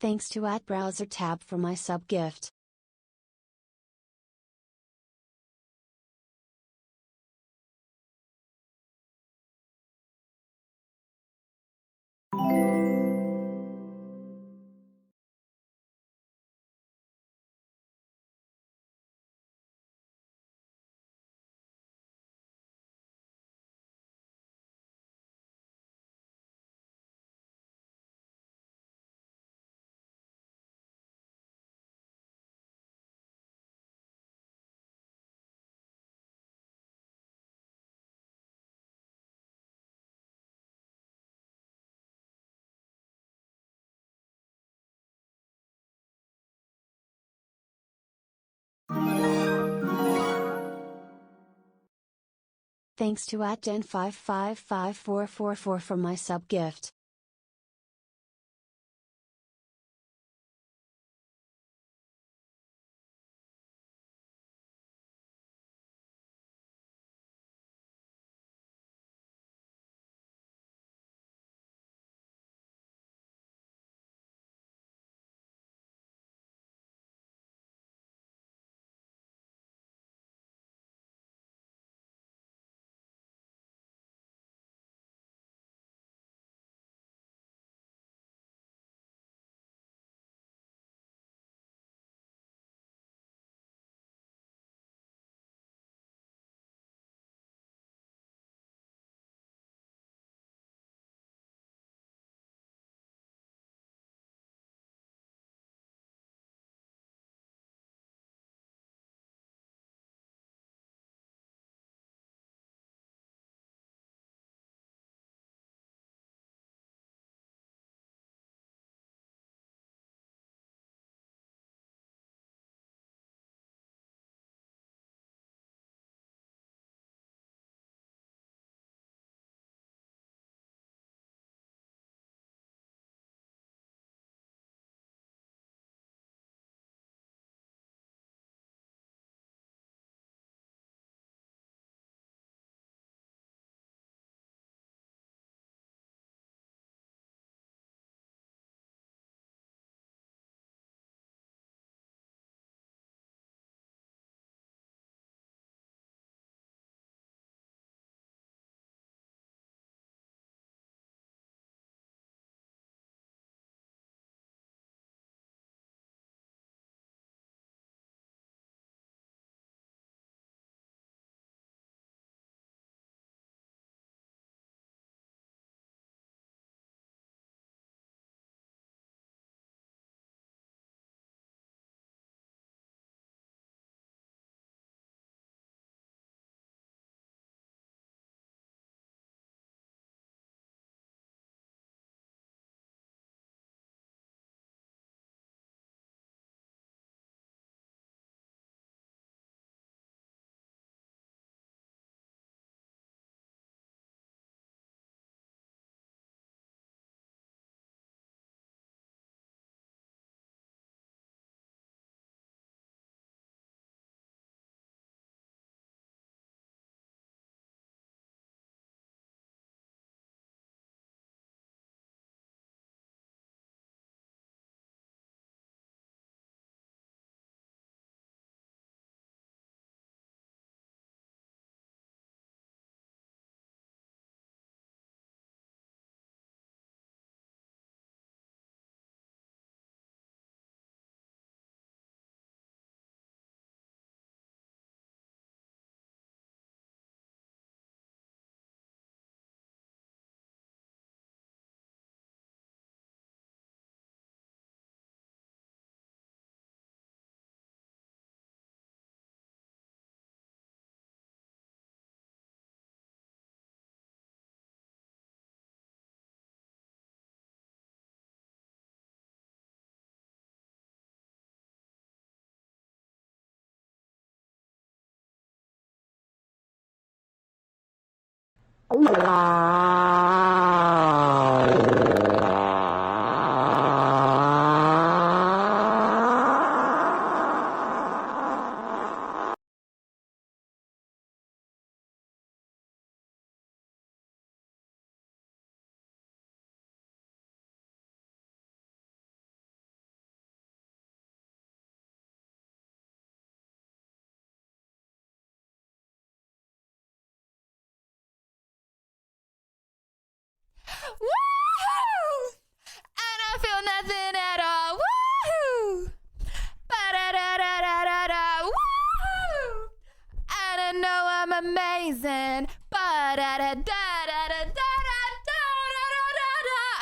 Thanks to @browser tab for my sub gift. Thanks to @den555444 for my sub gift.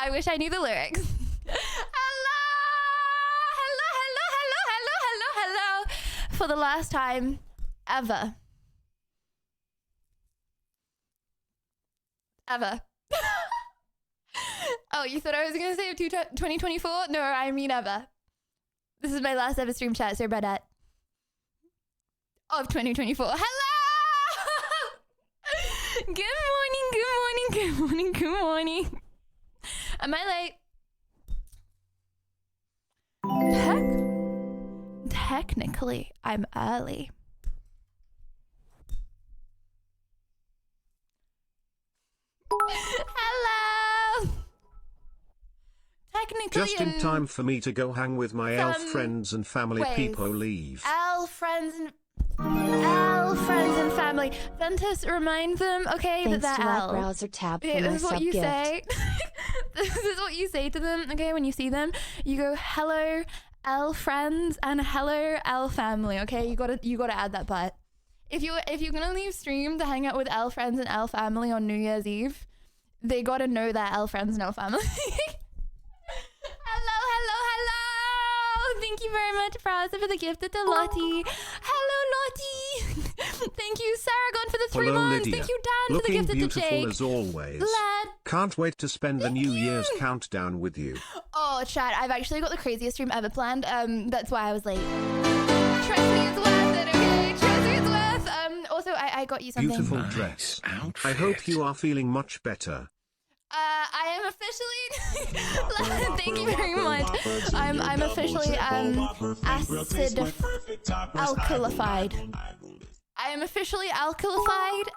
I wish I knew the lyrics. Hello, hello, hello, hello, hello, hello, hello. For the last time ever. Ever. Oh, you thought I was going to say 2024? No, I mean ever. This is my last ever stream chat, so about that. Of 2024. Hello! Good morning, good morning, good morning, good morning. Am I late? Technically, I'm early. Hello! Technically, just in time for me to go hang with my elf friends and family. People leave. Elf friends and family. Ventus, remind them, okay, Thanks that they're to elves. browser tab Okay, for my this is what you sub-gift. say. This is what you say to them, okay, when you see them. You go, hello, elf friends, and hello, elf family, okay? You gotta add that part. If you're gonna leave stream to hang out with elf friends and elf family on New Year's Eve, they gotta know that elf friends and elf family. Hello, hello, hello! Thank you very much, Browser, for the gift to Lottie. Hello, Lottie! Thank you, Saragon, for the 3 Hello, months. Lydia. Thank you, Dan, Looking for the gift to beautiful Jake. as always. Lad. Can't wait to spend the Thank New you. Year's countdown with you. Oh, chat, I've actually got the craziest stream ever planned. That's why I was late. Trust me, it's worth it, okay? Trust me, it's worth. Also, I got you something. Beautiful dress. I hope you are feeling much better. I am officially. Thank you very much. I'm officially acid alkalified. I am officially alkalified.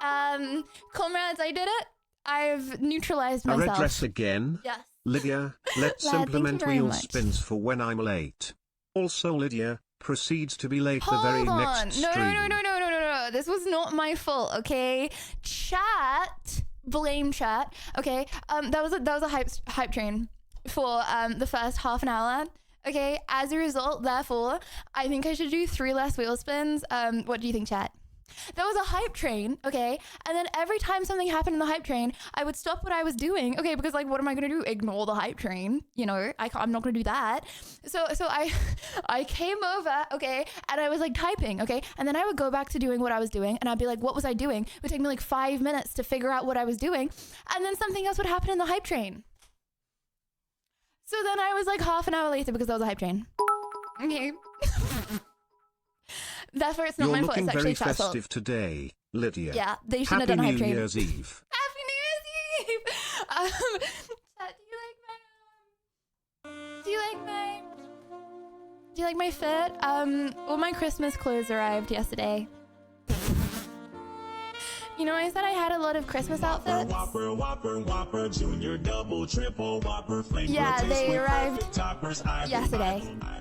Comrades, I did it. I've neutralized myself. A red dress again? Yes. Lydia, let's Lad, implement thank you very wheel much. spins for when I'm late. Also, Lydia proceeds to be late Hold the very on. next No. stream. This was not my fault, okay? Chat. Blame chat. Okay. That was a hype train for the first half an hour. Okay. As a result, therefore, I think I should do 3 less wheel spins. What do you think, chat? There was a hype train, okay? And then every time something happened in the hype train, I would stop what I was doing, okay? Because like, what am I gonna do? Ignore the hype train? You know, I'm not gonna do that. So I came over, okay? And I was like typing, okay? And then I would go back to doing what I was doing, and I'd be like, what was I doing? It would take me like 5 minutes to figure out what I was doing, and then something else would happen in the hype train. So then I was like half an hour later because there was a hype train. Okay. That's where it's not You're my fault. It's looking actually very chat's fault. festive today, Lydia. Yeah, they shouldn't have done a Happy hype New train. Year's Eve. Happy New Year's Eve! Chat, do you like my fit? All my Christmas clothes arrived yesterday. You know, I said I had a lot of Christmas outfits. Whopper, junior, double, triple, Whopper, flavor. Yeah, they arrived yesterday. I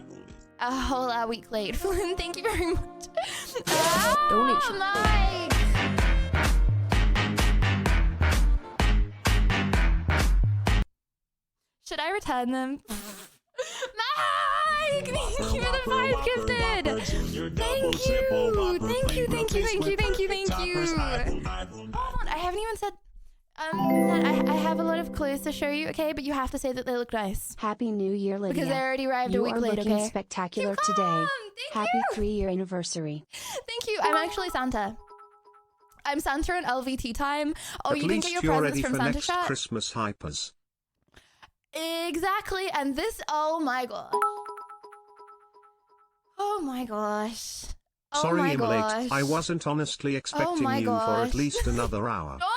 A whole week late. Flynn, thank you very much. Donation. Mike! Should I return them? Mike! Thank you for the 5 gifted! Thank you! Hold on, I haven't even said... I have a lot of clothes to show you, okay? But you have to say that they look nice. Happy New Year, Lydia. Because they already arrived a You week are late, looking okay? spectacular Keep today. calm. Thank Happy you. 3-year anniversary. Thank you. I'm actually Santa. I'm Santa in LVT time. Oh, At you didn't least get your you're presents ready from for Santa next Chat? Christmas hypers. Exactly. And this, oh my gosh. Oh my gosh. Oh Sorry my I'm gosh. late. I wasn't honestly expecting my you for gosh. at least another hour. Stop!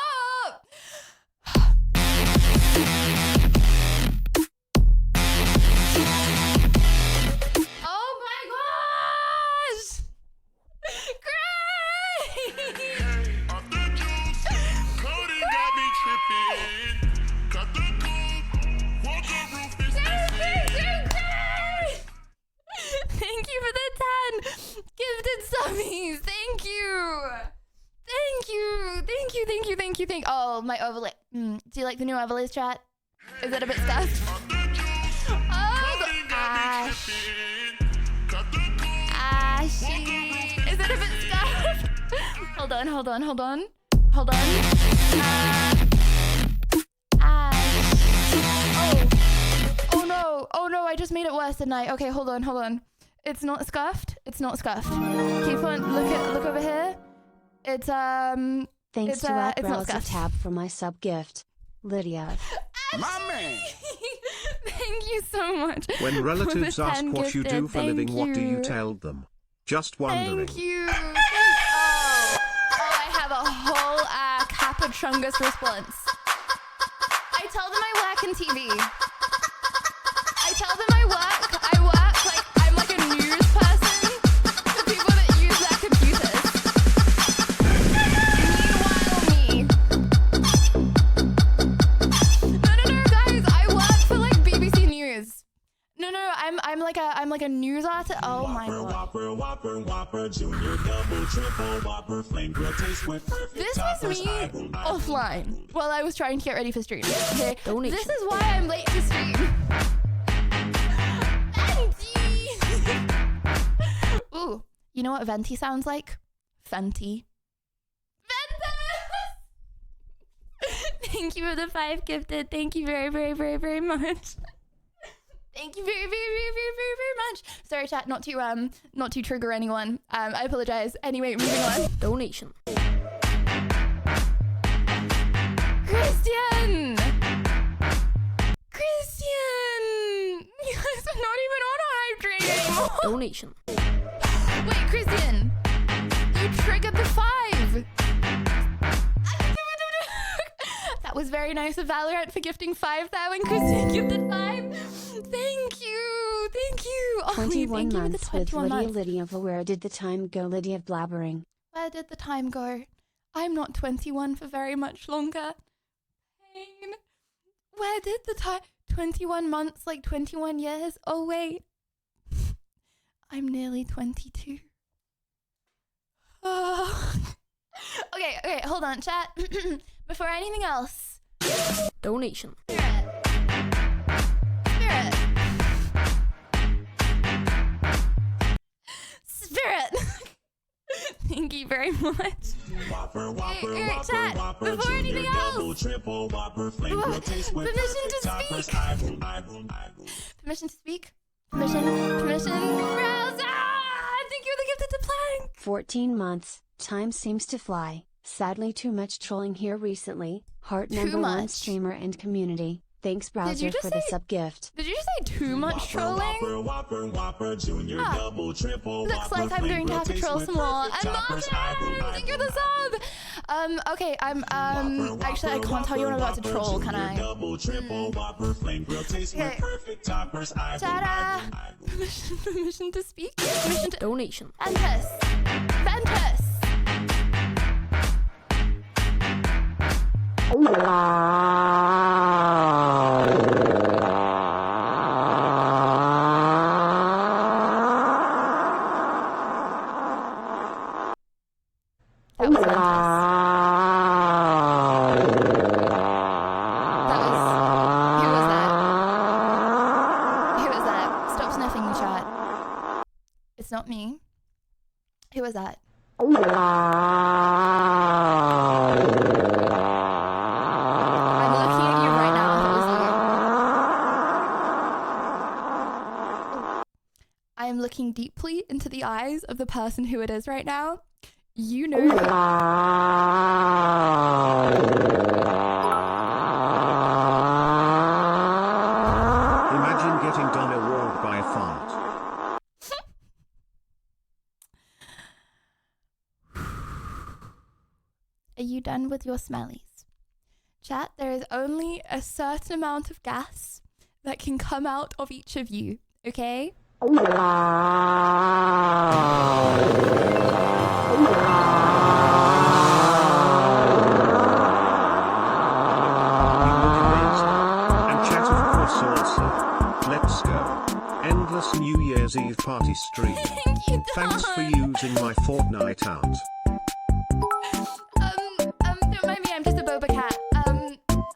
Oh my gosh! Great! Thank you for the 10 gifted subbies. Thank you. Oh, my overlay. Do you like the new overlays, chat? Is it a bit stuffed? Oh, the ash. Ashy. Is it a bit stuffed? Hold on. Ash. Oh. I just made it worse, didn't I? Okay, hold on. It's not scuffed. Keep on, look over here. It's, Thanks to app it's not browser scuffed. tab for my sub gift. Lydia. My man. Thank you so much. When relatives for the ask 10 what you do gifted. for a living, Thank what do you you. tell them? Just wondering. Thank you. Oh, I have a whole Capachungus response. I tell them I work in TV. I tell them I work like I'm like a news person for people that use their computers. Meanwhile, me. No, guys, I work for like BBC News. No, I'm like a news artist. Oh my god. Whopper, Junior, double, triple, Whopper, flame grill taste with perfect This was toppers. me offline while I was trying to get ready for stream. Okay, Donation. this is why I'm late to stream. Venti. Ooh, you know what venti sounds like? Fenty. Ventus. Thank you for the 5 gifted. Thank you very much. Thank you very much. Sorry, chat, not to trigger anyone. I apologize. Anyway, moving on. Donation. Christian! You guys are not even on a hype train anymore. Donation. Wait, Christian, you triggered the 5. That was very nice of Valorant for gifting 5 that when Christian gifted 5. Thank you. Oh, 21 thank you for the months with 21 months. Lydia. Where did the time go, Lydia blabbering? Where did the time go? I'm not 21 for very much longer. Pain. Where did the time... 21 months, like 21 years? Oh, wait. I'm nearly 22. Oh. Okay, hold on, chat. Before anything else. Donation. Spirit. Thank you very much. Whopper, chat, before anything Junior, else. double, triple, Whopper, flame grill taste with Permission perfect to toppers. speak. Permission to speak? Permission. Browse. Thank you for the gifted to plank. 14 months. Time seems to fly. Sadly, too much trolling here recently. Heart Too number 1 much. streamer and community. Thanks, browser, just for the say- sub gift. Did you say too much trolling? Whopper, Junior, double, triple, Looks Whopper, like I'm flame going to grill have to taste troll with some more. perfect And toppers. Martin, thank you for the sub. Okay, I'm actually I can't tell you when I'm about to troll, can I? Double, triple, Whopper, flame grill taste with Okay. perfect toppers. Ta-da! Permission to speak? Permission to... Donation. Ventus! That was Ventus. Who was that? Stop sniffing, chat. It's not me. Who was that? I'm looking at you right now if it was you. I am looking deeply into the eyes of the person who it is right now. You know. Imagine getting done a ward by a fart. Are you done with your smellies? Chat, there is only a certain amount of gas that can come out of each of you, okay? And chat of course also. Let's go. Endless New Year's Eve party stream. Thank you, Thanks for Don. using my Fortnite out. Don't mind me, I'm just a boba cat.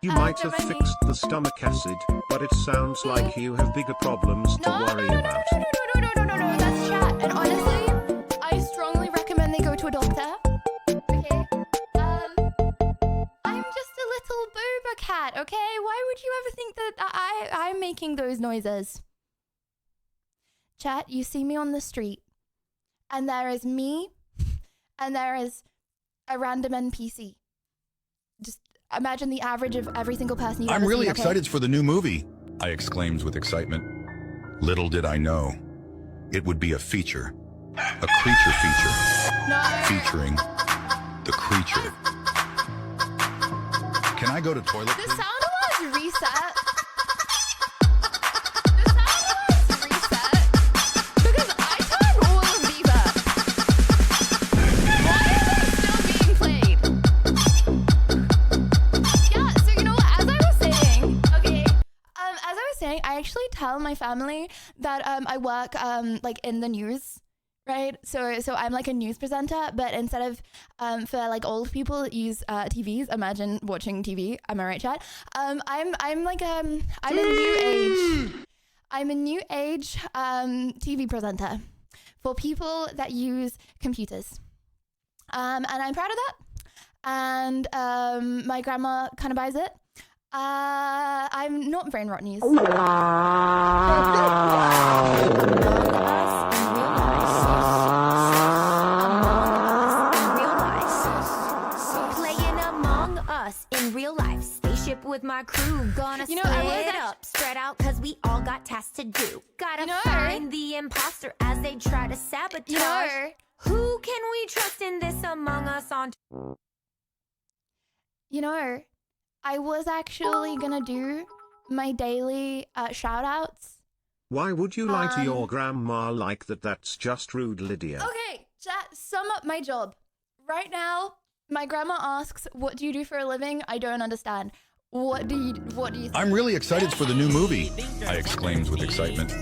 You might don't have mind me. fixed the stomach acid, but it sounds like you have bigger problems to worry about. No, that's chat. And honestly, I strongly recommend they go to a doctor. Okay? I'm just a little boba cat, okay? Why would you ever think that I'm making those noises? Chat, you see me on the street, and there is me, and there is a random NPC. Just imagine the average of every single person you've ever I'm really seen, okay? excited for the new movie, I exclaimed with excitement. Little did I know, it would be a feature. A creature feature. No. Featuring the creature. Can I go to toilet, The please? sound alarms reset. The sound alarms reset. Because I turned all of these up. Why are they still being played? Yeah, so you know what, as I was saying, I actually tell my family that I work like in the news. Right, so I'm like a news presenter, but instead of for like old people that use TVs, imagine watching TV. Am I right, chat? I'm like I'm a new age. I'm a new age TV presenter for people that use computers, and I'm proud of that. And my grandma kind of buys it. I'm not brain rot news. In real life, spaceship with my crew, gonna split up, spread out, cause we all got tasks to do. Gotta find the imposter as they try to sabotage. Who can we trust in this among us on? You know, I was actually gonna do my daily shout outs. Why would you lie to your grandma like that? That's just rude, Lydia. Okay, chat, sum up my job. Right now, my grandma asks, what do you do for a living? I don't understand. What do you think? I'm really excited for the new movie, I exclaimed with excitement.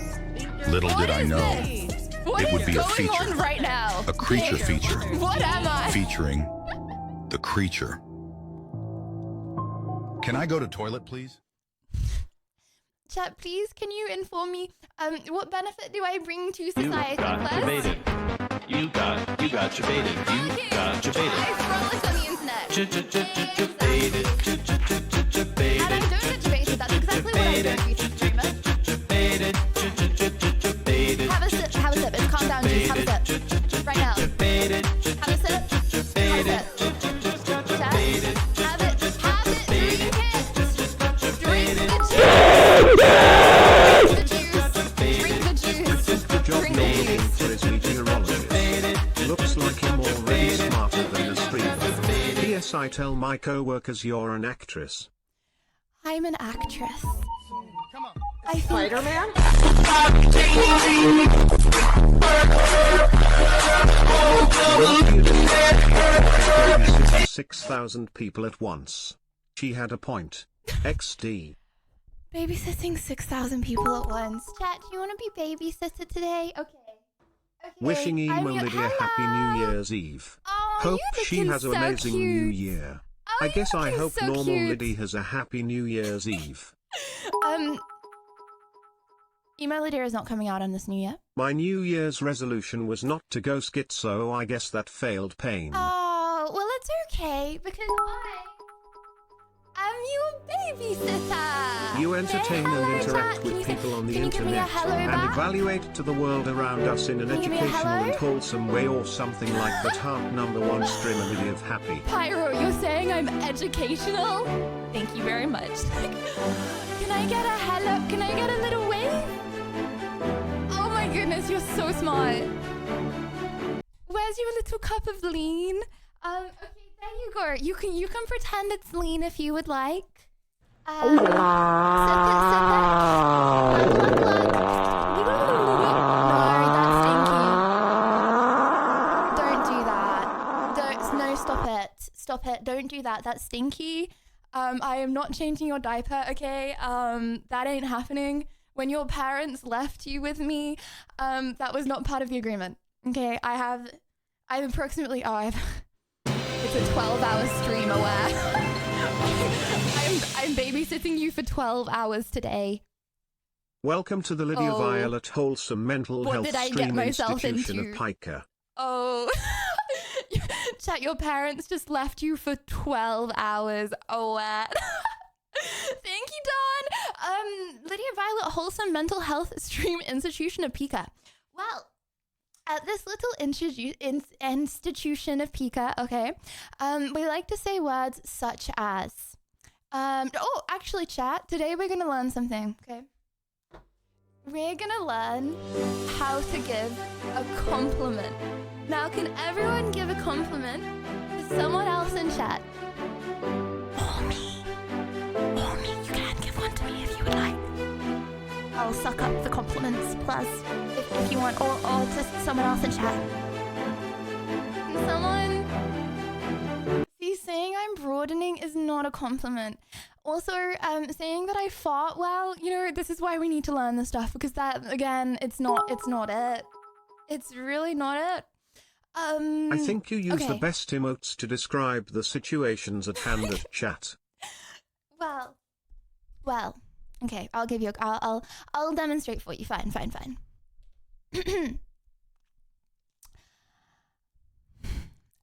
Little did I know, it would be a feature. What is going on right now? A creature feature. What am I? Featuring the creature. Can I go to toilet, please? Chat, please, can you inform me, what benefit do I bring to society? You got your baited. You got your baited. I throw this on the internet. Baited. And I don't get debated. That's exactly what I do, YouTube streamer. Have a sip. It's calm down, juice. Have a sip. Right now. Have a sip. Have a sip. Chat. Have it. Drink it. Drink the juice. Drink the juice. Looks like him already smarter than a streamer. P.S. I tell my co-workers you're an actress. I'm an actress. I think Spider-Man? 6,000 people at once. She had a point. XD. babysitting 6,000 people at once. Chat, do you want to be babysitter today? Okay. Wishing Emo Lydia Happy New Year's Eve. Oh, Hope you she has an so amazing cute. new year. Oh, I guess I looking hope so normal cute. Liddy has a happy New Year's Eve. Emo Lydia is not coming out on this new year. My New Year's resolution was not to go schizo. I guess that failed pain. Oh, well, it's okay because I'm your babysitter. You entertain Say hello, and interact chat. with Can you people on the can you give me a internet hello and back? evaluate to the world around us in an Can you give me a educational hello? and wholesome way, or something like that. Heart number one streamer Lydia of Happy. Pyro, you're saying I'm educational? Thank you very much. Can I get a hello? Can I get a little wave? Oh my goodness, you're so smart. Where's your little cup of lean? Okay, there you go. You can pretend it's lean if you would like. Sip it, sip it. Glug, glug, glug. No, that's stinky. Don't do that. No, stop it. Stop it. Don't do that. That's stinky. I am not changing your diaper, okay? That ain't happening. When your parents left you with me, that was not part of the agreement. Okay, I'm approximately, it's a 12-hour stream aware. I'm babysitting you for 12 hours today. Welcome to the Lydia Violet Wholesome Mental What Health did I get Stream myself Institution into? of Pica. Oh, chat, your parents just left you for 12 hours. Oh, what? Thank you, Dawn. Lydia Violet Wholesome Mental Health Stream Institution of Pika. Well, at this little institution of Pika, okay, we like to say words such as, oh, actually, chat, today we're going to learn something, okay? We're going to learn how to give a compliment. Now, can everyone give a compliment to someone else in chat? Or me. You can give one to me if you would like. I'll suck up the compliments, plus, if you want, or to someone else in chat. Someone... See, saying I'm broadening is not a compliment. Also, saying that I fought well, you know, this is why we need to learn this stuff, because that, again, it's not it. It's really not it. I think you use the best emotes to describe the situations at hand at chat. Well, okay, I'll give you I'll demonstrate for you. Fine.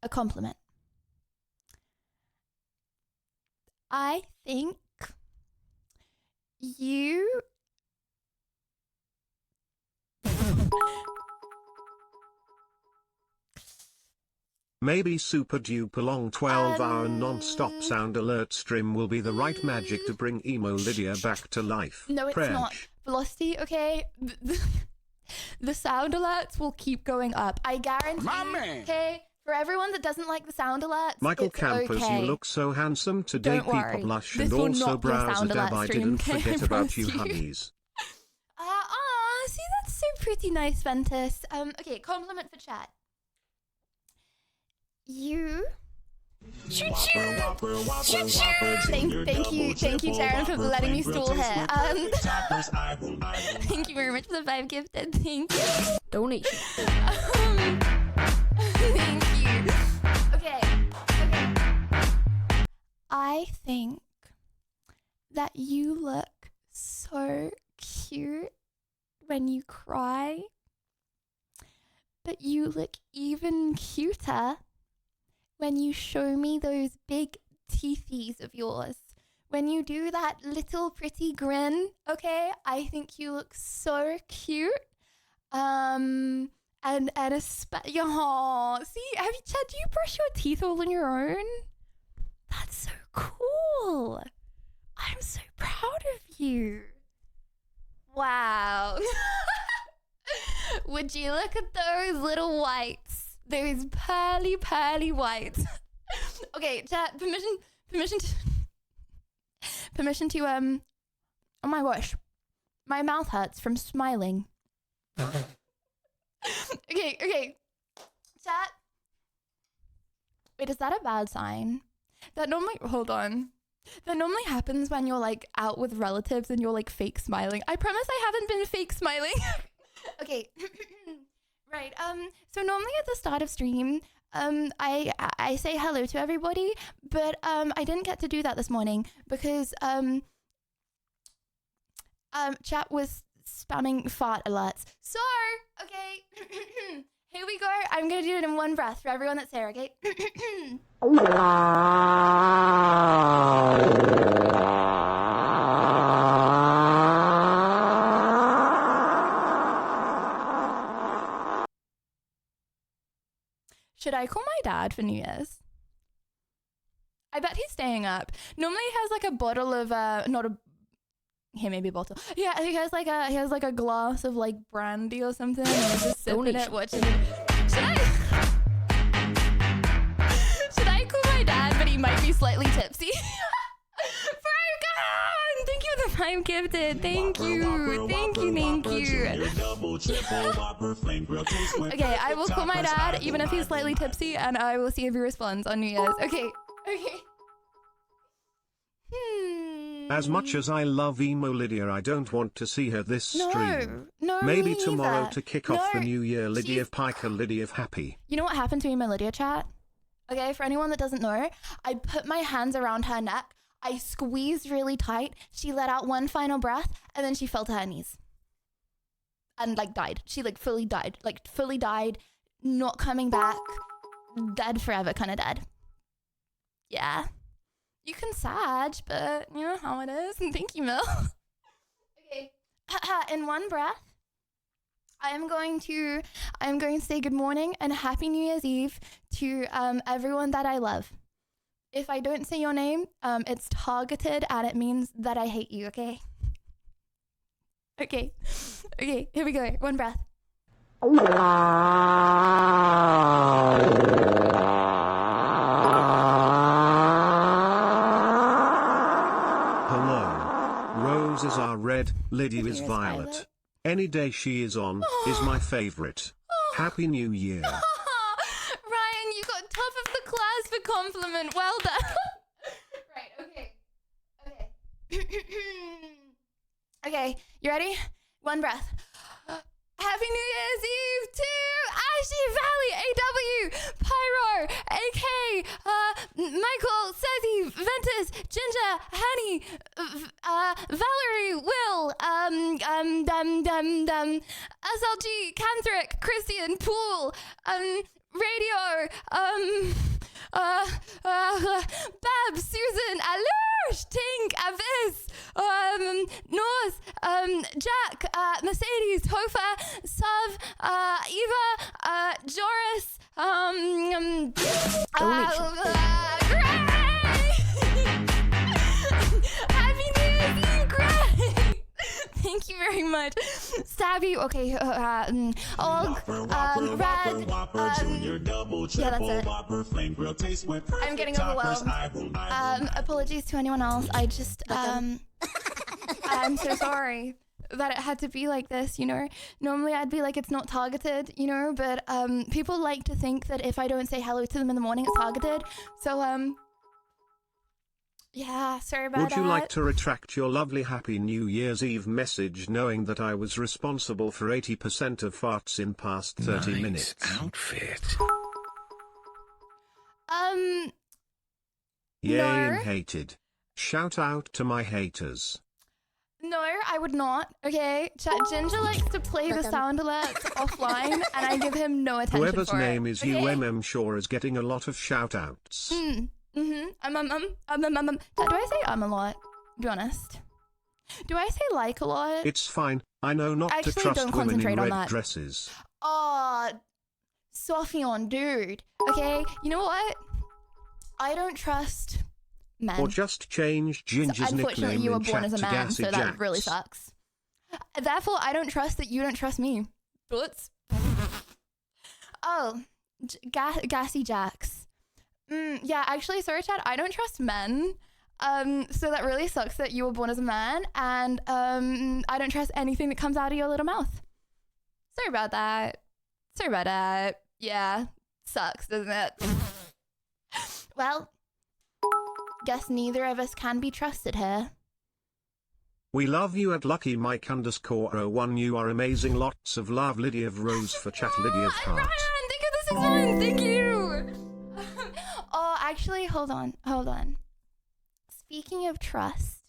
A compliment. I think you Maybe super duper long 12-hour non-stop sound alert stream will be the right magic to bring emo Lydia back to life. No, it's not. Velocity, okay? The sound alerts will keep going up. I guarantee. Okay? For everyone that doesn't like the sound alerts, Michael it's Campers, okay. you look so handsome today. Don't worry. People blush This and will also not be a browse sound a dab. alert I stream, didn't okay? forget I about promise you, you. huggies. See, that's so pretty nice, Ventus. Okay, compliment for chat. You... Thank you, Darren, for letting me stall here. Thank you very much for the 5 gifted. Thank you. Donation. Thank you. Okay. I think that you look so cute when you cry, but you look even cuter when you show me those big teethies of yours. When you do that little pretty grin, okay? I think you look so cute. And see, do you brush your teeth all on your own? That's so cool. I'm so proud of you. Wow. Would you look at those little whites? Those pearly whites. Okay, chat, permission to, oh my gosh. My mouth hurts from smiling. Okay. Chat. Wait, is that a bad sign? That normally happens when you're like out with relatives and you're like fake smiling. I promise I haven't been fake smiling. Okay. Right. So normally at the start of stream, I say hello to everybody, but I didn't get to do that this morning because chat was spamming fart alerts. So, okay. Here we go. I'm gonna do it in one breath for everyone that's here, okay? Should I call my dad for New Year's? I bet he's staying up. Normally he has like a bottle of maybe a bottle. Yeah, he has like a glass of like brandy or something. And he's just sipping it, watching it. Should I call my dad? But he might be slightly tipsy. Thank you for the 5 gifted. Thank you. Okay, I will call my dad even if he's slightly tipsy, and I will see if he responds on New Year's. Okay. As much as I love emo Lydia, I don't want to see her this stream. No, maybe me tomorrow neither. to kick off the new year. Lydia of Piker, Lydia of Happy. You know what happened to me in my Lydia chat? Okay, for anyone that doesn't know, I put my hands around her neck. I squeezed really tight. She let out one final breath, and then she fell to her knees. And, like, died. She, like, fully died. Like, fully died, not coming back, dead forever kind of dead. Yeah. You can Sag, but you know how it is. Thank you, Mel. Okay. In one breath, I'm going to say good morning and happy New Year's Eve to everyone that I love. If I don't say your name, it's targeted and it means that I hate you, okay? Okay, here we go. One breath. Hello. Roses are red, Lydia is violet. Any day she is on is my favorite. Happy New Year. Ryan, you got top of the class for compliment. Well done. Right, okay. Okay, you ready? One breath. Happy New Year's Eve to Ashley Valley, AW, Pyro, AK, Michael, Sezzy, Ventus, Ginger, Honey, Valerie, Will, SLG, Canthric, Christian, Pool, Radio, Bab, Susan, Alush, Tink, Avis, North, Jack, Mercedes, Hofa, Sav, Eva, Joris, Happy New Year's Eve, Gray! Thank you very much. Stabby, okay, Rad, Junior, double, triple, yeah, that's it. Whopper, flame grill, taste with perfect I'm getting toppers. overwhelmed. Apologies to anyone else. I just, I'm so sorry that it had to be like this, you know. Normally I'd be like, it's not targeted, you know, but people like to think that if I don't say hello to them in the morning, it's targeted. So, yeah, sorry about that. Would you like to retract your lovely Happy New Year's Eve message knowing that I was responsible for 80% of farts in past 30 minutes? Outfit. Yay, No. hated. Shout out to my haters. No, I would not. Okay, Ginger likes to play the sound alerts offline, and I give him no attention. Whoever's for name it, is okay? UMM sure is getting a lot of shout outs. Do I say a lot? Be honest. Do I say like a lot? It's fine. I know not Actually, to trust don't women concentrate in on red that. dresses. Oh, Sophion, dude. Okay, you know what? I don't trust men. Or just change Ginger's Unfortunately, nickname you were in born chat as a to man, Gassy so that really Jacks. sucks. Therefore, I don't trust that you don't trust me. Butts. Oh, Gassy Jacks. Yeah, actually, sorry, Chad, I don't trust men. So that really sucks that you were born as a man, and I don't trust anything that comes out of your little mouth. Sorry about that. Yeah, sucks, doesn't it? Well, guess neither of us can be trusted here. We love you at Lucky Mike _01. You are amazing. Lots of love, Lydia of Rose for chat. Lydia's heart. Ryan, thank you for the 6 months. Thank you. Oh, actually, hold on. Speaking of trust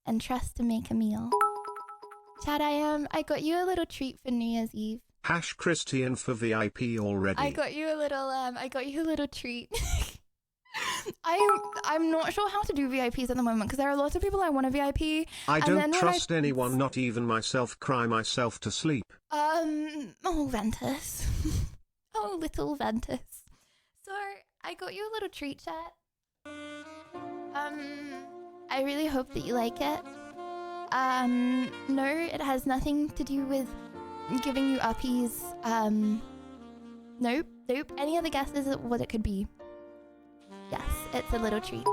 and trust to make a meal, Chad, I got you a little treat for New Year's Eve. Hash Christian for VIP already. I got you a little treat. I'm not sure how to do VIPs at the moment because there are lots of people I want to VIP. I don't trust anyone, not even myself. Cry myself to sleep. Oh, Ventus. Oh, little Ventus. So, I got you a little treat, chat. I really hope that you like it. No, it has nothing to do with giving you uppies. Nope. Any other guesses at what it could be? Yes, it's a little treat.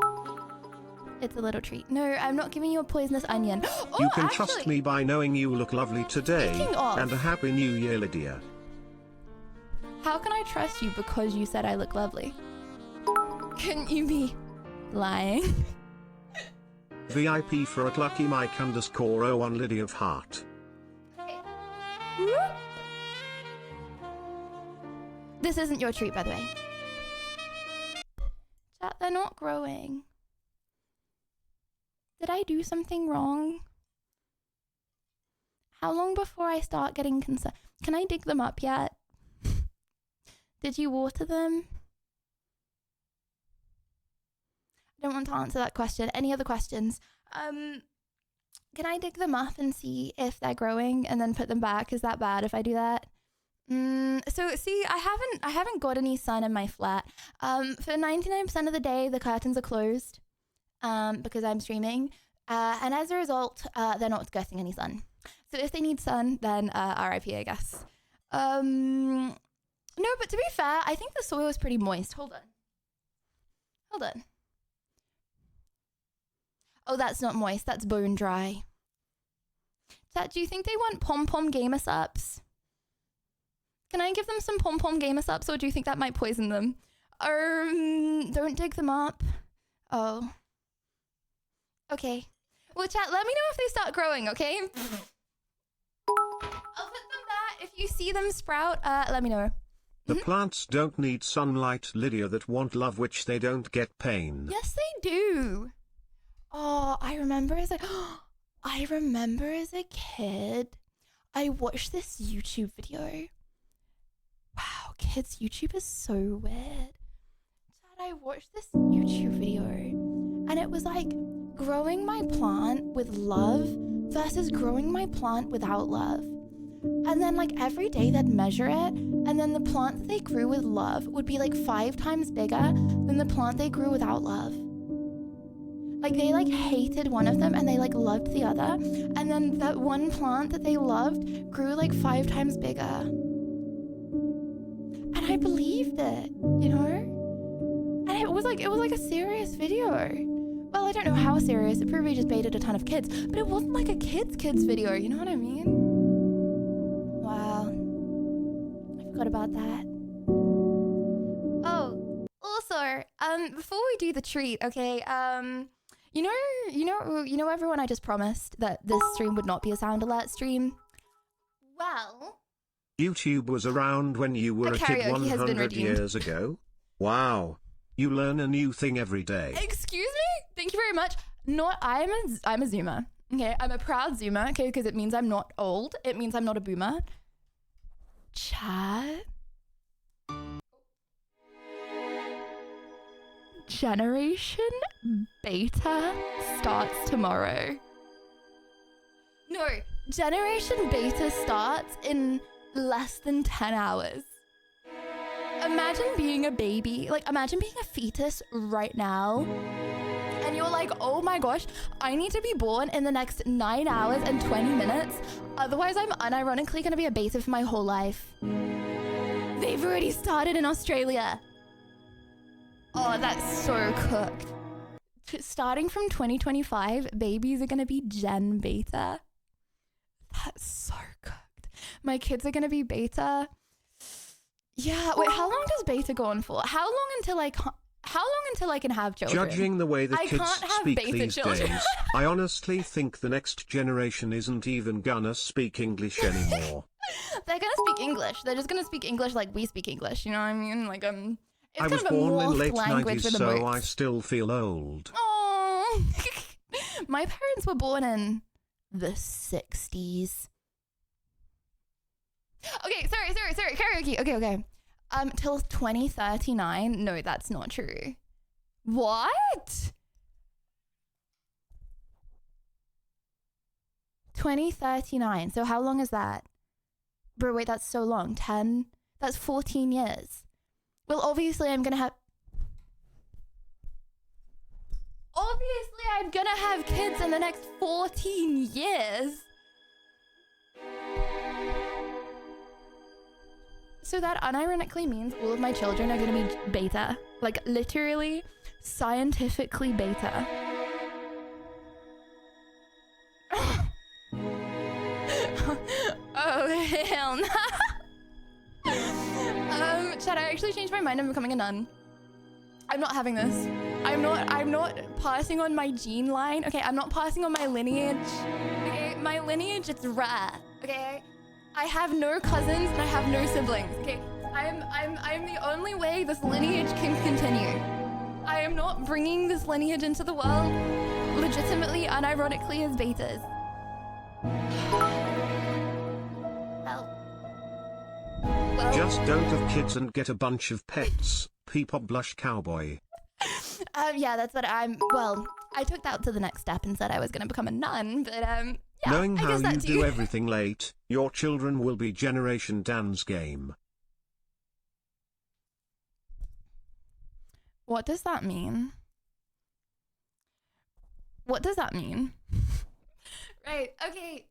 No, I'm not giving you a poisonous onion. Oh, You can actually, trust me by knowing you look lovely today. Speaking of- And a happy new year, Lydia. How can I trust you because you said I look lovely? Couldn't you be lying? VIP for at Lucky Mike _01 Lydia of Heart. This isn't your treat, by the way. Chat, they're not growing. Did I do something wrong? How long before I start getting concerned? Can I dig them up yet? Did you water them? I don't want to answer that question. Any other questions? Can I dig them up and see if they're growing and then put them back? Is that bad if I do that? So see, I haven't got any sun in my flat. For 99% of the day, the curtains are closed, because I'm streaming. And as a result, they're not getting any sun. So if they need sun, then RIP, I guess. No, but to be fair, I think the soil is pretty moist. Hold on. Oh, that's not moist. That's bone dry. Chat, do you think they want pom-pom gamer subs? Can I give them some pom-pom gamer subs, or do you think that might poison them? Don't dig them up. Oh. Okay. Well, chat, let me know if they start growing, okay? I'll put them back. If you see them sprout, let me know. The plants don't need sunlight, Lydia, that want love, which they don't get pain. Yes, they do. Oh, I remember as a kid, I watched this YouTube video. Wow, kids, YouTube is so weird. Dad, I watched this YouTube video, and it was like growing my plant with love versus growing my plant without love. And then like every day they'd measure it, and then the plant that they grew with love would be like 5 times bigger than the plant they grew without love. Like they like hated one of them and they like loved the other, and then that one plant that they loved grew like 5 times bigger. And I believed it, you know? And it was like a serious video. Well, I don't know how serious. It probably just baited a ton of kids, but it wasn't like a kids video, you know what I mean? Wow. I forgot about that. Oh, also, before we do the treat, okay, you know everyone, I just promised that this stream would not be a sound alert stream. Well, YouTube was around when you were a kid 100 years ago. Wow. You learn a new thing every day. Excuse me? Thank you very much. I'm a Zoomer. Okay, I'm a proud Zoomer, okay, because it means I'm not old. It means I'm not a boomer. Chat. Generation Beta starts tomorrow. No, Generation Beta starts in less than 10 hours. Imagine being a baby, like imagine being a fetus right now, and you're like, oh my gosh, I need to be born in the next 9 hours and 20 minutes, otherwise I'm unironically gonna be a beta for my whole life. They've already started in Australia. Oh, that's so cooked. Starting from 2025, babies are gonna be Gen Beta. That's so cooked. My kids are gonna be beta. Yeah, wait, how long does beta go on for? How long until I can have children? Judging the way the kids speak these children. days, I honestly think the next generation isn't even gonna speak English anymore. They're gonna speak English. They're just gonna speak English like we speak English, you know what I mean? Like, it's I was kind of a born in morphed late language 90s, for the so mooks. I still feel old. Oh, my parents were born in the 60s. Okay, sorry, karaoke. Okay. Till 2039? No, that's not true. What? 2039. So how long is that? Bro, wait, that's so long. 10? That's 14 years. Well, obviously I'm gonna have kids in the next 14 years. So that unironically means all of my children are gonna be beta. Like literally, scientifically beta. Oh, hell no. Chad, I actually changed my mind. I'm becoming a nun. I'm not having this. I'm not passing on my gene line. Okay, I'm not passing on my lineage. Okay, my lineage, it's rare. Okay, I have no cousins and I have no siblings. Okay, I'm the only way this lineage can continue. I am not bringing this lineage into the world legitimately, unironically as betas. Well, just don't have kids and get a bunch of pets. Peepop blush cowboy. Yeah, that's what I took that to the next step and said I was going to become a nun, but yeah, Knowing I how guess you that do too. everything late, your children will be Generation Dan's game. What does that mean? What does that mean? Right, okay.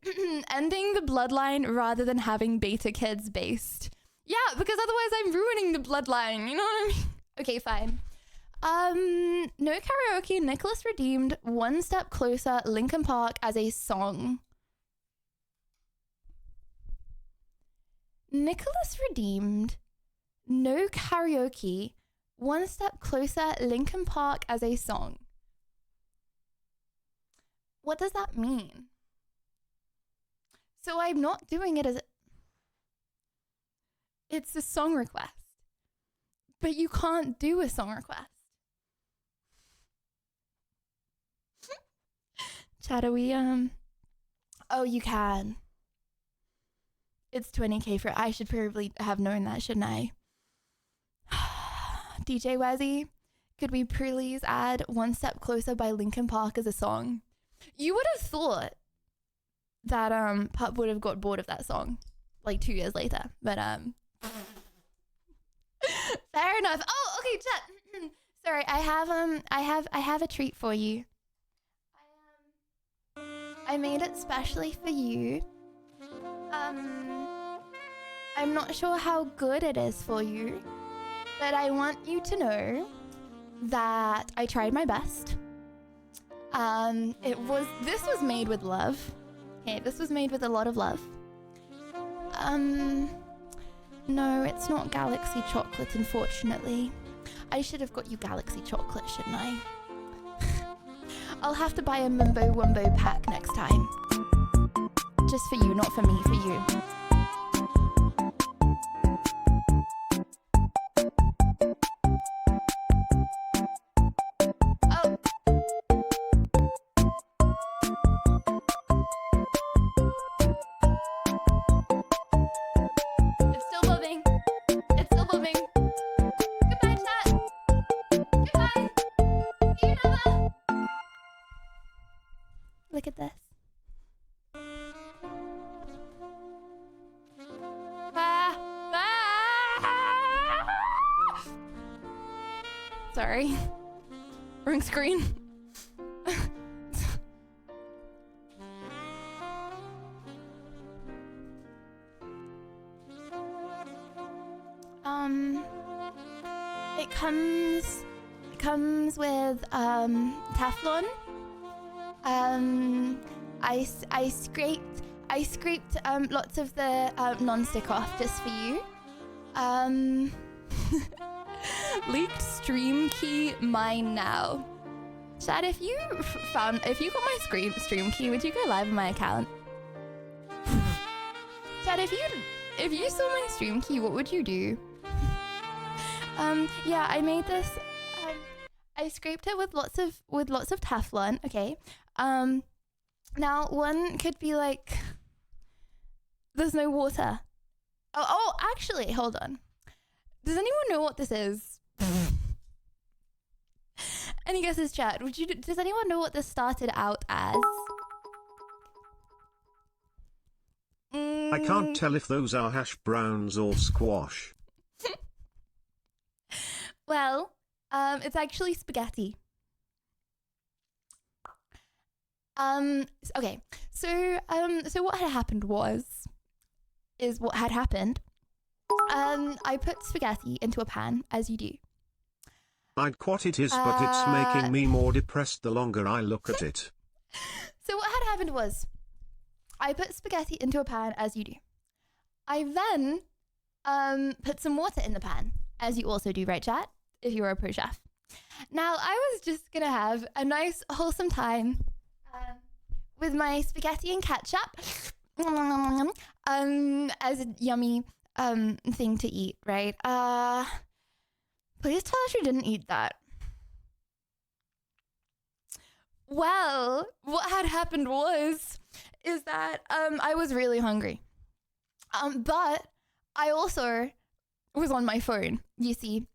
Ending the bloodline rather than having beta kids based. Yeah, because otherwise I'm ruining the bloodline, you know what I mean? Okay, fine. No karaoke, Nicholas redeemed One Step Closer, Linkin Park as a song. Nicholas redeemed no karaoke, One Step Closer, Linkin Park as a song. What does that mean? So I'm not doing it as it's a song request. But you can't do a song request. Chat, are we, oh, you can. It's 20k for, I should probably have known that, shouldn't I? DJ Wazzy, could we please add One Step Closer by Linkin Park as a song? You would have thought that, Pup would have got bored of that song, like 2 years later, but, fair enough. Oh, okay, chat. Sorry, I have a treat for you. I made it specially for you. I'm not sure how good it is for you, but I want you to know that I tried my best. This was made with love. Okay, this was made with a lot of love. No, it's not Galaxy chocolate, unfortunately. I should have got you Galaxy chocolate, shouldn't I? I'll have to buy a Mumbo Wumbo pack next time. Just for you, not for me, for you. Oh. It's still moving. It's still moving. Goodbye, chat. Goodbye. See you never. Look at this. Sorry. Wrong screen. It comes with Teflon. I scraped lots of the non-stick off just for you. Leaked stream key, mine now. Chad, if you got my stream key, would you go live on my account? Chad, if you saw my stream key, what would you do? Yeah, I made this. I scraped it with lots of Teflon. Okay. Now one could be like, there's no water. Oh, actually, hold on. Does anyone know what this is? Any guesses, chat? Does anyone know what this started out as? I can't tell if those are hash browns or squash. Well, it's actually spaghetti. Okay. So what had happened is what had happened. I put spaghetti into a pan, as you do. I'd quat it is, but it's making me more depressed the longer I look at it. So what had happened was, I put spaghetti into a pan, as you do. I then put some water in the pan, as you also do, right, chat? If you're a pro chef. Now, I was just gonna have a nice, wholesome time with my spaghetti and ketchup as a yummy thing to eat, right? Please tell us you didn't eat that. Well, what had happened is that I was really hungry. But I also was on my phone, you see,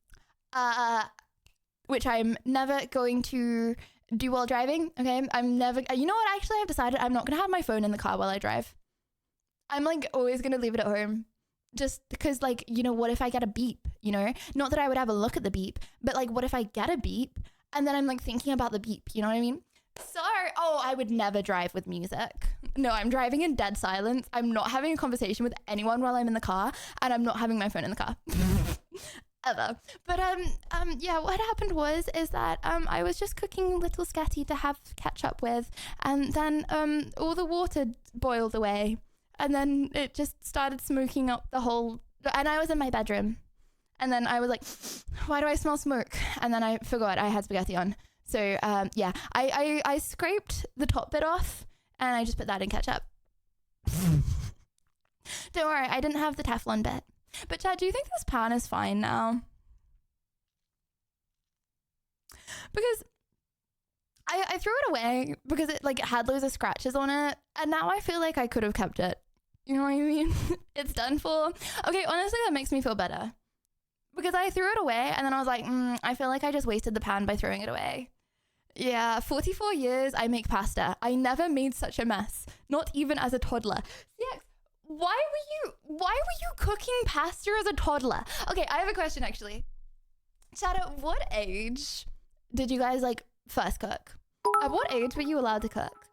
which I'm never going to do while driving. Okay, I'm never. You know what? Actually, I've decided I'm not gonna have my phone in the car while I drive. I'm like always gonna leave it at home, just because like, you know, what if I get a beep? You know, not that I would have a look at the beep, but like, what if I get a beep and then I'm like thinking about the beep? You know what I mean? So, I would never drive with music. No, I'm driving in dead silence. I'm not having a conversation with anyone while I'm in the car, and I'm not having my phone in the car. Ever. But yeah, what happened is that I was just cooking little scatty to have ketchup with, and then all the water boiled away, and then it just started smoking up the whole, and I was in my bedroom, and then I was like, why do I smell smoke? And then I forgot I had spaghetti on. So yeah, I scraped the top bit off and I just put that in ketchup. Don't worry, I didn't have the Teflon bit. But Chad, do you think this pan is fine now? Because I threw it away because it like had loads of scratches on it, and now I feel like I could have kept it. You know what I mean? It's done for. Okay, honestly, that makes me feel better. Because I threw it away and then I was like, I feel like I just wasted the pan by throwing it away. Yeah, 44 years I make pasta. I never made such a mess. Not even as a toddler. CX, why were you cooking pasta as a toddler? Okay, I have a question actually. Chad, at what age did you guys like first cook? At what age were you allowed to cook?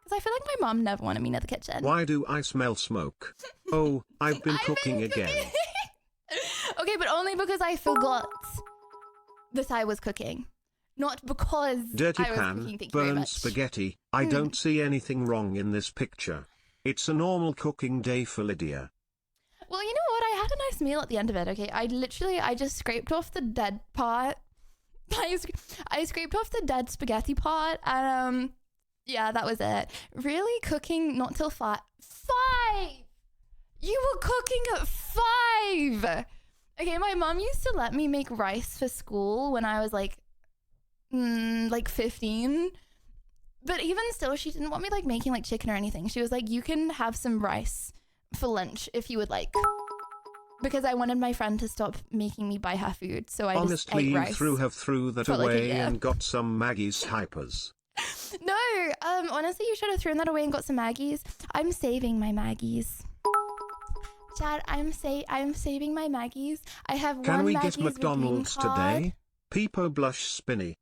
Because I feel like my mom never wanted me near the kitchen. Why do I smell smoke? Oh, I've been cooking again. Okay, but only because I forgot that I was cooking. Not because Dirty I was pan, cooking. Thank you very burned much. spaghetti. I don't see anything wrong in this picture. It's a normal cooking day for Lydia. Well, you know what? I had a nice meal at the end of it, okay? I just scraped off the dead part. I scraped off the dead spaghetti part, and yeah, that was it. Really cooking not till 5. You were cooking at 5! Okay, my mom used to let me make rice for school when I was like 15. But even still, she didn't want me like making like chicken or anything. She was like, you can have some rice for lunch if you would like. Because I wanted my friend to stop making me buy her food, so I Honestly, just ate you rice. threw that for, like, a away year. and got some Maggie's hypers. No, honestly, you should have thrown that away and got some Maggies. I'm saving my Maggies. Chad, I'm saving my Maggies. I have Can one we Maggie's get McDonald's redeem card. today? Peepo blush spinny.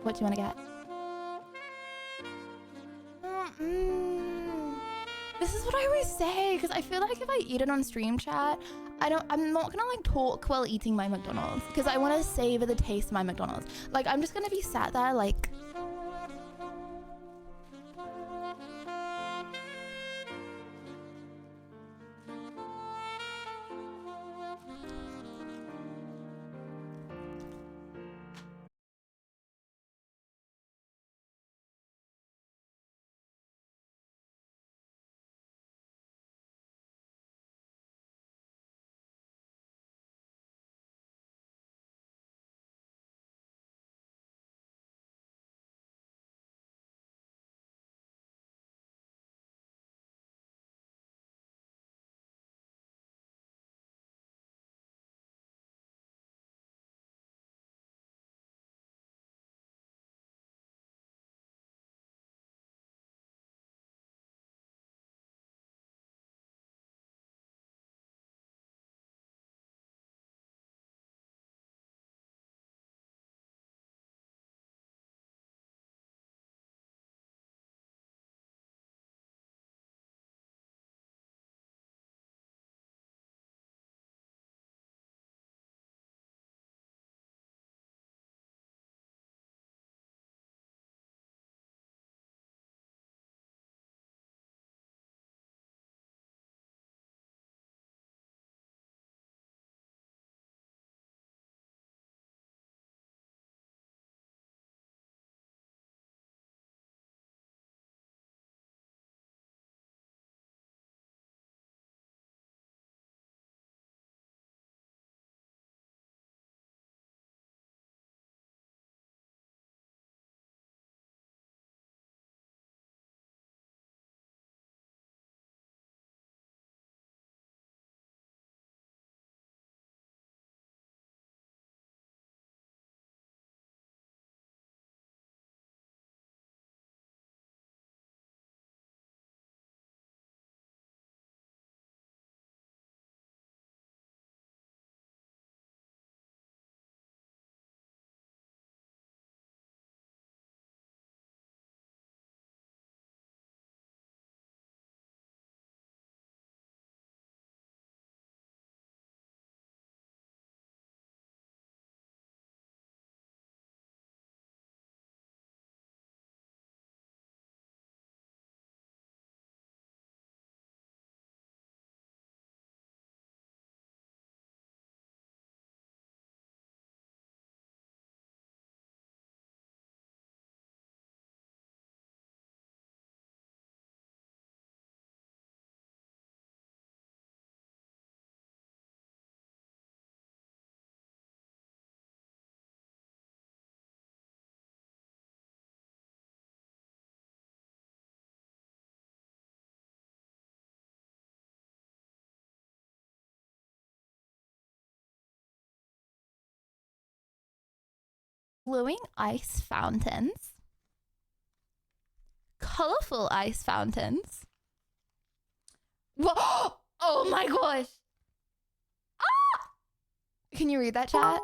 What do you want to get? This is what I always say, because I feel like if I eat it on stream chat, I'm not gonna like talk while eating my McDonald's, because I want to savor the taste of my McDonald's. Like, I'm just gonna be sat there like glowing ice fountains, colorful ice fountains. Whoa! Oh my gosh! Ah! Can you read that, chat?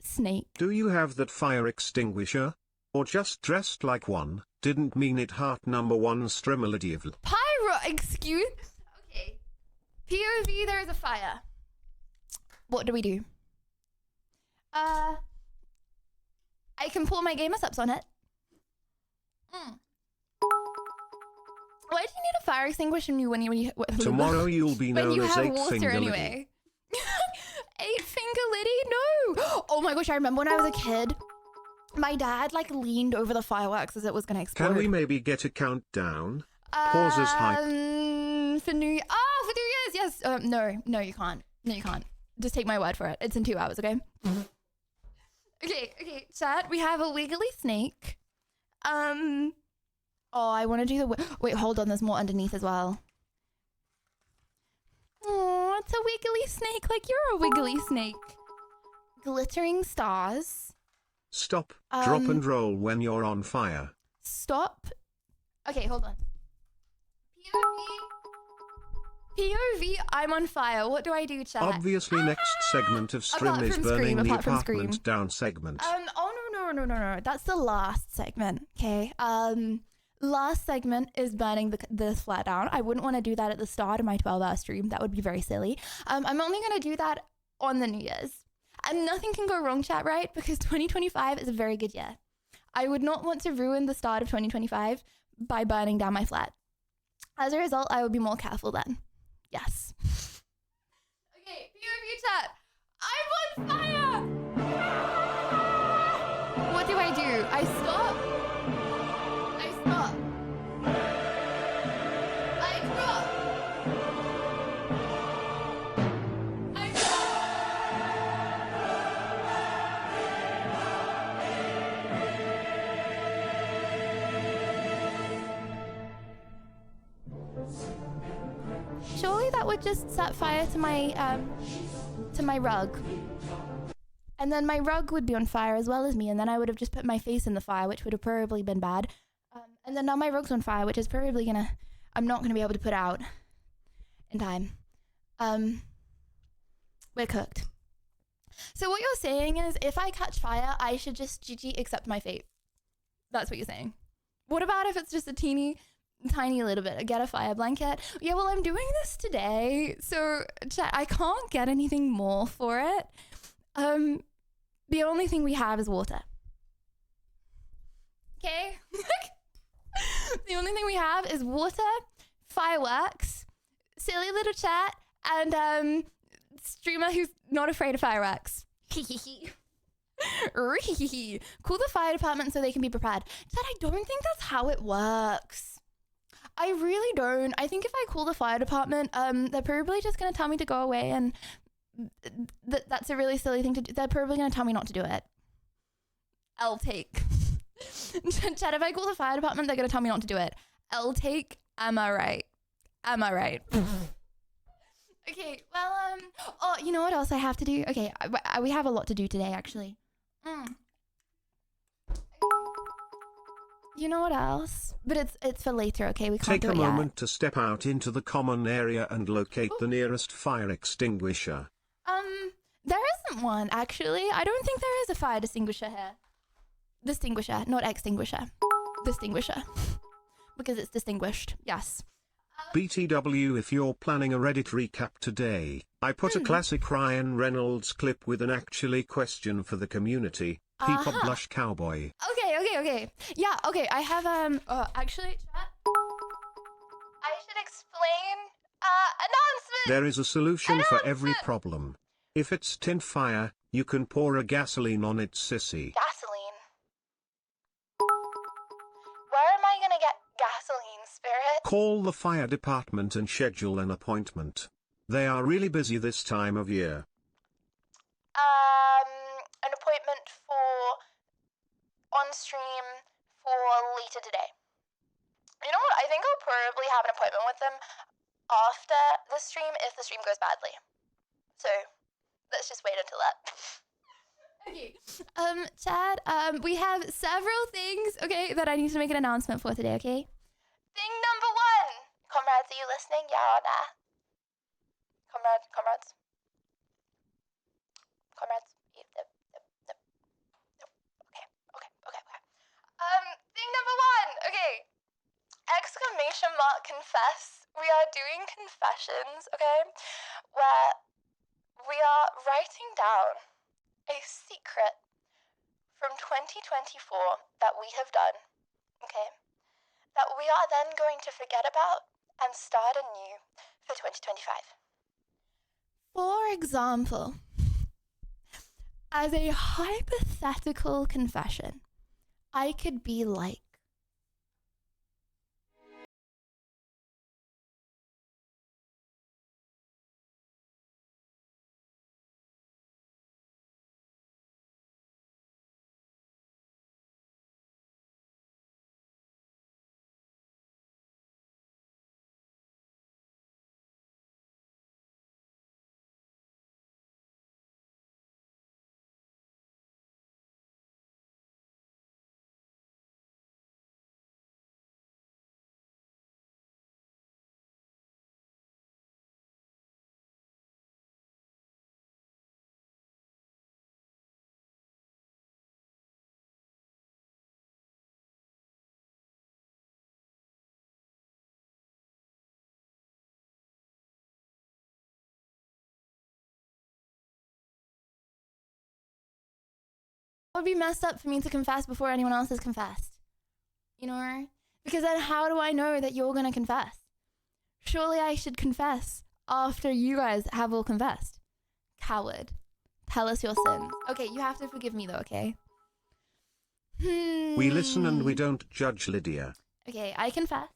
Snake. Do you have that fire extinguisher? Or just dressed like one? Didn't mean it. Heart number 1 Strimmelidivl. Pyro, excuse? Okay. POV, there is a fire. What do we do? I can pull my gamer subs on it. Why do you need a fire extinguisher when you Tomorrow you'll be when known you as have 8 water Finger anyway? 8 Finger Liddy? No! Oh my gosh, I remember when I was a kid, my dad like leaned over the fireworks as it was gonna explode. Can we maybe get a countdown? Pauses hype. For New Year's, yes. No, you can't. No, you can't. Just take my word for it. It's in 2 hours, okay? Okay, chat. We have a wiggly snake. Oh, I want to do the... Wait, hold on. There's more underneath as well. Oh, it's a wiggly snake. Like, you're a wiggly snake. Glittering stars. Stop, drop and roll when you're on fire. Stop. Okay, hold on. POV, I'm on fire. What do I do, chat? Obviously, next segment of Strim is burning the apartment down segment. Oh, no. That's the last segment, okay? Last segment is burning the flat down. I wouldn't want to do that at the start of my 12-hour stream. That would be very silly. I'm only going to do that on the New Year's. And nothing can go wrong, chat, right? Because 2025 is a very good year. I would not want to ruin the start of 2025 by burning down my flat. As a result, I would be more careful then. Yes. Okay, POV chat. I'm on fire! What do I do? I stop? I stop. I drop. I drop. Surely that would just set fire to my rug. And then my rug would be on fire as well as me, and then I would have just put my face in the fire, which would have probably been bad. And then now my rug's on fire, which is probably I'm not gonna be able to put out in time. We're cooked. So what you're saying is, if I catch fire, I should just GG accept my fate. That's what you're saying. What about if it's just a tiny little bit? I get a fire blanket. Yeah, well, I'm doing this today, so chat, I can't get anything more for it. The only thing we have is water. Okay? The only thing we have is water, fireworks, silly little chat, and streamer who's not afraid of fireworks. Cool the fire department so they can be prepared. Chat, I don't think that's how it works. I really don't. I think if I call the fire department, they're probably just going to tell me to go away, and that's a really silly thing to do. They're probably going to tell me not to do it. I'll take. Chat, if I call the fire department, they're going to tell me not to do it. I'll take. Am I right? Am I right? Okay, well, oh, you know what else I have to do? Okay, we have a lot to do today, actually. You know what else? But it's for later, okay? We can't do it yet. Take a moment to step out into the common area and locate the nearest fire extinguisher. There isn't one, actually. I don't think there is a fire distinguisher here. Distinguisher, not extinguisher. Distinguisher. Because it's distinguished, yes. BTW, if you're planning a Reddit recap today, I put a classic Ryan Reynolds clip with an actually question for the community. People blush cowboy. Okay. Yeah, okay, I have, actually, chat, I should explain, announcement! There is a solution for every problem. If it's tin fire, you can pour a gasoline on it, sissy. Gasoline? Where am I gonna get gasoline, Spirit? Call the fire department and schedule an appointment. They are really busy this time of year. An appointment for on stream for later today. You know what? I think I'll probably have an appointment with them after the stream if the stream goes badly. So let's just wait until that. Chad, we have several things, okay, that I need to make an announcement for today, okay? Thing number one. Comrades, are you listening? Yeah or nah? Comrades. Okay. Thing number one. Okay. Exclamation mark confess. We are doing confessions, okay? Where we are writing down a secret from 2024 that we have done, okay? That we are then going to forget about and start anew for 2025. For example, as a hypothetical confession, I could be like, it would be messed up for me to confess before anyone else has confessed. You know? Because then how do I know that you're gonna confess? Surely I should confess after you guys have all confessed. Coward. Tell us your sins. Okay, you have to forgive me though, okay? We listen and we don't judge, Lydia. Okay, I confess.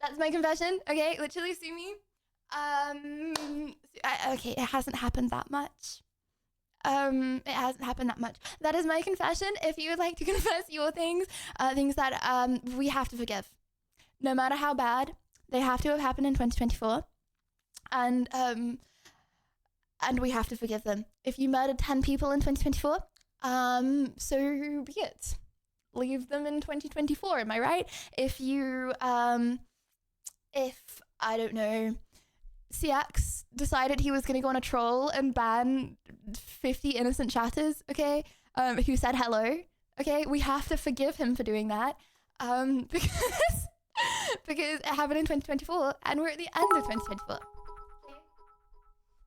That's my confession, okay? Literally sue me. Okay, it hasn't happened that much. It hasn't happened that much. That is my confession. If you would like to confess your things, things that we have to forgive. No matter how bad, they have to have happened in 2024. And we have to forgive them. If you murdered 10 people in 2024, so be it. Leave them in 2024, am I right? If you, if, I don't know, CX decided he was going to go on a troll and ban 50 innocent chatters, okay, who said hello, okay, we have to forgive him for doing that, because it happened in 2024 and we're at the end of 2024. Okay?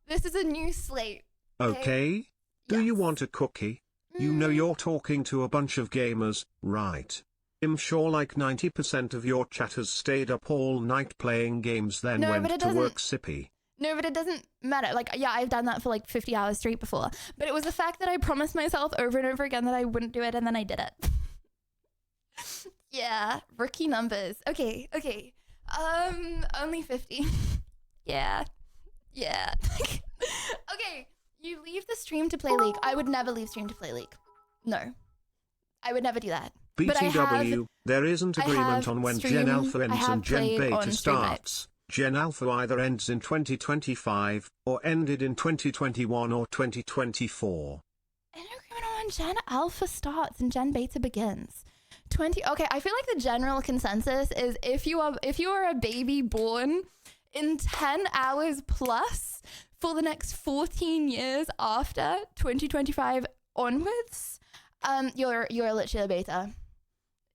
This is a new slate. Okay? Do you want a cookie? You know you're talking to a bunch of gamers, right? I'm sure like 90% of your chatters stayed up all night playing games then went to work sippy. No, but it doesn't matter. Like, yeah, I've done that for like 50 hours straight before. But it was the fact that I promised myself over and over again that I wouldn't do it and then I did it. Yeah, rookie numbers. Okay. Only 50. Yeah. Okay, you leave the stream to play League. I would never leave stream to play League. No. I would never do that. BTW, there isn't agreement on when Gen Alpha ends and Gen Beta starts. Gen Alpha either ends in 2025, or ended in 2021 or 2024. I don't know when Gen Alpha starts and Gen Beta begins. Okay, I feel like the general consensus is if you are a baby born in 10 hours plus for the next 14 years after 2025 onwards, you're literally a beta.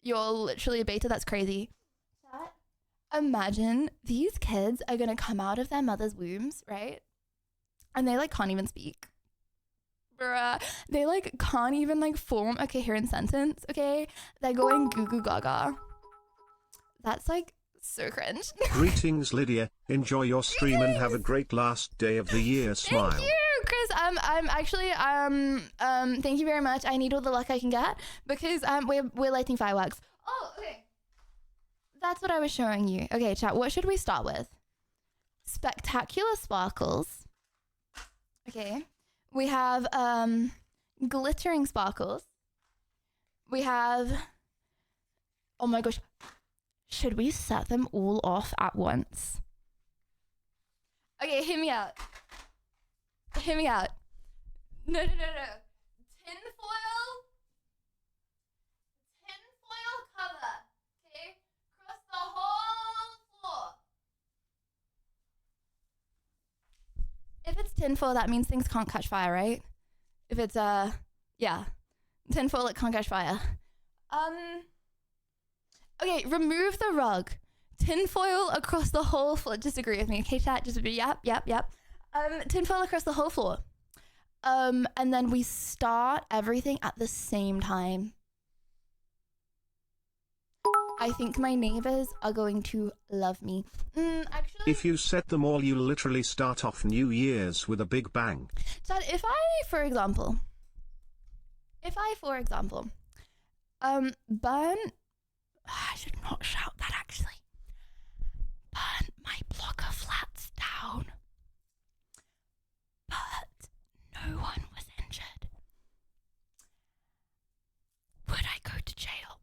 You're literally a beta. That's crazy. Imagine these kids are gonna come out of their mother's wombs, right? And they like can't even speak. Bruh. They like can't even like form a coherent sentence, okay? They're going goo goo gaga. That's like so cringe. Greetings, Lydia. Enjoy your stream and have a great last day of the year. Smile. Thank you, Chris. I'm actually thank you very much. I need all the luck I can get because we're lighting fireworks. Oh, okay. That's what I was showing you. Okay, chat. What should we start with? Spectacular sparkles. Okay. We have glittering sparkles. We have, oh my gosh, should we set them all off at once? Okay, hear me out. Hear me out. No. Tinfoil cover. Okay, across the whole floor. If it's tinfoil, that means things can't catch fire, right? If it's yeah, tinfoil, it can't catch fire. Okay, remove the rug. Tinfoil across the whole floor. Just agree with me, okay, chat? Just yep. Tinfoil across the whole floor. And then we start everything at the same time. I think my neighbors are going to love me. Actually, If you set them all, you literally start off New Year's with a big bang. Dad, if I, for example, burn, I should not shout that actually. Burn my block of flats down, but no one was injured. Would I go to jail?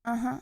Uh-huh.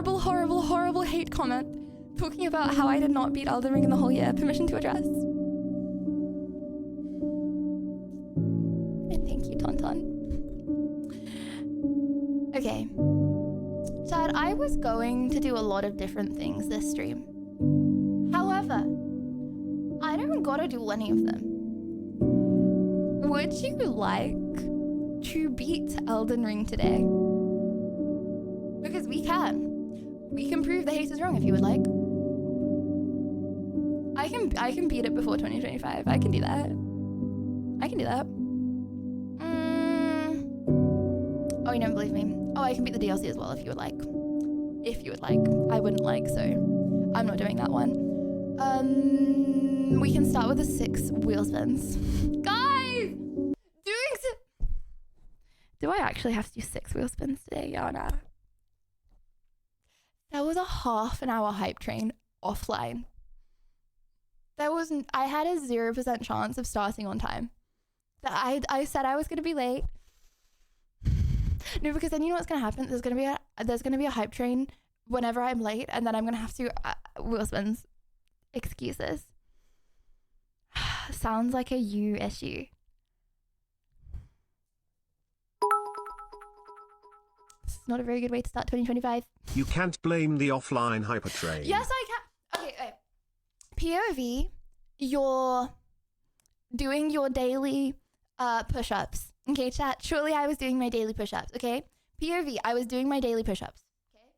horrible, horrible, horrible hate comment talking about how I did not beat Elden Ring in the whole year. Permission to address. And thank you, Tauntaun. Okay. Chad, I was going to do a lot of different things this stream. However, I don't gotta do any of them. Would you like to beat Elden Ring today? Because we can. We can prove the hate is wrong if you would like. I can beat it before 2025. I can do that. I can do that. Oh, you don't believe me? Oh, I can beat the DLC as well if you would like. If you would like. I wouldn't like, so I'm not doing that one. We can start with the 6 wheel spins. Guys! Do I actually have to do 6 wheel spins today? Yeah, nah. That was a half-an-hour hype train offline. I had a 0% chance of starting on time. I said I was gonna be late. No, because then you know what's gonna happen? There's gonna be a hype train whenever I'm late, and then I'm gonna have to wheel spins. Excuses. Sounds like a you issue. This is not a very good way to start 2025. You can't blame the offline hyper train. Yes, I can. Okay. POV, you're doing your daily push-ups. Okay, chat. Surely I was doing my daily push-ups. Okay. POV, I was doing my daily push-ups. Okay.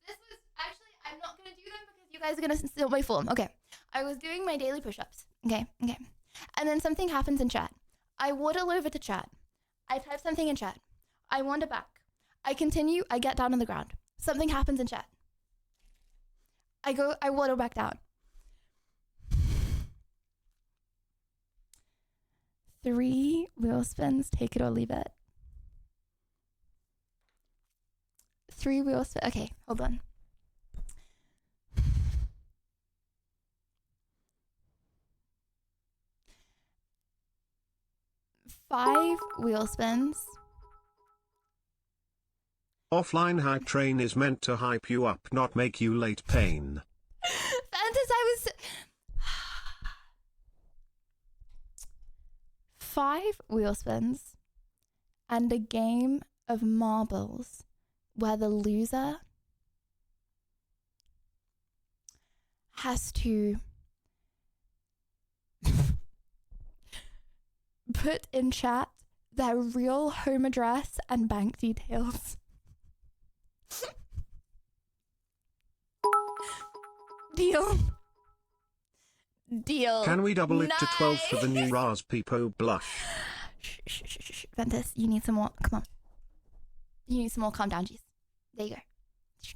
This was actually, I'm not gonna do them because you guys are gonna steal my form. Okay. I was doing my daily push-ups. Okay. And then something happens in chat. I waddle over to chat. I type something in chat. I wander back. I continue. I get down on the ground. Something happens in chat. I waddle back down. 3 wheel spins, take it or leave it. 3 wheel spins. Okay, hold on. Five wheel spins. Offline hype train is meant to hype you up, not make you late pain. Fantas, I was... 5 wheel spins and a game of marbles where the loser has to put in chat their real home address and bank details. Deal. Can we double it to 12 for the new Raz Peepo blush? Shh. Ventus, you need some more. Come on. You need some more. Calm down, jeez. There you go.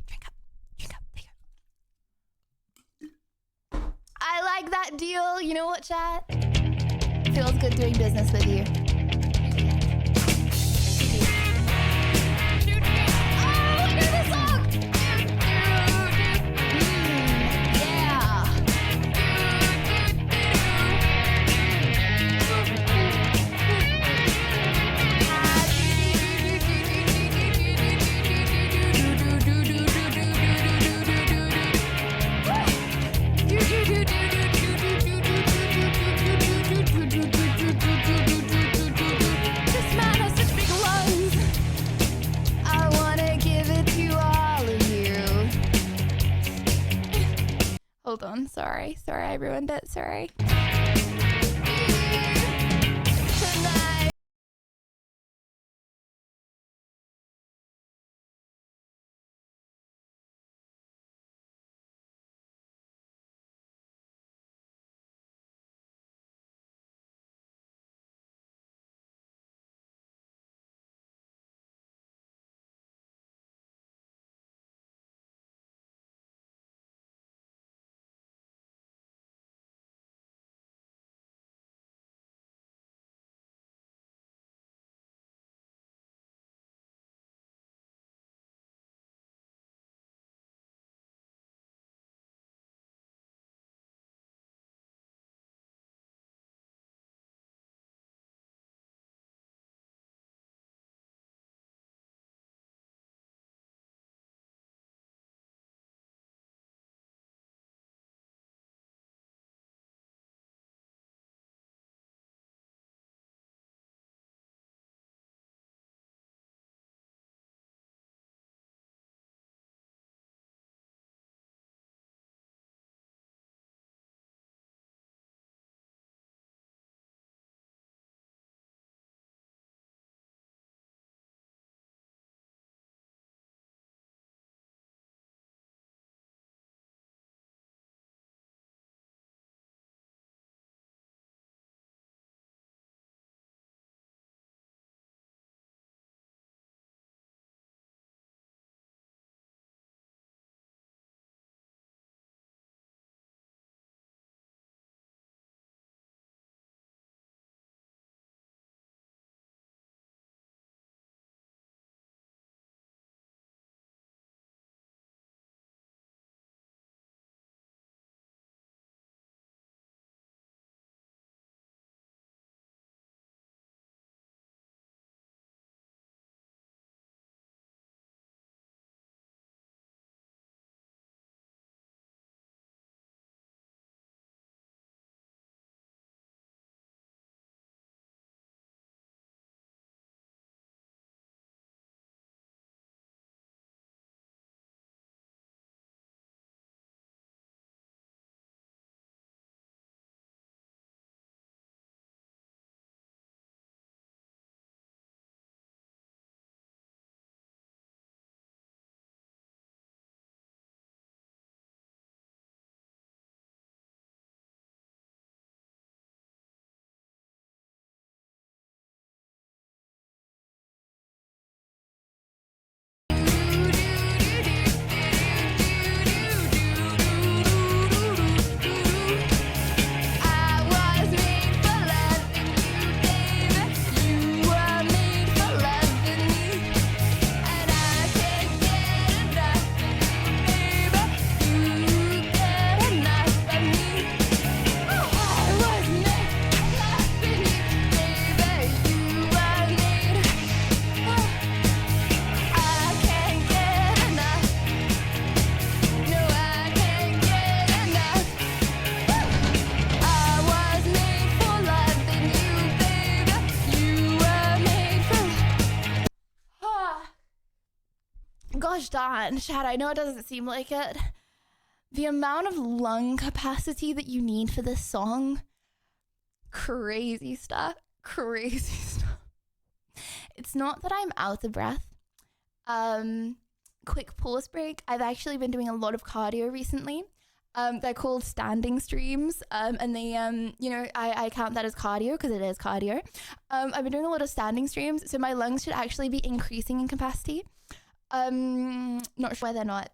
Drink up. There you go. I like that deal. You know what, chat? Feels good doing business with you. Hold on, sorry, I ruined it, sorry. gosh darn, Chad, I know it doesn't seem like it. The amount of lung capacity that you need for this song, crazy stuff. It's not that I'm out of breath. Quick pause break. I've actually been doing a lot of cardio recently. They're called standing streams, and they, I count that as cardio because it is cardio. I've been doing a lot of standing streams, so my lungs should actually be increasing in capacity. Not sure why they're not.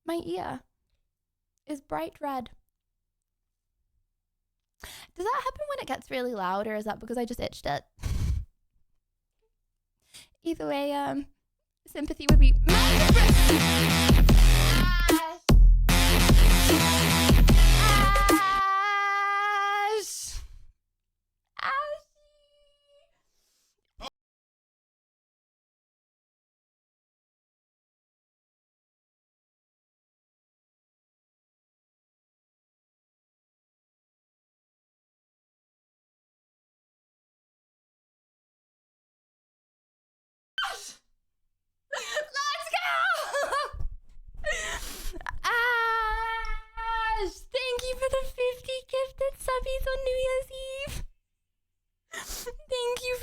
My ear is bright red. Does that happen when it gets really loud, or is that because I just itched it? Either way, sympathy would be thank you for the 50 gifted subbies on New Year's Eve. Thank you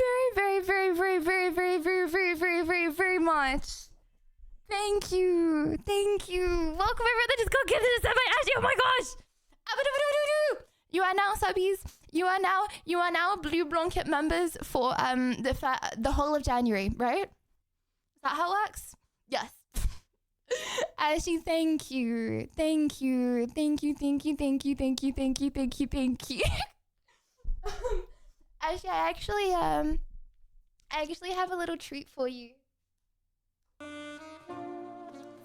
very much. Thank you. Welcome everyone that just got gifted a sub by Ashley. Oh my gosh. You are now subbies. You are now Blue Blanket members for the whole of January, right? Is that how it works? Yes. Ashley, thank you. Ashley, I actually have a little treat for you.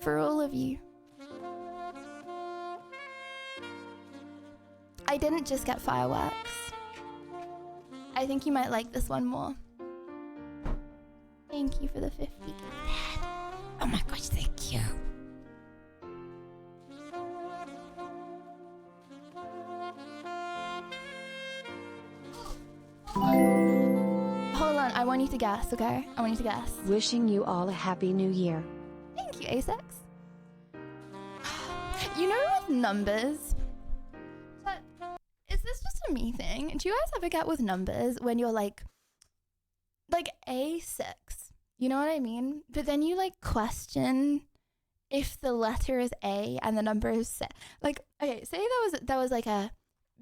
For all of you. I didn't just get fireworks. I think you might like this one more. Thank you for the 50. Oh my gosh, thank you. Hold on, I want you to guess, okay? I want you to guess. Wishing you all a happy new year. Thank you, Asex. You know with numbers, is this just a me thing? Do you guys ever get with numbers when you're like A6? You know what I mean? But then you like question if the letter is A and the number is 6. Like, okay, say that was like a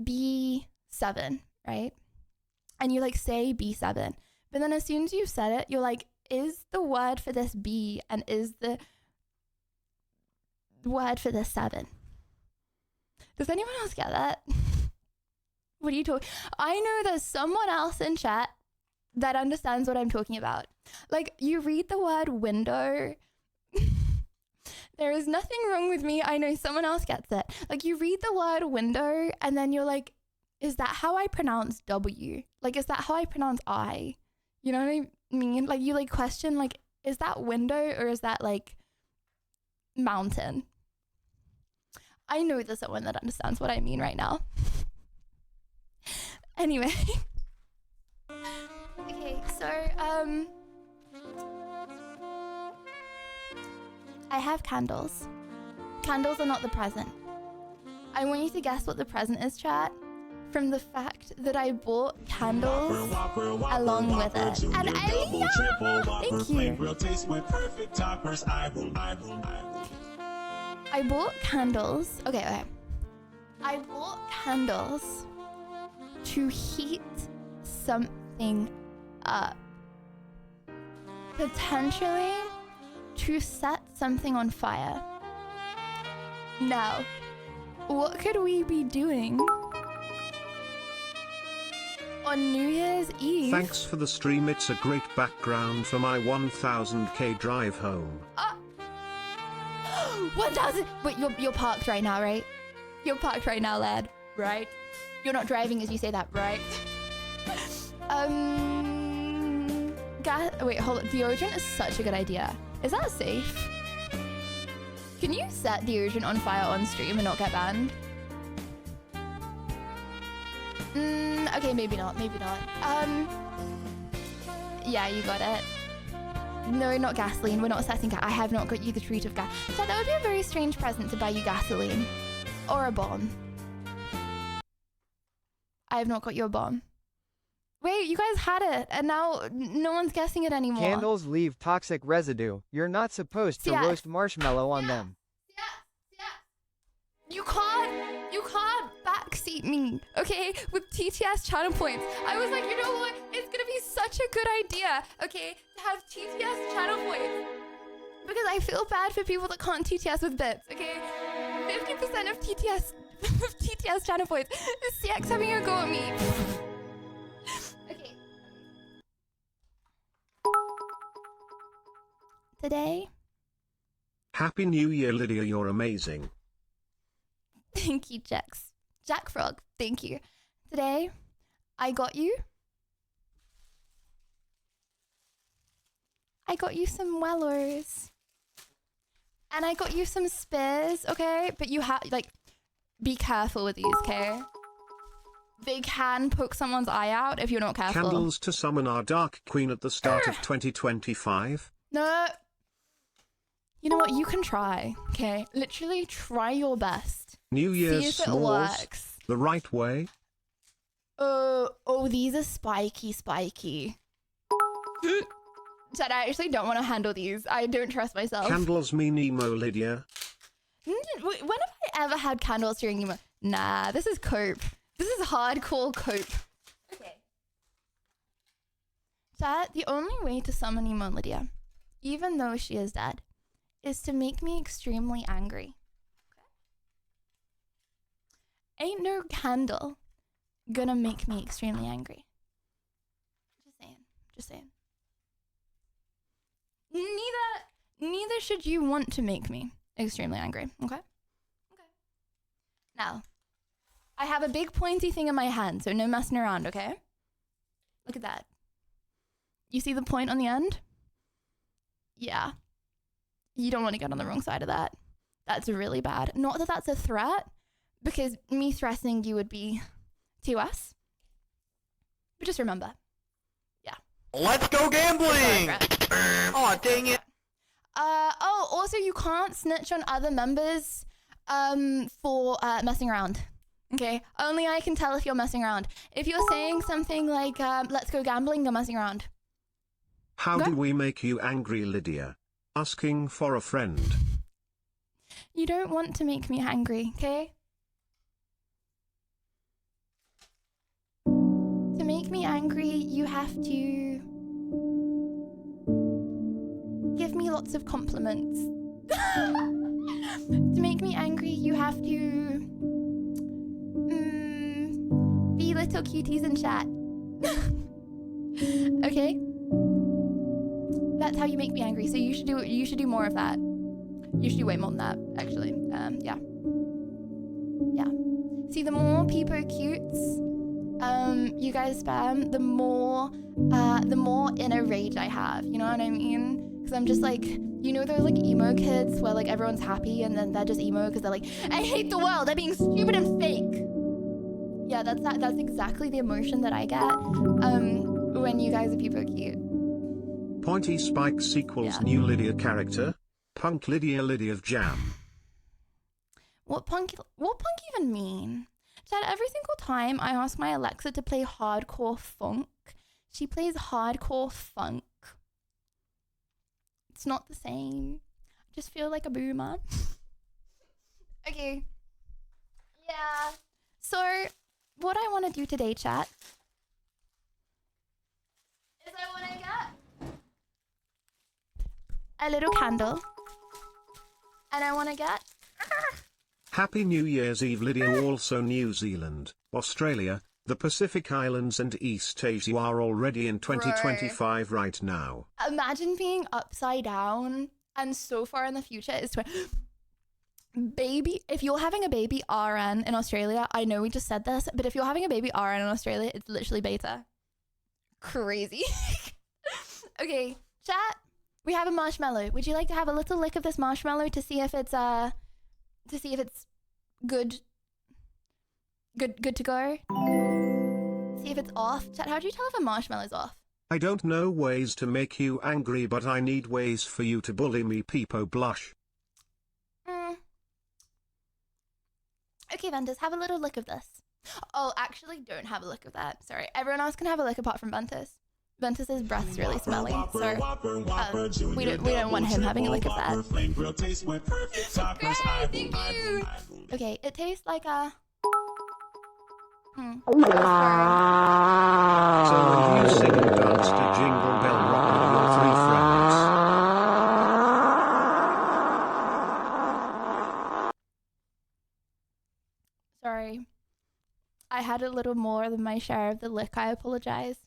B7, right? And you like say B7. But then as soon as you said it, you're like, is the word for this B and is the word for this 7? Does anyone else get that? What are you talking? I know there's someone else in chat that understands what I'm talking about. Like, you read the word window. There is nothing wrong with me. I know someone else gets it. Like, you read the word window and then you're like, is that how I pronounce W? Like, is that how I pronounce I? You know what I mean? Like, you like question, like, is that window or is that like mountain? I know there's someone that understands what I mean right now. Anyway. Okay, so, I have candles. Candles are not the present. I want you to guess what the present is, chat, from the fact that I bought candles along with it. And thank you. I bought candles. Okay. I bought candles to heat something up. Potentially to set something on fire. Now, what could we be doing on New Year's Eve? Thanks for the stream. It's a great background for my 1000k drive home. 1000. Wait, you're parked right now, right? You're parked right now, lad. Right? You're not driving as you say that, right? Wait, hold on. Deodorant is such a good idea. Is that safe? Can you set deodorant on fire on stream and not get banned? Okay, maybe not. Yeah, you got it. No, not gasoline. We're not setting gas. I have not got you the treat of gas. So that would be a very strange present to buy you gasoline. Or a bomb. I have not got you a bomb. Wait, you guys had it, and now no one's guessing it anymore. Candles leave toxic residue. You're not supposed to roast marshmallow on them. You can't backseat me, okay, with TTS channel points. I was like, you know what? It's gonna be such a good idea, okay, to have TTS channel points. Because I feel bad for people that can't TTS with bits, okay? 50% of TTS channel points is CX having a go at me. Okay. Today. Happy New Year, Lydia, you're amazing. Thank you, Jack Frog, thank you. Today, I got you some Wellers. And I got you some Spears, okay? But you have, like, be careful with these, okay? They can poke someone's eye out if you're not careful. Candles to summon our Dark Queen at the start of 2025? No. You know what? You can try, okay? Literally try your best. New Year's see if it s'mores, works. the right way? Oh, these are spiky. Chad, I actually don't want to handle these. I don't trust myself. Candles mean emo, Lydia. When have I ever had candles during emo? Nah, this is cope. This is hardcore cope. Okay. Chad, the only way to summon emo Lydia, even though she is dead, is to make me extremely angry. Okay? Ain't no candle gonna make me extremely angry. Just saying. Neither should you want to make me extremely angry, okay? Now, I have a big pointy thing in my hand, so no messing around, okay? Look at that. You see the point on the end? Yeah. You don't want to get on the wrong side of that. That's really bad. Not that that's a threat, because me threatening you would be TOS. But just remember. Yeah. Let's go gambling! Oh, dang it. Also you can't snitch on other members for messing around. Okay? Only I can tell if you're messing around. If you're saying something like let's go gambling, you're messing around. How do we make you angry, Lydia? Asking for a friend. You don't want to make me angry, okay? To make me angry, you have to give me lots of compliments. To make me angry, you have to be little cuties in chat. Okay? That's how you make me angry. So you should do more of that. You should do way more than that, actually. Yeah. See, the more people cutes you guys spam, the more inner rage I have. You know what I mean? Because I'm just like, you know those like emo kids where like everyone's happy and then they're just emo because they're like, I hate the world, they're being stupid and fake. Yeah, that's exactly the emotion that I get when you guys are people cute. Pointy Spikes equals new Lydia character. Punk Lydia of Jam. What punk even mean? Chad, every single time I ask my Alexa to play hardcore funk, she plays hardcore funk. It's not the same. I just feel like a boomer. Okay. Yeah. So, what I want to do today, chat, is I want to get a little candle. And I want to get... Happy New Year's Eve, Lydia. Also New Zealand, Australia, the Pacific Islands and East Asia. You are already in 2025 right now. Imagine being upside down and so far in the future is Baby, if you're having a baby RN in Australia, I know we just said this, but if you're having a baby RN in Australia, it's literally beta. Crazy. Okay, chat. We have a marshmallow. Would you like to have a little lick of this marshmallow to see if it's good to go? See if it's off. Chat, how do you tell if a marshmallow's off? I don't know ways to make you angry, but I need ways for you to bully me, Peepo Blush. Okay, Ventus, have a little lick of this. Oh, actually, don't have a lick of that. Sorry. Everyone else can have a lick apart from Ventus. Ventus's breath's really smelly, so we don't want him having a lick of that. Thank you. Okay, it tastes like a... So when you sing and dance to Jingle Bell Rock with your 3 friends. Sorry. I had a little more than my share of the lick. I apologize.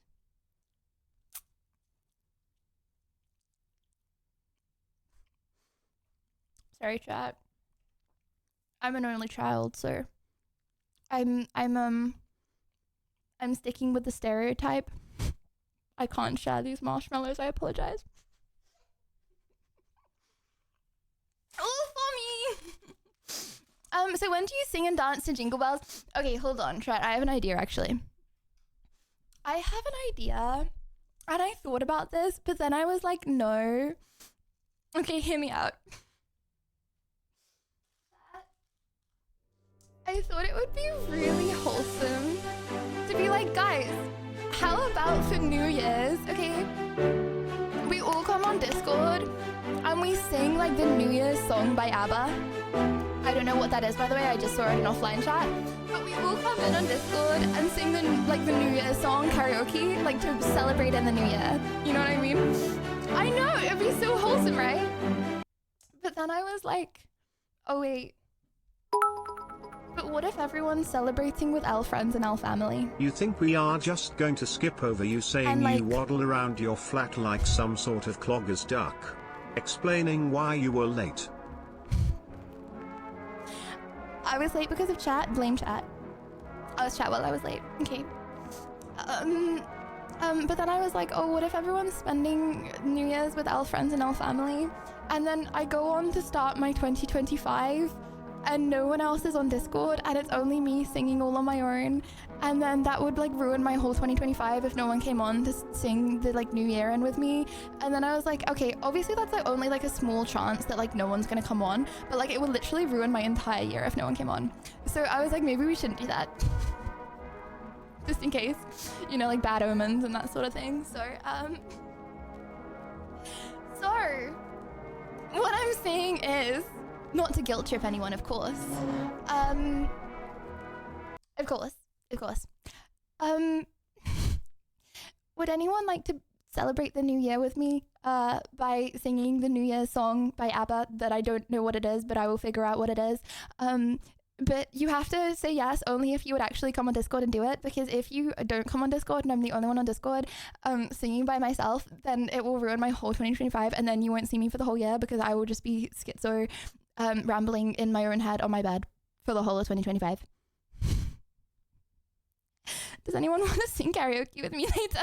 Sorry, chat. I'm an only child, so I'm sticking with the stereotype. I can't share these marshmallows. I apologize. Oh, for me. So when do you sing and dance to Jingle Bells? Okay, hold on, chat. I have an idea, actually. I have an idea, and I thought about this, but then I was like, no. Okay, hear me out. I thought it would be really wholesome to be like, guys, how about for New Year's, okay? We all come on Discord and we sing like the New Year's song by ABBA. I don't know what that is, by the way, I just saw it in offline chat. But we all come in on Discord and sing the New Year's song karaoke, like to celebrate in the new year. You know what I mean? I know, it'd be so wholesome, right? But then I was like, oh wait. But what if everyone's celebrating with L friends and L family? You think we are just going to skip over you saying like, you waddle around your flat like some sort of clogger's duck? Explaining why you were late. I was late because of chat. Blame chat. I was chat while I was late. Okay. But then I was like, oh, what if everyone's spending New Year's with L friends and L family? And then I go on to start my 2025 and no one else is on Discord and it's only me singing all on my own, and then that would like ruin my whole 2025 if no one came on to sing the like new year in with me. And then I was like, okay, obviously that's like only like a small chance that like no one's gonna come on, but like it would literally ruin my entire year if no one came on. So I was like, maybe we shouldn't do that. Just in case, you know, like bad omens and that sort of thing. So what I'm saying is, not to guilt trip anyone, of course. Of course. Would anyone like to celebrate the new year with me by singing the New Year's song by ABBA that I don't know what it is, but I will figure out what it is. But you have to say yes only if you would actually come on Discord and do it, because if you don't come on Discord and I'm the only one on Discord singing by myself, then it will ruin my whole 2025 and then you won't see me for the whole year because I will just be schizo rambling in my own head on my bed for the whole of 2025. Does anyone want to sing karaoke with me later?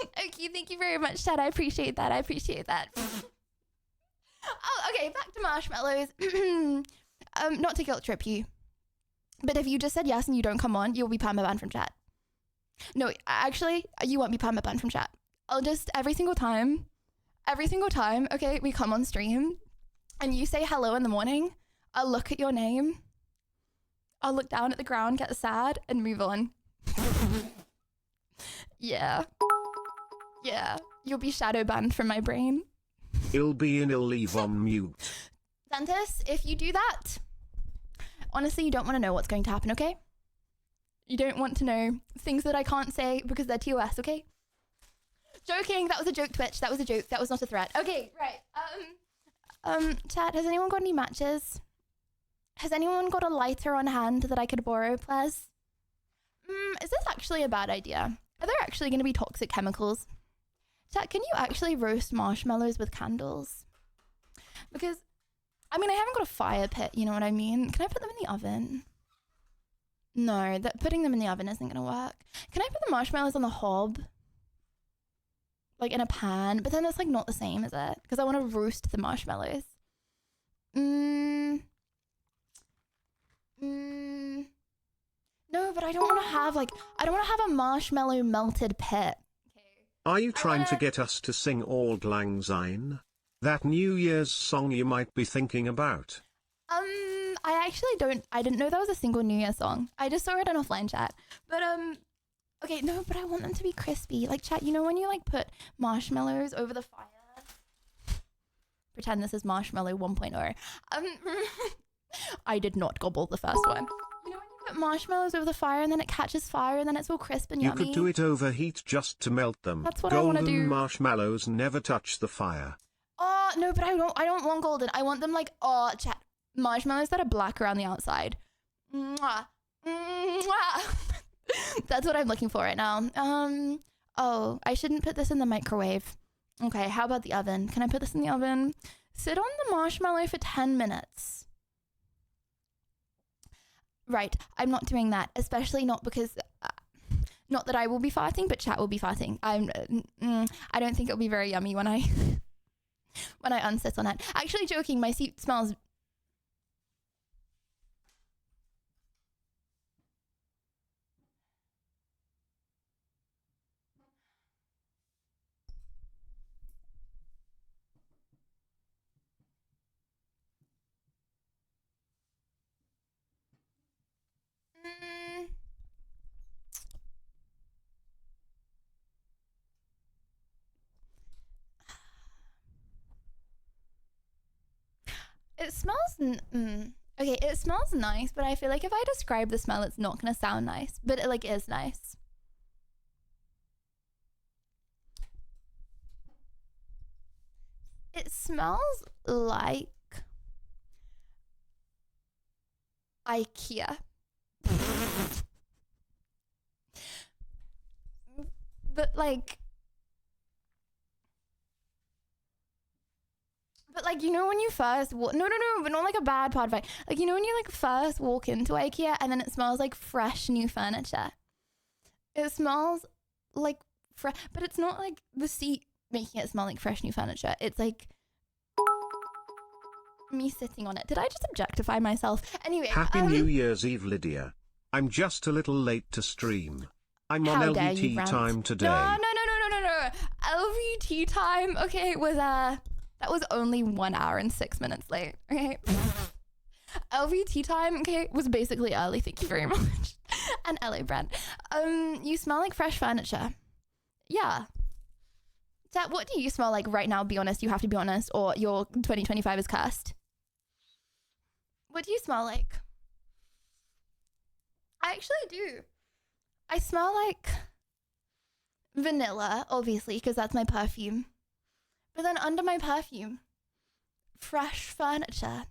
Yeah. Okay, thank you very much, Chad. I appreciate that. Oh, okay, back to marshmallows. Not to guilt trip you, but if you just said yes and you don't come on, you'll be perma-banned from chat. No, actually, you won't be perma-banned from chat. I'll just, every single time, okay, we come on stream and you say hello in the morning, I'll look at your name, I'll look down at the ground, get sad, and move on. Yeah, you'll be shadow banned from my brain. It'll be and it'll leave on mute. Santis, if you do that, honestly, you don't want to know what's going to happen, okay? You don't want to know things that I can't say because they're TOS, okay? Joking, that was a joke, Twitch. That was a joke. That was not a threat. Okay, right. Chat, has anyone got any matches? Has anyone got a lighter on hand that I could borrow, please? Is this actually a bad idea? Are there actually going to be toxic chemicals? Chat, can you actually roast marshmallows with candles? Because I mean, I haven't got a fire pit, you know what I mean? Can I put them in the oven? No, putting them in the oven isn't gonna work. Can I put the marshmallows on the hob? Like in a pan? But then that's like not the same, is it? Because I want to roast the marshmallows. No, but I don't want to have I don't want to have a marshmallow melted pit. Are you trying to get us to sing Auld Lang Syne? That New Year's song you might be thinking about. I didn't know that was a single New Year song. I just saw it in offline chat. But okay, no, but I want them to be crispy. Like chat, you know when you like put marshmallows over the fire? Pretend this is marshmallow 1.0. I did not gobble the first one. You know when you put marshmallows over the fire and then it catches fire and then it's all crisp and yummy? You could do it over heat just to melt them. That's what I want to do. Golden marshmallows never touch the fire. Oh, no, but I don't want golden. I want them like, chat, marshmallows that are black around the outside. Mwah. Mwah. That's what I'm looking for right now. Oh, I shouldn't put this in the microwave. Okay, how about the oven? Can I put this in the oven? Sit on the marshmallow for 10 minutes. Right, I'm not doing that, especially not because, not that I will be farting, but chat will be farting. I don't think it'll be very yummy when I, when I unsit on it. Actually joking, my seat smells. It smells, okay, it smells nice, but I feel like if I describe the smell, it's not gonna sound nice, but it like is nice. It smells like IKEA. But like, you know when you first no, but not like a bad part of it. Like, you know when you like first walk into IKEA and then it smells like fresh new furniture. It smells like fresh, but it's not like the seat making it smell like fresh new furniture. It's like me sitting on it. Did I just objectify myself? Anyway. Happy New Year's Eve, Lydia. I'm just a little late to stream. I'm on LVT time today. No. LVT time, okay, was that was only 1 hour and 6 minutes late, okay? LVT time, okay, was basically early, thank you very much. And LA brand. You smell like fresh furniture. Yeah. Dad, what do you smell like right now? Be honest, you have to be honest, or your 2025 is cursed. What do you smell like? I actually do. I smell like vanilla, obviously, because that's my perfume. But then under my perfume, fresh furniture,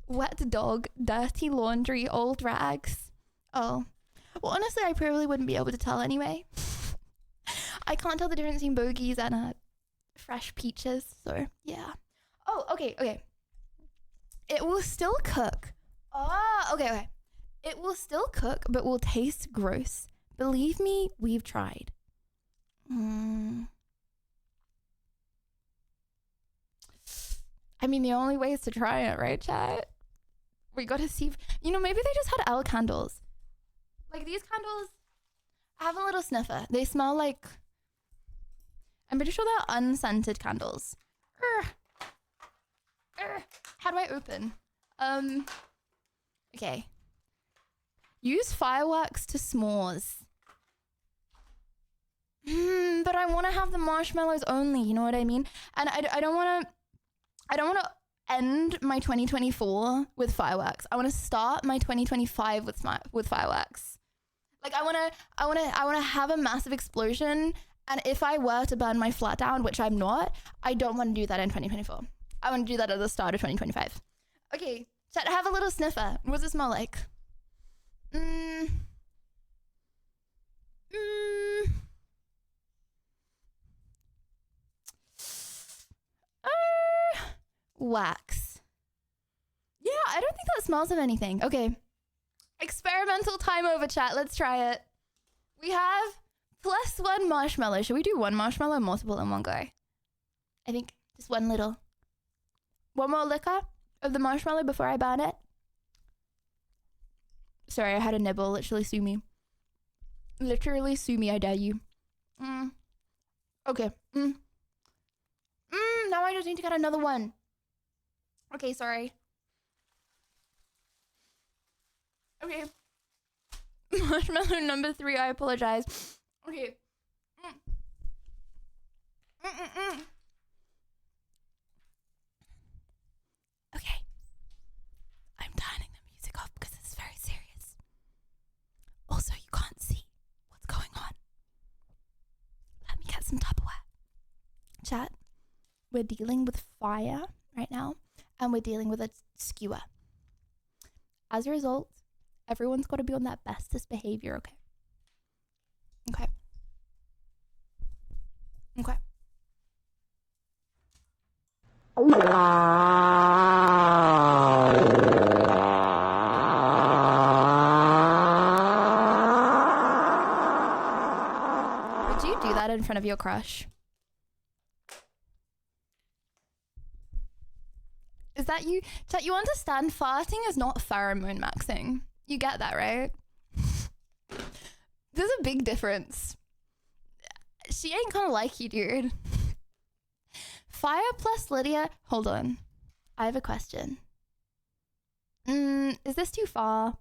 wet dog, dirty laundry, old rags. Oh, well, honestly, I probably wouldn't be able to tell anyway. I can't tell the difference between bogeys and fresh peaches, so yeah. Oh, okay. It will still cook. Oh, okay. It will still cook, but will taste gross. Believe me, we've tried. I mean, the only way is to try it, right, chat? We gotta see maybe they just had L candles. Like, these candles, I have a little sniffer. They smell like, I'm pretty sure they're unscented candles. How do I open? Okay. Use fireworks to s'mores. But I want to have the marshmallows only, you know what I mean? And I don't want to end my 2024 with fireworks. I want to start my 2025 with fireworks. Like, I want to have a massive explosion, and if I were to burn my flat down, which I'm not, I don't want to do that in 2024. I want to do that at the start of 2025. Okay, chat, have a little sniffer. What does it smell like? Wax. it smells of anything. Okay. Experimental time over, chat. Let's try it. We have +1 marshmallow. Should we do 1 marshmallow or multiple in one go? I think just one little. One more liquor of the marshmallow before I burn it. Sorry, I had a nibble. Literally sue me. Literally sue me, I dare you. Okay. Now I just need to get another one. Okay, sorry. Okay. Marshmallow number 3, I apologize. Okay. Okay. I'm turning the music off because it's very serious. Also, you can't see what's going on. Let me get some Tupperware. Chat, we're dealing with fire right now, and we're dealing with a skewer. As a result, everyone's got to be on their bestest behavior, okay? Okay. Okay. Would you do that in front of your crush? Is that you? Chat, you understand farting is not pheromone maxing. You get that, right? There's a big difference. She ain't gonna like you, dude. Fire plus Lydia. Hold on. I have a question. Is this too far?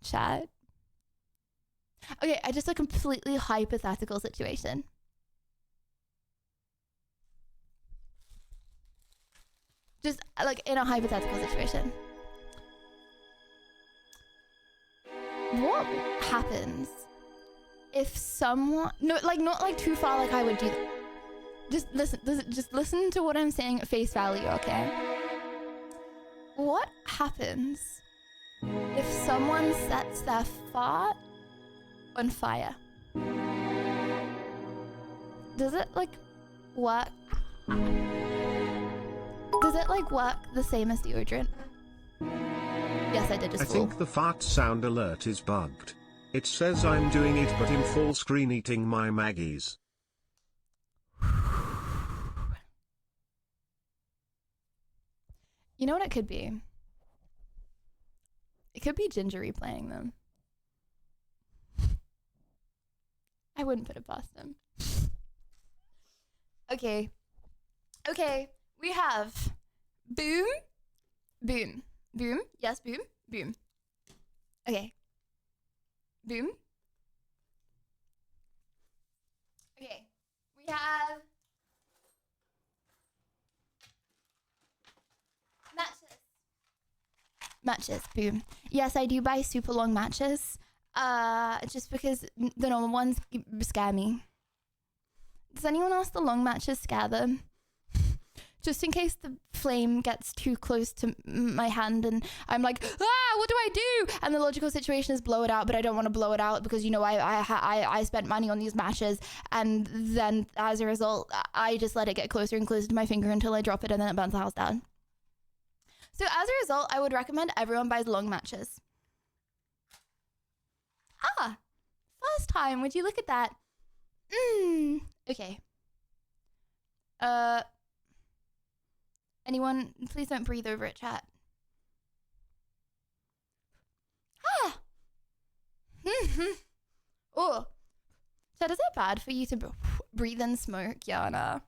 Chat. Okay, I just a completely hypothetical situation. Just like in a hypothetical situation. What happens if someone not like too far like I would do that. Just listen to what I'm saying at face value, okay? What happens if someone sets their fart on fire? Does it like work? Does it like work the same as deodorant? Yes, I did just I think the fart sound alert is bugged. It says I'm doing it but in full screen eating my Maggies. You know what it could be? It could be Ginger replaying them. I wouldn't put it past them. Okay. Okay, we have boom, boom, boom. Yes, boom, boom. Okay. Boom. Okay, we have matches. Matches, boom. Yes, I do buy super long matches. Just because the normal ones scare me. Does anyone else the long matches scare them? Just in case the flame gets too close to my hand and I'm like, what do I do? And the logical situation is blow it out, but I don't want to blow it out because, you know, I spent money on these matches, and then as a result, I just let it get closer and closer to my finger until I drop it and then it burns the house down. So as a result, I would recommend everyone buys long matches. First time, would you look at that? Okay. Anyone, please don't breathe over it, chat. Oh. Chat, is it bad for you to breathe in smoke, Yana?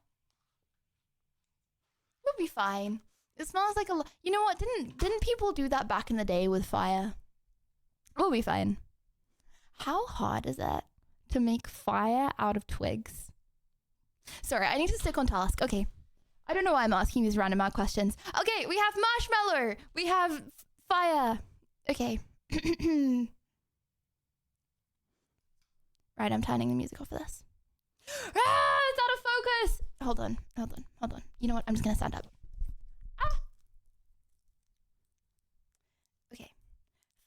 We'll be fine. It smells like you know what? Didn't people do that back in the day with fire? We'll be fine. How hard is it to make fire out of twigs? Sorry, I need to stick on task. Okay. I don't know why I'm asking these random questions. Okay, we have marshmallow. We have fire. Okay. Right, I'm turning the music off for this. It's out of focus. Hold on. You know what? I'm just going to stand up. Okay.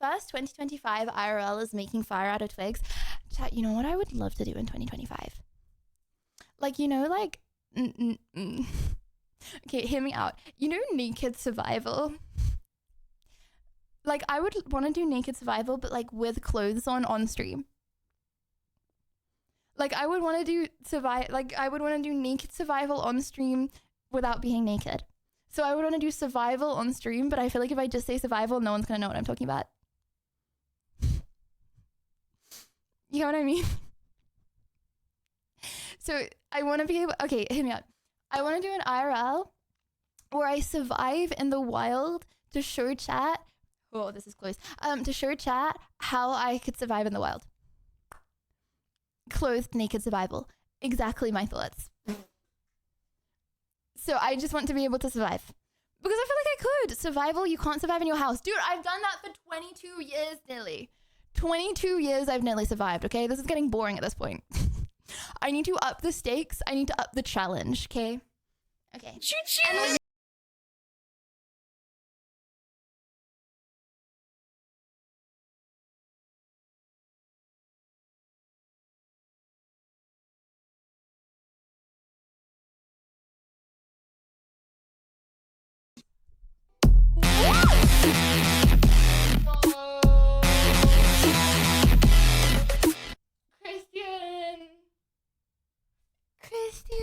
First, 2025 IRL is making fire out of twigs. Chat, you know what I would love to do in 2025? Like, you know, like... Okay, hear me out. You know naked survival? Like, I would want to do naked survival, but like with clothes on stream. Like, I would want to do naked survival on stream without being naked. So I would want to do survival on stream, but I feel like if I just say survival, no one's gonna know what I'm talking about. You know what I mean? So I want to be able, okay, hear me out. I want to do an IRL where I survive in the wild to show chat. Oh, this is close. To show chat how I could survive in the wild. Clothed naked survival. Exactly my thoughts. So I just want to be able to survive. Because I feel like I could. Survival, you can't survive in your house. Dude, I've done that for 22 years nearly. 22 years I've nearly survived, okay? This is getting boring at this point. I need to up the stakes. I need to up the challenge, okay? Okay. Choo-choo! Christian,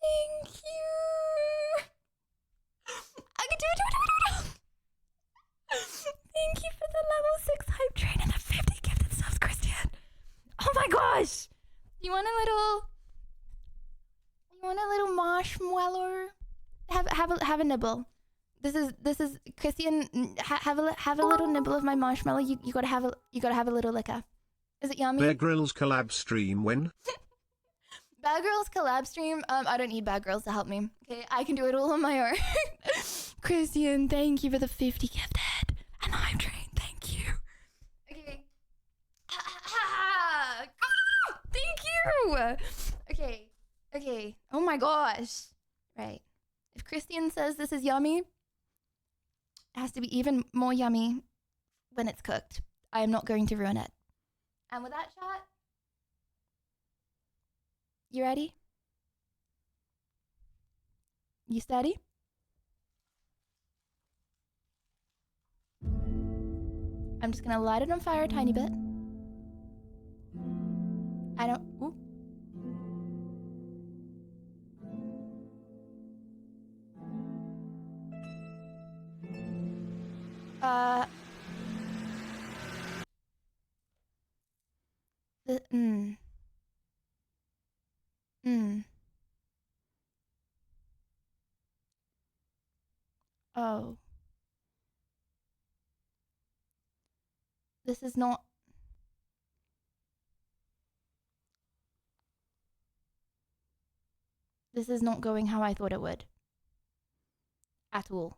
thank you. I can do it. Thank you for the level 6 hype train and the 50 gifted subs, Christian. Oh my gosh. You want a little marshmallow? Have a nibble. This is Christian. Have a little nibble of my marshmallow. You gotta have a little liquor. Is it yummy? Bear Grylls collab stream win. Bear Grylls collab stream. I don't need Bear Grylls to help me. Okay, I can do it all on my own. Christian, thank you for the 50 gifted and the hype train. Thank you. Okay. Thank you. Okay. Oh my gosh. Right. If Christian says this is yummy, it has to be even more yummy when it's cooked. I am not going to ruin it. And with that shot, you ready? You steady? I'm just gonna light it on fire a tiny bit. Ooh. Oh. This is not... This is not going how I thought it would. At all.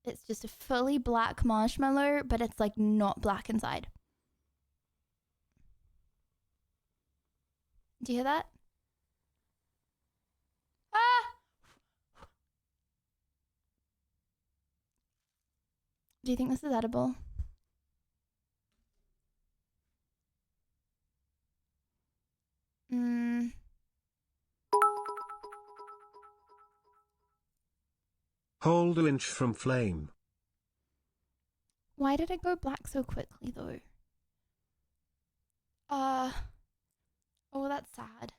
It's just a fully black marshmallow, but it's like not black inside. Do you hear that? Ah! Do you think this is edible? Hold an inch from flame. Why did it go black so quickly though? Oh, that's sad.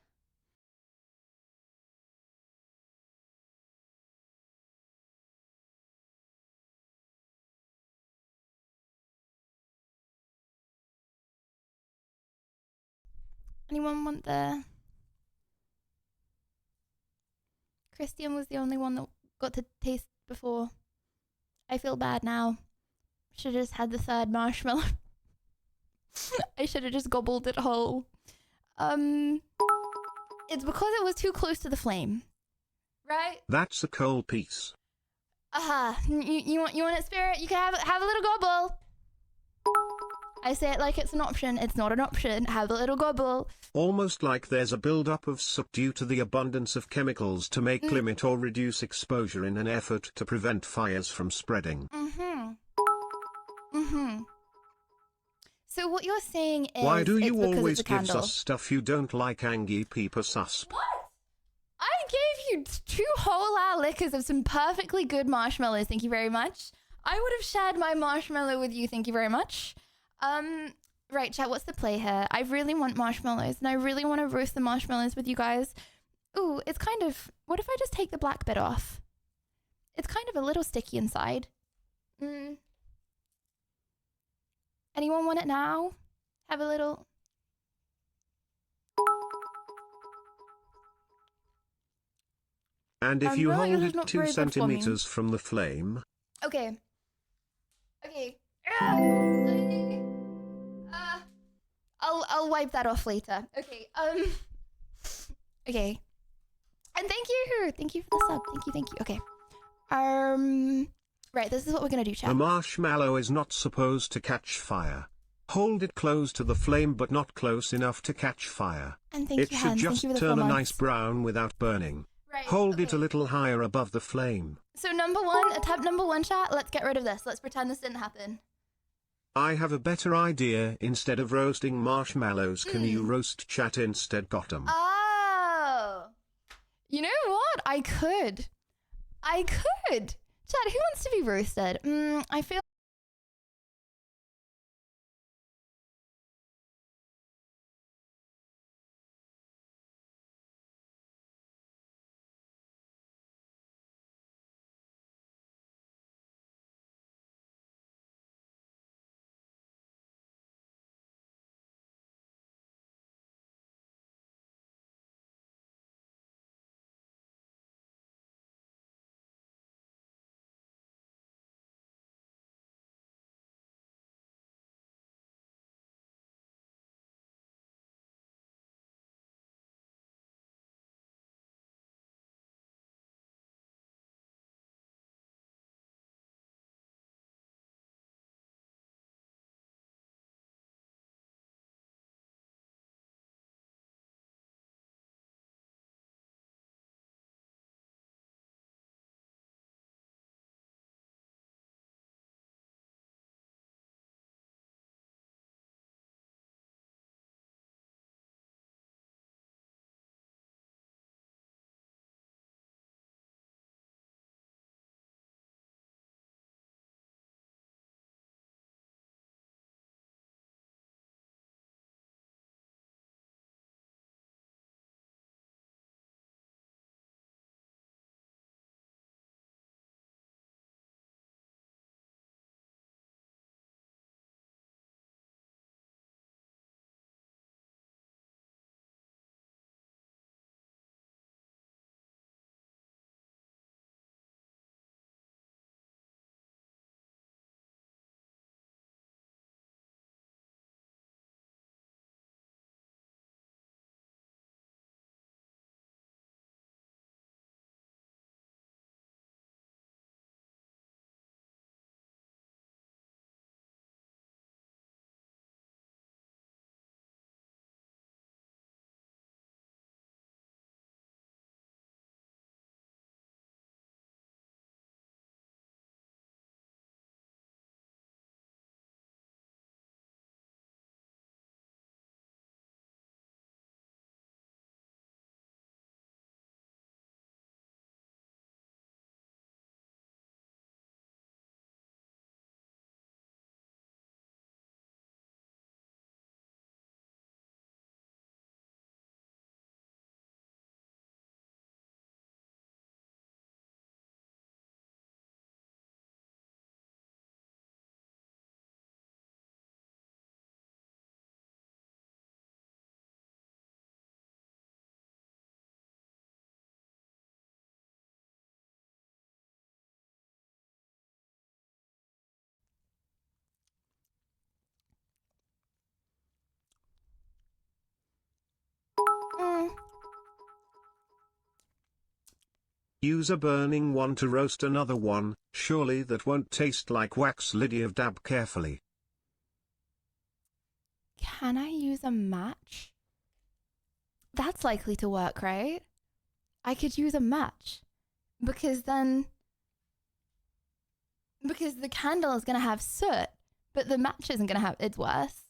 Anyone want the... Christian was the only one that got to taste before. I feel bad now. Should have just had the third marshmallow. I should have just gobbled it whole. It's because it was too close to the flame. Right? That's a coal piece. You want it, Spirit? You can have a little gobble. I say it like it's an option. It's not an option. Have a little gobble. Almost like there's a build-up of SUP due to the abundance of chemicals to make limit or reduce exposure in an effort to prevent fires from spreading. So what you're saying is, why do it's you because always it's a give candle. us stuff you don't like, Angie Peeper Susp? What? I gave you 2 whole hour liquors of some perfectly good marshmallows. Thank you very much. I would have shared my marshmallow with you. Thank you very much. Right, chat, what's the play here? I really want marshmallows, and I really want to roast the marshmallows with you guys. Ooh, it's kind of... What if I just take the black bit off? It's kind of a little sticky inside. Anyone want it now? Have a little... And if you really, hold this is it not 2 very good for me. centimeters from the flame... Okay. Okay. I'll wipe that off later. Okay. Okay. And thank you for the sub. Thank you. Okay. Right, this is what we're gonna do, chat. The marshmallow is not supposed to catch fire. Hold it close to the flame but not close enough to catch fire. And thank It you, should Hans. just Thank you for the turn 4 a months. nice brown without burning. Right, Hold it okay. a little higher above the flame. So attempt number 1, chat. Let's get rid of this. Let's pretend this didn't happen. I have a better idea. Instead of roasting marshmallows, can you roast chat instead, Gotham? Oh. You know what? I could. Chat, who wants to be roasted? I feel... Use a burning one to roast another one, surely that won't taste like wax. Lydia, dab carefully. Can I use a match? That's likely to work, right? I could use a match. Because the candle is going to have soot, but the match isn't going to have... It's worse.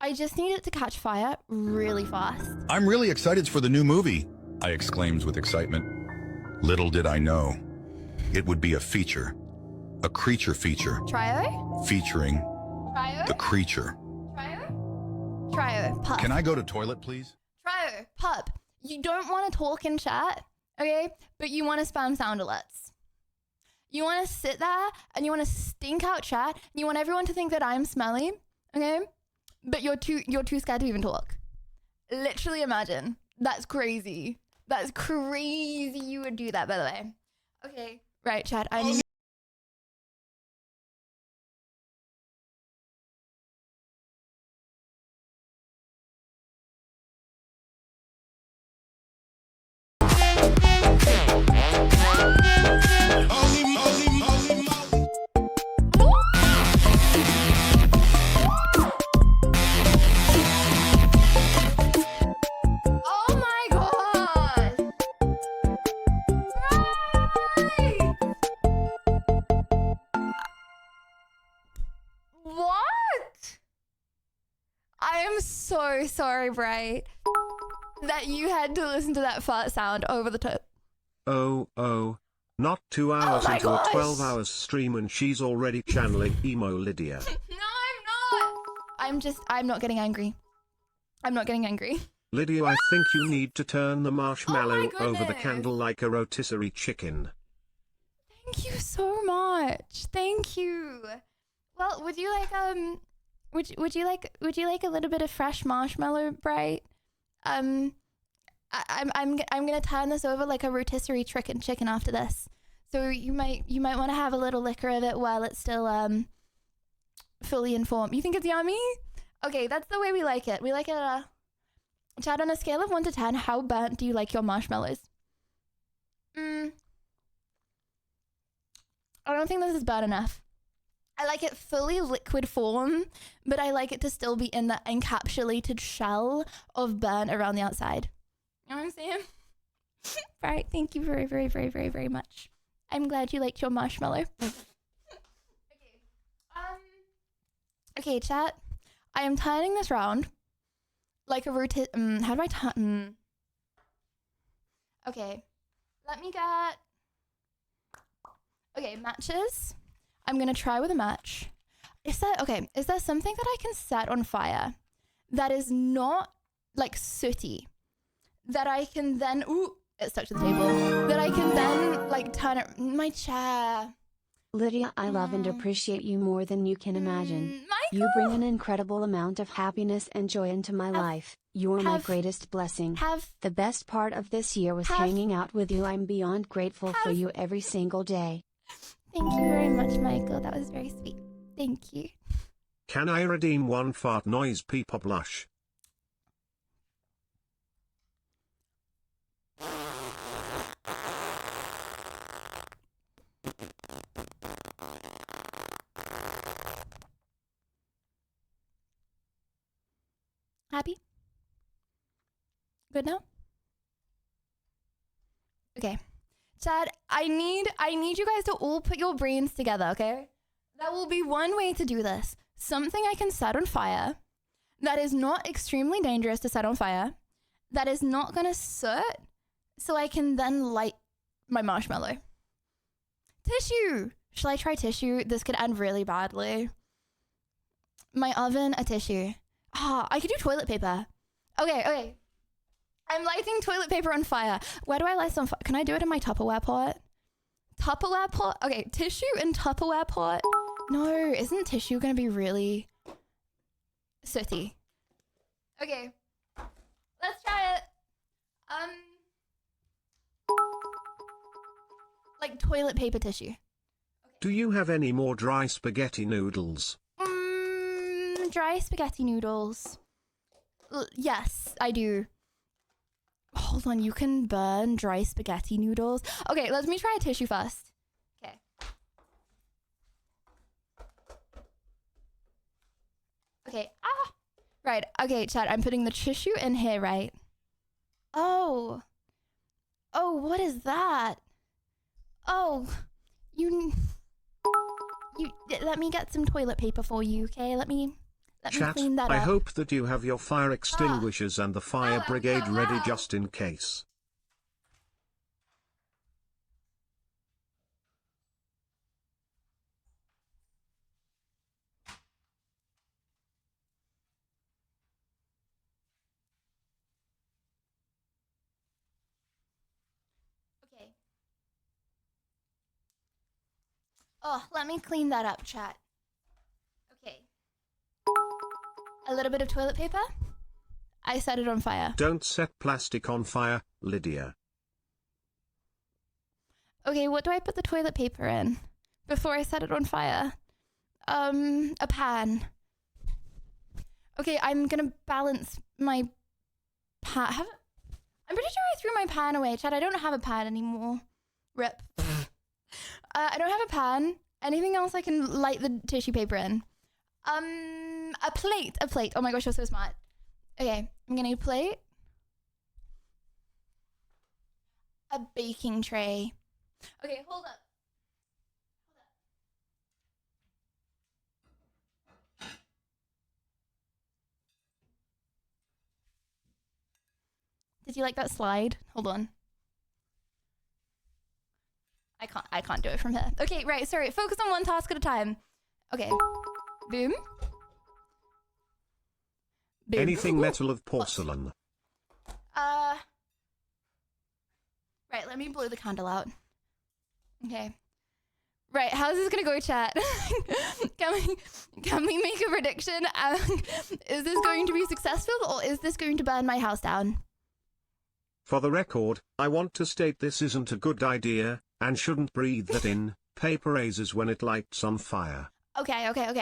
I just need it to catch fire really fast. I'm really excited for the new movie, I exclaimed with excitement. Little did I know, it would be a feature. A creature feature. Trio? Featuring Trio? the creature. Trio? Trio, pup. Can I go to toilet, please? Trio, pup. You don't want to talk in chat, okay? But you want to spam sound alerts. You want to sit there and you want to stink out chat. And you want everyone to think that I'm smelly, okay? But you're too scared to even talk. Literally imagine. That's crazy. That's crazy you would do that, by the way. Okay, right, chat. I need... Oh my god! Right! What? I am so sorry, Bright, that you had to listen to that fart sound over the top. Oh, not 2 hours my into gosh. a 12 hours stream and she's already channeling emo Lydia. No, I'm not. I'm not getting angry. I'm not getting angry. Lydia, I think you need to turn the marshmallow over the goodness. candle like a rotisserie chicken. Thank you so much. Thank you. Well, would you like would you like a little bit of fresh marshmallow, Bright? I'm gonna turn this over like a rotisserie chicken after this. So you might want to have a little liquor of it while it's still fully informed. You think it's yummy? Okay, that's the way we like it. We like it. Chad, on a scale of 1 to 10, how burnt do you like your marshmallows? I don't think this is burnt enough. I like it fully liquid form, but I like it to still be in the encapsulated shell of burnt around the outside. You know what I'm saying? Right, thank you very, very, very, very, very much. I'm glad you liked your marshmallow. Okay, chat. I am turning this round like a how do I turn? Okay, let me get... Okay, matches. I'm gonna try with a match. Is there something that I can set on fire that is not like sooty, that I can then, ooh, it stuck to the table, that I can then like turn it, my chair. Lydia, I love and appreciate you more than you can imagine. You bring an incredible amount of happiness and joy into my life. You are my greatest blessing. The best part of this year was hanging out with you. I'm beyond grateful for you every single day. Thank you very much, Michael. That was very sweet. Thank you. Can I redeem one fart noise Peepa blush? Happy? Good now? Okay. Chad, I need you guys to all put your brains together, okay? That will be one way to do this. Something I can set on fire that is not extremely dangerous to set on fire, that is not gonna soot, so I can then light my marshmallow. Tissue! Shall I try tissue? This could end really badly. My oven, a tissue. Ah, I could do toilet paper. Okay. I'm lighting toilet paper on fire. Where do I light some fire? Can I do it in my Tupperware pot? Tupperware pot? Okay, tissue and Tupperware pot. No, isn't tissue gonna be really sooty? Okay, let's try it. Like toilet paper tissue. Okay. Do you have any more dry spaghetti noodles? Dry spaghetti noodles. Yes, I do. Hold on, you can burn dry spaghetti noodles. Okay, let me try a tissue first. Okay. Okay, right, okay, chat, I'm putting the tissue in here, right? Oh, what is that? Oh, you, let me get some toilet paper for you, okay? Let me Let me Chat, clean that I up. hope that you have your fire extinguishers and the fire brigade ready just in case. Okay. Oh, let me clean that up, chat. Okay. A little bit of toilet paper. I set it on fire. Don't set plastic on fire, Lydia. Okay, what do I put the toilet paper in before I set it on fire? A pan. Okay, I'm gonna balance my pan. I'm pretty sure I threw my pan away, Chad. I don't have a pan anymore. Rip. I don't have a pan. Anything else I can light the tissue paper in? A plate. Oh my gosh, you're so smart. Okay, I'm gonna need a plate. A baking tray. Okay, hold up. Did you like that slide? Hold on. I can't do it from here. Okay, right, sorry. Focus on one task at a time. Okay. Boom. Boom. Anything metal of porcelain. Right, let me blow the candle out. Okay. Right, how's this gonna go, chat? Can we make a prediction? Is this going to be successful or is this going to burn my house down? For the record, I want to state this isn't a good idea, and shouldn't breathe that in. Paper raises when it lights on fire. Okay. We got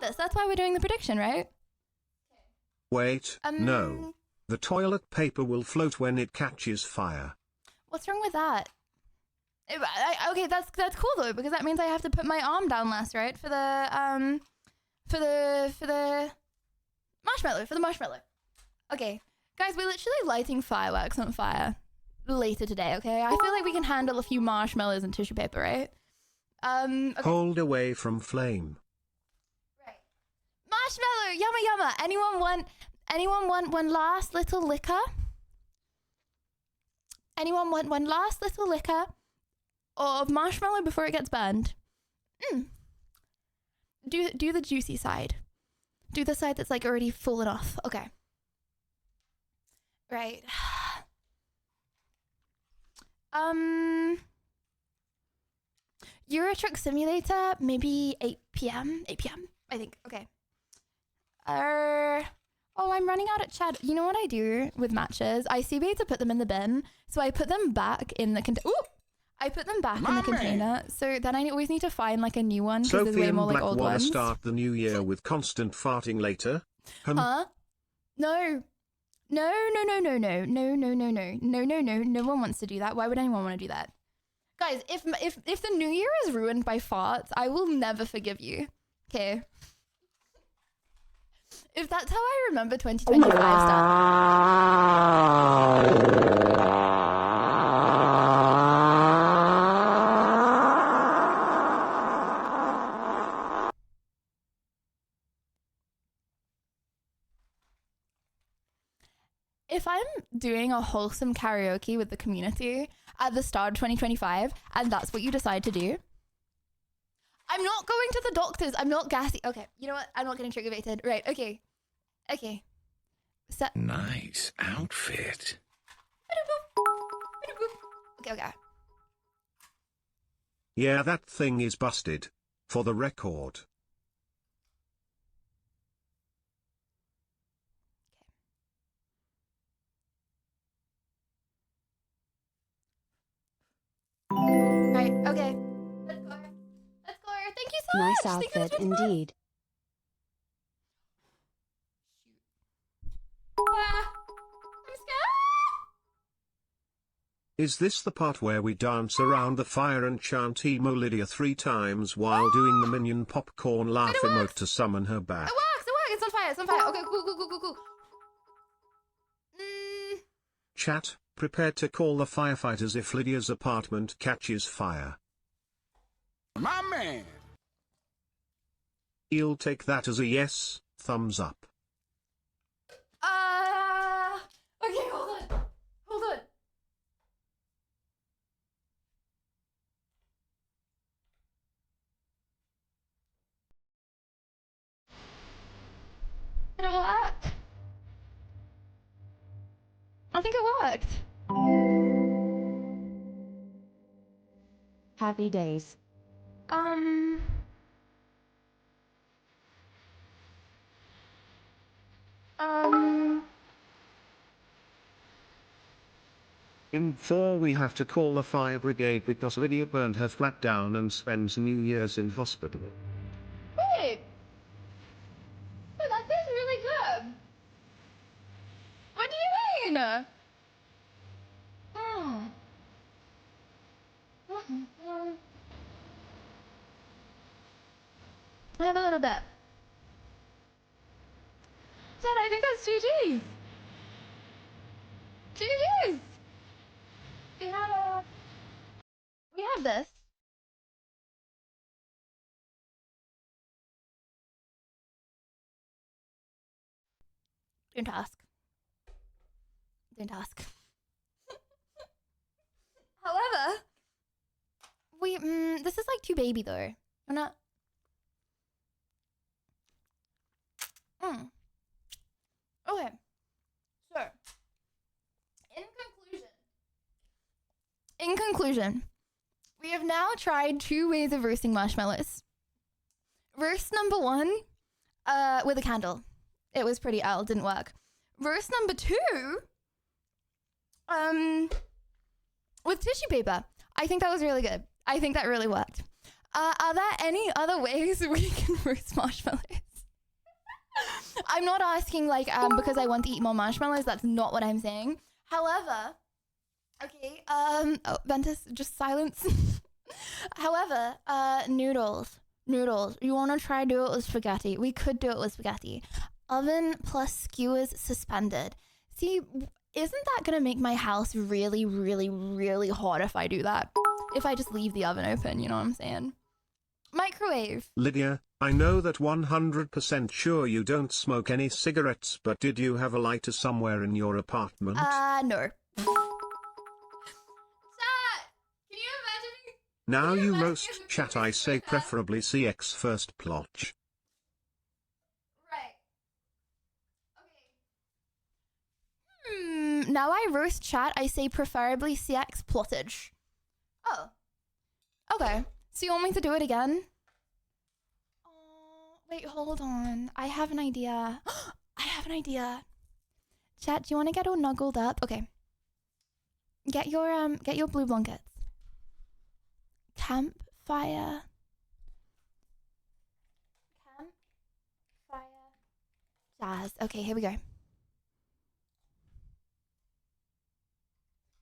this. That's why we're doing the prediction, right? Wait, no. The toilet paper will float when it catches fire. What's wrong with that? Okay, that's cool though, because that means I have to put my arm down last, right? For the marshmallow. Okay. Guys, we're literally lighting fireworks on fire later today, okay? I feel like we can handle a few marshmallows and tissue paper, right? Okay. Hold away from flame. Right. Marshmallow, yumma. Anyone want one last little liquor? Anyone want one last little liquor of marshmallow before it gets burned? Do the juicy side. Do the side that's like already fallen off. Okay. Right. Euro Truck Simulator, maybe 8 p.m. I think. Okay. Oh, I'm running out of chat. You know what I do with matches? I CBA to put them in the bin, so I put them back in the container. I put them back in the container, so then I always need to find like a new one because there's Sophie way and more like Black old wanna ones. start the new year with constant farting later? Huh? No. No one wants to do that. Why would anyone want to do that? Guys, if the new year is ruined by farts, I will never forgive you. Okay. If that's how I remember 2025 If I'm doing a wholesome karaoke with the community at the start of 2025, and that's what you decide to do, I'm not going to the doctors. I'm not gassy. Okay, you know what? I'm not getting trigger baited. Right, okay. Nice outfit. Okay. Yeah, that thing is busted. For the record. Right, okay. Let's go. Thank you so much. Nice Thank you outfit so much. indeed. I'm scared. Is this the part where we dance around the fire and chant Emo Lydia 3 times while doing the minion popcorn laugh emote to summon her back? It works. It's on fire. Okay, cool. Chat, prepare to call the firefighters if Lydia's apartment catches fire. My man. You'll take that as a yes, thumbs up. Okay, hold on. Hold on. Did it work? I think it worked. Happy days. In 4 we have to call the fire brigade because Lydia burned her flat down and spends New Year's in hospital. Wait. Wait, that tastes really good. What do you mean? I have a little bit. Dad, I think that's GG's. GG's. We have this. Don't ask. Don't ask. However, this is like too baby though. I'm not. Okay. So, in conclusion, we have now tried 2 ways of roasting marshmallows. Roast number 1, with a candle. It was pretty owl, didn't work. Roast number 2, with tissue paper. I think that was really good. I think that really worked. Are there any other ways we can roast marshmallows? I'm not asking like because I want to eat more marshmallows. That's not what I'm saying. However, okay, oh, Ventus, just silence. However, noodles. You want to try do it with spaghetti? We could do it with spaghetti. Oven plus skewers suspended. See, isn't that gonna make my house really, really, really hot if I do that? If I just leave the oven open, you know what I'm saying? Microwave. Lydia, I know that 100% sure you don't smoke any cigarettes, but did you have a lighter somewhere in your apartment? No. Chat, can you imagine me? Now you roast chat, I say preferably CX first plotch. Right. Okay. Now I roast chat, I say preferably CX plottage. Oh. Okay. So you want me to do it again? Oh, wait, hold on. I have an idea. I have an idea. Chat, do you want to get all snuggled up? Okay. Get your blue blankets. Campfire. Jazz. Okay, here we go.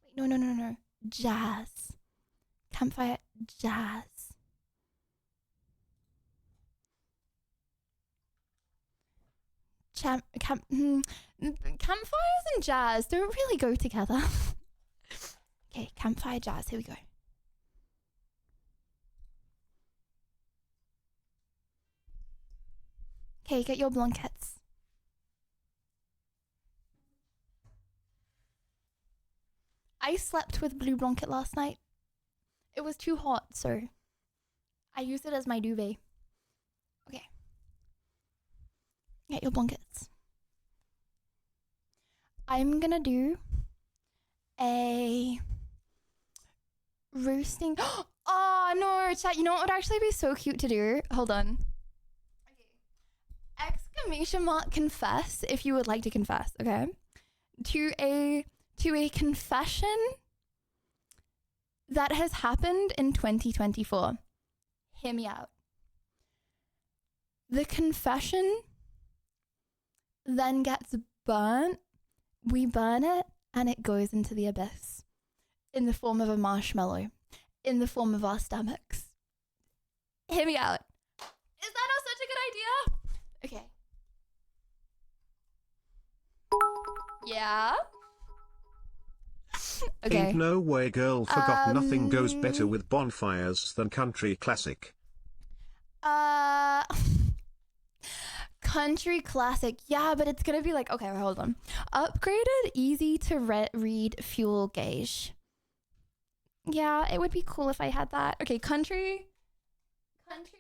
Wait, no. Jazz. Campfire jazz. Campfires and jazz don't really go together. Okay, campfire jazz. Here we go. Okay, get your blankets. I slept with blue blanket last night. It was too hot, so I used it as my duvet. Okay. Get your blankets. I'm gonna do a roasting. Oh no, chat, you know what would actually be so cute to do? Hold on. Okay. Exclamation mark confess if you would like to confess, okay? To a confession that has happened in 2024. Hear me out. The confession then gets burnt. We burn it and it goes into the abyss in the form of a marshmallow, in the form of our stomachs. Hear me out. Is that not such a good idea? Okay. Yeah. Okay. Ain't no way girl forgot nothing goes better with bonfires than country classic. Country classic. Yeah, but it's gonna be like, okay, hold on. Upgraded, easy to read fuel gauge. Yeah, it would be cool if I had that. Okay, country music.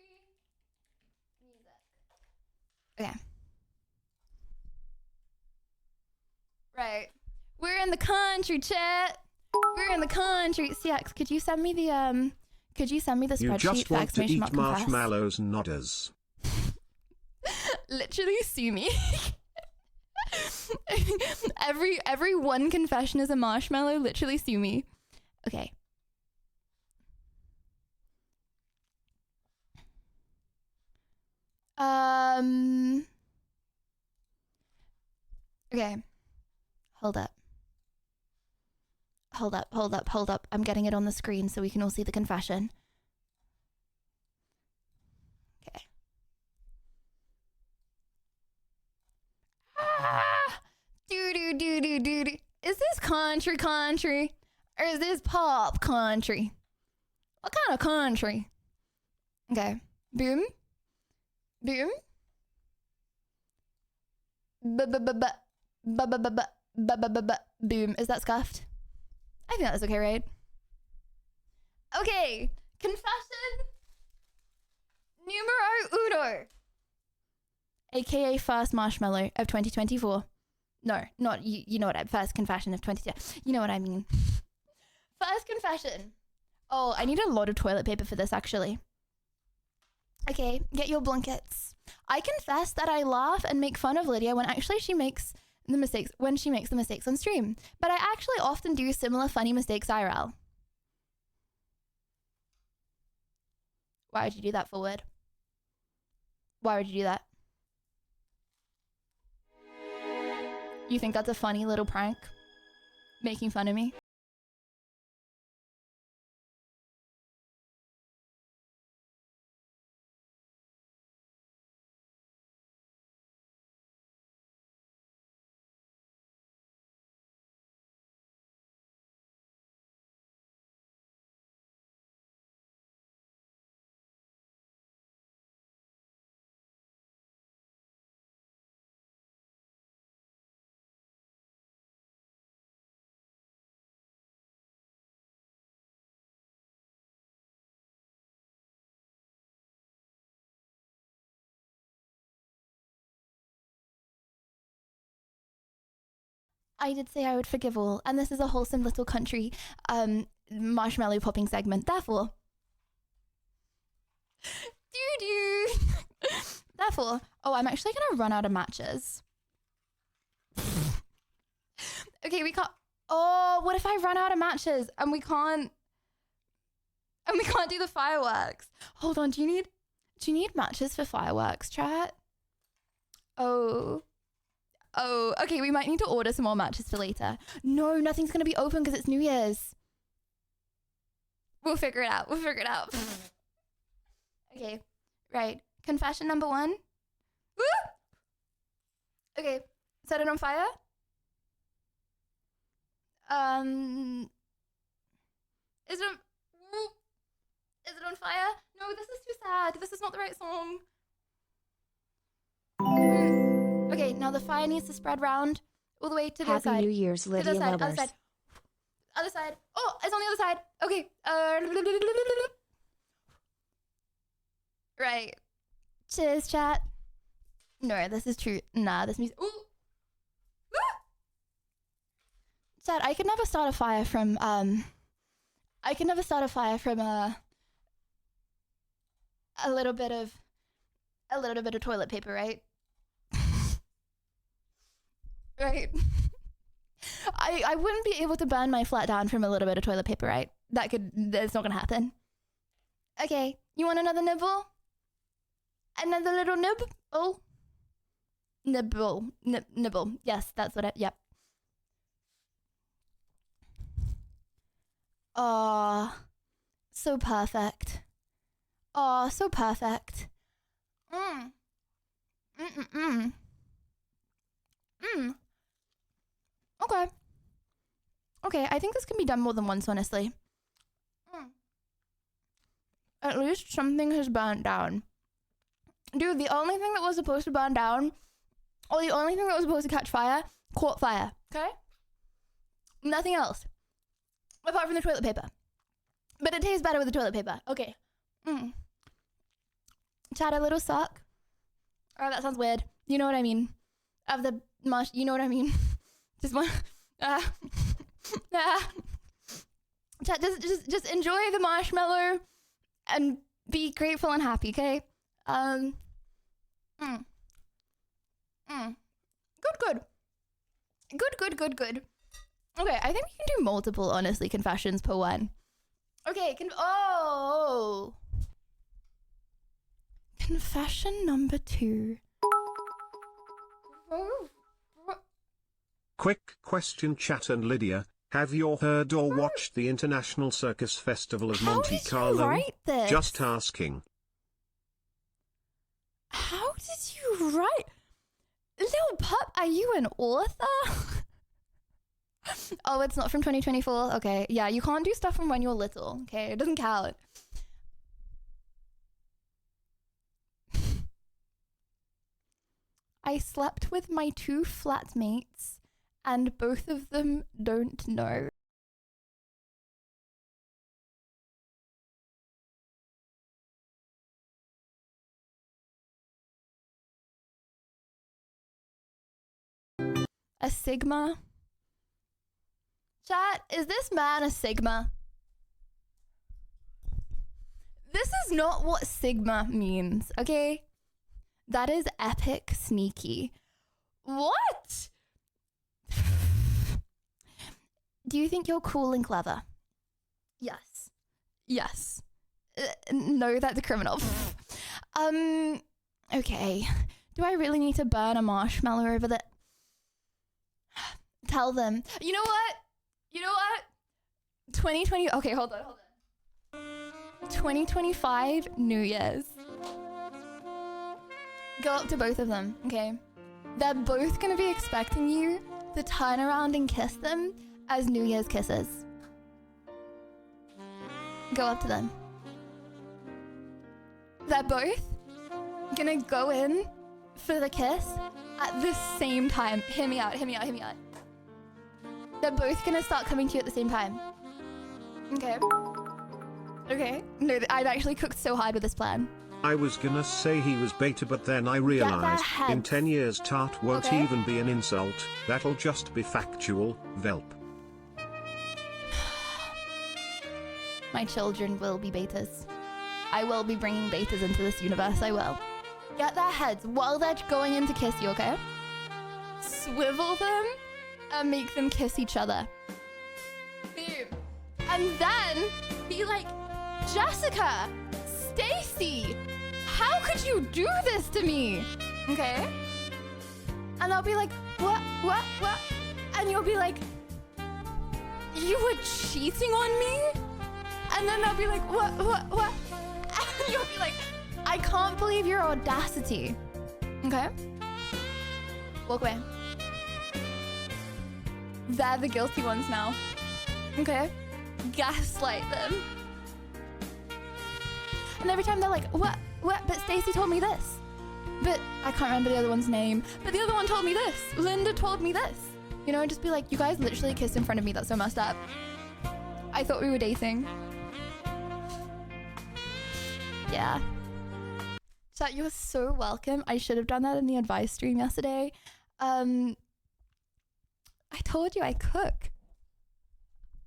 Okay. Right. We're in the country, chat. We're in the country. CX, could you send me the spreadsheet? You just want to eat confess? marshmallows, nodders. Literally sue me. every one confession is a marshmallow. Literally sue me. Okay. Okay. Hold up. I'm getting it on the screen so we can all see the confession. Okay. Do. Is this country? Or is this pop country? What kind of country? Okay. Boom. Boom. Boom. Is that scuffed? I think that was okay, right? Okay. Confession numero uno. AKA first marshmallow of 2024. No, not you know what I first confession of 2022. You know what I mean. First confession. Oh, I need a lot of toilet paper for this actually. Okay, get your blankets. I confess that I laugh and make fun of Lydia when actually she makes the mistakes on stream. But I actually often do similar funny mistakes IRL. Why would you do that, Forward? Why would you do that? You think that's a funny little prank? Making fun of me? I did say I would forgive all, and this is a wholesome little country marshmallow popping segment. Therefore, therefore, oh, I'm actually gonna run out of matches. Okay, we can't. Oh, what if I run out of matches and we can't do the fireworks? Hold on, do you need matches for fireworks, chat? Oh, okay, we might need to order some more matches for later. No, nothing's gonna be open because it's New Year's. We'll figure it out. Okay, right. Confession number 1. Woo! Okay, set it on fire. Is it on fire? No, this is too sad. This is not the right song. Okay, now the fire needs to spread round all the way to the other side. Happy New Year's, Lydia lovers. Other side. Oh, it's on the other side. Okay. Right. Cheers, chat. No, this is true. Nah, this music. Ooh. Chat, I could never start a fire from a little bit of toilet paper, right? Right. I wouldn't be able to burn my flat down from a little bit of toilet paper, right? That's not gonna happen. Okay, you want another nibble? Another little nib? Oh. Nibble. Yes, that's what yep. Oh, so perfect. Oh, so perfect. Okay, I think this can be done more than once, honestly. At least something has burnt down. Dude, the only thing that was supposed to burn down, or the only thing that was supposed to catch fire, caught fire. Okay? Nothing else. Apart from the toilet paper. But it tastes better with the toilet paper. Okay. Chat, a little suck. Oh, that sounds weird. You know what I mean. Of the you know what I mean. Just one. Chat, just enjoy the marshmallow and be grateful and happy, okay? Good. Okay, I think we can do multiple, honestly, confessions per one. Okay, confession number 2. Quick question, chat and Lydia. Have you heard or watched the International Circus Festival of Monte Carlo? How did you write this? Just asking. How did you write? Little pup, are you an author? Oh, it's not from 2024? Okay, yeah, you can't do stuff from when you're little, okay? It doesn't count. I slept with my 2 flatmates, and both of them don't know. A Sigma? Chat, is this man a Sigma? This is not what Sigma means, okay? That is epic sneaky. What? Do you think you're cool and clever? Yes. Yes. No, that's a criminal. Okay. Do I really need to burn a marshmallow over the... Tell them. You know what? 2020... Okay, hold on. 2025 New Year's. Go up to both of them, okay? They're both gonna be expecting you to turn around and kiss them as New Year's kisses. Go up to them. They're both gonna go in for the kiss at the same time. Hear me out. They're both gonna start coming to you at the same time. Okay. No, I've actually cooked so hard with this plan. I was gonna say he was beta, but then I realized in 10 years tart won't even be an insult. That'll just be factual, Velp. My children will be betas. I will be bringing betas into this universe, I will. Get their heads while they're going in to kiss you, okay? Swivel them and make them kiss each other. Boom. And then be like, Jessica, Stacy, how could you do this to me? Okay? And they'll be like, what? And you'll be like, you were cheating on me? And then they'll be like, what? And you'll be like, I can't believe your audacity. Okay? Walk away. They're the guilty ones now. Okay? Gaslight them. And every time they're like, what? But Stacy told me this. But I can't remember the other one's name. But the other one told me this. Linda told me this. You know, just be like, you guys literally kissed in front of me. That's so messed up. I thought we were dating. Yeah. Chat, you're so welcome. I should have done that in the advice stream yesterday. I told you I cook.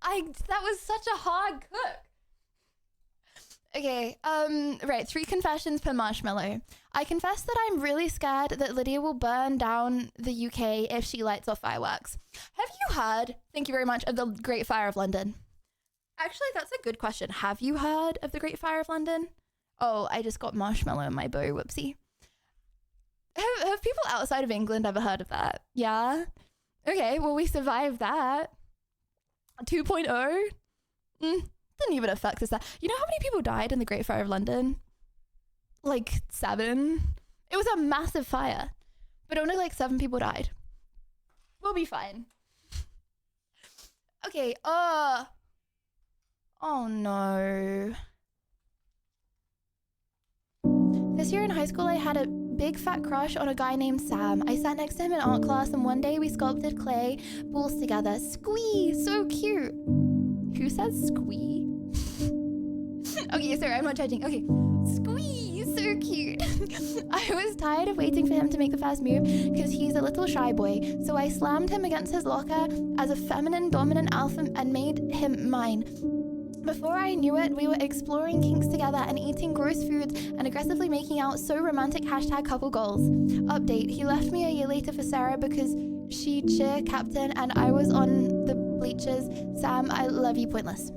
That was such a hard cook. Okay, right, 3 confessions per marshmallow. I confess that I'm really scared that Lydia will burn down the UK if she lights off fireworks. Have you heard, thank you very much, of the Great Fire of London? Actually, that's a good question. Have you heard of the Great Fire of London? Oh, I just got marshmallow in my bow, whoopsie. Have people outside of England ever heard of that? Yeah? Okay, well, we survived that. 2.0? Didn't even affect us that. You know how many people died in the Great Fire of London? Like 7. It was a massive fire, but only like 7 people died. We'll be fine. Okay, oh no. This year in high school, I had a big fat crush on a guy named Sam. I sat next to him in art class, and one day we sculpted clay balls together. Squee, so cute. Who says squee? Okay, sorry, I'm not judging. Okay, squee, so cute. I was tired of waiting for him to make the first move because he's a little shy boy. So I slammed him against his locker as a feminine dominant alpha and made him mine. Before I knew it, we were exploring kinks together and eating gross foods and aggressively making out. So romantic. #couple goals. Update. He left me a year later for Sarah because she cheer captain and I was on the bleachers. Sam, I love you, pointless.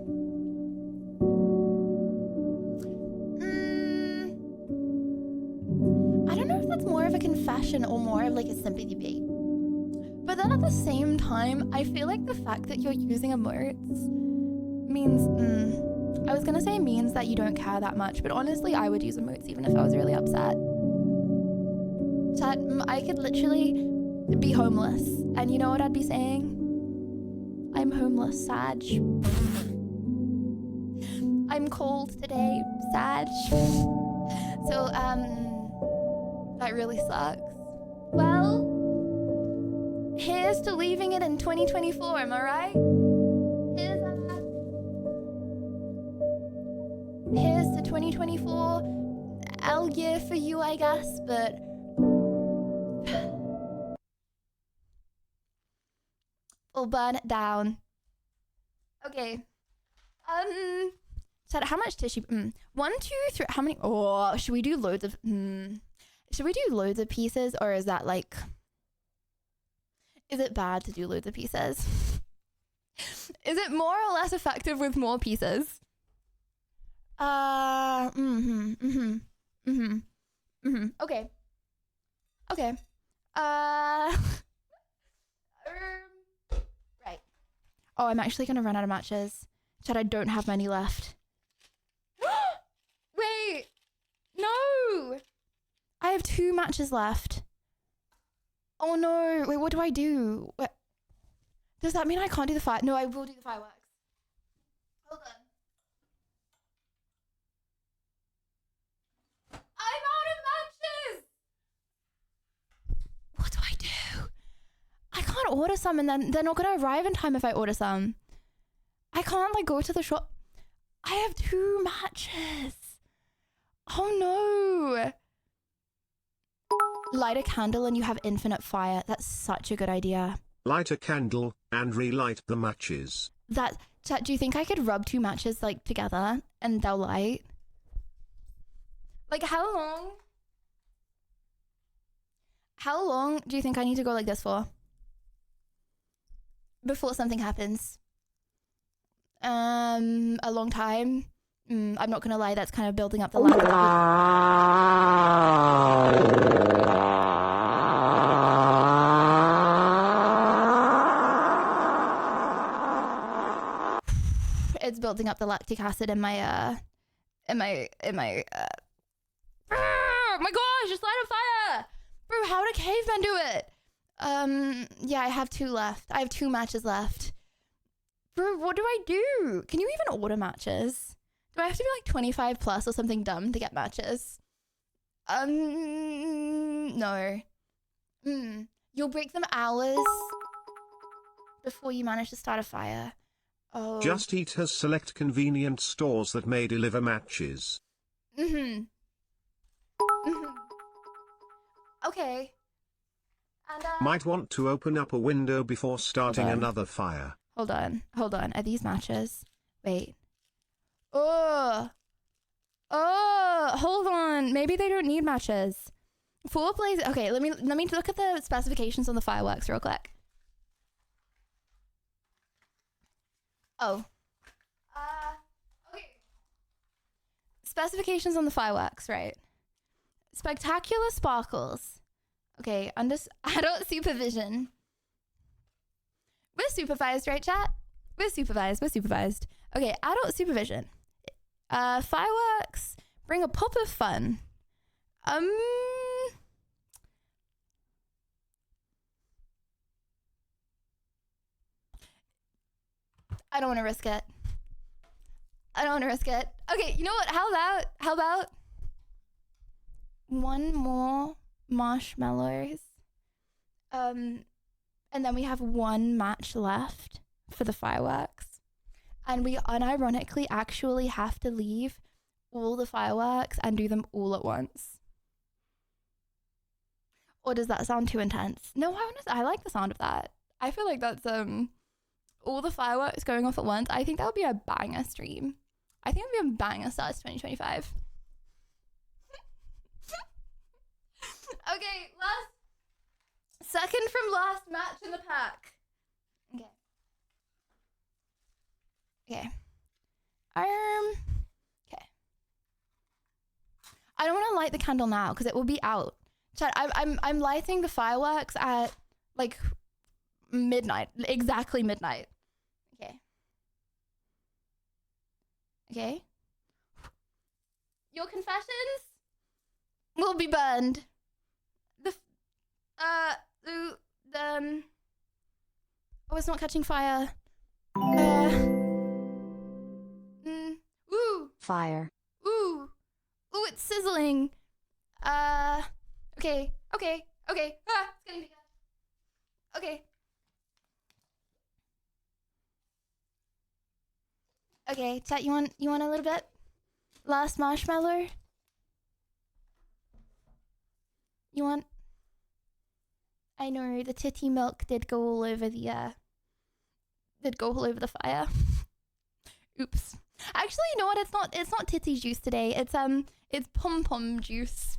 I don't know if that's more of a confession or more of like a sympathy bait. But then at the same time, I feel like the fact that you're using emotes means, I was gonna say means that you don't care that much, but honestly, I would use emotes even if I was really upset. Chat, I could literally be homeless, and you know what I'd be saying? I'm homeless, Sag. I'm cold today, Sag. So, that really sucks. Well, here's to leaving it in 2024, am I right? Here's to 2024. L year for you, I guess, but we'll burn it down. Okay. So how much tissue? 1, 2, 3. How many? Oh, should we do loads of? Should we do loads of pieces, or is that like? Is it bad to do loads of pieces? Is it more or less effective with more pieces? Okay. Okay. Right. Oh, I'm actually gonna run out of matches. Chad, I don't have many left. Wait. No. I have 2 matches left. Oh no. Wait, what do I do? What? Does that mean I can't do the fire? No, I will do the fireworks. Hold on. I'm out of matches! What do I do? I can't order some and then they're not gonna arrive in time if I order some. I can't like go to the shop. I have 2 matches. Oh no. Light a candle and you have infinite fire. That's such a good idea. Light a candle and relight the matches. Chat, do you think I could rub 2 matches like together and they'll light? Like how long do you think I need to go like this for? Before something happens? A long time. I'm not gonna lie, that's kind of building up the lack It's building up the lactic acid in my oh my gosh, just light a fire! Bro, how do cavemen do it? Yeah, I have 2 left. I have 2 matches left. Bro, what do I do? Can you even order matches? Do I have to be like 25 plus or something dumb to get matches? No. You'll break them hours before you manage to start a fire. Oh. Just Eat has select convenient stores that may deliver matches. Okay. And, might want to open up a window before starting another fire. Hold on. Are these matches? Wait. Oh, hold on. Maybe they don't need matches. 4 blazes. Okay, let me look at the specifications on the fireworks real quick. Oh. Okay. Specifications on the fireworks, right? Spectacular sparkles. Okay, under adult supervision. We're supervised, right, chat? We're supervised. Okay, adult supervision. Fireworks. Bring a pop of fun. I don't want to risk it. Okay, you know what? How about one more marshmallows. And then we have one match left for the fireworks. And we unironically actually have to leave all the fireworks and do them all at once. Or does that sound too intense? No, I like the sound of that. I feel like that's all the fireworks going off at once. I think that would be a banger stream. I think it would be a banger start to 2025. Okay, second from last match in the pack. Okay. Okay. Okay. I don't want to light the candle now because it will be out. Chat, I'm lighting the fireworks at like midnight, exactly midnight. Okay. Okay. Your confessions will be burned. Oh, it's not catching fire. Ooh. Fire. Ooh, it's sizzling. Okay. Ah, it's getting bigger. Okay. Okay, chat, you want a little bit? Last marshmallow? You want? I know the titty milk did go all over the fire. Oops. Actually, you know what? It's not titty juice today. It's pom-pom juice.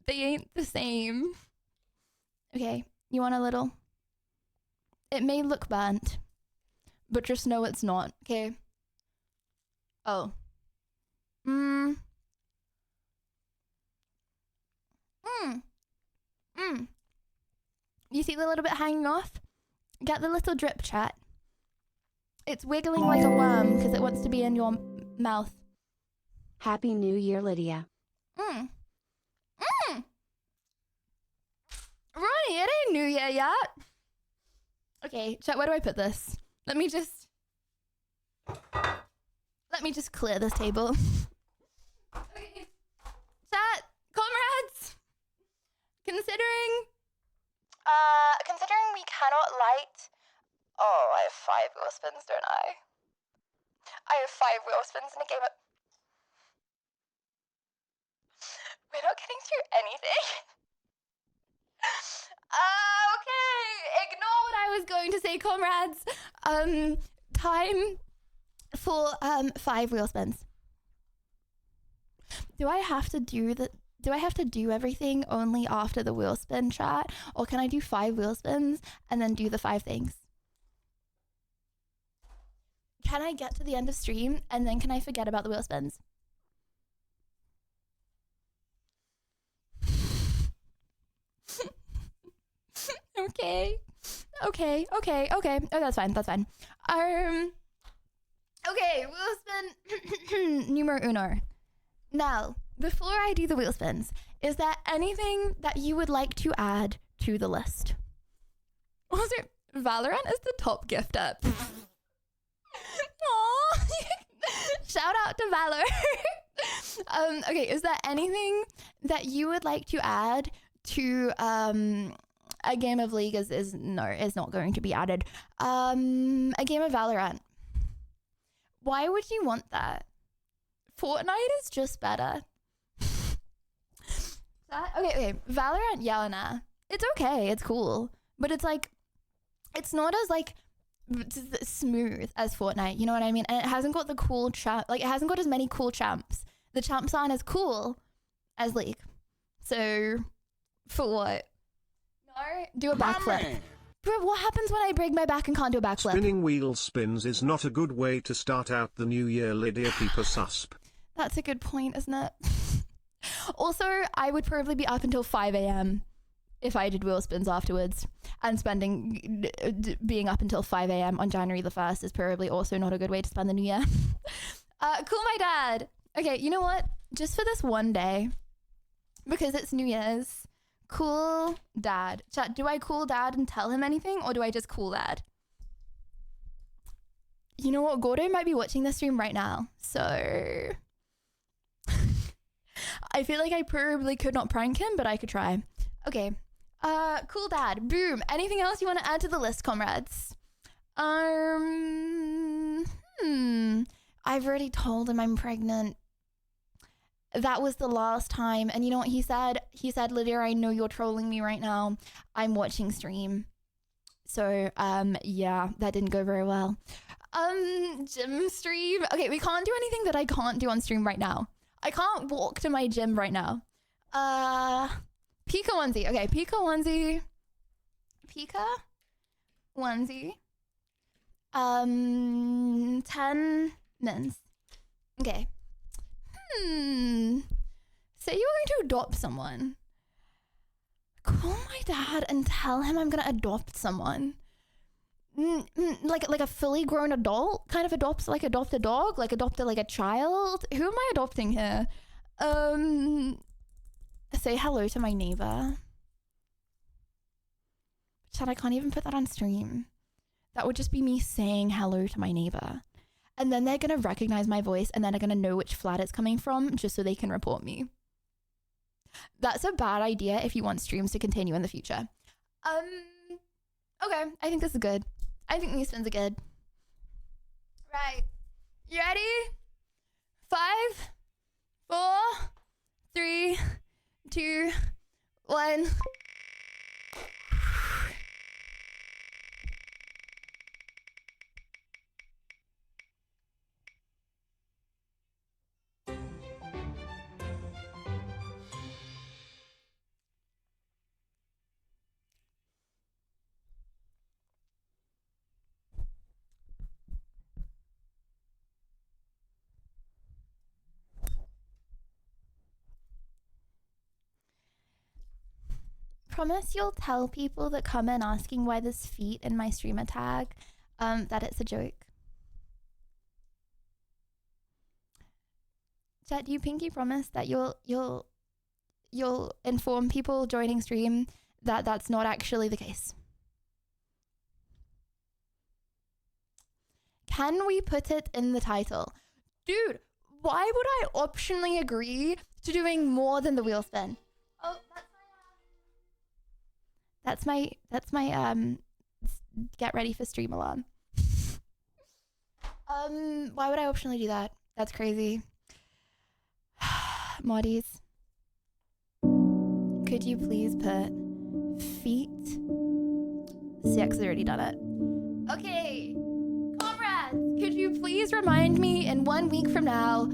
They ain't the same. Okay, you want a little? It may look burnt, but just know it's not, okay? Oh. You see the little bit hanging off? Get the little drip, chat. It's wiggling like a worm because it wants to be in your mouth. Happy New Year, Lydia. Ronnie, it ain't New Year yet. Okay, chat, where do I put this? Let me just clear this table. Okay. Chat, comrades, considering we cannot light. Oh, I have 5 wheel spins, don't I? I have 5 wheel spins in a game of... We're not getting through anything. Okay, ignore what I was going to say, comrades. Time for 5 wheel spins. Do I have to do everything only after the wheel spin, chat? Or can I do 5 wheel spins and then do the 5 things? Can I get to the end of stream and then can I forget about the wheel spins? Okay. Oh, that's fine. Okay, wheel spin numero uno. Now, before I do the wheel spins, is there anything that you would like to add to the list? Also, Valorant is the top gifter. Aww. Shout out to Valor. Okay, is there anything that you would like to add to a game of League is not going to be added. A game of Valorant. Why would you want that? Fortnite is just better. Okay. Valorant, yeah or nah? It's okay, it's cool. But it's like, it's not as like smooth as Fortnite, you know what I mean? And it hasn't got the cool it hasn't got as many cool champs. The champs aren't as cool as League. So, for what? No, do a backflip. Bro, what happens when I break my back and can't do a backflip? Spinning wheel spins is not a good way to start out the new year, Lydia Peeper susp. That's a good point, isn't it? Also, I would probably be up until 5 a.m. if I did wheel spins afterwards. And being up until 5 a.m. on January the 1st is probably also not a good way to spend the new year. Cool my dad. Okay, you know what? Just for this one day, because it's New Year's, cool dad. Chat, do I cool dad and tell him anything, or do I just cool dad? You know what? Gordo might be watching this stream right now, so I feel like I probably could not prank him, but I could try. Okay. Cool dad. Boom. Anything else you want to add to the list, comrades? I've already told him I'm pregnant. That was the last time. And you know what he said? He said, Lydia, I know you're trolling me right now. I'm watching stream. So, yeah, that didn't go very well. Gym stream. Okay, we can't do anything that I can't do on stream right now. I can't walk to my gym right now. Pika onesie. Okay, Pika onesie. Pika onesie. 10 mins. Okay. Say you're going to adopt someone. Call my dad and tell him I'm gonna adopt someone. Like a fully grown adult kind of adopt a dog, like adopt a child. Who am I adopting here? Say hello to my neighbor. Chad, I can't even put that on stream. That would just be me saying hello to my neighbor. And then they're gonna recognize my voice and then they're gonna know which flat it's coming from just so they can report me. That's a bad idea if you want streams to continue in the future. Okay, I think this is good. I think these spins are good. Right. You ready? 5, 4, 3, 2, 1. Promise you'll tell people that come in asking why there's feet in my streamer tag, that it's a joke. Chat, do you pinky promise that you'll inform people joining stream that that's not actually the case? Can we put it in the title? Dude, why would I optionally agree to doing more than the wheel spin? Oh, that's my get ready for stream alarm. Why would I optionally do that? That's crazy. Moddies, could you please put feet? CX has already done it. Okay, comrades, could you please remind me in 1 week from now,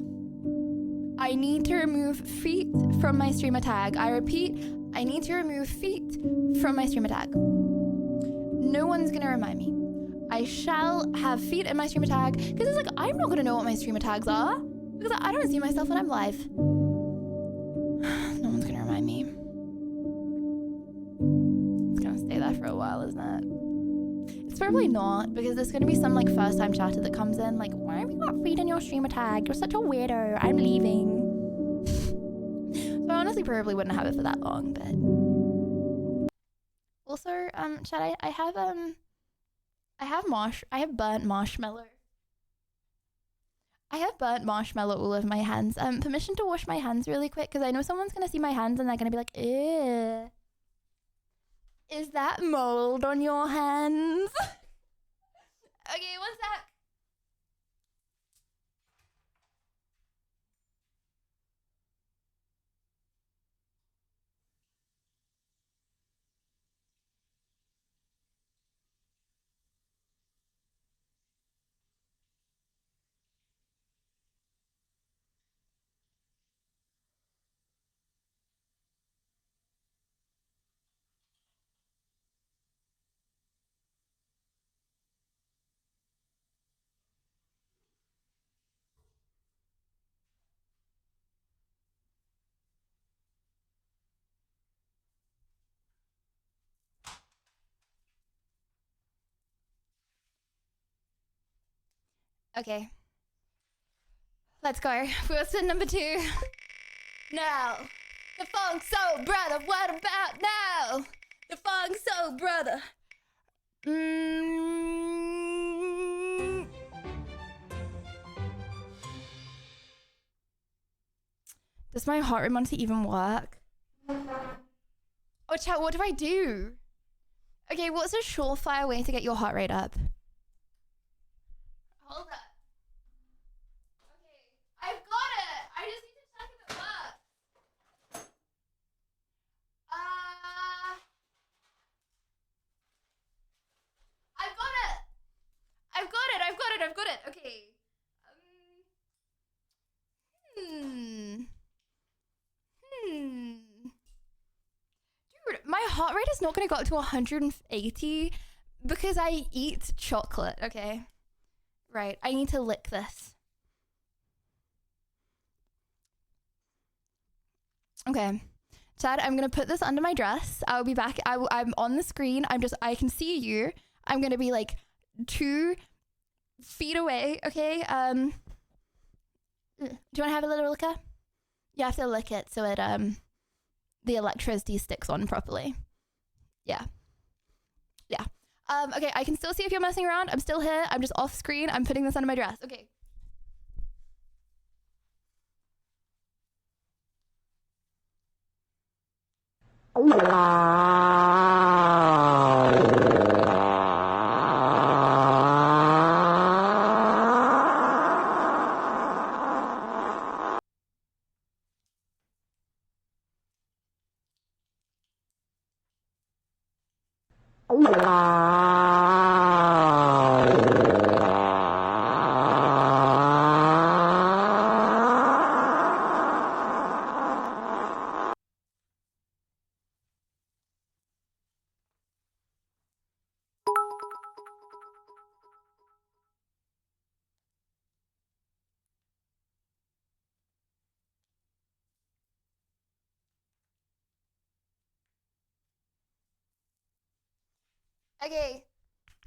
I need to remove feet from my streamer tag. I repeat, I need to remove feet from my streamer tag. No one's gonna remind me. I shall have feet in my streamer tag because it's like, I'm not gonna know what my streamer tags are because I don't see myself when I'm live. No one's gonna remind me. It's gonna stay there for a while, isn't it? It's probably not, because there's gonna be some like first time chatter that comes in like, why have you got feet in your streamer tag? You're such a weirdo. I'm leaving. So I honestly probably wouldn't have it for that long, but also, Chad, I have burnt marshmallow. I have burnt marshmallow all over my hands. Permission to wash my hands really quick, because I know someone's gonna see my hands and they're gonna be like, ew. Is that mold on your hands? Okay, one sec. Okay. Let's go. Wilson number 2. Now. The funk soul brother. What about now? The funk soul brother. Does my heart rate monitor even work? Oh, chat, what do I do? Okay, what's a surefire way to get your heart rate up? Hold up. Okay, I've got it. I just need to check if it works. I've got it. I've got it. I've got it. I've got it. Okay. Dude, my heart rate is not going to go up to 180 because I eat chocolate, okay? Right, I need to lick this. Okay. Chad, I'm going to put this under my dress. I'll be back. I'm on the screen. I can see you. I'm going to be like 2 feet away, okay? Do you want to have a little licker? You have to lick it so it, the electricity sticks on properly. Yeah. Yeah. Okay, I can still see if you're messing around. I'm still here. I'm just off screen. I'm putting this under my dress. Okay. Okay,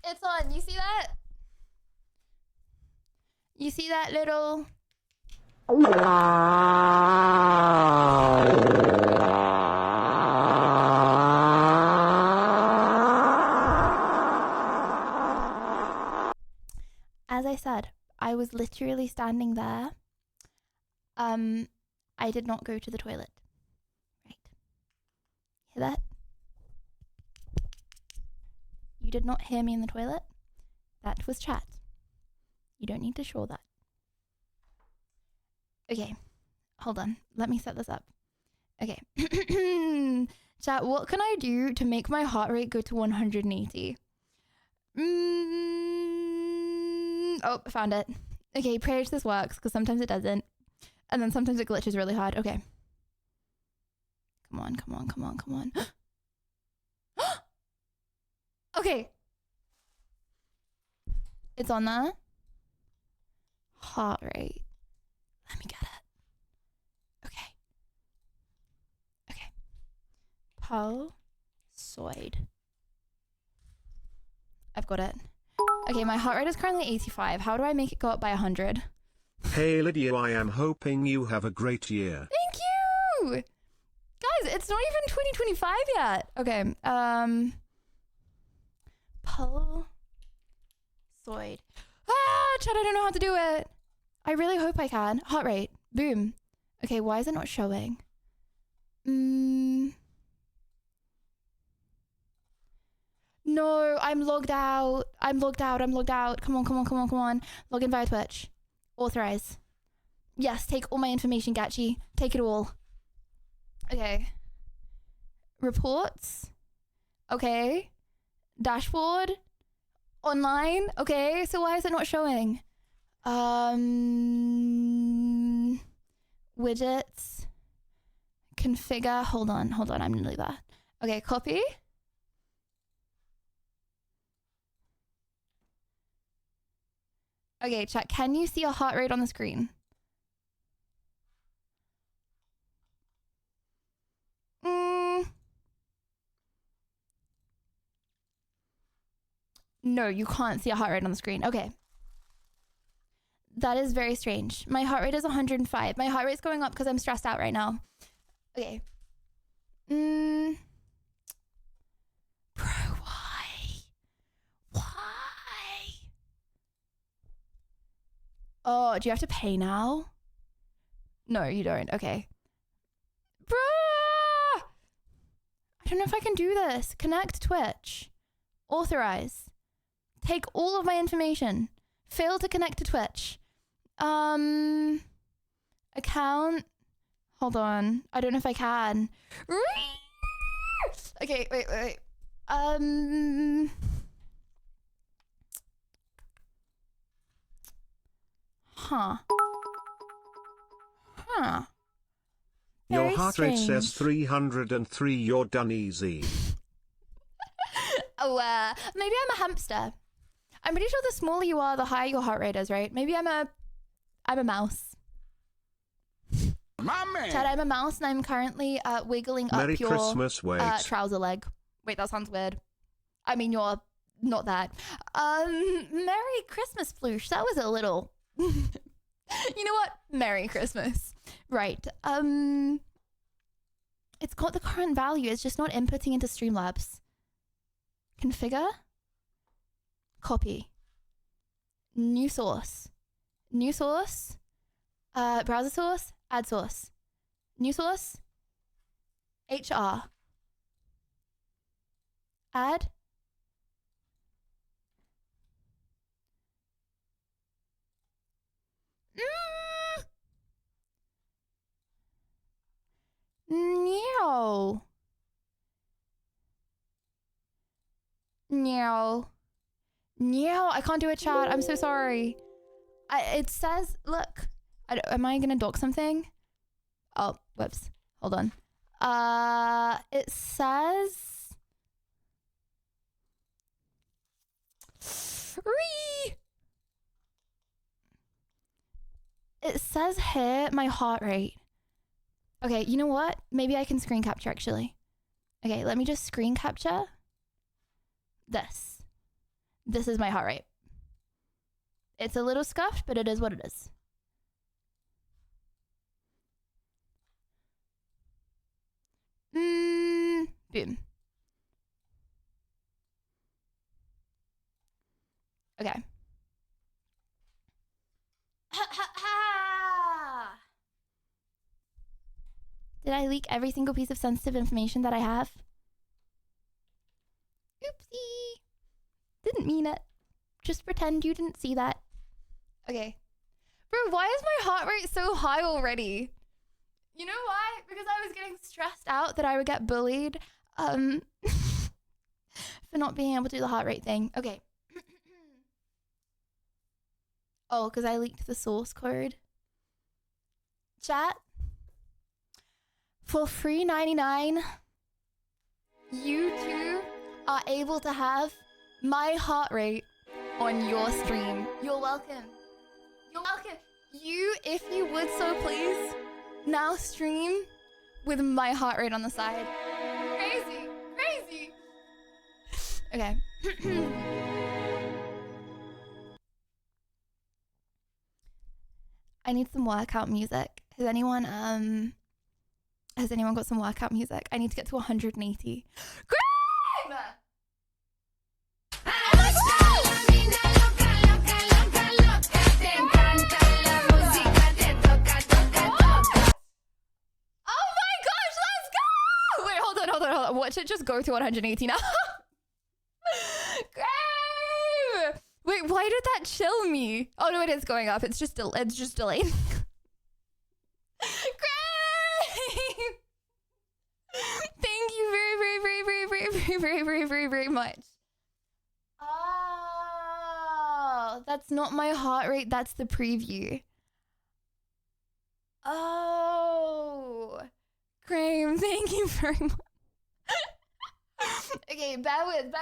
it's on. You see that? You see that little... As I said, I was literally standing there. I did not go to the toilet. Right. Hear that? You did not hear me in the toilet. That was chat. You don't need to show that. Okay, hold on. Let me set this up. Okay. Chat, what can I do to make my heart rate go to 180? Oh, I found it. Okay, pray this works, because sometimes it doesn't. And then sometimes it glitches really hard. Okay. Come on, come on, come on, come on. Okay. It's on there. Heart rate. Let me get it. Okay. Okay. Pulsoid. I've got it. Okay, my heart rate is currently 85. How do I make it go up by 100? Hey Lydia, I am hoping you have a great year. Thank you! Guys, it's not even 2025 yet. Okay, pulsoid. Ah, Chad, I don't know how to do it. I really hope I can. Heart rate. Boom. Okay, why is it not showing? No, I'm logged out. I'm logged out. I'm logged out. Come on, come on, come on, come on. Log in via Twitch. Authorize. Yes, take all my information, Gachi. Take it all. Okay. Reports. Okay. Dashboard. Online. Okay, so why is it not showing? Widgets. Configure. Hold on, I'm nearly there. Okay, copy. Okay, chat, can you see a heart rate on the screen? No, you can't see a heart rate on the screen. Okay. That is very strange. My heart rate is 105. My heart rate's going up because I'm stressed out right now. Okay. Bro, why? Why? Oh, do you have to pay now? No, you don't. Okay. I don't know if I can do this. Connect Twitch. Authorize. Take all of my information. Fail to connect to Twitch. Account. Hold on. I don't know if I can. Okay, wait. Huh. Your Very heart rate says strange. 303. You're done easy. Oh, maybe I'm a hamster. I'm pretty sure the smaller you are, the higher your heart rate is, right? Maybe I'm a mouse. My man. Chad, I'm a mouse and I'm currently wiggling Merry up your Christmas, wait. trouser leg. Wait, that sounds weird. I mean, you're not that. Merry Christmas, Floosh. That was a little... You know what? Merry Christmas. Right. It's got the current value. It's just not inputting into Streamlabs. Configure. Copy. New source. New source. Browser source. Add source. New source. HR. Add. No, I can't do a chat. I'm so sorry. It says, look, am I gonna dock something? Oh, whoops. Hold on. It says, it says here my heart rate. Okay, you know what? Maybe I can screen capture actually. Okay, let me just screen capture this. This is my heart rate. It's a little scuffed, but it is what it is. Boom. Okay. Did I leak every single piece of sensitive information that I have? Oopsie. Didn't mean it. Just pretend you didn't see that. Okay. Bro, why is my heart rate so high already? You know why? Because I was getting stressed out that I would get bullied for not being able to do the heart rate thing. Okay. Oh, because I leaked the source code. Chat. For $3.99, you too are able to have my heart rate on your stream. You're welcome. You're welcome. You, if you would so please, now stream with my heart rate on the side. Crazy. Okay. I need some workout music. Has anyone got some workout music? I need to get to 180. Graham! Oh my gosh, let's go! Wait, hold on. Watch it just go to 180 now. Graham! Wait, why did that chill me? Oh no, it is going up. It's just delayed. Graham! Thank you very much. Oh, that's not my heart rate. That's the preview. Oh, Graham, thank you very much. Okay, bear with.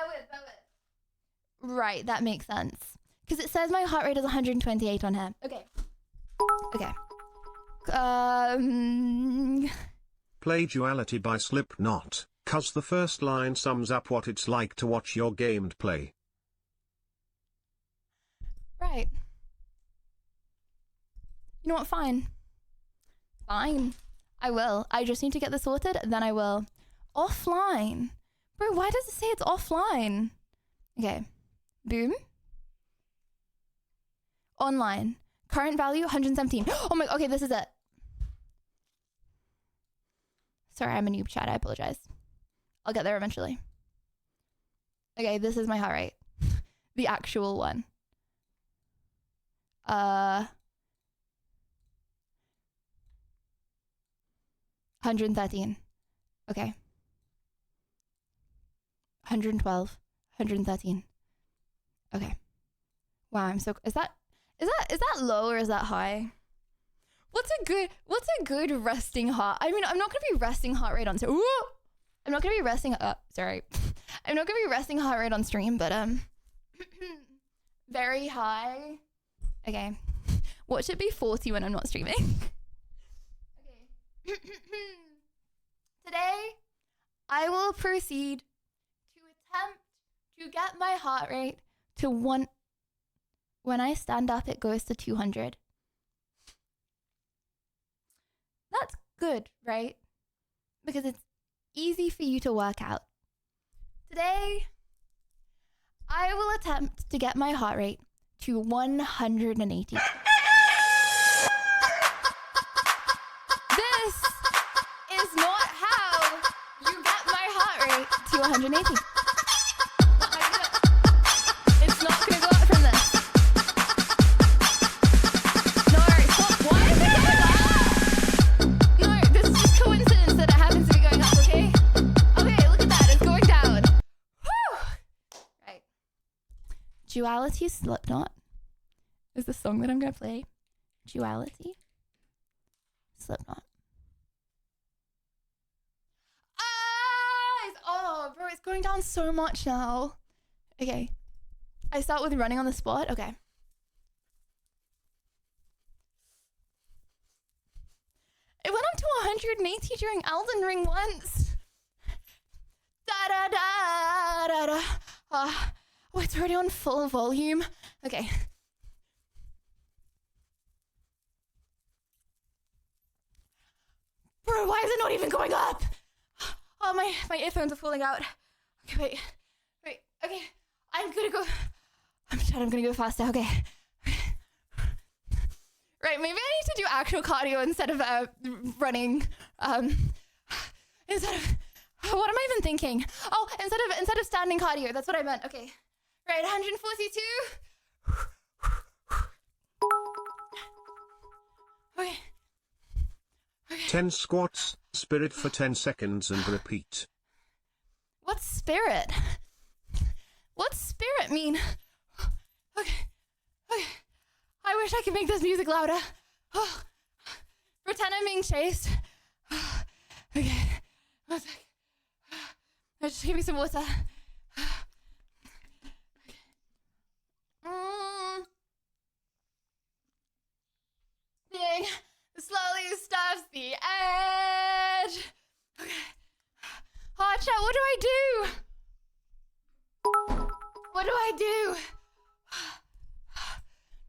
Right, that makes sense. Because it says my heart rate is 128 on here. Okay. Play Duality by Slipknot, cause the first line sums up what it's like to watch your gameplay. Right. You know what? Fine. I will. I just need to get this sorted, then I will. Offline. Bro, why does it say it's offline? Okay. Boom. Online. Current value, 117. Oh my, okay, this is it. Sorry, I'm a noob, chat. I apologize. I'll get there eventually. Okay, this is my heart rate. The actual one. 113. Okay. 112. 113. Okay. Wow, I'm so is that low or is that high? What's a good resting heart? I mean, I'm not gonna be resting heart rate on stream. I'm not gonna be resting sorry. I'm not gonna be resting heart rate on stream, but very high. Okay. What should be 40 when I'm not streaming? Okay. Today, I will proceed to attempt to get my heart rate to 1. When I stand up, it goes to 200. That's good, right? Because it's easy for you to work out. Today, I will attempt to get my heart rate to 180. This is not how you get my heart rate to 180. It's not going to go up from this. No, stop. Why is it going up? No, this is just coincidence that it happens to be going up, okay? Okay, look at that. It's going down. Whew. Right. Duality Slipknot is the song that I'm going to play. Duality Slipknot. Oh, bro, it's going down so much now. Okay. I start with running on the spot. Okay. It went up to 180 during Elden Ring once. Da da da da da. Oh, it's already on full volume. Okay. Bro, why is it not even going up? Oh, my earphones are falling out. Okay, wait. Okay, I'm gonna go. I'm gonna go faster. Okay. Right, maybe I need to do actual cardio instead of running. Instead of what am I even thinking? Oh, instead of standing cardio. That's what I meant. Okay. Right, 142. Okay. 10 squats, spirit for 10 seconds and repeat. What's spirit? What's spirit mean? Okay. I wish I could make this music louder. Oh. Pretend I'm being chased. Okay. 1 sec. Just give me some water. Thing slowly stops the edge. Okay. Oh, chat, what do I do? What do I do?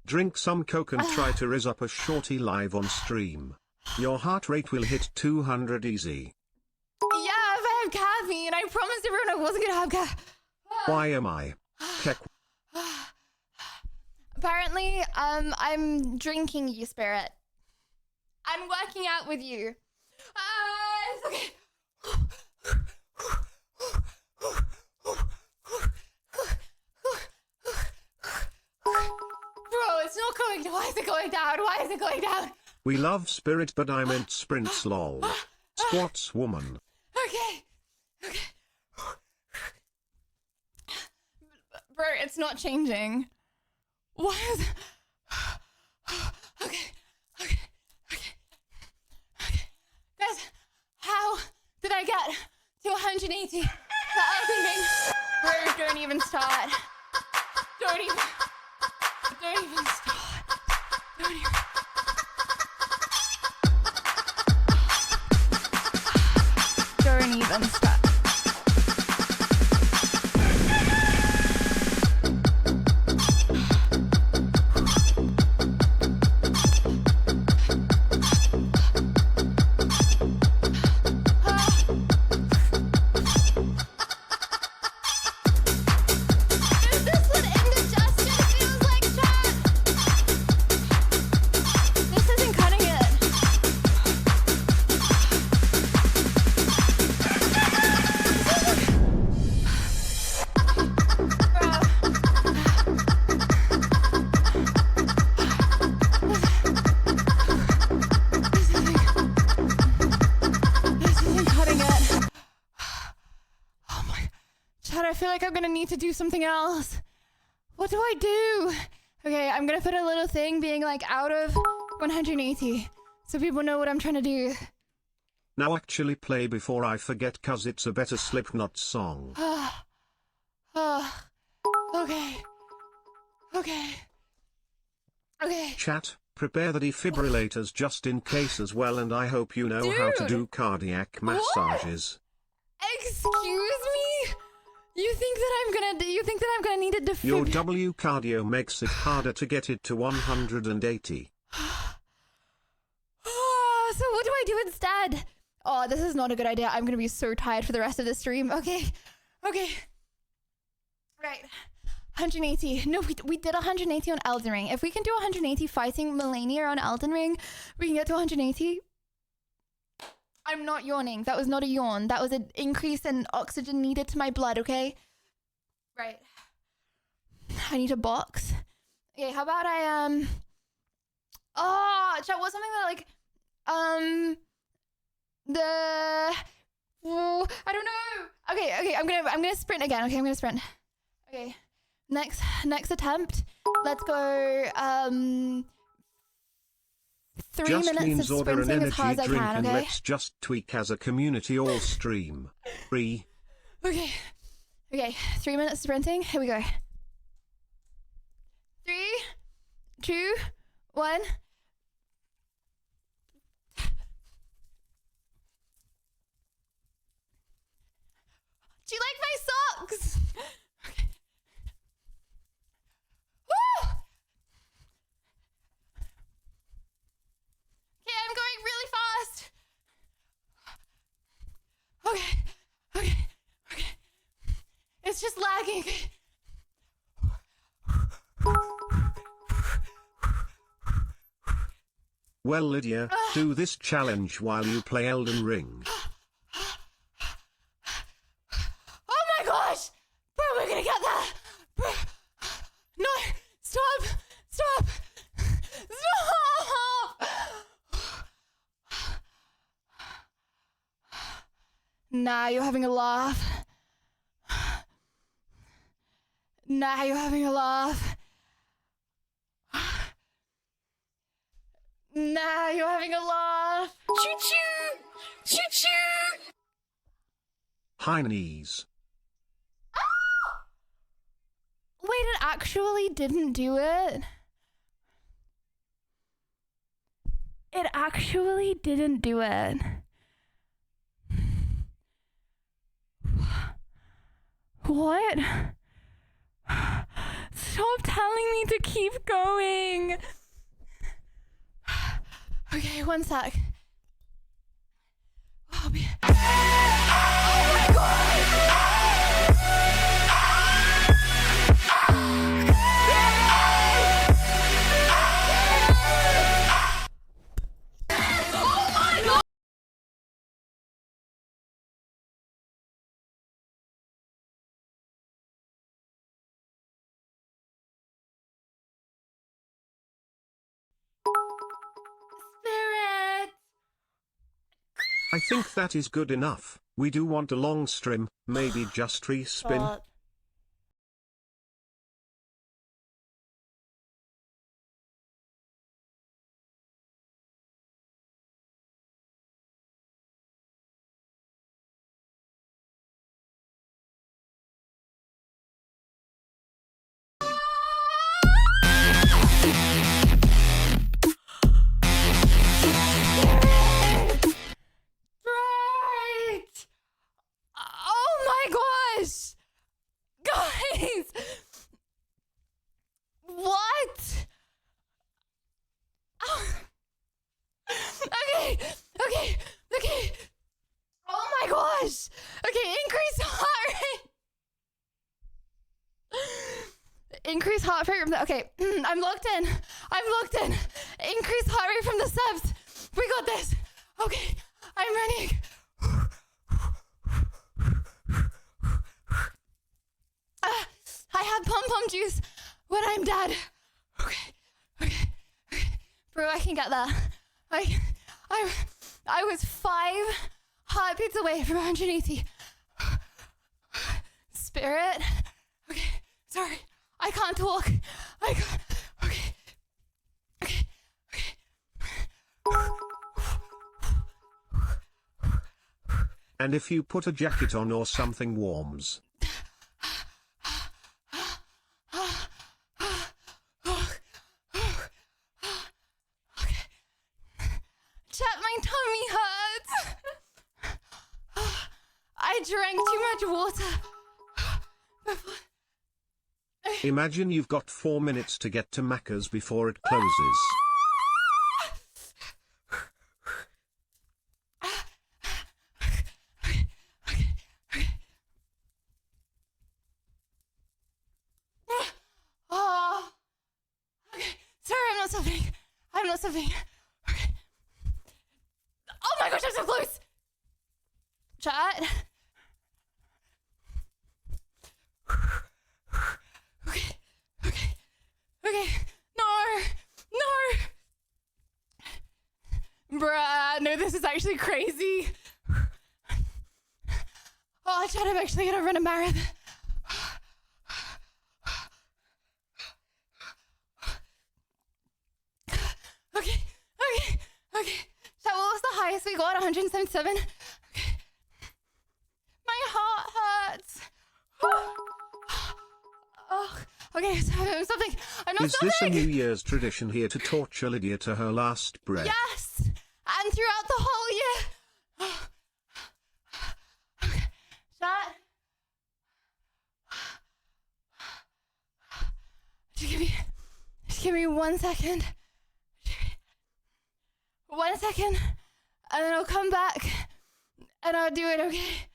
Drink some Coke and try to rizz up a shorty live on stream. Your heart rate will hit 200 easy. Yeah, if I have caffeine. I promised everyone I wasn't gonna have caffeine. Why am I? Keck. Apparently, I'm drinking you, Spirit. I'm working out with you. It's okay. Bro, it's not going down. Why is it going down? Why is it going down? We love Spirit, but I meant sprints lol. Squats woman. Okay. Bro, it's not changing. Why is it? Okay. Guys, how did I get to 180? The Elden Ring. Bro, don't even start. Don't even start. Don't even start. This isn't cutting it. God, I feel like I'm gonna need to do something else. What do I do? Okay, I'm gonna put a little thing being like out of 180 so people know what I'm trying to do. Now actually play before I forget, cause it's a better Slipknot song. Okay. Chat, prepare the defibrillators just in case as well, and I hope you know how to do cardiac massages. Excuse me? You think that I'm gonna need a defibrillator? Your W cardio makes it harder to get it to 180. So what do I do instead? Oh, this is not a good idea. I'm gonna be so tired for the rest of the stream. Okay. Right. 180. No, we did 180 on Elden Ring. If we can do 180 fighting Melania on Elden Ring, we can get to 180. I'm not yawning. That was not a yawn. That was an increase in oxygen needed to my blood, okay? Right. I need a box. Okay, how about chat, what's something that like, I don't know. Okay, I'm gonna sprint again. Okay, I'm gonna sprint. Okay, next attempt. Let's go, 3 just minutes of order an sprinting as hard as I drink can, and okay? let's just tweak as a community all stream. 3. Okay, 3 minutes sprinting. Here we go. 3, 2, 1. Do you like my socks? Okay. Woo! Okay, I'm going really fast. Okay. It's just lagging. Well, Lydia, do this challenge while you play Elden Ring. Oh my gosh! Bro, we're gonna get that! Bro. No! Stop! Stop! Nah, you're having a laugh. Nah, you're having a laugh. Nah, you're having a laugh. Choo-choo! Choo-choo! High knees. Ah! Wait, it actually didn't do it? It actually didn't do it. What? Stop telling me to keep going. Okay, one sec. Oh my god! I think that is good enough. We do want a long stream, maybe just respin. Right! Oh my gosh! Guys! What? Oh. Okay. Oh my gosh! Okay, increase heart rate! Increase heart rate from the, okay, I'm locked in. Increase heart rate from the subs. We got this. Okay, I'm running. I have pom-pom juice when I'm dead. Okay. Bro, I can get that. I was 5 heartbeats away from 180. Spirit. Okay, sorry. I can't talk. I can't. Okay. Okay. And if you put a jacket on or something warms. Chat, my tummy hurts. I drank too much water. Imagine you've got 4 minutes to get to Macca's before it closes. Oh, okay. Sorry, I'm not suffering. I'm not suffering. Okay. Oh my gosh, I'm so close. Chat. Okay. Okay. Okay. No. Bruh, no, this is actually crazy. Oh, chat, I'm actually gonna run a marathon. Okay. So what was the highest we got? 177? Okay. My heart hurts. Oh, okay, so I'm stopping. I'm not Is stopping. this a New Year's tradition here to torture Lydia to her last breath? Yes, and throughout the whole year. Okay, shut. Just give me 1 second. 1 second, and then I'll come back, and I'll do it, okay?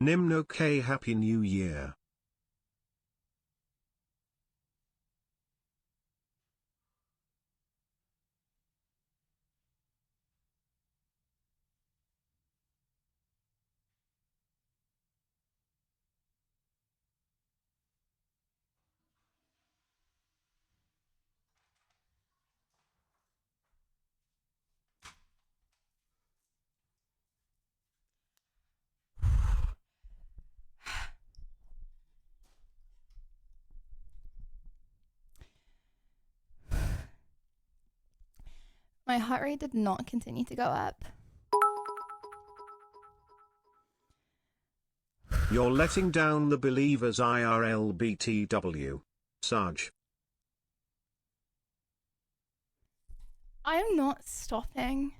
Nimno K Happy New Year. My heart rate did not continue to go up. You're letting down the believers IRL BTW. Sarge. I am not stopping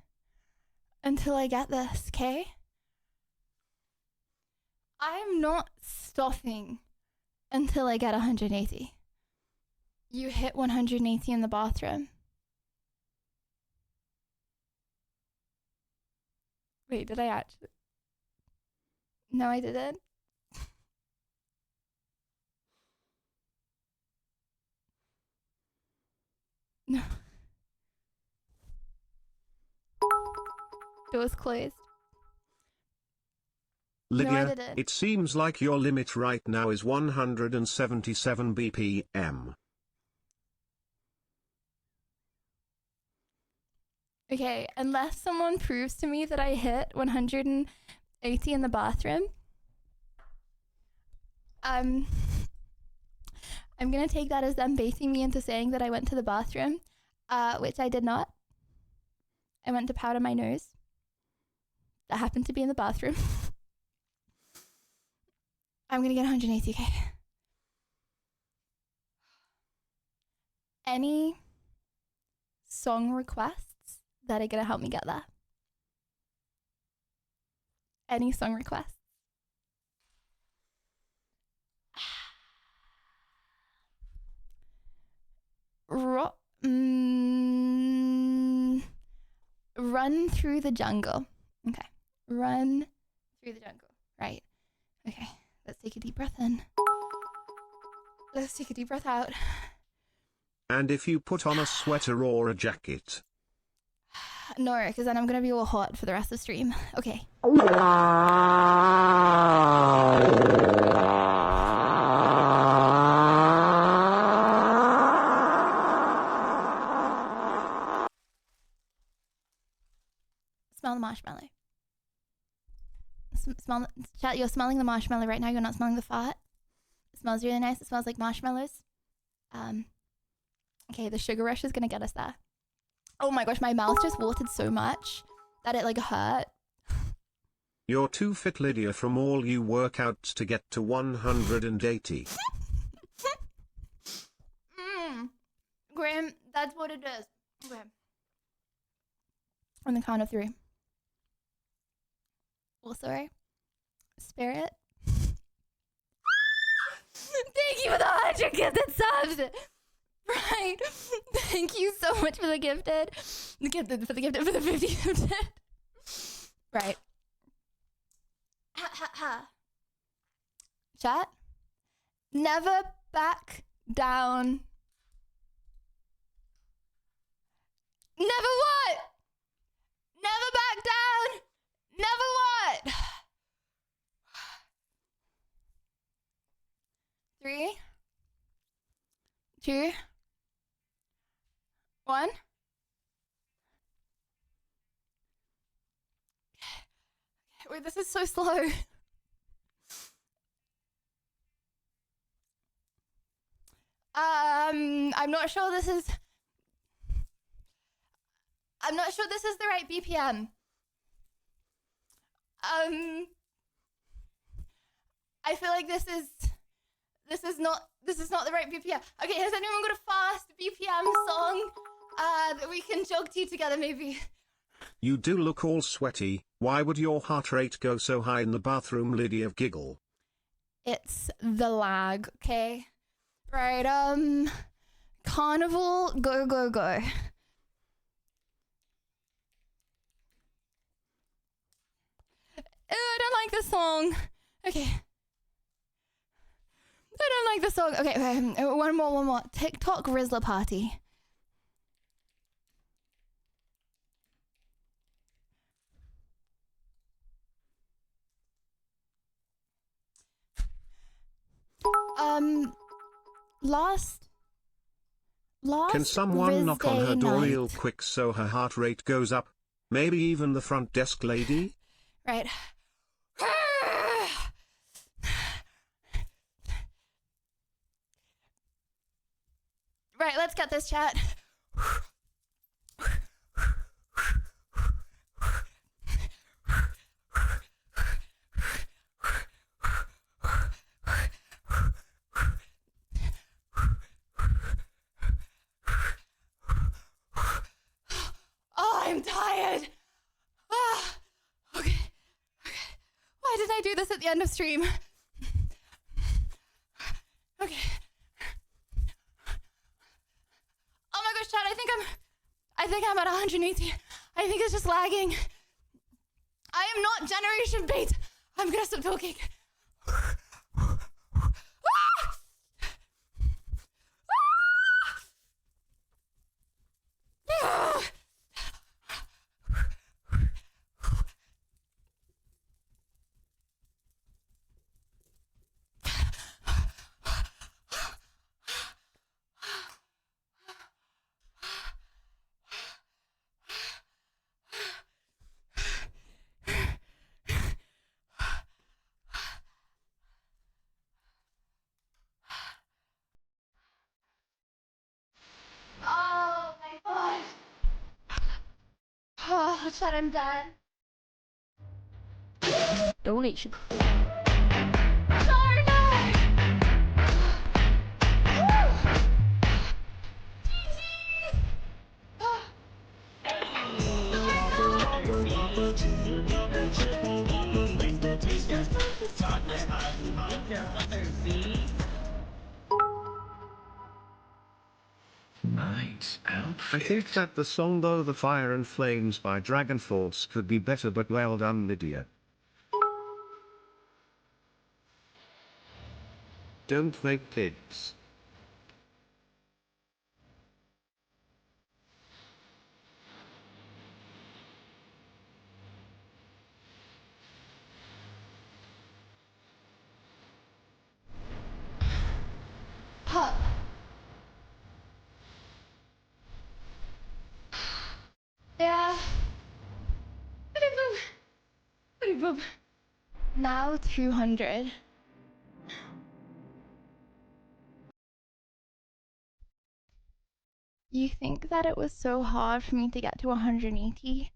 until I get this, okay? I am not stopping until I get 180. You hit 180 in the bathroom. Wait, did I actually? No, I didn't. No. It was closed. Lydia, No, I didn't. it seems like your limit right now is 177 BPM. Okay, unless someone proves to me that I hit 180 in the bathroom, I'm gonna take that as them baiting me into saying that I went to the bathroom, which I did not. I went to powder my nose. That happened to be in the bathroom. I'm gonna get 180k. Any song requests that are gonna help me get there? Any song requests? Run through the jungle. Okay. Run through the jungle. Right. Okay. Let's take a deep breath in. Let's take a deep breath out. And if you put on a sweater or a jacket? No, because then I'm going to be all hot for the rest of the stream. Okay. Smell the marshmallow. Chat, you're smelling the marshmallow right now. You're not smelling the fart. It smells really nice. It smells like marshmallows. Okay, the sugar rush is gonna get us there. Oh my gosh, my mouth just watered so much that it like hurt. You're too fit, Lydia, from all you workouts to get to 180. Graham, that's what it is. Okay. On the count of 3. Also, Spirit. Thank you for the 100 gifted subs. Right. Thank you so much for the gifted. For the 50 gifted. Right. Chat. Never back down. Never what? Never back down. Never what? 3, 2, 1. Wait, this is so slow. I'm not sure this is the right BPM. I feel like this is not the right BPM. Okay, has anyone got a fast BPM song that we can jog to together maybe? You do look all sweaty. Why would your heart rate go so high in the bathroom, Lydia? Giggle. It's the lag, okay? Right, Carnival, go, go, go. I don't like this song. Okay. I don't like this song. Okay, one more. TikTok Rizzler Party. Last Can someone Riz knock on Day her door night. real quick so her heart rate goes up? Maybe even the front desk lady? Right. Right, let's get this, chat. Oh, I'm tired. Okay. Why did I do this at the end of stream? Okay. Oh my gosh, chat, I think I'm at 180. I think it's just lagging. I am not generation bait. I'm gonna stop talking. Oh, shit, I'm dead. Donation. Sorry, no! Nice outfit. I think that the song Though the Fire and Flames by Dragon Force could be better, but well done, Lydia. Don't make kids. Huh. Yeah. Now 200. You think that it was so hard for me to get to 180?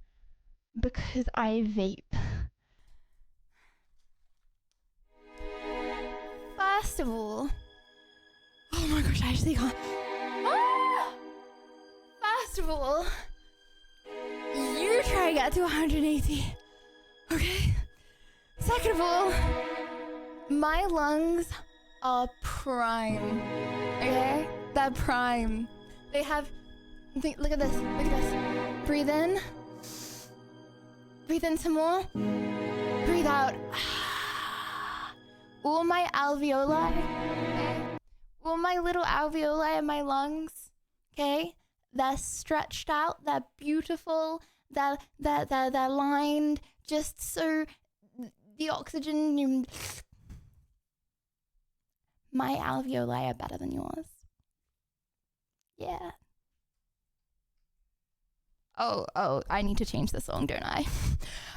Because I vape. First of all, oh my gosh, I actually can't. Ah! First of all, you try to get to 180, okay? Second of all, my lungs are prime, okay? They're prime. They have, look at this, look at this. Breathe in. Breathe in some more. Breathe out. All my alveoli, okay? All my little alveoli in my lungs, okay? They're stretched out, they're beautiful, they're lined just so the oxygen, my alveoli are better than yours. Yeah. Oh, I need to change the song, don't I?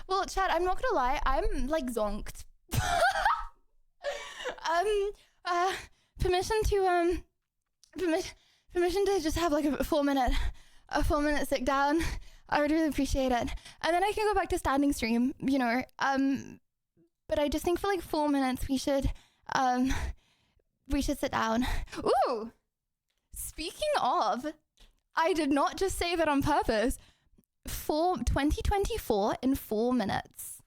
Well, Chad, I'm not gonna lie, I'm like zonked. Permission to just have like a 4 minute sit down. I would really appreciate it. And then I can go back to standing stream, you know. But I just think for like 4 minutes we should sit down. Ooh! Speaking of, I did not just say that on purpose. 2024 in 4 minutes.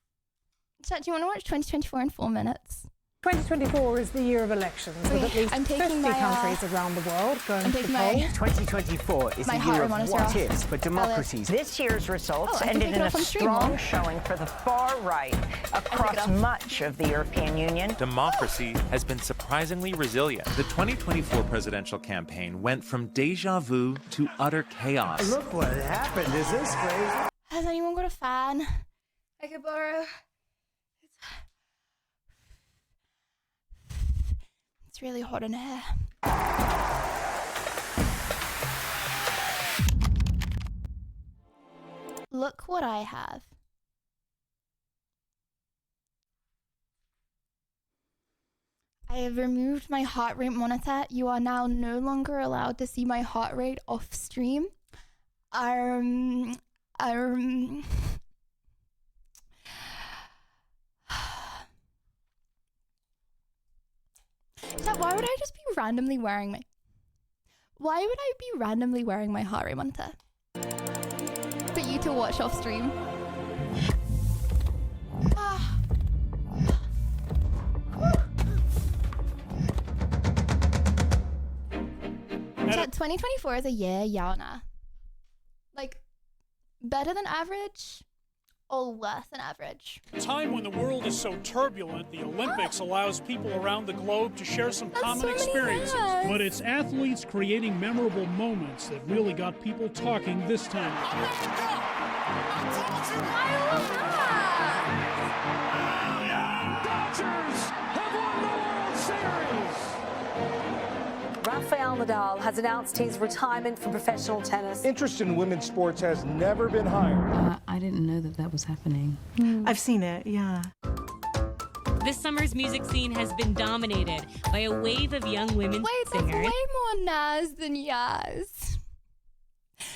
Chat, do you want to watch 2024 in 4 minutes? 2024 is the year of elections, with at least 50 countries around the world going to the polls. 2024 is the year of what ifs for democracies. This year's results ended in a strong showing for the far right across much of the European Union. Democracy has been surprisingly resilient. The 2024 presidential campaign went from deja vu to utter chaos. Look what happened. Is this crazy? Has anyone got a fan I could borrow? It's really hot in here. Look what I have. I have removed my heart rate monitor. You are now no longer allowed to see my heart rate off stream. Why would I just be randomly wearing my... Why would I be randomly wearing my heart rate monitor? For you to watch off stream. Chat, 2024 is a year, Yana. Like, better than average or worse than average? A time when the world is so turbulent, the Olympics allows people around the globe to share some common experiences. But it's athletes creating memorable moments that really got people talking this time. Rafael Nadal has announced his retirement from professional tennis. Interest in women's sports has never been higher. I didn't know that was happening. I've seen it, yeah. This summer's music scene has been dominated by a wave of young women singers. That's way more Nas than Yaz.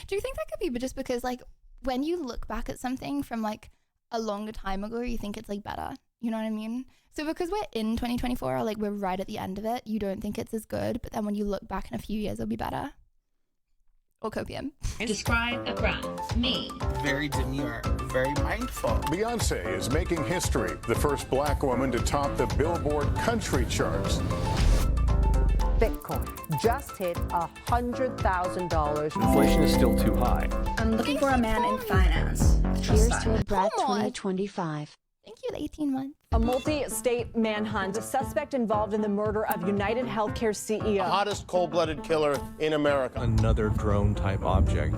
Do you think that could be just because, like, when you look back at something from like a longer time ago, you think it's like better. You know what I mean? So because we're in 2024, or like we're right at the end of it, you don't think it's as good, but then when you look back in a few years, it'll be better. Or copium. Describe a brand. Me. Very demure, very mindful. Beyonce is making history, the first black woman to top the Billboard country charts. Bitcoin just hit $100,000. Inflation is still too high. I'm looking for a man in finance. Cheers to a brat 2025. Thank you, 18 months. A multi-state manhunt. A suspect involved in the murder of United Healthcare CEO. The hottest cold-blooded killer in America. Another drone-type object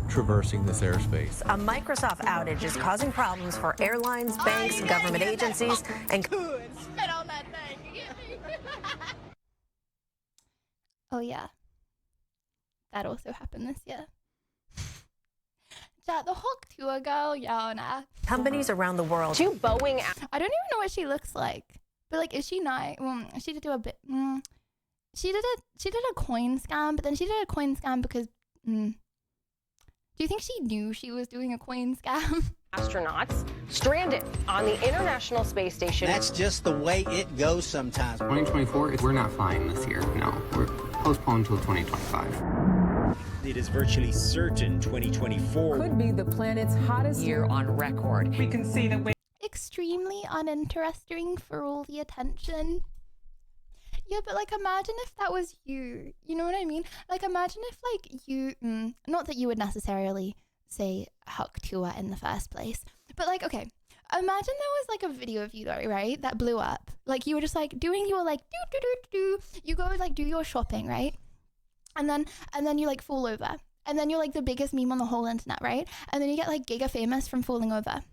traversing this airspace. A Microsoft outage is causing problems for airlines, banks, government agencies, and... Spit on that thing. Oh yeah, that also happened this year. The Hawk tour girl, yeah, nah. companies around the world. Two Boeing. I don't even know what she looks like, but like, is she nice? Well, she did do a bit. She did a coin scam, but then she did a coin scam because. Do you think she knew she was doing a coin scam? Astronauts stranded on the International Space Station. That's just the way it goes sometimes. 2024, we're not flying this year. No, we're postponed till 2025. It is virtually certain 2024 could be the planet's hottest year on record. We can see that we're extremely uninteresting for all the attention. Yeah, but like, imagine if that was you. You know what I mean? Like, imagine if like you, not that you would necessarily say Huck tour in the first place, but like, okay, imagine there was like a video of you though, right? That blew up. Like, you were just like doing your like you go like do your shopping, right? And then you like fall over, and then you're like the biggest meme on the whole internet, right? And then you get like giga famous from falling over.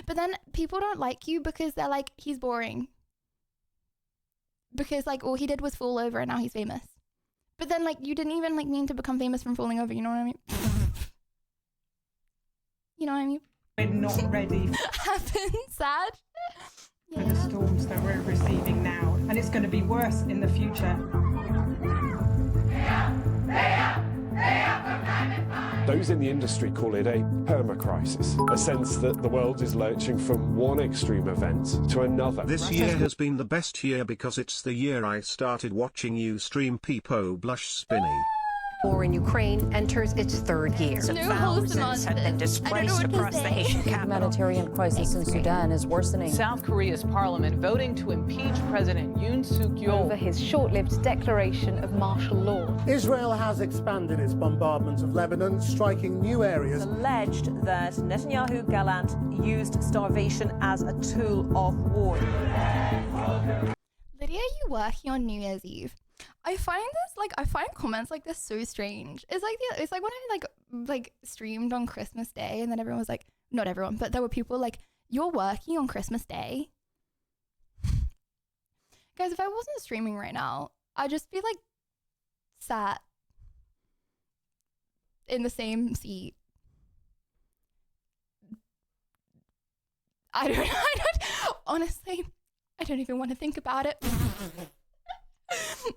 But then people don't like you because they're like, he's boring. Because like all he did was fall over and now he's famous. But then like you didn't even like mean to become famous from falling over, you know what I mean? You know what I mean? We're not ready. Happened, sad. For the storms that we're receiving now, and it's going to be worse in the future. Those in the industry call it a perma-crisis, a sense that the world is lurching from one extreme event to another. This year has been the best year because it's the year I started watching you stream Peepo Blush Spinny. War in Ukraine enters its third year. Thousands have been displaced across the Haitian capital. The humanitarian crisis in Sudan is worsening. South Korea's parliament voting to impeach President Yoon Suk-yeol over his short-lived declaration of martial law. Israel has expanded its bombardment of Lebanon, striking new areas. Alleged that Netanyahu Gallant used starvation as a tool of war. Lydia, you working on New Year's Eve? I find comments like this so strange. It's like when I like streamed on Christmas Day, and then everyone was like, not everyone, but there were people like, you're working on Christmas Day? Guys, if I wasn't streaming right now, I'd just be like sat in the same seat. Honestly, I don't even want to think about it.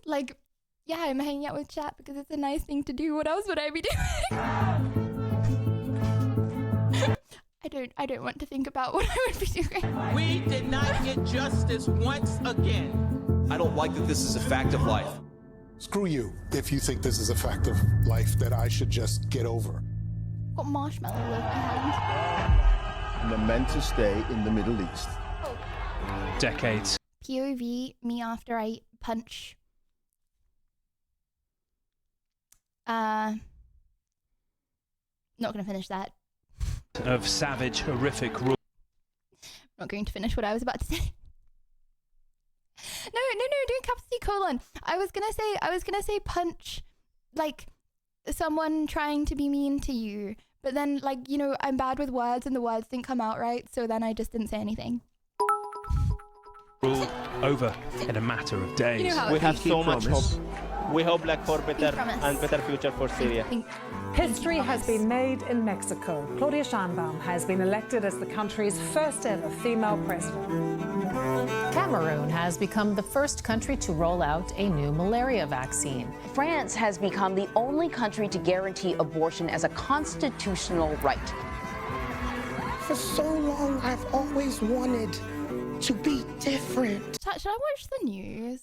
Like, yeah, I'm hanging out with chat because it's a nice thing to do. What else would I be doing? I don't want to think about what I would be doing. We did not get justice once again. I don't like that this is a fact of life. Screw you if you think this is a fact of life that I should just get over. Got marshmallow all over my hand. Momentous day in the Middle East. Oh. Decades. POV, me after I punch. Not going to finish that. Of savage, horrific rule. Not going to finish what I was about to say. No, doing capital C colon. I was gonna say punch, like someone trying to be mean to you, but then like, you know, I'm bad with words and the words didn't come out right, so then I just didn't say anything. rule over in a matter of days. You know how We it have is. so much promise. hope. We hope like for better promise. and better future for Syria. History has been made in Mexico. Claudia Sheinbaum has been elected as the country's first ever female president. Cameroon has become the first country to roll out a new malaria vaccine. France has become the only country to guarantee abortion as a constitutional right. For so long, I've always wanted to be different. Should I watch the news?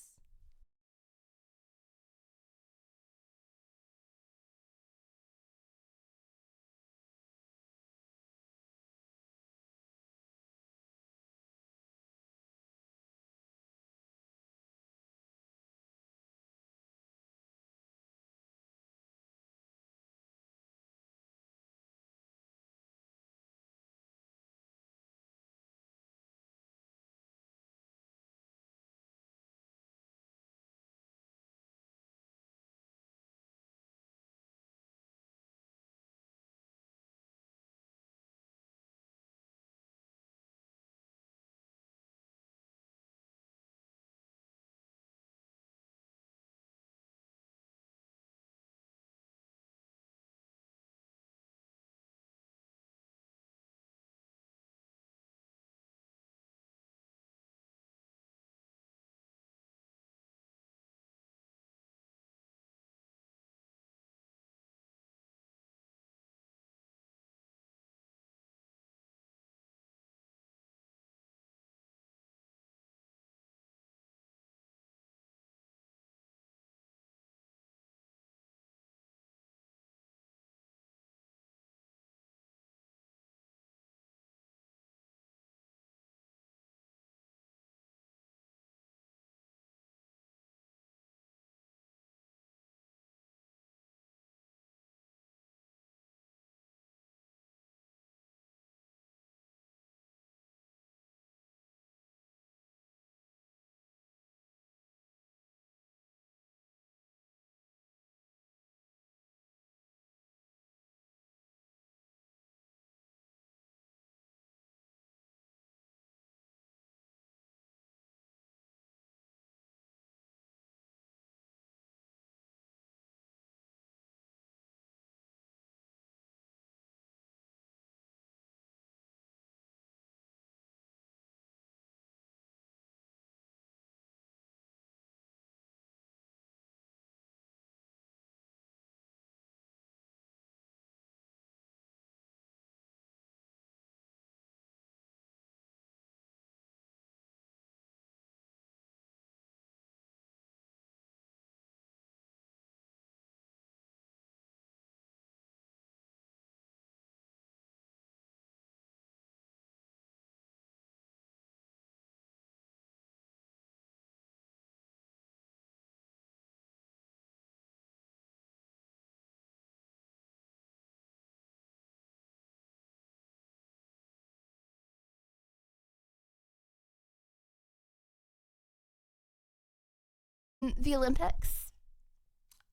The Olympics.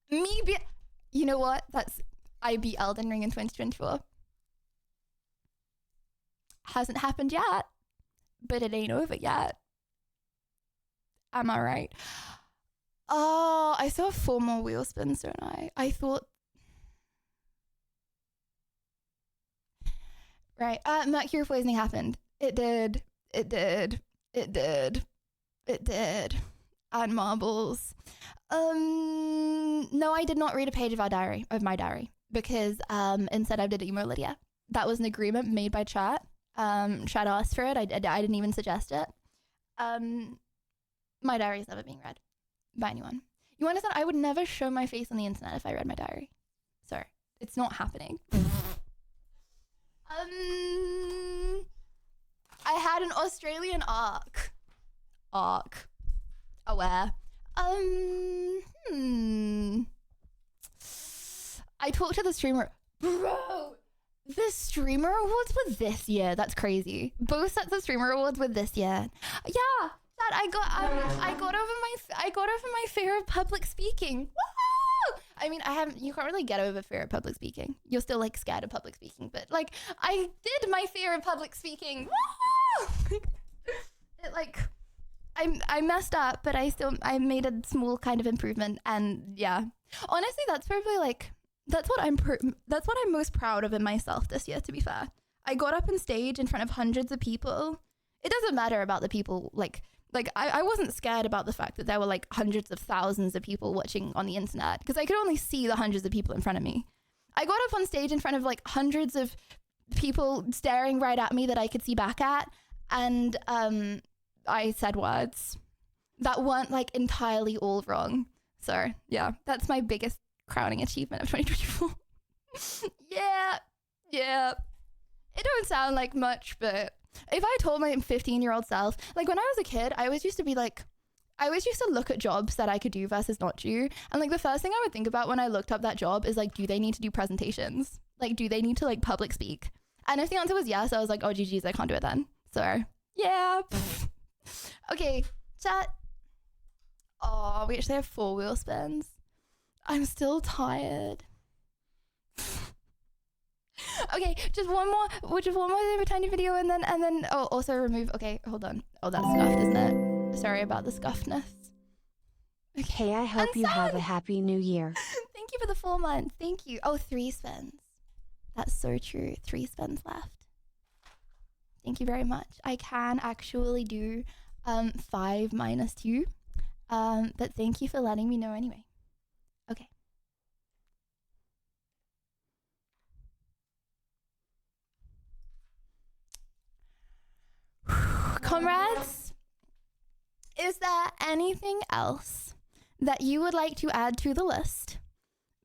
You know what? I beat Elden Ring in 2024. Hasn't happened yet, but it ain't over yet. Am I right? Oh, I saw 4 more wheel spins, don't I? I thought. Right. Mercury poisoning happened. It did. It did. It did. It did. And marbles. No, I did not read a page of my diary, because instead I did emo Lydia. That was an agreement made by chat. Chat asked for it. I didn't even suggest it. My diary is never being read by anyone. You understand? I would never show my face on the internet if I read my diary. Sorry, it's not happening. I had an Australian arc. Aware. I talked to the streamer. Bro, the streamer awards were this year. That's crazy. Both sets of streamer awards were this year. Yeah, that I got over my fear of public speaking. Woo! I mean, you can't really get over fear of public speaking. You're still like scared of public speaking, but like I did my fear of public speaking. Woo! It like I messed up, but I made a small kind of improvement, and yeah. Honestly, that's probably like that's what I'm most proud of in myself this year, to be fair. I got up on stage in front of hundreds of people. It doesn't matter about the people, like I wasn't scared about the fact that there were like hundreds of thousands of people watching on the internet, because I could only see the hundreds of people in front of me. I got up on stage in front of like hundreds of people staring right at me that I could see back at, and I said words that weren't like entirely all wrong. So yeah, that's my biggest crowning achievement of 2024. Yeah. It don't sound like much, but if I told my 15-year-old self, like when I was a kid, I always used to look at jobs that I could do versus not do. And like the first thing I would think about when I looked up that job is like, do they need to do presentations? Like, do they need to like public speak? And if the answer was yes, I was like, oh, GG's, I can't do it then. So yeah. Okay, chat. Oh, we actually have 4-wheel spins. I'm still tired. Okay, just one more tiny video, and then oh, also remove. Okay, hold on. Oh, that's scuffed, isn't it? Sorry about the scuffedness. Okay, I hope you have a happy new year. Thank you for the 4 months. Thank you. Oh, 3 spins. That's so true. 3 spins left. Thank you very much. I can actually do 5 minus 2. But thank you for letting me know anyway. Okay. Comrades, is there anything else that you would like to add to the list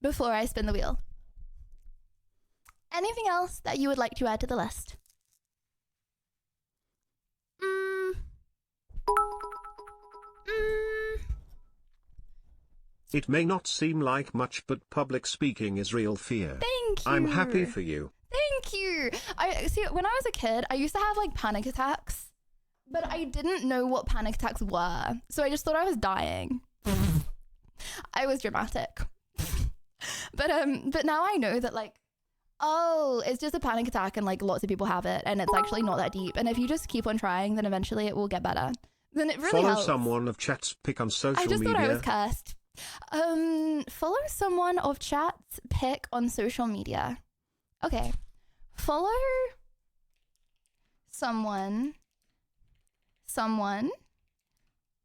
before I spin the wheel? Anything else that you would like to add to the list? It may not seem like much, but public speaking is real fear. Thank you. I'm happy for you. Thank you. I see, when I was a kid, I used to have like panic attacks, but I didn't know what panic attacks were. So I just thought I was dying. I was dramatic. But now I know that like, oh, it's just a panic attack and like lots of people have it, and it's actually not that deep. And if you just keep on trying, then eventually it will get better. Then it really Follow helps. someone of chat's pick on social media. I just thought I was cursed. Follow someone of chat's pick on social media. Okay. Follow someone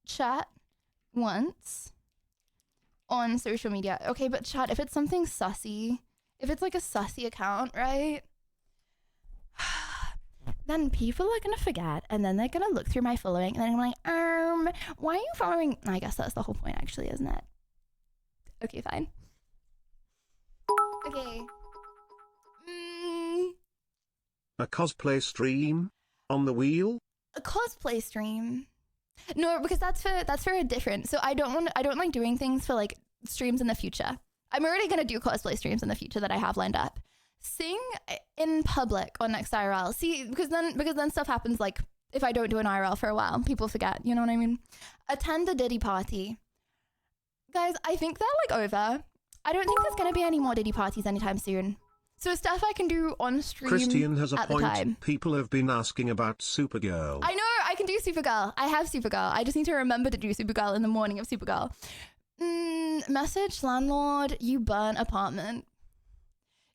chat once on social media. Okay, but chat, if it's something sussy, if it's like a sussy account, right? Then people are gonna forget, and then they're gonna look through my following, and then I'm like, why are you following? I guess that's the whole point, actually, isn't it? Okay, fine. Okay. A cosplay stream on the wheel? A cosplay stream? No, because that's for a different. So I don't like doing things for like streams in the future. I'm already gonna do cosplay streams in the future that I have lined up. Sing in public on Next IRL. See, because then stuff happens, like if I don't do an IRL for a while, people forget, you know what I mean? Attend a Diddy party. Guys, I think they're like over. I don't think there's gonna be any more Diddy parties anytime soon. So stuff I can do on stream. Christian has a at the point. time. People have been asking about Supergirl. I know, I can do Supergirl. I have Supergirl. I just need to remember to do Supergirl in the morning of Supergirl. Message landlord, you burnt apartment.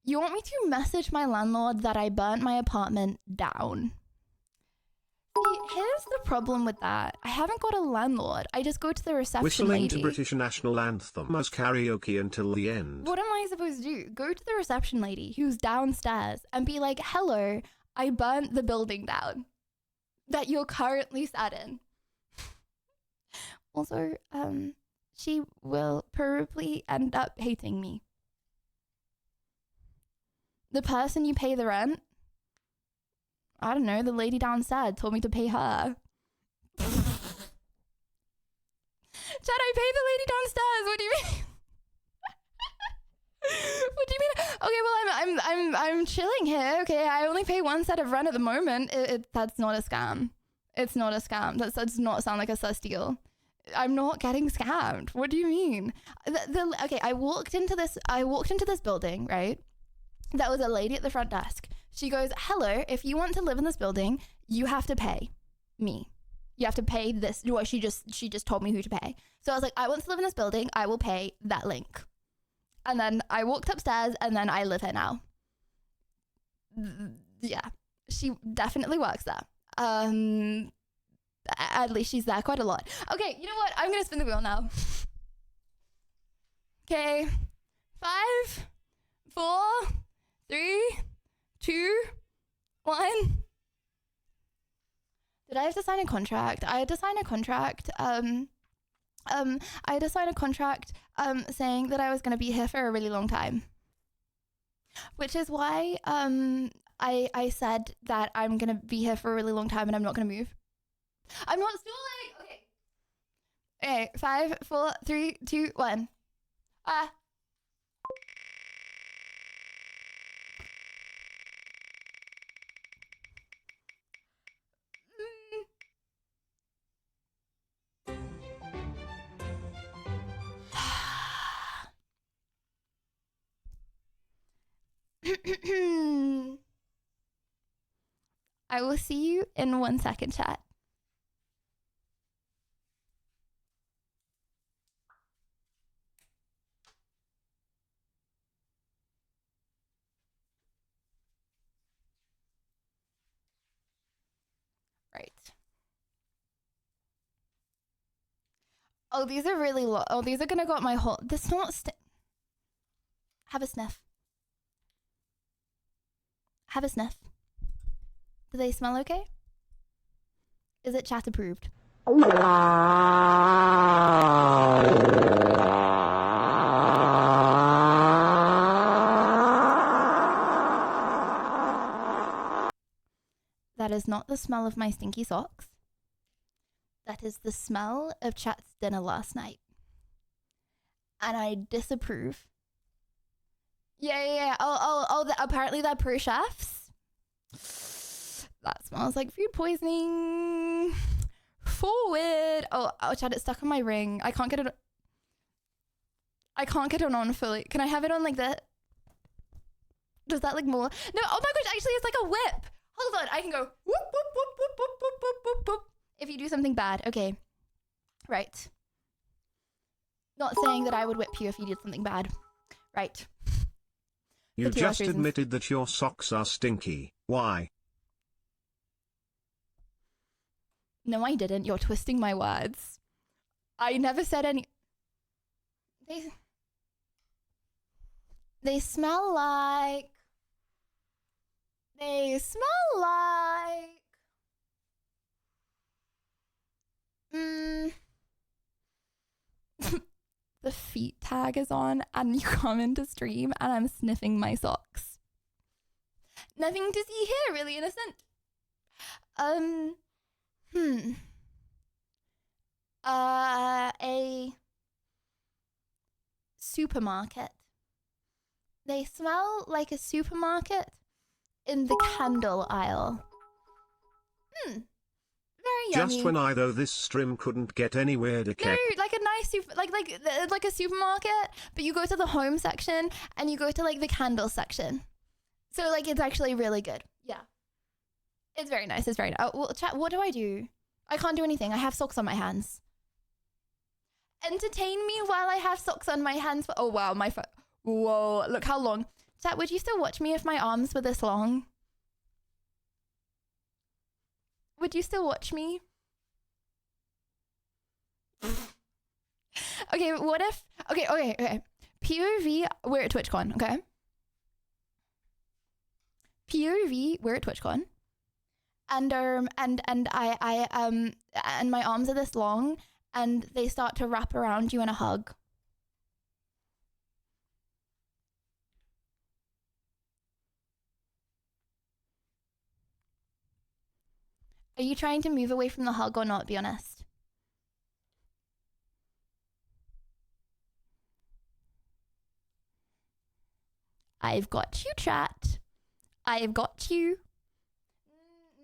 You want me to message my landlord that I burnt my apartment down? See, here's the problem with that. I haven't got a landlord. I just go to the reception Whistling lady. to British national anthem as karaoke until the end. What am I supposed to do? Go to the reception lady who's downstairs and be like, hello, I burnt the building down that you're currently sat in. Also, she will probably end up hating me. The person you pay the rent, I don't know, the lady downstairs told me to pay her. Chad, I pay the lady downstairs. What do you mean? What do you mean? Okay, well, I'm chilling here. Okay, I only pay one set of rent at the moment. That's not a scam. It's not a scam. That does not sound like a sus deal. I'm not getting scammed. What do you mean? Okay, I walked into this building, right? There was a lady at the front desk. She goes, hello, if you want to live in this building, you have to pay me. You have to pay this. Well, she just told me who to pay. So I was like, I want to live in this building. I will pay that link. And then I walked upstairs and then I live here now. Yeah, she definitely works there. At least she's there quite a lot. Okay, you know what? I'm going to spin the wheel now. Okay. 5, 4, 3, 2, 1. Did I have to sign a contract? I had to sign a contract. I had to sign a contract saying that I was going to be here for a really long time. Which is why I said that I'm going to be here for a really long time and I'm not going to move. I'm not stalling. Okay. Okay, 5, 4, 3, 2, 1. I will see you in 1 second, chat. Right. Oh, these are really low. Oh, these are gonna go up my whole. This not. Have a sniff. Have a sniff. Do they smell okay? Is it chat approved? That is not the smell of my stinky socks. That is the smell of chat's dinner last night. And I disapprove. Yeah. Oh, apparently they're pro chefs. That smells like food poisoning. Forward. Oh, chat, it's stuck on my ring. I can't get it. I can't get it on fully. Can I have it on like that? Does that like more? No, oh my gosh, actually it's like a whip. Hold on, I can go whoop, whoop, whoop, whoop, whoop, whoop, whoop, whoop, whoop. If you do something bad. Okay. Right. Not saying that I would whip you if you did something bad. Right. You just admitted that your socks are stinky. Why? No, I didn't. You're twisting my words. I never said any... They smell like... They smell like... The feet tag is on and you come into stream and I'm sniffing my socks. Nothing to see here, really innocent. A supermarket. They smell like a supermarket in the candle aisle. Very yummy. Just when I though this stream couldn't get anywhere to No, like a nice like a supermarket, but you go to the home section and you go to like the candle section. So like it's actually really good. Yeah. It's very nice. It's very nice. Oh, well, chat, what do I do? I can't do anything. I have socks on my hands. Entertain me while I have socks on my hands. Oh wow, my foot. Whoa, look how long. Chat, would you still watch me if my arms were this long? Would you still watch me? Okay, what if... Okay. POV, we're at TwitchCon, okay? POV, we're at TwitchCon. And my arms are this long and they start to wrap around you in a hug. Are you trying to move away from the hug or not? Be honest. I've got you, chat. I've got you.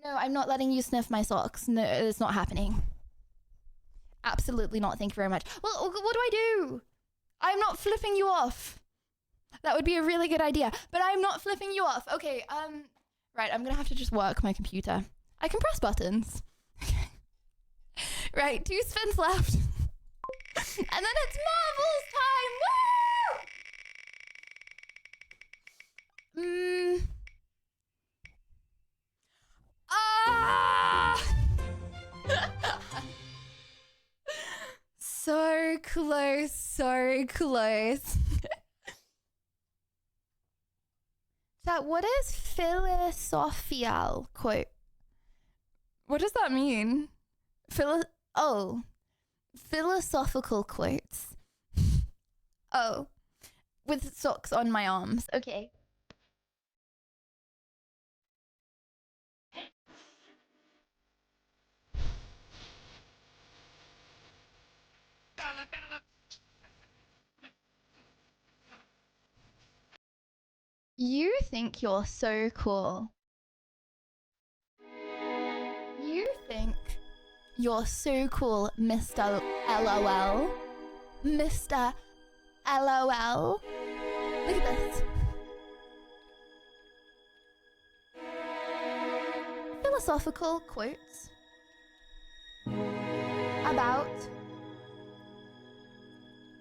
No, I'm not letting you sniff my socks. No, it's not happening. Absolutely not. Thank you very much. Well, what do I do? I'm not flipping you off. That would be a really good idea, but I'm not flipping you off. Okay, right, I'm gonna have to just work my computer. I can press buttons. Right, 2 spins left. And then it's Marvel's time. Woo! So close, so close. Chat, what is philosophical quote? What does that mean? Philosophical quotes. Oh, with socks on my arms. Okay. You think you're so cool. You think you're so cool, Mr. LOL. Mr. LOL. Look at this. Philosophical quotes about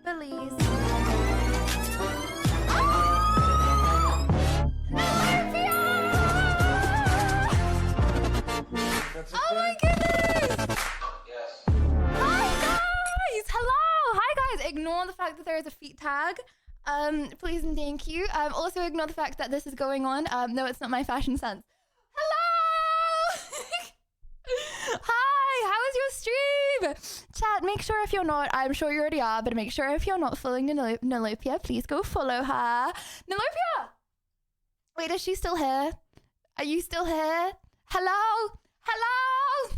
Belize. Oh my goodness! Yes. Hi guys! Hello! Hi guys! Ignore the fact that there is a feet tag. Please and thank you. Also ignore the fact that this is going on. No, it's not my fashion sense. Hello! Hi! How was your stream? Chat, make sure if you're not, I'm sure you already are, but make sure if you're not following Nolopia, please go follow her. Nolopia! Wait, is she still here? Are you still here? Hello? Hello?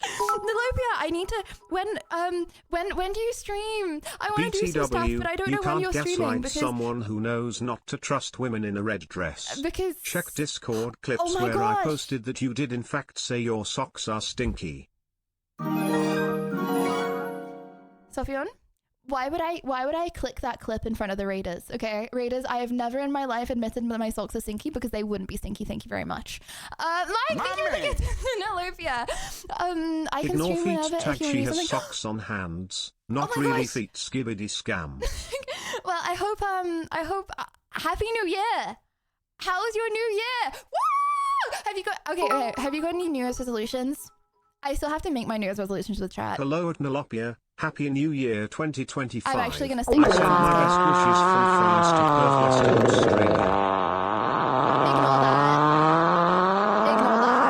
Nolopia, I need to, when do you stream? I want to do some stuff, but I don't know when you're streaming. You can't because gaslight someone who knows not to trust women in a red dress. Because check Discord clips oh my where gosh. I posted that you did in fact say your socks are stinky. Sophion, why would I click that clip in front of the Raiders? Okay, Raiders, I have never in my life admitted that my socks are stinky because they wouldn't be stinky. Thank you very much. Mike, thank you for the gift. Nolopia. I can Ignore stream feet whenever tag, if you she want has something. socks on hands, not Oh my really gosh. feet skibbity scam. Well, I hope Happy New Year. How's your New Year? Woo! Have you got any New Year's resolutions? I still have to make my New Year's resolutions with chat. Hello at Nolopia, Happy New Year 2025. I'm actually gonna sing I send my best wishes from France to Perth, Western Australia. Ignore that.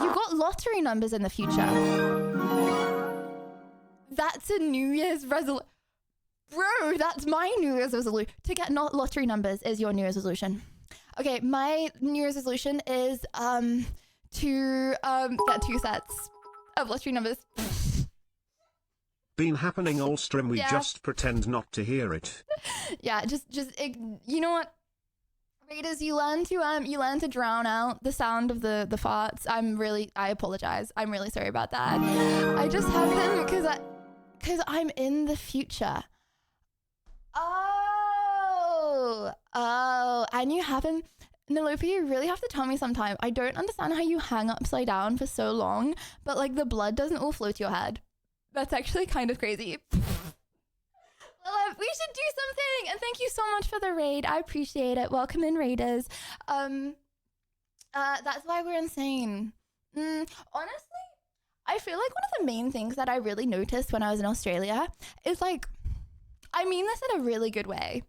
You got lottery numbers in the future. That's a New Year's resolution. Bro, that's my New Year's resolution. To get not lottery numbers is your New Year's resolution. Okay, my New Year's resolution is to get 2 sets of lottery numbers. Been happening all stream, we Yeah. just pretend not to hear it. Yeah, just you know what, Raiders, you learn to drown out the sound of the farts. I apologize. I'm really sorry about that. I just have them because I'm in the future. Oh, and you haven't, Nolopia, you really have to tell me sometime. I don't understand how you hang upside down for so long, but like the blood doesn't all flow to your head. That's actually kind of crazy. Well, we should do something, and thank you so much for the raid. I appreciate it. Welcome in, Raiders. That's why we're insane. Honestly, I feel like one of the main things that I really noticed when I was in Australia is like, I mean this in a really good way.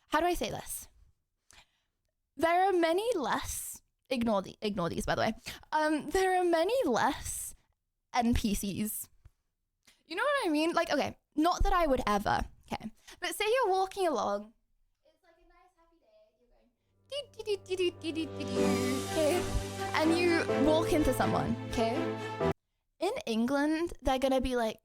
How do I say this? There are many less, ignore these by the way. There are many less NPCs. You know what I mean? Like, okay, not that I would ever, okay. But say you're walking along, it's like a nice happy day, you're going, okay? And you walk into someone, okay? In England, they're gonna be like,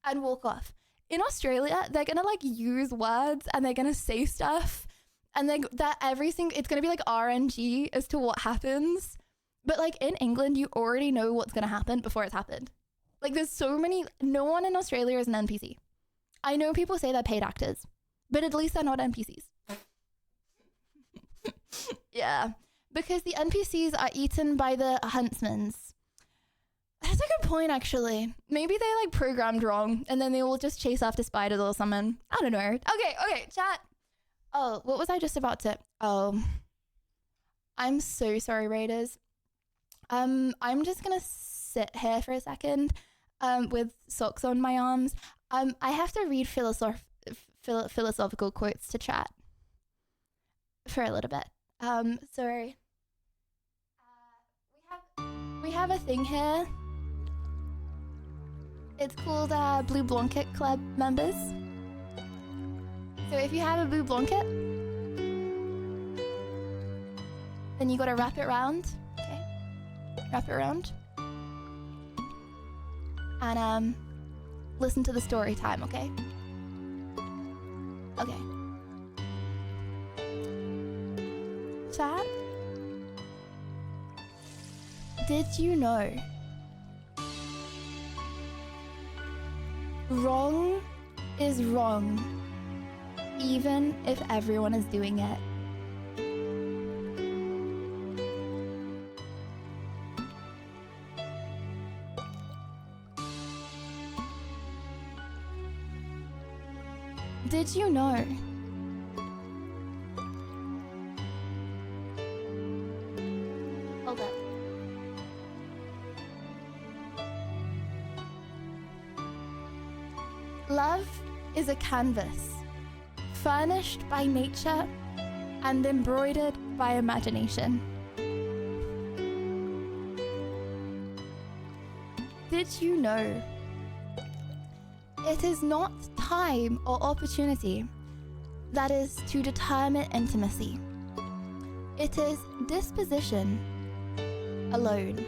and walk off. In Australia, they're gonna like use words and they're gonna say stuff, and it's gonna be like RNG as to what happens. But like in England, you already know what's gonna happen before it's happened. Like there's so many, no one in Australia is an NPC. I know people say they're paid actors, but at least they're not NPCs. Yeah, Because the NPCs are eaten by the huntsmen. That's a good point, actually. Maybe they like programmed wrong and then they will just chase after spiders or something. I don't know. Okay, chat. Oh, what was I just about to? Oh, I'm so sorry, Raiders. I'm just gonna sit here for a second with socks on my arms. I have to read philosophical quotes to chat for a little bit. Sorry. We have a thing here. It's called Blue Blanket Club members. So if you have a blue blanket, then you gotta wrap it around. Okay, wrap it around, and listen to the story time. Okay. Okay. Chat. Did you know? Wrong is wrong, even if everyone is doing it. Did you know? Hold up. Love is a canvas, furnished by nature and embroidered by imagination. Did you know? It is not time or opportunity that is to determine intimacy. It is disposition alone.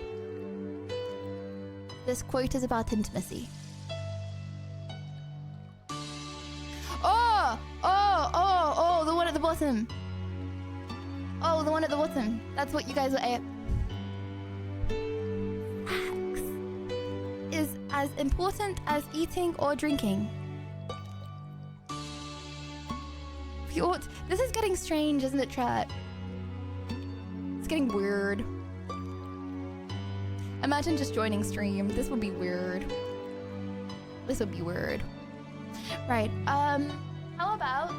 This quote is about intimacy. Oh, the one at the bottom. Oh, the one at the bottom. That's what you guys were at. Sex is as important as eating or drinking. This is getting strange, isn't it, chat? It's getting weird. Imagine just joining stream. This would be weird. This would be weird. Right, how about...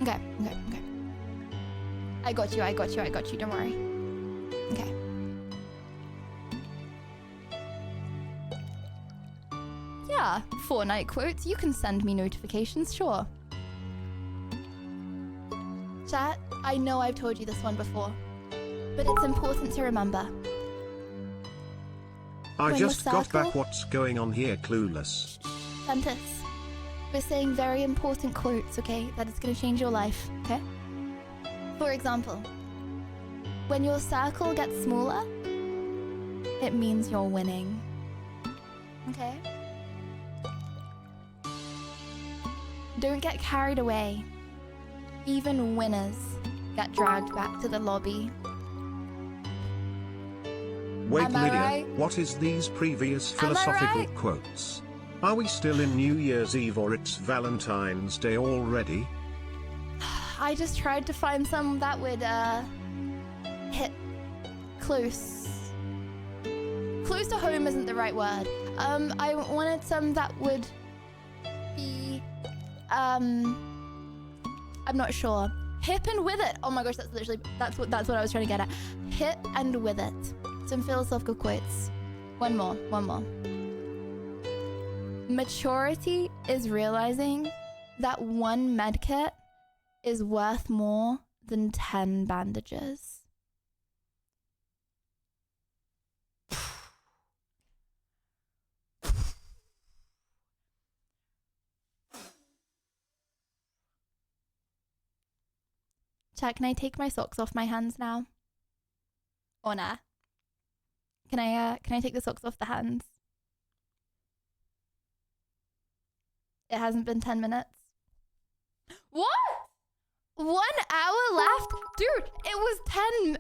Okay. I got you, don't worry. Okay. Yeah, Fortnite quotes, you can send me notifications, sure. Chat, I know I've told you this one before, but it's important to remember. I just got back. What's going on here, clueless? Santis, we're saying very important quotes, okay? That is going to change your life, okay? For example, when your circle gets smaller, it means you're winning. Okay? Don't get carried away. Even winners get dragged back to the lobby. Wait, Am I Lydia, right? what is these previous philosophical quotes? Are we still in New Year's Eve or it's Valentine's Day already? I just tried to find some that would hit close. Close to home isn't the right word. I wanted some that would be I'm not sure. Hip and with it. Oh my gosh, that's what I was trying to get at. Hip and with it. Some philosophical quotes. One more. Maturity is realizing that one medkit is worth more than 10 bandages. Chat, can I take my socks off my hands now? Or nah? Can I take the socks off the hands? It hasn't been 10 minutes. What? 1 hour left? Dude, it was 10.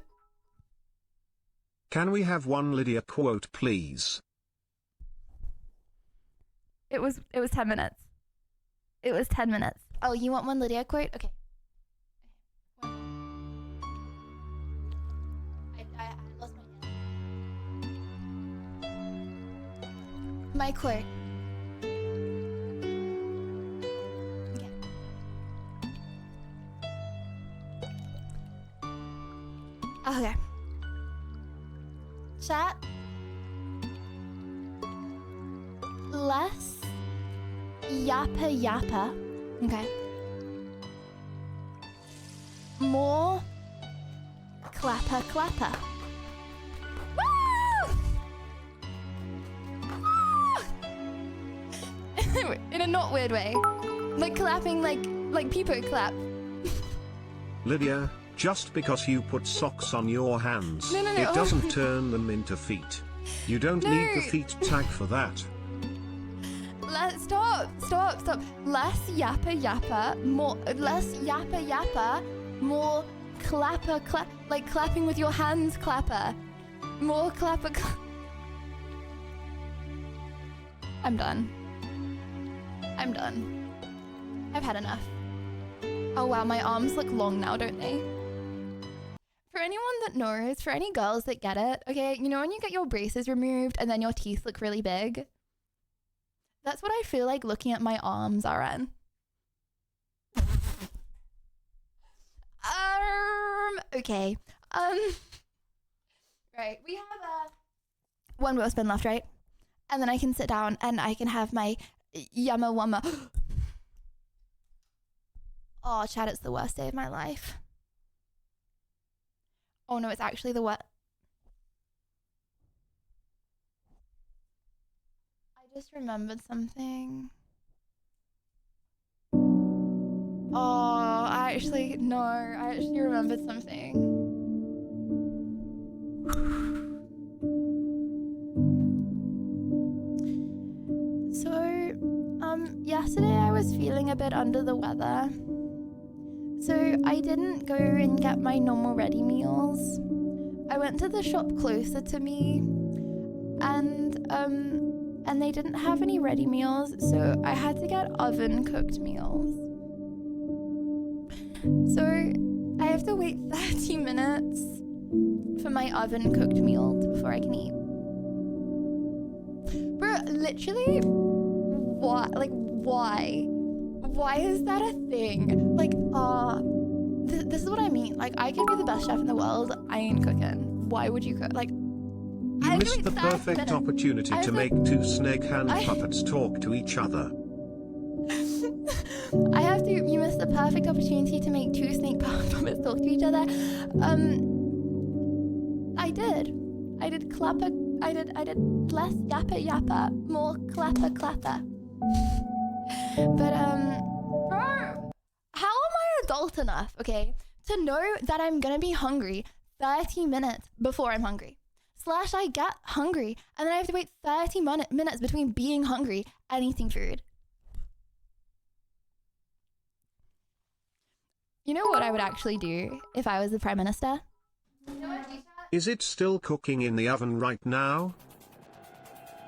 Can we have one Lydia quote, please? It was 10 minutes. It was 10 minutes. Oh, you want one Lydia quote? Okay. I lost my quote. Okay. Chat. Less yappa yappa. Okay. More clapper clapper. Woo! In a not weird way. Like clapping like people clap. Lydia, just because you put socks on your hands, No. it doesn't turn them into feet. You don't need the feet tag for that. Stop. Less yappa yappa, more clapper clap, like clapping with your hands clapper. More clapper I'm done. I've had enough. Oh wow, my arms look long now, don't they? For anyone that knows, for any girls that get it, okay, you know when you get your braces removed and then your teeth look really big? That's what I feel like looking at my arms are in. Okay. Right, we have one wheel spin left, right? And then I can sit down and I can have my yumma wumma. Oh, Chad, it's the worst day of my life. Oh no, it's actually the what? I just remembered something. Oh, I actually remembered something. So, yesterday I was feeling a bit under the weather. So I didn't go and get my normal ready meals. I went to the shop closer to me and they didn't have any ready meals, so I had to get oven cooked meals. So I have to wait 30 minutes for my oven cooked meal before I can eat. Bro, literally, what? Like, why? Why is that a thing? Like, this is what I mean. Like, I could be the best chef in the world. I ain't cooking. Why would you cook? Like, You missed the perfect opportunity to make two snake hand puppets talk to each other. You missed the perfect opportunity to make two snake puppets talk to each other. I did clapper, I did less yappa yappa, more clapper clapper. But, bro, how am I adult enough, okay, to know that I'm gonna be hungry 30 minutes before I'm hungry? / I get hungry, and then I have to wait 30 minutes between being hungry and eating food. You know what I would actually do if I was the Prime Minister? Is it still cooking in the oven right now?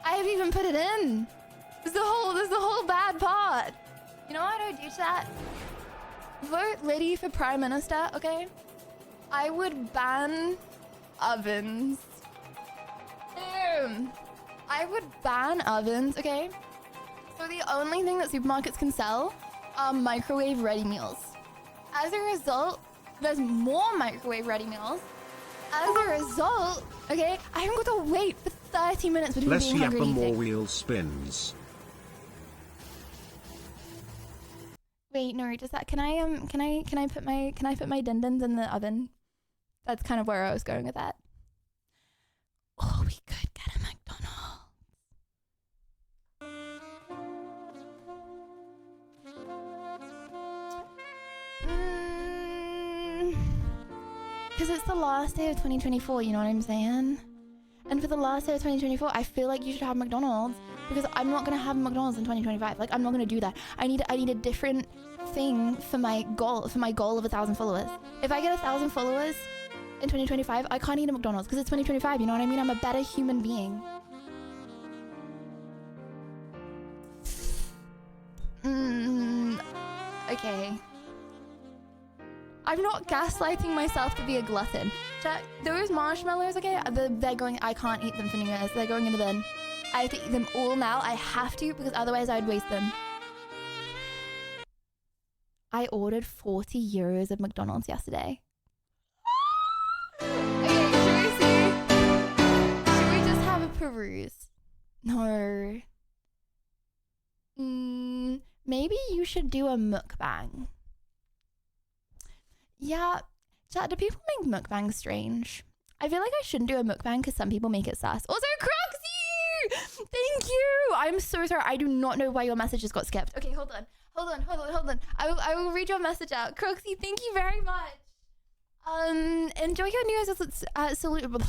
I haven't even put it in. There's the whole bad part. You know what I would do, chat? Vote Liddy for Prime Minister, okay? I would ban ovens. I would ban ovens, okay? So the only thing that supermarkets can sell are microwave ready meals. As a result, there's more microwave ready meals. As a result, okay, I haven't got to wait for 30 minutes between Less being hungry yappa, and more eating. wheel spins. Wait, no, does that can I put my dindins in the oven? That's kind of where I was going with that. Oh, we could get a McDonald's. Because it's the last day of 2024, you know what I'm saying? And for the last day of 2024, I feel like you should have McDonald's, because I'm not gonna have McDonald's in 2025. Like, I'm not gonna do that. I need a different thing for my goal of 1,000 followers. If I get 1,000 followers in 2025, I can't eat a McDonald's because it's 2025, you know what I mean? I'm a better human being. Okay. I'm not gaslighting myself to be a glutton. Chat, those marshmallows, okay, they're going, I can't eat them for New Year's. They're going in the bin. I have to eat them all now. I have to, because otherwise I'd waste them. I ordered 40 euros of McDonald's yesterday. Okay, seriously. Should we just have a peruse? No. Maybe you should do a mukbang. Yeah, chat, do people make mukbangs strange? I feel like I shouldn't do a mukbang because some people make it sus. Also, Croxy! Thank you! I'm so sorry. I do not know why your message just got skipped. Okay, hold on. I will read your message out. Croxy, thank you very much. Enjoy your New Year's salute.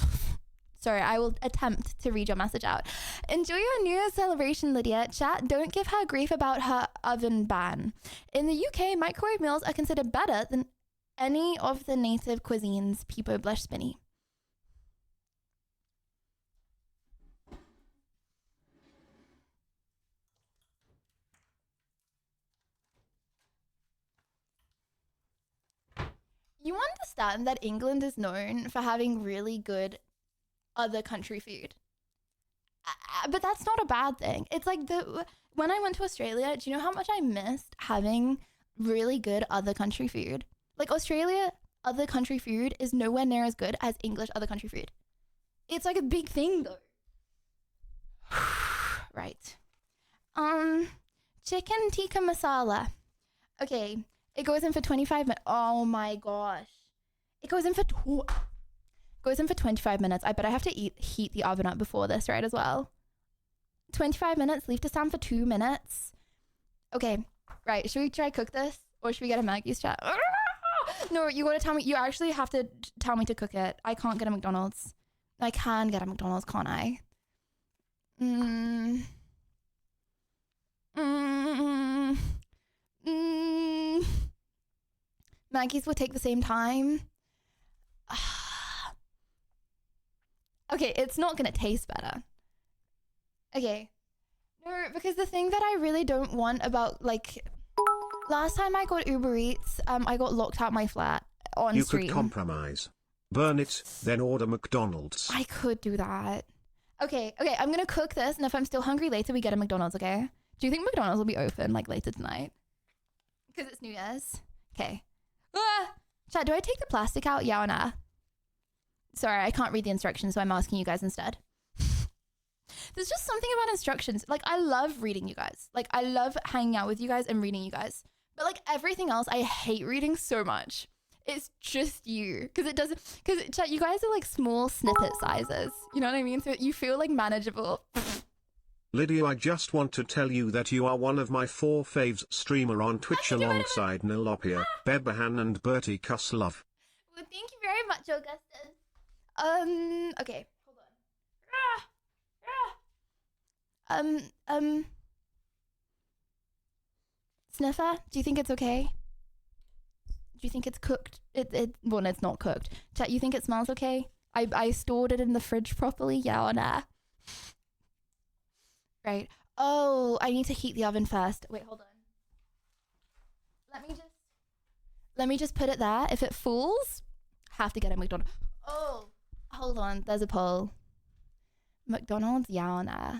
Sorry, I will attempt to read your message out. Enjoy your New Year's celebration, Lydia. Chat, don't give her grief about her oven ban. In the UK, microwave meals are considered better than any of the native cuisines. Peepo blush spinny. You understand that England is known for having really good other country food. But that's not a bad thing. It's like when I went to Australia, do you know how much I missed having really good other country food? Like Australia other country food is nowhere near as good as English other country food. It's like a big thing though. Right. Chicken tikka masala. Okay, it goes in for 25 minutes. Oh my gosh. It goes in for 25 minutes. I bet I have to heat the oven up before this, right, as well. 25 minutes, leave to stand for 2 minutes. Okay, right, should we try cook this? Or should we get a Maggie's chat? No, you gotta tell me, you actually have to tell me to cook it. I can't get a McDonald's. I can get a McDonald's, can't I? Maggie's will take the same time. Okay, it's not gonna taste better. Okay. No, because the thing that I really don't want about, like, last time I got Uber Eats, I got locked out my flat on stream. You could compromise. Burn it, then order McDonald's. I could do that. Okay, I'm gonna cook this, and if I'm still hungry later, we get a McDonald's, okay? Do you think McDonald's will be open, like, later tonight? Because it's New Year's. Okay. Chat, do I take the plastic out? Yeah or nah? Sorry, I can't read the instructions, so I'm asking you guys instead. There's just something about instructions. Like, I love reading you guys. Like, I love hanging out with you guys and reading you guys. But, like, everything else, I hate reading so much. It's just you. Because chat, you guys are, like, small snippet sizes. You know what I mean? So you feel, like, manageable. Lydia, I just want to tell you that you are one of my 4 faves streamer on Twitch alongside Nilopia, Bebahan and Bertie Cusslove. Well, thank you very much, Augustin. Okay, hold on. Sniffer, do you think it's okay? Do you think it's cooked? Well, it's not cooked. Chat, you think it smells okay? I stored it in the fridge properly, yeah or nah? Right. Oh, I need to heat the oven first. Wait, hold on. Let me just put it there. If it falls, have to get a McDonald's. Oh, hold on. There's a poll. McDonald's, yeah or nah?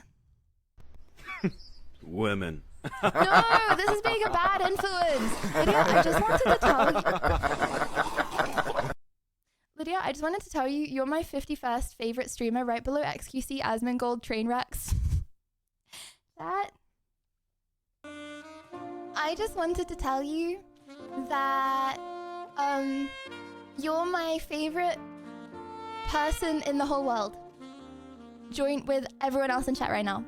Women. No, this is being a bad influence. Lydia, I just wanted to tell you. Lydia, I just wanted to tell you, you're my 51st favorite streamer, right below XQC, Asmongold, Trainwrecks. That. I just wanted to tell you that, you're my favorite person in the whole world. Joint with everyone else in chat right now.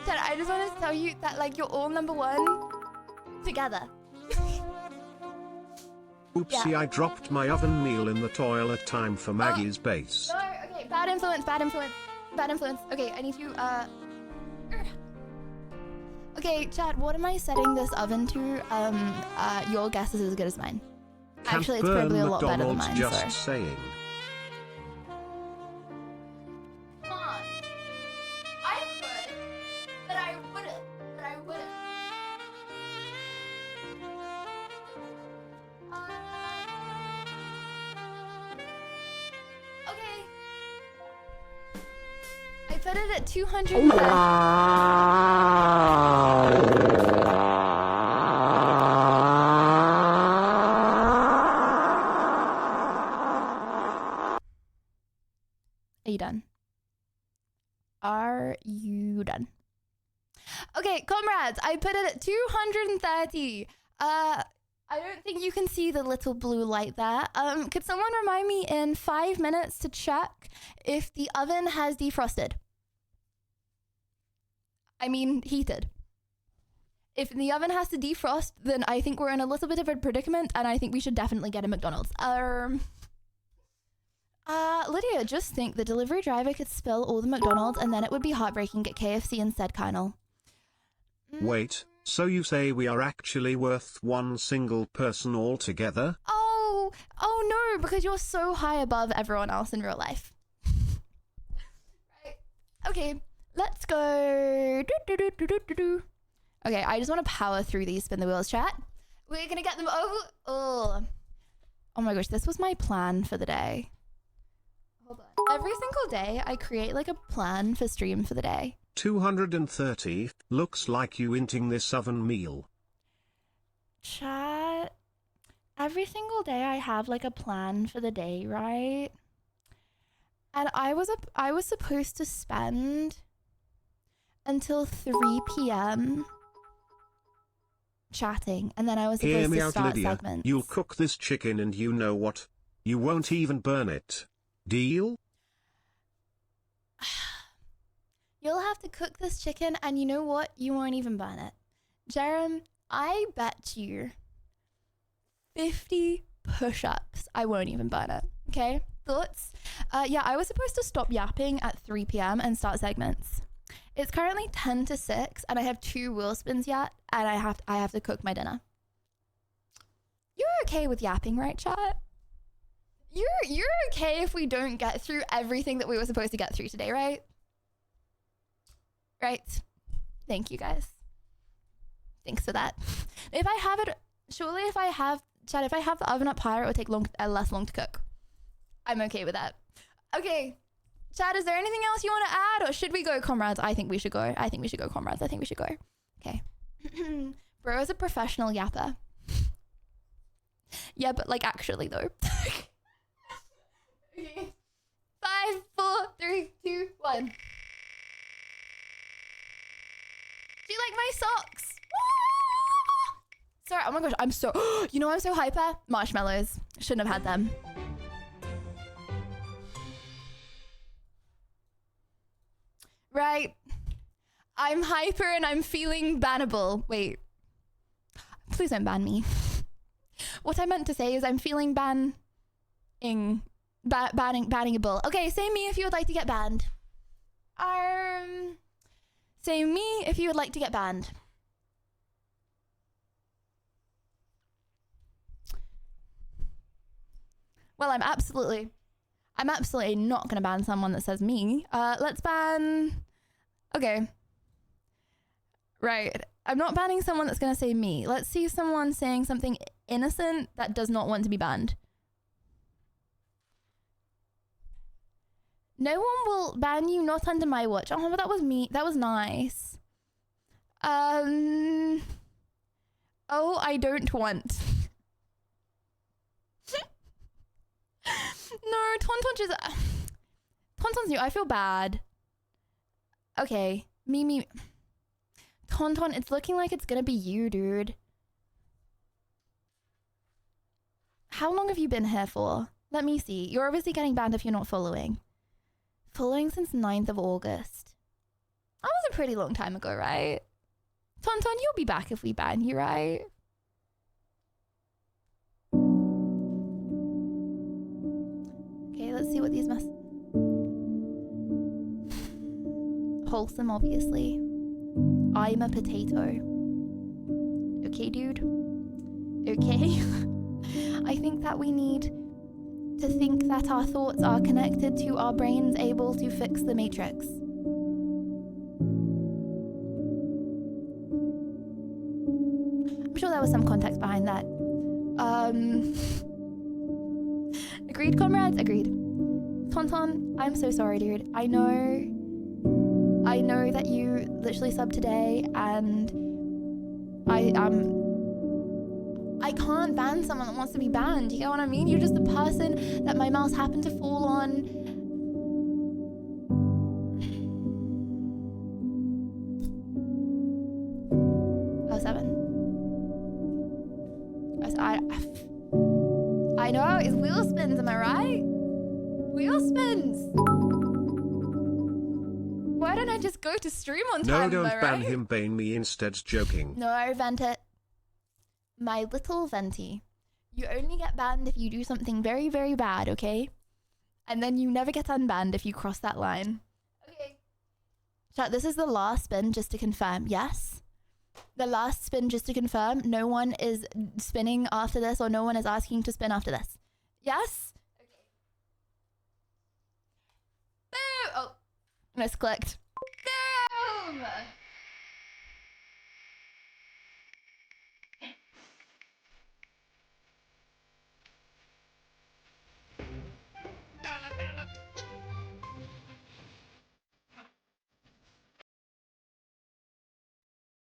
Chat, I just wanted to tell you that, like, you're all #1 together. Oopsie, yeah. I dropped my oven meal in the toilet. Time for Maggie's base. No, okay, bad influence. Okay, I need to, Okay, chat, what am I setting this oven to? Your guess is as good as mine. Actually, it's probably a lot better than mine, just saying. I could, but I wouldn't. put it at 230. Are you done? Are you done? Okay, comrades, I put it at 230. I don't think you can see the little blue light there. Could someone remind me in 5 minutes to check if the oven has defrosted? I mean, heated. If the oven has to defrost, then I think we're in a little bit of a predicament, and I think we should definitely get a McDonald's. Lydia, just think the delivery driver could spill all the McDonald's and then it would be heartbreaking at KFC instead, Colonel. Wait, so you say we are actually worth one single person altogether? Oh no, because you're so high above everyone else in real life. Right. Okay, let's go. Okay, I just want to power through these spin the wheels, chat. We're gonna get them over. Oh my gosh, this was my plan for the day. Hold on. Every single day, I create like a plan for stream for the day. 230, looks like you inting this oven meal. Chat, every single day I have like a plan for the day, right? And I was supposed to spend until 3 p.m. chatting, and then I was Hear supposed me to out, start Lydia. segments. You'll cook this chicken and you know what? You won't even burn it. Deal? You'll have to cook this chicken, and you know what? You won't even burn it. Jerem, I bet you 50 push-ups I won't even burn it. Okay? Thoughts? Yeah, I was supposed to stop yapping at 3 p.m. and start segments. It's currently 10 to 6, and I have 2 wheel spins yet, and I have to cook my dinner. You're okay with yapping, right, chat? You're okay if we don't get through everything that we were supposed to get through today, right? Right. Thank you, guys. Thanks for that. If I have it, surely if I have the oven up higher, it will take less long to cook. I'm okay with that. Okay. Chad, is there anything else you want to add, or should we go, comrades? I think we should go. I think we should go, comrades. I think we should go. Okay. Bro is a professional yapper. Yeah, but like actually though. Okay. 5, 4, 3, 2, 1. Do you like my socks? Sorry, oh my gosh, I'm so, you know I'm so hyper? Marshmallows. Shouldn't have had them. Right. I'm hyper and I'm feeling bannable. Wait. Please don't ban me. What I meant to say is I'm feeling bannable. Okay, say me if you would like to get banned. Say me if you would like to get banned. Well, I'm absolutely not gonna ban someone that says me. Let's ban. Okay. Right. I'm not banning someone that's gonna say me. Let's see someone saying something innocent that does not want to be banned. No one will ban you, not under my watch. Oh, but that was me. That was nice. Oh, I don't want. No, Tauntaun's new. I feel bad. Okay, me. Tauntaun, it's looking like it's gonna be you, dude. How long have you been here for? Let me see. You're obviously getting banned if you're not following. Following since 9th of August. That was a pretty long time ago, right? Tauntaun, you'll be back if we ban you, right? Okay, let's see what these must... Wholesome, obviously. I'm a potato. Okay, dude? Okay? I think that we need to think that our thoughts are connected to our brains able to fix the matrix. I'm sure there was some context behind that. Agreed, comrades? Agreed. Tauntaun, I'm so sorry, dude. I know I know that you literally subbed today, and I can't ban someone that wants to be banned. You get what I mean? You're just the person that my mouse happened to fall on. Oh, 7. I know, it's wheel spins, am I right? Wheel spins. Why don't I just go to stream on time? No, don't am I ban right? him, bane me instead. Joking. No, vent it. My little venti. You only get banned if you do something very, very bad, okay? And then you never get unbanned if you cross that line. Okay. Chat, this is the last spin, just to confirm. Yes? The last spin, just to confirm. No one is spinning after this, or no one is asking to spin after this. Yes? Okay. Boom! Oh, misclicked. Boom!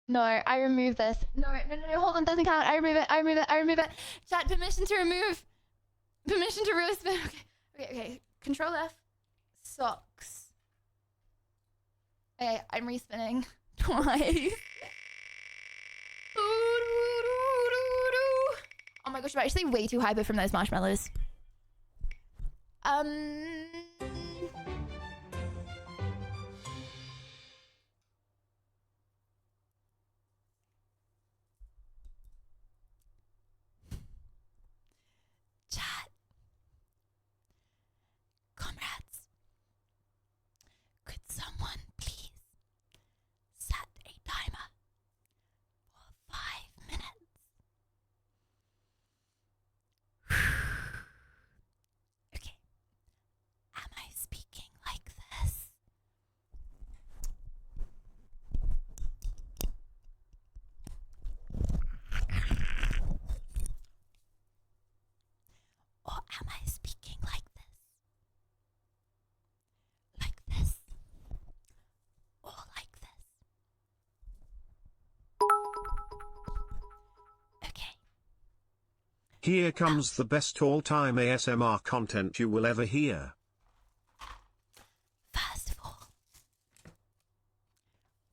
No, I remove this. No, hold on, doesn't count. I remove it. Chat, permission to remove. Permission to really spin. Okay. Control F. Socks. Okay, I'm respinning twice. Oh my gosh, I'm actually way too hyper from those marshmallows. Chat. Comrades. Could someone please set a timer for 5 minutes? Okay. Am I speaking like this? Or am I speaking like this? Like this? Or like this? Okay. Here comes the best all-time ASMR content you will ever hear. First of all,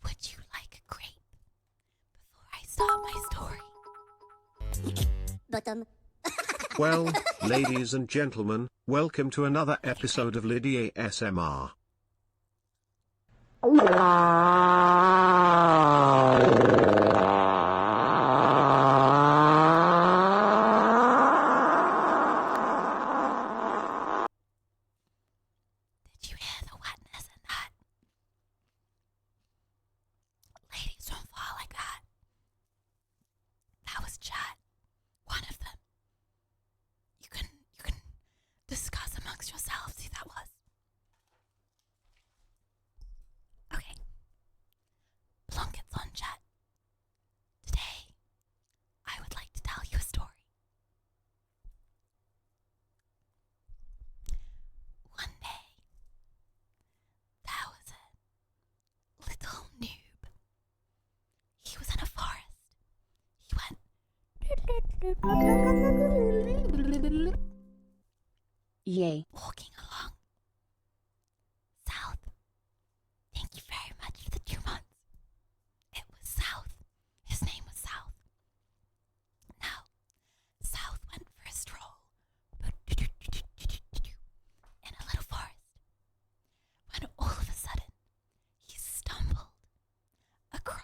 would you like a grape before I start my story? Bottom. Well, ladies and gentlemen, welcome to another episode of Lydia ASMR. Did you hear the wetness in that? Ladies don't fall like that. That was chat. One of them. You can discuss amongst yourselves who that was. Okay. Plunkets on chat. Today, I would like to tell you a story. One day, there was a little noob. He was in a forest. He went Yay. walking along. South. Thank you very much for the 2 months. It was South. His name was South. Now, South went for a stroll in a little forest, when all of a sudden he stumbled across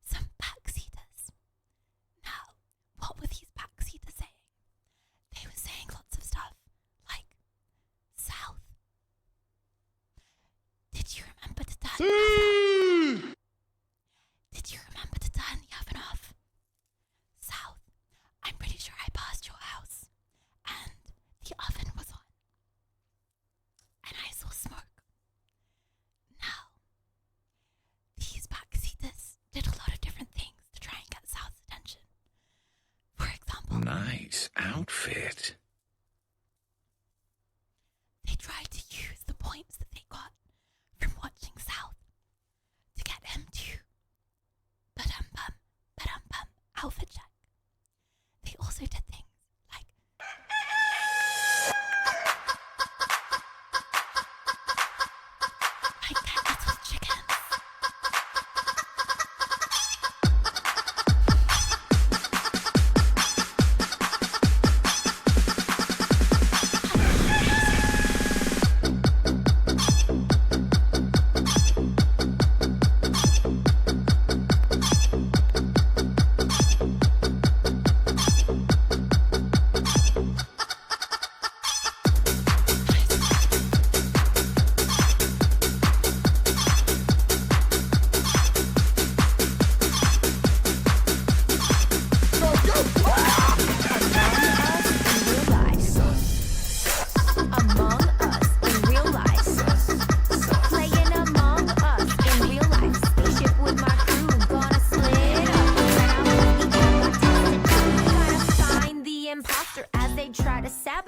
some backseaters. Now, what were these backseaters saying? They were saying lots of stuff, like, South, did you remember to turn the oven off? Did you remember to turn the oven off? South, I'm pretty sure I passed your house, and the oven was on. And I saw smoke. Now, these backseaters did a lot of different things to try and get South's attention. For example, Nice outfit. they tried to use the points that they got from watching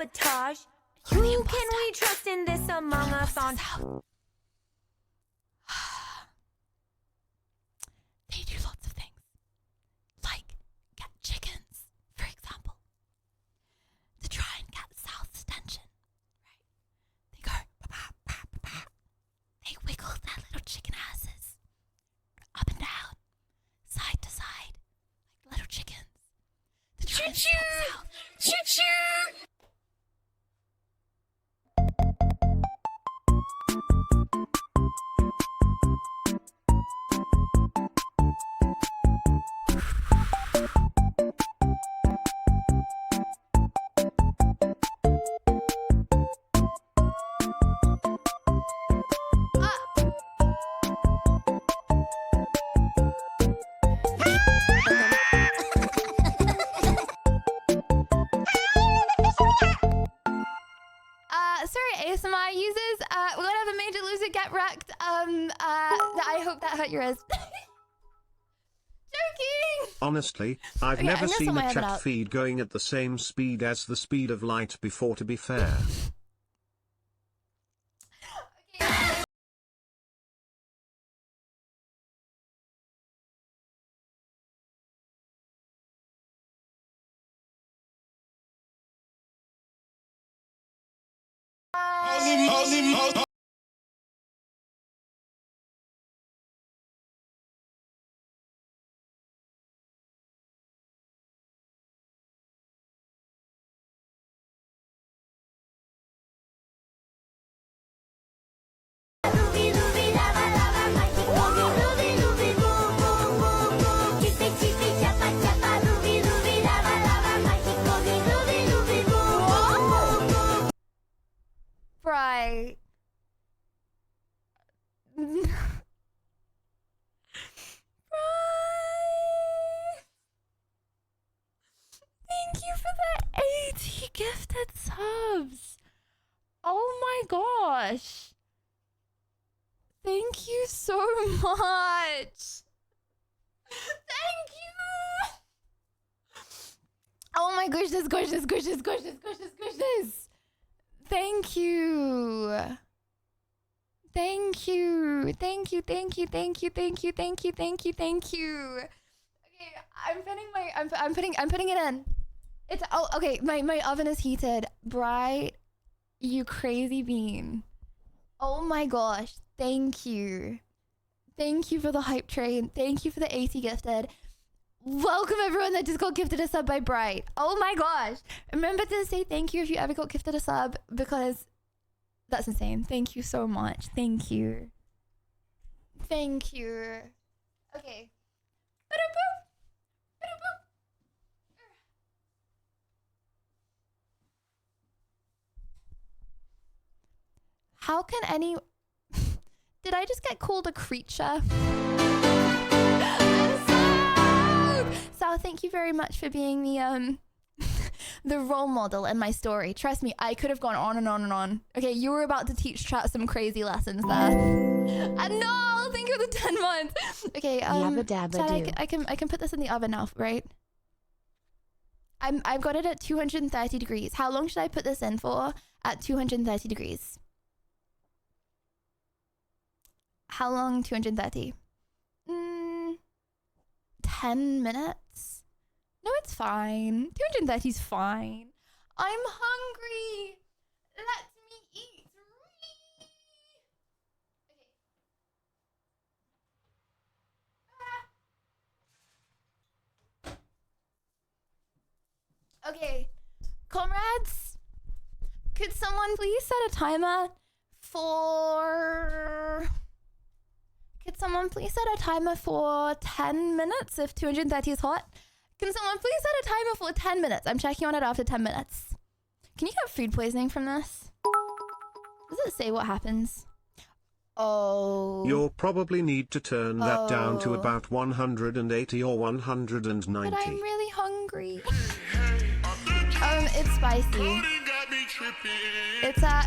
sabotage. Who can we trust in this Among Us on? They do lots of things, like get chickens, for example, to try and get South's attention. Right? They go, bah, bah, bah, bah. They wiggle their little chicken asses up and down, side to side, like little chickens. To try and stop South. Choo-choo! Sorry, ASMR users. Whatever major loser get wrecked. I hope that hurt your ears. Joking. Honestly, I've Okay, never I'm gonna seen sort my a head chat out. feed going at the same speed as the speed of light before, to be fair. Right. Thank you for the 80 gifted subs. Oh my gosh. Thank you so much. Thank you. Oh my goodness, goodness, goodness, goodness, goodness, goodness. Thank you. Thank you. Thank you, thank you, thank you, thank you, thank you, thank you, thank you. Okay, I'm putting my I'm putting it in. It's okay, my oven is heated. Bright, you crazy bean. Oh my gosh, thank you. Thank you for the hype train. Thank you for the 80 gifted. Welcome everyone that just got gifted a sub by Bright. Oh my gosh. Remember to say thank you if you ever got gifted a sub, because that's insane. Thank you so much. Thank you. Thank you. Okay. How can any... Did I just get called a creature? Sal, thank you very much for being the the role model in my story. Trust me, I could have gone on and on and on. Okay, you were about to teach chat some crazy lessons there. And no, thank you for the 10 months. Okay, Yabba dabba Chad, do. I can put this in the oven now, right? I've got it at 230 degrees. How long should I put this in for at 230 degrees? How long 230? 10 minutes? No, it's fine. 230 is fine. I'm hungry. Let me eat. Okay, comrades, could someone please set a timer for... Could someone please set a timer for 10 minutes if 230 is hot? Can someone please set a timer for 10 minutes? I'm checking on it after 10 minutes. Can you get food poisoning from this? Does it say what happens? Oh. You'll probably need to turn that down to about 180 or 190. But I'm really hungry. It's spicy. It's Sal!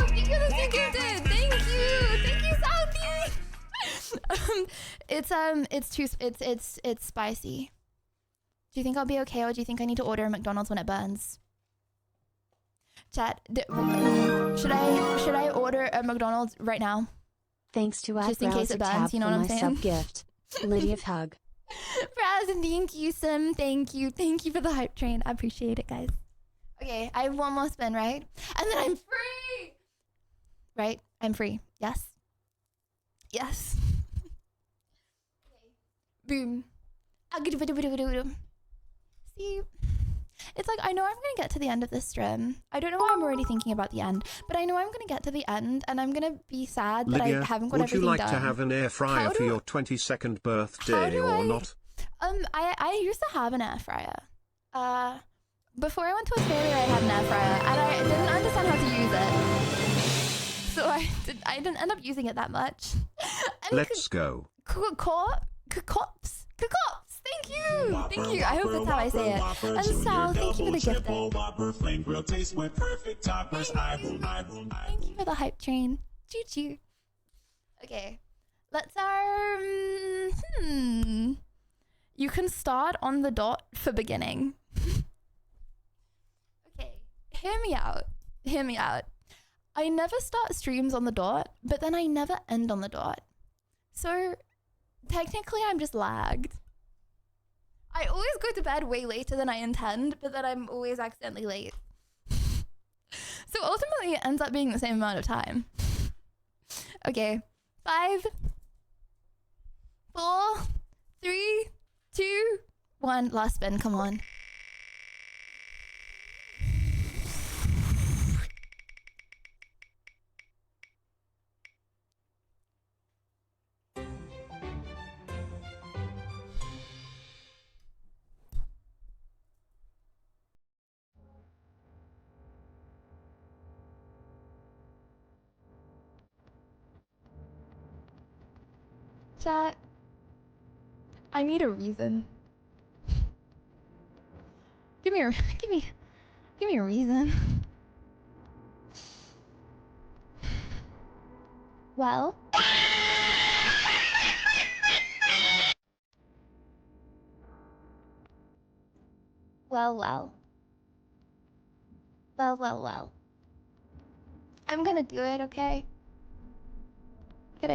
Thank you, that's so gifted. Thank you, Southie. It's spicy. Do you think I'll be okay, or do you think I need to order a McDonald's when it burns? Chat. Should I order a McDonald's right now? Thanks to Just in case it burns, you know what I'm saying? Sub gift. Lydia's hug. Braz, thank you, Sim. Thank you for the hype train. I appreciate it, guys. Okay, I have one more spin, right? And then I'm free. Right? I'm free. Yes. Yes. Okay. Boom. See, it's like I know I'm gonna get to the end of this stream. I don't know why I'm already thinking about the end, but I know I'm gonna get to the end, and I'm gonna be sad that Lydia, I haven't got would you everything like done. to have an air fryer for your 22nd birthday or not? I used to have an air fryer. Before I went to Australia, I had an air fryer, and I didn't understand how to use it, so I didn't end up using it that much. Let's go. Cops. Thank you. I hope that's how I say it. And Sal, thank you for the gift. Thank you for the hype train. Choo choo. Okay, let's You can start on the dot for beginning. Okay, hear me out. I never start streams on the dot, but then I never end on the dot. So technically I'm just lagged. I always go to bed way later than I intend, but then I'm always accidentally late. So ultimately it ends up being the same amount of time. Okay, 5, 4, 3, 2, 1. Last spin, come on. Chat, I need a reason. Give me a reason. Well, I'm gonna do it, okay? Could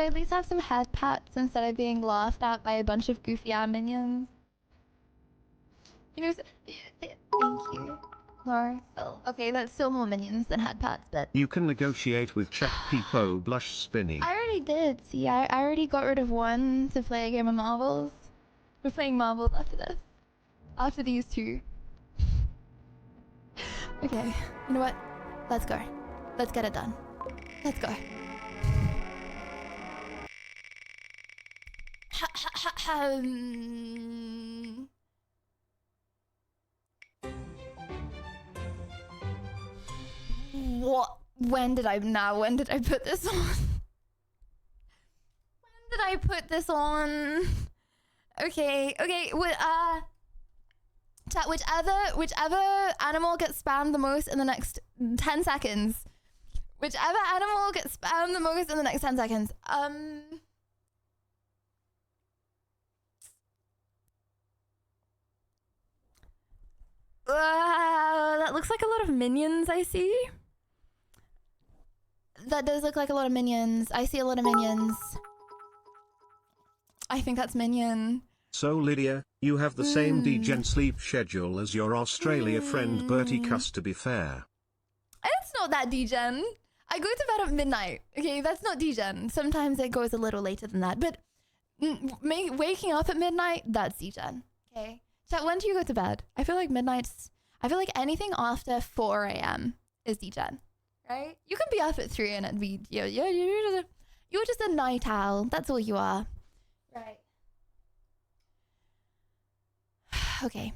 I at least have some head pats instead of being laughed at by a bunch of goofy minions? You know, thank you, Laura. Oh, okay, that's still more minions than head pats, but You can negotiate with Czech Peepo blush spinning. I already did. See, I already got rid of one to play a game of marbles. We're playing marbles after this. After these two. Okay, you know what? Let's go. Let's get it done. Let's go. What? When did I put this on? When did I put this on? Okay, chat, whichever animal gets spammed the most in the next 10 seconds. Whichever animal gets spammed the most in the next 10 seconds. That looks like a lot of minions I see. That does look like a lot of minions. I see a lot of minions. I think that's minion. So Lydia, you have the same degen sleep schedule as your Australia friend Bertie Cuss, to be fair. It's not that degen. I go to bed at midnight. Okay, that's not degen. Sometimes it goes a little later than that. But waking up at midnight, that's degen. Okay. Chat, when do you go to bed? I feel like anything after 4 a.m. is degen. Right? You can be up at 3 and it'd be, you're just a night owl. That's all you are. Right. Okay.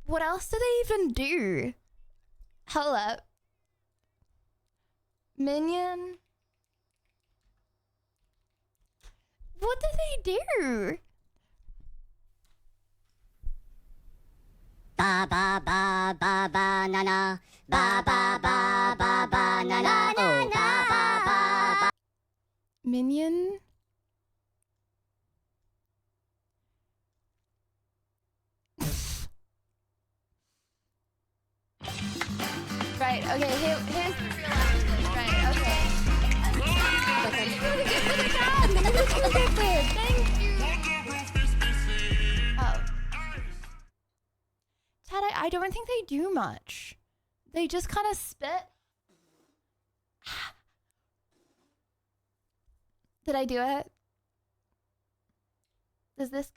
What else do they even do? Hold up. Minion. What do they do? Ba ba ba ba ba na na. Ba ba ba ba ba na na. Oh, ba ba ba ba. Minion. Right, okay, here's the real answer. Right, okay. Thank you. Oh. Chad, I don't think they do much. They just kind of spit. Did I do it? Does this...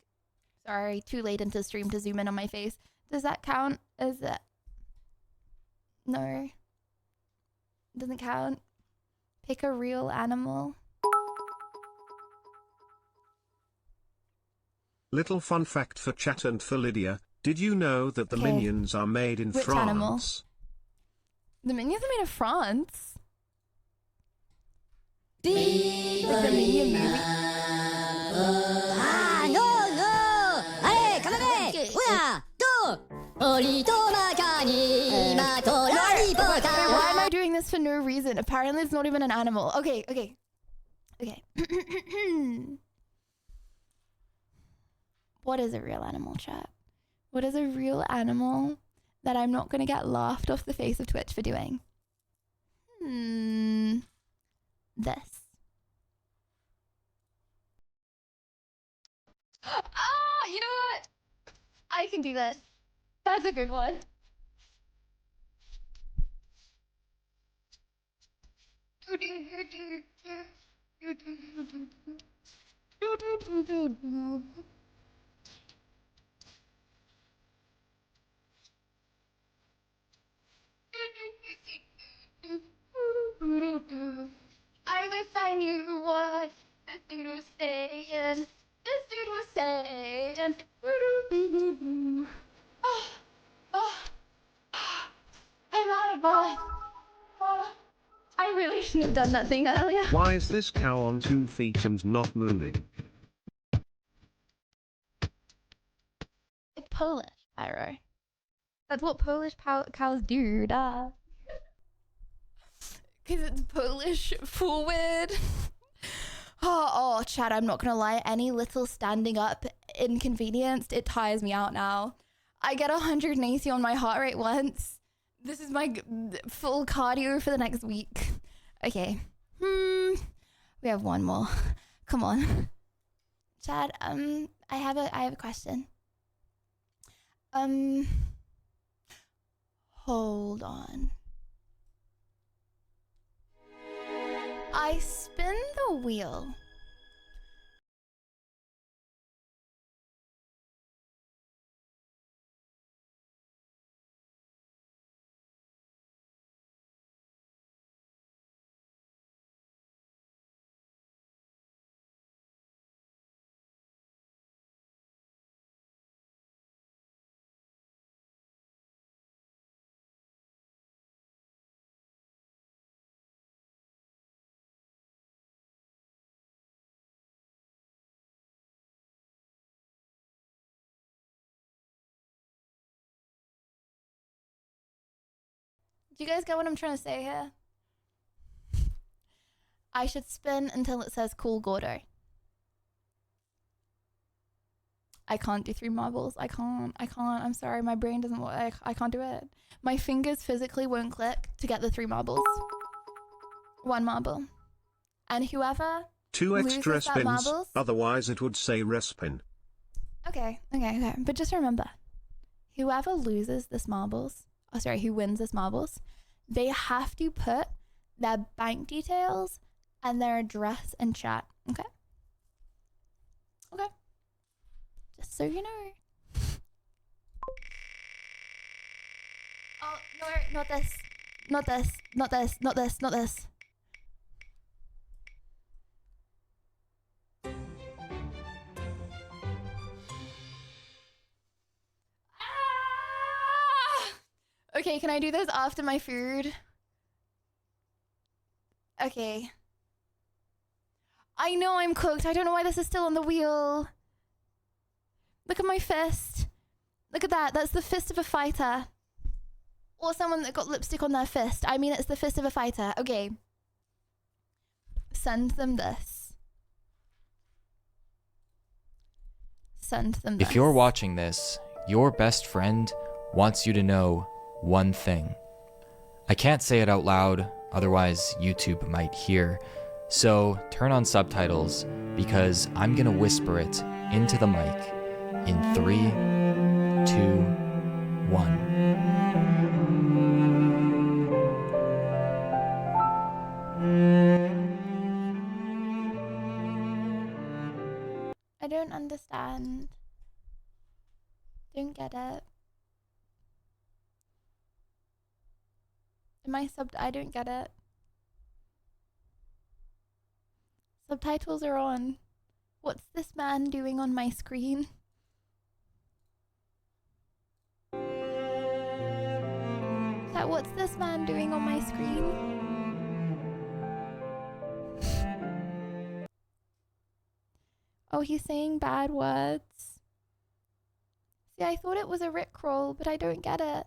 Sorry, too late into stream to zoom in on my face. Does that count as a... No. Doesn't count. Pick a real animal. Little fun fact for chat and for Lydia. Did you know that the minions are made in Which France? animal? The minions are made in France? The minion movie? Ah, no, no! Allez, come avec! Una, two! Why am I doing this for no reason? Apparently it's not even an animal. Okay. What is a real animal, chat? What is a real animal that I'm not gonna get laughed off the face of Twitch for doing? This. Ah, you know what? I can do this. That's a good one. I wish I knew what this dude was saying. This dude was saying. I'm out of balls. I really shouldn't have done that thing earlier. Why is this cow on 2 feet and not moving? It's Polish, Pyro. That's what Polish cows do, duh. Because it's Polish forward. Oh, Chad, I'm not gonna lie. Any little standing up inconvenienced, it tires me out now. I get 180 on my heart rate once. This is my full cardio for the next week. Okay. We have one more. Come on. Chad, I have a question. Hold on. I spin the wheel. Do you guys get what I'm trying to say here? I should spin until it says cool Gordo. I can't do 3 marbles. I can't. I'm sorry. My brain doesn't work. I can't do it. My fingers physically won't click to get the 3 marbles. 1 marble. And whoever 2 extra loses that spins, marbles, otherwise it would say respin. Okay. But just remember, whoever loses this marbles, who wins this marbles, they have to put their bank details and their address in chat. Okay? Just so you know. Oh, no, not this. Not this. Not this. Not this. Not this. Okay, can I do this after my food? Okay. I know I'm cooked. I don't know why this is still on the wheel. Look at my fist. Look at that. That's the fist of a fighter. Or someone that got lipstick on their fist. I mean, it's the fist of a fighter. Okay. Send them this. Send them this. If you're watching this, your best friend wants you to know one thing. I can't say it out loud, otherwise YouTube might hear. So turn on subtitles, because I'm gonna whisper it into the mic in 3, 2, 1. I don't understand. Don't get it. Am I I don't get it. Subtitles are on. What's this man doing on my screen? What's this man doing on my screen? Oh, he's saying bad words. See, I thought it was a Rickroll, but I don't get it.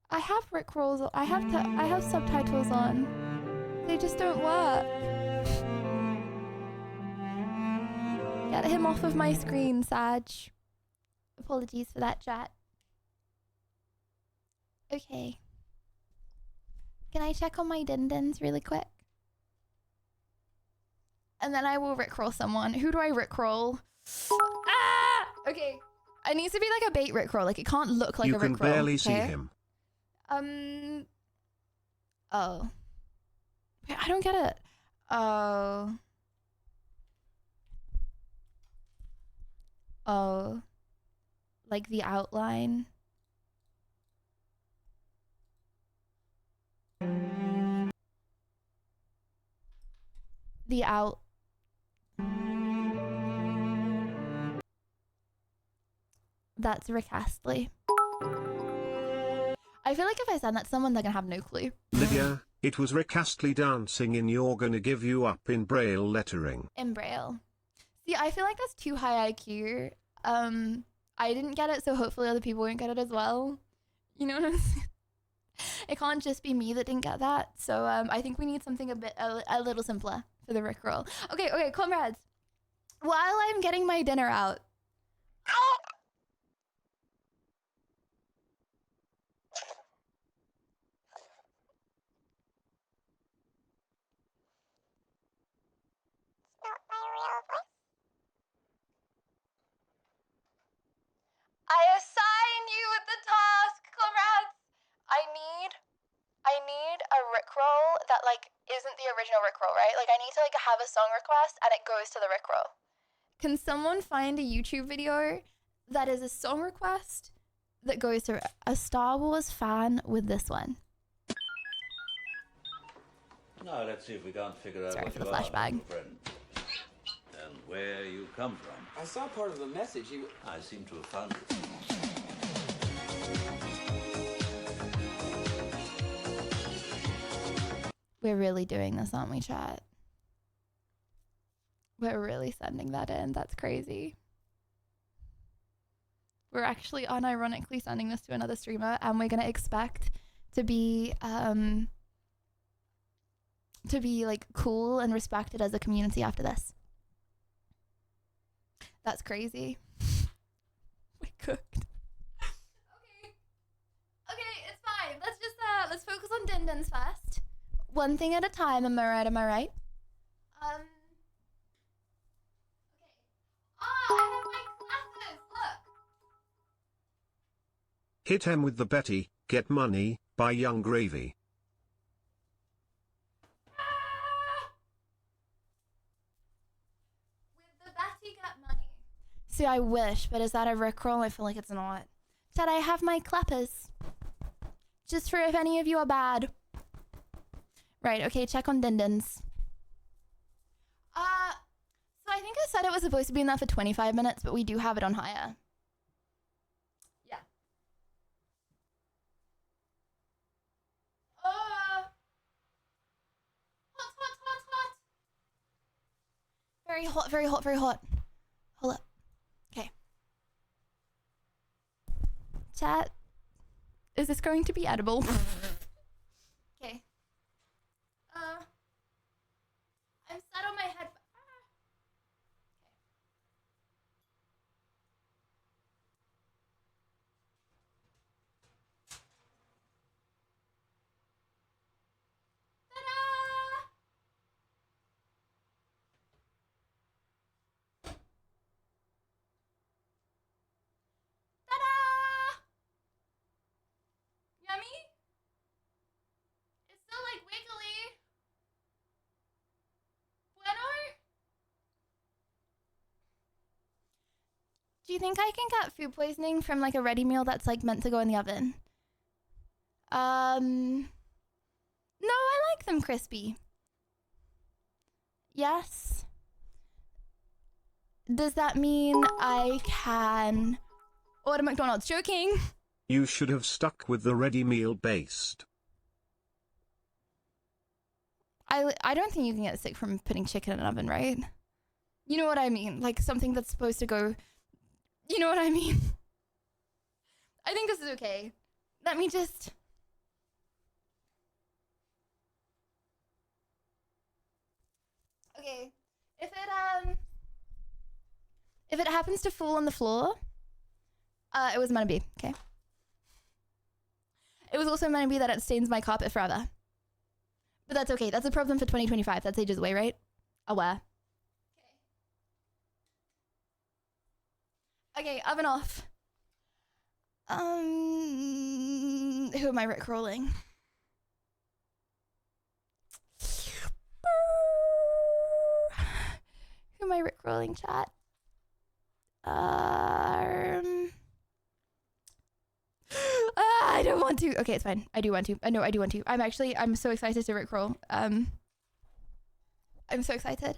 I have Rickrolls. I have subtitles on. They just don't work. Get him off of my screen, Sag. Apologies for that, chat. Okay. Can I check on my Dindins really quick? And then I will Rickroll someone. Who do I Rickroll? Ah! Okay. It needs to be like a bait Rickroll. Like, it can't look like a Rickroll. You can barely see him. Oh. Wait, I don't get it. Oh. Oh. Like the outline. The out. That's Rick Astley. I feel like if I send that to someone, they're gonna have no clue. Lydia, it was Rick Astley dancing in You're Gonna Give You Up in Braille lettering. In Braille. See, I feel like that's too high IQ. I didn't get it, so hopefully other people won't get it as well. You know what I'm saying? It can't just be me that didn't get that. So I think we need something a little simpler for the Rickroll. Okay, comrades. While I'm getting my dinner out. I assign you the task, comrades. I need a Rickroll that like isn't the original Rickroll, right? Like I need to like have a song request and it goes to the Rickroll. Can someone find a YouTube video that is a song request that goes to a Star Wars fan with this one? Now let's see if we can't figure out Sorry what for the you are, flashback. little friend. And where you come from. I saw part of the message. I seem to have found it. We're really doing this, aren't we, chat? We're really sending that in. That's crazy. We're actually unironically sending this to another streamer, and we're gonna expect to be like cool and respected as a community after this. That's crazy. We cooked. Okay, it's fine. Let's just let's focus on Dindins first. One thing at a time, am I right? Okay. I have my classes, look! Hit him with the Betty, Get Money, by Young Gravy. With the Betty Get Money. See, I wish, but is that a Rickroll? I feel like it's not. Dad, I have my clappers. Just for if any of you are bad. Right, okay, check on Dindins. So I think I said it was supposed to be in there for 25 minutes, but we do have it on higher. Yeah. Very hot, very hot, very hot. Hold up. Okay. Chat. Is this going to be edible? Okay. I'm sat on my head. Yummy? It's still like wiggly. Bueno? Do you think I can get food poisoning from like a ready meal that's like meant to go in the oven? No, I like them crispy. Yes. Does that mean I can order McDonald's? Joking. You should have stuck with the ready meal based. I don't think you can get sick from putting chicken in an oven, right? You know what I mean? Like something that's supposed to go... You know what I mean? I think this is okay. Let me just... Okay. If it happens to fall on the floor, it was meant to be, okay? It was also meant to be that it stains my carpet forever. But that's okay. That's a problem for 2025. That's ages away, right? Aware. Okay, oven off. Who am I rickrolling? Who am I rickrolling, chat? I don't want to. Okay, it's fine. I do want to. No, I do want to. I'm so excited to rickroll. I'm so excited.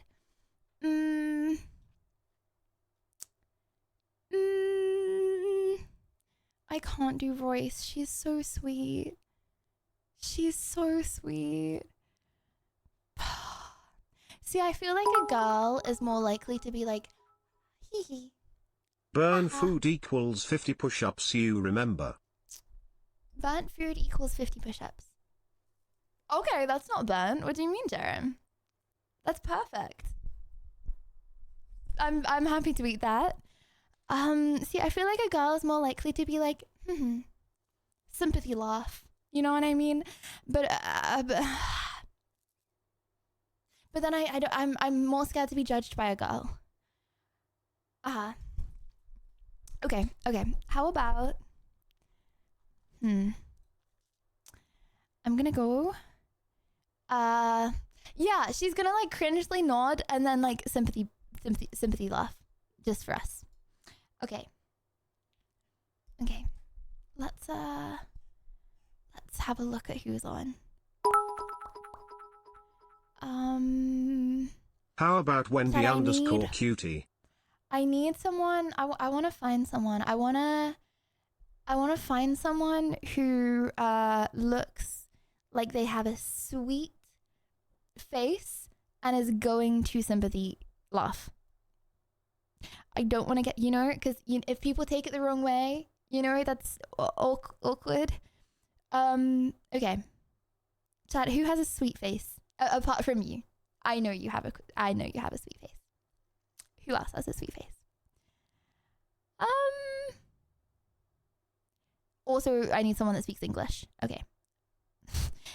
I can't do Royce. She's so sweet. She's so sweet. See, I feel like a girl is more likely to be like, hee hee. Burn food equals 50 push-ups, you remember. Burnt food equals 50 push-ups. Okay, that's not burnt. What do you mean, Jerem? That's perfect. I'm happy to eat that. See, I feel like a girl is more likely to be like, sympathy laugh. You know what I mean? But then I'm more scared to be judged by a girl. Okay. How about I'm gonna go. Yeah, she's gonna like cringely nod and then like sympathy laugh, just for us. Okay. Let's have a look at who's on. How about Wendy _ cutie? I need someone. I want to find someone. I want to find someone who looks like they have a sweet face and is going to sympathy laugh. I don't want to get, because if people take it the wrong way, that's awkward. Okay. Chad, who has a sweet face apart from you? I know you have a sweet face. Who else has a sweet face? Also, I need someone that speaks English. Okay.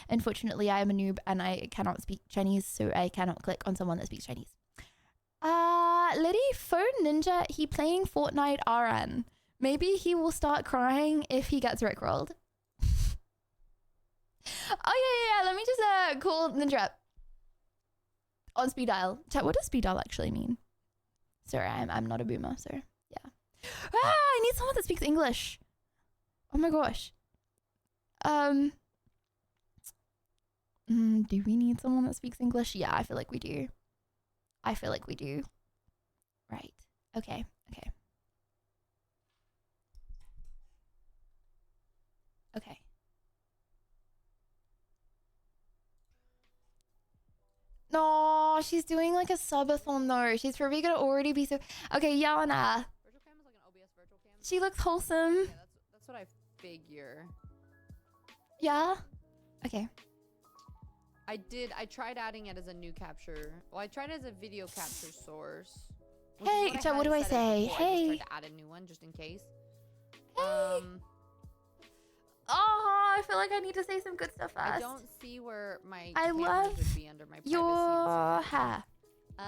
Unfortunately, I am a noob and I cannot speak Chinese, so I cannot click on someone that speaks Chinese. Liddy, phone Ninja, he playing Fortnite RN. Maybe he will start crying if he gets rickrolled. Oh yeah. Let me just call Ninja up. On speed dial. Chat, what does speed dial actually mean? Sorry, I'm not a boomer, so yeah. I need someone that speaks English. Oh my gosh. Do we need someone that speaks English? Yeah, I feel like we do. Right. Okay. No, she's doing like a subathon though. She's probably gonna already be so. Okay, Yana. Virtual cam is like an OBS virtual cam. She looks wholesome. Yeah, that's what I figure. Yeah. Okay. I tried adding it as a new capture. Well, I tried it as a video capture source. Hey, Chat, what do I say? I Hey. just tried to add a new one just in case. Hey. Oh, I feel like I need to say some good stuff fast. I don't see where my I cameras love would be under my privacy. your hair.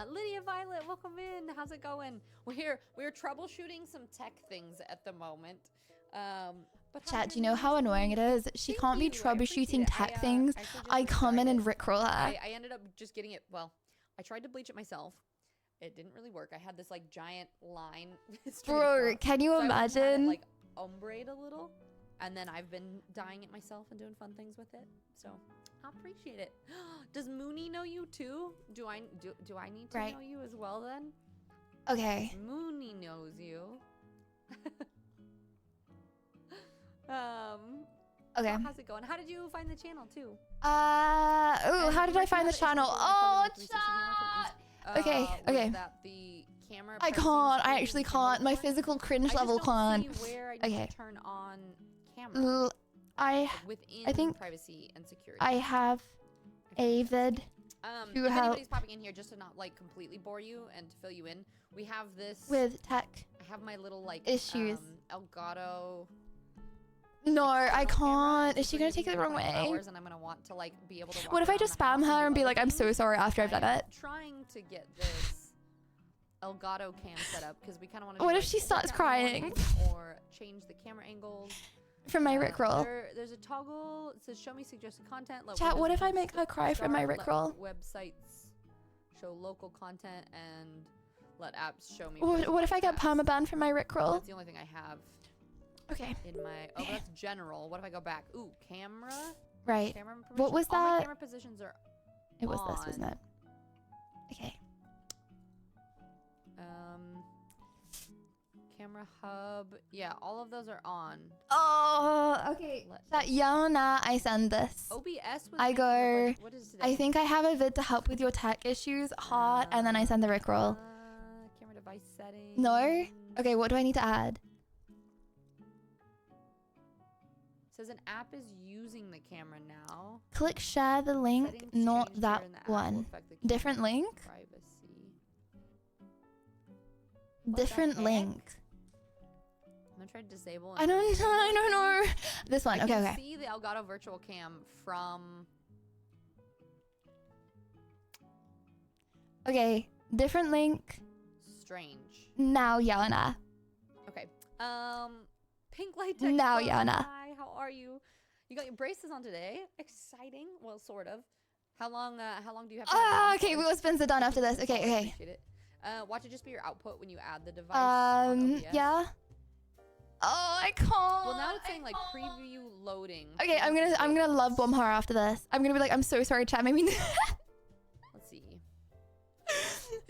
Lydia Violet, welcome in. How's it going? We're troubleshooting some tech things at the moment. But Chat, do you know how annoying it is? She can't be troubleshooting tech things. I come in and rickroll her. I ended up just getting it. Well, I tried to bleach it myself. It didn't really work. I had this like giant line. Bro, can you imagine? Like ombre a little, and then I've been dyeing it myself and doing fun things with it. So I appreciate it. Does Mooney know you too? Do I need to know you as well then? Okay. Mooney knows you. Okay. How's it going? How did you find the channel too? How did I find the channel? Oh, chat. Okay. That the camera I can't. I actually can't. My physical cringe level can't. Okay. Turn on camera. I think privacy and security. I have a vid. If anybody's popping in here, just to not like completely bore you and to fill you in, we have this with tech. I have my little like issues. Elgato. No, I can't. Is she gonna take it the wrong way? And I'm gonna want to like be able to. What if I just spam her and be like, "I'm so sorry" after I've done it? Trying to get this Elgato cam set up because we kind of want to. What if she starts crying? Or change the camera angles. From my rickroll. There's a toggle. It says show me suggested content. Chat, what if I make her cry from my rickroll? Websites show local content and let apps show me. What if I get permaban from my rickroll? That's the only thing I have. Okay. In my that's general. What if I go back? Ooh, camera. Right. Camera what was that? All my camera positions are. It was this, wasn't it? Okay. Camera hub. Yeah, all of those are on. Oh, okay. That Yana, I send this. OBS was I go. What is today? I think I have a vid to help with your tech issues. Hot, and then I send the rickroll. Camera device settings. No. Okay. What do I need to add? Says an app is using the camera now. Click share the link, Settings not changed that here and the app will one. affect the Different camera's link? Privacy. Different link. I'm gonna try to disable. I don't know. This one. I Okay, can okay. see the Elgato virtual cam from. Okay. Different link. Strange. Now, Yana. Okay. Pink light text. Now, Yana. Hi, how are you? You got your braces on today. Exciting. Well, sort of. How long do you have? Okay. We'll spin it done after this. Okay, okay. Appreciate it. Watch it just be your output when you add the device. on OBS. Yeah. Oh, I can't. Well, now it's saying like preview loading. Okay, I'm gonna love bomb her after this. I'm gonna be like, I'm so sorry, chat. Maybe. Let's see.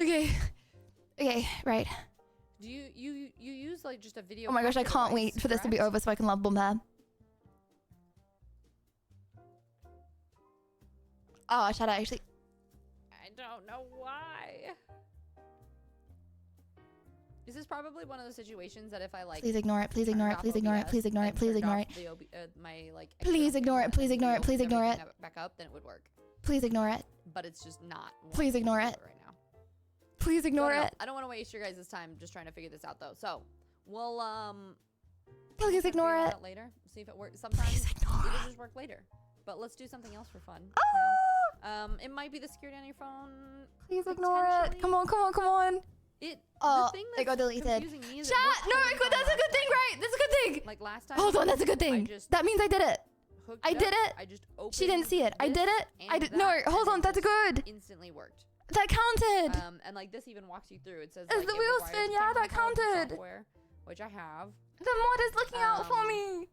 Okay. Okay. Right. Do you use like just a video? Oh my gosh, I capture can't device, wait for this to be correct? over so I can love bomb her. Oh, chat. I actually. I don't know why. This is probably one of those situations that if I like. Please ignore it. Please ignore it. Please ignore it. Please ignore it. Please ignore it. My like. Please ignore it. Please ignore it. Please ignore it. Back up, then it would work. Please ignore it. But it's just not. Please ignore it. Right now. Please ignore it. I don't want to waste your guys' time just trying to figure this out though. So we'll Please ignore it. Later. See if it works. Sometimes it'll just work later. But let's do something else for fun. Now. It might be the security on your phone. Please ignore it. Come on, come on, come on. The thing it got deleted. Chat, no, that's a good thing, right? That's a good thing. Like last time. Hold on, that's a good thing. That means I did it. I did it. I just opened. She didn't see it. I did it. I did. No, hold on, that's good. Instantly worked. That counted. And like this even walks you through. It says. As Like, the wheel spin, yeah, that counted. Software, which I have. The mod is looking out for me.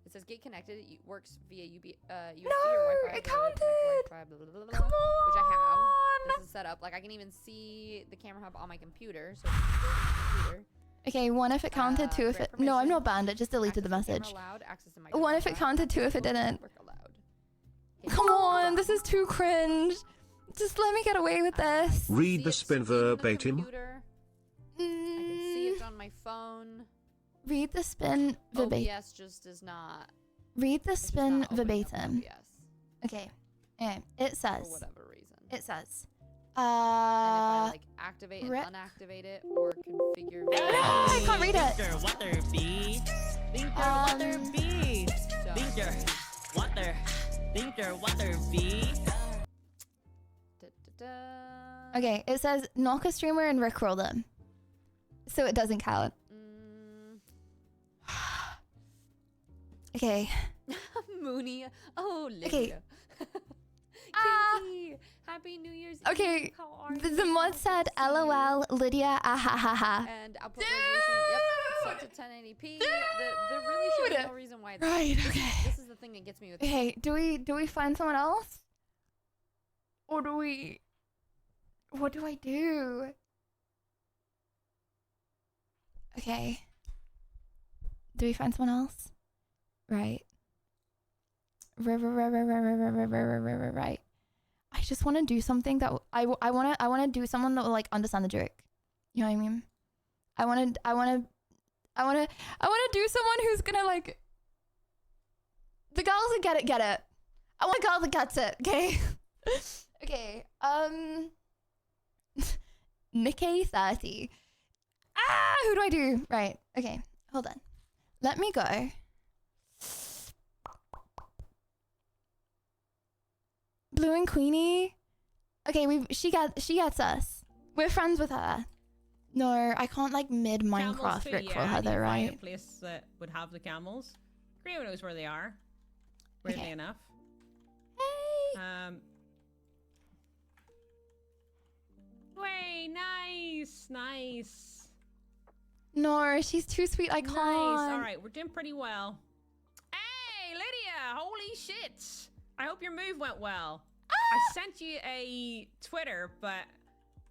It says get connected. It works via USB No, or Wi-Fi. it counted. Wi-Fi, blah, blah, blah, blah, Come on. Which I have. This is set up. Like I can even see the camera hub on my computer. So computer. Okay, one if it counted, two if it. No, I'm not banned. It just deleted the message. One if it counted, two if it didn't. Come on, this is too cringe. Just let me get away with this. Read the spin verbatim. I can see it on my phone. Read the spin verbatim. OBS just does not. Read the spin not opening up verbatim. OBS Okay. It says. for whatever reason. It says. And if I like activate and unactivate it or configure. I can't read it. Thinker, water, bee. Thinker, water, bee. Thinker, water. Thinker, water, bee. Okay, it says knock a streamer and rickroll them. So it doesn't count. Okay. Mooney. Oh, Lydia. Okay. Kinky. Happy New Year's Eve. Okay. How are you? The mod said LOL Lydia ahahaha. And output resolution, yep, set to 1080p. There really should be no reason why. Right, okay. This is the thing that gets me with. Okay, do we find someone else? Or do we... What do I do? Okay. Do we find someone else? Right. Right. I just want to do something that I want to do someone that will like understand the joke. You know what I mean? I want to do someone who's gonna like the girls that get it. I want a girl that gets it, okay? Okay. Nikkei 30. Who do I do? Right. Okay. Hold on. Let me go. Blue and Queenie. Okay, she gets us. We're friends with her. No, I can't like mid Minecraft rickroll her though, right? A place that would have the camels. Grio knows where they are. Weirdly enough. Hey. Way, nice. No, she's too sweet. I can't. Nice. All right, we're doing pretty well. Hey, Lydia! Holy shit! I hope your move went well. I sent you a Twitter, but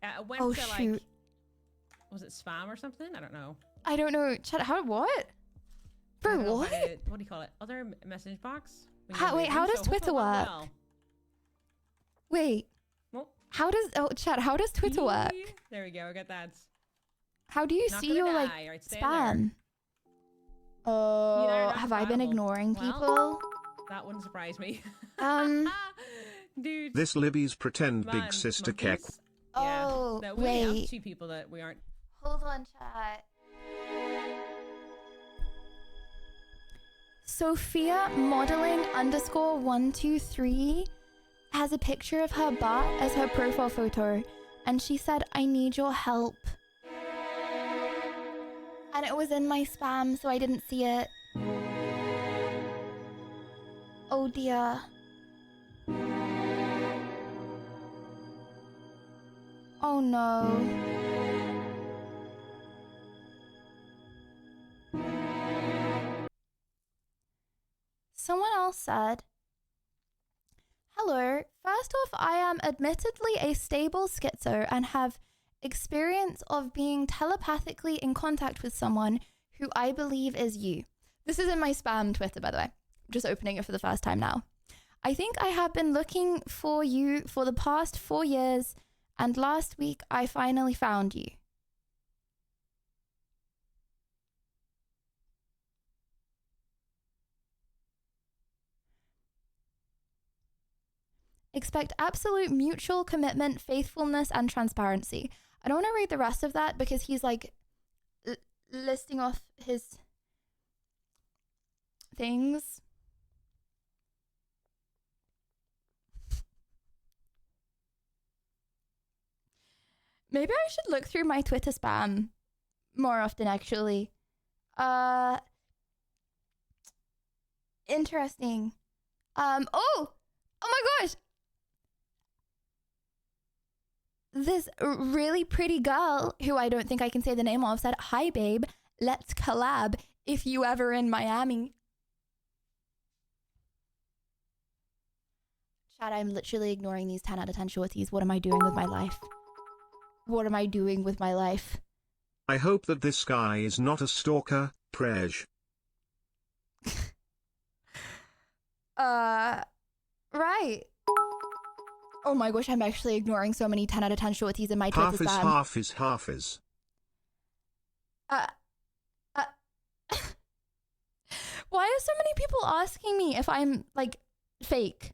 it went to like, was it spam or something? I don't know. I don't know. Chat. How? What? For what? What do you call it? Other message box. Wait, how does Twitter work? Wait. Well, how does chat? How does Twitter work? There we go. I got that. How do you see your like right, spam? Oh, have I been ignoring people? That wouldn't surprise me. Dude. This Libby's pretend big sister Keck. Oh, no, we wait. have two people that we aren't. Hold on, chat. Sophia modeling _123 has a picture of her butt as her profile photo, and she said, "I need your help." And it was in my spam, so I didn't see it. Oh dear. Oh no. Someone else said, "Hello, first off, I am admittedly a stable schizo and have experience of being telepathically in contact with someone who I believe is you." This is in my spam Twitter, by the way. I'm just opening it for the first time now. "I think I have been looking for you for the past 4 years, and last week I finally found you. Expect absolute mutual commitment, faithfulness, and transparency." I don't want to read the rest of that because he's like listing off his things. Maybe I should look through my Twitter spam more often, actually. Interesting. Oh my gosh. This really pretty girl, who I don't think I can say the name of, said, "Hi babe, let's collab if you ever in Miami." Chad, I'm literally ignoring these 10 out of 10 shorties. What am I doing with my life? What am I doing with my life? I hope that this guy is not a stalker, Prej. Right. Oh my gosh, I'm actually ignoring so many 10 out of 10 shorties in my Twitter Half is spam. half is half is. Why are so many people asking me if I'm, like, fake?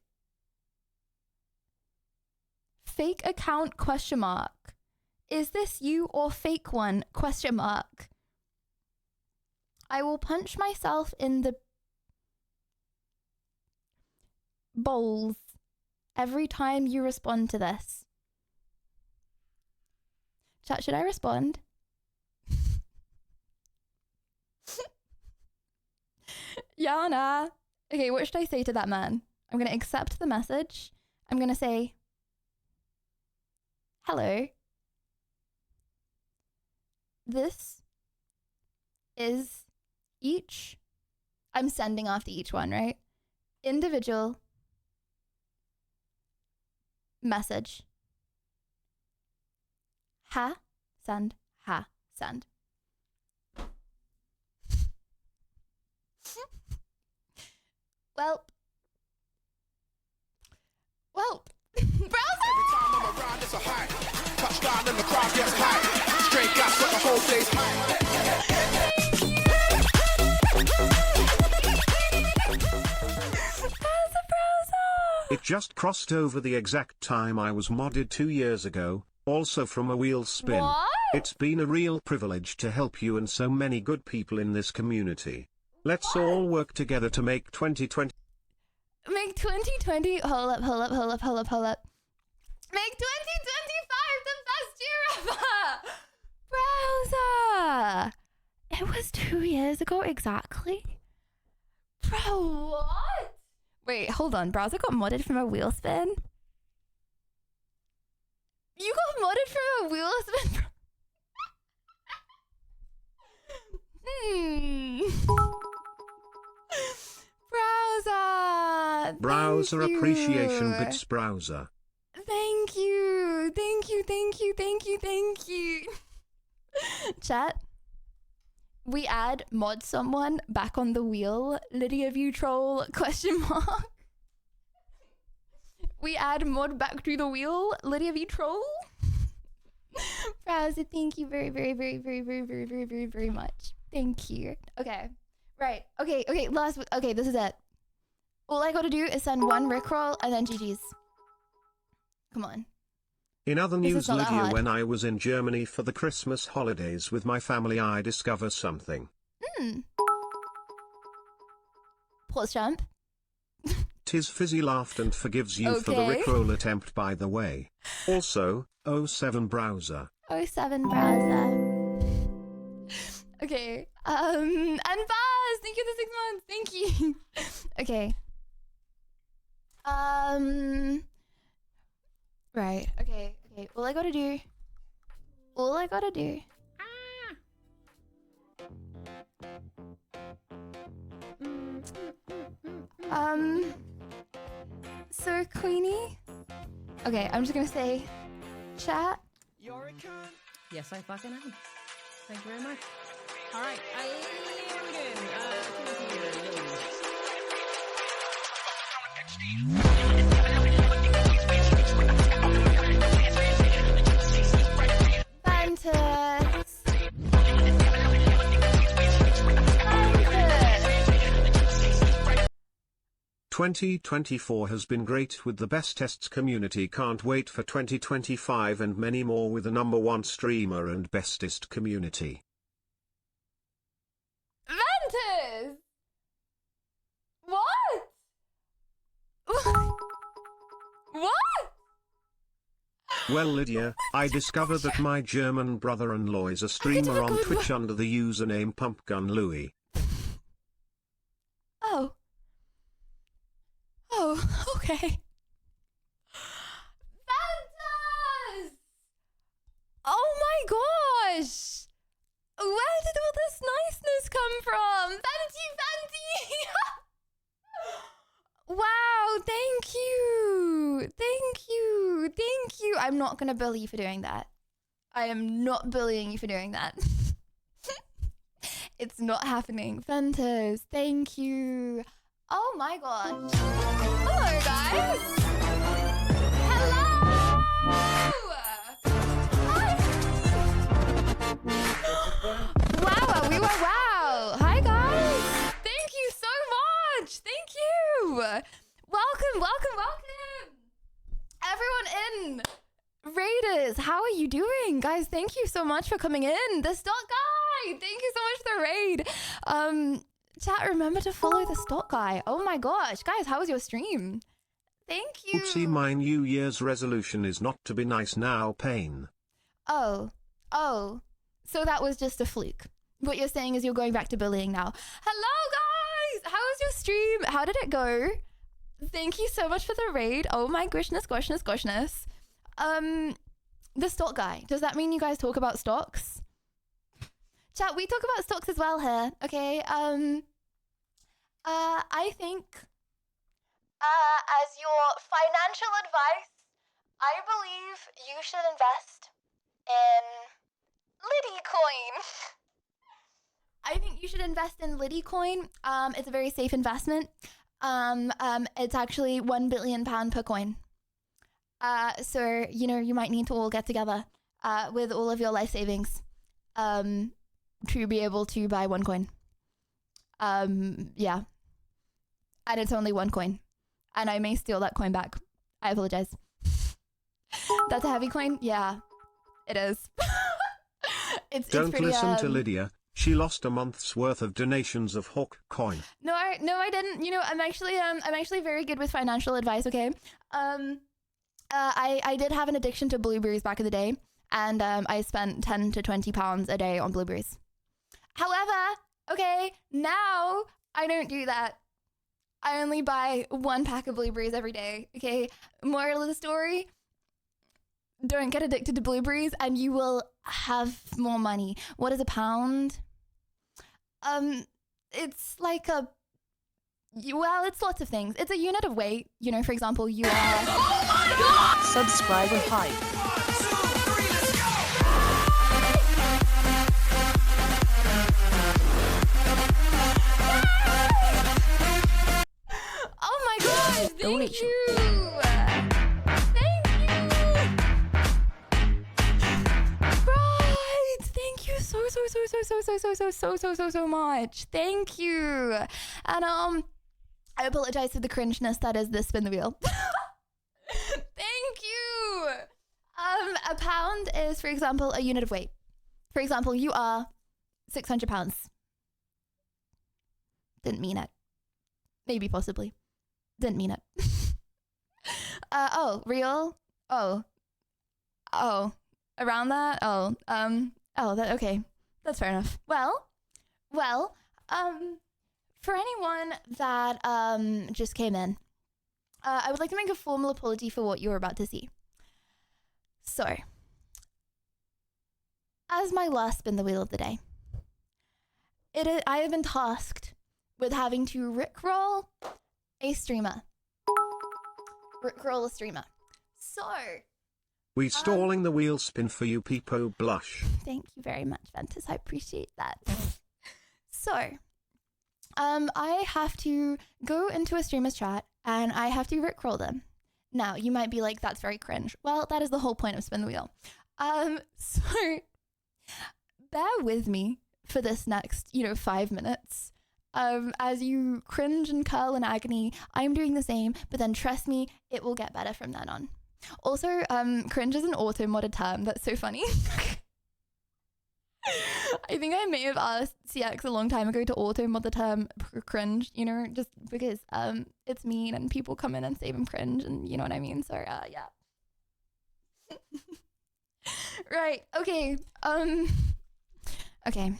Fake account, question mark. Is this you or fake one, question mark. I will punch myself in the balls every time you respond to this. Chat, should I respond? Yana. Okay, what should I say to that man? I'm going to accept the message. I'm going to say, hello. This is each. I'm sending after each one, right? Individual message. Ha, send, ha, send. Welp. Browser! Every time I'm around, it's a high. Touchdown and the crowd gets high. Straight gas, but the whole day's It just crossed over the exact time I was modded 2 years ago, also from a wheel spin. What? It's been a real privilege to help you and so many good people in this community. Let's all work together to make 2020. Make 2020. Hold up. Make 2025 the best year ever! Browser! It was 2 years ago exactly? Bro, what? Wait, hold on. Browser got modded from a wheel spin? You got modded from a wheel spin? Browser! Browser appreciation bits browser. Thank you. Chat. We add mod someone back on the wheel. Lydia View Troll, question mark. We add mod back to the wheel. Lydia View Troll. Browser, thank you very much. Thank you. Okay. Right. Okay, this is it. All I gotta do is send one Rickroll and then GG's. Come on. In other news, not that Lydia, hard. when I was in Germany for the Christmas holidays with my family, I discovered something. Pause jump. Tis Fizzy laughed and forgives you for the Okay. Rickroll attempt, by the way. Also, 07 browser. 07 browser. Okay. And Buzz, thank you for the 6 months. Thank you. Okay. Right. Okay. All I gotta do. So Queenie. Okay, I'm just gonna say, chat. Yes, I fucking am. Thank you very much. All right, what are we doing? Fantas. 2024 has been great with the best tests community. Can't wait for 2025 and many more with the #1 streamer and bestest community. Fantas. What? What? Well, Lydia, I discovered that my German brother-in-law is a streamer on Twitch under the username Pumpgun Louie. Oh, okay. Fantas! Oh my gosh! Where did all this niceness come from? Fanty! Wow, thank you! I'm not gonna bully you for doing that. I am not bullying you for doing that. It's not happening. Fantas, thank you. Oh my gosh. Hello, guys. Hello. you doing? Guys, thank you so much for coming in. The stock guy, thank you so much for the raid. Chat, remember to follow the stock guy. Oh my gosh, guys, how was your stream? Thank you. Oopsie, my New Year's resolution is not to be nice now, pain. Oh, so that was just a fluke. What you're saying is you're going back to bullying now. Hello, guys. How was your stream? How did it go? Thank you so much for the raid. Oh my goshness. The stock guy. Does that mean you guys talk about stocks? Chat, we talk about stocks as well here. Okay. I think, as your financial advice, I believe you should invest in Liddy coin. I think you should invest in Liddy coin. It's a very safe investment. It's actually £1 billion per coin. So, you know, you might need to all get together with all of your life savings to be able to buy one coin. Yeah. And it's only one coin. And I may steal that coin back. I apologize. That's a heavy coin? Yeah, it is. Don't pretty, listen to Lydia. She lost a month's worth of donations of Hawk coin. No, I didn't. You know, I'm actually very good with financial advice. Okay. I did have an addiction to blueberries back in the day, and I spent 10 to 20 pounds a day on blueberries. However, okay, now I don't do that. I only buy 1 pack of blueberries every day. Okay. Moral of the story: don't get addicted to blueberries and you will have more money. What is a pound? It's like well, it's lots of things. It's a unit of weight. You know, for example, you are... Oh my God! Subscribe with hype. Oh my God! Thank you! So much. Thank you. And I apologize for the cringeness that is this spin the wheel. Thank you. A pound is, for example, a unit of weight. For example, you are 600 pounds. Didn't mean it. Maybe, possibly. Didn't mean it. Real? Oh, around that? Okay. That's fair enough. Well, for anyone that just came in, I would like to make a formal apology for what you're about to see. So, as my last spin the wheel of the day, I have been tasked with having to rickroll a streamer. Rickroll a streamer. So... We stalling the wheel spin for you, Peepo Blush. Thank you very much, Ventus. I appreciate that. So, I have to go into a streamer's chat and I have to rickroll them. Now, you might be like, that's very cringe. Well, that is the whole point of Spin the Wheel. So, bear with me for this next, 5 minutes. As you cringe and curl in agony, I'm doing the same, but then trust me, it will get better from then on. Also, cringe is an auto-modded term. That's so funny. I think I may have asked CX a long time ago to auto-mod the term cringe, just because it's mean and people come in and say I'm cringe and you know what I mean. So, yeah. Right, okay. Okay.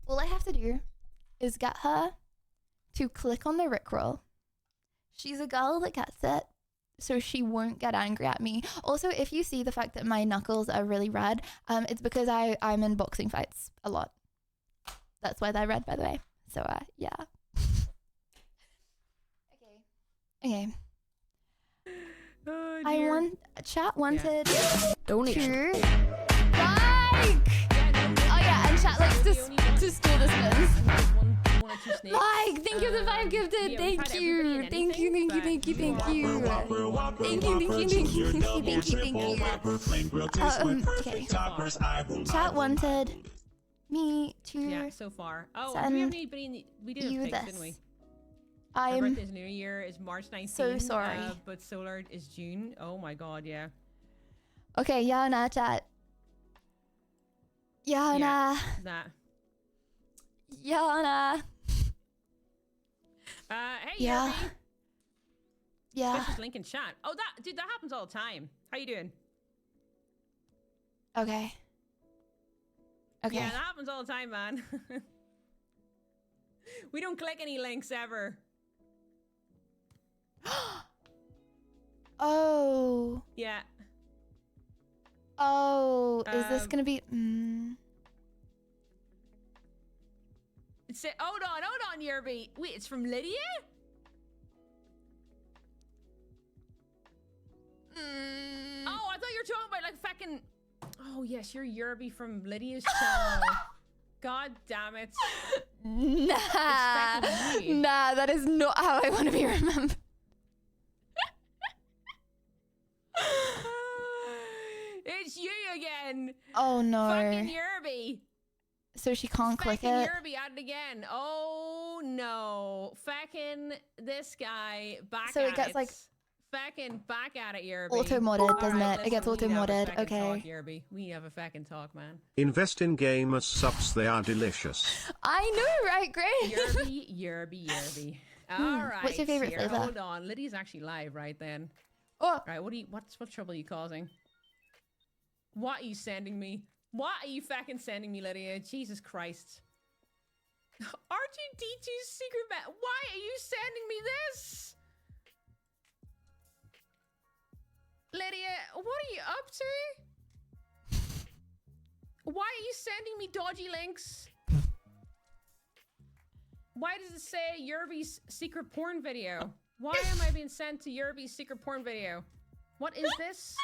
All I have to do is get her to click on the rickroll. She's a girl that gets it. So she won't get angry at me. Also, if you see the fact that my knuckles are really red, it's because I'm in boxing fights a lot. That's why they're red, by the way. So, yeah. Okay. Oh, chat wanted donation. Like! Oh yeah, and chat likes to steal the spins. Like, thank you for the 5 gifted. Thank you. Thank you. Okay. Chat wanted me to so far. Oh, send we didn't have pigs, didn't we? My birthday's New Year is March 19th. So sorry. But Solar is June. Oh my God, yeah. Okay, yeah, nah, chat. Yeah, nah. That. Yeah, nah. Hey, Yeah. Yerby. Yeah. Suspicious link in chat. Oh, dude, that happens all the time. How you doing? Okay. Okay. Yeah, that happens all the time, man. We don't click any links ever. Oh. Yeah. Oh, is this gonna be? Hold on, Yerby. Wait, it's from Lydia? Oh, I thought you were talking about like fucking. Oh yes, you're Yerby from Lydia's channel. God damn it. Nah, that is not how I want to be remembered. It's you again. Oh no. Fucking Yerby. So she can't click Fucking it. Yerby at it again. Oh no. Fucking this guy back So at it gets like fucking back at it, Yerby. auto modded, doesn't Alright, it? It gets listen, auto we need to have a modded. fucking Okay. Talk, Yerby. We need to have a fucking talk, man. Invest in gamers subs, they are delicious. I know, right? Great. Yerby. All right. What's your favorite here, flavor? Hold on. Lydia's actually live right then. Oh. Right. What trouble are you causing? What are you sending me? What are you fucking sending me, Lydia? Jesus Christ. R2D2's secret bet. Why are you sending me this? Lydia, what are you up to? Why are you sending me dodgy links? Why does it say Yerby's secret porn video? Why am I being sent to Yerby's secret porn video? What is this?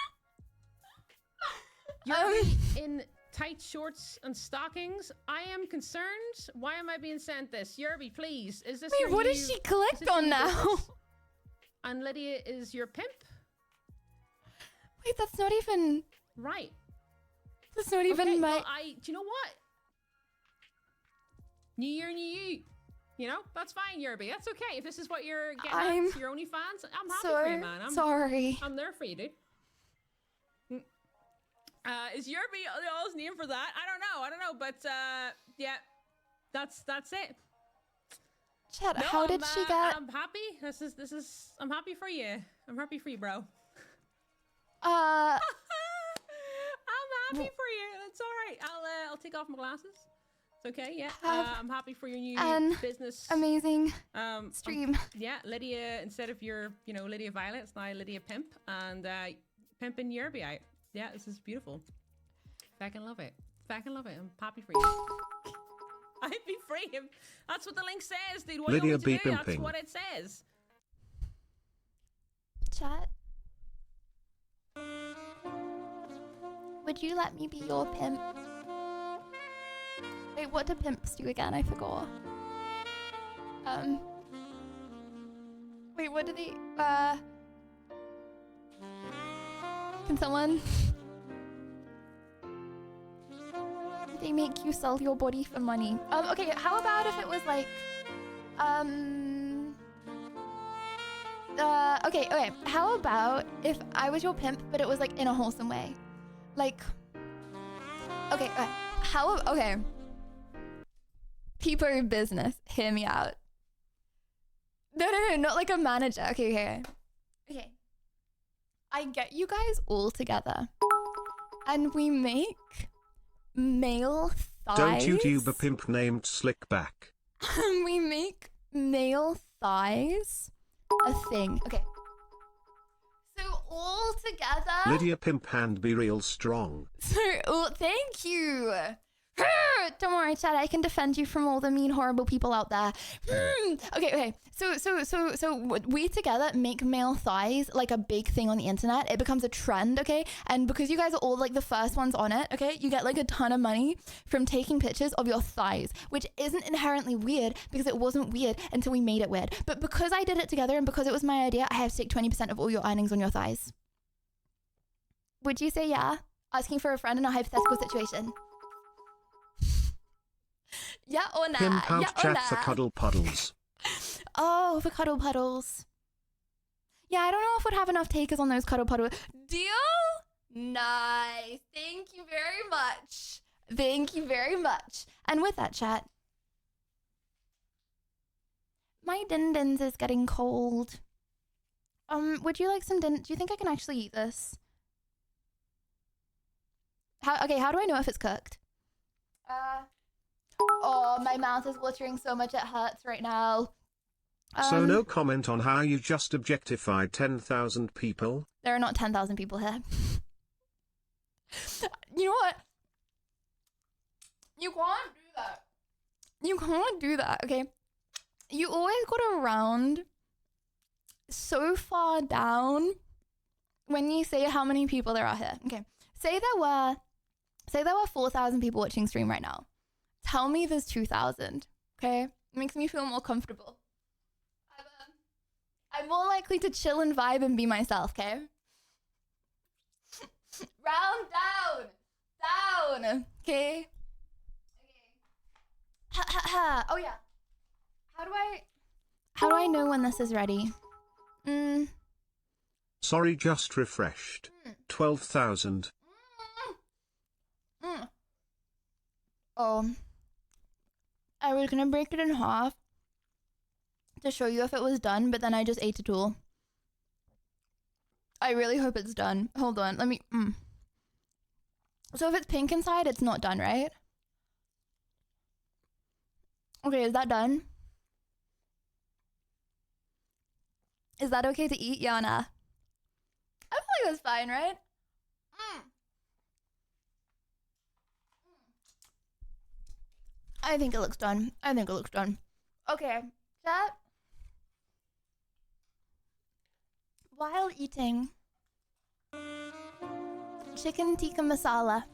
Yerby in tight shorts and stockings? I am concerned. Why am I being sent this? Yerby, please. Is this Wait, what does she click on now? And Lydia is your pimp? Wait, that's not even right. That's not even my. Well, do you know what? New year, new you. You know, that's fine, Yerby. That's okay. If this is what you're getting at, your OnlyFans, I'm happy for you, man. Sorry. I'm there for you, dude. Is Yerby y'all's name for that? I don't know, but yeah, that's it. Chat, how did she get? I'm happy. This is. I'm happy for you. I'm happy for you, bro. I'm happy for you. That's all right. I'll take off my glasses. It's okay. Yeah. I'm happy for your new business. Amazing stream. Yeah, Lydia. Instead of your, Lydia Violet, it's now Lydia Pimp and Pimp and Yerby out. Yeah, this is beautiful. Fucking love it. Fucking love it. I'm happy for you. I'd be free him. That's what the link says, dude. What Lydia do you want me to do? be That's pimping. what it says. Chat. Would you let me be your pimp? Wait, what do pimps do again? I forgot. Wait, what do they, can someone? They make you sell your body for money. Okay, how about if it was like, okay. How about if I was your pimp, but it was like in a wholesome way? Like, okay, okay. People business, hear me out. No, not like a manager. Okay. I get you guys all together and we make male thighs. Don't you a pimp named Slickback? We make male thighs a thing. Okay. So all together. Lydia Pimp hand be real strong. So, thank you. Don't worry, Chad. I can defend you from all the mean, horrible people out there. Okay. So we together make male thighs like a big thing on the internet. It becomes a trend, okay? And because you guys are all like the first ones on it, okay? You get like a ton of money from taking pictures of your thighs, which isn't inherently weird because it wasn't weird until we made it weird. But because I did it together and because it was my idea, I have to take 20% of all your earnings on your thighs. Would you say yeah? Asking for a friend in a hypothetical situation. Yeah or nah? Pimp out Yeah or chat nah? for cuddle puddles. Oh, for cuddle puddles. Yeah, I don't know if we'd have enough takers on those cuddle puddles. Deal? Nice. Thank you very much. Thank you very much. And with that, chat, my din-dins is getting cold. Would you like some din? Do you think I can actually eat this? How do I know if it's cooked? Oh, my mouth is watering so much it hurts right now. So no comment on how you just objectified 10,000 people? There are not 10,000 people here. You know what? You can't do that. You can't do that, okay? You always got around so far down when you say how many people there are here. Okay. Say there were 4,000 people watching stream right now. Tell me there's 2,000, okay? It makes me feel more comfortable. I'm more likely to chill and vibe and be myself, okay? Round down, okay? Ha ha ha. Oh yeah. How do I know when this is ready? Sorry, just refreshed. 12,000. Oh. I was gonna break it in half to show you if it was done, but then I just ate it all. I really hope it's done. Hold on, let me... So if it's pink inside, it's not done, right? Okay, is that done? Is that okay to eat, Yana? I feel like that's fine, right? I think it looks done. Okay, chat. While eating chicken tikka masala.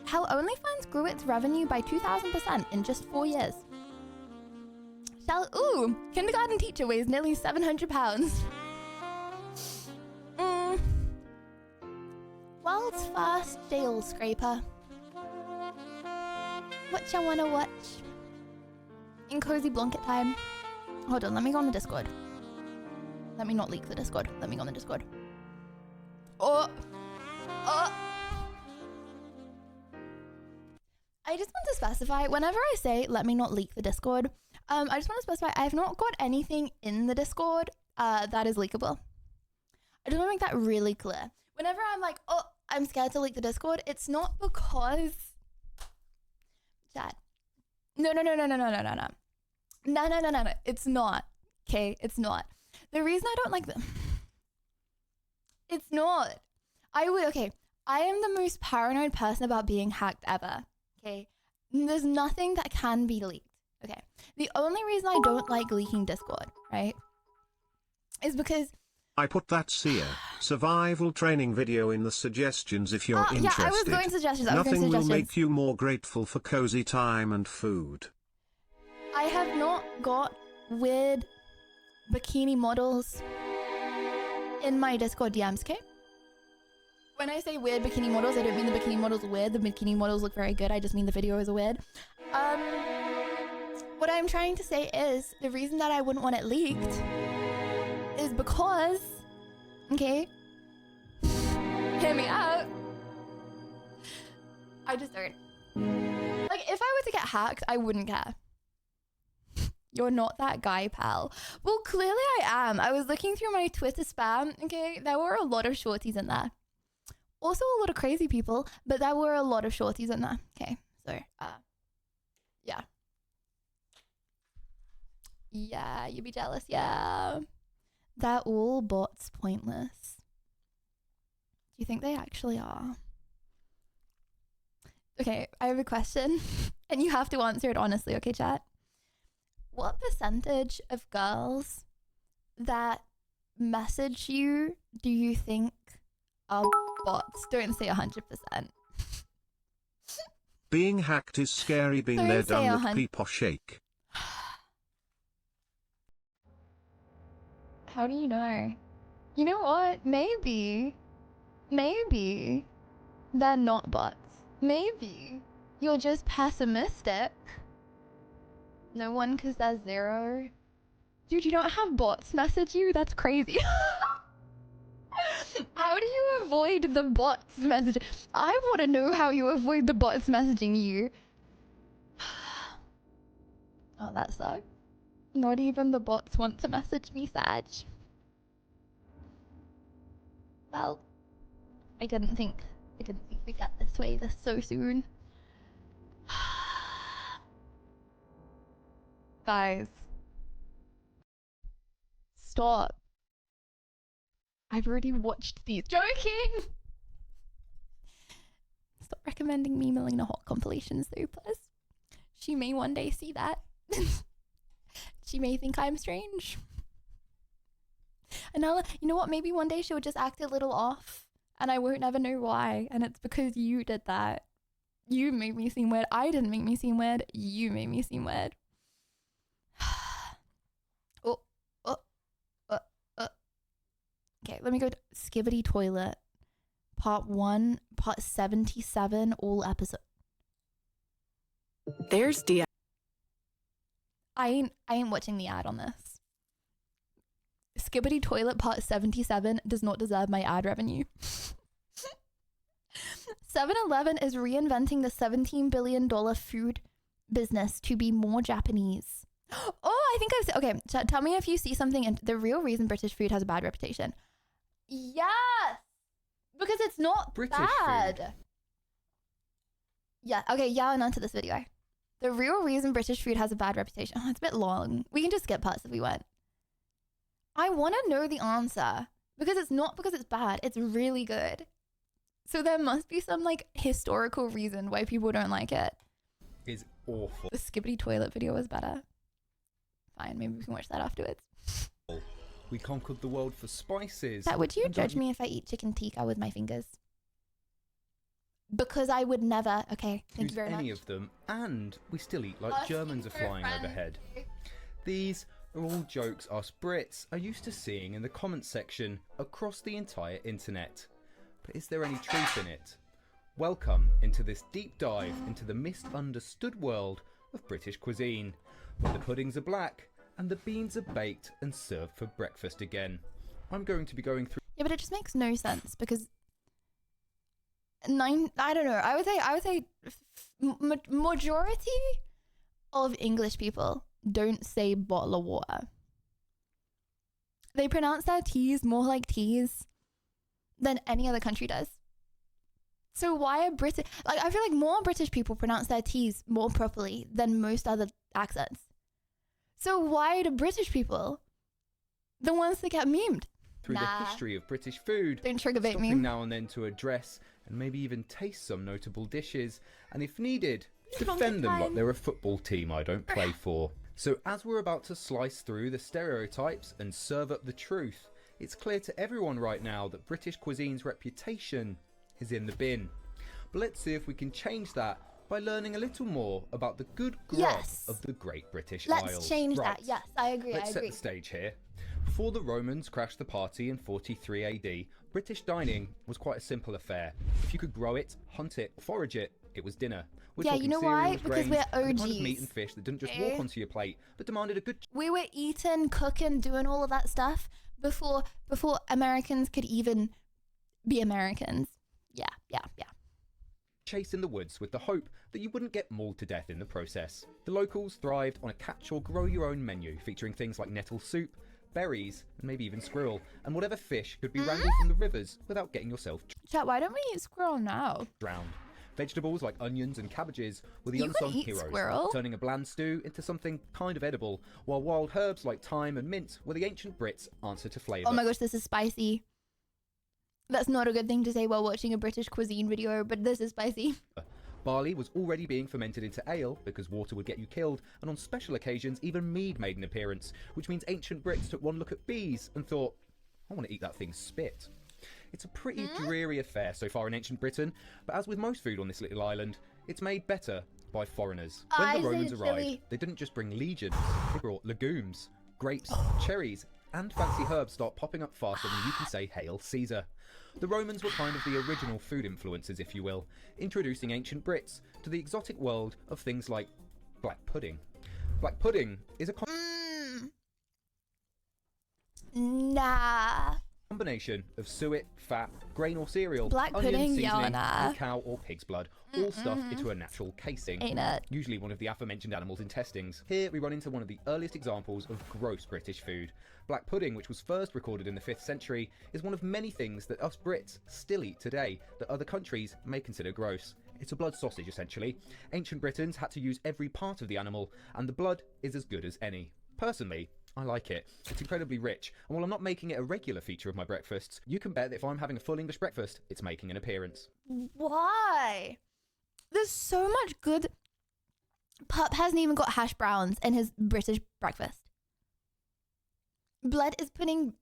How OnlyFans grew its revenue by 2,000% in just 4 years. Ooh, kindergarten teacher weighs nearly 700 pounds. World's first jail scraper. What you wanna watch? In cozy blanket time. Hold on, let me go on the Discord. Let me not leak the Discord. Let me go on the Discord. Oh! I just want to specify, whenever I say let me not leak the Discord, I just want to specify I have not got anything in the Discord that is leakable. I just want to make that really clear. Whenever I'm like, oh, I'm scared to leak the Discord, it's not because... Chat. No. It's not. Okay, it's not. The reason I don't like them... It's not. I am the most paranoid person about being hacked ever. Okay? There's nothing that can be leaked. Okay? The only reason I don't like leaking Discord, right? Is because... I put that Sia survival training video in the suggestions if you're interested. Yeah, I was going suggestions. Nothing will make you more grateful for cozy time and food. I have not got weird bikini models in my Discord DMs, okay? When I say weird bikini models, I don't mean the bikini models are weird. The bikini models look very good. I just mean the videos are weird. What I'm trying to say is the reason that I wouldn't want it leaked is because, okay, hear me out. I just don't. Like, if I were to get hacked, I wouldn't care. You're not that guy, pal. Well, clearly I am. I was looking through my Twitter spam, okay? There were a lot of shorties in there. Also a lot of crazy people, but there were a lot of shorties in there. Okay, so, yeah. Yeah, you'd be jealous, yeah. They're all bots pointless. Do you think they actually are? Okay, I have a question, and you have to answer it honestly, okay, chat? What percentage of girls that message you do you think are bots? Don't say 100%. Being hacked is scary, been there, done with people shake. How do you know? You know what? Maybe they're not bots. Maybe you're just pessimistic. No one, because there's 0. Dude, you don't have bots message you? That's crazy. How do you avoid the bots messaging? I want to know how you avoid the bots messaging you. Oh, that sucks. Not even the bots want to message me, Sag. Well, I didn't think we'd get this way this so soon. Guys. Stop. I've already watched these. Joking! Stop recommending me Melina Hot compilations though, please. She may one day see that. She may think I'm strange. And now, you know what? Maybe one day she'll just act a little off and I won't ever know why. And it's because you did that. You made me seem weird. I didn't make me seem weird. You made me seem weird. Okay, let me go to Skibbity Toilet. Part 1, part 77, all episode. There's D. I ain't watching the ad on this. Skibbity Toilet part 77 does not deserve my ad revenue. 7-Eleven is reinventing the $17 billion food business to be more Japanese. Oh, I think I've seen, okay, tell me if you see something in the real reason British food has a bad reputation. Yes! Because it's not British bad. food. Yeah, okay, yeah, and onto this video. The real reason British food has a bad reputation. Oh, it's a bit long. We can just skip parts if we want. I want to know the answer. Because it's not because it's bad. It's really good. So there must be some, like, historical reason why people don't like it. Is awful. The Skibbity Toilet video was better. Fine, maybe we can watch that afterwards. We conquered the world for spices. Would you judge me if I eat chicken tikka with my fingers? Because I would never. Okay, thank you very much. Any of them, and we still eat like Germans are flying overhead. These are all jokes us Brits are used to seeing in the comments section across the entire internet. But is there any truth in it? Welcome into this deep dive into the misunderstood world of British cuisine, where the puddings are black and the beans are baked and served for breakfast again. I'm going to be going through. Yeah, but it just makes no sense because I don't know. I would say majority of English people don't say bottle of water. They pronounce their T's more like T's than any other country does. So why are British, like, I feel like more British people pronounce their T's more properly than most other accents. So why do British people, the ones that get memed? Through the history of British food, don't trigger bait stopping me. now and then to address and maybe even taste some notable dishes, and if needed, defend them like they're a football team I don't play for. So as we're about to slice through the stereotypes and serve up the truth, it's clear to everyone right now that British cuisine's reputation is in the bin. But let's see if we can change that by learning a little more about the good grub of the Great British Isles. Let's change that. Yes, I agree. Let's set the stage here. Before the Romans crashed the party in 43 AD, British dining was quite a simple affair. If you could grow it, hunt it, forage it, it was dinner. Yeah, you know why? Because we're OGs. The kind of meat and fish that didn't just walk onto your plate, but demanded a good. We were eating, cooking, doing all of that stuff before Americans could even be Americans. Yeah. Chase in the woods with the hope that you wouldn't get mauled to death in the process. The locals thrived on a catch or grow your own menu featuring things like nettle soup, berries, and maybe even squirrel, and whatever fish could be wrangled from the rivers without getting yourself Chat, why don't we eat squirrel now? drowned. Vegetables like onions and cabbages were the unsung heroes, turning a bland stew into something kind of edible, while wild herbs like thyme and mint were the ancient Brits' answer to flavour. Oh my gosh, this is spicy. That's not a good thing to say while watching a British cuisine video, but this is spicy. Barley was already being fermented into ale because water would get you killed, and on special occasions even mead made an appearance, which means ancient Brits took one look at bees and thought, I want to eat that thing's spit. It's a pretty dreary affair so far in ancient Britain, but as with most food on this little island, it's made better by foreigners. When the Romans arrived, they didn't just bring legions, they brought legumes, grapes, cherries, and fancy herbs start popping up faster than you can say Hail Caesar. The Romans were kind of the original food influencers, if you will, introducing ancient Brits to the exotic world of things like black pudding. Black pudding is a Nah. Combination of suet, fat, grain or cereal, Black onion, pudding, seasoning, Yana. and cow or pig's blood, all stuffed into a natural casing. Ain't it? Usually one of the aforementioned animals' intestines. Here we run into one of the earliest examples of gross British food. Black pudding, which was first recorded in the 5th century, is one of many things that us Brits still eat today that other countries may consider gross. It's a blood sausage, essentially. Ancient Britons had to use every part of the animal, and the blood is as good as any. Personally, I like it. It's incredibly rich, and while I'm not making it a regular feature of my breakfasts, you can bet that if I'm having a full English breakfast, it's making an appearance. Why? There's so much good. Pup hasn't even got hash browns in his British breakfast. Blood is putting.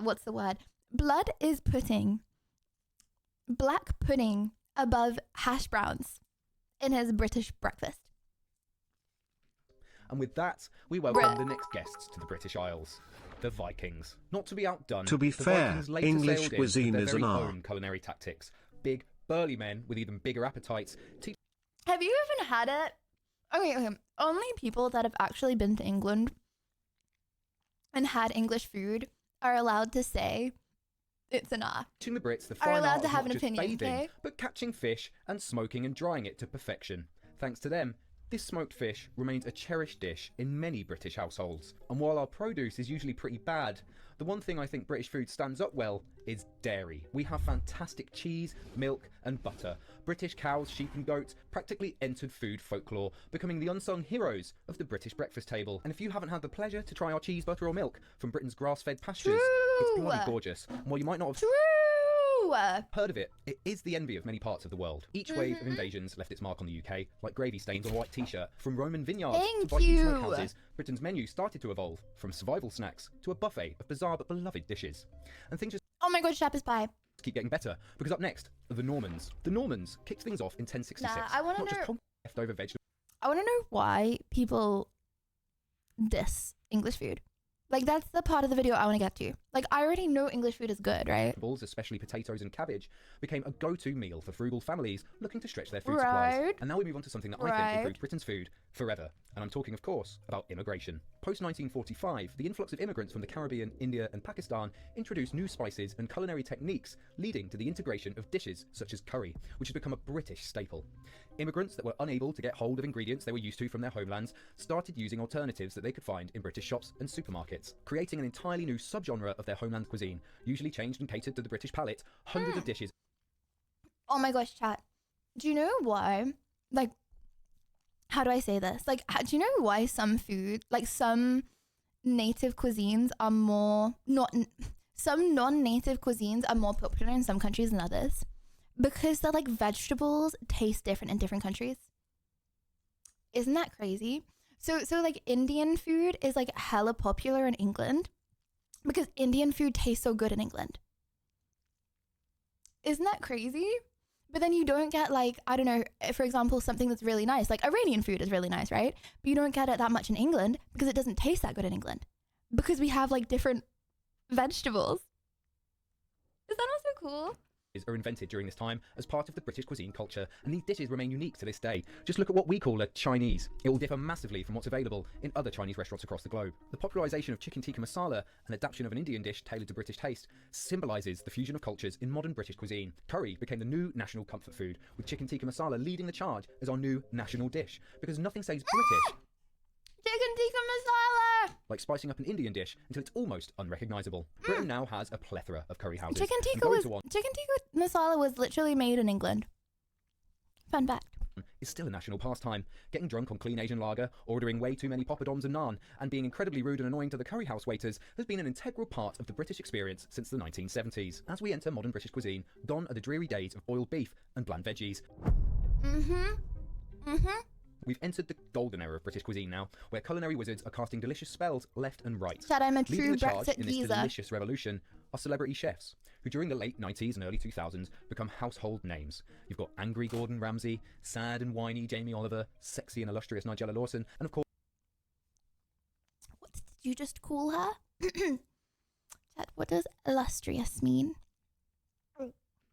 What's the word? Blood is putting black pudding above hash browns in his British breakfast. And with that, we welcome the next guests to the British Isles, the Vikings. Not to be outdone, To be the fair, Vikings later English sailed in cuisine with is their an very art. own culinary tactics. Big, burly men with even bigger appetites. Have you even had it? Okay. Only people that have actually been to England and had English food are allowed to say it's an art. Teaching the Brits the Are fine allowed art to of have not an just opinion, bathing, okay? but catching fish and smoking and drying it to perfection. Thanks to them, this smoked fish remains a cherished dish in many British households. And while our produce is usually pretty bad, the one thing I think British food stands up well is dairy. We have fantastic cheese, milk and butter. British cows, sheep and goats practically entered food folklore, becoming the unsung heroes of the British breakfast table. And if you haven't had the pleasure to try our cheese, butter or milk from Britain's grass-fed pastures, it's bloody gorgeous. And while you might not have heard of it, it is the envy of many parts of the world. Each wave of invasions left its mark on the UK, like gravy stains on a white t-shirt. From Roman vineyards to Viking smokehouses, Britain's menu started to evolve from survival snacks to a buffet of bizarre but beloved dishes. And things just Oh my god, shepherd's pie. keep getting better, because up next are the Normans. The Normans kicked things off in 1066. Nah, I wanna not just know- leftover vegetables. I want to know why people diss English food. Like, that's the part of the video I want to get to. Like, I already know English food is good, right? Especially potatoes and cabbage, became a go-to meal for frugal families looking to stretch their food supplies. Right. And now we move on to something that I think improved Britain's food forever. And I'm talking, of course, about immigration. Post-1945, the influx of immigrants from the Caribbean, India and Pakistan introduced new spices and culinary techniques, leading to the integration of dishes such as curry, which has become a British staple. Immigrants that were unable to get hold of ingredients they were used to from their homelands started using alternatives that they could find in British shops and supermarkets, creating an entirely new subgenre of their homeland cuisine, usually changed and catered to the British palate. Hundreds of dishes. Oh my gosh, chat. Do you know why? Like, how do I say this? Like, do you know why some food, like some native cuisines are more, some non-native cuisines are more popular in some countries than others? Because the like vegetables taste different in different countries. Isn't that crazy? So like Indian food is like hella popular in England because Indian food tastes so good in England. Isn't that crazy? But then you don't get like, I don't know, for example, something that's really nice. Like Iranian food is really nice, right? But you don't get it that much in England because it doesn't taste that good in England. Because we have like different vegetables. Is that also cool? Are invented during this time as part of the British cuisine culture, and these dishes remain unique to this day. Just look at what we call a Chinese. It will differ massively from what's available in other Chinese restaurants across the globe. The popularisation of chicken tikka masala, an adaptation of an Indian dish tailored to British taste, symbolises the fusion of cultures in modern British cuisine. Curry became the new national comfort food, with chicken tikka masala leading the charge as our new national dish, because nothing says British Chicken tikka masala! like spicing up an Indian dish until it's almost unrecognisable. Britain now has a plethora of curry houses. Chicken tikka masala was literally made in England. Fun fact. Is still a national pastime. Getting drunk on clean Asian lager, ordering way too many poppadoms and naan, and being incredibly rude and annoying to the curry house waiters has been an integral part of the British experience since the 1970s. As we enter modern British cuisine, gone are the dreary days of boiled beef and bland veggies. We've entered the golden era of British cuisine now, where culinary wizards are casting delicious spells left and right. Chad, I'm a Leading true the charge Brexit in this geezer. delicious revolution are celebrity chefs, who during the late 90s and early 2000s become household names. You've got angry Gordon Ramsay, sad and whiny Jamie Oliver, sexy and illustrious Nigella Lawson, and of course... What did you just call her? Chad, what does illustrious mean?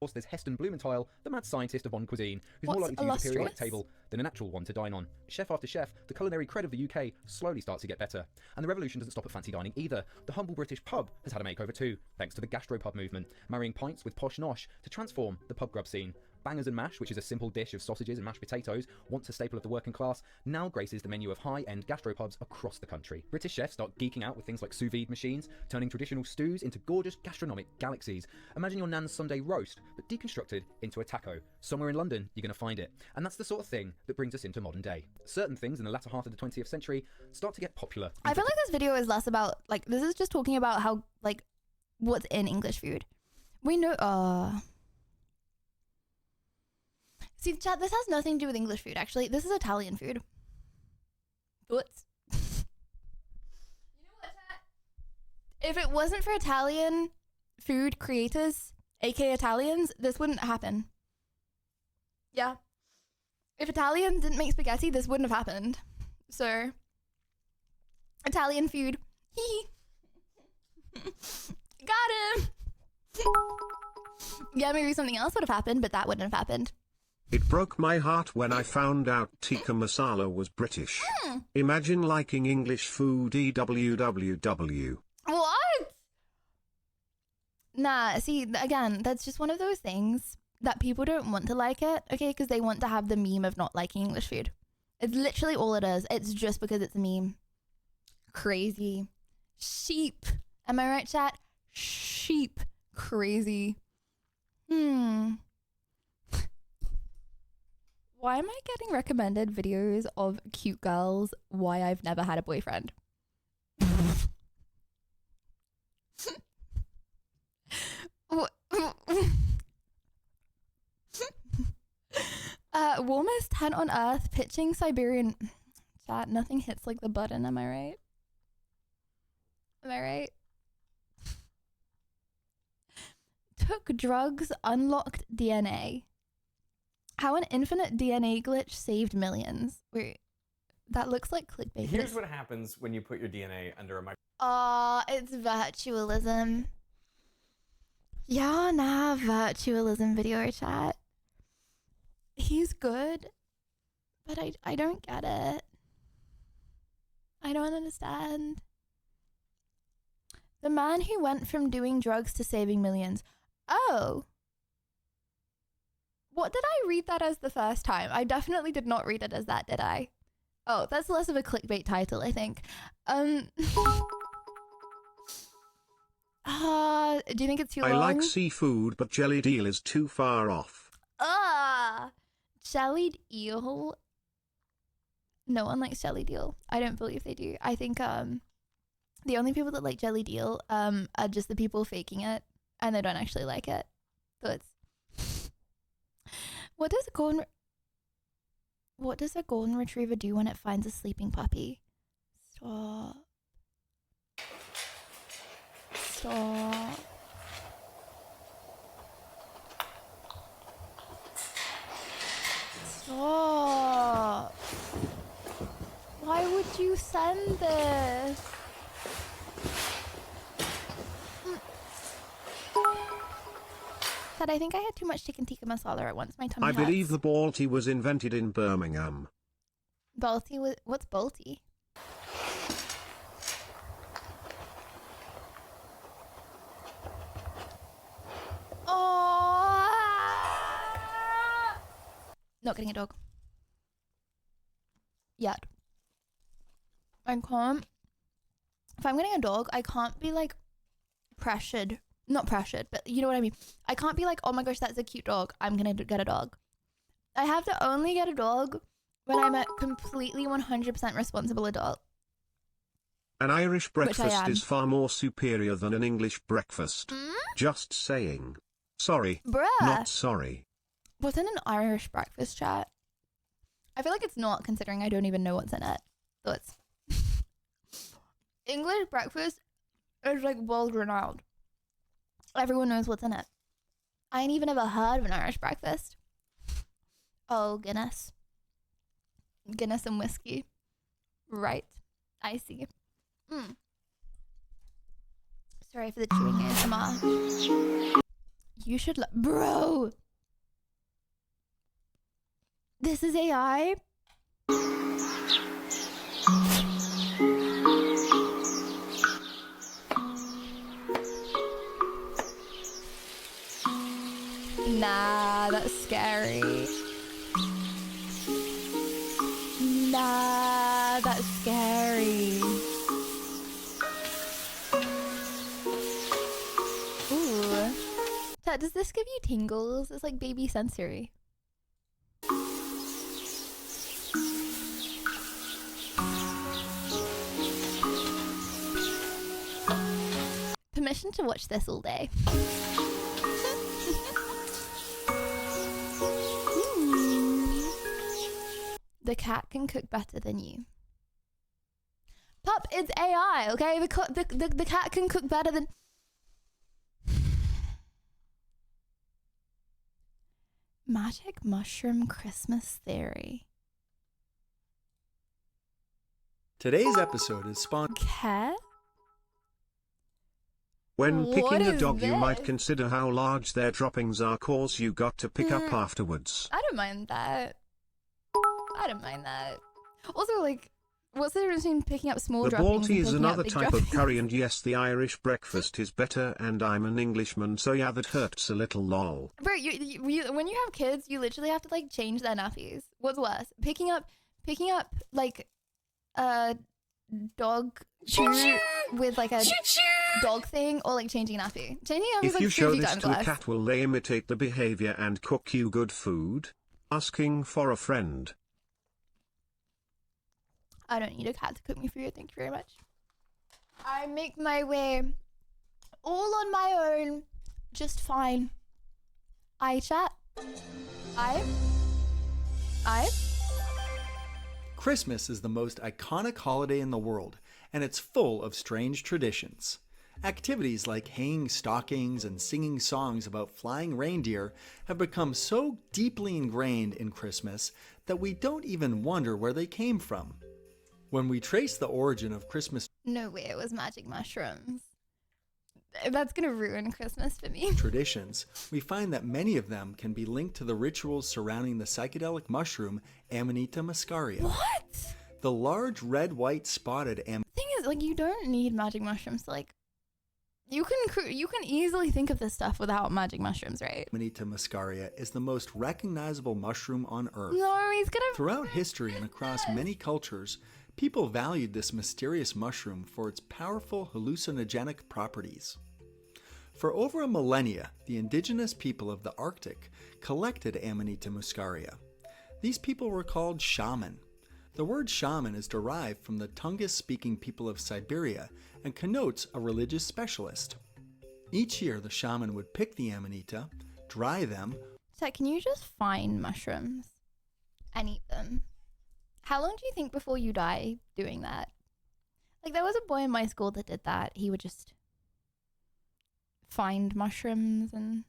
course, there's Heston Blumenthal, the mad scientist of On Cuisine, who's more likely to use a periodic table than an actual one to dine on. Chef after chef, the culinary cred of the UK slowly starts to get better. And the revolution doesn't stop at fancy dining either. The humble British pub has had a makeover too, thanks to the gastropub movement, marrying pints with posh nosh to transform the pub grub scene. Bangers and mash, which is a simple dish of sausages and mashed potatoes, once a staple of the working class, now graces the menu of high-end gastropubs across the country. British chefs start geeking out with things like sous vide machines, turning traditional stews into gorgeous gastronomic galaxies. Imagine your nan's Sunday roast, but deconstructed into a taco. Somewhere in London, you're going to find it. And that's the sort of thing that brings us into modern day. Certain things in the latter half of the 20th century start to get popular. I feel like this video is less about, like, this is just talking about how, like, what's in English food. We know, see, chat, this has nothing to do with English food, actually. This is Italian food. Thoughts? You know what, chat? If it wasn't for Italian food creators, aka Italians, this wouldn't happen. Yeah. If Italians didn't make spaghetti, this wouldn't have happened. So, Italian food. Got him! Yeah, maybe something else would have happened, but that wouldn't have happened. It broke my heart when I found out tikka masala was British. Imagine liking English food EWWW. What? Nah, see, again, that's just one of those things that people don't want to like it, okay? Because they want to have the meme of not liking English food. It's literally all it is. It's just because it's a meme. Crazy. Sheep. Am I right, chat? Sheep. Crazy. Why am I getting recommended videos of cute girls? Why I've never had a boyfriend? Warmest tent on earth, pitching Siberian. Chat, nothing hits like the button, am I right? Am I right? Took drugs, unlocked DNA. How an infinite DNA glitch saved millions. Wait, that looks like clickbait. Here's what happens when you put your DNA under a microscope. It's virtualism. Yeah, nah, virtualism video chat. He's good, but I don't get it. I don't understand. The man who went from doing drugs to saving millions. Oh. What did I read that as the first time? I definitely did not read it as that, did I? Oh, that's less of a clickbait title, I think. Do you think it's too long? I like seafood, but jellied eel is too far off. Jellied eel? No one likes jellied eel. I don't believe they do. I think the only people that like jellied eel are just the people faking it, and they don't actually like it. So it's... What does a golden retriever do when it finds a sleeping puppy? Stop. Stop. Stop. Why would you send this? Said I think I had too much chicken tikka masala at once. My tummy I hurts. believe the Balti was invented in Birmingham. Balti was... What's Balti? Not getting a dog. Yet. I can't. If I'm getting a dog, I can't be like pressured. Not pressured, but you know what I mean. I can't be like, oh my gosh, that's a cute dog. I'm gonna get a dog. I have to only get a dog when I'm a completely 100% responsible adult. An Irish breakfast is far more superior than an English breakfast. Just saying. Sorry. Bruh. Not sorry. What's in an Irish breakfast, chat? I feel like it's not, considering I don't even know what's in it. So it's... English breakfast is like world renowned. Everyone knows what's in it. I ain't even ever heard of an Irish breakfast. Oh, Guinness. Guinness and whiskey. Right. I see. Sorry for the chewing ASMR. You should bro. This is AI. Nah, that's scary. Nah, that's scary. Ooh. Chat, does this give you tingles? It's like baby sensory. Permission to watch this all day. The cat can cook better than you. Pup, it's AI, okay? The cat can cook better than... Magic mushroom Christmas theory. Today's episode is sponsored. Cat? When What picking a is dog, you might this? consider how large their droppings are, cause you got to pick up afterwards. I don't mind that. I don't mind that. Also, like, what's the difference between picking up small The droppings balti and is picking another up big type droppings? of curry, and yes, the Irish breakfast is better, and I'm an Englishman, so yeah, that hurts a little, lol. Bro, you when you have kids, you literally have to like change their nappies. What's worse, picking up like a dog chew with like a dog thing, or like changing nappy? Changing nappy is If like you show 50 this times to a worse. cat, will they imitate the behavior and cook you good food? Asking for a friend. I don't need a cat to cook me food. Thank you very much. I make my way all on my own, just fine. I chat. I. Christmas is the most iconic holiday in the world, and it's full of strange traditions. Activities like hanging stockings and singing songs about flying reindeer have become so deeply ingrained in Christmas that we don't even wonder where they came from. When we trace the origin of Christmas No way, it was magic mushrooms. That's gonna ruin Christmas for me. traditions, we find that many of them can be linked to the rituals surrounding the psychedelic mushroom Amanita muscaria. What? The large red-white spotted Thing is, like, you don't need magic mushrooms to like. You can easily think of this stuff without magic mushrooms, right? Amanita muscaria is the most recognizable mushroom on Earth. No, he's gonna. Throughout history and across many cultures, people valued this mysterious mushroom for its powerful hallucinogenic properties. For over a millennia, the indigenous people of the Arctic collected Amanita muscaria. These people were called shaman. The word shaman is derived from the Tungus-speaking people of Siberia and connotes a religious specialist. Each year, the shaman would pick the Amanita, dry them. So, can you just find mushrooms and eat them? How long do you think before you die doing that? Like, there was a boy in my school that did that. He would just find mushrooms and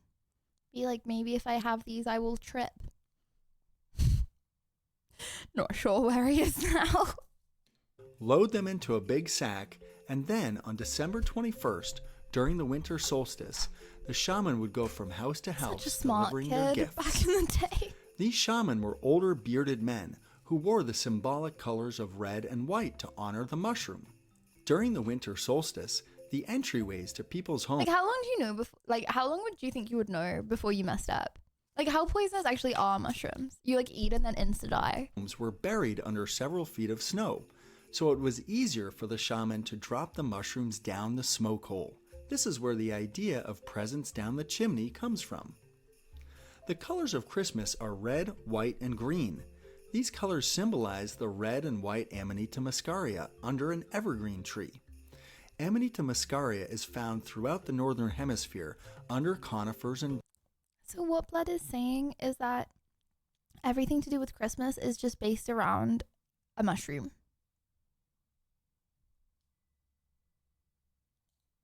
be like, maybe if I have these, I will trip. Not sure where he is now. Load them into a big sack, and then on December 21st, during the winter solstice, the shaman would go from house to house Such a smart delivering their kid gifts. back in the day. These shaman were older bearded men who wore the symbolic colors of red and white to honor the mushroom. During the winter solstice, the entryways to people's homes Like, how long do you know before? Like, how long would you think you would know before you messed up? Like, how poisonous actually are mushrooms? You like eat and then insta die. were buried under several feet of snow, so it was easier for the shaman to drop the mushrooms down the smoke hole. This is where the idea of presents down the chimney comes from. The colors of Christmas are red, white, and green. These colors symbolize the red and white Amanita muscaria under an evergreen tree. Amanita muscaria is found throughout the northern hemisphere under conifers and... So what Blood is saying is that everything to do with Christmas is just based around a mushroom.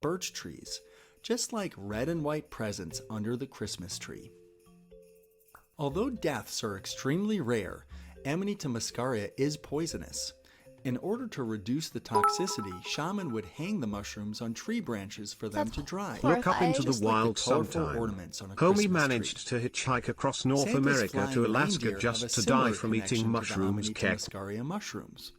birch trees, just like red and white presents under the Christmas tree. Although deaths are extremely rare, Amanita muscaria is poisonous. In order to reduce the toxicity, shaman would hang the mushrooms on tree branches for them to dry. Look up into the Just like wild colorful sometime. ornaments on a Homie Christmas managed to hitchhike across North Santa's America flying to Alaska reindeer have a just to similar die from connection eating to the mushrooms. Amanita muscaria mushrooms.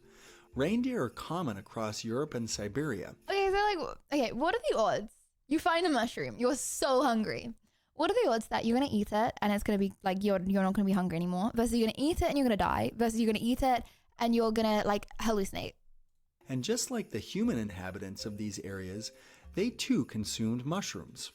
Reindeer are common across Europe and Siberia. Okay, so like, okay, what are the odds? You find a mushroom, you're so hungry. What are the odds that you're gonna eat it and it's gonna be like you're not gonna be hungry anymore, versus you're gonna eat it and you're gonna die, versus you're gonna eat it and you're gonna like hallucinate? And just like the human inhabitants of these areas, they too consumed mushrooms.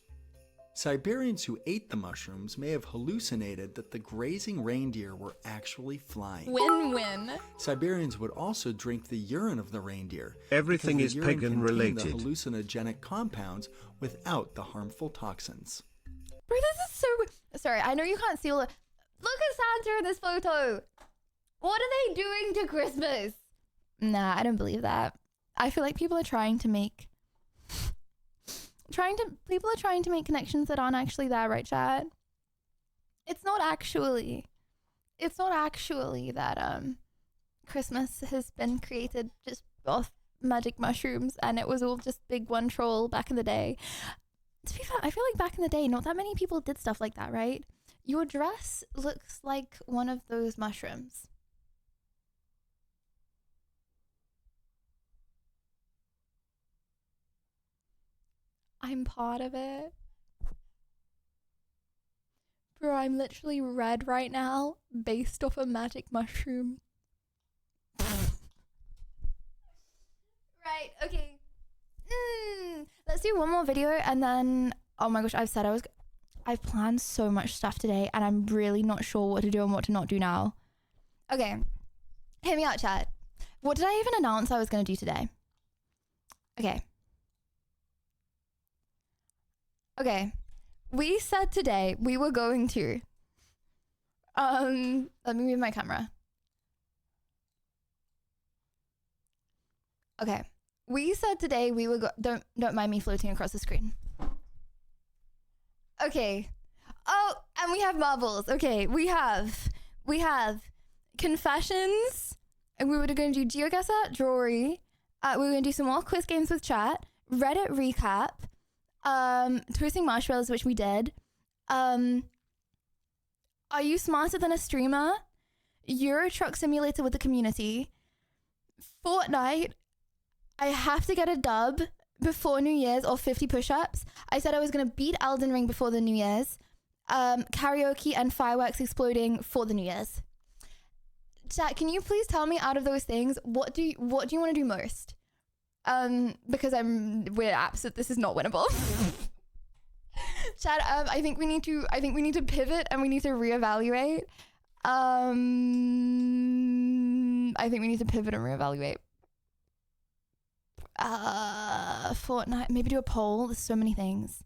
Siberians who ate the mushrooms may have hallucinated that the grazing reindeer were actually flying. Win-win. Siberians would also drink the urine of the reindeer. Everything because is the urine pagan contained related. the hallucinogenic compounds without the harmful toxins. Bro, this is so... Sorry, I know you can't see all the... Look at Santa in this photo. What are they doing to Christmas? Nah, I don't believe that. I feel like people are trying to make... People are trying to make connections that aren't actually there, right, chat? It's not actually that, Christmas has been created just off magic mushrooms and it was all just big one troll back in the day. To be fair, I feel like back in the day, not that many people did stuff like that, right? Your dress looks like one of those mushrooms. I'm part of it. Bro, I'm literally red right now based off a magic mushroom. Right, okay. Let's do one more video and then, oh my gosh, I've planned so much stuff today and I'm really not sure what to do and what to not do now. Okay, hear me out, chat. What did I even announce I was going to do today? Okay, we said today we were going to, let me move my camera. Okay, we said today we were don't mind me floating across the screen. Okay, oh, and we have marbles. Okay, we have confessions, and we were going to do GeoGuessr, Jewelry. We were going to do some more quiz games with chat, Reddit recap, Twisting Marshmallows, which we did. Are you smarter than a streamer? Euro Truck Simulator with the community. Fortnite. I have to get a dub before New Year's or 50 push-ups. I said I was going to beat Elden Ring before the New Year's. Karaoke and fireworks exploding for the New Year's. Chat, can you please tell me out of those things, what do you want to do most? Because this is not winnable. Chad, I think we need to pivot and we need to reevaluate. I think we need to pivot and reevaluate. Fortnite, maybe do a poll. There's so many things.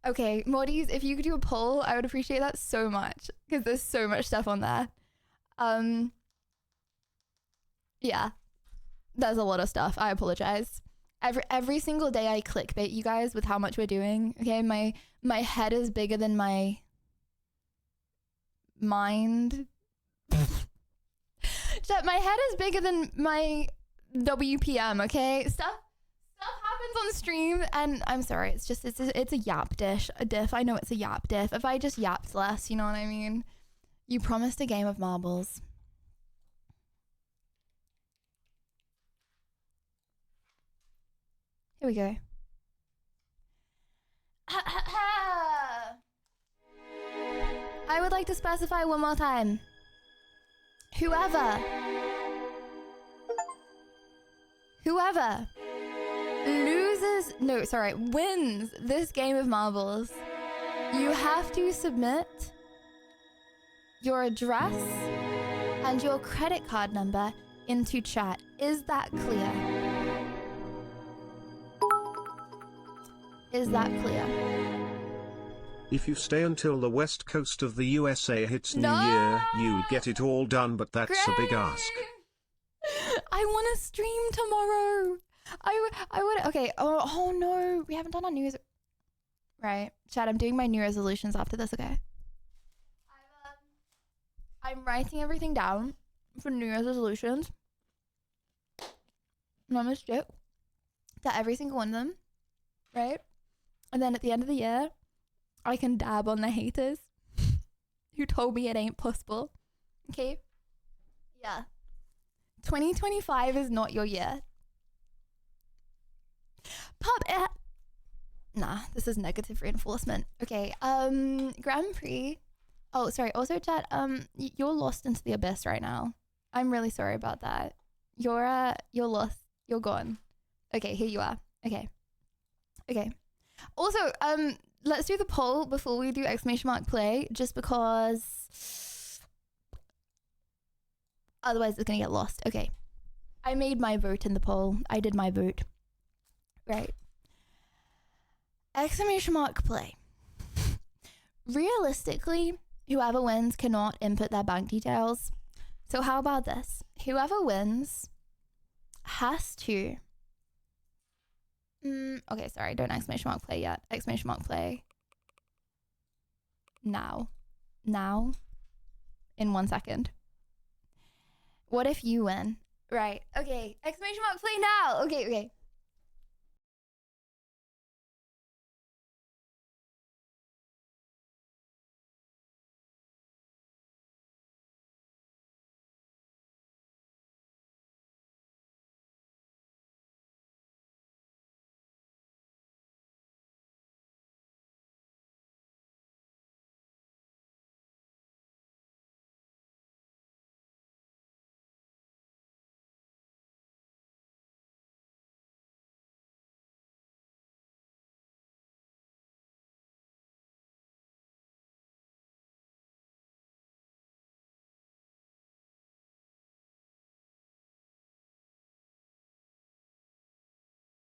Okay, Mortys, if you could do a poll, I would appreciate that so much because there's so much stuff on there. Yeah, there's a lot of stuff. I apologize. Every single day I clickbait you guys with how much we're doing. Okay, my head is bigger than my mind. My head is bigger than my WPM. Okay, stuff happens on stream, and I'm sorry. It's a yap dish. A diff. I know it's a yap diff. If I just yapped less, you know what I mean. You promised a game of marbles. Here we go. I would like to specify one more time. Whoever wins this game of marbles, you have to submit your address and your credit card number into chat. Is that clear? Is that clear? If you stay until the west coast of the USA hits New Year, you'll get it all done, but that's a big ask. I want to stream tomorrow. I would. Okay. Oh no, we haven't done our New Year's. Right, Chad. I'm doing my New Year's resolutions after this. Okay. I'm writing everything down for New Year's resolutions. and I'm gonna stick to every single one of them, right? And then at the end of the year, I can dab on the haters who told me it ain't possible. Okay? Yeah. 2025 is not your year. Pop it. Nah, this is negative reinforcement. Okay, Grand Prix. Oh, sorry. Also, chat, you're lost into the abyss right now. I'm really sorry about that. You're lost. You're gone. Okay, here you are. Okay. Also, let's do the poll before we do !play, just because otherwise it's gonna get lost. Okay. I made my vote in the poll. I did my vote. Right. !play. Realistically, whoever wins cannot input their bank details. So how about this? Whoever wins has to... okay, sorry, don't !play yet. !play. Now. Now. In 1 second. What if you win? Right, okay. !play now!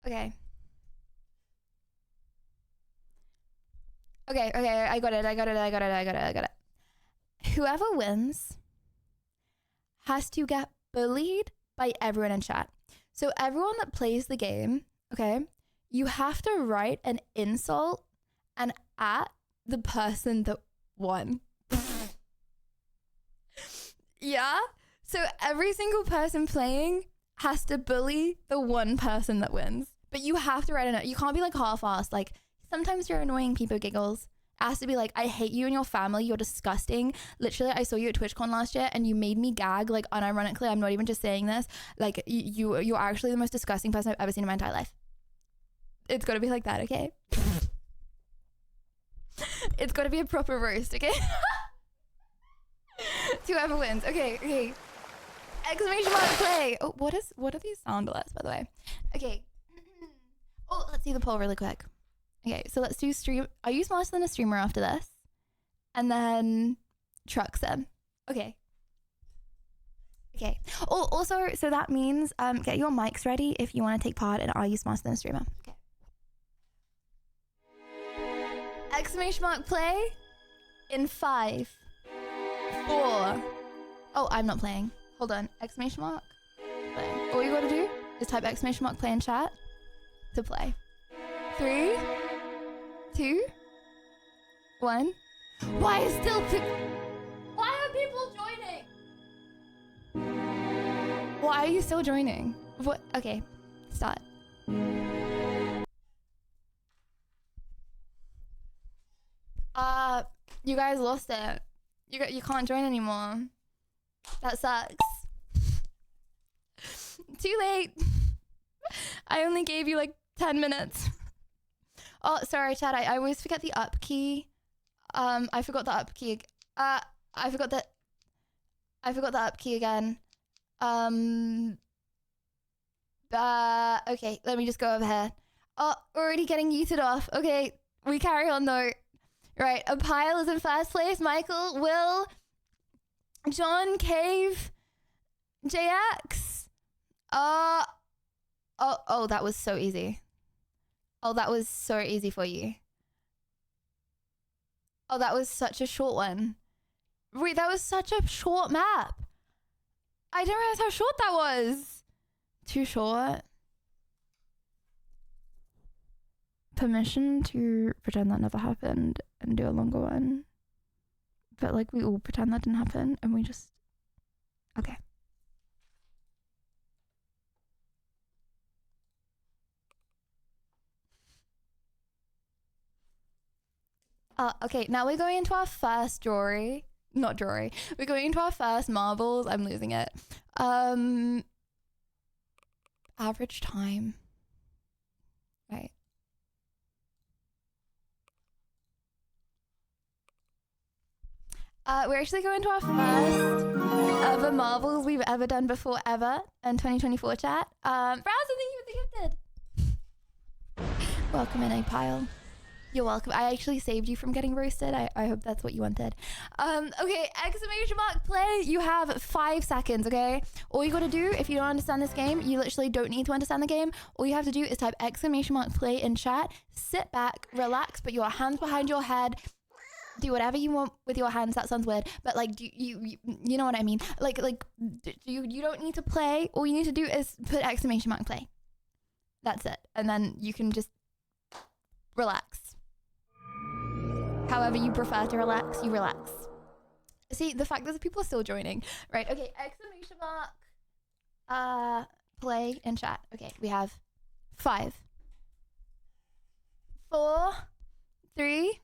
Okay. Okay, I got it. Whoever wins has to get bullied by everyone in chat. So everyone that plays the game, okay, you have to write an insult and at the person that won. Yeah? So every single person playing has to bully the one person that wins. But you have to write a note. You can't be like half-assed. Like, sometimes you're annoying, people giggles. It has to be like, I hate you and your family. You're disgusting. Literally, I saw you at TwitchCon last year and you made me gag. Like, unironically, I'm not even just saying this. Like, you're actually the most disgusting person I've ever seen in my entire life. It's got to be like that, okay? It's got to be a proper roast, okay? Whoever wins. Okay. !play. Oh, what are these sound alerts, by the way? Okay. Oh, let's see the poll really quick. Okay, so let's do stream. Are you smarter than a streamer after this? And then truck sim. Okay. Oh, also, so that means get your mics ready if you want to take part in Are You Smarter Than a Streamer? Okay. !play in 5, 4. Oh, I'm not playing. Hold on. !play. All you gotta do is type !play in chat to play. 3, 2, 1. Why are people joining? Why are you still joining? What? Okay, start. You guys lost it. You can't join anymore. That sucks. Too late. I only gave you like 10 minutes. Oh, sorry, Chad. I always forget the up key. I forgot the up key. I forgot the up key again. Okay, let me just go over here. Oh, already getting yeeted off. Okay, we carry on though. Right, a pile is in first place. Michael, Will, John, Cave, JX. Oh, that was so easy. Oh, that was so easy for you. Oh, that was such a short one. Wait, that was such a short map. I didn't realize how short that was. Too short. Permission to pretend that never happened and do a longer one. But like we all pretend that didn't happen and we just... Okay. Okay, now we're going into our first jewelry. Not jewelry. We're going into our first marbles. I'm losing it. Average time. Right. We're actually going to our first ever marbles we've ever done before ever in 2024 chat. Browser, thank you for the gifted. Welcome in, a pile. You're welcome. I actually saved you from getting roasted. I hope that's what you wanted. Okay, exclamation mark play. You have 5 seconds, okay? All you gotta do, if you don't understand this game, you literally don't need to understand the game. All you have to do is type exclamation mark play in chat, sit back, relax, put your hands behind your head, do whatever you want with your hands. That sounds weird, but like, you know what I mean? Like you don't need to play. All you need to do is put exclamation mark play. That's it. And then you can just relax. However you prefer to relax, you relax. See, the fact that people are still joining. Right, okay, exclamation mark, play in chat. Okay, we have 5, 4, 3,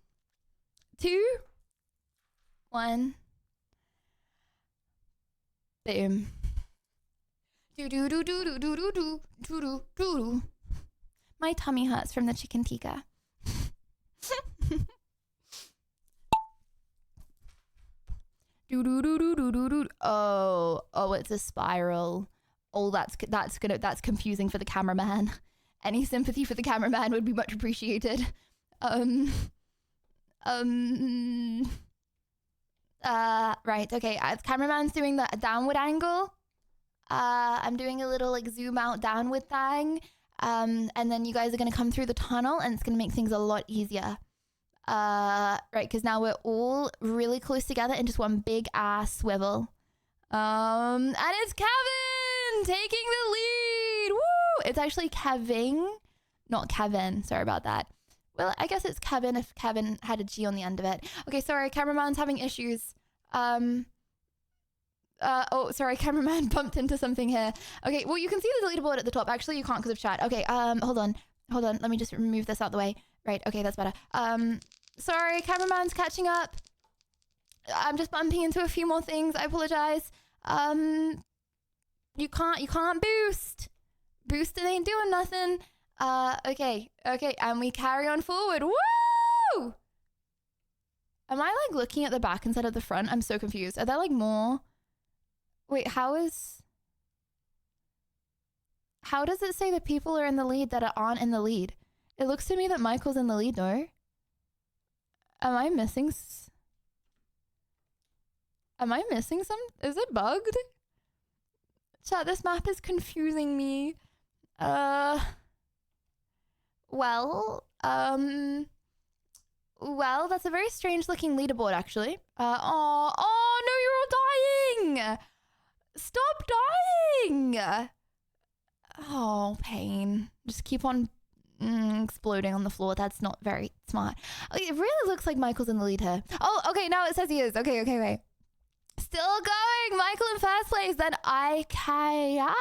2, 1. Boom. Do do do do do do do do do do do. My tummy hurts from the chicken tikka. Do do do do do do do. Oh, it's a spiral. Oh, that's confusing for the cameraman. Any sympathy for the cameraman would be much appreciated. Right, okay. Cameraman's doing the downward angle. I'm doing a little like zoom out downward thing. And then you guys are gonna come through the tunnel, and it's gonna make things a lot easier. Right, because now we're all really close together in just one big ass swivel. And it's Kevin taking the lead. Woo! It's actually Kevin, not Kevin. Sorry about that. Well, I guess it's Kevin if Kevin had a G on the end of it. Okay, sorry, cameraman's having issues. Oh, sorry, cameraman bumped into something here. Okay, well, you can see the leaderboard at the top. Actually, you can't because of chat. Okay, hold on. Let me just remove this out the way. Right, okay, that's better. Sorry, cameraman's catching up. I'm just bumping into a few more things. I apologize. You can't boost. Boosting ain't doing nothing. Okay, and we carry on forward. Woo! Am I like looking at the back instead of the front? I'm so confused. Are there like more? Wait, how does it say that people are in the lead that aren't in the lead? It looks to me that Michael's in the lead, no? Am I missing some? Is it bugged? Chat, this map is confusing me. Well, that's a very strange looking leaderboard, actually. Oh, no, you're all dying! Stop dying! Oh, pain. Just keep on exploding on the floor. That's not very smart. It really looks like Michael's in the lead here. Oh, okay, now it says he is. Okay, wait. Still going. Michael in first place. Then Ikea.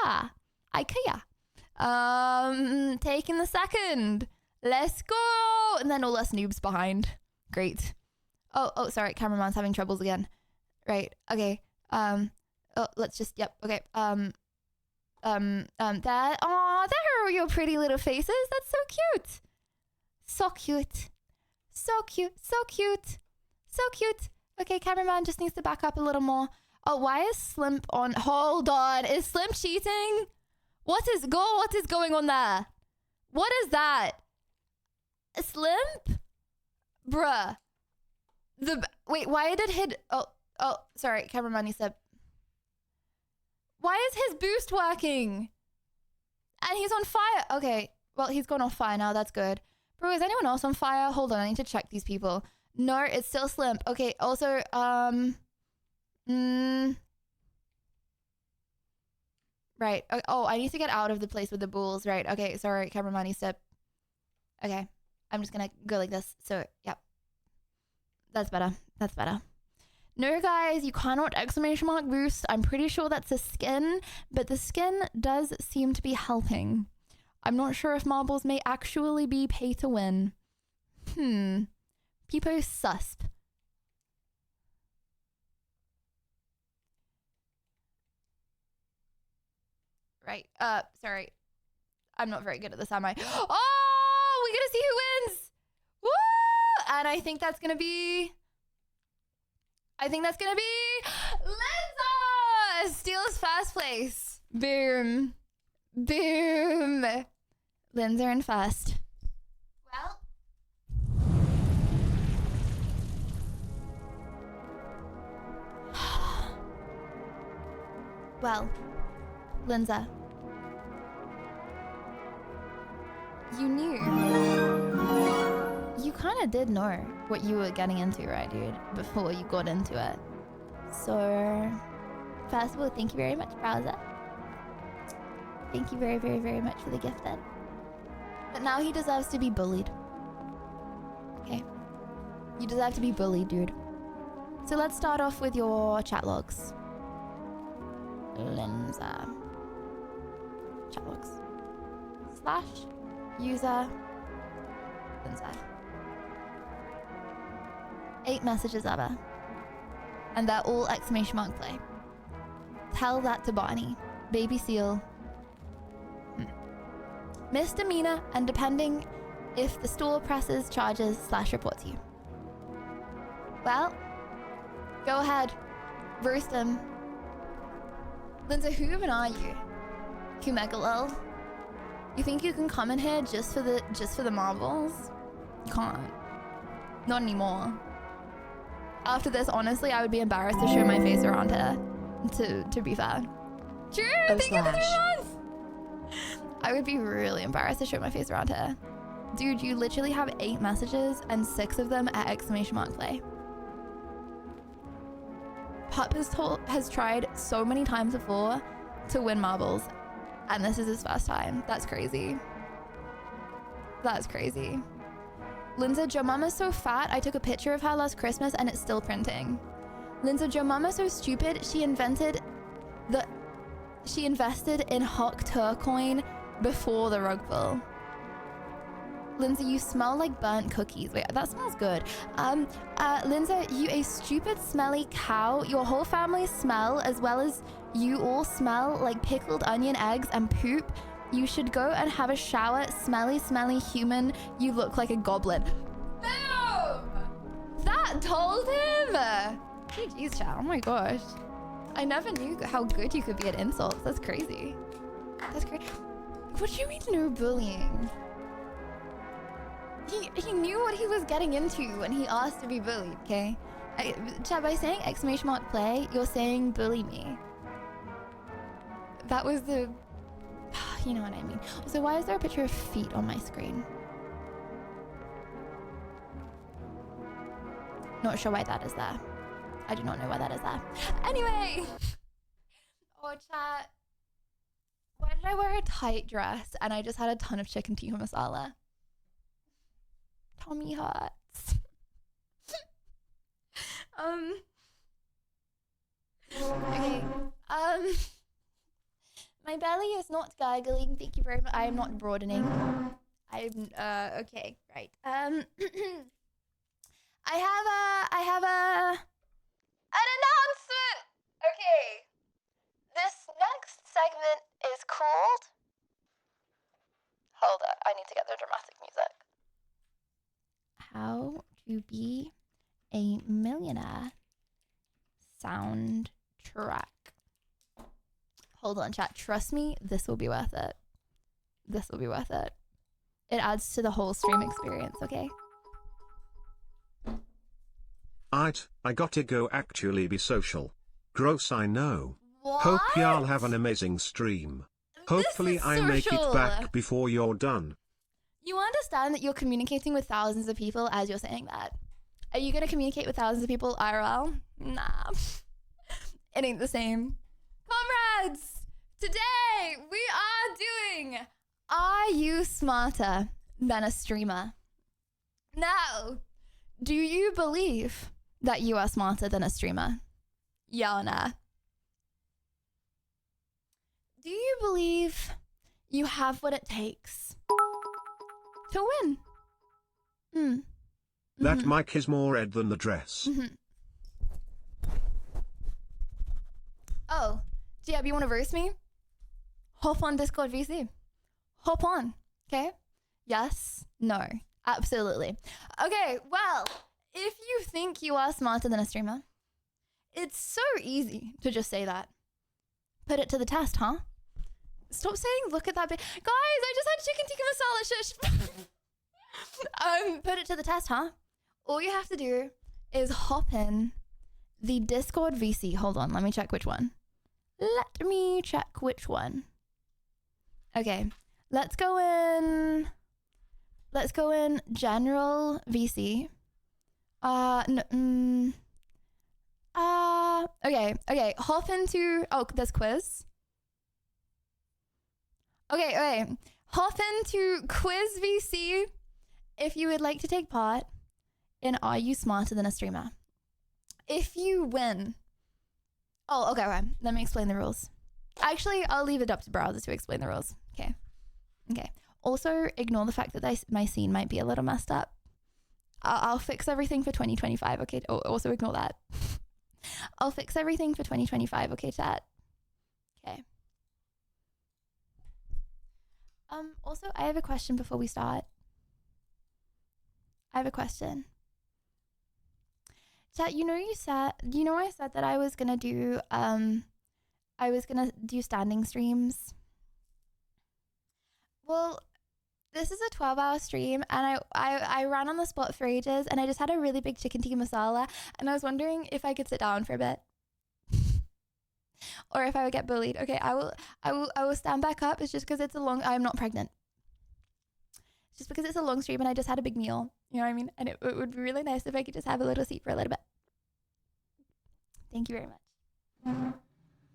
Taking the second. Let's go. And then all us noobs behind. Great. Oh, sorry. Cameraman's having troubles again. Right. Okay. Let's just, yep. Okay. There are your pretty little faces. That's so cute. So cute. Okay, cameraman just needs to back up a little more. Oh, why is Slimp on? Hold on. Is Slimp cheating? What is going on there? What is that? Slimp? Bruh. Wait, why did hit? Oh, sorry. Cameraman needs to. Why is his boost working? And he's on fire. Okay. Well, he's gone off fire now. That's good. Bro, is anyone else on fire? Hold on. I need to check these people. No, it's still Slimp. Okay. Also, right. Oh, I need to get out of the place with the bulls. Right. Okay. Sorry. Cameraman needs to. Okay. I'm just going to go like this. So, yep. That's better. No, guys, you cannot exclamation mark boost. I'm pretty sure that's a skin, but the skin does seem to be helping. I'm not sure if marbles may actually be pay to win. People susp. Right. Sorry. I'm not very good at this, am I? Oh, we're gonna see who wins. Woo! And I think that's gonna be Linza! Steals first place. Boom. Boom. Linza in first. Well, Linza, you knew. You kind of did know what you were getting into, right, dude? Before you got into it. So, first of all, thank you very much, Browser. Thank you very, very, very much for the gift then. But now he deserves to be bullied. Okay. You deserve to be bullied, dude. So let's start off with your chat logs. Linza. Chat logs. / user Linza. 8 messages ever. And they're all exclamation mark play. Tell that to Barney. Baby seal. Misdemeanor, and depending if the store presses charges / reports you. Well, go ahead. Roast him. Linza, who even are you? Kumegalil? You think you can come in here just for the marbles? You can't. Not anymore. After this, honestly, I would be embarrassed to show my face around here. To be fair. True, thank you for 3 months! I would be really embarrassed to show my face around here. Dude, you literally have 8 messages and 6 of them at exclamation mark play. Pup has tried so many times before to win marbles, and this is his first time. That's crazy. That's crazy. Linza, your mama's so fat, I took a picture of her last Christmas and it's still printing. Linza, your mama's so stupid, she invested in Hawk Turcoin before the rug pull. Linza, you smell like burnt cookies. Wait, that smells good. Linza, you a stupid smelly cow. Your whole family smell, as well as you all smell like pickled onion eggs and poop. You should go and have a shower. Smelly, smelly human. You look like a goblin. Boom! That told him! Jeez, chat. Oh my gosh. I never knew how good you could be at insults. That's crazy. That's crazy. What do you mean no bullying? He knew what he was getting into when he asked to be bullied, okay? Chat, by saying exclamation mark play, you're saying bully me. That was the... You know what I mean. So why is there a picture of feet on my screen? Not sure why that is there. I do not know why that is there. Anyway! Oh, chat. Why did I wear a tight dress and I just had a ton of chicken tikka masala? Tummy hurts. Okay. My belly is not gargling. Thank you very much. I am not broadening. I'm okay, right. I have an announcement. Okay. This next segment is called... Hold up, I need to get the dramatic music. How to be a millionaire soundtrack. Hold on, chat. Trust me, this will be worth it. This will be worth it. It adds to the whole stream experience, okay? I gotta go actually be social. Gross, I know. What? Hope y'all have an amazing stream. Hopefully I make it social. back before you're done. You understand that you're communicating with thousands of people as you're saying that. Are you going to communicate with thousands of people IRL? Nah. It ain't the same. Comrades, today we are doing Are You Smarter Than a Streamer? Now, do you believe that you are smarter than a streamer? Yeah or nah? Do you believe you have what it takes to win? That mic is more red than the dress. Oh, Jab, you want to verse me? Hop on Discord VC. Hop on, okay? Yes, no, absolutely. Okay, well, if you think you are smarter than a streamer, it's so easy to just say that. Put it to the test, huh? Stop saying, look at that bit. Guys, I just had chicken tikka masala, shush. Put it to the test, huh? All you have to do is hop in the Discord VC. Hold on, let me check which one. Let me check which one. Okay, let's go in general VC. Okay, hop into, oh, there's quiz. Okay, hop into quiz VC if you would like to take part in Are You Smarter Than a Streamer? If you win, oh, okay, let me explain the rules. Actually, I'll leave it up to browser to explain the rules. Okay. Also, ignore the fact that my scene might be a little messed up. I'll fix everything for 2025, okay? Also ignore that. I'll fix everything for 2025, okay, chat? Okay. Also, I have a question before we start. I have a question. Chat, I said that I was gonna do standing streams. Well, this is a 12-hour stream, and I ran on the spot for ages, and I just had a really big chicken tikka masala, and I was wondering if I could sit down for a bit, or if I would get bullied. Okay, I will stand back up. It's just because it's a long. I'm not pregnant. It's just because it's a long stream, and I just had a big meal. You know what I mean? And it would be really nice if I could just have a little seat for a little bit. Thank you very much.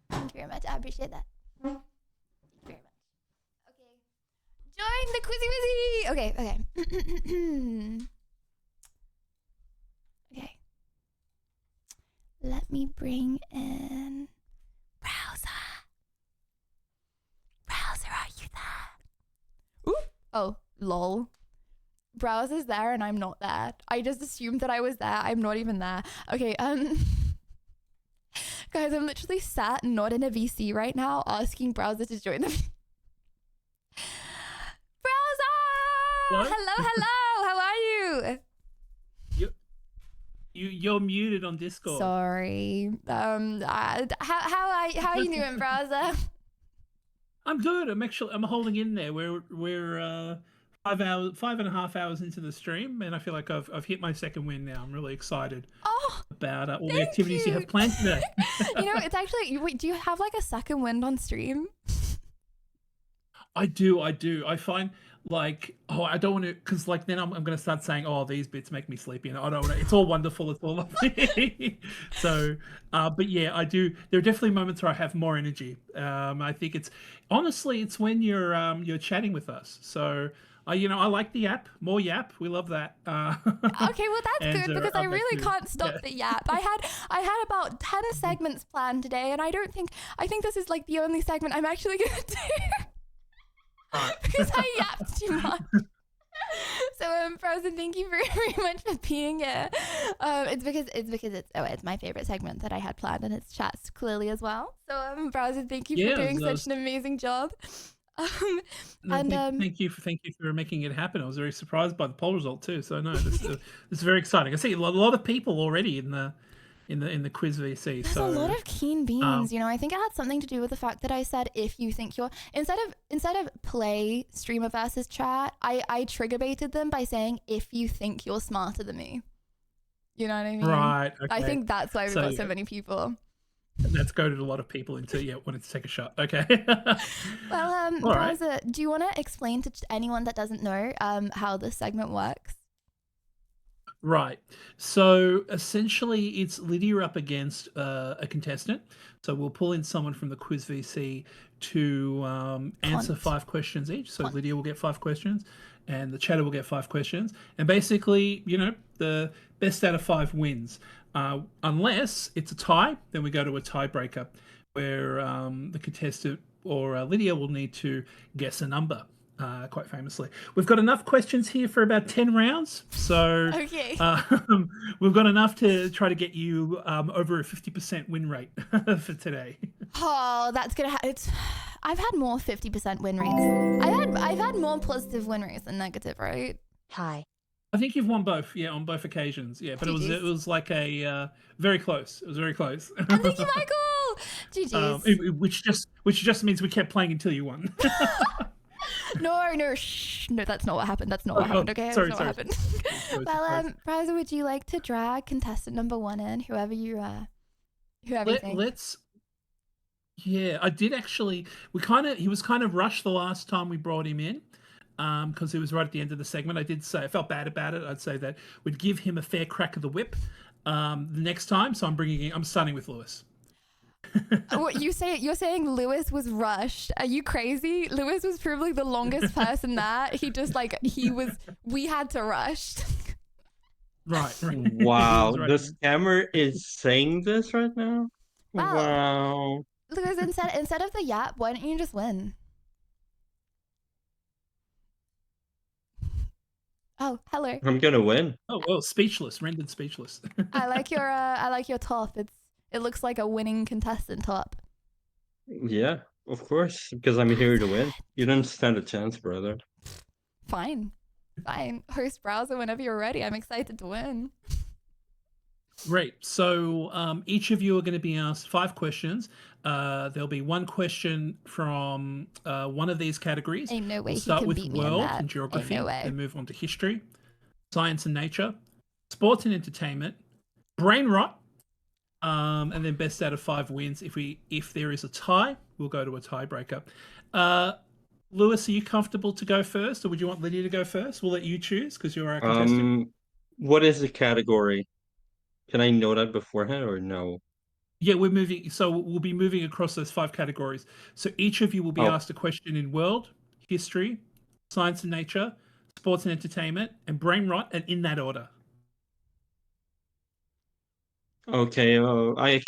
Thank you very much. I appreciate that. Thank you very much. Join the quizzy. Okay. Okay. Let me bring in browser. Browser, are you there? Ooh. Oh, lol. Browser's there and I'm not there. I just assumed that I was there. I'm not even there. Okay, guys, I'm literally sat not in a VC right now asking browser to join the What? Hello. How are you? You're muted on Discord. Sorry. How are you doing, browser? I'm good. I'm holding in there. We're 5.5 hours into the stream, and I feel like I've hit my second win now. I'm really excited about all the activities you have planned today. It's actually. Wait, do you have like a second wind on stream? I do. I find like, I don't want to, because like then I'm going to start saying, these bits make me sleepy, and I don't want to. It's all wonderful. It's all lovely. So, but yeah, I do. There are definitely moments where I have more energy. I think it's when you're chatting with us. So. I like the yap. More yap. We love that. Okay, well that's good because I really can't stop the yap. I had about 10 segments planned today, and I think this is like the only segment I'm actually gonna do because I yapped too much. So Frozen, thank you very, very much for being here. It's because it's my favorite segment that I had planned, and it's chats clearly as well. So Frozen, thank you for doing such an amazing job. Thank you for making it happen. I was very surprised by the poll result too. So no, this is very exciting. I see a lot of people already in the quiz VC. There's a lot of keen beans. I think it had something to do with the fact that I said if you think you're instead of play streamer versus chat, I trigger baited them by saying if you think you're smarter than me. You know what I mean? Right. Okay. I think that's why we got so many people. That's goaded a lot of people into wanting to take a shot. Okay. Well, Browser, right. Do you want to explain to anyone that doesn't know how this segment works? Right. So essentially, it's Lydia up against a contestant. So we'll pull in someone from the Quiz VC to answer 5 questions each. So Lydia will get 5 questions, and the chatter will get 5 questions. And basically, the best out of 5 wins. Unless it's a tie, then we go to a tiebreaker where the contestant or Lydia will need to guess a number. quite famously. We've got enough questions here for about 10 rounds. So Okay. we've got enough to try to get you over a 50% win rate for today. Oh, that's gonna. I've had more 50% win rates. I've had more positive win rates than negative, right? Hi. I think you've won both, yeah, on both occasions, yeah. But it was like a very close. It was very close. Thank you, Michael. GG's. Which just means we kept playing until you won. No, shh. No, that's not what happened. That's not what happened. Okay, sorry, that's not what happened. Well, Browser, would you like to drag contestant number 1 in? Whoever you think. Let's. Yeah, I did actually. He was kind of rushed the last time we brought him in, because it was right at the end of the segment. I did say I felt bad about it. I'd say that we'd give him a fair crack of the whip the next time. So I'm starting with Lewis. What you're saying Lewis was rushed? Are you crazy? Lewis was probably the longest person that we had to rush. Right. Wow, the scammer is saying this right now. Wow. Lewis, instead of the yap, why don't you just win? Oh, hello. I'm gonna win. Oh, speechless, rendered speechless. I like your top. It looks like a winning contestant top. Yeah, of course, because I'm here to win. You don't stand a chance, brother. Fine. Host Browser whenever you're ready. I'm excited to win. Great. So each of you are going to be asked 5 questions. There'll be 1 question from one of these categories. Ain't no way we'll start he can with beat me in world that. and geography, Ain't no way. then move on to history, science and nature, sports and entertainment, brain rot, and then best out of 5 wins. If there is a tie, we'll go to a tiebreaker. Lewis, are you comfortable to go first, or would you want Lydia to go first? We'll let you choose because you're our contestant. What is the category? Can I know that beforehand or no? Yeah, we're moving. So we'll be moving across those 5 categories. So each of you will be asked a question in world, history, science and nature, sports and entertainment, and brain rot, and in that order. Okay, I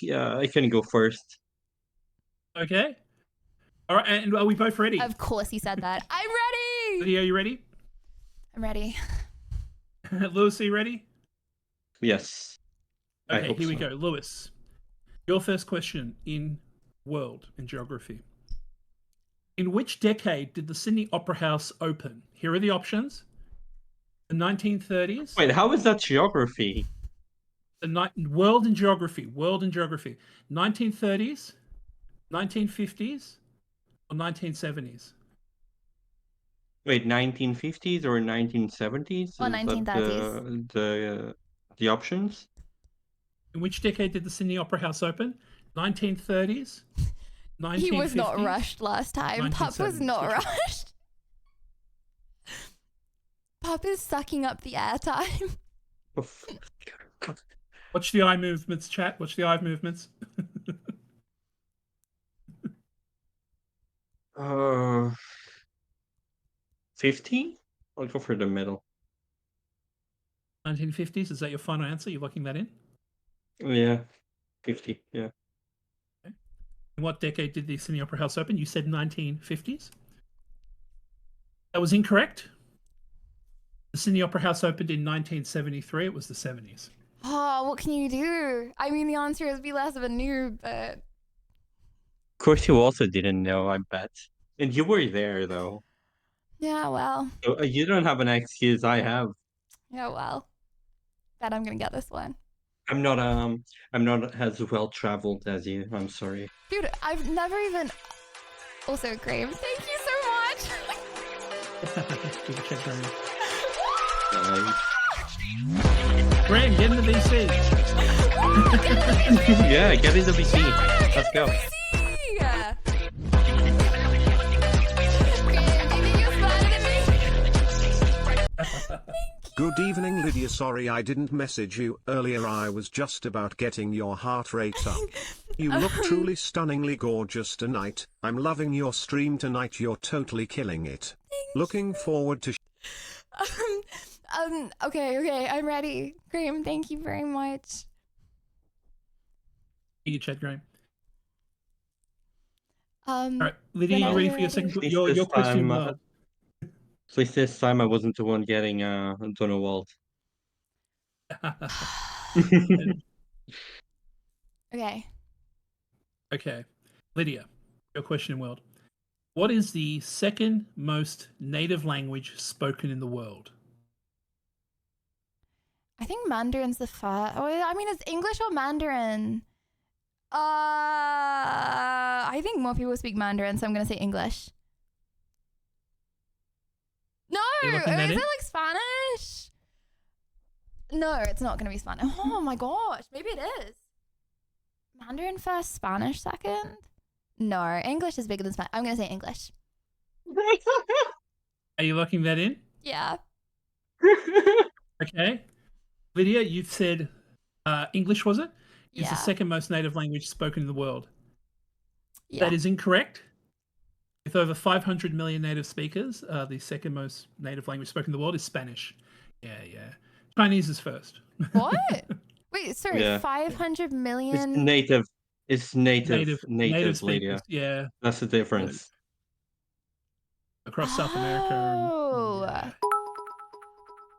can go first. Okay. All right, and are we both ready? Of course he said that. I'm ready. Lydia, are you ready? I'm ready. Lewis, are you ready? Yes. Okay, here we go. Lewis, your first question in world and geography. In which decade did the Sydney Opera House open? Here are the options. The 1930s. Wait, how is that geography? World and geography. 1930s, 1950s, or 1970s? Wait, 1950s or 1970s? Or 1930s. The options? In which decade did the Sydney Opera House open? 1930s, 1950s. He was not rushed last time. Pup was not rushed. Pup is sucking up the airtime. Watch the eye movements, chat. Watch the eye movements. 50? I'll go for the middle. 1950s, is that your final answer? You're locking that in? Yeah, 50, yeah. Okay. In what decade did the Sydney Opera House open? You said 1950s. That was incorrect. The Sydney Opera House opened in 1973. It was the 70s. Oh, what can you do? I mean, the answer is be less of a noob, but... Of course you also didn't know, I bet. And you were there, though. Yeah, well. So, you don't have an excuse, I have. Yeah, well. Bet I'm gonna get this one. I'm not as well traveled as you. I'm sorry. Dude, I've never even... Also, Graham, thank you so much! Give a check, Graham, get into VC. Yeah, get into VC. Let's go. Good evening, Lydia. Sorry I didn't message you earlier. I was just about getting your heart rate up. You look truly stunningly gorgeous tonight. I'm loving your stream tonight. You're totally killing it. Looking forward to... Okay, I'm ready. Graham, thank you very much. You chat, Graham. All right, Lydia, you ready for your second? Your question. At least this time I wasn't the one getting Donald. Okay. Okay. Lydia, your question in world. What is the second most native language spoken in the world? I think Mandarin's the first. Oh, I mean, it's English or Mandarin. I think more people speak Mandarin, so I'm gonna say English. No, is it like Spanish? No, it's not gonna be Spanish. Oh my gosh, maybe it is. Mandarin first, Spanish second. No, English is bigger than Spanish. I'm gonna say English. Are you locking that in? Yeah. Okay. Lydia, you've said English, was it? It's the Yeah. second most native language spoken in the world. Yeah. That is incorrect. With over 500 million native speakers, the second most native language spoken in the world is Spanish. Yeah. Chinese is first. What? Wait, sorry, Yeah. 500 million? It's native. It's native speakers, Lydia. yeah. That's the difference. Across South America. Oh. Yeah.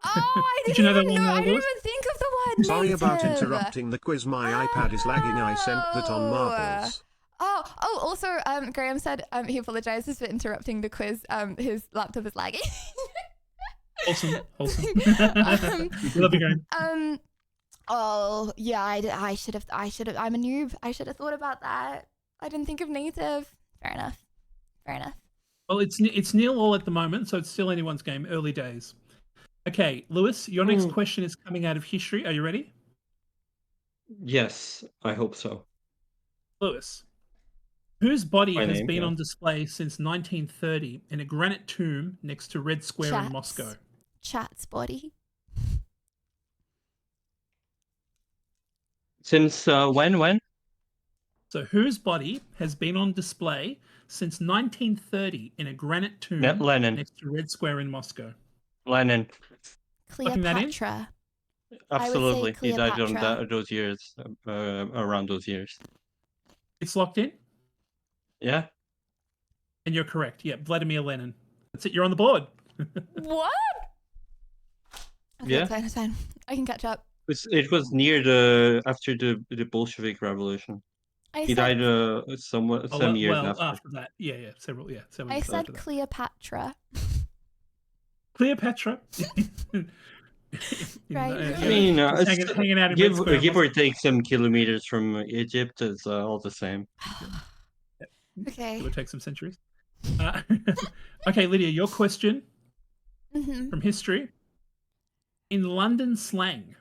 I Did you know that one, I didn't Lewis? even think of the word Sorry native. about interrupting the quiz. My iPad is lagging. I sent that on marbles. Also, Graham said he apologizes for interrupting the quiz. His laptop is lagging. Awesome. Love you, Graham. Oh yeah, I should have. I'm a noob. I should have thought about that. I didn't think of native. Fair enough. Well, it's 0-all at the moment, so it's still anyone's game. Early days. Okay, Lewis, your next question is coming out of history. Are you ready? Yes, I hope so. Lewis, whose body My has name, been yeah. on display since 1930 in a granite tomb next to Red Square in Moscow? Chat's body. Since when? So whose body has been on display since 1930 in a granite tomb Lenin. next to Red Square in Moscow? Lenin. Cleopatra. Absolutely. He died on Cleopatra. those years, around those years. It's locked in? Yeah. And you're correct. Yeah, Vladimir Lenin. That's it. You're on the board. What? Okay, Yeah. it's fine. I can catch up. It was near after the Bolshevik Revolution. He died some years after that. Yeah, several years I said after that. Cleopatra. Cleopatra. Right. I mean, hanging out in give Red Square. or take some kilometers from Egypt, it's all the same. Okay. It would take some centuries. Okay, Lydia, your question from history. In London slang,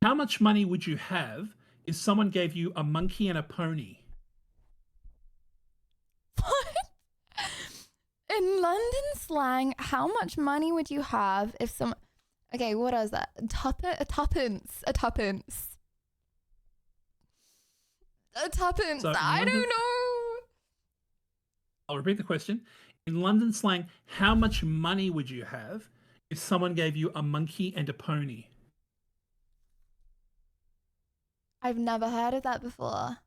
how much money would you have if someone gave you a monkey and a pony? What? In London slang, how much money would you have if some... Okay, what is that? A tuppence. So I don't know. I'll repeat the question. In London slang, how much money would you have if someone gave you a monkey and a pony? I've never heard of that before.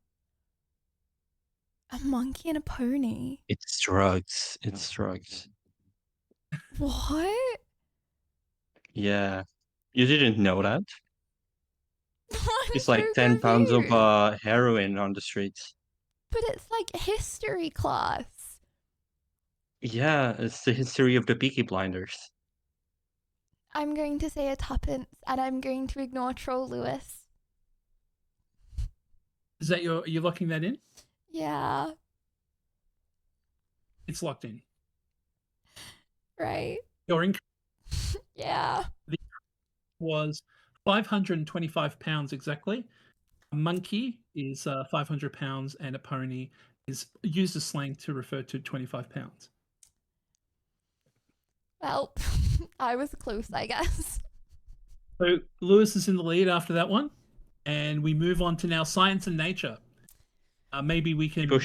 A monkey and a pony. It's drugs. What? Yeah. You didn't know that? It's I'm like so 10 pounds of confused. heroin on the streets. But it's like history class. Yeah, it's the history of the Peaky Blinders. I'm going to say a tuppence, and I'm going to ignore Troll Lewis. Is that are you locking that in? Yeah. It's locked in. Right. Your income Yeah. was £525 exactly. A monkey is £500, and a pony is used as slang to refer to £25. Well, I was close, I guess. So Lewis is in the lead after that one, and we move on to now science and nature. Maybe we can... People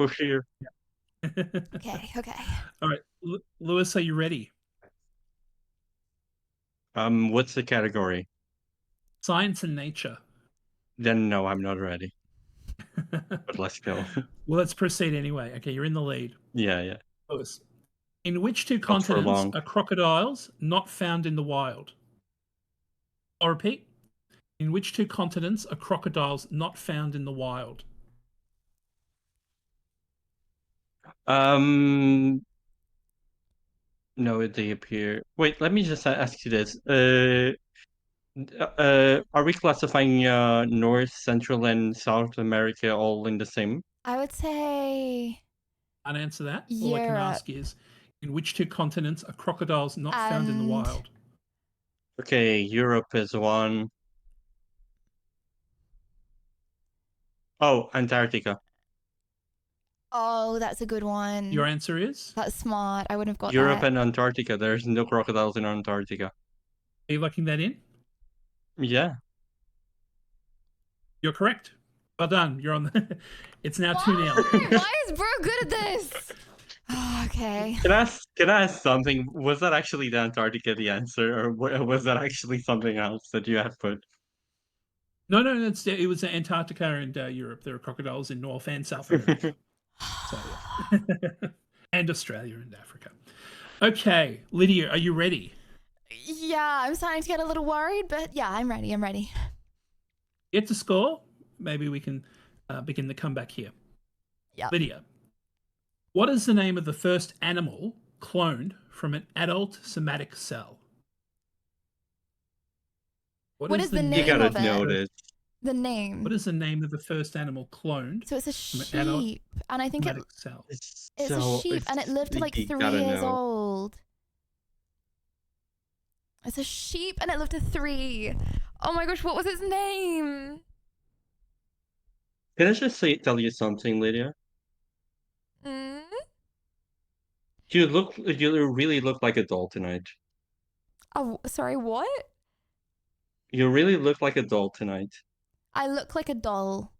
cheer. Yeah. Okay. All right, Lewis, are you ready? What's the category? Science and nature. Then no, I'm not ready. But let's go. Well, let's proceed anyway. Okay, you're in the lead. Yeah. Lewis, In which two for continents long. are crocodiles not found in the wild? I'll repeat. In which two continents are crocodiles not found in the wild? No, they appear. Wait, let me just ask you this. Are we classifying North, Central, and South America all in the same? I would say Can't answer that. All I can ask is, in which two continents are crocodiles not found in the wild? Okay, Europe is one. Oh, Antarctica. Oh, that's a good one. Your answer is? That's smart. I wouldn't have got Europe that. and Antarctica. There's no crocodiles in Antarctica. Are you locking that in? Yeah. You're correct. Well done. You're on the... It's now 2-0. Why is Bro good at this? Oh, okay. Can I ask something? Was that actually the Antarctica the answer, or was that actually something else that you have put? No, it was Antarctica and Europe. There are crocodiles in North and South America. So, yeah. And Australia and Africa. Okay, Lydia, are you ready? Yeah, I'm starting to get a little worried, but yeah, I'm ready. I'm ready. Get to score. Maybe we can begin the comeback here. Yeah. Lydia, what is the name of the first animal cloned from an adult somatic cell? What is the name You gotta of it? know this. The name. What is the name of the first animal cloned? So it's a from an adult sheep, and I think somatic cell? it's a sheep, and it lived to like 3 years old. It's a sheep, and it lived to 3. Oh my gosh, what was its name? Can I just tell you something, Lydia? Mm? You really look like a doll tonight. Oh, sorry, what? You really look like a doll tonight. I look like a doll.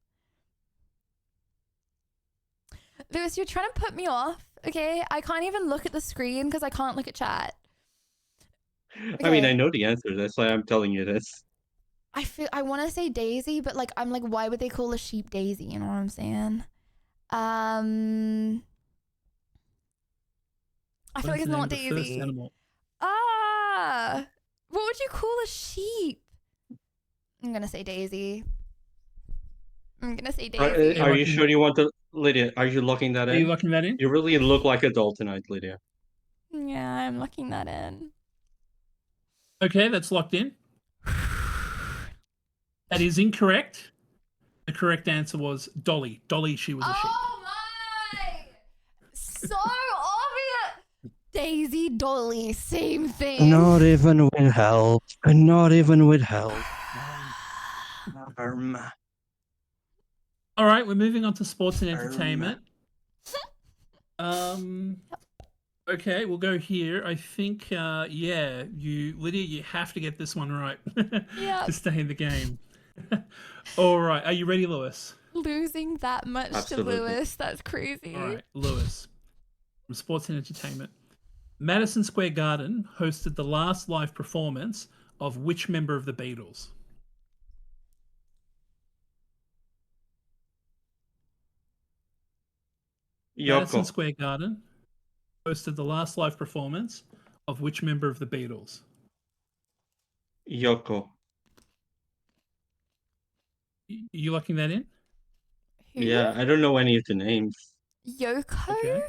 Lewis, you're trying to put me off, okay? I can't even look at the screen because I can't look at chat. I mean, I know the answer. That's why I'm telling you this. I want to say Daisy, but like I'm like, why would they call a sheep Daisy? You know what I'm saying? I feel like it's not Daisy. Ah, what would you call a sheep? I'm gonna say Daisy. Are you sure you want to, Lydia? Are you locking that in? Are you locking that in? You really look like a doll tonight, Lydia. Yeah, I'm locking that in. Okay, that's locked in. That is incorrect. The correct answer was Dolly. Dolly, she was a sheep. Oh my! So obvious. Daisy, Dolly, same thing. Not even with help. Not even with help. All right, we're moving on to sports and entertainment. Okay, we'll go here. I think, Lydia, you have to get this one right Yeah. to stay in the game. All right, are you ready, Lewis? Losing that much Absolutely. to Lewis, that's crazy. All right, Lewis, from sports and entertainment. Madison Square Garden hosted the last live performance of which member of the Beatles? Madison Yoko. Square Garden hosted the last live performance of which member of the Beatles? Yoko. You locking that in? Who? Yeah, I don't know any of the names. Yoko? Okay.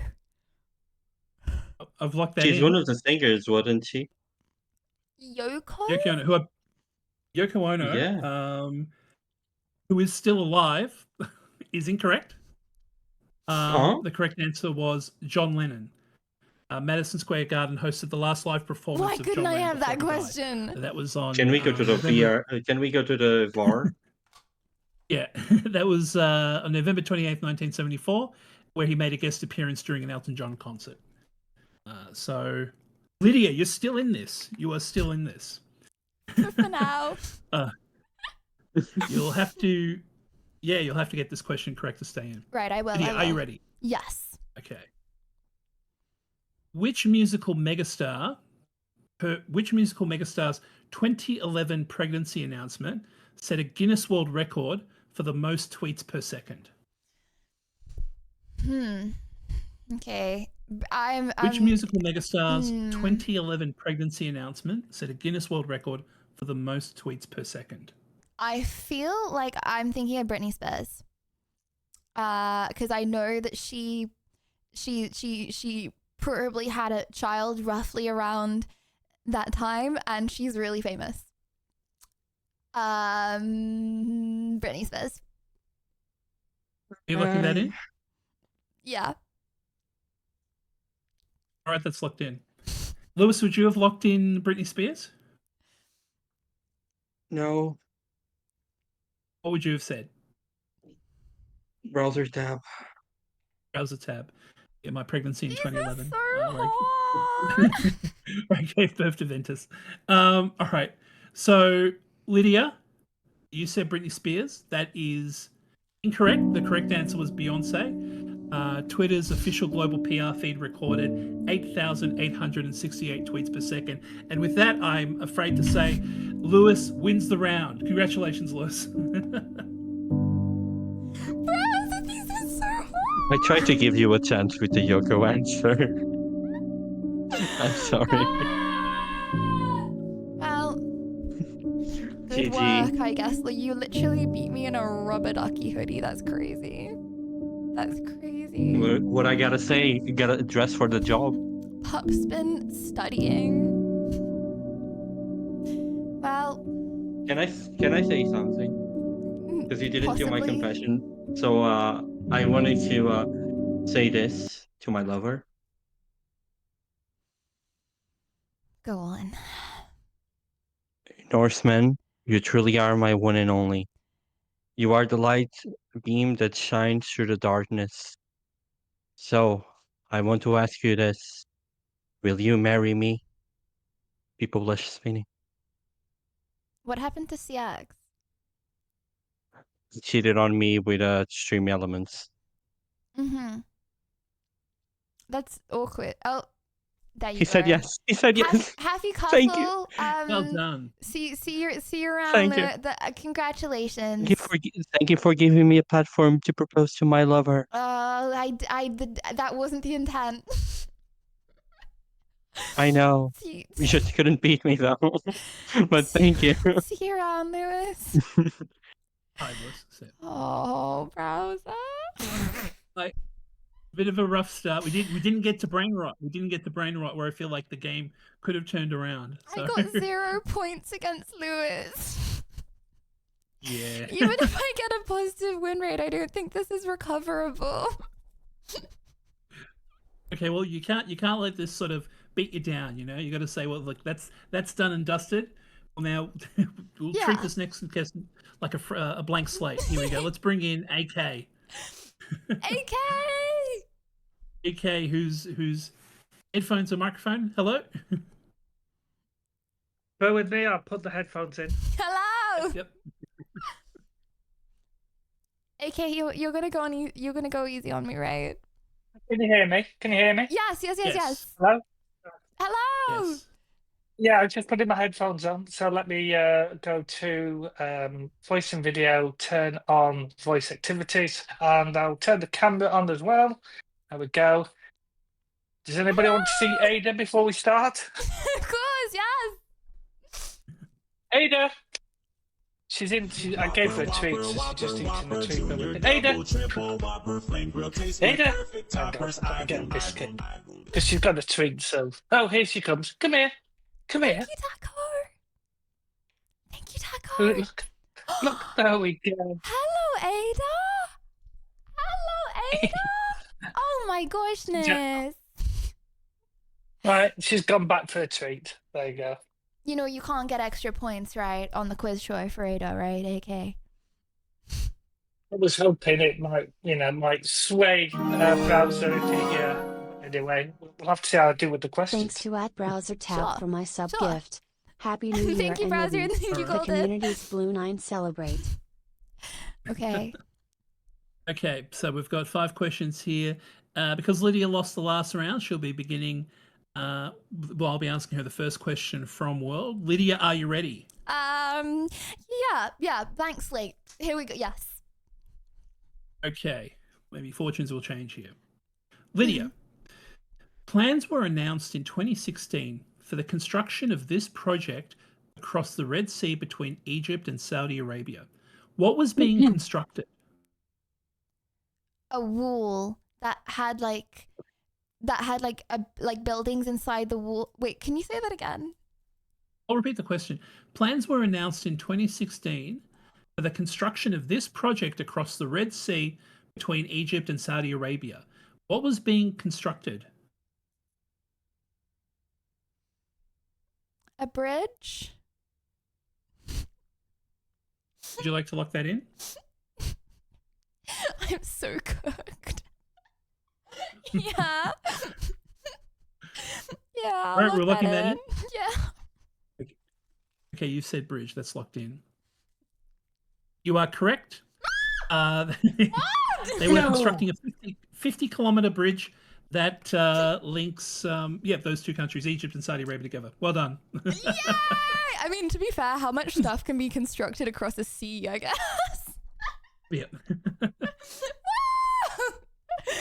I've locked that She's in. one of the singers, wasn't she? Yoko? Yoko Ono, Yeah. who is still alive, is incorrect. The correct answer was John Lennon. Madison Square Garden hosted the last live performance Why of John couldn't I Lennon have that before he died. question? That was on. Can we go to the November- VR? Can we go to the VAR? Yeah, that was on November 28th, 1974, where he made a guest appearance during an Elton John concert. So, Lydia, you're still in this. You are still in this. For now. You'll have to get this question correct to stay in. Right, I will. Lydia, I will. are you ready? Yes. Okay. Which musical megastar's 2011 pregnancy announcement set a Guinness World Record for the most tweets per second? Okay. Which musical megastar's Hmm. 2011 pregnancy announcement set a Guinness World Record for the most tweets per second? I feel like I'm thinking of Britney Spears. Because I know that she probably had a child roughly around that time, and she's really famous. Britney Spears. Are you locking that in? Yeah. All right, that's locked in. Lewis, would you have locked in Britney Spears? No. What would you have said? Browser tab. Browser tab. Yeah, my pregnancy in 2011. So where I gave birth to Ventus. All right. So, Lydia, you said Britney Spears. That is incorrect. The correct answer was Beyonce. Twitter's official global PR feed recorded 8,868 tweets per second. And with that, I'm afraid to say Lewis wins the round. Congratulations, Lewis. These are so hard. I tried to give you a chance with the Yoko answer. I'm sorry. Well, good GG. work, I guess. Like, you literally beat me in a rubber ducky hoodie. That's crazy. That's crazy. What I gotta say, you gotta dress for the job. Pup's been studying. Well, Can I say something? Because you didn't do my possibly. confession. So I wanted to say this to my lover. Go on. Norseman, you truly are my one and only. You are the light beam that shines through the darkness. So, I want to ask you this. Will you marry me? People blush spinning. What happened to CX? He cheated on me with Stream Elements. Mm-hmm. That's awkward. Oh, there you He go. said yes. He said yes. Happy couple. Thank you. Well done. See you around. Thank you. Congratulations. Thank you for giving me a platform to propose to my lover. That wasn't the intent. I know. You just couldn't beat me though. But thank you. See you around, Lewis. Hi, Lewis. Oh, browser. Like, bit of a rough start. We didn't get to brain rot. We didn't get to brain rot where I feel like the game could have turned around. So. I got 0 points against Lewis. Yeah. Even if I get a positive win rate, I don't think this is recoverable. Okay, well you can't let this sort of beat you down. You know, you got to say, well, look, that's done and dusted. Well, now we'll treat this next test like a blank slate. Here we go. Let's bring in AK. AK. AK, who's headphones or microphone. Hello. Bear with me. I'll put the headphones in. Hello. Yep. AK, you're gonna go on. You're gonna go easy on me, right? Can you hear me? Can you hear me? Yes. Hello? Hello. Yes. Yeah, I just putting my headphones on. So let me go to voice and video, turn on voice activities, and I'll turn the camera on as well. There we go. Does anybody want to see Ada before we start? Of course, yes. Ada! She's in. I gave her a treat, so she's just eating the treat. Ada! Ada! I'll get a biscuit. Because she's got a treat, so. Oh, here she comes. Come here. Come here. Thank you, Taco. Look, there we go. Hello, Ada. Hello, Ada. Oh my goshness. Right, she's gone back for a treat. There you go. You know, you can't get extra points, right, on the quiz show for Ada, right, AK? I was hoping it might sway browser if anyway, we'll have to see how I do with the questions. Thanks to @BrowserTab for my sub gift. Happy New Year Thank you, and Browser, Libby. and thank you, The Golden. community's Blue 9 celebrate. Okay. Okay, so we've got 5 questions here. Because Lydia lost the last round, she'll be beginning. Well, I'll be asking her the first question from World. Lydia, are you ready? Yeah. Blank slate. Here we go. Yes. Okay, maybe fortunes will change here. Lydia, Plans were announced in 2016 for the construction of this project across the Red Sea between Egypt and Saudi Arabia. What was being constructed? A wall that had like buildings inside the wall. Wait, can you say that again? I'll repeat the question. Plans were announced in 2016 for the construction of this project across the Red Sea between Egypt and Saudi Arabia. What was being constructed? A bridge? Would you like to lock that in? I'm so cooked. Yeah. Yeah. All right, we're locking that in? Yeah. Okay, you said bridge. That's locked in. You are correct. They were constructing a 50-kilometer bridge that links those two countries, Egypt and Saudi Arabia, together. Well done. Yay! I mean, to be fair, how much stuff can be constructed across a sea, I guess? Yeah.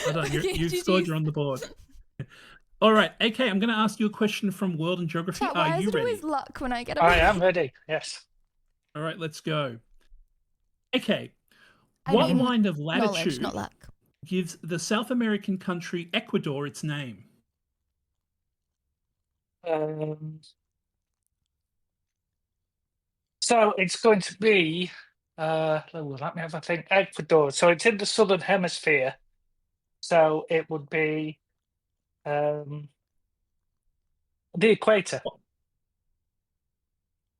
Well done. You've scored. You're on the board. All right. Okay, I'm going to ask you a question from World and Geography. Chat, why Are is you it ready? always luck when I get a I am ready. Yes. All right, let's go. Okay. I What mean, line of knowledge, latitude not luck. gives the South American country Ecuador its name? So it's going to be, let me have a think, Ecuador. So it's in the southern hemisphere. So it would be the equator.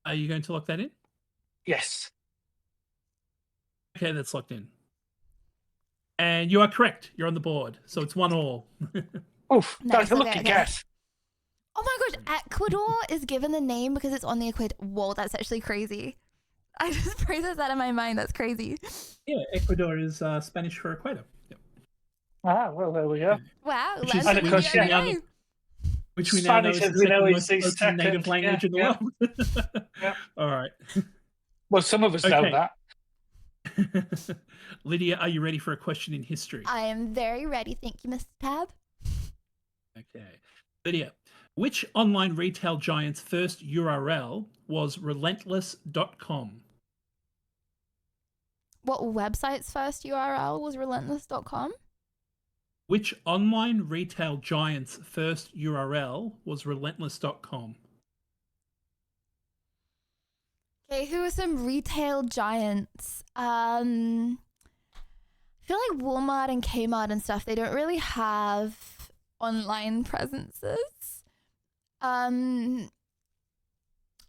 Are you going to lock that in? Yes. Okay, that's locked in. And you are correct. You're on the board. So it's 1-1. Oof, Nice, that's a lucky okay. guess. Oh my gosh, Ecuador is given the name because it's on the equator. Whoa, that's actually crazy. I just processed that in my mind. That's crazy. Yeah, Ecuador is Spanish for equator. Yep. Ah, well, there we go. Wow, Which is, and of course, which we now know is Spanish, the as we know, second is most the spoken native second, language in the world. Yeah. All right. Well, some of us know that. Lydia, are you ready for a question in history? I am very ready. Thank you, Mr. Tab. Okay. Lydia, which online retail giant's first URL was relentless.com? What website's first URL was relentless.com? Which online retail giant's first URL was relentless.com? Okay, who are some retail giants? I feel like Walmart and Kmart and stuff, they don't really have online presences.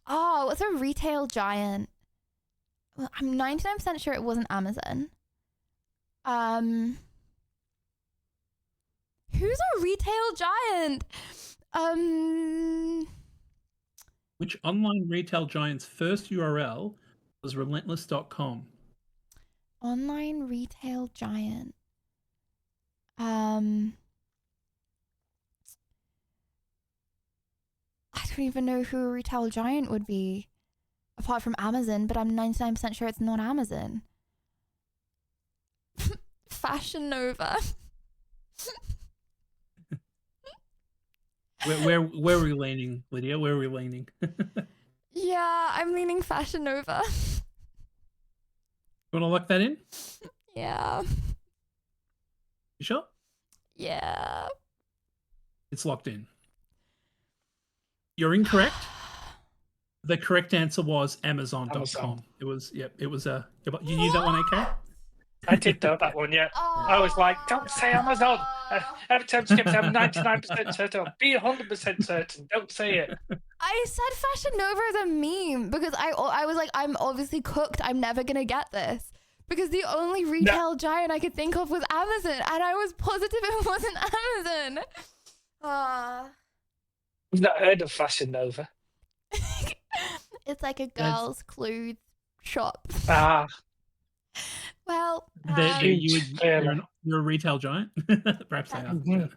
What's a retail giant? Well, I'm 99% sure it wasn't Amazon. Who's a retail giant? Which online retail giant's first URL was relentless.com? Online retail giant. I don't even know who a retail giant would be, apart from Amazon, but I'm 99% sure it's not Amazon. Fashion Nova. Where are we leaning, Lydia? Where are we leaning? Yeah, I'm leaning Fashion Nova. You want to lock that in? Yeah. You sure? Yeah. It's locked in. You're incorrect. The correct answer was Amazon.com. Amazon. It was, it was a. You knew that one, AK? I did know that one, yeah. I was like, don't say Amazon. Every time Skip said, I'm 99% certain. Be 100% certain. Don't say it. I said Fashion Nova as a meme because I was like, I'm obviously cooked. I'm never going to get this. Because the only retail giant I could think of was Amazon. And I was positive it wasn't Amazon. I've not heard of Fashion Nova. It's like a girl's clothes shop. Ah. Well, you're a retail giant? Perhaps I am. Yeah.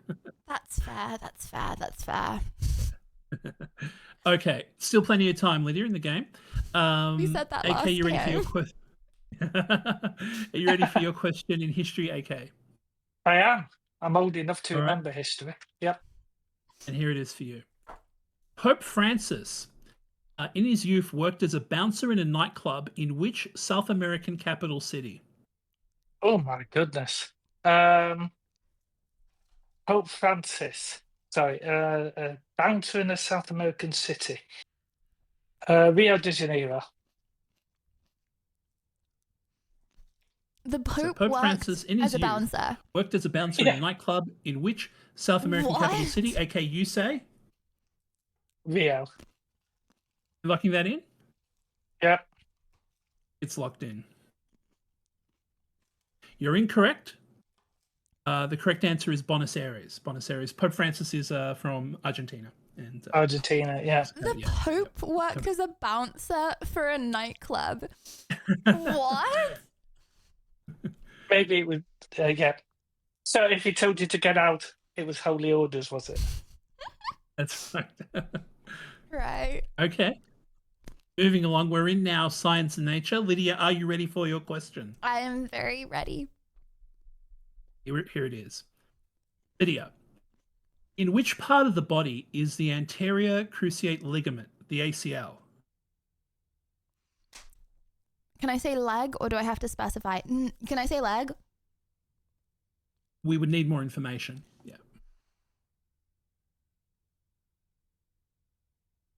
That's fair. That's fair. That's fair. Okay, still plenty of time, Lydia, in the game. We said that AK, last you ready for your game. question? Are you ready for your question in history, AK? I am. I'm old enough to All right. remember history. Yep. And here it is for you. Pope Francis, in his youth, worked as a bouncer in a nightclub in which South American capital city? Oh my goodness. Pope Francis. Sorry, a bouncer in a South American city. Rio de Janeiro. The Pope, Pope worked Francis, in his as a youth, bouncer. worked as a bouncer in a nightclub in which South American capital city? AK, you say? Rio. Locking that in? Yep. It's locked in. You're incorrect. The correct answer is Buenos Aires. Buenos Aires. Pope Francis is from Argentina. And Argentina, yeah. The Pope worked as a bouncer for a nightclub. What? Maybe it was, yeah. So if he told you to get out, it was holy orders, was it? That's right. Right. Okay. Moving along, we're in now science and nature. Lydia, are you ready for your question? I am very ready. Here it is. Lydia, in which part of the body is the anterior cruciate ligament, the ACL? Can I say leg or do I have to specify? Can I say leg? We would need more information. Yeah.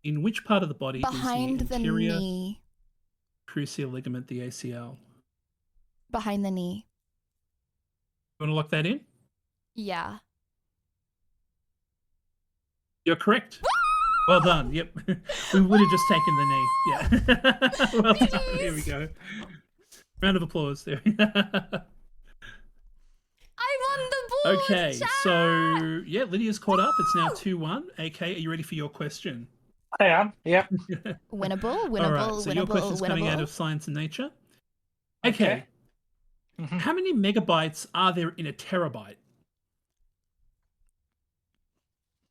In which part of the body Behind is the the anterior knee. cruciate ligament, the ACL? Behind the knee. You want to lock that in? Yeah. You're correct. Well done. Yep. We would have just taken the knee. Yeah. Well done. Here we go. Round of applause there. I'm on the board. Okay, chat! so yeah, Lydia's caught up. It's now 2-1. AK, are you ready for your question? I am. Yeah. Winnable, All right, so your question's coming out of science and nature. Okay. How many megabytes are there in a terabyte?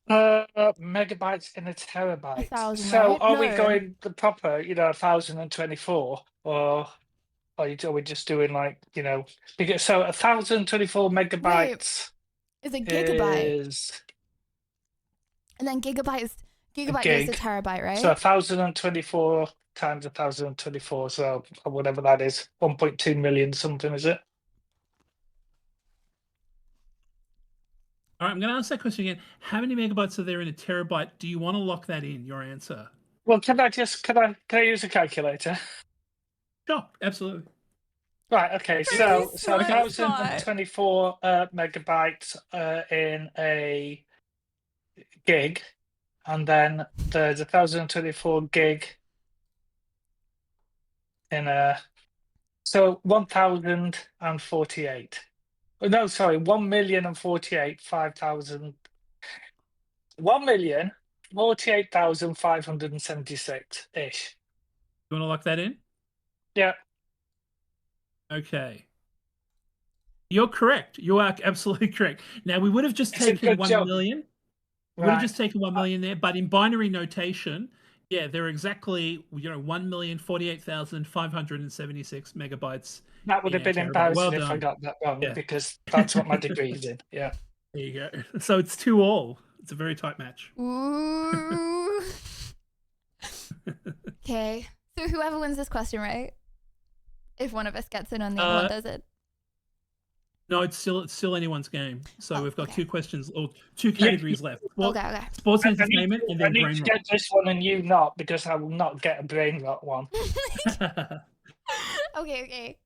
Megabytes in a terabyte. 1,000, So right? are we No. going the proper, 1024, or are we just doing because 1024 megabytes Is a gigabyte. is And then gigabyte is a a terabyte, right? So 1024 times 1024, so whatever that is, 1.2 million something, is it? All right, I'm going to ask that question again. How many megabytes are there in a terabyte? Do you want to lock that in, your answer? Well, can I use a calculator? Sure, absolutely. Right, okay, so smart. 1024 megabytes in a gig, and then there's 1024 gig in a, so 1048. No, sorry, 1,048,500. 1,048,576 ish. You want to lock that in? Yeah. Okay. You're correct. You are absolutely correct. Now, we would have just taken 1 million. We would have just taken 1 million there, but in binary notation, yeah, they're exactly 1,048,576 megabytes. That would have been embarrassing if I got that wrong, because that's what my degree is in. Yeah. There you go. So it's 2-2. It's a very tight match. Ooh. Okay. So whoever wins this question, right? If one of us gets in on the other one does it. No, it's still anyone's game. So we've got 2 questions or 2 categories left. Okay. Sports entertainment and then I need brain to rot. get this one and you not, because I will not get a brain rot one. Okay.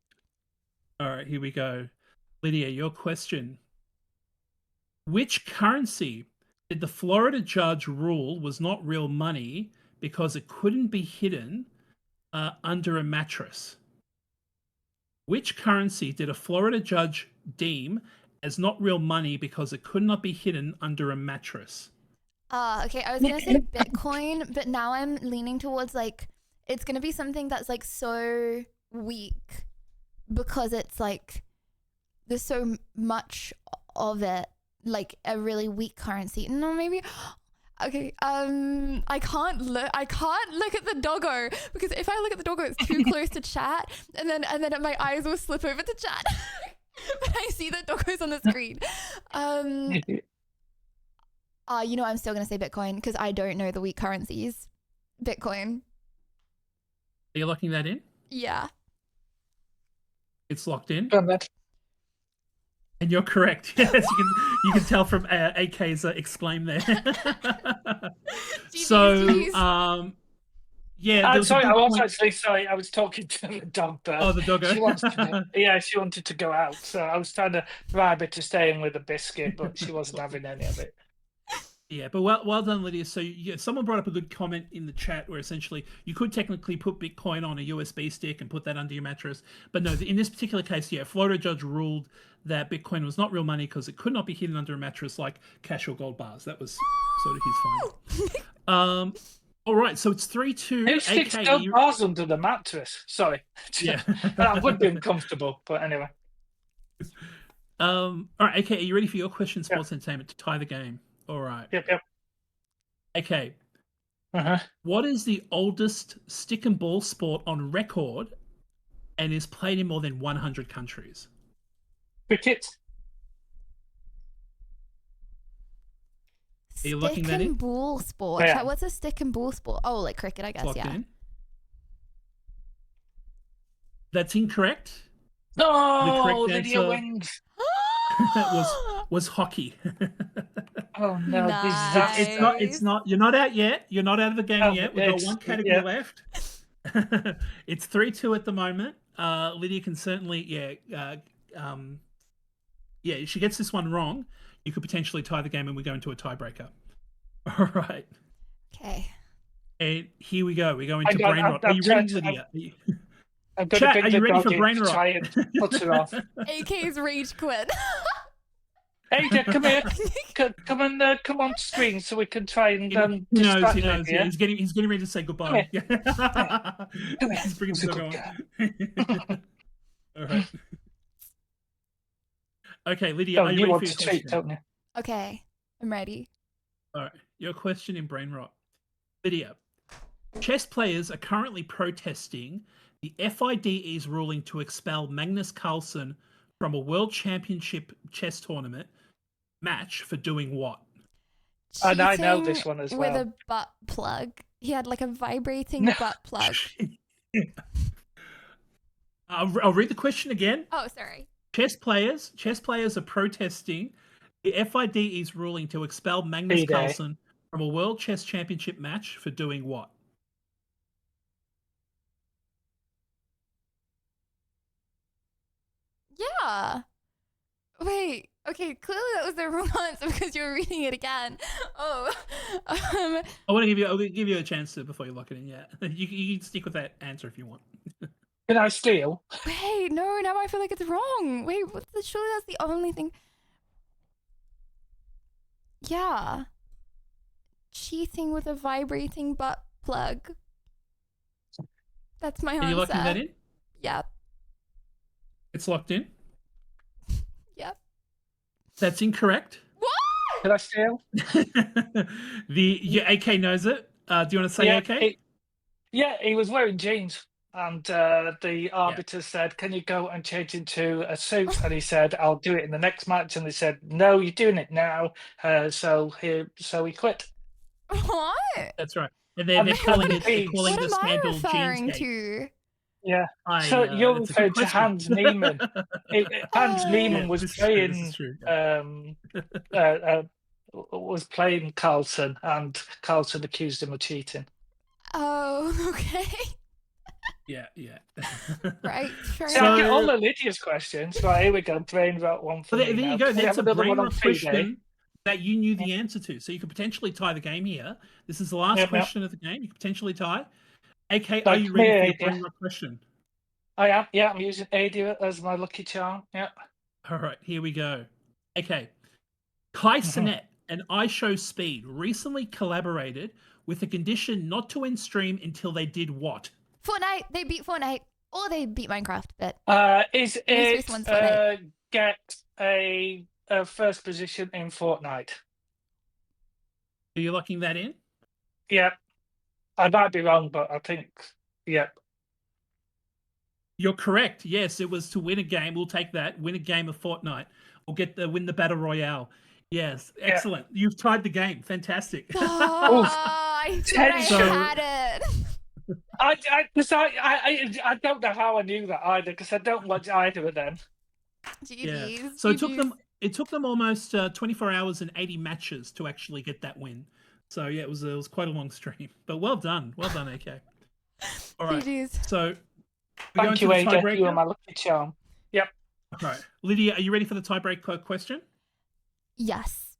All right, here we go. Lydia, your question. Which currency did the Florida judge rule was not real money because it couldn't be hidden under a mattress? Which currency did a Florida judge deem as not real money because it could not be hidden under a mattress? Okay, I was gonna say Bitcoin, but now I'm leaning towards it's gonna be something that's so weak because it's there's so much of it, a really weak currency. No, maybe. Okay, I can't look at the doggo because if I look at the doggo, it's too close to chat, and then my eyes will slip over to chat. But I see that doggo's on the screen. You know, I'm still going to say Bitcoin because I don't know the weak currencies. Bitcoin. Are you locking that in? Yeah. It's locked in. Go on, then. And you're correct. Yes, you can tell from AK's explain there. Yeah. Sorry, I was actually sorry. I was talking to the dog, but Oh, the doggo. she wants to. Yeah, she wanted to go out, so I was trying to bribe her to stay in with a biscuit, but she wasn't having any of it. Yeah, but well done, Lydia. So yeah, someone brought up a good comment in the chat where essentially you could technically put Bitcoin on a USB stick and put that under your mattress. But no, in this particular case, yeah, Florida judge ruled that Bitcoin was not real money because it could not be hidden under a mattress like cash or gold bars. That was sort of his finding. All right, so it's 3-2. Who sticks gold bars under the mattress? Sorry. Yeah. That would be uncomfortable, but anyway. All right, AK, are you ready for your question, Sports Entertainment, to tie the game? All right. Yep. Okay. Uh-huh. What is the oldest stick and ball sport on record and is played in more than 100 countries? Cricket. Are you locking that in? Stick and ball sport. Yeah. What's a stick and ball sport? Oh, like cricket, I guess. Locked Yeah. in. That's incorrect. No, Lydia wins. was hockey. Oh no, Nice. It's not. You're not out yet. You're not out of the game yet. We've got one category left. It's 3-2 at the moment. Lydia can certainly, if she gets this one wrong, you could potentially tie the game and we go into a tiebreaker. All right. Okay. And here we go. We go into brain rot. Are you ready, Lydia? Chat, are you ready for brain rot? Try and put her off. AK's rage quit. Ada, come here. Come on screen so we can try and He knows. distract He her, knows. yeah? He's getting ready to say goodbye. Come here. He's bringing the dog on. All right. Okay, Lydia, are you ready for your question? Don't you? Okay, I'm ready. All right, your question in brain rot. Lydia, chess players are currently protesting the FIDE's ruling to expel Magnus Carlsen from a world championship chess tournament match for doing what? And I know this one as well. With a butt plug. He had like a vibrating butt plug. I'll read the question again. Oh, sorry. Chess players are protesting the FIDE's ruling to expel Magnus FIDE. Carlsen from a world chess championship match for doing what? Yeah. Wait. Okay. Clearly that was the wrong answer because you were reading it again. Oh. I want to give you a chance to before you lock it in. Yeah, you can stick with that answer if you want. Can I steal? Wait. No. Now I feel like it's wrong. Wait. Surely that's the only thing. Yeah. Cheating with a vibrating butt plug. That's my answer. Are you locking that in? Yep. It's locked in. Yep. That's incorrect. What? Can I steal? Your AK knows it. Do you want to say AK? He was wearing jeans. And the arbiter said, "Can you go and change into a suit?" And he said, "I'll do it in the next match." And they said, "No, you're doing it now." So he quit. What? That's right. And they're calling What the am I scandal referring jeans to? Yeah. So you're that's a good referring to question. Hans Niemann. Hans Niemann was this playing. is true. Was playing Carlsen, and Carlsen accused him of cheating. Oh, okay. Yeah. Right. Sure. So I get all of Lydia's questions. Right, here we go. Brain rot one for Well, me there now. you go. Can we That's have a another brain one on rot FIDE? question that you knew the answer to. So you could potentially tie the game here. This is the last question of the game. You could potentially tie. AK, are you ready for your brain rot question? I am. Yeah, I'm using Ada as my lucky charm. Yeah. All right, here we go. Okay. Kai Cenat and iShowSpeed recently collaborated with a condition not to end stream until they did what? Fortnite. They beat Fortnite. Or they beat Minecraft, but... Is it get a first position in Fortnite? Are you locking that in? Yeah. I might be wrong, but I think, yeah. You're correct. Yes, it was to win a game. We'll take that. Win a game of Fortnite. Or win the Battle Royale Yes, excellent. You've tied the game. Fantastic. I thought I had it. I don't know how I knew that either because I don't watch either of them. GG's. So it took them almost 24 hours and 80 matches to actually get that win. So yeah, it was quite a long stream. But well done, AK. All right. GG's. So thank you, Ada. You are my lucky charm. Yep. All right, Lydia, are you ready for the tiebreaker question? Yes.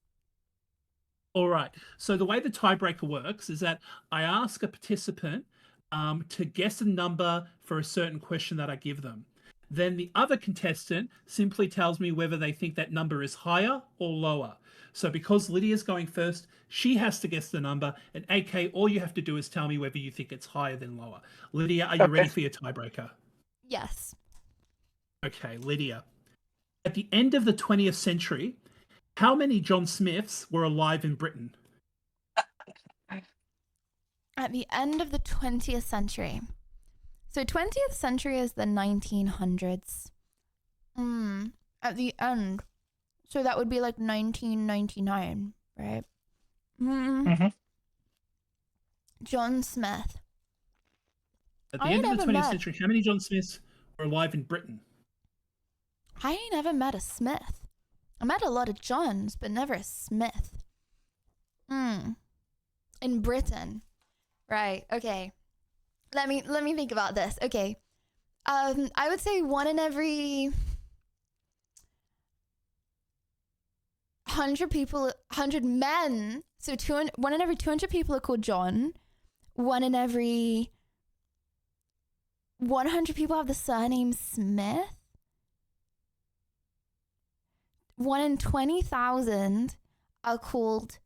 All right. So the way the tiebreaker works is that I ask a participant to guess a number for a certain question that I give them. Then the other contestant simply tells me whether they think that number is higher or lower. So because Lydia's going first, she has to guess the number, and AK, all you have to do is tell me whether you think it's higher than lower. Lydia, are you ready for your tiebreaker? Yes. Okay, Lydia. At the end of the 20th century, how many John Smiths were alive in Britain? At the end of the 20th century. So 20th century is the 1900s. At the end. So that would be like 1999, right? John Smith. At the end of the 20th century, how many John Smiths were alive in Britain? I ain't never met a Smith. I met a lot of Johns, but never a Smith. In Britain. Right, okay. Let me think about this. Okay. I would say 1 in every 100 people, 100 men. So 1 in every 200 people are called John. 1 in every 100 people have the surname Smith. 1 in 20,000 are called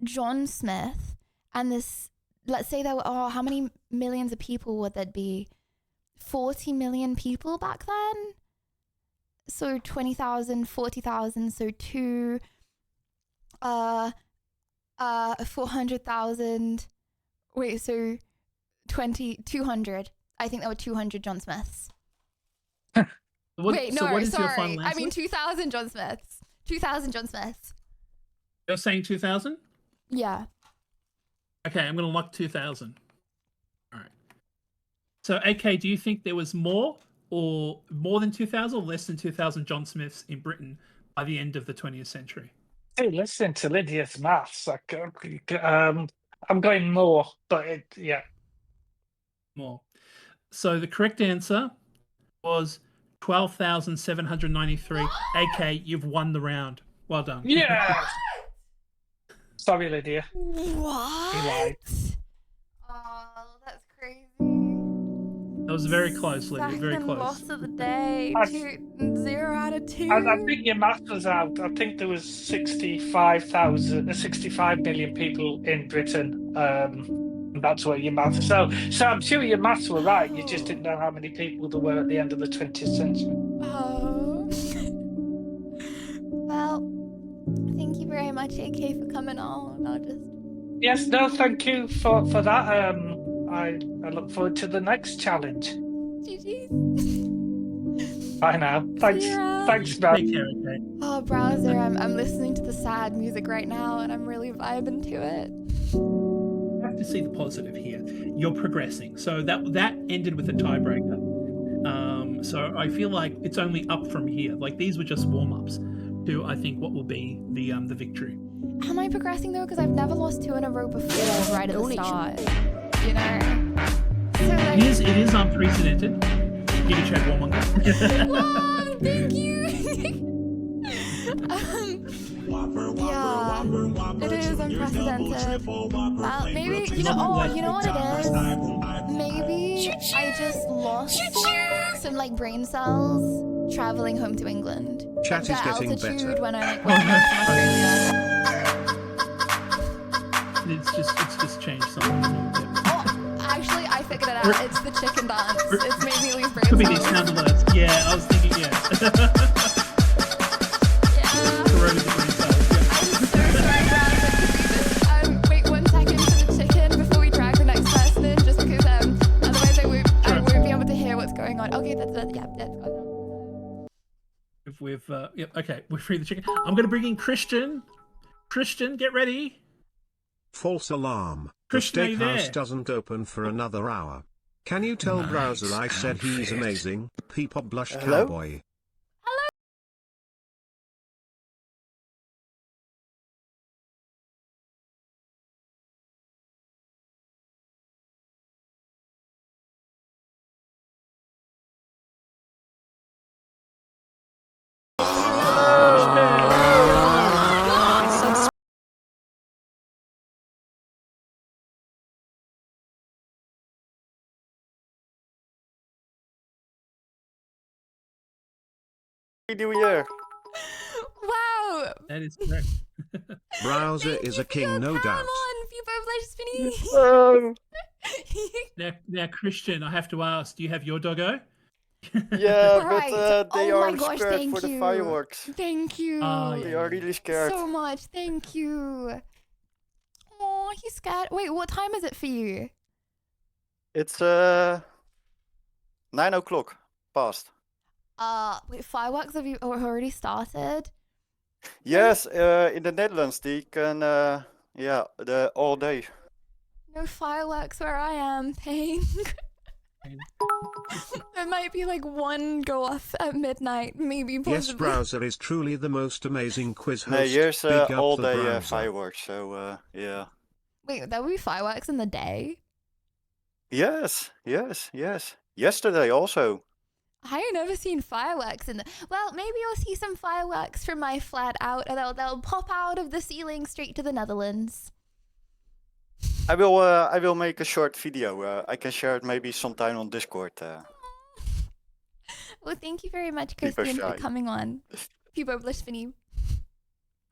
John Smith. And this, let's say there were, how many millions of people would there be? 40 million people back then? So 20,000, 40,000, so 400,000. Wait, so 200. I think there were 200 John Smiths. Wait, no, sorry. I mean 2,000 John Smiths. 2,000 John Smiths. You're saying 2,000? Yeah. Okay, I'm going to lock 2,000. All right. So, AK, do you think there was more than 2,000 or less than 2,000 John Smiths in Britain by the end of the 20th century? Hey, listen to Lydia's maths. I'm going more, but yeah. More. So the correct answer was 12,793. AK, you've won the round. Well done. Yeah. Sorry, Lydia. What? You lied. Oh, that's crazy. That was very close, Lydia. Very close. Loss of the day. 0 out of 2. I think your math was out. I think there was 65 million people in Britain. That's what your math. So I'm sure your maths were right. You just didn't know how many people there were at the end of the 20th century. Oh. Well, thank you very much, AK, for coming on. Yes, no, thank you for that. I look forward to the next challenge. GG's. Bye now. Thanks, man. Take care, okay? Oh, browser, I'm listening to the sad music right now, and I'm really vibing to it. I have to see the positive here. You're progressing. So that ended with a tiebreaker. So I feel like it's only up from here. Like these were just warm-ups to, I think, what will be the victory. Am I progressing though? Because I've never lost 2 in a row before, right at the start. You know. So, like... It is unprecedented. Give you check one more. Wow, thank you. Yeah, it is unprecedented. Maybe you know what it is? Maybe I just lost some like brain cells traveling home to England. Chat is getting better. When I went from Australia. It's just changed something. Actually, I figured it out. It's the chicken dance. It's made me lose brain cells. Could be these sound alerts. Yeah, I was thinking, yeah. Corroded the brain cells. Wait 1 second for the chicken before we drag the next person in, just because otherwise I won't be able to hear what's going on. Okay, that's yeah. Yep. Okay, we're free the chicken. I'm going to bring in Christian. Christian, get ready. False alarm. Christian, are the you steakhouse there? doesn't open for another hour. Can you tell Browser I said he's amazing? Peepop blush Hello? cowboy. Happy New Year. Wow. That is correct. Browser is a king, no doubt. Now, Christian, I have to ask, do you have your doggo? Yeah, Right. but they Oh my are gosh, scared thank for the you. fireworks. Thank you. They are really scared. So much. Thank you. Oh, he's scared. Wait, what time is it for you? It's 9 o'clock past. Wait, fireworks have you already started? Yes, in the Netherlands they can all day. No fireworks where I am, pain. There might be like one go off at midnight, maybe possibly. Yes, Browser is truly the most amazing quiz host. No, here's Big up all the day Browser. fireworks. So yeah. Wait, there will be fireworks in the day? Yes. Yesterday also. I ain't never seen fireworks in the. Well, maybe you'll see some fireworks from my flat out, or they'll pop out of the ceiling straight to the Netherlands. I will make a short video. I can share it maybe sometime on Discord. Well, thank you very much, Super Christian, for shy. coming on. People blissfully.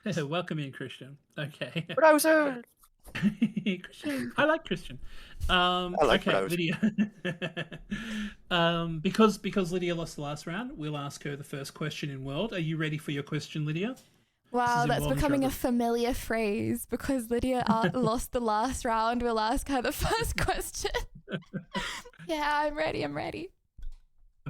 Welcome in, Christian. Okay. Browser. Christian. I like Christian. I like okay, Browser. Lydia. Because Lydia lost the last round, we'll ask her the first question in World. Are you ready for your question, Lydia? Wow, in that's World and becoming a Geography. familiar phrase. Because Lydia lost the last round, we'll ask her the first question. Yeah, I'm ready.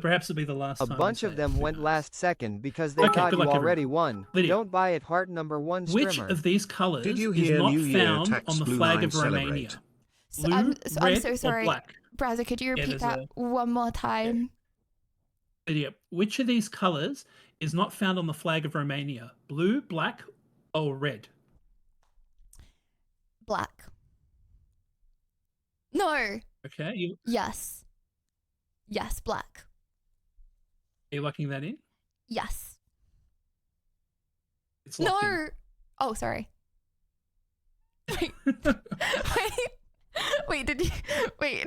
Perhaps it'll be the last A time. bunch of them went last second because they Okay, thought good you luck, already everyone. won. Lydia. Don't buy it, heart number one Which strimmer. of these colours Did you is hear not New Year found tax on the blue flag line of Romania? celebrate? So Blue, I'm red, so or sorry. black? Browser, could you repeat there's that one more time? Lydia, which of these colours is not found on the flag of Romania? Blue, black, or red? Black. No. Okay, you Yes. Yes, black. are you locking that in? Yes. It's locked in. No. Oh, sorry. Wait, did you wait?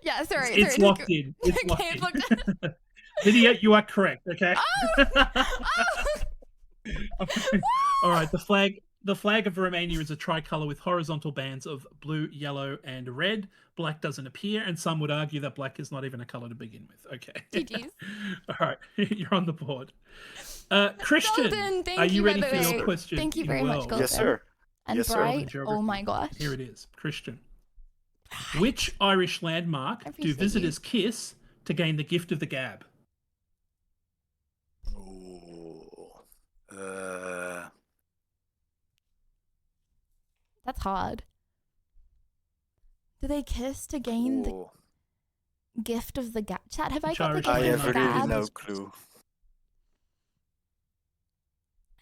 Yeah, sorry. It's sorry. locked in. It's Okay, locked it's in. locked in. Lydia, you are correct. Okay. Oh! All right. The flag of Romania is a tricolour with horizontal bands of blue, yellow, and red. Black doesn't appear, and some would argue that black is not even a colour to begin with. Okay. GG's. All right, you're on the board. Christian, Golden, thank are you ready by for the your way. question? Thank you in very much, World? Golden. Yes, sir. And Yes, sir. Bright, Geography. oh my gosh. Here it is, Christian. Which Irish landmark do appreciate visitors kiss to gain the gift of the gab? That's hard. Do they kiss to gain the gift of the gab? Chat, have I got the gift I of have the really gab? no clue.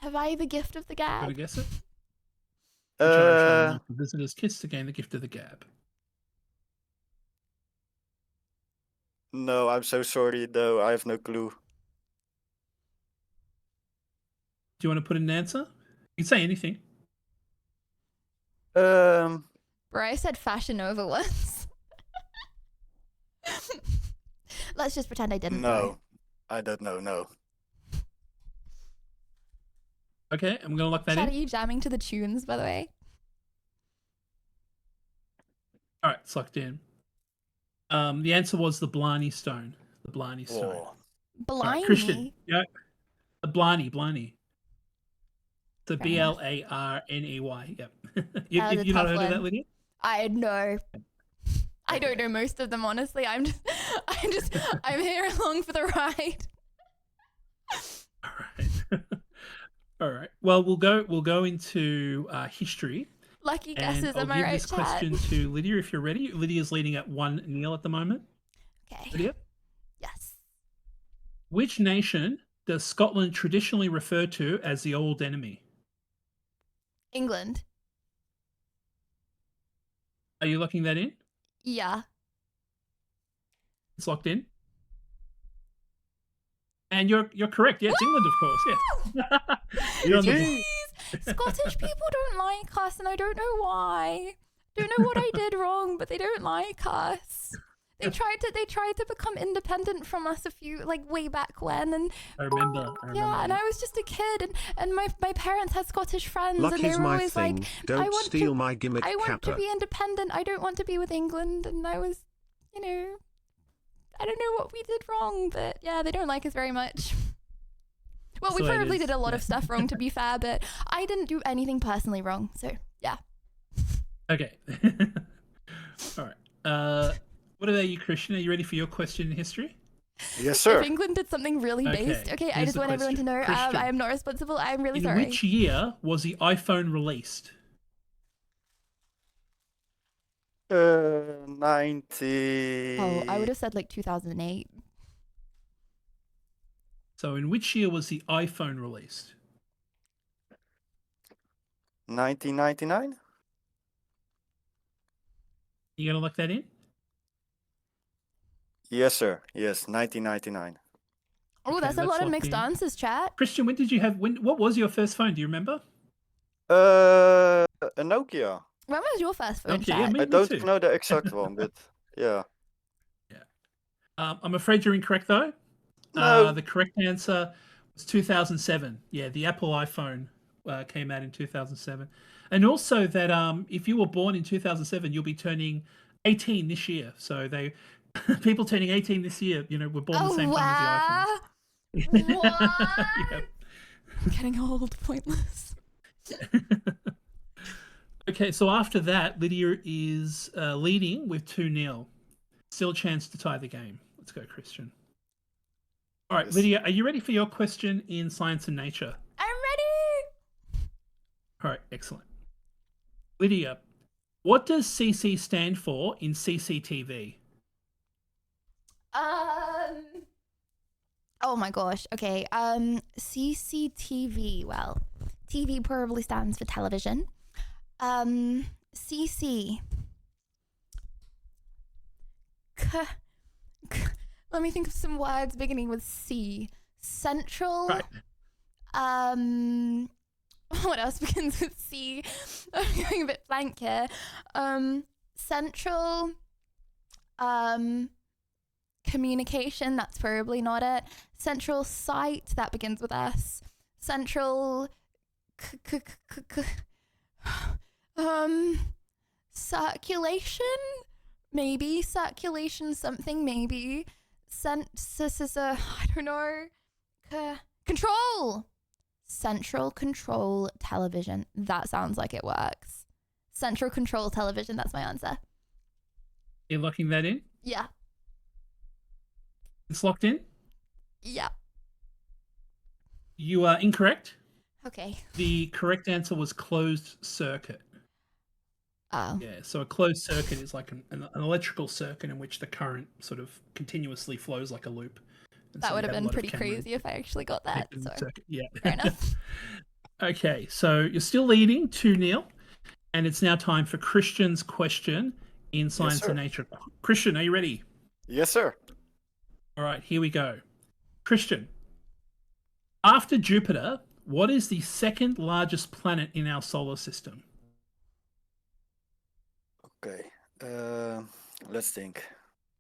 Have I the gift of the gab? Gotta guess it. Which Irish Uh, landmark do visitors kiss to gain the gift of the gab? no, I'm so sorry. No, I have no clue. Do you want to put in an answer? You can say anything. Um, Bro, I said Fashion Nova once. Let's just pretend I didn't. no, I don't know. No. Okay, I'm gonna lock that Chat, are in. you jamming to the tunes, by the way? All right, it's locked in. The answer was the Blarney Stone. The Blarney Stone. All Blimey. right, Christian, yeah, the Blarney. The Fair enough. Blarney. Yep. That you was a you not tough heard of that, one. Lydia? I know. I don't know most of them, honestly. I'm here along for the ride. All right. Well, we'll go into history. Lucky And guesses, I'll am I give right, this chat? question to Lydia if you're ready. Lydia's leading at 1-0 at the moment. Okay. Lydia? Yes. Which nation does Scotland traditionally refer to as the Old Enemy? England. Are you locking that in? Yeah. It's locked in. And you're correct. Yes, England, of course. Yes. You're on the Jeez, Scottish people don't like us, and I don't know why. Don't know what I did wrong, but they don't like us. They tried to become independent from us way back when, and I remember. yeah, and I was just a kid, and my parents had Scottish friends, Luck and they is were my always thing. like, Don't steal my gimmick, I want Kappa. to be independent. I don't want to be with England, and I was, I don't know what we did wrong, but yeah, they don't like us very much. Well, we probably did a lot of stuff wrong, to be fair, but I didn't do anything personally wrong, so yeah. Okay. All right. What about you, Christian? Are you ready for your question in history? Yes, sir. If England did something really based, okay, I here's just the want everyone to question. know Christian, I am not responsible. I am really in sorry. which year was the iPhone released? 90. Oh, I would have said 2008. So in which year was the iPhone released? 1999? You gonna look that in? Yes, sir. Yes, 1999. Oh, that's a lot of mixed answers, chat. Christian, what was your first phone? Do you remember? A Nokia. When was your first phone, Nokia, chat? yeah, me I don't too. know the exact one, but yeah. I'm afraid you're incorrect though. No. The correct answer was 2007. Yeah, the Apple iPhone came out in 2007. And also that if you were born in 2007, you'll be turning 18 this year. So people turning 18 this year, were born the same time as the iPhone. What? Yep. I'm getting old, pointless. Okay, so after that, Lydia is leading with 2-0. Still a chance to tie the game. Let's go, Christian. All right, Lydia, are you ready for your question in science and nature? I'm ready. All right, excellent. Lydia, what does CC stand for in CCTV? Oh my gosh. Okay. CCTV. Well, TV probably stands for television. CC. Let me think of some words beginning with C. Central. Right. What else begins with C? I'm going a bit blank here. Central. Communication, that's probably not it. Central site, that begins with S. Central circulation, maybe. Circulation something, maybe. I don't know. Control. Central control television. That sounds like it works. Central control television, that's my answer. You're locking that in? Yeah. It's locked in? Yeah. You are incorrect. Okay. The correct answer was closed circuit. Oh. Yeah, so a closed circuit is like an electrical circuit in which the current sort of continuously flows like a loop. And That so would you have a been lot of pretty camera crazy if I actually got that. connected So. circuit. Yeah. Fair enough. Okay, so you're still leading 2-0, and it's now time for Christian's question in science and nature. Christian, are you ready? Yes, sir. All right, here we go. Christian, after Jupiter, what is the second largest planet in our solar system? Okay. Let's think.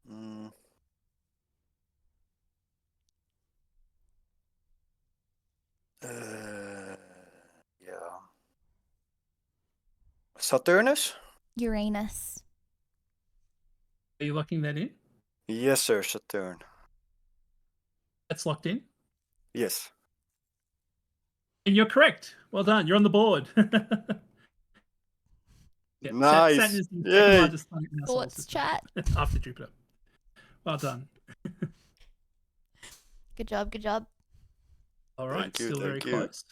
Yeah. Saturnus? Uranus. Are you locking that in? Yes, sir. Saturn. That's locked in. Yes. And you're correct. Well done. You're on the board. Yeah, Nice. Saturn is the Yay. second largest planet in our solar Thoughts, system chat? after Jupiter. Well done. Good job. Good job. All right, Thank you, still very thank you. close.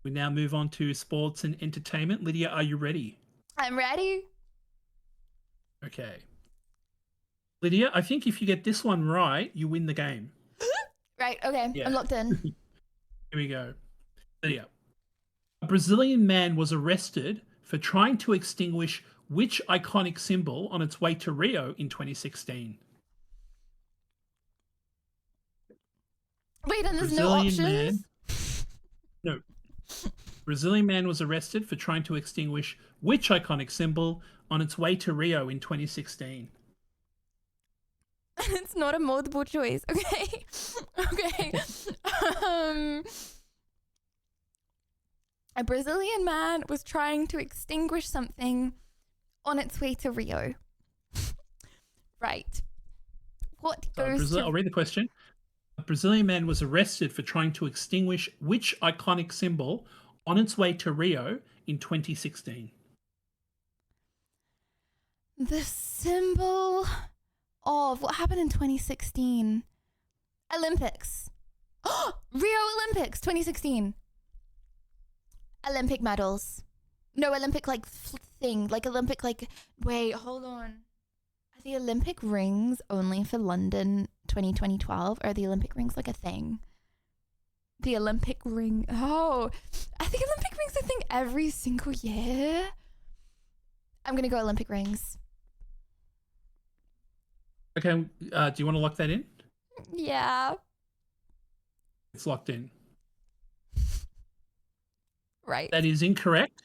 We now move on to sports and entertainment. Lydia, are you ready? I'm ready. Okay. Lydia, I think if you get this one right, you win the game. Right, okay, Yeah. I'm locked in. Here we go. Lydia. A Brazilian man was arrested for trying to extinguish which iconic symbol on its way to Rio in 2016? Wait, and there's no options? No. Brazilian man was arrested for trying to extinguish which iconic symbol on its way to Rio in 2016? It's not a multiple choice. Okay. Okay. A Brazilian man was trying to extinguish something on its way to Rio. Right. What goes to... I'll read the question. A Brazilian man was arrested for trying to extinguish which iconic symbol on its way to Rio in 2016? The symbol of what happened in 2016? Olympics. Rio Olympics 2016. Olympic medals. No, Olympic like thing. Like Olympic like... Wait, hold on. Are the Olympic rings only for London 2012? Or are the Olympic rings like a thing? The Olympic ring. Oh, I think Olympic rings are a thing every single year. I'm going to go Olympic rings. Okay, do you want to lock that in? Yeah. It's locked in. Right. That is incorrect.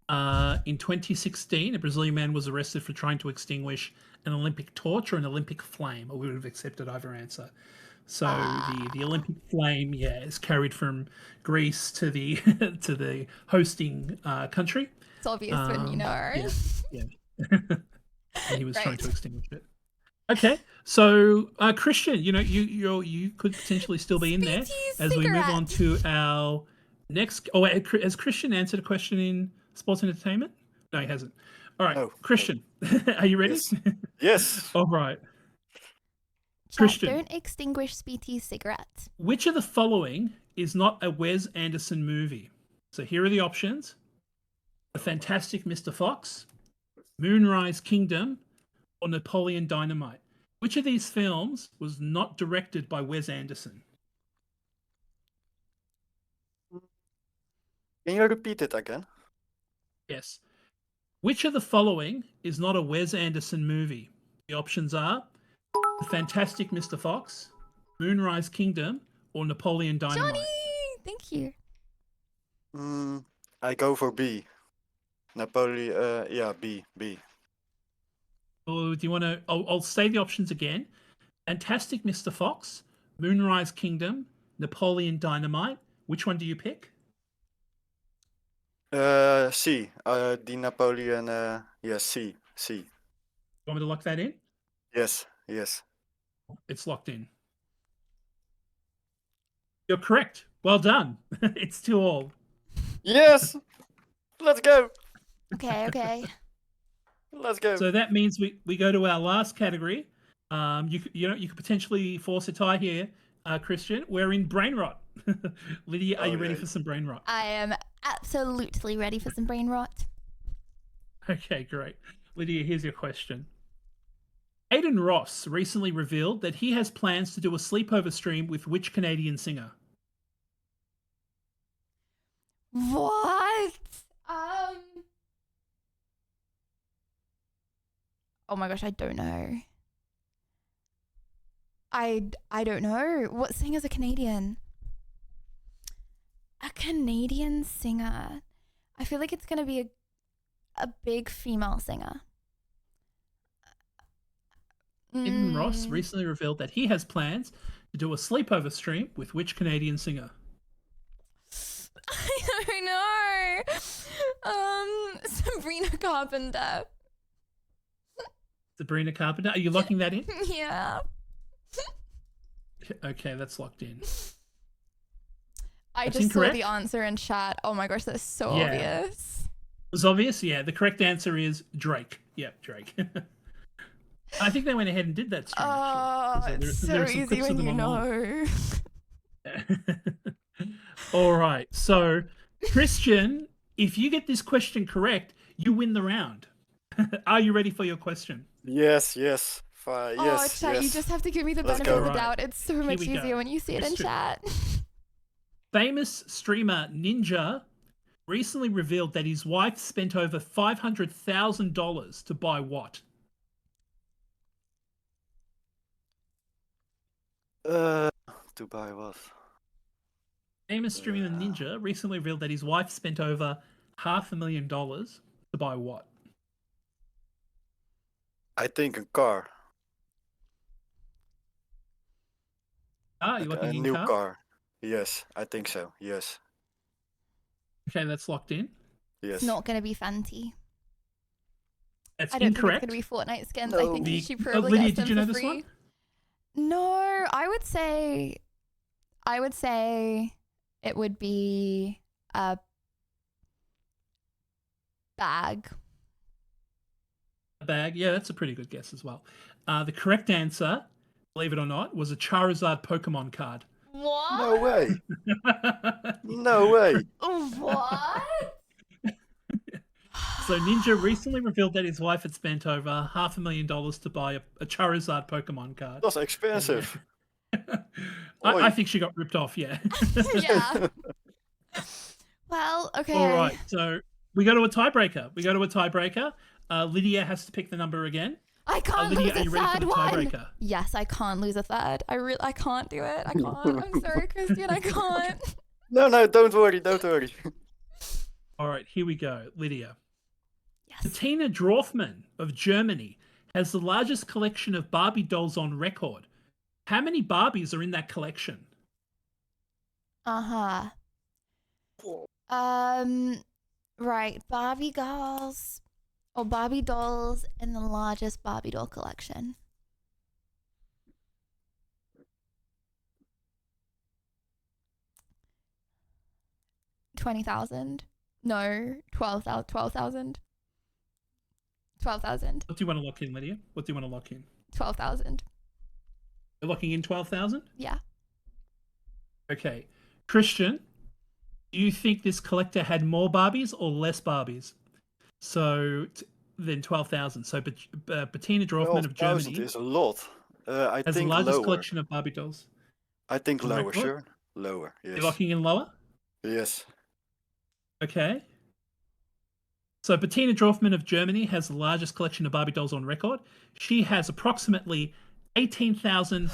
In 2016, a Brazilian man was arrested for trying to extinguish an Olympic torch or an Olympic flame. Or we would have accepted either answer. So the Olympic flame, is carried from Greece to the to the hosting country. It's obvious when you know. Yeah. And he was trying to extinguish it. Okay, so Christian, you could potentially still be in there as we move on to our next. Oh, wait, has Christian answered a question in sports and entertainment? No, he hasn't. All right, Christian, are you ready? Yes. Yes. All right. Chat, Christian, don't extinguish SPT's cigarettes. which of the following is not a Wes Anderson movie? So here are the options: The Fantastic Mr. Fox, Moonrise Kingdom, or Napoleon Dynamite. Which of these films was not directed by Wes Anderson? Can you repeat it again? Yes. Which of the following is not a Wes Anderson movie? The options are The Fantastic Mr. Fox, Moonrise Kingdom, or Napoleon Dynamite. Johnny! Thank you. I go for B. Napoleon, B. Or do you want to... I'll say the options again. Fantastic Mr. Fox, Moonrise Kingdom, Napoleon Dynamite. Which one do you pick? C. The Napoleon, C. You want me to lock that in? Yes. It's locked in. You're correct. Well done. It's 2-2. Yes! Let's go! Okay. Let's go. So that means we go to our last category. You could potentially force a tie here, Christian. We're in brain rot. Lydia, are you ready for some brain rot? I am absolutely ready for some brain rot. Okay, great. Lydia, here's your question. Aiden Ross recently revealed that he has plans to do a sleepover stream with which Canadian singer? What? Oh my gosh, I don't know. I don't know. What singer's a Canadian? A Canadian singer. I feel like it's gonna be a big female singer. Aiden Ross recently revealed that he has plans to do a sleepover stream with which Canadian singer? I don't know. Sabrina Carpenter. Sabrina Carpenter. Are you locking that in? Yeah. Okay, that's locked in. I That's just incorrect. saw the answer in chat. Oh my gosh, that's so obvious. It was obvious? Yeah, the correct answer is Drake. Yep, Drake. I think they went ahead and did that stream, actually. It's so There are some easy clips of when them you online. know. All right. So, Christian, if you get this question correct, you win the round. Are you ready for your question? Yes, yes. Fine. Oh, Yes, chat, you yes. just have to give me the Let's benefit go. of the Right. doubt. It's so Here much we go. easier when you see it in Christian. chat. Famous streamer Ninja recently revealed that his wife spent over $500,000 to buy what? To buy what? Famous streamer Ninja recently revealed that his wife spent over $500,000 to buy what? I think a car. Ah, you A looking in new car? car. Yes, I think so. Yes. Okay, that's locked in. Yes. It's not going to be Fenty. That's I don't incorrect. think it's going to be Fortnite skins. No. I think she probably Lydia, gets them did you know for this free. one? No, I would say it would be a bag. A bag? Yeah, that's a pretty good guess as well. The correct answer, believe it or not, was a Charizard Pokemon card. What? No way. No way. What? So Ninja recently revealed that his wife had spent over $500,000 to buy a Charizard Pokemon card. That's expensive. I think she got ripped off, yeah. Yeah. Well, okay. All right, so we go to a tiebreaker. Lydia has to pick the number again. I can't Lydia, lose are a you ready for third the one. tiebreaker? Yes, I can't lose a third. I can't do it. I can't. I'm sorry, Christian. I can't. No, don't worry. Don't worry. All right, here we go. Lydia. Yes. Bettina Dorfman of Germany has the largest collection of Barbie dolls on record. How many Barbies are in that collection? Uh-huh. Right. Barbie dolls or Barbie dolls in the largest Barbie doll collection. $20,000. No, 12,000. 12,000. 12,000. What do you want to lock in, Lydia? What do you want to lock in? 12,000. You're locking in 12,000? Yeah. Okay. Christian, do you think this collector had more Barbies or less Barbies? So, than 12,000. So, Bettina Dorfman of 12,000 Germany is a lot. I has the think largest lower. collection of Barbie dolls. I think on lower, record? sure. Lower, yes. You're locking in lower? Yes. Okay. So Bettina Dorfman of Germany has the largest collection of Barbie dolls on record. She has approximately 18,500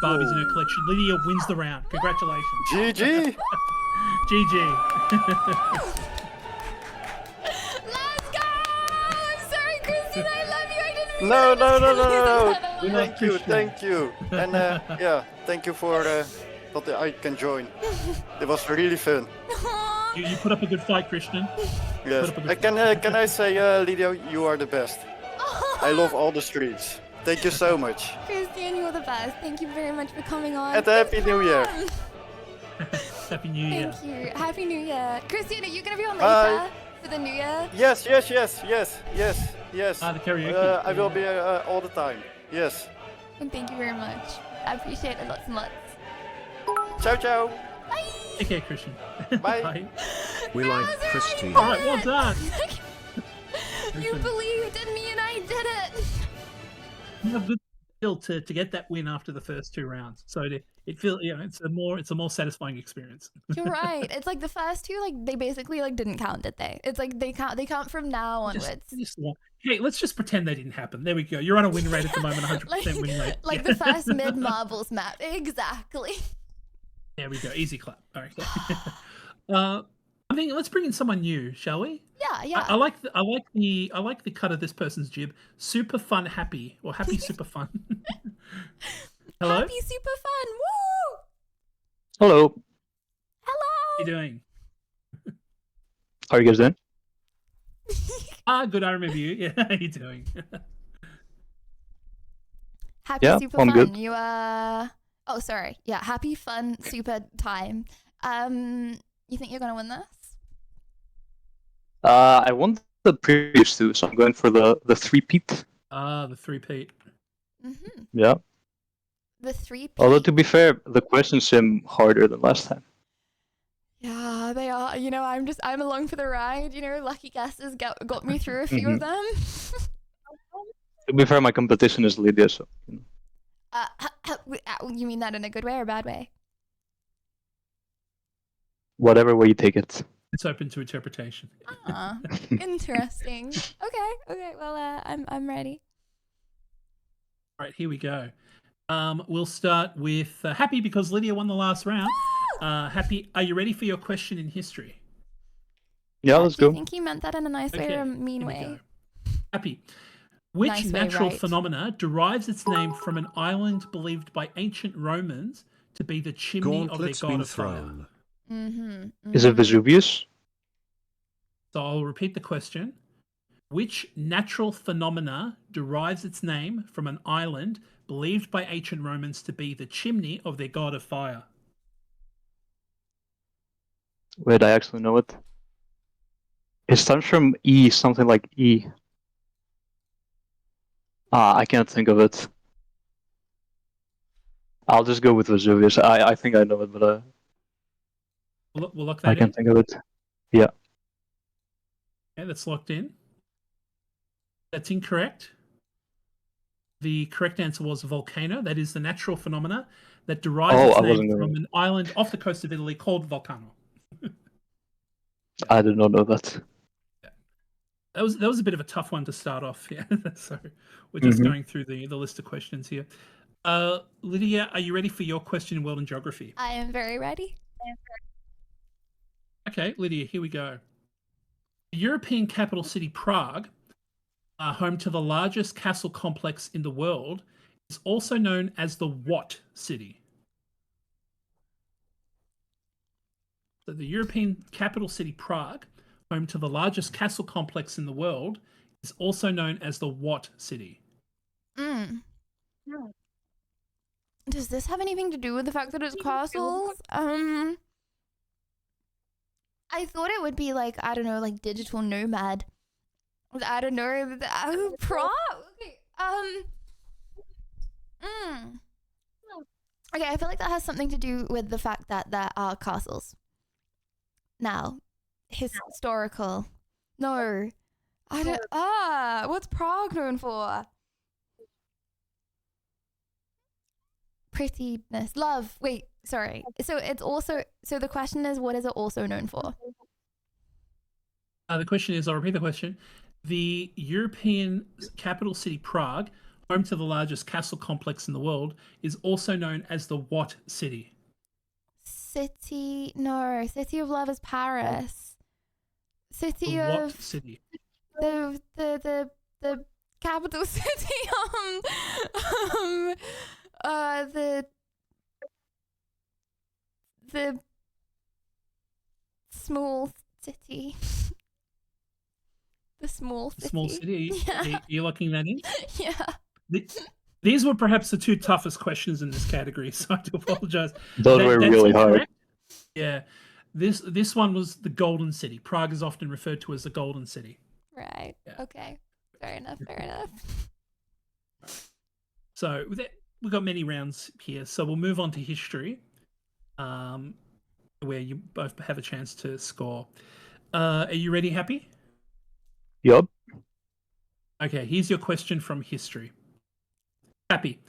Barbies in her collection. Lydia wins the round. Congratulations. GG. GG. Let's go! I'm sorry, Christine. I love you. I didn't No. Thank you. And yeah, thank you for that I can join. It was really fun. You put up a good fight, Christian. Yes. Can I say, Lydia, you are the best. I love all the streams. Thank you so much. Christian, you're the best. Thank you very much for coming on. And Happy New Year. Happy New Year. Thank you. Happy New Year. Christian, are you going to be on Bye. later for the New Year? Yes. The karaoke. I will be all the time. Yes. And thank you very much. I appreciate it lots and lots. Ciao, ciao. Okay, Christian. Bye. We like Christine. All right, well done. You believed in me and I did it. You have good skill to get that win after the first two rounds. So it feels, it's a more satisfying experience. You're right. It's like the first two, like they basically like didn't count, did they? It's like they count from now onwards. Hey, let's just pretend they didn't happen. There we go. You're on a win rate at the moment, 100% like, win rate. Like the first mid Marbles map. Exactly. There we go. Easy clap. All right. I think let's bring in someone new, shall we? Yeah. I like the cut of this person's jib. Super fun, happy, or happy super fun. Hello. Happy super fun. Woo! Hello. Hello. How you doing? How are you guys doing? Good. I remember you. Yeah. How you doing? Happy super I'm fun. good. You Oh, sorry. Yeah. Happy fun super time. You think you're gonna win this? I won the previous two, so I'm going for the three-peat. The three-peat. Mm-hmm. Yeah. The 3 Although to be fair, the questions seem harder than last time. Yeah, they are. You know, I'm along for the ride. You know, lucky guesses got me through a few of them. To be fair, my competition is Lydia, so You mean that in a good way or a bad way? whatever way you take it. It's open to interpretation. Interesting. Okay. Well, I'm ready. All right, here we go. We'll start with Happy because Lydia won the last round. Happy, are you ready for your question in history? Yeah, let's Do you go. think he meant that in a nice way or a mean way? Happy. Which Nice way, natural right? phenomena derives its name from an island believed by ancient Romans to be the chimney Gauntlet's of their been god of fire? thrown. Is it Vesuvius? So I'll repeat the question. Which natural phenomena derives its name from an island believed by ancient Romans to be the chimney of their god of fire? Wait, I actually know it. It starts from E, something like E. I can't think of it. I'll just go with Vesuvius. I think I know it, but We'll lock I that in. can't think of it. Yeah. Okay, that's locked in. That's incorrect. The correct answer was a volcano. That is the natural phenomena that derives its I name wasn't from gonna- an island off the coast of Italy called Volcano. I did not know that. That was a bit of a tough one to start off. Yeah, so we're just Mhm. going through the list of questions here. Lydia, are you ready for your question in world and geography? I am very ready. Okay, Lydia, here we go. The European capital city Prague, home to the largest castle complex in the world, is also known as the what city? So the European capital city Prague, home to the largest castle complex in the world, is also known as the what city? Does this have anything to do with the fact that it's castles? I thought it would be like, I don't know, like digital nomad. I don't know. Prague? Okay. Okay, I feel like that has something to do with the fact that there are castles. Now, historical. No. I don't. What's Prague known for? Prettiness. Love. Wait, sorry. So it's also, so the question is, what is it also known for? The question is, I'll repeat the question. The European capital city Prague, home to the largest castle complex in the world, is also known as the what city? City. No. City of Love is Paris. City The of. what city? The capital city. The small city. The small city. Small city. Yeah. Are you locking that in? Yeah. These were perhaps the two toughest questions in this category, so I do apologize. Those were That's really hard. incorrect. Yeah. This one was the Golden City. Prague is often referred to as the Golden City. Right. Yeah. Okay. Fair enough. Fair enough. So we've got many rounds here. So we'll move on to history, where you both have a chance to score. Are you ready, Happy? Yup. Okay, here's your question from history. Happy.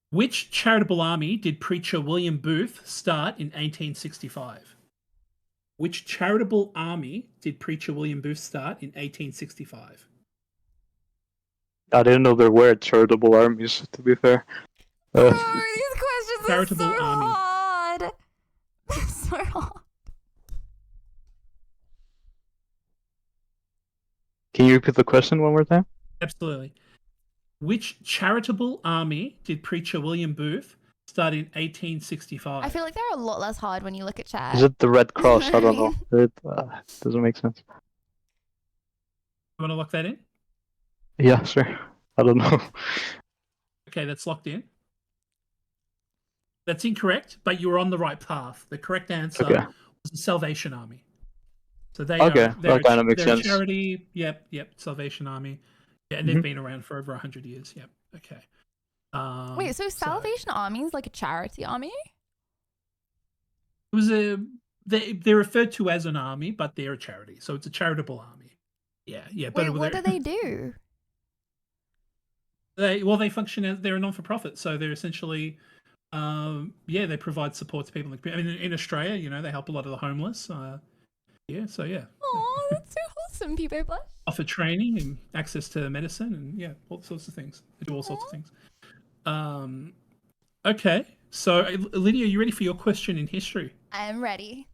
Which charitable army did preacher William Booth start in 1865? Which charitable army did preacher William Booth start in 1865? I didn't know there were charitable armies, to be fair. These questions Charitable are so army. hard. So hard. Can you repeat the question one more time? Absolutely. Which charitable army did preacher William Booth start in 1865? I feel like they're a lot less hard when you look at chat. Is it the Red Cross? I don't know. It doesn't make sense. You want to lock that in? Yeah, sure. I don't know. Okay, that's locked in. That's incorrect, but you were on the right path. The correct answer was the Salvation Army. So they that kind of makes they're a sense. charity. Yep, Salvation Army. Yeah, and they've been around for over 100 years. Yep. Okay. Wait, so Salvation Army is like a charity army? It was they're referred to as an army, but they're a charity, so it's a charitable army. Yeah. Wait, what do they do? They function as they're a non-for-profit, so they're essentially, they provide support to people. I mean, in Australia, they help a lot of the homeless. Oh, that's so wholesome, people. Offer training and access to medicine, and all sorts of things. They do all sorts of things. Okay, so Lydia, you ready for your question in history? I am ready.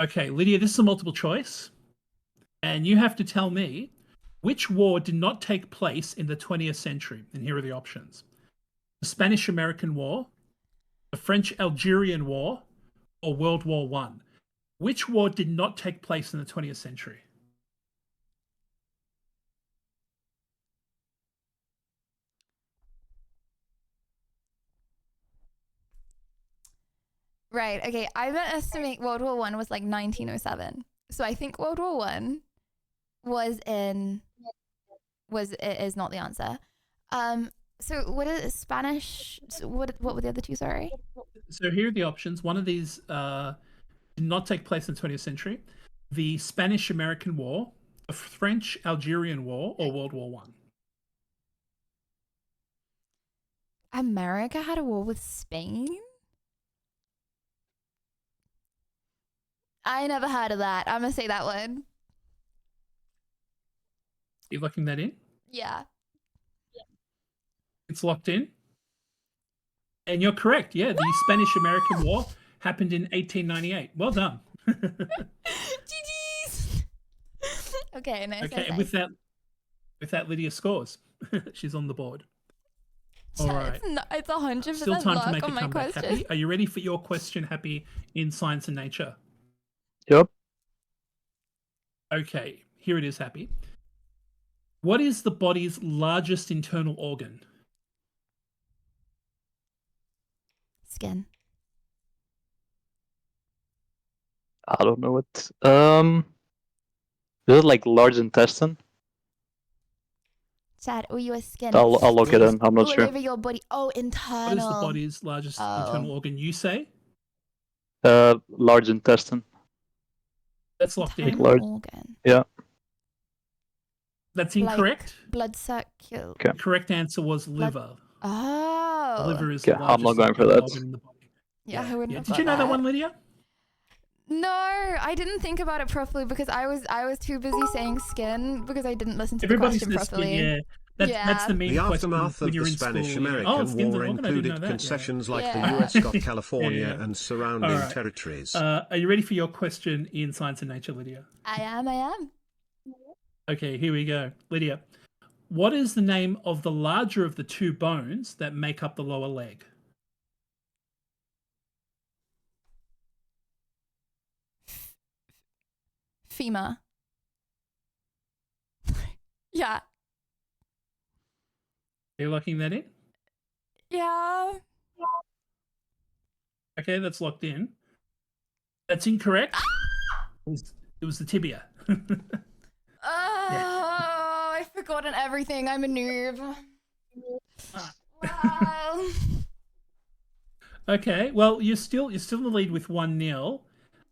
Okay, Lydia, this is a multiple choice, and you have to tell me which war did not take place in the 20th century. And here are the options: the Spanish-American War, the French-Algerian War, or World War One. Which war did not take place in the 20th century? Right. Okay. I'm gonna estimate World War One was like 1907. So I think World War One is not the answer. So what is Spanish? What were the other two? Sorry. So here are the options. One of these did not take place in the 20th century: the Spanish-American War, the French-Algerian War, or World War One. America had a war with Spain? I never heard of that. I'm gonna say that one. You locking that in? Yeah. It's locked in. And you're correct. Yeah, the Spanish-American War happened in 1898. Well done. GG's. Okay, nice. Okay, nice, and with that, Lydia scores. She's on the board. All right. It's 100% Still time to luck make a on my comeback. question. Happy? Are you ready for your question, Happy, in science and nature? Yep. Okay, here it is, Happy. What is the body's largest internal organ? Skin. I don't know what. Is it like large intestine? Chad, or your skin? I'll look it in. I'm not all sure. over your body. Oh, internal. What is the body's largest internal organ? You say? Large intestine. That's locked in. Large. Organ. Yeah. That's incorrect. Like blood circulation. Okay. The correct answer was liver. Oh. The liver is the largest I'm not going for that. organ in the body. Yeah, I wouldn't have Did you know that one, Lydia? No, I didn't think about it properly because I was too busy saying skin because I didn't listen to the Everybody question says skin, properly. yeah. That's the main The question aftermath when of you're the in school, Spanish-American skin's War an organ? I didn't know included that, concessions like Yeah. the US got California Yeah. and surrounding All right. territories. Are you ready for your question in science and nature, Lydia? I am. Okay, here we go. Lydia, what is the name of the larger of the two bones that make up the lower leg? Femur. Yeah. Are you locking that in? Yeah. Okay, that's locked in. That's incorrect. It was the tibia. Oh, I've forgotten everything. I'm a noob. Wow. Okay, well, you're still in the lead with 1-0,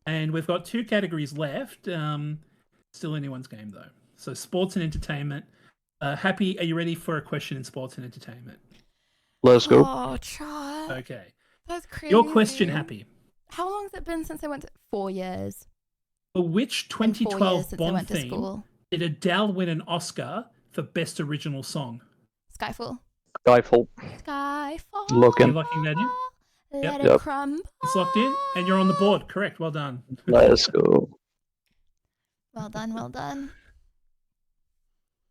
and we've got 2 categories left. Still anyone's game though. So sports and entertainment. Happy, are you ready for a question in sports and entertainment? Let's go. Oh, Chad. Okay. That's crazy. Your question, Happy. How long has it been since I went to 4 years? For which And 4 years 2012 since I Bond went to theme school. did Adele win an Oscar for Best Original Song? Skyfall. Skyfall. Skyfall. Are Look you in. locking that in? Let Yep. it crumble. It's locked in, and you're on the board. Correct. Well done. Let's go. Well done, well done.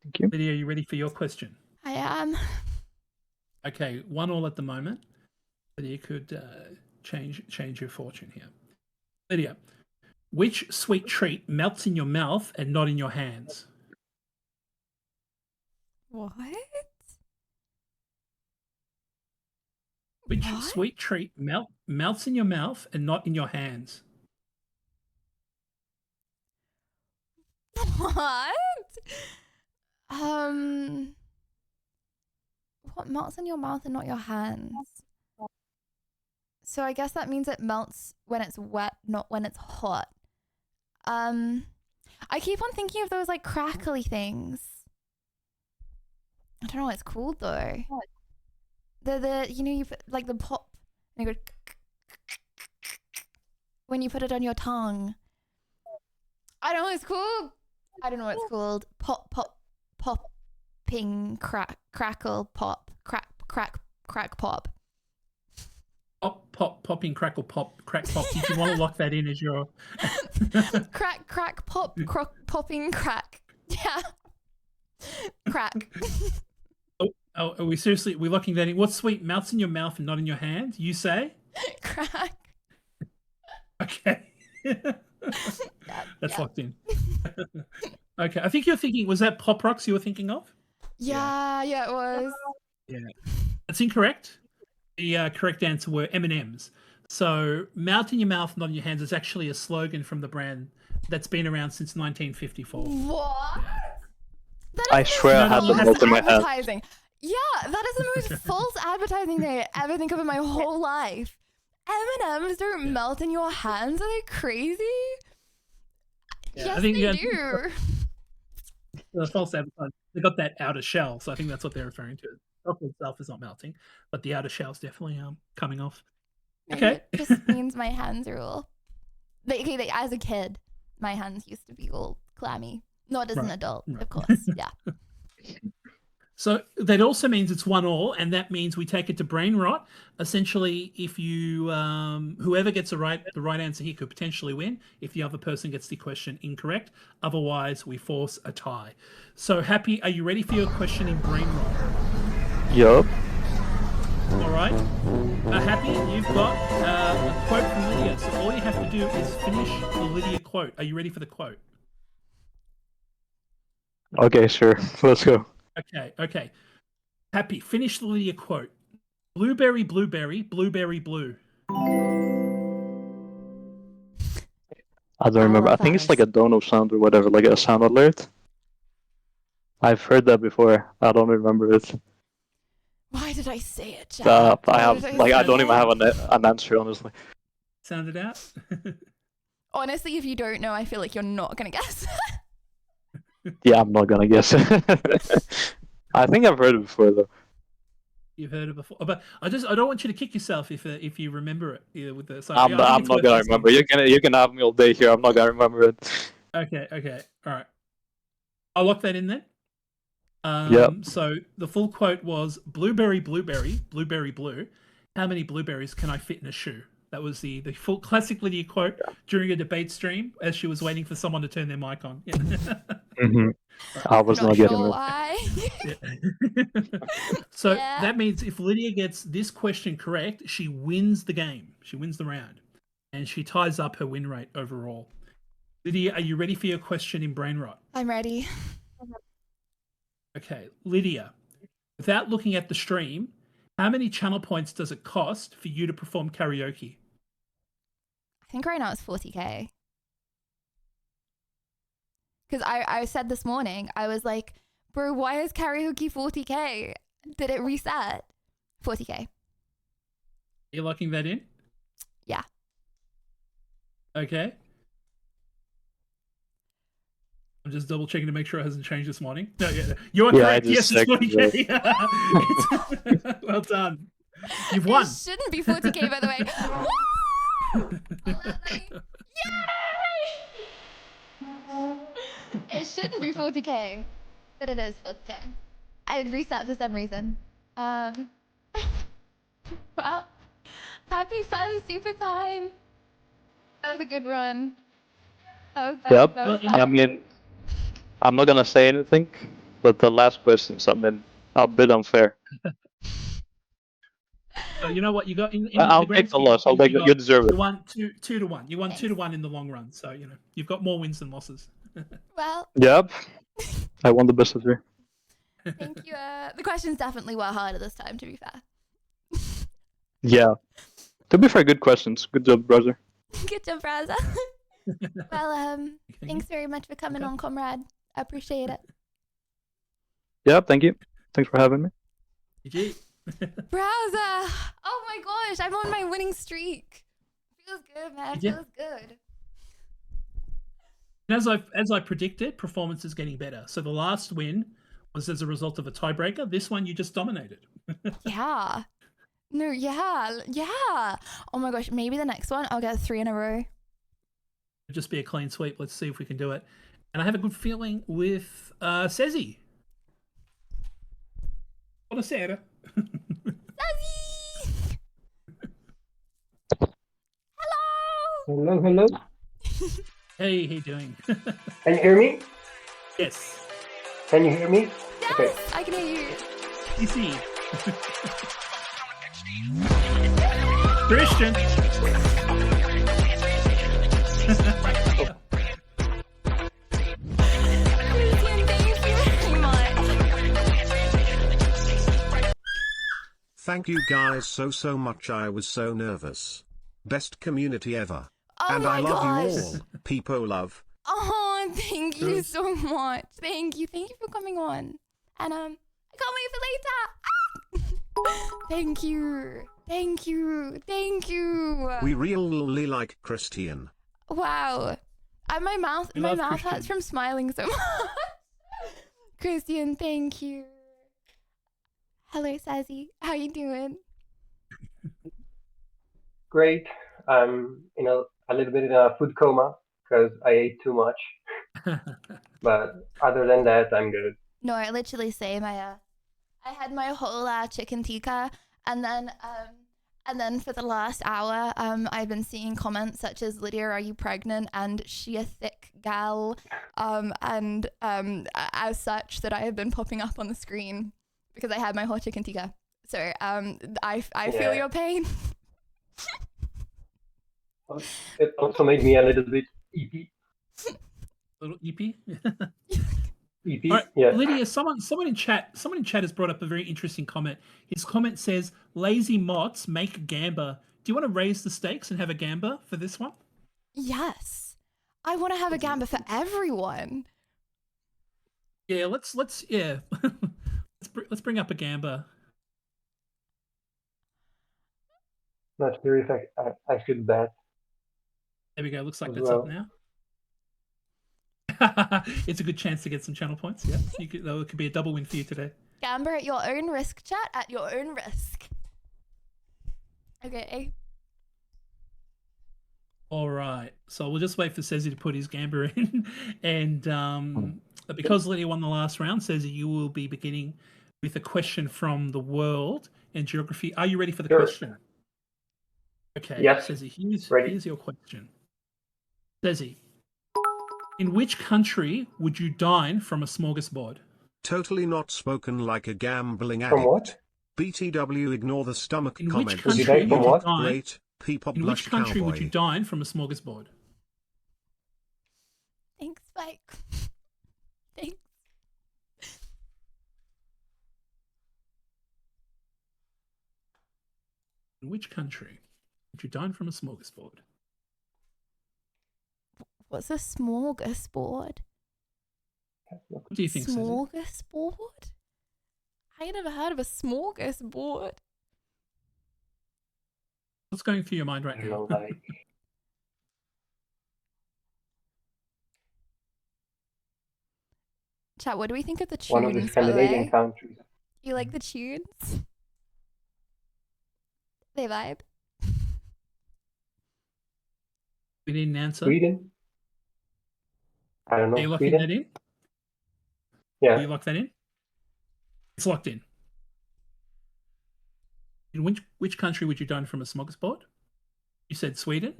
Thank you. Lydia, are you ready for your question? I am. Okay, 1-1 at the moment. Lydia could change your fortune here. Lydia, which sweet treat melts in your mouth and not in your hands? What? Which sweet treat melts in your mouth and not in your hands? What? what melts in your mouth and not your hands? So I guess that means it melts when it's wet, not when it's hot. I keep on thinking of those like crackly things. I don't know what it's called though. The you know, you put like the pop and you go when you put it on your tongue. I don't know what it's called. I don't know what it's called. Popping crackle pop crack pop. Popping crackle pop crack pop. Did you want to lock that in as your crack pop popping crack? Yeah. Crack. Oh, are we seriously? We're locking that in. What's sweet? Melts in your mouth and not in your hand. You say? Crack. Okay. That's locked in. Okay, I think you're thinking. Was that Pop Rocks you were thinking of? Yeah, it was. Yeah, that's incorrect. The correct answer were M&Ms. So, melt in your mouth, not in your hands is actually a slogan from the brand that's been around since 1954. What? I swear I had the melt in my hand. Advertising. Yeah, that is the most false advertising thing I ever think of in my whole life. M&Ms don't melt in your hands. Are they crazy? Yeah, yes, I think, they do. The false advertising. They got that outer shell, so I think that's what they're referring to. The chocolate itself is not melting, but the outer shell is definitely coming off. Maybe Okay. it just means my hands are all. As a kid, my hands used to be all clammy. Not as an adult, of course. Yeah. So that also means it's 1-1, and that means we take it to brain rot. Essentially, if you whoever gets the right answer here could potentially win if the other person gets the question incorrect. Otherwise, we force a tie. So, Happy, are you ready for your question in brain rot? Yup. All right. Happy, you've got a quote from Lydia. So all you have to do is finish the Lydia quote. Are you ready for the quote? Okay, sure. Let's go. Okay. Happy, finish the Lydia quote. Blueberry, blueberry, blueberry, blue. I don't remember. I think it's like a dono sound or whatever, like a sound alert. I've heard that before. I don't remember it. Why did I say it, Jack? I don't even have an answer, honestly. Sound it out. Honestly, if you don't know, I feel like you're not gonna guess. Yeah, I'm not gonna guess it. I think I've heard it before though. You've heard it before, but I don't want you to kick yourself if you remember it. Yeah, with the. So, I'm not gonna remember. You can have me all day here. I'm not gonna remember it. Okay. All right. I'll lock that in then. Yep. So the full quote was blueberry, blueberry, blueberry, blue. How many blueberries can I fit in a shoe? That was the full classic Lydia quote during a debate stream as she was waiting for someone to turn their mic on. Yeah. I was not getting it. Why? So that means if Lydia gets this question correct, she wins the game. She wins the round. And she ties up her win rate overall. Lydia, are you ready for your question in brain rot? I'm ready. Okay, Lydia, without looking at the stream, how many channel points does it cost for you to perform karaoke? I think right now it's 40k. Because I said this morning, I was like, bro, why is karaoke 40k? Did it reset? 40k. Are you locking that in? Yeah. Okay. I'm just double checking to make sure it hasn't changed this morning. No, yeah, you're correct. Yes, it's 40k. Well done. You've won. It shouldn't be 40k, by the way. Yay! It shouldn't be 40k, but it is 40k. I reset for some reason. Well, happy fun, super time. That was a good run. Yep. I mean, I'm not gonna say anything, but the last question's a bit unfair. You know what? You got in I'll the take the loss. I'll take it. You deserve it. You won 2-1. You won 2-1 in the long run. So you've got more wins than losses. Well. Yep. I won the best of 3. Thank you. The questions definitely were harder this time, to be fair. Yeah. To be fair, good questions. Good job, brother. Good job, brother. Well, thanks very much for coming on, comrade. I appreciate it. Yeah, thank you. Thanks for having me. GG. Browser. Oh my gosh, I'm on my winning streak. Feels good, man. Yeah. Feels good. And as I predicted, performance is getting better. So the last win was as a result of a tiebreaker. This one you just dominated. Yeah. No, yeah. Oh my gosh, maybe the next one I'll get 3 in a row. It'll just be a clean sweep. Let's see if we can do it. And I have a good feeling with Sezzy. Buonasera. Hello, hello. Hey, how you doing? Can you hear me? Yes. Can you hear me? Yes, Okay. I can hear you. PC. Christian. Thank you guys so much. I was so nervous. Best community ever. Oh and I my love gosh. you all. Peepo love. Oh, thank you so much. Thank you for coming on. And I can't wait for later. Thank you. We really like Christian. Wow. My mouth hurts from smiling so much. Christian, thank you. Hello, Sassy. How you doing? Great. I'm in a little bit in a food coma because I ate too much. But other than that, I'm good. No, I literally same. I had my whole chicken tikka, and then for the last hour, I've been seeing comments such as "Lydia, are you pregnant?" and "She a thick gal," and as such that I have been popping up on the screen because I had my whole chicken tikka. So I feel your pain. It also made me a little bit EP. Little EP. EP. All right, Yeah. Lydia, someone in chat has brought up a very interesting comment. His comment says, "Lazy mods make gamba." Do you want to raise the stakes and have a gamba for this one? Yes, I want to have a gamba for everyone. Yeah, let's let's bring up a gamba. Not sure if I should bet. There we go. Looks like as that's well. up now. It's a good chance to get some channel points. Yeah, it could be a double win for you today. Gamba at your own risk, chat. At your own risk. Okay. All right, so we'll just wait for Sezzy to put his gamba in, and because Lydia won the last round, Sezzy, you will be beginning with a question from the world and geography. Are you ready for the question? Okay. Yes. Sezzy, here's your question. Sezzy, in which country would you dine from a smorgasbord? Totally not spoken like a gambling From addict. what? BTW ignore the stomach In comment. which country would you dine? Great. Peepop In blush which country would cowboy. you dine from a smorgasbord? Thanks, Spike. Thanks. In which country would you dine from a smorgasbord? What's a smorgasbord? What do you think, Sezzy? Smorgasbord? I ain't never heard of a smorgasbord. What's going through your mind right now? Chat, what do we think of the tunes? One of the Scandinavian countries. You like the tunes? They vibe. We need an answer. Sweden? I don't know. Are you locking Sweden? that in? Yeah. Are you lock that in? It's locked in. In which country would you dine from a smorgasbord? You said Sweden?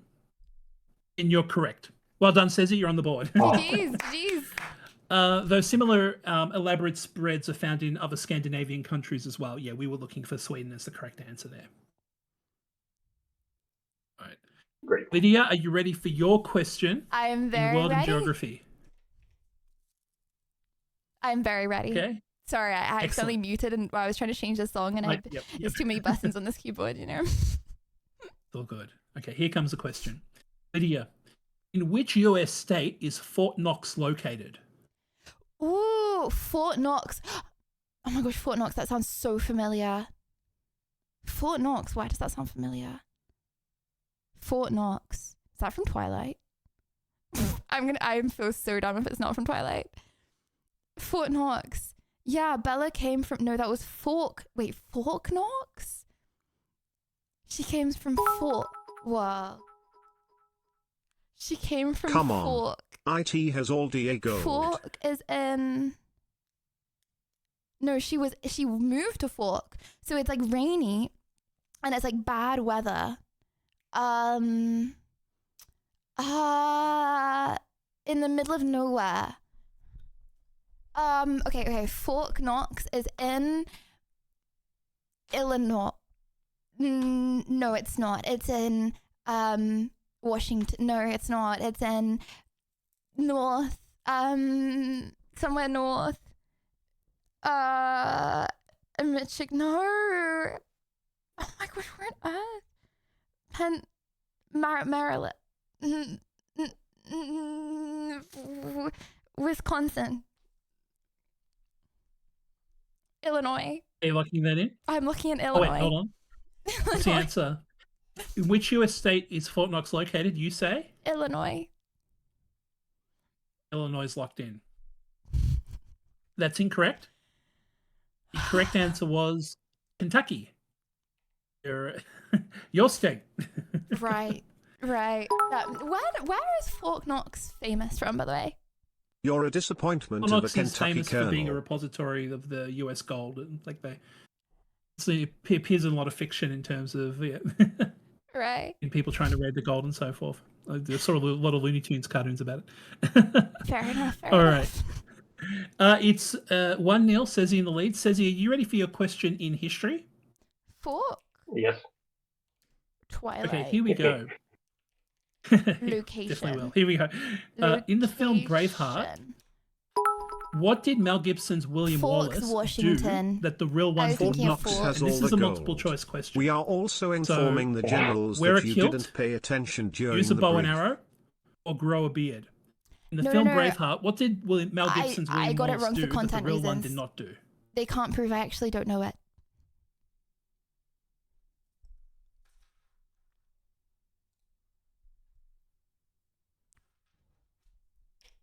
And you're correct. Well done, Sezzy, you're on the board. Jeez. Though similar elaborate spreads are found in other Scandinavian countries as well. Yeah, we were looking for Sweden as the correct answer there. All right. Great. Lydia, are you ready for your question? I am in very world ready. and geography? I'm very ready. Okay. Sorry, I accidentally muted and I was trying to change the song and Yep. there's too many buttons on this keyboard, you know. It's all good. Okay, here comes the question. Lydia, in which US state is Fort Knox located? Ooh, Fort Knox. Oh my gosh, Fort Knox, that sounds so familiar. Fort Knox, why does that sound familiar? Fort Knox. Is that from Twilight? I feel so dumb if it's not from Twilight. Fort Knox. Yeah, Bella came from, no, that was Fork Knox? She came from Fork. Wow. She came from Come on. Fork. IT has all DA gold. Fork is in... No, she moved to Fork. So it's like rainy and it's like bad weather. In the middle of nowhere. Okay. Fort Knox is in Illinois. No, it's not. It's in Washington. No, it's not. It's in north. Somewhere north. Michigan. No. Oh my gosh, where on earth? Maryland. Wisconsin. Illinois. Are you locking that in? I'm looking in Oh, Illinois. wait, hold on. What's the answer? In which US state is Fort Knox located, you say? Illinois. Illinois is locked in. That's incorrect. The correct answer was Kentucky. Your state. Right. Where is Fort Knox famous from, by the way? You're a disappointment Fort of a Knox is Kentucky famous colonel. for being a repository of the US gold, and like it appears in a lot of fiction in terms of Right. in people trying to raid the gold and so forth. There's sort of a lot of Looney Tunes cartoons about it. Fair enough. All right. It's 1-0. Cezzy in the lead. Cezzy, are you ready for your question in history? Fork. Yes. Twilight. Okay, here we go. Location. Definitely will. Here we go. In the film Braveheart, what did Mel Gibson's William Forks, Wallace Washington. do that the real one Fort did not? Knox And has all this the is a gold. multiple choice question. We are also informing the generals wear that a you kilt, didn't pay attention during use a the bow and brief. arrow, or grow a beard. In the No, film no, no. Braveheart, what did Mel Gibson's I William got it Wallace wrong for do that the content real one reasons. did not do? They can't prove I actually don't know it.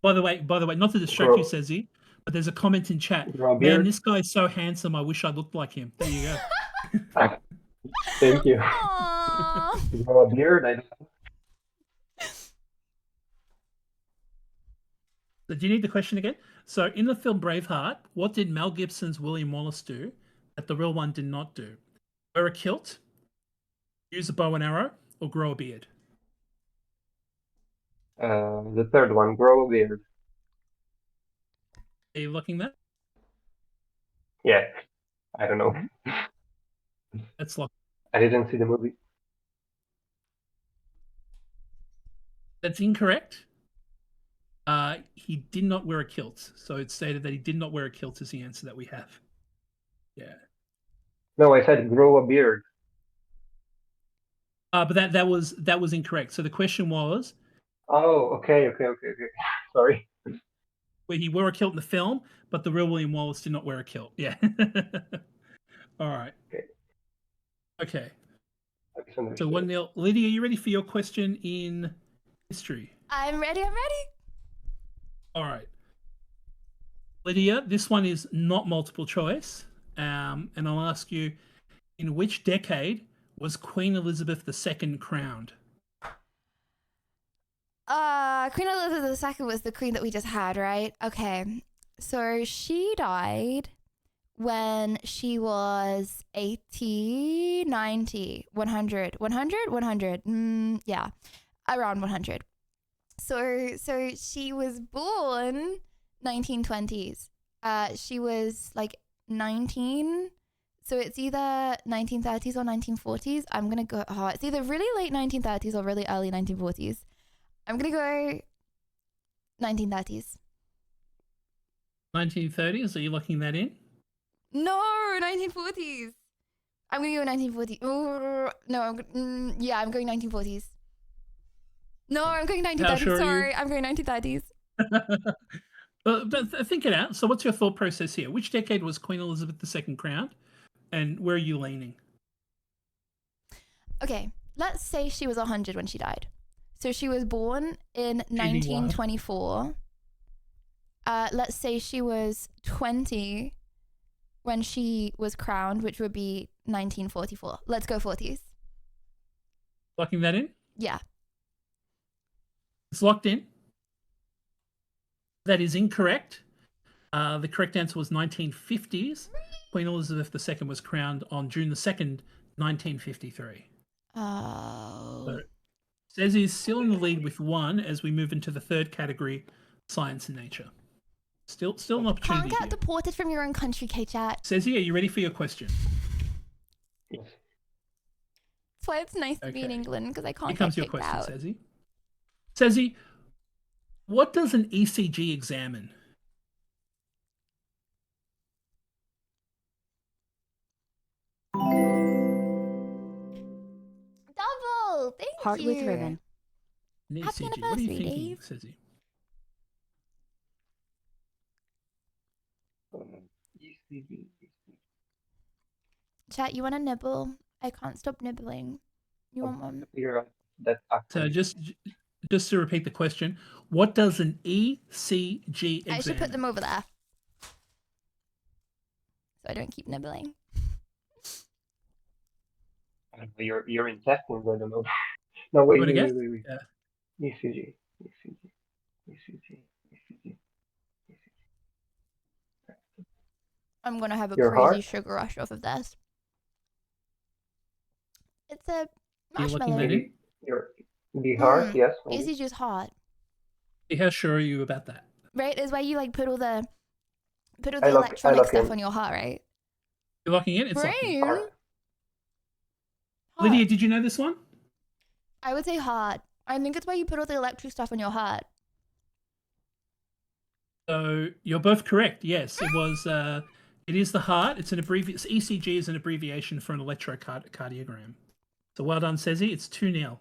By the way, not to distract you, Cezzy, but there's a comment in chat. Man, beard. this guy is so handsome. I wish I looked like him. There you go. Thank you. Grow a beard. So do you need the question again? So in the film Braveheart, what did Mel Gibson's William Wallace do that the real one did not do? Wear a kilt, use a bow and arrow, or grow a beard? The third one, grow a beard. Are you looking that? Yeah. I don't know. That's locked. I didn't see the movie. That's incorrect. He did not wear a kilt. So it's stated that he did not wear a kilt is the answer that we have. Yeah. No, I said grow a beard. But that was incorrect. So the question was, Oh, okay. Sorry. where he wore a kilt in the film, but the real William Wallace did not wear a kilt. Yeah. All right. Okay. So 1-0. Lydia, are you ready for your question in history? I'm ready. All right. Lydia, this one is not multiple choice. And I'll ask you, in which decade was Queen Elizabeth II crowned? Queen Elizabeth II was the queen that we just had, right? Okay. So she died when she was 80, 90, 100. 100? Yeah. Around 100. So she was born 1920s. She was like 19. So it's either 1930s or 1940s. I'm going to go, it's either really late 1930s or really early 1940s. I'm going to go 1930s. 1930s? Are you locking that in? No, 1940s. I'm going to go 1940s. No, I'm going 1940s. No, I'm going 1930s. How sure are you? Sorry, I'm going 1930s. Think it out. So what's your thought process here? Which decade was Queen Elizabeth II crowned? And where are you leaning? Okay, let's say she was 100 when she died. So she was born in 1924. Let's say she was 20 when she was crowned, which would be 1944. Let's go 40s. Locking that in? Yeah. It's locked in. That is incorrect. The correct answer was 1950s. Queen Elizabeth II was crowned on June the 2nd, 1953. Oh. So, Cezi is still in the lead with 1 as we move into the third category, science and nature. Still an opportunity. Can't get deported from your own country, K-Chat. Cezi, are you ready for your question? That's why it's nice to be in England, because I can't Here comes get your kicked question, out. Cezi. Cezi, what does an ECG examine? Double! Thank Heart you. with ribbon. An Happy ECG. What are you anniversary, thinking, Dave. Cezi? Chat, you want a nibble? I can't stop nibbling. You want one? That's So just to repeat the question, what does an ECG examine? I should put them over there. So I don't keep nibbling. Your intestines are the most. No, wait. Yeah. ECG. I'm gonna have a Your crazy heart? sugar rush off of this. It's a You're looking marshmallow. at it? The heart, yes. Easy just hot. How sure are you about that? Right? Is where you like put all the I lock electronic stuff in. on your heart, right? You're locking in? It's locked in. Brain. Lydia, did you know this one? I would say heart. I think it's where you put all the electric stuff on your heart. So you're both correct. Yes, it was. It is the heart. It's an abbreviation. ECG is an abbreviation for an electrocardiogram. So well done, Cezi. It's 2-0.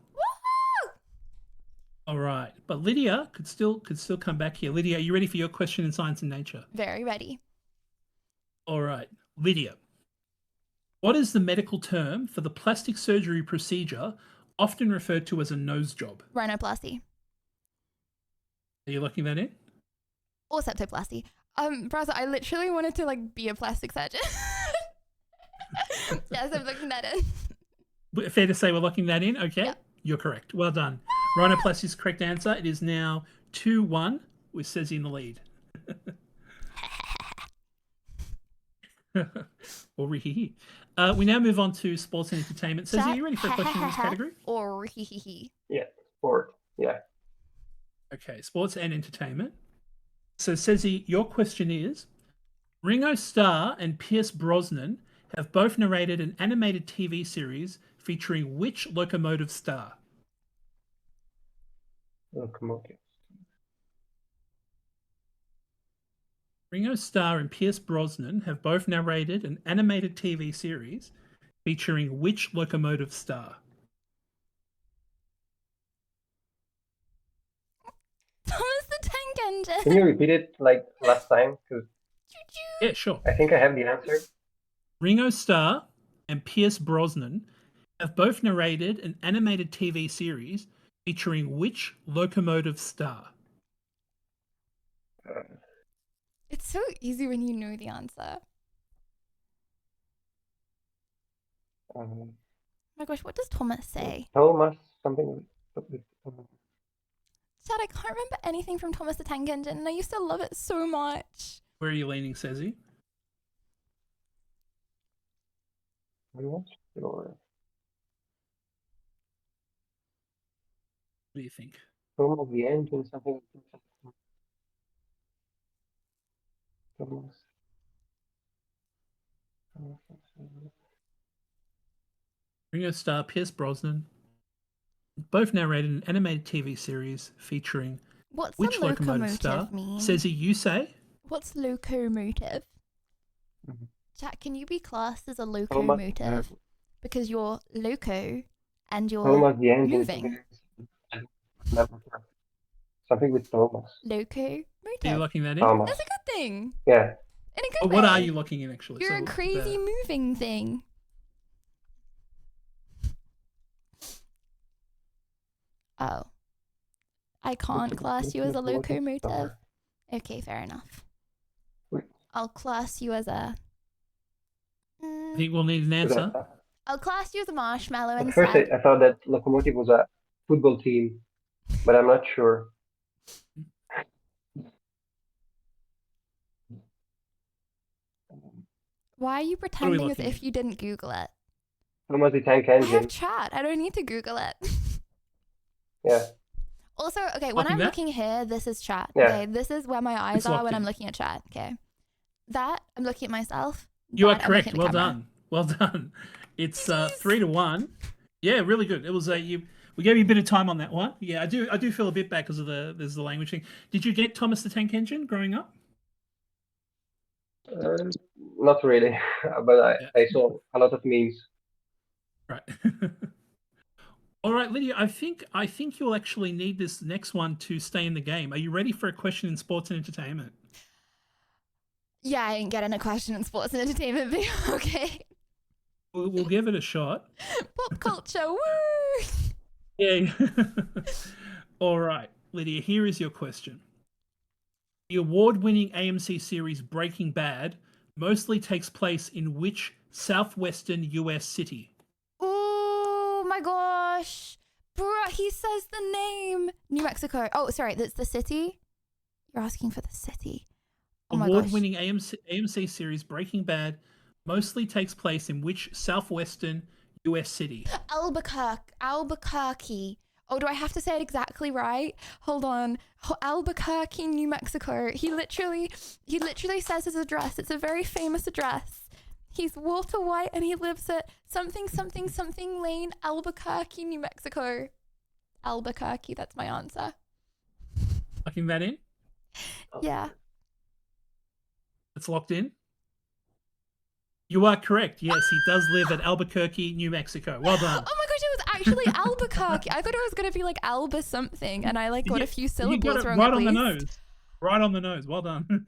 All right, but Lydia could still come back here. Lydia, are you ready for your question in science and nature? Very ready. All right, Lydia. What is the medical term for the plastic surgery procedure often referred to as a nose job? Rhinoplasty. Are you looking that in? Or septoplasty. Brother, I literally wanted to like be a plastic surgeon. Yes, I'm looking that in. Fair to say we're locking that in? Okay, Yep. You're correct. Well done. Rhinoplasty is the correct answer. It is now 2-1 with Cezi in the lead. Or hee. We now move on to sports and entertainment. Cezi, are you ready for a question in this category? Or hee. Yeah, sport. Yeah. Okay, sports and entertainment. So, Cezi, your question is, Ringo Starr and Pierce Brosnan have both narrated an animated TV series featuring which locomotive star? Locomotive. Ringo Starr and Pierce Brosnan have both narrated an animated TV series featuring which locomotive star? Thomas the Tank Engine. Can you repeat it like last time? Because Yeah, sure. I think I have the answer. Ringo Starr and Pierce Brosnan have both narrated an animated TV series featuring which locomotive star? It's so easy when you know the answer. Oh my gosh, what does Thomas say? Thomas something. Chad, I can't remember anything from Thomas the Tank Engine, and I used to love it so much. Where are you leaning, Cezi? I'm not sure. What do you think? Thomas the engine something. Thomas. Ringo Starr, Pierce Brosnan both narrated an animated TV series featuring What's which a locomotive locomotive star? mean? Cezi, you say? What's locomotive? Mm-hmm. Jack, can you be classed as a locomotive? Because you're loco and you're Thomas the engine. moving. Something with Thomas. Loco Are you motive. locking that in? Thomas. That's a good thing. Yeah. In a good Oh, way. what are you locking in actually? You're a crazy moving thing. Oh. I can't class you as a locomotive. Okay, fair enough. I'll class you as a... I think we'll need an answer. I'll class you as a marshmallow At instead. first, I thought that Locomotive was a football team, but I'm not sure. Why are you pretending as if you didn't Google it? Thomas the Tank I Engine. have chat. I don't need to Google it. Yeah. Also, okay, when I'm that? looking here, this is chat. Yeah. Okay, this is where my eyes It's are locked when I'm in. looking at chat. Okay. That, I'm looking at myself. You are that, I'm looking correct. at the Well camera. done. Well done. It's 3-1. Yeah, really good. It was we gave you a bit of time on that one. Yeah, I do feel a bit bad because of there's the language thing. Did you get Thomas the Tank Engine growing up? Not really, but I saw a lot of memes. Right. All right, Lydia. I think you'll actually need this next one to stay in the game. Are you ready for a question in sports and entertainment? Yeah, I didn't get in a question in sports and entertainment, but okay. We'll give it a shot. Pop culture, woo! Yeah. All right, Lydia. Here is your question. The award-winning AMC series Breaking Bad mostly takes place in which southwestern US city? Oh my gosh. Bruh, he says the name. New Mexico. Oh, sorry, that's the city? You're asking for the city. Oh my gosh. Award-winning AMC series Breaking Bad mostly takes place in which southwestern US city? Albuquerque. Oh, do I have to say it exactly right? Hold on. Albuquerque, New Mexico. He literally says his address. It's a very famous address. He's Walter White and he lives at something lane, Albuquerque, New Mexico. Albuquerque, that's my answer. Locking that in? Yeah. It's locked in? You are correct. Yes, he does live at Albuquerque, New Mexico. Well done. Oh my gosh, it was actually Albuquerque. I thought it was going to be like Alba something, and I got a few syllables you got it wrong right at on least. the nose. Right on the nose. Well done.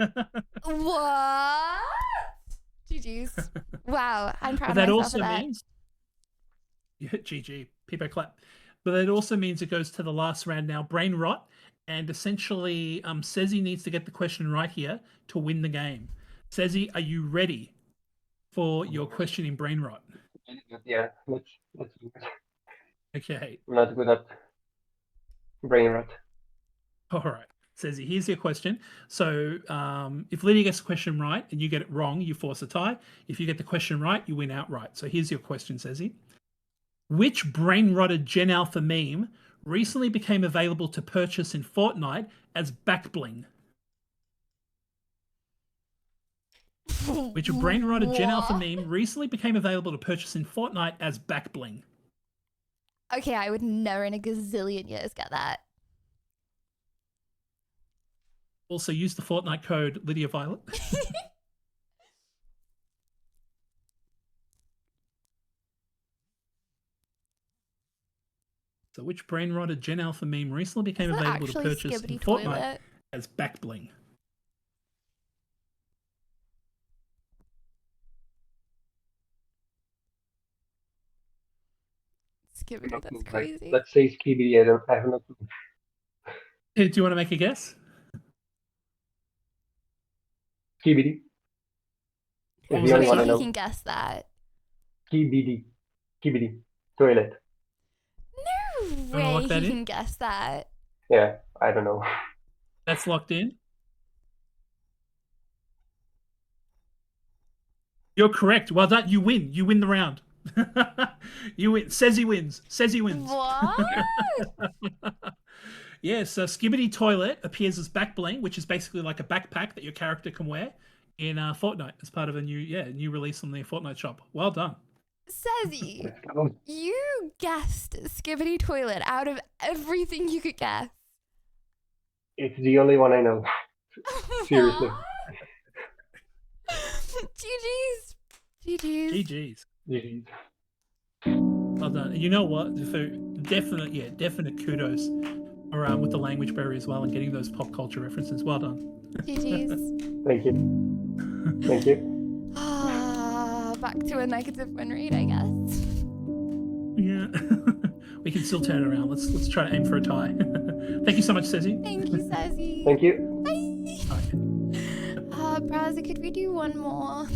What? GG's. Wow, I'm proud But of that myself also for that. means... Yeah, GG. People clap. But that also means it goes to the last round now. Brain rot. And essentially, Sezi needs to get the question right here to win the game. Sezi, are you ready for your question in brain rot? Yeah, let's do it. Okay. I'm not good at brain rot. All right. Sezi, here's your question. So if Lydia gets the question right and you get it wrong, you force a tie. If you get the question right, you win outright. So here's your question, Sezi. Which brain-rotted Gen Alpha meme recently became available to purchase in Fortnite as backbling? Which brain-rotted Gen Alpha meme recently became available to purchase in Fortnite as backbling? Okay, I would never in a gazillion years get that. Also use the Fortnite code Lydia Violet. So which brain-rotted Gen Alpha meme recently became Is that available to actually purchase in Skibbity Fortnite Toilet? as backbling? Skibbity, that's crazy. Let's say Skibidi. I have no clue. Do you want to make a guess? Skibidi. What It's was the only that, one I You know. can guess that. Skibidi. Skibidi. Toilet. No wanna way lock that he in? can guess that. Yeah, I don't know. That's locked in. You're correct. Well done. You win. You win the round. You win. Sezi wins. Sezi wins. What? Yeah, so Skibbity Toilet appears as backbling, which is basically like a backpack that your character can wear in Fortnite as part of a new release on the Fortnite shop. Well done. Sezi, you guessed Skibbity Toilet out of everything you could guess. It's the only one I know. Seriously. GG's. GG's. GG's. GG's. Well done. And you know what? For definite kudos with the language barrier as well and getting those pop culture references. Well done. GG's. Thank you. Thank you. Back to a negative win rate, I guess. Yeah. We can still turn it around. Let's try to aim for a tie. Thank you so much, Cezzy. Thank you, Cezzy. Thank you. Browser, could we do one more?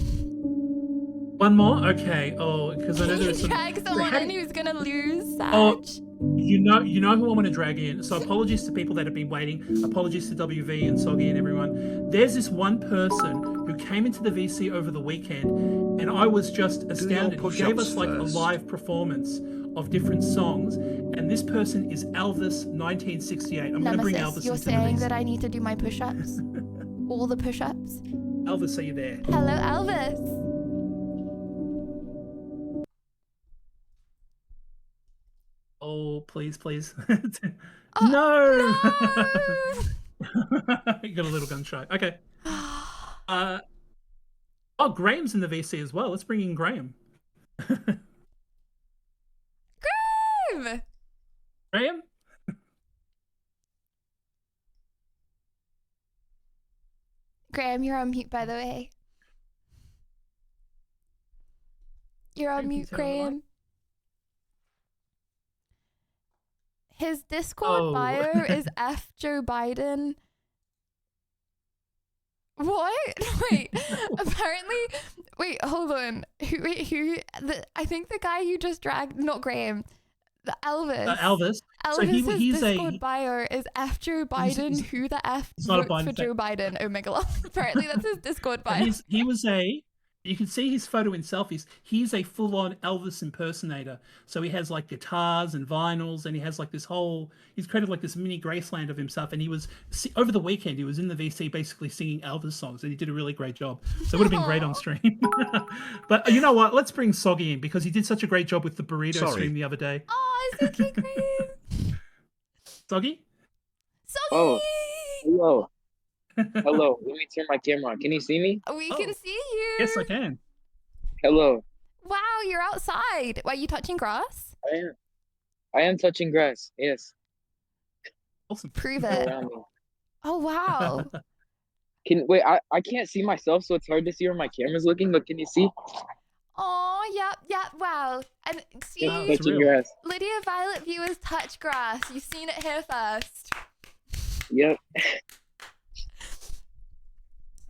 One more? Okay. Oh, because I know there's some... Drag someone in who's gonna lose, Sag. Oh, you know who I want to drag in. So apologies to people that have been waiting. Apologies to WV and Soggy and everyone. There's this one person who came into the VC over the weekend, and I was just astounded. He gave us like a live performance of different songs, and this person is Elvis 1968. I'm going to bring Elvis you're into saying the that I need to do my push-ups? All the push-ups? Elvis, are you there? Hello, Elvis. Oh, please, please. No! You got a little gun shy. Okay. Oh, Graham's in the VC as well. Let's bring in Graham. Graham! Graham? Graham, you're on mute, by the way. You're on mute, Graham. His Discord bio is F Joe Biden. What? Wait, apparently, wait, hold on. I think the guy you just dragged, not Graham, the Elvis. Elvis. So Elvis's Discord bio is F Joe Biden, who the F votes for Joe Biden, oh my god. Apparently that's his Discord bio. You can see his photo in selfies. He's a full-on Elvis impersonator. So he has like guitars and vinyls, and he has like this whole, he's created like this mini Graceland of himself. And he was, over the weekend, he was in the VC basically singing Elvis songs, and he did a really great job. So it would have been great on stream. But you know what? Let's bring Soggy in, because he did such a great job with the burrito stream the other day. Oh, it's okay, Graham. Soggy? Soggy! Oh, hello. Hello, let me turn my camera on. Can you see me? We can see you. Yes, I can. Hello. Wow, you're outside. Are you touching grass? I am touching grass, yes. Awesome. Prove it. Oh, wow. Wait, I can't see myself, so it's hard to see where my camera's looking, but can you see? Oh, yep, wow. And see, touching grass. Lydia Violet viewers touch grass. You've seen it here first. Yep.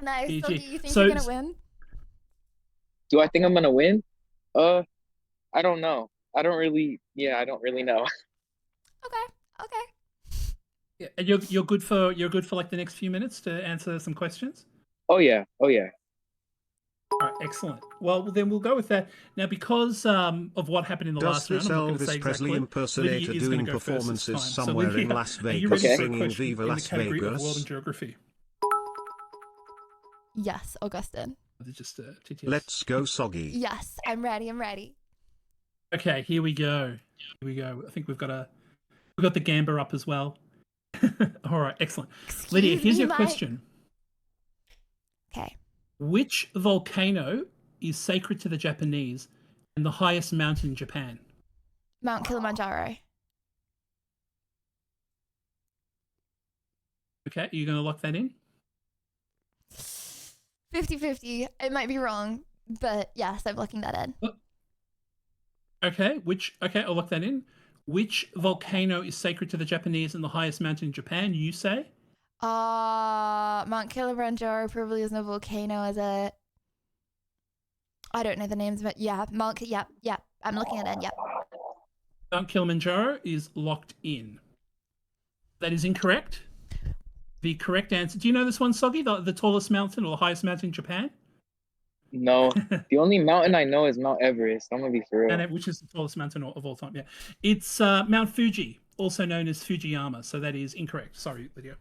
Nice. GG. So do you think So- you're gonna win? Do I think I'm gonna win? I don't know. I don't really know. Okay. Yeah, and you're good for like the next few minutes to answer some questions? Oh yeah. All right, excellent. Well, then we'll go with that. Now, because of what happened in the Does last round, this I'm not going to Elvis say Presley exactly. impersonator Lydia is gonna doing go first this performances time. So somewhere Lydia, in Las are you Vegas ready for a singing question Viva in the Las category of Vegas? World and Geography? Yes, Augustin. Just TTS. Let's go, Soggy. Yes, I'm ready. Okay, here we go. I think we've got the Gamba up as well. All right, excellent. Lydia, here's your question. Okay. Which volcano is sacred to the Japanese and the highest mountain in Japan? Mount Kilimanjaro. Okay, are you going to lock that in? 50-50. It might be wrong, but yes, I'm locking that in. Okay, I'll lock that in. Which volcano is sacred to the Japanese and the highest mountain in Japan, you say? Mount Kilimanjaro probably isn't a volcano, is it? I don't know the names, but yeah, yep. I'm looking at it, yep. Mount Kilimanjaro is locked in. That is incorrect. The correct answer. Do you know this one, Soggy? The tallest mountain or the highest mountain in Japan? No, the only mountain I know is Mount Everest. I'm gonna be for real. And which is the tallest mountain of all time? Yeah, it's Mount Fuji, also known as Fujiyama. So that is incorrect. Sorry, Lydia.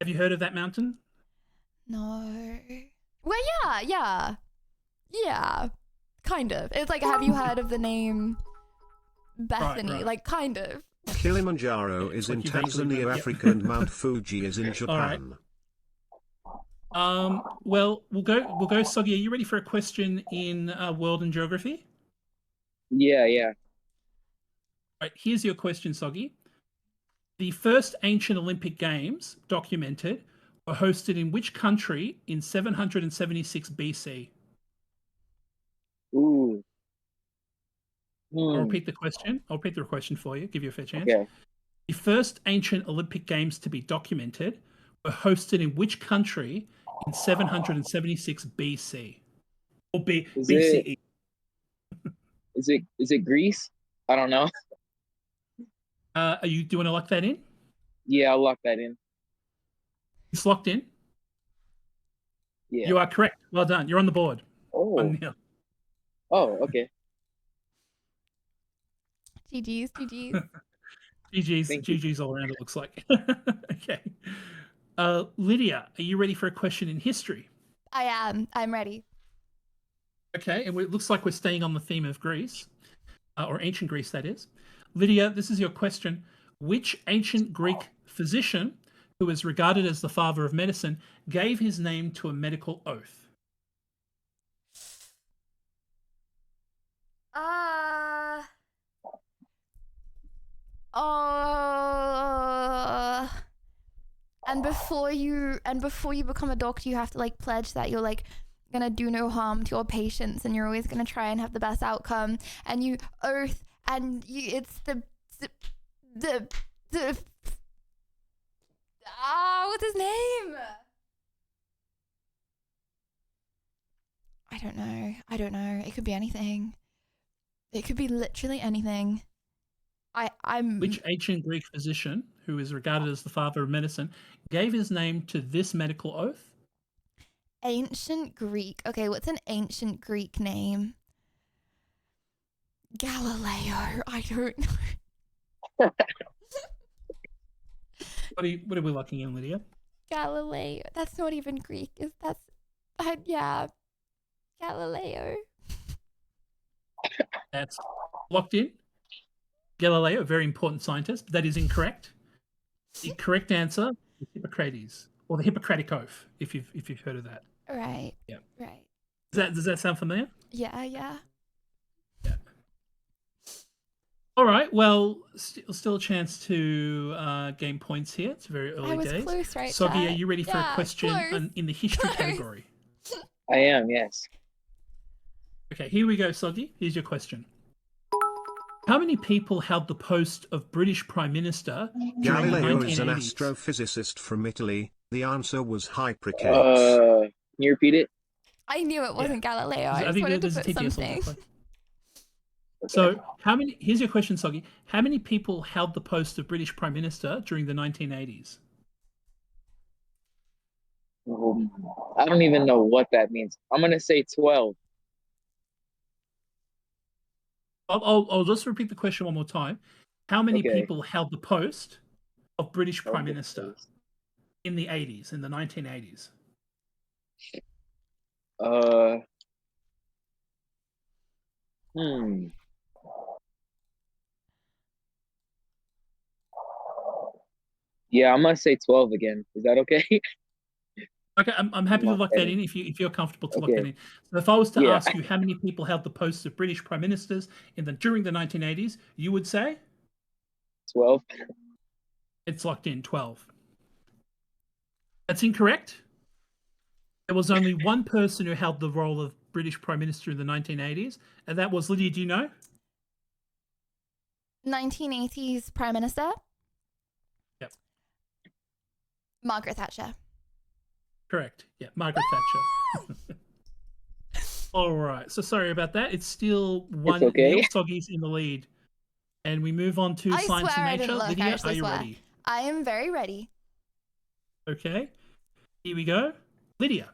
Have you heard of that mountain? No. Well, yeah, kind of. It's like, have you heard of the name Bethany? Right. Like, kind of. Kilimanjaro is in Tanzania, Africa, and Mount Fuji is in Japan. Well, we'll go. Soggy, are you ready for a question in World and Geography? Yeah. All right, here's your question, Soggy. The first ancient Olympic Games documented were hosted in which country in 776 BC? Ooh. I'll repeat the question. I'll repeat the question for you, give you a fair chance. Okay. The first ancient Olympic Games to be documented were hosted in which country in 776 BC? Or BCE? Is it Greece? I don't know. Do you want to lock that in? Yeah, I'll lock that in. It's locked in? Yeah. You are correct. Well done. You're on the board. Oh. 1-0. Oh, okay. GG's, GG's. GG's all around, it looks like. Okay. Lydia, are you ready for a question in history? I am. I'm ready. Okay, and it looks like we're staying on the theme of Greece, or ancient Greece, that is. Lydia, this is your question. Which ancient Greek physician, who is regarded as the father of medicine, gave his name to a medical oath? And before you become a doctor, you have to like pledge that you're like gonna do no harm to your patients and you're always gonna try and have the best outcome, and you oath, and it's the what's his name? I don't know. It could be anything. It could be literally anything. Which ancient Greek physician, who is regarded as the father of medicine, gave his name to this medical oath? Ancient Greek. Okay, what's an ancient Greek name? Galileo. I don't know. What are we looking in, Lydia? Galileo. That's not even Greek. Yeah. Galileo. That's locked in. Galileo, a very important scientist, but that is incorrect. The correct answer is Hippocrates, or the Hippocratic Oath, if you've heard of that. Right. Yeah. Right. Does that sound familiar? Yeah. All right. Well, still a chance to gain points here. It's very early I was days. close, right, Soggy, Chat? are you ready for a Yeah, question close. in the history category? I am, yes. Okay, here we go, Soggy. Here's your question. How many people held the post of British Prime Minister during the 1980s? Galileo is an astrophysicist from Italy. The answer was Hippocrates. Can you repeat it? I knew it wasn't Galileo. I just think wanted to there's a put TTS on something. that. So, here's your question, Soggy. How many people held the post of British Prime Minister during the 1980s? I don't even know what that means. I'm going to say 12. I'll just repeat the question one more time. How many Okay. people held the post of British Prime Minister in the 80s, in the 1980s? Yeah, I'm going to say 12 again. Is that okay? Okay, I'm happy to lock that in if you're comfortable to lock that in. So if I was to ask you how many people held the posts of British Prime Ministers during the 1980s, you would say? 12. It's locked in, 12. That's incorrect. There was only one person who held the role of British Prime Minister in the 1980s, and that was, Lydia, do you know? 1980s Prime Minister? Yep. Margaret Thatcher. Correct. Yeah, Margaret Thatcher. All right. So sorry about that. It's still 1-0. Okay. Soggy's in the lead. And we move on to I science swear I and nature. didn't look. Lydia, I are you swear. ready? I am very ready. Okay. Here we go. Lydia.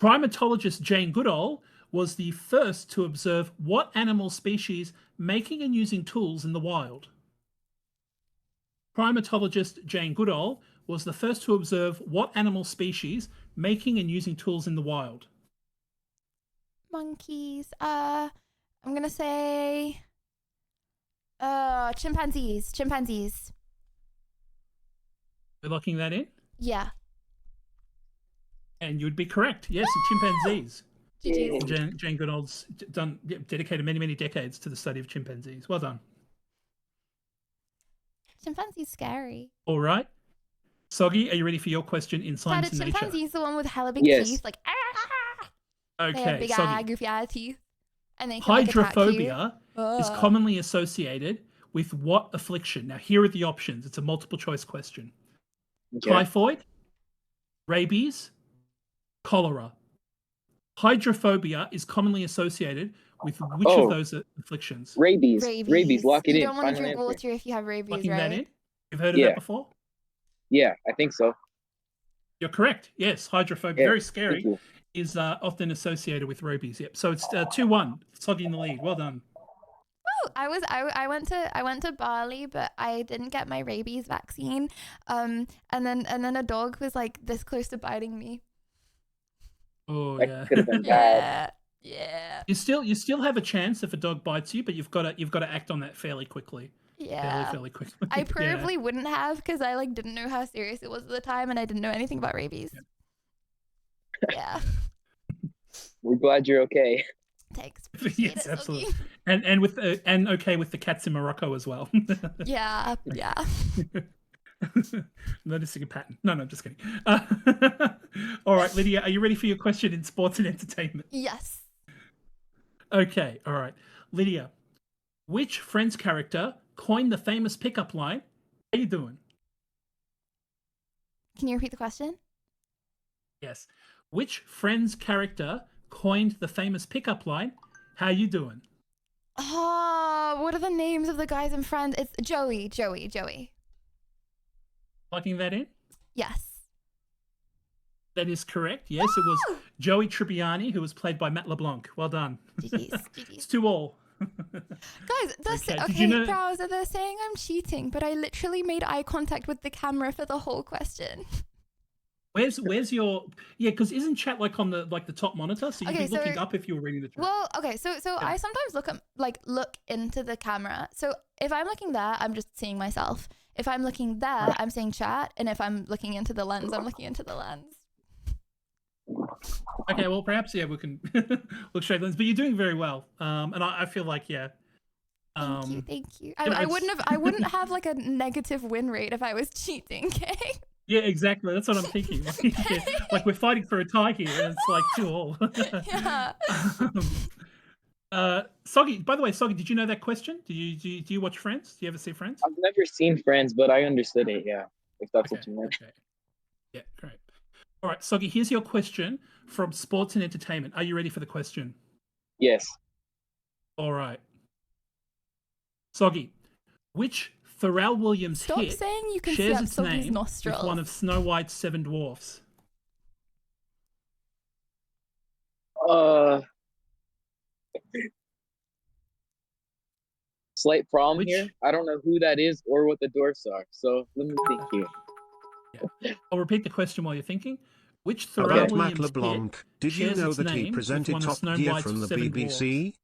Primatologist Jane Goodall was the first to observe what animal species making and using tools in the wild? Primatologist Jane Goodall was the first to observe what animal species making and using tools in the wild? Monkeys. I'm gonna say chimpanzees. Chimpanzees. We're locking that in? Yeah. And you'd be correct. Yes, chimpanzees. GG's. Jane Goodall's dedicated many, many decades to the study of chimpanzees. Well done. Chimpanzee's scary. All right. Soggy, are you ready for your question in Dad, Science a and Nature? chimpanzee's the one with hella big Yes. teeth. Like, they have Okay, big Soggy. goofy eye teeth. And they can, like, attack you. Hydrophobia is Ugh. commonly associated with what affliction? Now, here are the options. It's a multiple choice question. Okay. Typhoid, rabies, cholera. Hydrophobia is commonly associated with which of those afflictions? Rabies. Rabies. Lock it You in. don't want to Final drink answer. water if you have rabies, Locking right? that in? You've heard of that before? Yeah, I think so. You're correct. Yes, hydrophobia, Yeah, very thank scary, you. is often associated with rabies. Yep. So it's 2-1. Soggy in the lead. Well done. Woo! I went to Bali, but I didn't get my rabies vaccine. And then a dog was like this close to biting me. Oh That yeah. could have been bad. Yeah. You still have a chance if a dog bites you, but you've got to act on that fairly quickly. Yeah. Fairly quickly. I Yeah. probably wouldn't have because I like didn't know how serious it was at the time and I didn't know anything about rabies. Yeah. We're glad you're okay. Thanks. Yes, absolutely. And with and okay with the cats in Morocco as well. Yeah. Noticing a pattern. No, just kidding. All right, Lydia, are you ready for your question in sports and entertainment? Yes. Okay, all right. Lydia, which Friends character coined the famous pickup line, "How you doing?" Can you repeat the question? Yes. Which Friends character coined the famous pickup line, "How you doing?" Oh, what are the names of the guys in Friends? It's Joey. Plugging that in? Yes. That is correct. Yes, it was Joey Tribbiani, who was played by Matt LeBlanc. Well done. It's 2-2. Guys, Okay, okay, did you know- browser, they're saying I'm cheating, but I literally made eye contact with the camera for the whole question. Where's your because isn't chat like on the top monitor, so you'd Okay, be looking so- up if you were reading the chat. Well, okay, so I sometimes look into the camera. So if I'm looking there, I'm just seeing myself. If I'm looking there, I'm seeing chat, and if I'm looking into the lens, I'm looking into the lens. Okay, well perhaps we can look straight lens, but you're doing very well. And I feel like Thank you. I wouldn't have like a negative win rate if I was cheating, okay? Yeah, exactly. That's what I'm thinking. Like we're fighting for a tie here, and it's like 2-2. Yeah. Soggy. By the way, Soggy, did you know that question? Do you watch Friends? Do you ever see Friends? I've never seen Friends, but I understood it. Yeah, if that's what you meant. Okay. Yeah, great. All right, Soggy. Here's your question from Sports and Entertainment. Are you ready for the question? Yes. All right. Soggy, which Pharrell Williams Stop hit saying you can see shares up its Soggy's name nostrils. with one of Snow White's 7 dwarfs? Slight problem here. I don't know who that is or what the dwarfs are. So let me think here. I'll repeat the question while you're thinking. Which Pharrell About Matt Williams LeBlanc, hit did you shares know its that he name with presented one of Top Snow Gear White's from the 7 dwarfs? BBC?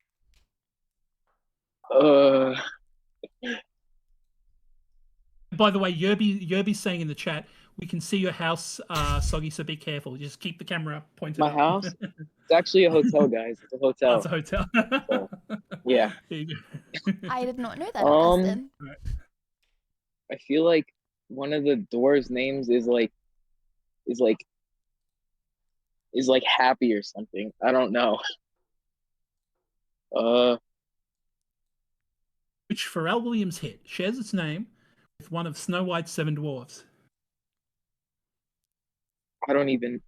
By the way, Yerby's saying in the chat, we can see your house, Soggy, so be careful. Just keep the camera pointed My up. house? It's actually a hotel, guys. It's a hotel. Oh, it's a hotel. So, yeah. There you go. I did not know that, Austin. I feel like one of the dwarves' names is like happy or something. I don't know. Which Pharrell Williams hit shares its name with one of Snow White's 7 dwarfs? I don't even.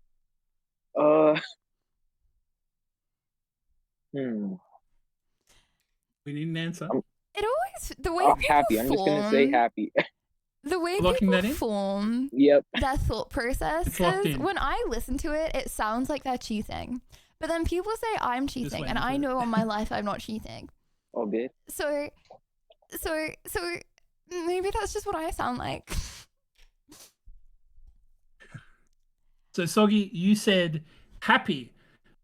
We need an answer. It always the way people Happy. I'm just gonna say form- happy. The way Locking that people in? form Yep. their thought process, It's locked 'cause in. when I listen to it, it sounds like they're cheating. But then people say I'm cheating, and I know on my life I'm not cheating. All good. So maybe that's just what I sound like. So, Soggy, you said Happy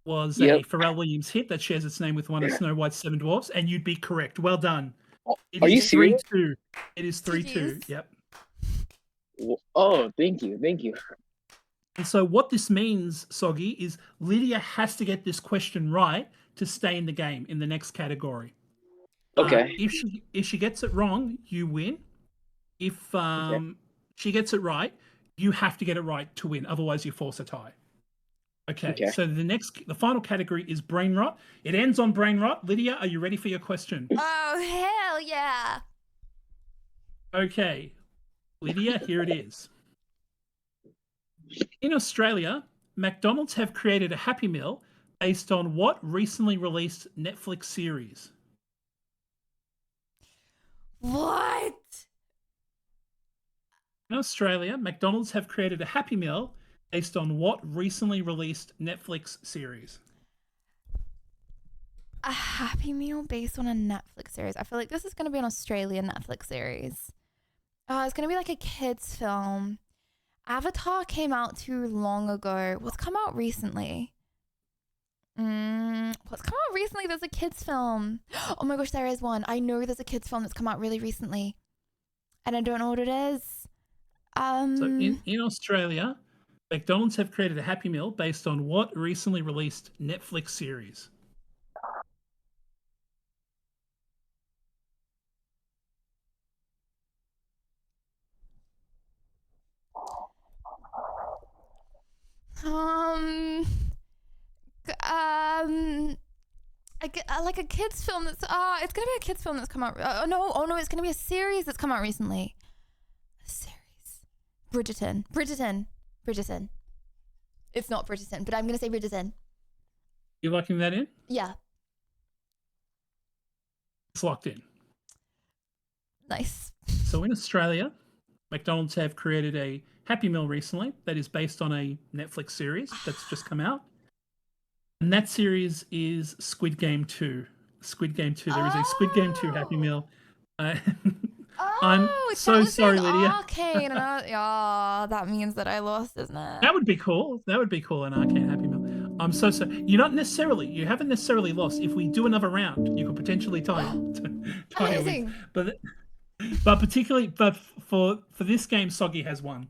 was a Pharrell Williams hit that shares its name with one of Snow White's 7 dwarfs, and you'd be correct. Well done. It Are is you serious? 3-2. It is 3-2. Yep. Oh, thank you. And so what this means, Soggy, is Lydia has to get this question right to stay in the game in the next category. Okay. If she gets it wrong, you win. If she gets it right, you have to get it right to win. Otherwise, you force a tie. Okay. So the final category is brain rot. It ends on brain rot. Lydia, are you ready for your question? Oh, hell yeah. Okay. Lydia, here it is. In Australia, McDonald's have created a Happy Meal based on what recently released Netflix series? What? In Australia, McDonald's have created a Happy Meal based on what recently released Netflix series? A Happy Meal based on a Netflix series. I feel like this is going to be an Australian Netflix series. Oh, it's going to be like a kid's film. Avatar came out too long ago. What's come out recently? What's come out recently? There's a kid's film. Oh my gosh, there is one. I know there's a kid's film that's come out really recently. And I don't know what it is. So in Australia, McDonald's have created a Happy Meal based on what recently released Netflix series? Like a kid's film that's it's gonna be a kid's film that's come out. Oh no, it's gonna be a series that's come out recently. A series. Bridgerton. It's not Bridgerton, but I'm gonna say Bridgerton. You locking that in? Yeah. It's locked in. Nice. So in Australia, McDonald's have created a Happy Meal recently that is based on a Netflix series that's just come out. And that series is Squid Game 2. Squid Game 2. There is a Squid Game 2 Happy Meal. I'm so sorry, Lydia. Arcane. That means that I lost, isn't it? That would be cool. That would be cool, an arcade Happy Meal. I'm so sorry. You haven't necessarily lost. If we do another round, you could potentially tie Amazing. But for this game, Soggy has won.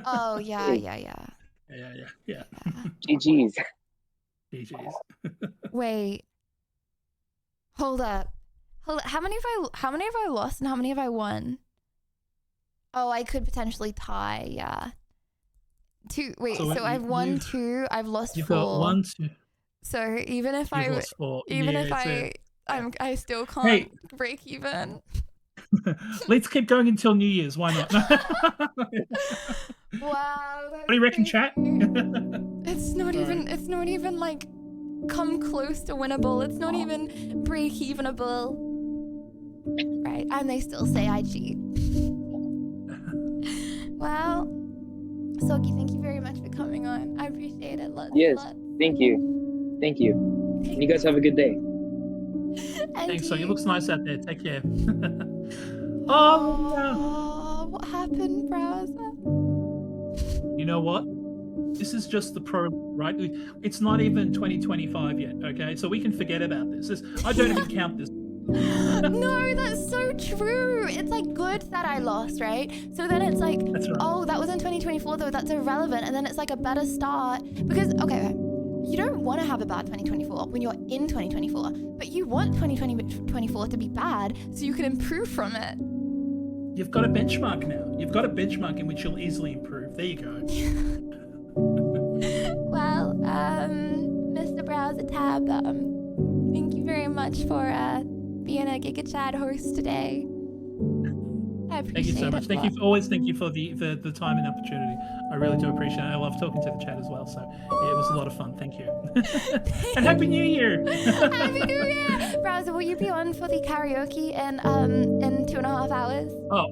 Oh yeah. Yeah. GG's. Wait. Hold up. How many have I lost and how many have I won? Oh, I could potentially tie. Yeah. Two. Wait. So I've won 2. I've lost 4. You've got 1, 2. So even if I still can't break even. Let's keep going until New Year's. Why not? Wow. What do you reckon, chat? It's not even like come close to winnable. It's not even break evenable. Right. And they still say I cheat. Well, Soggy, thank you very much for coming on. I appreciate it. Lots. Thank you. You guys have a good day. Thanks, Soggy. It looks nice out there. Take care. Oh, what happened, browser? You know what? This is just the pro, right? It's not even 2025 yet, okay? So we can forget about this. I don't even count this. No, that's so true. It's like good that I lost, right? So then it's like, oh, that was in 2024 though. That's irrelevant. And then it's like a better start because, okay, you don't want to have a bad 2024 when you're in 2024, but you want 2024 to be bad so you can improve from it. You've got a benchmark now. You've got a benchmark in which you'll easily improve. There you go. Well, Mr. Browser Tab, thank you very much for being a Giga Chad host today. I appreciate it. Thank you so much. Thank you for the time and opportunity. I really do appreciate it. I love talking to the chat as well. So yeah, it was a lot of fun. Thank you. And Happy New Year. Happy New Year. Browser, will you be on for the karaoke in 2.5 hours? Oh,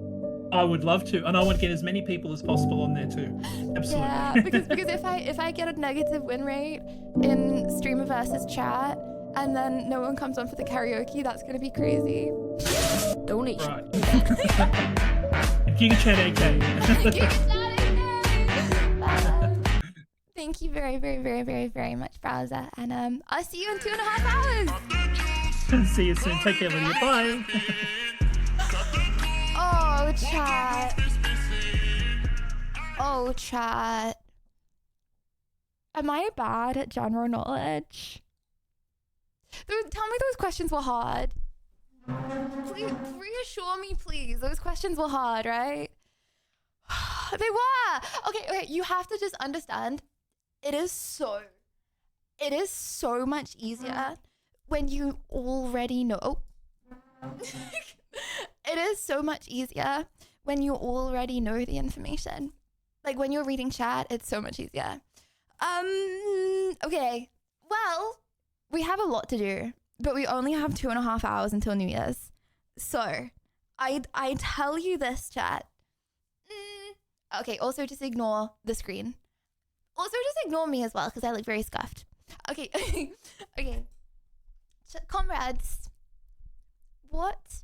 I would love to, and I want to get as many people as possible on there too. Absolutely. Yeah, because if I get a negative win rate in streamer versus chat, and then no one comes on for the karaoke, that's gonna be crazy. Donation. Right. Giga Chat AK. Thank you very, very, very, very, very much, Browser, and I'll see you in 2.5 hours. See you soon. Take care, Lydia. Bye. Oh, chat. Am I bad at general knowledge? Tell me those questions were hard. Please reassure me, please. Those questions were hard, right? They were. Okay, you have to just understand. It is so much easier when you already know. It is so much easier when you already know the information. Like when you're reading chat, it's so much easier. Okay. Well, we have a lot to do, but we only have 2.5 hours until New Year's. So, I tell you this, chat. Okay, also just ignore the screen. Also just ignore me as well, because I look very scuffed. Okay, okay. Comrades, what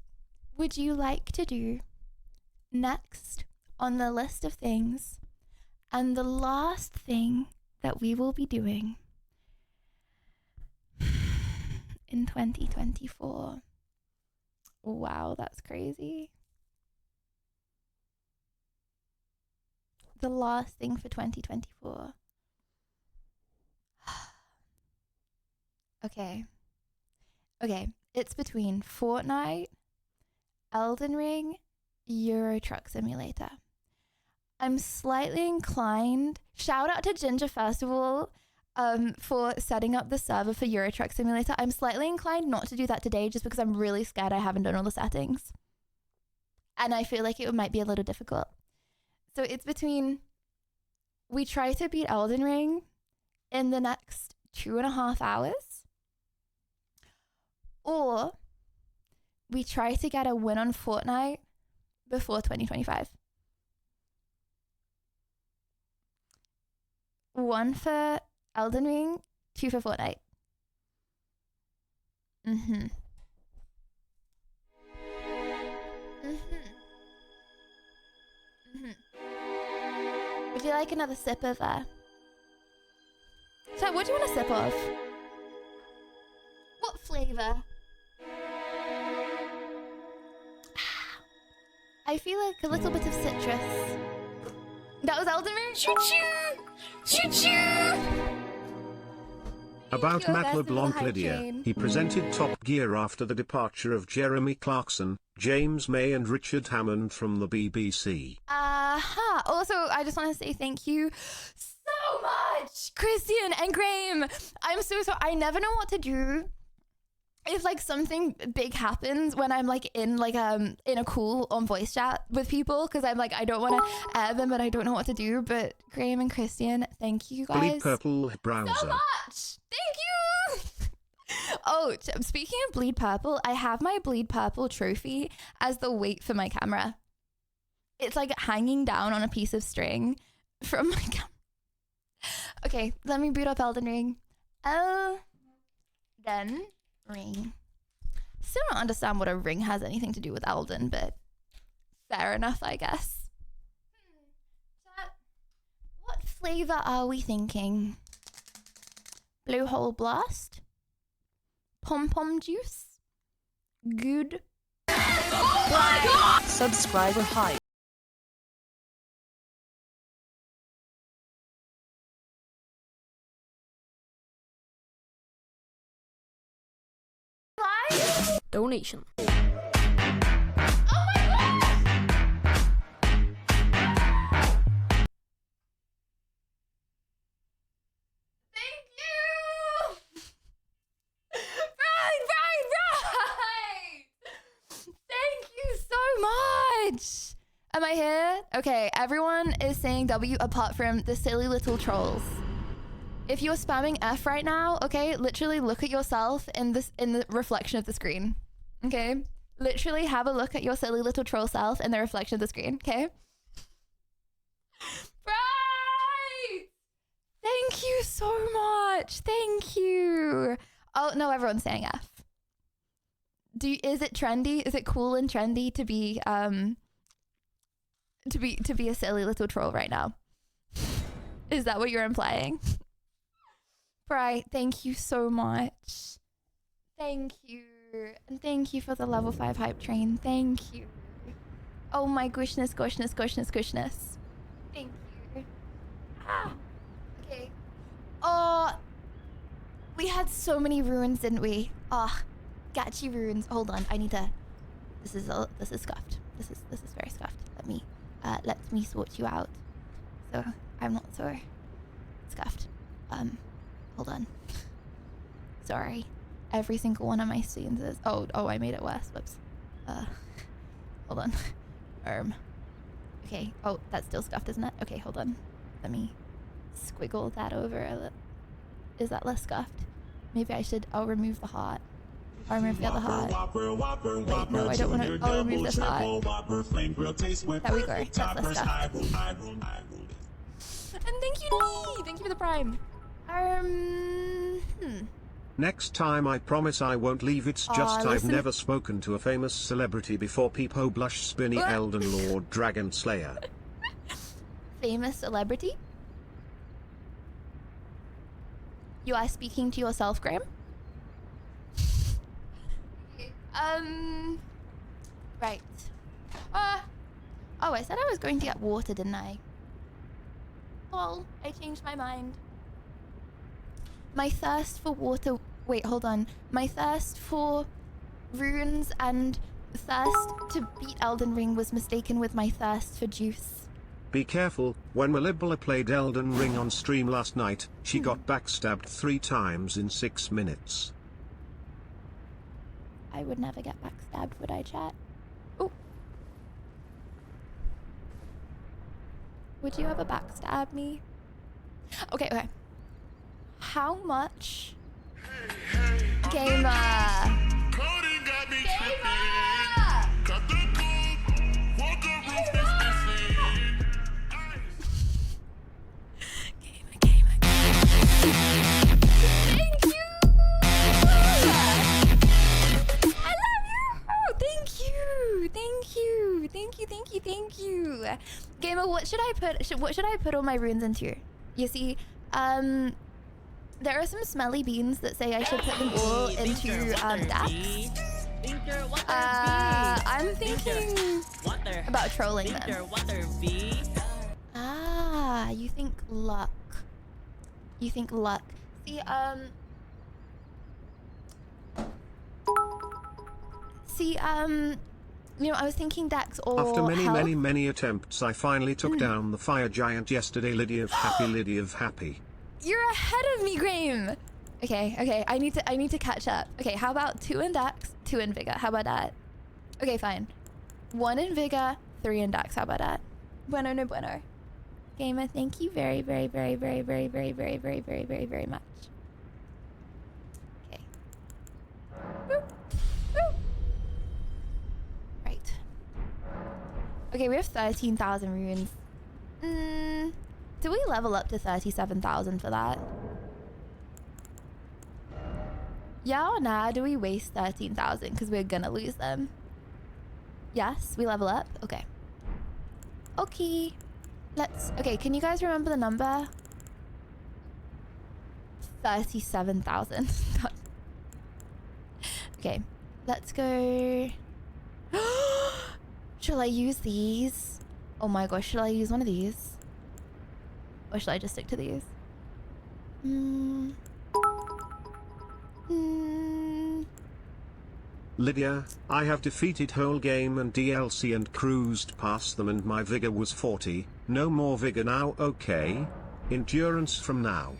would you like to do next on the list of things? And the last thing that we will be doing in 2024. Wow, that's crazy. The last thing for 2024. Okay. It's between Fortnite, Elden Ring, Euro Truck Simulator. I'm slightly inclined. Shout out to Ginger Festival for setting up the server for Euro Truck Simulator. I'm slightly inclined not to do that today just because I'm really scared I haven't done all the settings. And I feel like it might be a little difficult. So it's between we try to beat Elden Ring in the next 2.5 hours, or we try to get a win on Fortnite before 2025. 1 for Elden Ring, 2 for Fortnite. Would you like another sip of So what do you want a sip of? What flavor? I feel like a little bit of citrus. That was Elden Ring? Choo-choo! Choo-choo! About you, Matt that's the little LeBlanc hype Lydia, train. he presented Top Gear after the departure of Jeremy Clarkson, James May and Richard Hammond from the BBC. Also, I just want to say thank you so much, Christian and Graham. I'm so sorry. I never know what to do if like something big happens when I'm like in a call on voice chat with people, because I'm like I don't want to air them and I don't know what to do. But Graham and Christian, thank you guys Bleed Purple Browser. so much. Thank you. Oh, speaking of Bleed Purple, I have my Bleed Purple trophy as the weight for my camera. It's like hanging down on a piece of string from my camera. Okay, let me boot up Elden Ring. Elden Ring. Still don't understand what a ring has anything to do with Elden, but fair enough, I guess. What flavor are we thinking? Blue Hole Blast? Pom-pom juice? Good. Oh my god! Subscriber hype. Donation. Thank you so much. Am I here? Okay, everyone is saying W apart from the silly little trolls. If you're spamming F right now, okay, literally look at yourself in the reflection of the screen. Okay? Literally have a look at your silly little troll self in the reflection of the screen, okay? Right! Thank you so much. Thank you. Oh, no, everyone's saying F. Is it trendy? Is it cool and trendy to be a silly little troll right now? Is that what you're implying? Right, thank you so much. Thank you. And thank you for the level 5 hype train. Thank you. Oh my gooshness, gooshness, gooshness, gooshness. Thank you. Okay. Oh, we had so many ruins, didn't we? Oh, Gachi runes. Hold on, I need to. This is scuffed. This is very scuffed. Let me sort you out. So I'm not so scuffed. Hold on. Sorry. Every single one of my scenes is. Oh, I made it worse. Whoops. Hold on. Okay. Oh, that's still scuffed, isn't it? Okay, hold on. Let me squiggle that over a little. Is that less scuffed? Maybe I should. I'll remove the heart. I'll remove the other heart. Wait, no, I don't want to. I'll remove this heart. There we go. That's less scuffed. And thank you, Lee! Thank you for the prime. Next time I promise I won't leave. It's just I've never spoken to a famous celebrity before. Peepo Blush Spinny Elden Lord Dragon Slayer. Famous celebrity? You are speaking to yourself, Graham? Right. Oh, I said I was going to get water, didn't I? Oh, I changed my mind. My thirst for water. Wait, hold on. My thirst for runes and thirst to beat Elden Ring was mistaken with my thirst for juice. Be careful, when Melibla played Elden Ring on stream last night, she got backstabbed 3 times in 6 minutes. I would never get backstabbed, would I, chat? Oh. Would you ever backstab me? Okay. How much? Gamer! Thank you! I love you! Thank you! Gamer, what should I put all my runes into? You see, there are some smelly beans that say I should put them all into Dax. I'm thinking about trolling them. Ah, you think luck. See, you know, I was thinking Dax or After health. many attempts, I finally took down the fire giant yesterday. Lydia of Happy. You're ahead of me, Graham. Okay. I need to catch up. Okay, how about 2 in Dax, 2 in Vigor? How about that? Okay, fine. 1 in Vigor, 3 in Dax. How about that? Bueno, no bueno. Gamer, thank you very much. Okay. Boop. Boop. Right. Okay, we have 13,000 runes. Do we level up to 37,000 for that? Yeah or nah? Do we waste 13,000 because we're gonna lose them? Yes, we level up. Okay. Okay, can you guys remember the number? 37,000. Okay, let's go. Shall I use these? Oh my gosh, should I use one of these? Or should I just stick to these? Lydia, I have defeated whole game and DLC and cruised past them, and my vigor was 40. No more vigor now, okay? Endurance from now.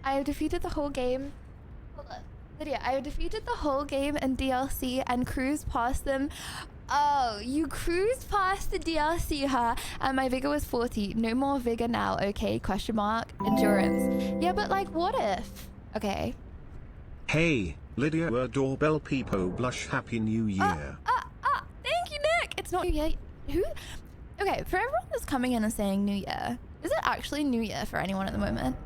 I have defeated the whole game. Hold on. Lydia, I have defeated the whole game and DLC and cruised past them. Oh, you cruised past the DLC, huh? And my vigor was 40. No more vigor now, okay? Question mark. Endurance. Yeah, but like, what if? Okay. Hey, Lydia, doorbell Peepo Blush Happy New Year. Thank you, Nick. It's not New Year. Who? Okay, for everyone that's coming in and saying New Year, is it actually New Year for anyone at the moment?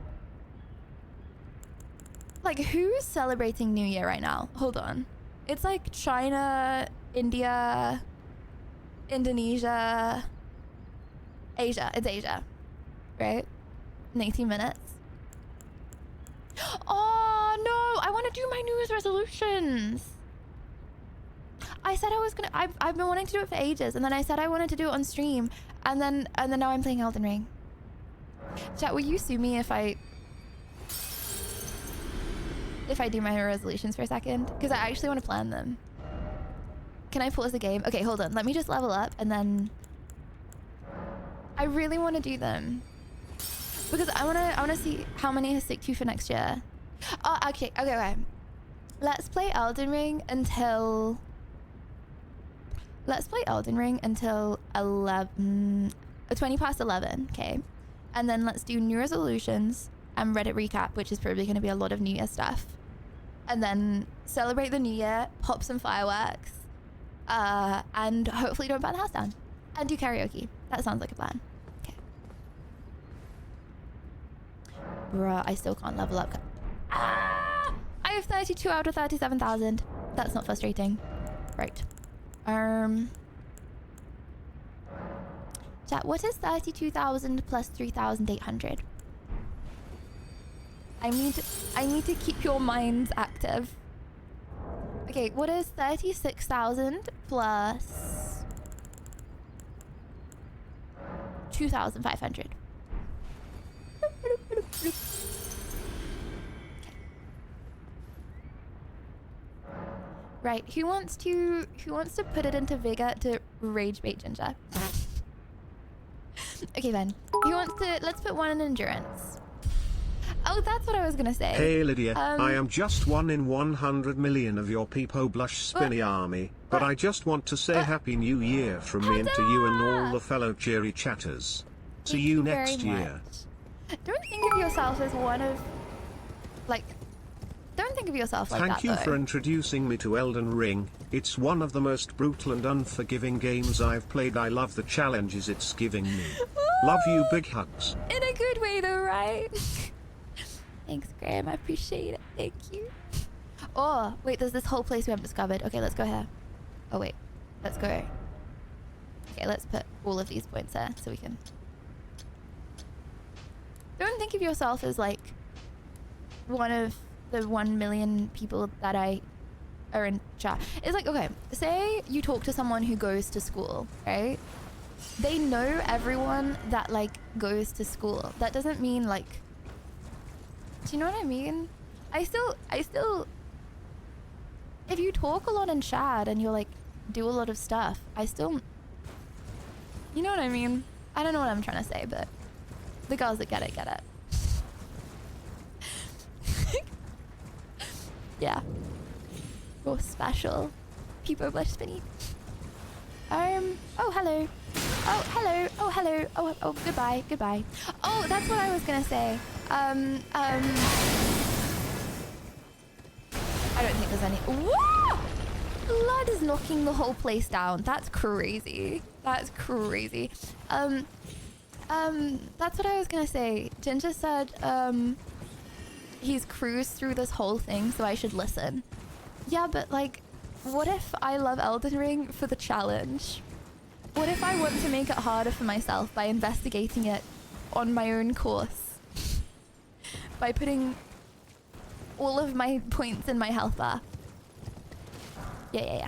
Like, who's celebrating New Year right now? Hold on. It's like China, India, Indonesia, Asia. It's Asia, right? In 18 minutes. Oh no! I want to do my New Year's resolutions. I said I was gonna. I've been wanting to do it for ages, and then I said I wanted to do it on stream, and then now I'm playing Elden Ring. Chat, will you sue me if I? if I do my resolutions for a second, because I actually want to plan them. Can I pause the game? Okay, hold on. Let me just level up and then I really want to do them because I want to see how many I stick to for next year. Oh, okay. Let's play Elden Ring until 20 past 11. Okay, and then let's do New Resolutions and Reddit recap, which is probably going to be a lot of New Year stuff, and then celebrate the New Year, pop some fireworks, and hopefully don't burn the house down, and do karaoke. That sounds like a plan. Okay. Bruh, I still can't level up. Ah! I have 32 out of 37,000. That's not frustrating. Right. Chat, what is 32,000 plus 3,800? I need to keep your minds active. Okay, what is 36,000 plus 2,500? Right, who wants to put it into vigor to rage bait Ginger? Okay then, let's put one in endurance. Oh, that's what I was gonna say. Hey Lydia, I am just 1 in 100 million of your Peepo Blush Spinny army, but I just want to say Happy New Year from me and to you and all the fellow cheery chatters. See you next year. Don't think of yourself as one of, like, don't think of yourself like that, Thank you for introducing me to Elden Ring. It's one of the most brutal and unforgiving games I've played. I love the challenges it's giving me. Love you, big hugs. In a good way though, right? Thanks, Graham. I appreciate it. Thank you. Oh, wait, there's this whole place we haven't discovered. Okay, let's go here. Oh, wait. Let's go. Okay, let's put all of these points there so we can... Don't think of yourself as, like, one of the 1 million people that are in chat. It's like, okay, say you talk to someone who goes to school, right? They know everyone that, like, goes to school. That doesn't mean, like... Do you know what I mean? I still, if you talk a lot in chat and you like do a lot of stuff, you know what I mean? I don't know what I'm trying to say, but the girls that get it, get it. Yeah. You're special. People Blush Spinny. Oh, hello. Oh, hello. Oh, hello. Oh, goodbye. Goodbye. Oh, that's what I was gonna say. I don't think there's any... Whoa! Blood is knocking the whole place down. That's crazy. That's crazy. That's what I was gonna say. Ginger said, he's cruised through this whole thing, so I should listen. Yeah, but like, what if I love Elden Ring for the challenge? What if I want to make it harder for myself by investigating it on my own course? By putting all of my points in my health bar. Yeah.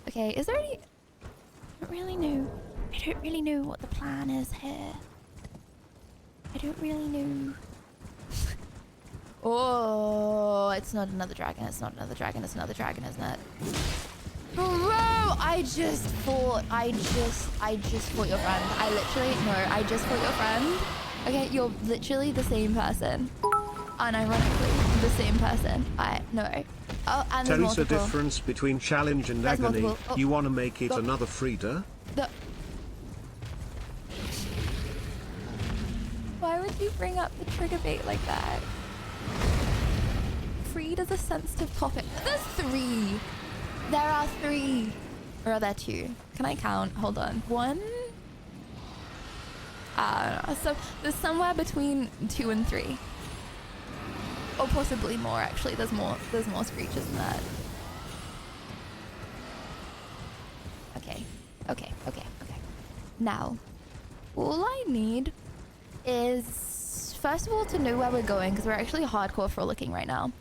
Okay, is there any... I don't really know what the plan is here. I don't really know. Oh, it's not another dragon. It's not another dragon. It's another dragon, isn't it? Bro, I just fought your friend. I just fought your friend. Okay, you're literally the same person. Unironically, the same person. No. Oh, and there's multiple. There is a difference between challenge and There's agony. multiple. Oh. You want to make it another Frida? Why would you bring up the trigger bait like that? Frida's a sensitive topic. There's 3. There are 3. Or are there 2? Can I count? Hold on. 1? So there's somewhere between 2 and 3. Or possibly more, actually. There's more screeches than that. Okay. Now, all I need is, first of all, to know where we're going, because we're actually hardcore frolicking right now.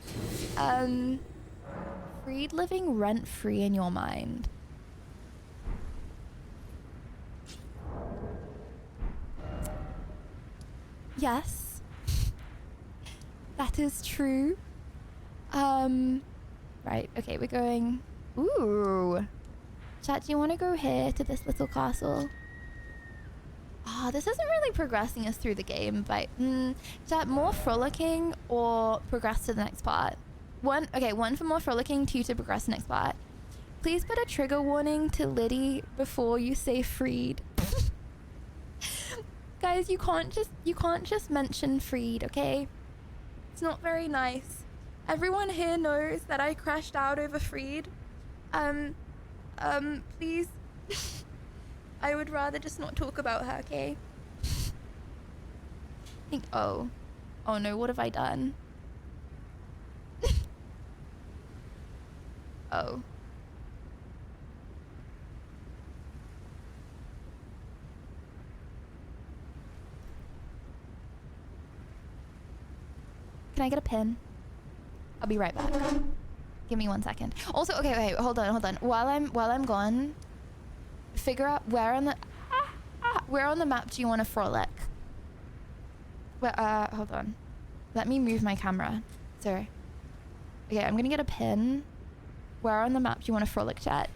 Freed living rent-free in your mind. Yes. That is true. Right, okay, we're going... Ooh. Chat, do you want to go here to this little castle? Ah, this isn't really progressing us through the game, but... Chat, more frolicking or progress to the next part? One for more frolicking, 2 to progress to the next part. Please put a trigger warning to Liddy before you say freed. Guys, you can't just mention freed, okay? It's not very nice. Everyone here knows that I crashed out over freed. Please. I would rather just not talk about her, okay? Oh no, what have I done? Oh. Can I get a pin? I'll be right back. Give me 1 second. Also, okay, hold on. While I'm gone, figure out where on the map do you want to frolic? Where, hold on. Let me move my camera. Sorry. Okay, I'm gonna get a pin. Where on the map do you want to frolic, chat?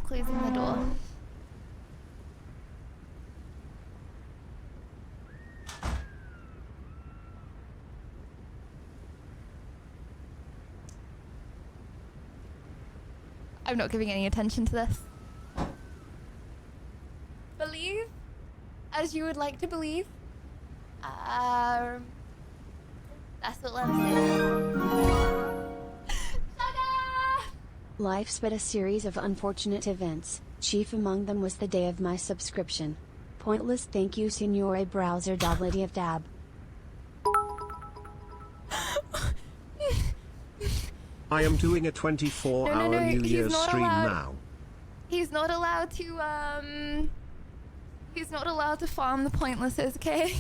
closing the door. I'm not giving any attention to this. Believe as you would like to believe. That's what I'm saying. Life's but a series of unfortunate events. Chief among them was the day of my subscription. Pointless thank you, Signore Browser Doblity of Dab. I am doing a 24-hour New Year's stream now. He's not allowed to, he's not allowed to farm the pointlesses, okay?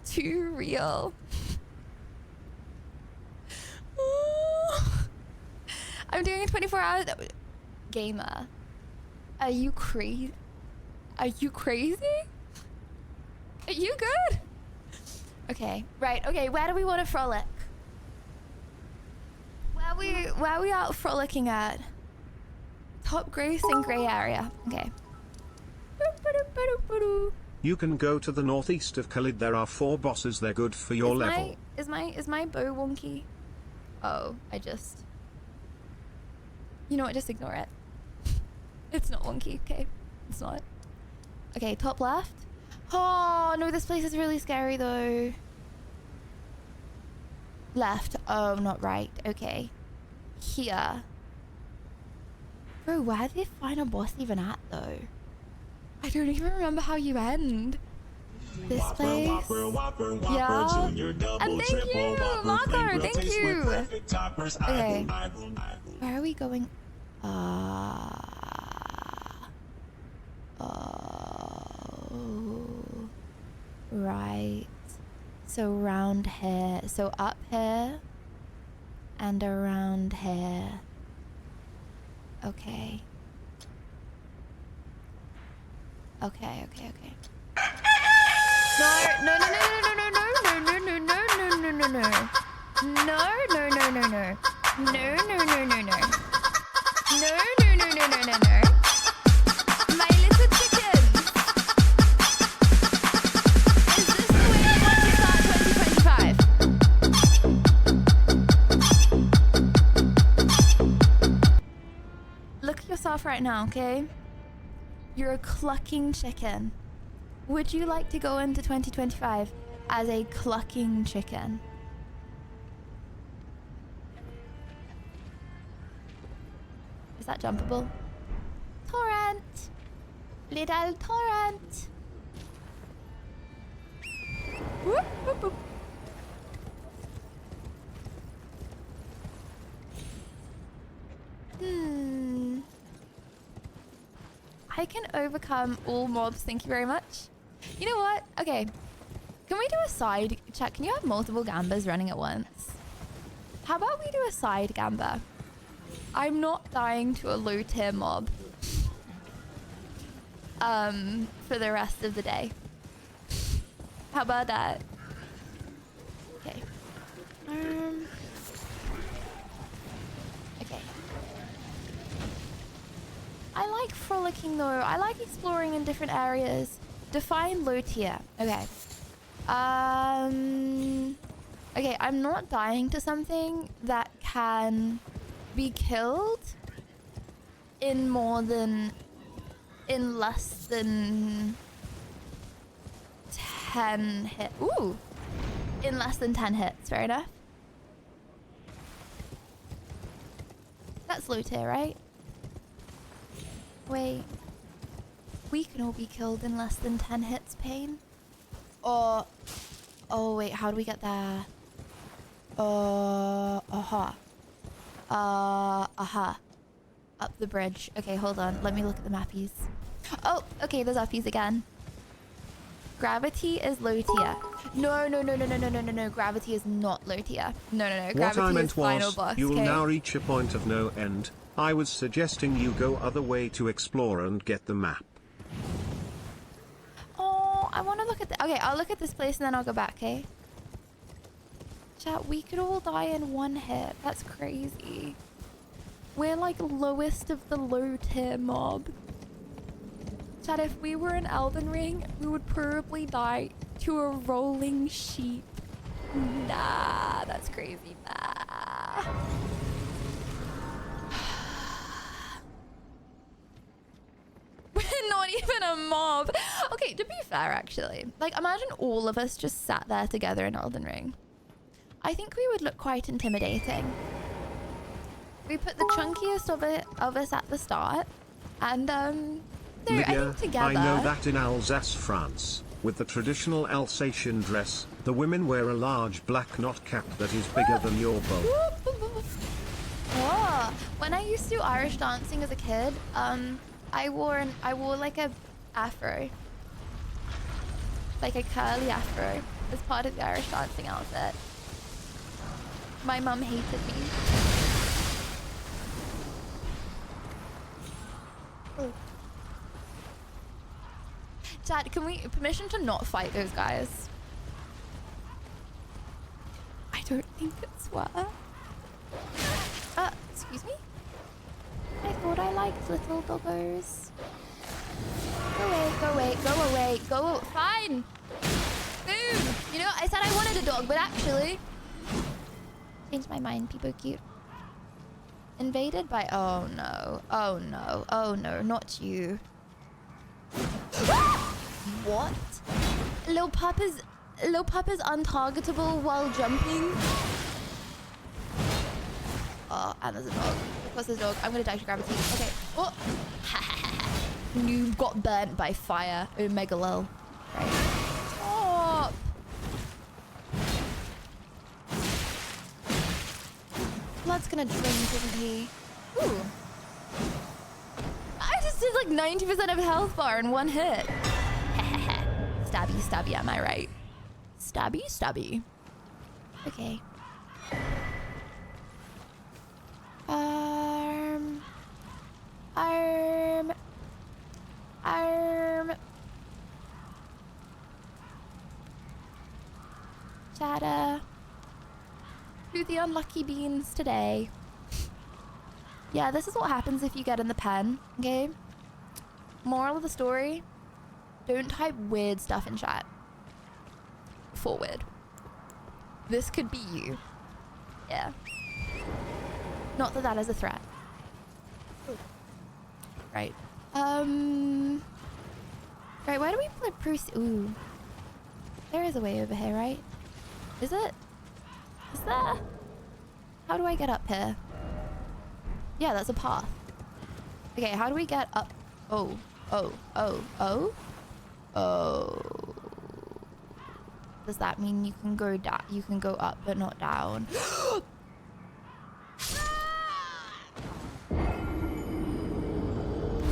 Too real. I'm doing a 24-hour gamer. Are you crazy? Are you crazy? Are you good? Okay, right, okay, where do we want to frolic? Where are we out frolicking at? Top Grace and Grey area. Okay. You can go to the northeast of Khalid. There are 4 bosses. They're good for your level. Is my bow wonky? Oh, you know what? Just ignore it. It's not wonky. Okay, it's not. Okay, top left. Oh no, this place is really scary though. Left. Oh, not right. Okay. Here. Bro, where's the final boss even at though? I don't even remember how you end. This place? Yeah. And thank you, Marco, thank you. Okay. Where are we going? Oh. Right. So round here. So up here. And around here. Okay. Okay. No. My little chickens. Is this the way you want to start 2025? Look at yourself right now, okay? You're a clucking chicken. Would you like to go into 2025 as a clucking chicken? Is that jumpable? Torrent! Little torrent! Whoop, whoop, whoop. I can overcome all mobs, thank you very much. You know what? Okay. Can we do a side check? Can you have multiple gambas running at once? How about we do a side gamba? I'm not dying to a low tier mob. For the rest of the day. How about that? Okay. Okay. I like frolicking though. I like exploring in different areas. Define low tier. Okay. Okay, I'm not dying to something that can be killed in less than 10 hits. Ooh! In less than 10 hits, fair enough. That's low tier, right? Wait. We can all be killed in less than 10 hits, Pain? Or... Oh, wait, how do we get there? Aha. Up the bridge. Okay, hold on. Let me look at the mappies. Oh, okay, there's uppies again. Gravity is low tier. No. Gravity is not low tier. No. Gravity what I meant is final was, boss. you will okay? now reach a point of no end. I was suggesting you go other way to explore and get the map. Oh, I want to look at the... Okay, I'll look at this place and then I'll go back, okay? Chat, we could all die in one hit. That's crazy. We're like lowest of the low tier mob. Chat, if we were in Elden Ring, we would probably die to a rolling sheep. Nah, that's crazy. Nah. We're not even a mob. Okay, to be fair, actually, like imagine all of us just sat there together in Elden Ring. I think we would look quite intimidating. We put the chunkiest of us at the start, and no, I Lydia, think together. I know that in Alsace, France, with the traditional Alsatian dress, the women wear a large black knot cap that is bigger than your bow. Oh, when I used to do Irish dancing as a kid, I wore like a afro, like a curly afro, as part of the Irish dancing outfit. My mum hated me. Oh. Dad, can we permission to not fight those guys? I don't think it's worth. Excuse me? I thought I liked little doggos. Go away, go away, go away, go. Fine. Boom. You know, I said I wanted a dog, but actually, changed my mind. People are cute. Invaded by. Oh no. Oh no. Oh no. Not you. What? Lil Pup is untargetable while jumping. Oh, and there's a dog. Of course there's a dog. I'm gonna die to gravity. Okay. Oh. You got burnt by fire. Omega lol. Right. Stop. Blood's gonna drink, isn't he? Ooh. I just did like 90% of health bar in one hit. Stabby, stabby, am I right? Stabby, stabby. Okay. Chada. Do the unlucky beans today. Yeah, this is what happens if you get in the pen, okay? Moral of the story, don't type weird stuff in chat. Forward. This could be you. Yeah. Not that that is a threat. Right. Right, where do we proceed? Ooh. There is a way over here, right? Is it? Is there? How do I get up here? Yeah, that's a path. Okay, how do we get up? Oh. Oh. Oh. Oh. Oh. Does that mean you can go down? You can go up, but not down.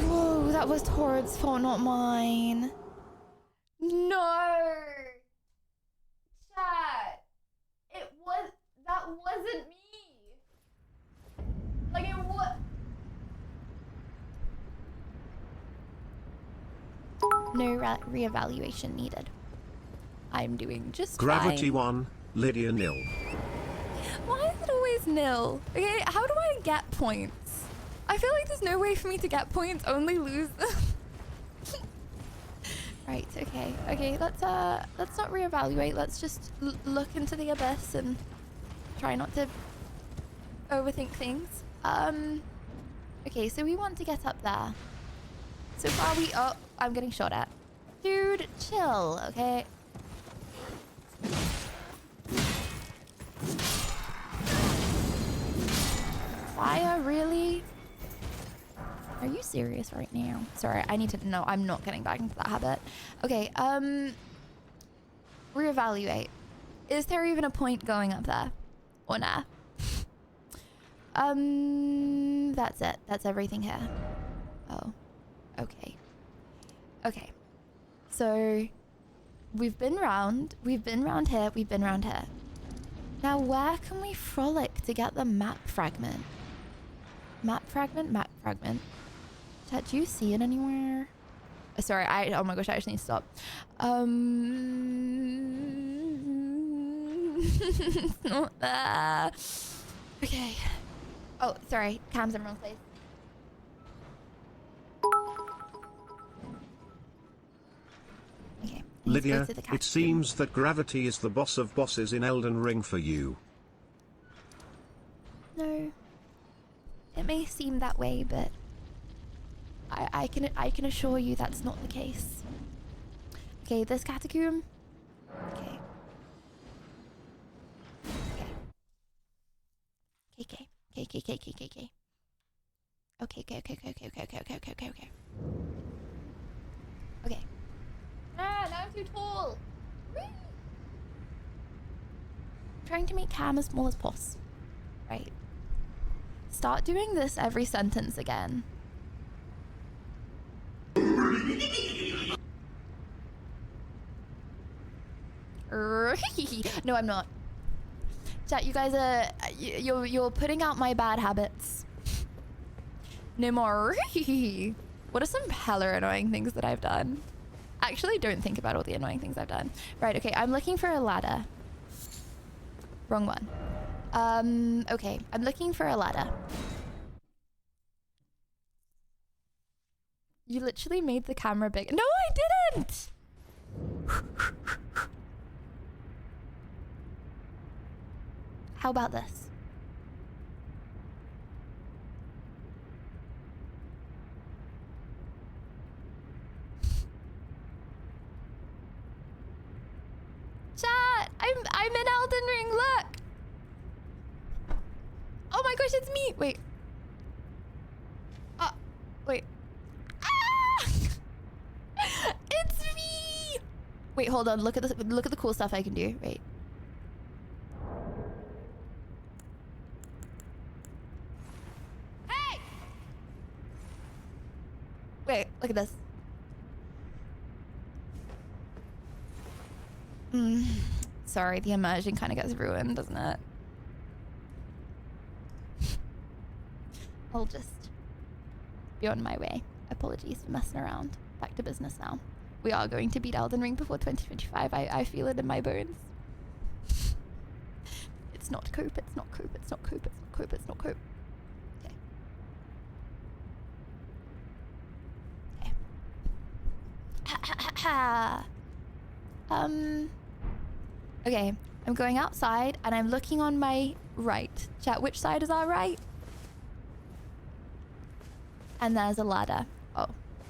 Whoa, that was Torrid's fault, not mine. No. Chat. That wasn't me. Like it was. No reevaluation needed. I'm doing just Gravity fine. 1, Lydia nil. Why is it always nil? Okay, how do I get points? I feel like there's no way for me to get points, only lose them. Right, okay. Okay, let's not reevaluate. Let's just look into the abyss and try not to overthink things. Okay, so we want to get up there. So far oh, I'm getting shot at. Dude, chill, okay? Fire, really? Are you serious right now? Sorry, I need to know. I'm not getting back into that habit. Okay, reevaluate. Is there even a point going up there? Or nah? That's it. That's everything here. Oh. Okay. Okay. So we've been round here, we've been round here. Now where can we frolic to get the map fragment? Map fragment? Chat, do you see it anywhere? Sorry, oh my gosh, I actually need to stop. It's not there. Okay. Oh, sorry. Cam's in the wrong place. Okay. Lydia, it seems that gravity is the boss of bosses in Elden Ring for you. No. It may seem that way, but I can assure you that's not the case. Okay, this catacomb. Okay. Okay. Okay. Okay. Okay. Ah, now I'm too tall. Whee! Trying to make Cam as small as possible. Right. Start doing this every sentence again. No, I'm not. Chat, you guys are you're putting out my bad habits. No more. What are some hella annoying things that I've done? Actually, don't think about all the annoying things I've done. Right, okay, I'm looking for a ladder. Wrong one. Okay, I'm looking for a ladder. You literally made the camera big. No, I didn't! How about this? Chat! I'm in Elden Ring, look! Oh my gosh, it's me! Wait. Wait. Ah! It's me! Wait, hold on. Look at this. Look at the cool stuff I can do. Wait. Hey! Wait, look at this. Sorry, the immersion kind of gets ruined, doesn't it? I'll just be on my way. Apologies for messing around. Back to business now. We are going to beat Elden Ring before 2025. I feel it in my bones. It's not cope, it's not cope, it's not cope, it's not cope, it's not cope. Okay. Okay, I'm going outside and I'm looking on my right. Chat, which side is our right? And there's a ladder. Oh,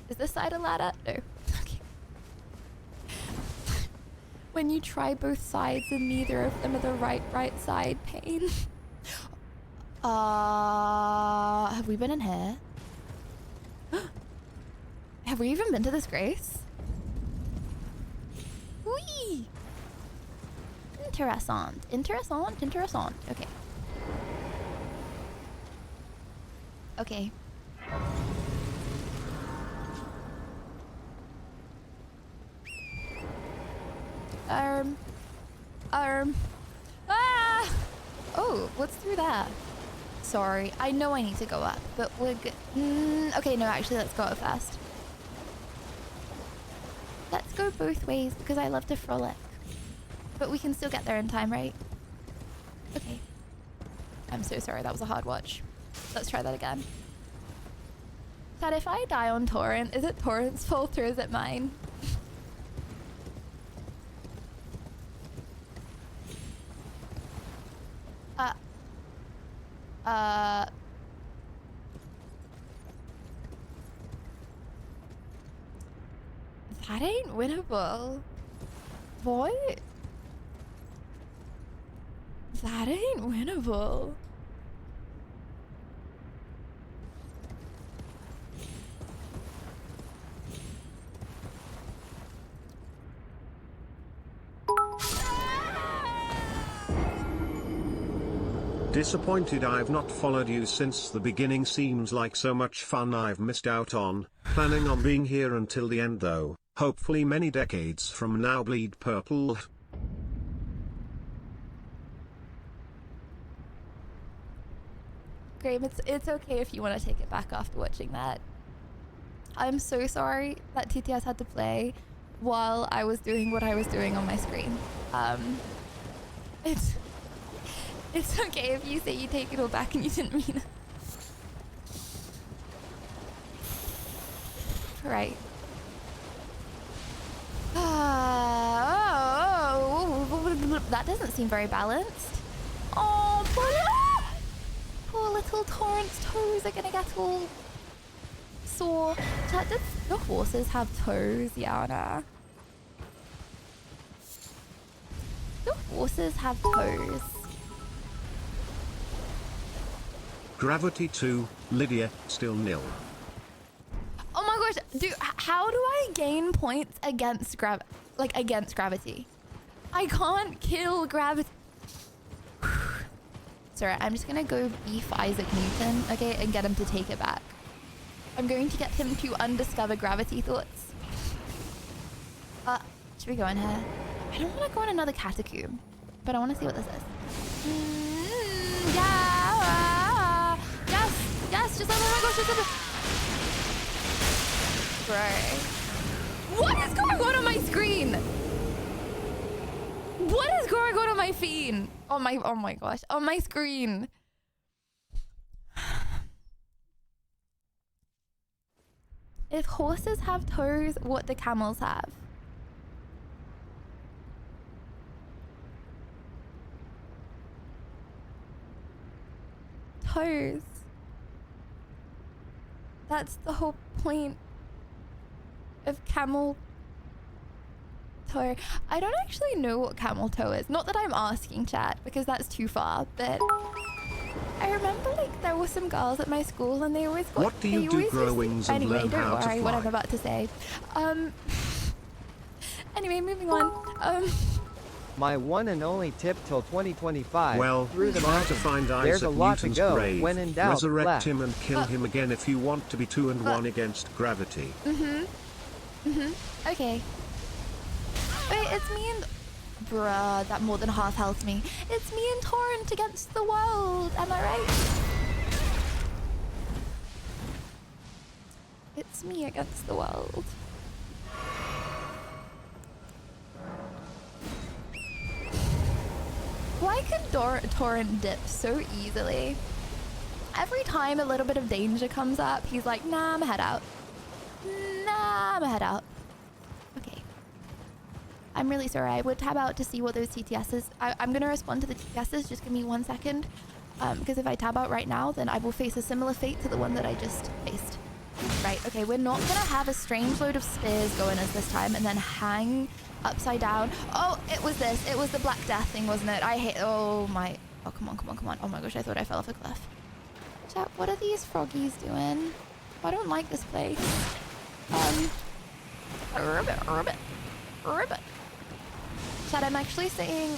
is this side a ladder? No. Okay. When you try both sides and neither of them are the right side, pain. Have we been in here? Have we even been to this grace? Whee! Interessant. Okay. Okay. Ah! Oh, what's through that? Sorry, I know I need to go up, but we're good. Okay, no, actually, let's go up fast. Let's go both ways because I love to frolic. But we can still get there in time, right? Okay. I'm so sorry, that was a hard watch. Let's try that again. Dad, if I die on Torrent, is it Torrent's fault or is it mine? That ain't winnable. What? That ain't winnable. Disappointed I've not followed you since the beginning. Seems like so much fun I've missed out on. Planning on being here until the end though. Hopefully many decades from now. Bleed purple. Graham, it's okay if you want to take it back after watching that. I'm so sorry that TTS had to play while I was doing what I was doing on my screen. It's okay if you say you take it all back and you didn't mean it. Right. That doesn't seem very balanced. Oh, poor little Torrent's toes are gonna get all sore. Chat, do the horses have toes, Yana? Do horses have toes? Gravity 2, Lydia, still nil. Oh my gosh, dude, how do I gain points against gravity? I can't kill gravity. Sorry, I'm just gonna go beef Isaac Newton, okay, and get him to take it back. I'm going to get him to undiscover gravity thoughts. Should we go in here? I don't want to go in another catacomb, but I want to see what this is. Yeah! Yes! Just oh my gosh, just Bro. What is going on my screen? What is going on my feed? Oh my gosh, on my screen. If horses have toes, what do camels have? Toes. That's the whole point of camel toe. I don't actually know what camel toe is. Not that I'm asking, chat, because that's too far, but I remember like there were some girls at my school and they always got, what do you do, grow wings and anyway, learn don't how to worry fly? what I'm about to say. Anyway, moving on. My one and only tip till 2025. Well, through the try to mountains. find There's Isaac a lot Newton's to go. grave, When in doubt, resurrect left. him and kill him again if you want to be 2-1 against gravity. Okay. Wait, it's me and... Bruh, that more than half health me. It's me and Torrent against the world, am I right? It's me against the world. Why can Torrent dip so easily? Every time a little bit of danger comes up, he's like, nah, I'm head out. Nah, I'm head out. Okay. I'm really sorry. I would tab out to see what those TTSs... I'm going to respond to the TTSs. Just give me 1 second. Because if I tab out right now, then I will face a similar fate to the one that I just faced. Right, okay, we're not going to have a strange load of spears going as this time and then hang upside down. Oh, it was this. It was the Black Death thing, wasn't it? I hate... Oh, my... Oh, come on. Oh, my gosh, I thought I fell off a cliff. Chat, what are these froggies doing? I don't like this place. Ribbit. Chat, I'm actually saying,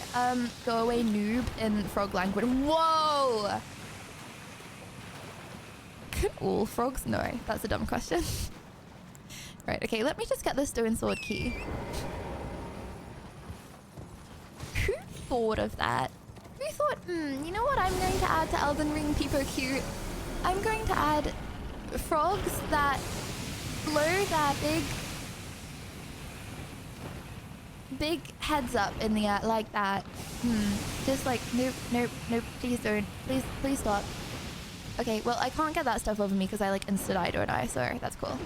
go away noob in frog language. Whoa! Can all frogs? No, that's a dumb question. Right, okay, let me just get the stone sword key. Who thought of that? Who thought, you know what I'm going to add to Elden Ring Peepo Cute? I'm going to add frogs that blow their big heads up in the air like that. Just like, nope, please don't. Please stop. Okay, well, I can't get that stuff over me because I like insta-die, don't I? So that's cool.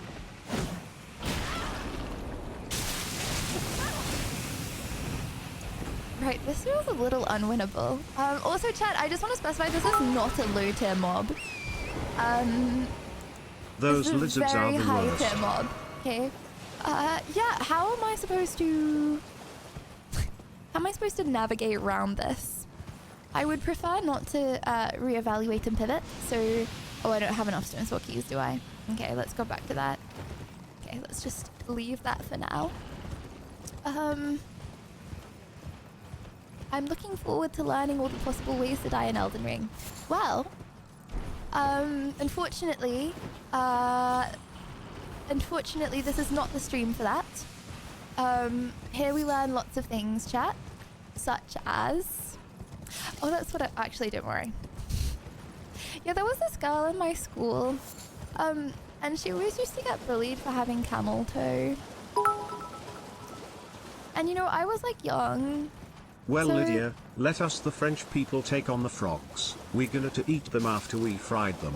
Right, this feels a little unwinnable. Also, chat, I just want to specify this is not a low tier mob. Those this is lizards a very are the high worst. tier mob. Okay. Yeah, how am I supposed to... How am I supposed to navigate around this? I would prefer not to reevaluate and pivot, so... Oh, I don't have enough stone sword keys, do I? Okay, let's go back to that. Okay, let's just leave that for now. I'm looking forward to learning all the possible ways to die in Elden Ring. Well, unfortunately, this is not the stream for that. Here we learn lots of things, chat, such as... Oh, that's what I... Actually, don't worry. Yeah, there was this girl in my school, and she always used to get bullied for having camel toe. And you know, I was like young. Well, so... Lydia, let us the French people take on the frogs. We're gonna to eat them after we fried them.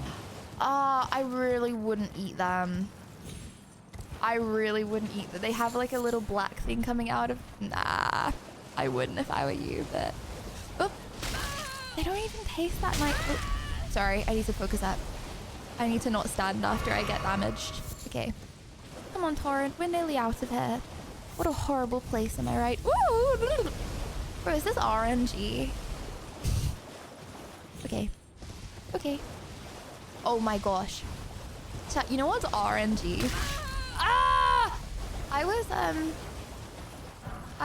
I really wouldn't eat them. I really wouldn't eat that. They have like a little black thing coming out of. Nah, I wouldn't if I were you. But oh, they don't even taste that nice. Oh, sorry, I need to focus up. I need to not stand after I get damaged. Okay, come on, Torrent. We're nearly out of here. What a horrible place, am I right? Ooh, bro, is this RNG? Okay, okay. Oh my gosh. Chat, you know what's RNG? Ah! I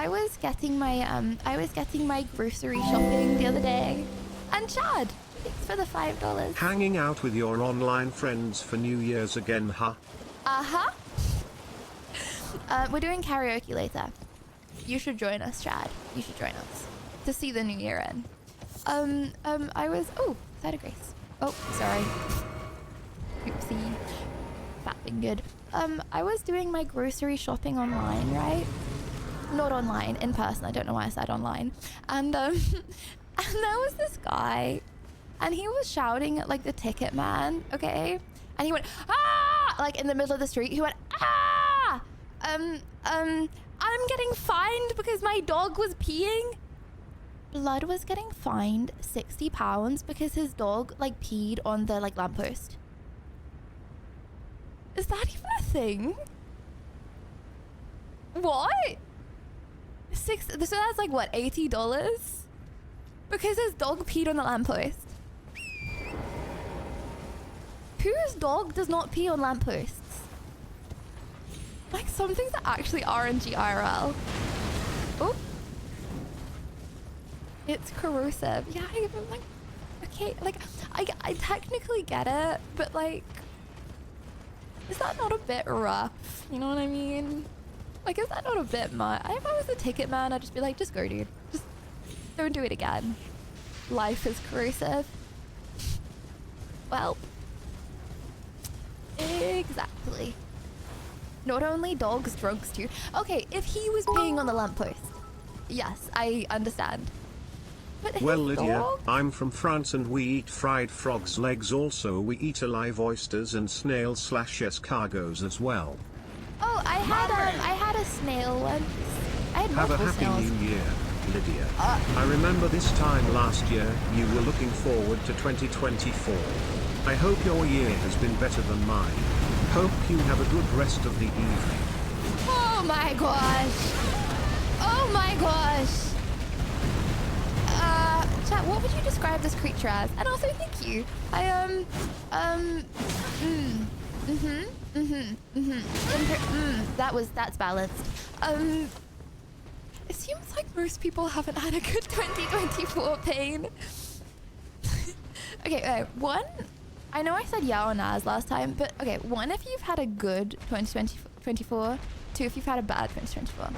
was getting my grocery shopping the other day, and Chad, thanks for the $5. Hanging out with your online friends for New Year's again, huh? We're doing karaoke later. You should join us, Chad. You should join us to see the new year in. I was Side of Grace. Oh, sorry. Oopsie. Fat fingered. I was doing my grocery shopping online, right? Not online, in person. I don't know why I said online. And and there was this guy, and he was shouting at like the ticket man, okay? And he went, ah! Like in the middle of the street. He went, ah! I'm getting fined because my dog was peeing. Blood was getting fined £60 because his dog like peed on the like lamppost. Is that even a thing? What? So that's like what, $80? Because his dog peed on the lamppost. Whose dog does not pee on lampposts? Like some things are actually RNG IRL. Oh. It's corrosive. Yeah, I'm like, okay, like I technically get it, but like, is that not a bit rough? You know what I mean? Like, is that not a bit much? If I was a ticket man, I'd just be like, just go, dude. Just don't do it again. Life is corrosive. Well, exactly. Not only dogs, drugs too. Okay, if he was peeing on the lamppost, yes, I understand. But well, Lydia, I'm from France and we eat fried frog's legs. Also, we eat alive oysters and snails/escargots as well. Oh, I had a snail once. I had Have a multiple happy snails. new year, Lydia. I remember this time last year, you were looking forward to 2024. I hope your year has been better than mine. Hope you have a good rest of the evening. Oh my gosh. Oh my gosh. Chat, what would you describe this creature as? And also, thank you. That's balanced. It seems like most people haven't had a good 2024 pain. Okay, one, I know I said yeah or Naz last time, but okay, one, if you've had a good 2024, two, if you've had a bad 2024.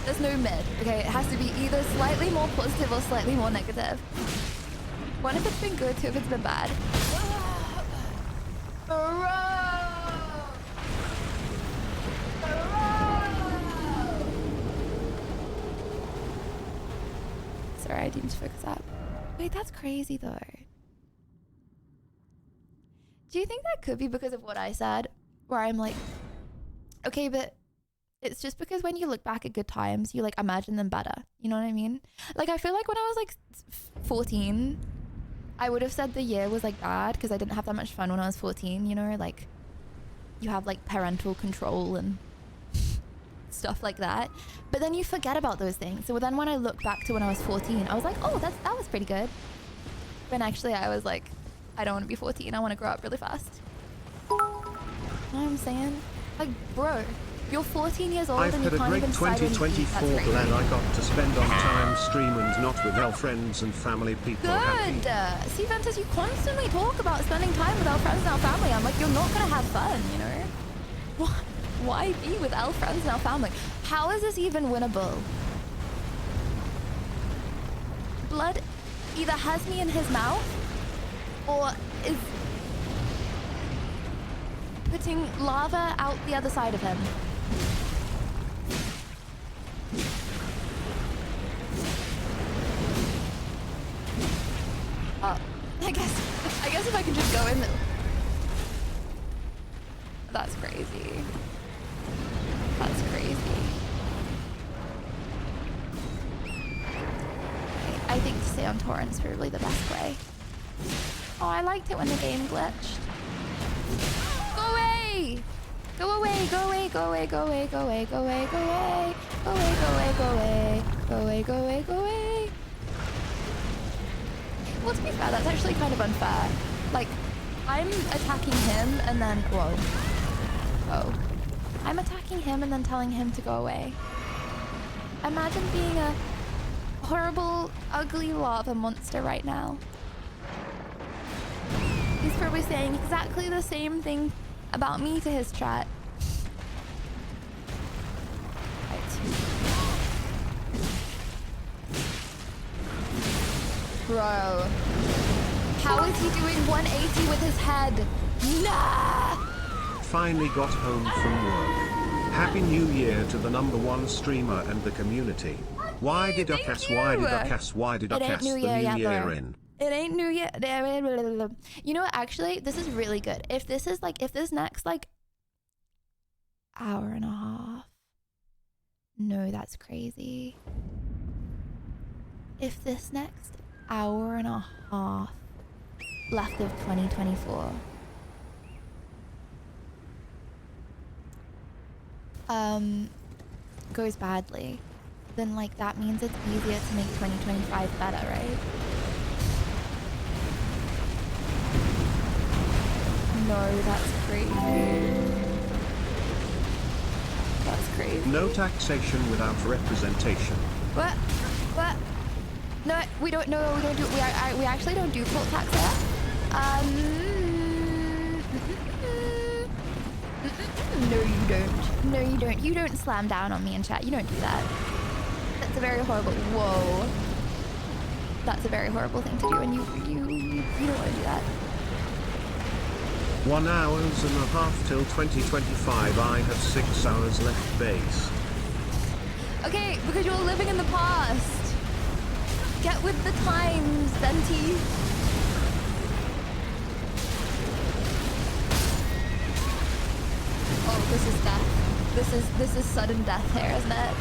There's no mid, okay? It has to be either slightly more positive or slightly more negative. One, if it's been good, two, if it's been bad. Sorry, I didn't focus up. Wait, that's crazy though. Do you think that could be because of what I said? Where I'm like, okay, but it's just because when you look back at good times, you like imagine them better. You know what I mean? Like, I feel like when I was like 14, I would have said the year was like bad because I didn't have that much fun when I was 14, you know? Like, you have like parental control and stuff like that. But then you forget about those things. So then when I look back to when I was 14, I was like, oh, that was pretty good. When actually I was like, I don't want to be 14. I want to grow up really fast. You know what I'm saying? Like, bro, you're 14 years old I've and you had a can't great even cite any 2024, That's crazy. Glenn. I got to spend on time stream and not with our friends and family. People happy. Good. See, Ventus, you constantly talk about spending time with our friends and our family. I'm like, you're not going to have fun, you know? Why be with our friends and our family? How is this even winnable? Blood either has me in his mouth or is putting lava out the other side of him. I guess if I can just go in. That's crazy. That's crazy. I think to stay on torrent's probably the best way. Oh, I liked it when the game glitched. Go away! Go away, go away, go away, go away, go away, go away, go away. Go away, go away, go away. Go away, go away, go away. Well, to be fair, that's actually kind of unfair. Like, I'm attacking him and then... Whoa. Oh. I'm attacking him and then telling him to go away. Imagine being a horrible, ugly lava monster right now. He's probably saying exactly the same thing about me to his chat. Bro. How is he doing 180 with his head? Nah! Finally got home from work. Happy New Year to the #1 streamer and the community. Why did I cast? Why did I cast? Why did I cast the New Year in? It ain't New Year. You know what? Actually, this is really good. If this next like hour and a half. No, that's crazy. If this next hour and a half left of 2024 goes badly, then like that means it's easier to make 2025 better, right? No, that's crazy. That's crazy. No taxation without representation. What? What? No, we don't. No, we don't do. We actually don't do poll tax here. No, you don't. No, you don't. You don't slam down on me in chat. You don't do that. That's a very horrible. Whoa. That's a very horrible thing to do, and you don't want to do that. 1 hours and a half till 2025. I have 6 hours left base. Okay, because you're living in the past. Get with the times, Venti. Oh, this is death. This is sudden death here, isn't it?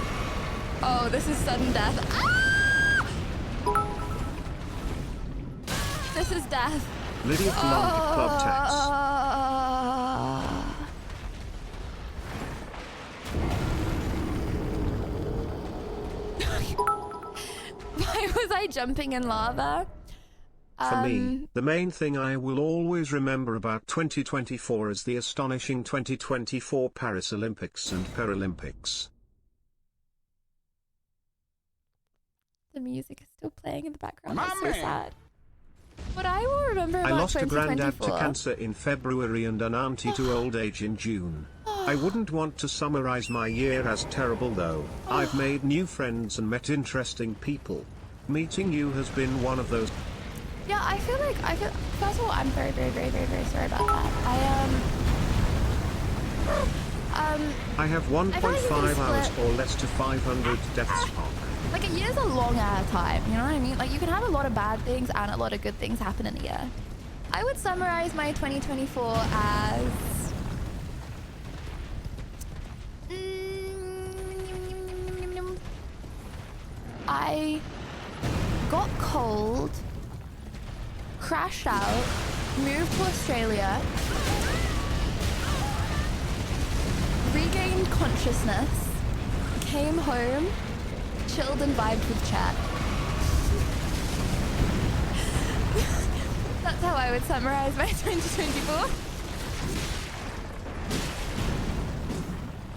Oh, this is sudden death. Ah! This is death. Lydia Blonde Club Tax. Why was I jumping in lava? For me, the main thing I will always remember about 2024 is the astonishing 2024 Paris Olympics and Paralympics. The music is still playing in the background. That's so sad. What I will remember about I lost a 2024... granddad to cancer in February and an auntie to old age in June. I wouldn't want to summarize my year as terrible though. I've made new friends and met interesting people. Meeting you has been one of those. Yeah, I feel first of all, I'm very, very, very, very, very sorry about that. I have 1.5 hours or less to 500 deaths pop. Like a year's a long ass time, you know what I mean? Like you can have a lot of bad things and a lot of good things happen in a year. I would summarize my 2024 as I got cold, crashed out, moved to Australia, regained consciousness, came home, chilled and vibed with chat. That's how I would summarize my 2024.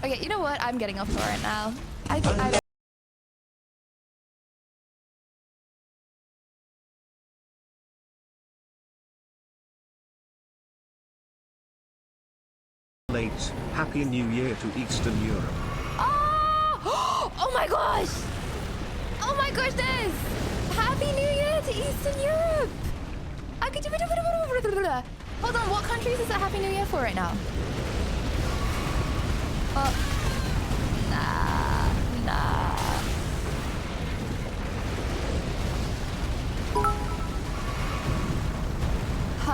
Okay, you know what? I'm getting off torrent now. Late, Happy New Year to Eastern Europe. Oh my gosh! Oh my gosh, Des! Happy New Year to Eastern Europe! Hold on, what countries is it Happy New Year for right now? Nah.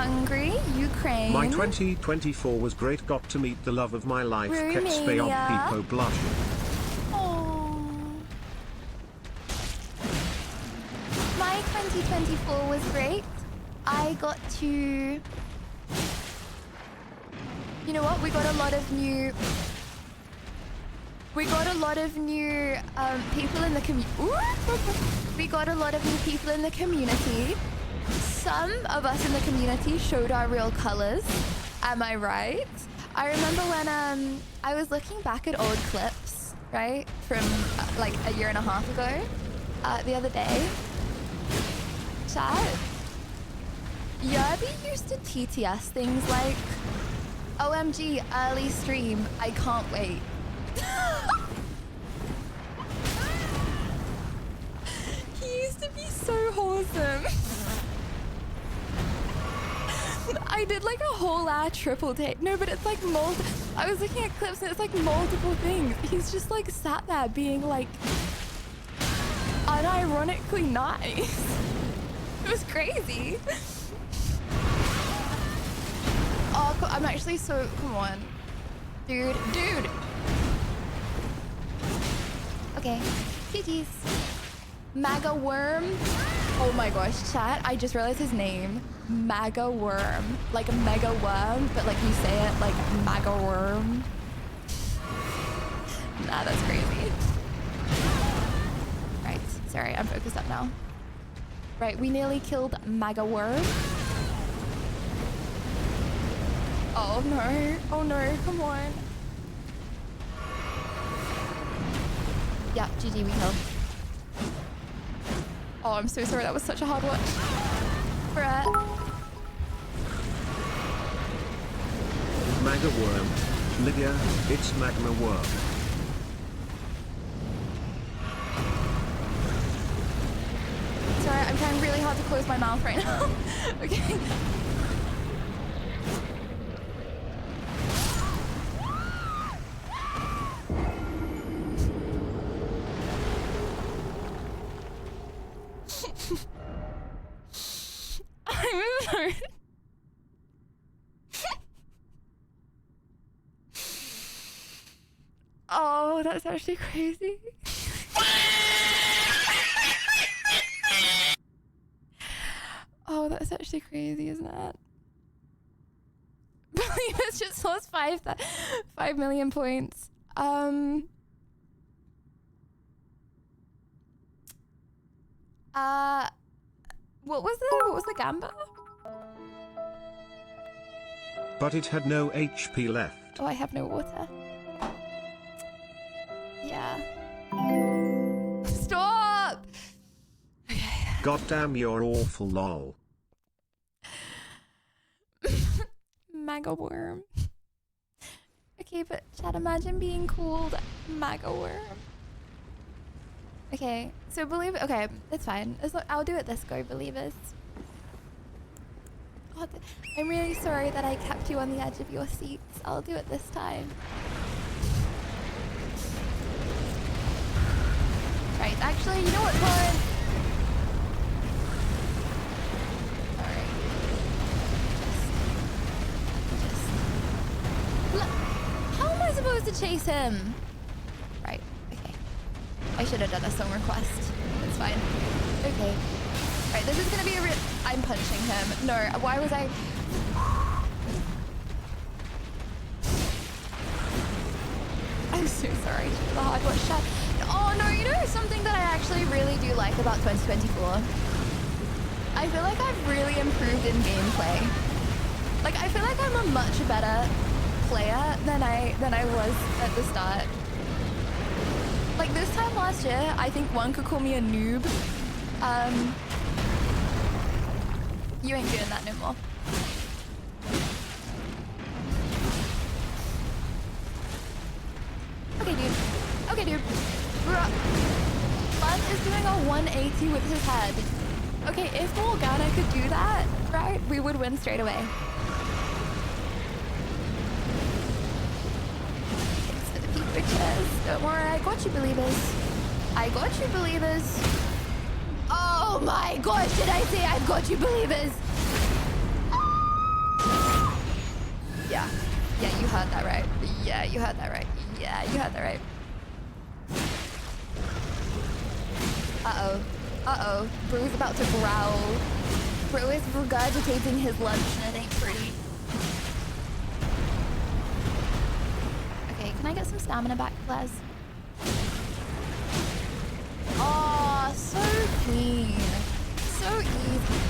Hungary, Ukraine. My 2024 was great. Got to meet the love of my life. Kexpe of Romania. Pipo blushing. My 2024 was great. I got to... You know what? We got a lot of new people in the we got a lot of new people in the community. Some of us in the community showed our real colors. Am I right? I remember when I was looking back at old clips, right, from like a year and a half ago, the other day. Chat. Yerby used to TTS things like, OMG, early stream, I can't wait. He used to be so wholesome. I did like a whole triple take. No, but it's like I was looking at clips and it's like multiple things. He's just like sat there being like unironically nice. It was crazy. Oh, I'm actually so... Come on. Dude. Okay. GG's. Maga Worm. Oh my gosh, chat. I just realized his name. Maga Worm. Like a mega worm, but like you say it like Maga Worm. Nah, that's crazy. Right. Sorry, I'm focused up now. Right, we nearly killed Maga Worm. Oh no, come on. Yeah, GG, we killed. Oh, I'm so sorry, that was such a hard watch. Brett. Maga Worm. Lydia, it's Magma Worm. Sorry, I'm trying really hard to close my mouth right now. Okay. I'm sorry. Oh, that's actually crazy. Oh, that's actually crazy, isn't it? Believe it's just lost 5 million points. What was the gamba? But it had no HP left. Oh, I have no water. Yeah. Stop! Goddamn, you're awful, lol. Maga Worm. Okay, but chat, imagine being called Maga Worm. Okay, so okay, it's fine. I'll do it this go, believers. Oh, I'm really sorry that I kept you on the edge of your seats. I'll do it this time. Right, actually, you know what, Lauren? How am I supposed to chase him? Right, okay. I should have done a song request. It's fine. Okay. Right, this is gonna be I'm punching him. No, why was I... I'm so sorry for the hard watch chat. Oh no, you know something that I actually really do like about 2024? I feel like I've really improved in gameplay. Like, I feel like I'm a much better player than I was at the start. Like this time last year, I think one could call me a noob. You ain't doing that no more. Okay, dude. Buzz is doing a 180 with his head. Okay, if Morgana could do that, right, we would win straight away. Thanks for the peepers. Don't worry, I got you, believers. I got you, believers. Oh my gosh, did I say I've got you, believers? Yeah. Yeah, you heard that right. Yeah, you heard that right. Yeah, you heard that right. Uh-oh. Uh-oh. Bro's about to growl. Bro is regurgitating his lunch and it ain't pretty. Okay, can I get some stamina back, Les? Oh, so clean. So easy.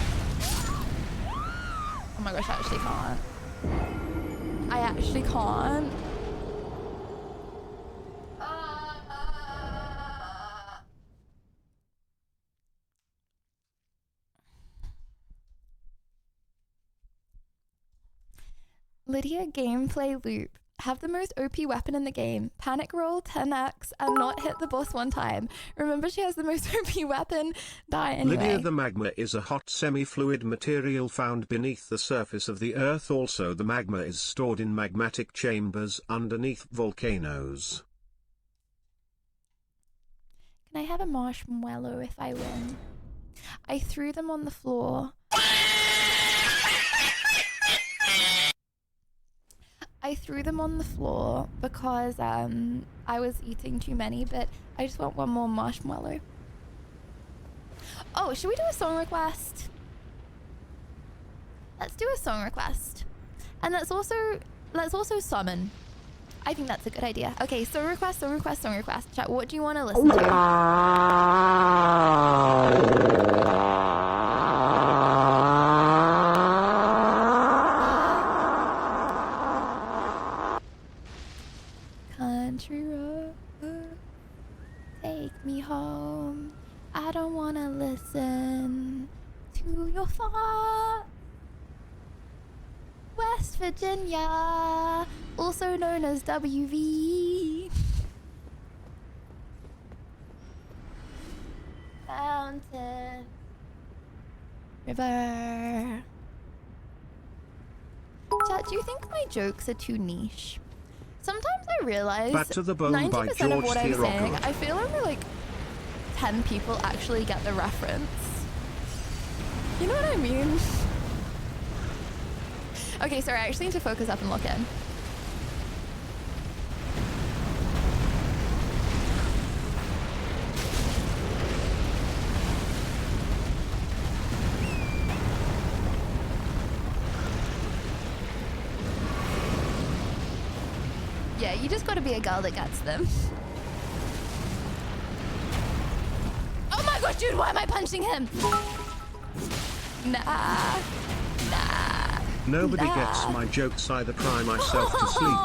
Oh my gosh, I actually can't. I actually can't. Lydia gameplay loop. Have the most OP weapon in the game. Panic roll 10x and not hit the boss one time. Remember, she has the most OP weapon. Die anyway. Lydia, the magma is a hot semi-fluid material found beneath the surface of the Earth. Also, the magma is stored in magmatic chambers underneath volcanoes. Can I have a marshmallow if I win? I threw them on the floor. I threw them on the floor because I was eating too many, but I just want one more marshmallow. Oh, should we do a song request? Let's do a song request. And let's also summon. I think that's a good idea. Okay, song request, song request, song request. Chat, what do you want to listen to? Country road, take me home. I don't wanna listen to your thoughts. West Virginia, also known as WV. Mountain, river. Chat, do you think my jokes are too niche? Sometimes I realize Back to the Bone by 90% of what I'm George saying, Thiroglu. I feel only like 10 people actually get the reference. You know what I mean? Okay, sorry, I actually need to focus up and look in. Yeah, you just gotta be a girl that gets them. Oh my gosh, dude, why am I punching him? Nah. Nobody gets my jokes. I cry myself to sleep.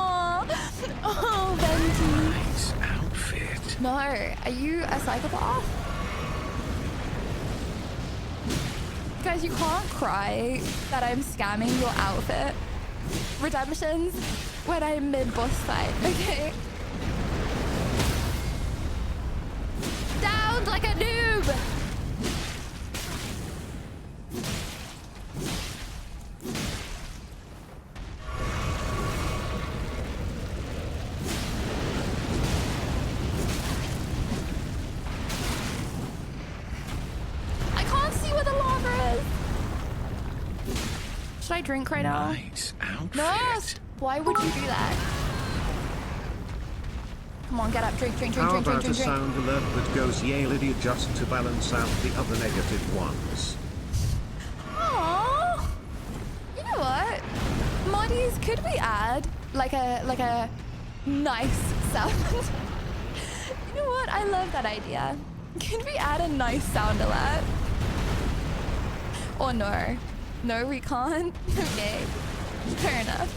Oh, Benji. Nice outfit. No, are you a psychopath? Guys, you can't cry that I'm scamming your outfit redemptions when I'm mid-boss fight, okay? Down like a noob! I can't see where the lava is! Should I drink right now? Nice outfit. No! Why would you do that? Come on, get up, drink. How about a sound alert that goes yay Lydia just to balance out the other negative ones? Aww. You know what? Moddies, could we add like a nice sound? You know what? I love that idea. Could we add a nice sound alert? Or no? No, we can't? Okay. Fair enough.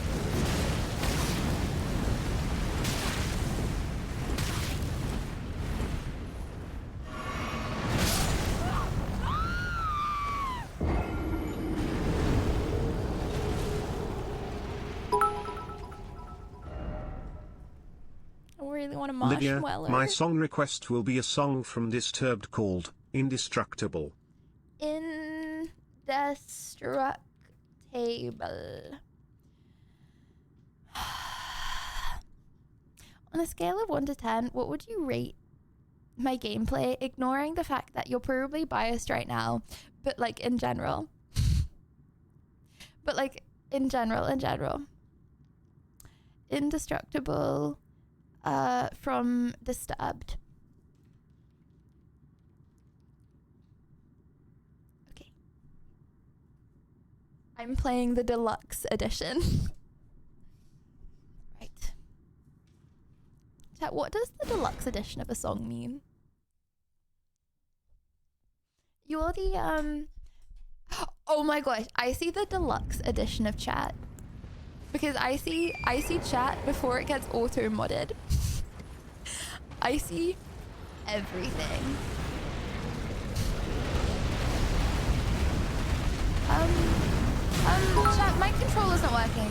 I really want a Lydia, marshmallow. my song request will be a song from Disturbed called Indestructible. Indestructible. On a scale of 1 to 10, what would you rate my gameplay, ignoring the fact that you're probably biased right now, but like in general? But like in general. indestructible from Disturbed. Okay. I'm playing the deluxe edition. Right. Chat, what does the deluxe edition of a song mean? You're the oh my gosh, I see the deluxe edition of chat. Because I see chat before it gets auto modded. I see everything. Chat, my controller's not working.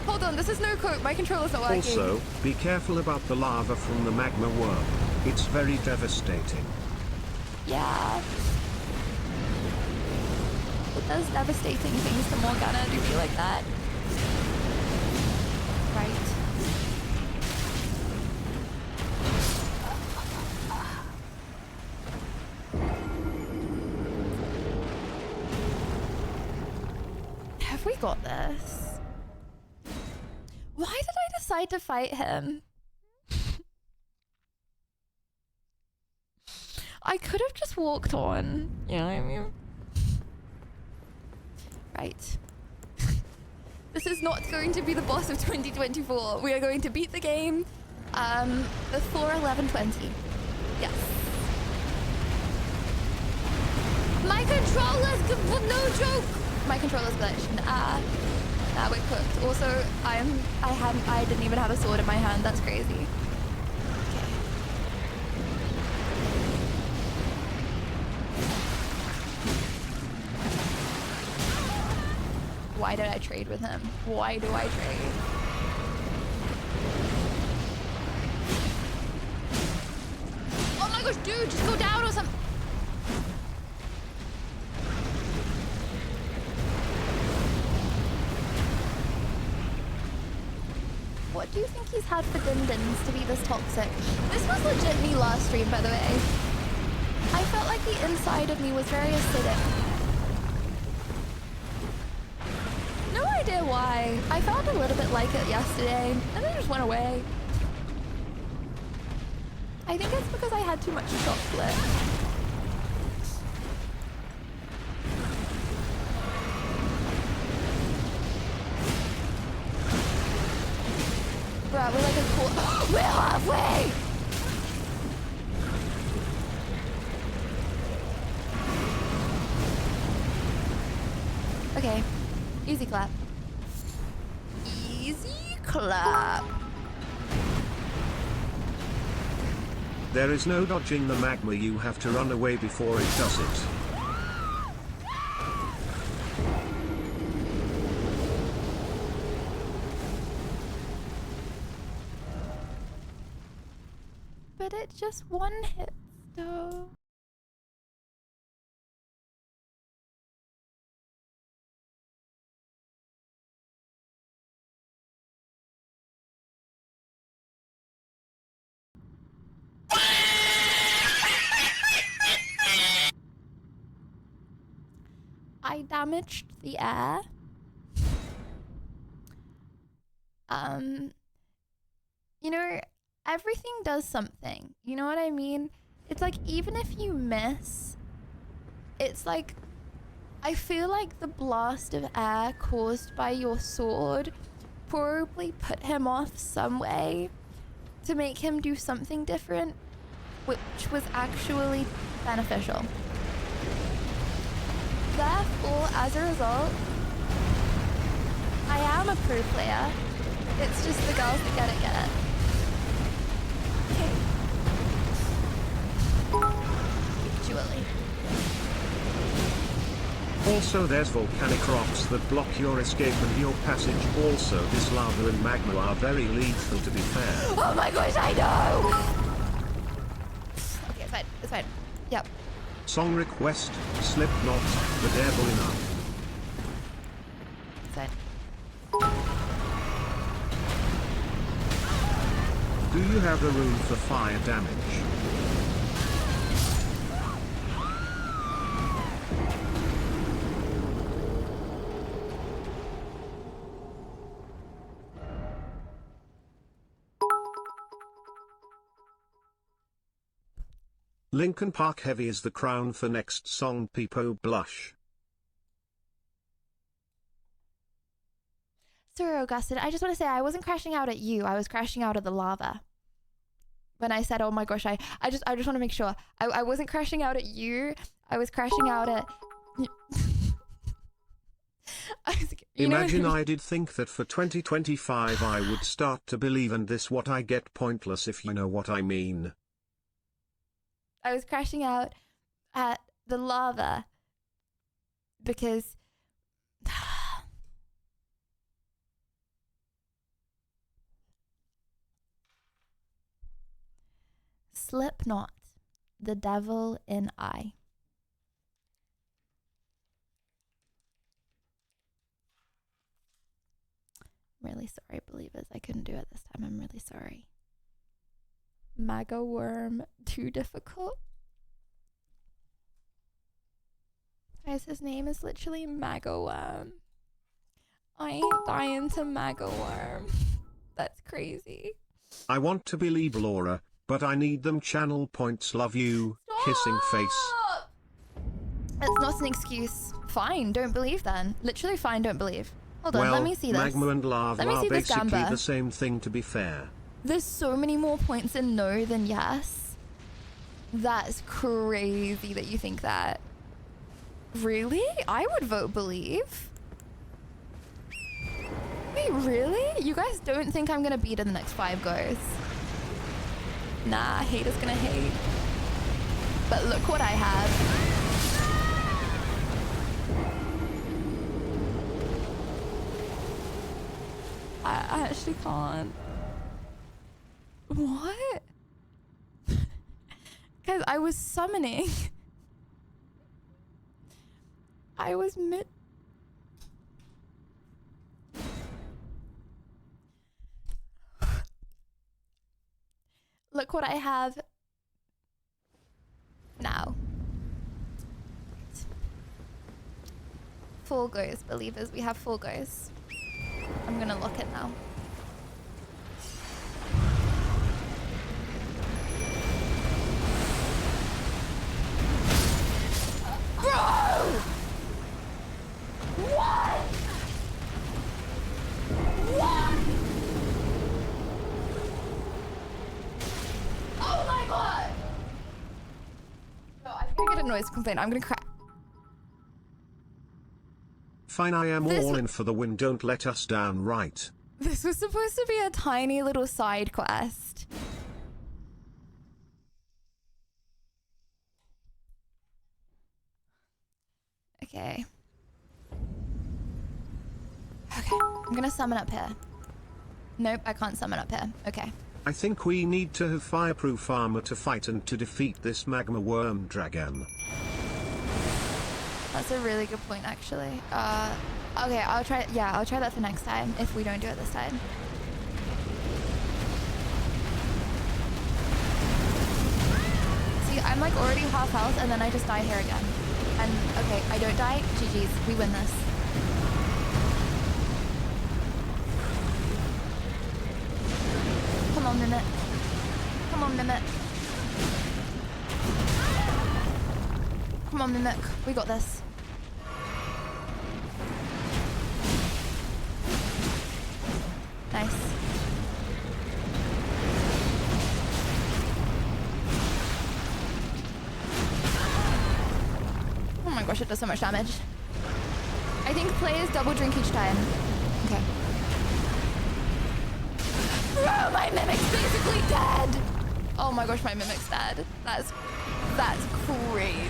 Hold on, this is no coke, my controller's not working. Also, be careful about the lava from the magma worm. It's very devastating. Yeah. It does devastating things to Morgana, do you feel like that? Right. Have we got this? Why did I decide to fight him? I could have just walked on. You know what I mean? Right. This is not going to be the boss of 2024. We are going to beat the game before 11:20. Yes. My controller's no joke. My controller's glitched. Nah, we're cooked. Also, I didn't even have a sword in my hand. That's crazy. Why did I trade with him? Why do I trade? Oh my gosh, dude, just go down or something. What do you think he's had for din-dins to be this toxic? This was legit me last stream, by the way. I felt like the inside of me was very acidic. No idea why. I felt a little bit like it yesterday, and then it just went away. I think it's because I had too much chocolate. Bruh, we're like a cool. We're halfway! Okay. Easy clap. Easy clap. There is no dodging the magma, you have to run away before it does it. But it just one hit though. I damaged the air. You know, everything does something. You know what I mean? It's like, even if you miss, it's like, I feel like the blast of air caused by your sword probably put him off some way to make him do something different, which was actually beneficial. Therefore, as a result, I am a pro player. It's just the girls that get it. Okay. Actually. Also, there's volcanic rocks that block your escape and your passage. Also, this lava and magma are very lethal, to be fair. Oh my gosh, I know! Okay, it's fine. It's fine. Yep. Song request, Slipknot, The Devil Enough. It's fine. Do you have a room for fire damage? Linkin Park Heavy is the crown for next song Peepo Blush. Sorry, Augustin, I just want to say I wasn't crashing out at you. I was crashing out at the lava. When I said, oh my gosh, I just want to make sure. I wasn't crashing out at you. I was crashing out at... Imagine I did think that for 2025 I would start to believe, and this what I get pointless, if you know what I mean. I was crashing out at the lava because Slipknot, The Devil in I. Really sorry, believers. I couldn't do it this time. I'm really sorry. Maga worm, too difficult. Guys, his name is literally Maga worm. I ain't dying to Maga worm. That's crazy. I want to believe Laura, but I need them channel points. Love you, kissing face. It's not an excuse. Fine, don't believe then. Literally fine, don't believe. Hold on, Well, let me see this. magma and lava Let me are see this basically gamba. the same thing, to be fair. There's so many more points in no than yes. That's crazy that you think that. Really? I would vote believe. Wait, really? You guys don't think I'm gonna beat in the next 5 goes? Nah, haters gonna hate. But look what I have. I actually can't. What? Guys, I was summoning. I was mid. Look what I have now. Full goes, believers. We have full goes. I'm gonna lock it now. Bro! What? What? Oh my god! No, I'm gonna get a noise complaint. I'm gonna crack. Fine, I am This all in for the win. Don't let us down, right? This was supposed to be a tiny little side quest. Okay. Okay, I'm gonna summon up here. Nope, I can't summon up here. Okay. I think we need to have fireproof armor to fight and to defeat this magma worm dragon. That's a really good point, actually. Okay, I'll try that for next time, if we don't do it this time. See, I'm like already half health, and then I just die here again. And, okay, I don't die. GG's, we win this. Come on, Mimic. Come on, Mimic. Come on, Mimic. We got this. Nice. Oh my gosh, it does so much damage. I think players double drink each time. Okay. Bro, my Mimic's basically dead! Oh my gosh, my Mimic's dead. That's crazy.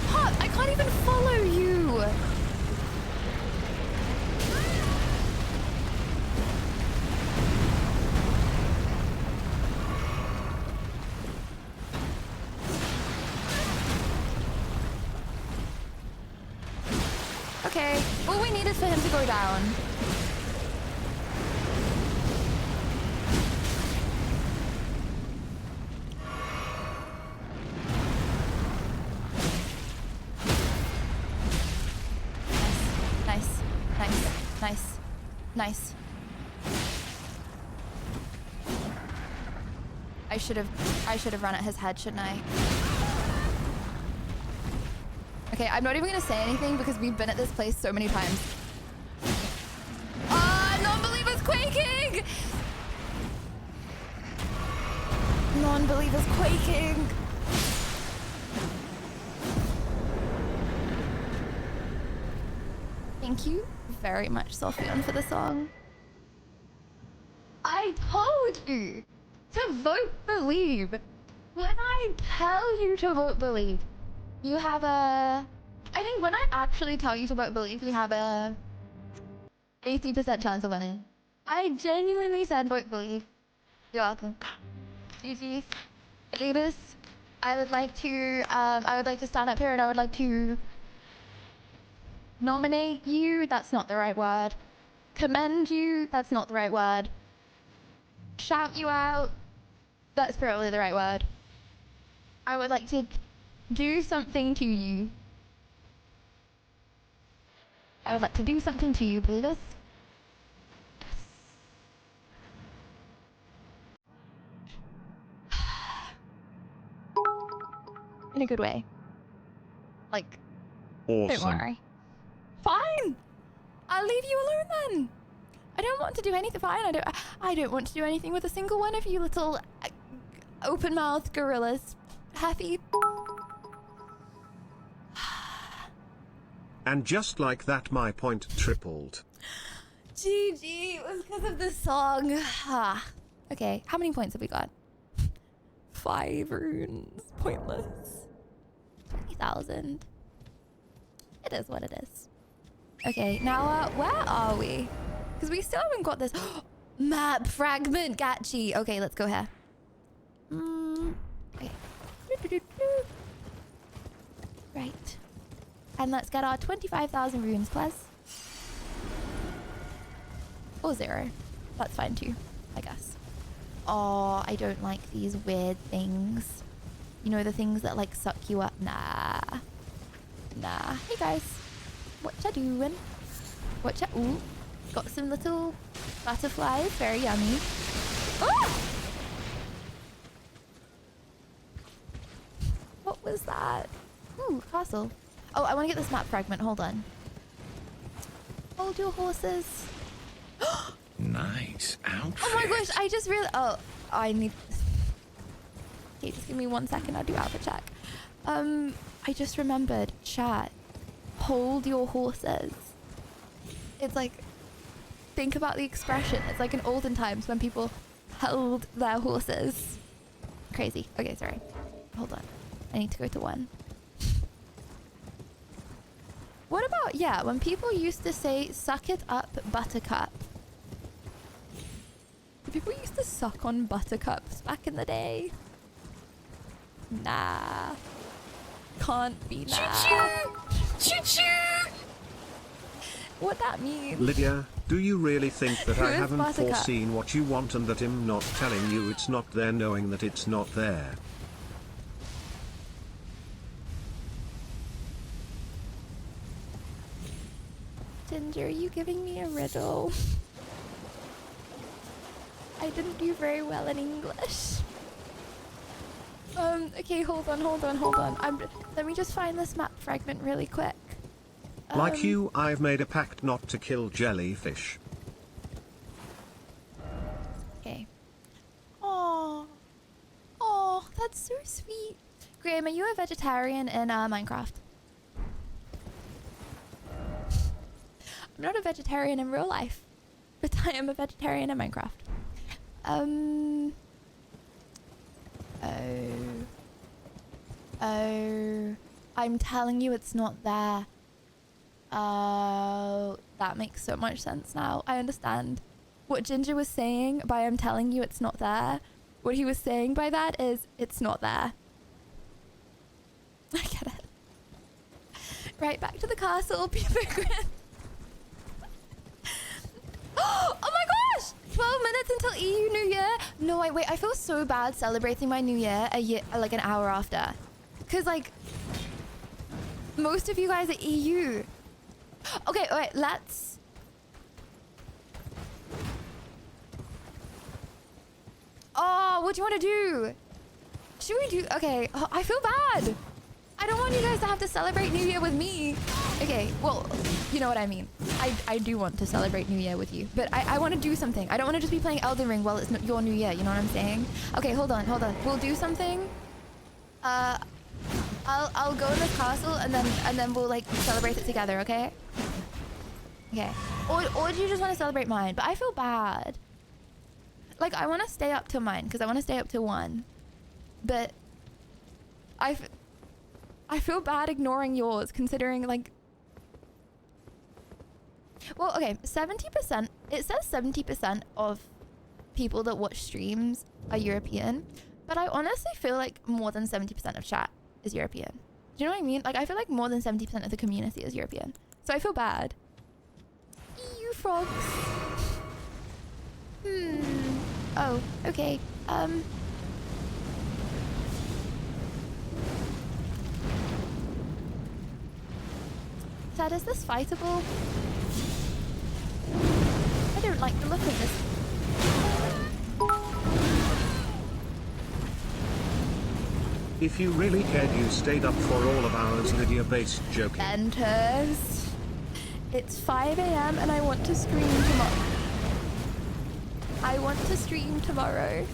Hot, I can't even follow you! Okay, all we need is for him to go down. Nice, nice, nice, nice. I should have run at his head, shouldn't I? Okay, I'm not even gonna say anything because we've been at this place so many times. Ah, non-believer's quaking! Non-believer's quaking. Thank you very much, Sophion, for the song. I told you to vote believe. When I tell you to vote believe, you have a... I think when I actually tell you to vote believe, you have a 80% chance of winning. I genuinely said vote believe. You're welcome. GG. Davis, I would like to stand up here and I would like to nominate you. That's not the right word. Commend you. That's not the right word. Shout you out. That's probably the right word. I would like to do something to you. I would like to do something to you, Brutus. In a good way. Like, awesome. Don't worry. Fine! I'll leave you alone then. I don't want to do anything. Fine, I don't want to do anything with a single one of you little open-mouthed gorillas. Happy. And just like that, my point tripled. GG, it was because of the song. Okay, how many points have we got? 5 runes. Pointless. 20,000. It is what it is. Okay, now where are we? Because we still haven't got this map fragment gachi. Okay, let's go here. Okay. Right. And let's get our 25,000 runes, plus. Or 0. That's fine too, I guess. Oh, I don't like these weird things. You know, the things that like suck you up? Nah. Nah. Hey guys. What ya doing? What ya? Ooh. Got some little butterflies. Very yummy. Oh! What was that? Ooh, castle. Oh, I want to get this map fragment. Hold on. Hold your horses. Nice outfit. Oh my gosh, I just really... Oh, I need... Okay, just give me 1 second. I'll do outfit check. I just remembered. Chat. Hold your horses. It's like... Think about the expression. It's like in olden times when people held their horses. Crazy. Okay, sorry. Hold on. I need to go to 1. What about, yeah, when people used to say, suck it up, buttercup. People used to suck on buttercups back in the day. Nah. Can't be nah. Choo-choo! Choo-choo! What that means? Lydia, do you really think that Who I is haven't Buttercup? foreseen what you want and that I'm not telling you it's not there knowing that it's not there? Ginger, are you giving me a riddle? I didn't do very well in English. Okay, hold on. Let me just find this map fragment really quick. Like you, I've made a pact not to kill jellyfish. Okay. Oh, that's so sweet. Graham, are you a vegetarian in Minecraft? I'm not a vegetarian in real life, but I am a vegetarian in Minecraft. Oh, I'm telling you it's not there. Oh, that makes so much sense now. I understand what Ginger was saying by I'm telling you it's not there. What he was saying by that is it's not there. I get it. Right, back to the castle. Oh my gosh! 12 minutes until EU New Year. No, wait. I feel so bad celebrating my New Year like an hour after. Because, like, most of you guys are EU. Okay, alright, let's... Oh, what do you want to do? Should we do... Okay, I feel bad. I don't want you guys to have to celebrate New Year with me. Okay, well, you know what I mean. I do want to celebrate New Year with you, but I want to do something. I don't want to just be playing Elden Ring while it's your New Year, you know what I'm saying? Okay, hold on. We'll do something. I'll go in this castle and then we'll like celebrate it together, okay? Okay. Or do you just want to celebrate mine? But I feel bad. Like, I want to stay up till mine because I want to stay up till 1. But I feel bad ignoring yours considering like... Well, okay, 70%, it says 70% of people that watch streams are European, but I honestly feel like more than 70% of chat is European. Do you know what I mean? Like, I feel like more than 70% of the community is European. So I feel bad. You frogs. Oh, okay. Dad, is this fightable? I don't like the look of this. If you really cared, you stayed up for all of ours, Lydia-based joking. Enters. It's 5 a.m. and I want to stream tomorrow.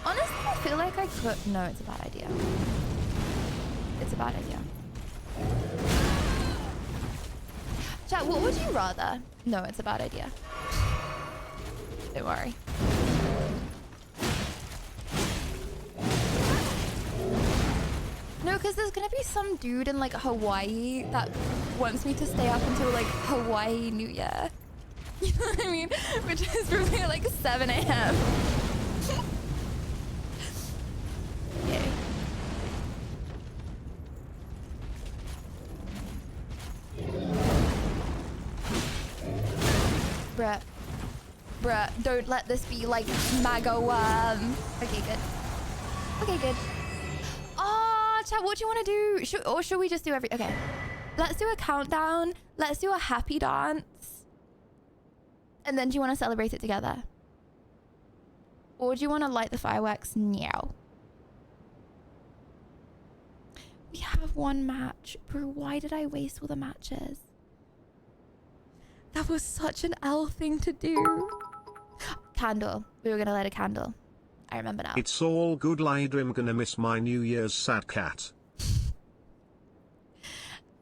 Honestly, I feel like I could... No, it's a bad idea. It's a bad idea. Chat, what would you rather? No, it's a bad idea. Don't worry. No, because there's gonna be some dude in like Hawaii that wants me to stay up until like Hawaii New Year. You know what I mean? Which is probably like 7 a.m. Okay. Bruh, don't let this be like MAGA worm. Okay, good. Okay, good. Oh, chat, what do you want to do? Or should we just do okay. Let's do a countdown. Let's do a happy dance. And then do you want to celebrate it together? Or do you want to light the fireworks now? We have one match. Bro, why did I waste all the matches? That was such an L thing to do. Candle. We were going to light a candle. I remember now. It's all good, Lydia. I'm gonna miss my New Year's sad cat.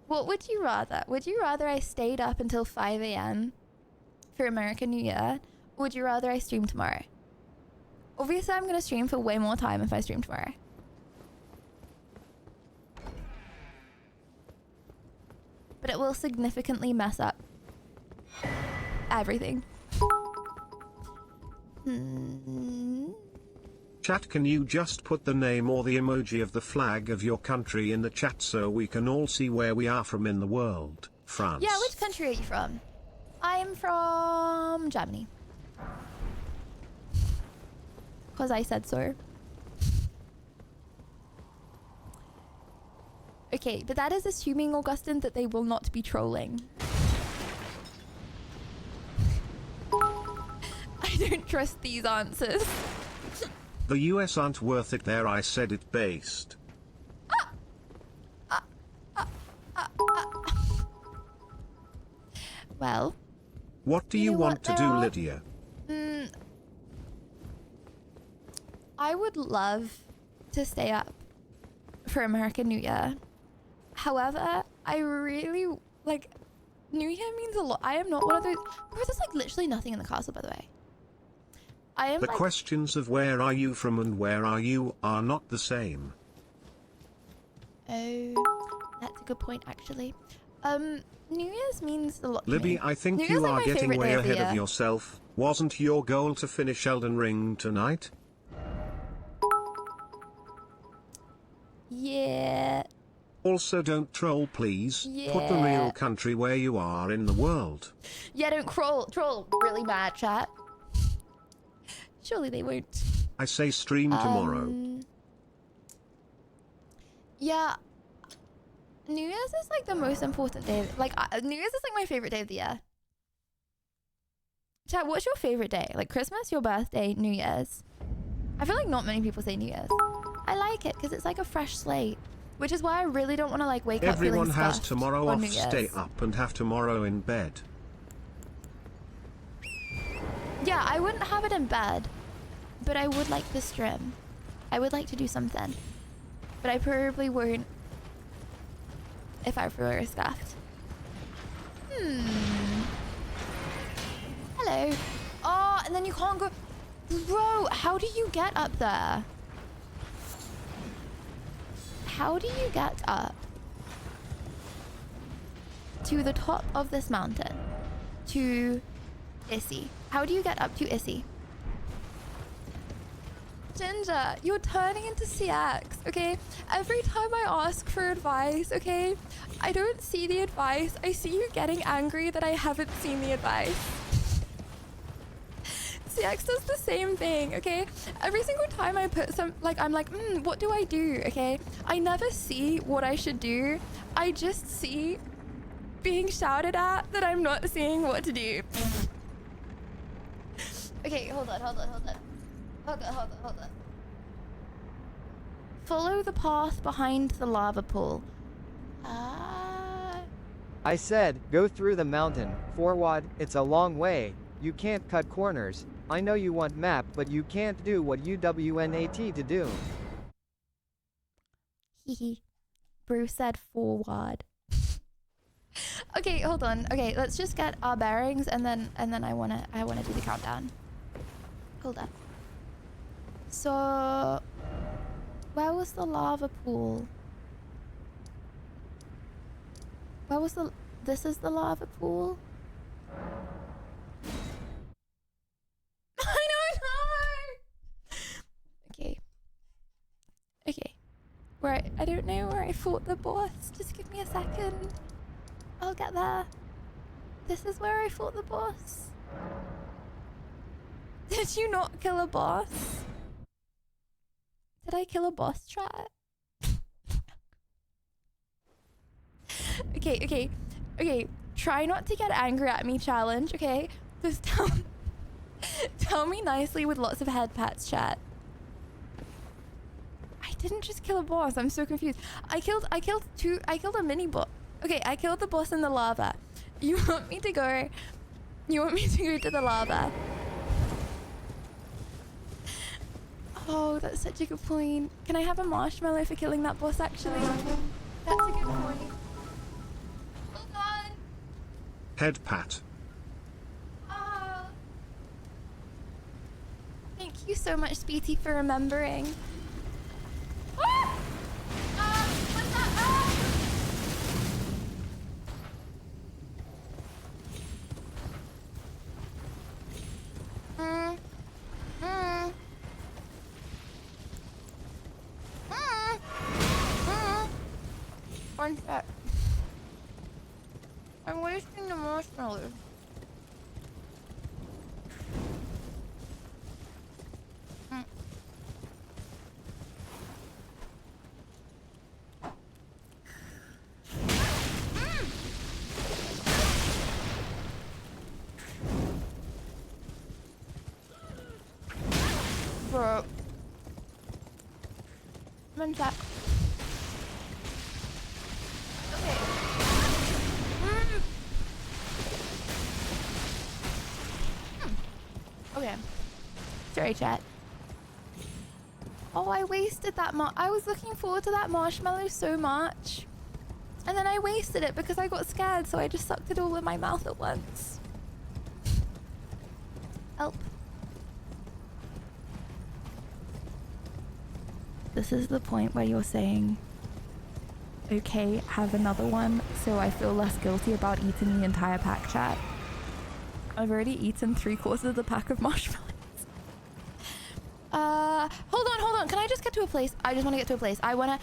What would you rather? Would you rather I stayed up until 5 a.m. for American New Year? Or would you rather I stream tomorrow? Obviously, I'm going to stream for way more time if I stream tomorrow. But it will significantly mess up everything. Chat, can you just put the name or the emoji of the flag of your country in the chat so we can all see where we are from in the world? France. Yeah, which country are you from? I'm from Germany. Because I said so. Okay, but that is assuming, Augustine, that they will not be trolling. I don't trust these answers. The US aren't worth it there, I said it based. Well. What do you want to do, Lydia? I would love to stay up for American New Year. However, I really, like, New Year means a lot. I am not one of those... There's like literally nothing in the castle, by the way. I am the questions of where are you from and where are you are not the same. Oh, that's a good point, actually. New Year's means a lot to Libby, me. I think New you Year's are like my getting favorite way day of the ahead of year. yourself. Wasn't your goal to finish Elden Ring tonight? Yeah. Also, don't troll, please. Put the real country where you are in the world. Yeah, don't troll really bad, chat. Surely they won't. I say stream tomorrow. Yeah. New Year's is like the most important day. New Year's is like my favorite day of the year. Chat, what's your favorite day? Like Christmas, your birthday, New Year's? I feel like not many people say New Year's. I like it because it's like a fresh slate, which is why I really don't want to like wake up feeling Everyone has stuffed tomorrow on off, New Year's. stay up and have tomorrow in bed. Yeah, I wouldn't have it in bed, but I would like the stream. I would like to do something, but I probably won't if I were scuffed. Hello. Oh, and then you can't go. Bro, how do you get up there? How do you get up to the top of this mountain? To Issy. How do you get up to Issy? Ginger, you're turning into CX, okay? Every time I ask for advice, okay? I don't see the advice. I see you getting angry that I haven't seen the advice. CX does the same thing, okay? Every single time I put some, like, I'm like, what do I do, okay? I never see what I should do. I just see being shouted at that I'm not seeing what to do. Okay, hold on. Follow the path behind the lava pool. I said, go through the mountain. Forward, it's a long way. You can't cut corners. I know you want map, but you can't do what you WNAT to do. Hehe. Bruce said forward. Okay, hold on. Okay, let's just get our bearings and then I wanna do the countdown. Hold up. So where was the lava pool? Where was the this is the lava pool? I don't know. Okay. Right, I don't know where I fought the boss. Just give me a second. I'll get there. This is where I fought the boss. Did you not kill a boss? Did I kill a boss, chat? Okay. Try not to get angry at me, challenge, okay? Just tell me nicely with lots of head pats, chat. I didn't just kill a boss. I'm so confused. I killed a mini boss. Okay, I killed the boss in the lava. You want me to go to the lava? Oh, that's such a good point. Can I have a marshmallow for killing that boss, actually? That's a good point. Hold on. Head pat. Oh. Thank you so much, Speety, for remembering. Ah! What's that? One sec. I'm wasting the marshmallow. Bro. One sec. Okay. Sorry, chat. Oh, I wasted that I was looking forward to that marshmallow so much. And then I wasted it because I got scared, so I just sucked it all in my mouth at once. Help. This is the point where you're saying, okay, have another one, so I feel less guilty about eating the entire pack, chat. I've already eaten 3/4 of the pack of marshmallows. Hold on. Can I just get to a place? I just want to get to a place. I wanna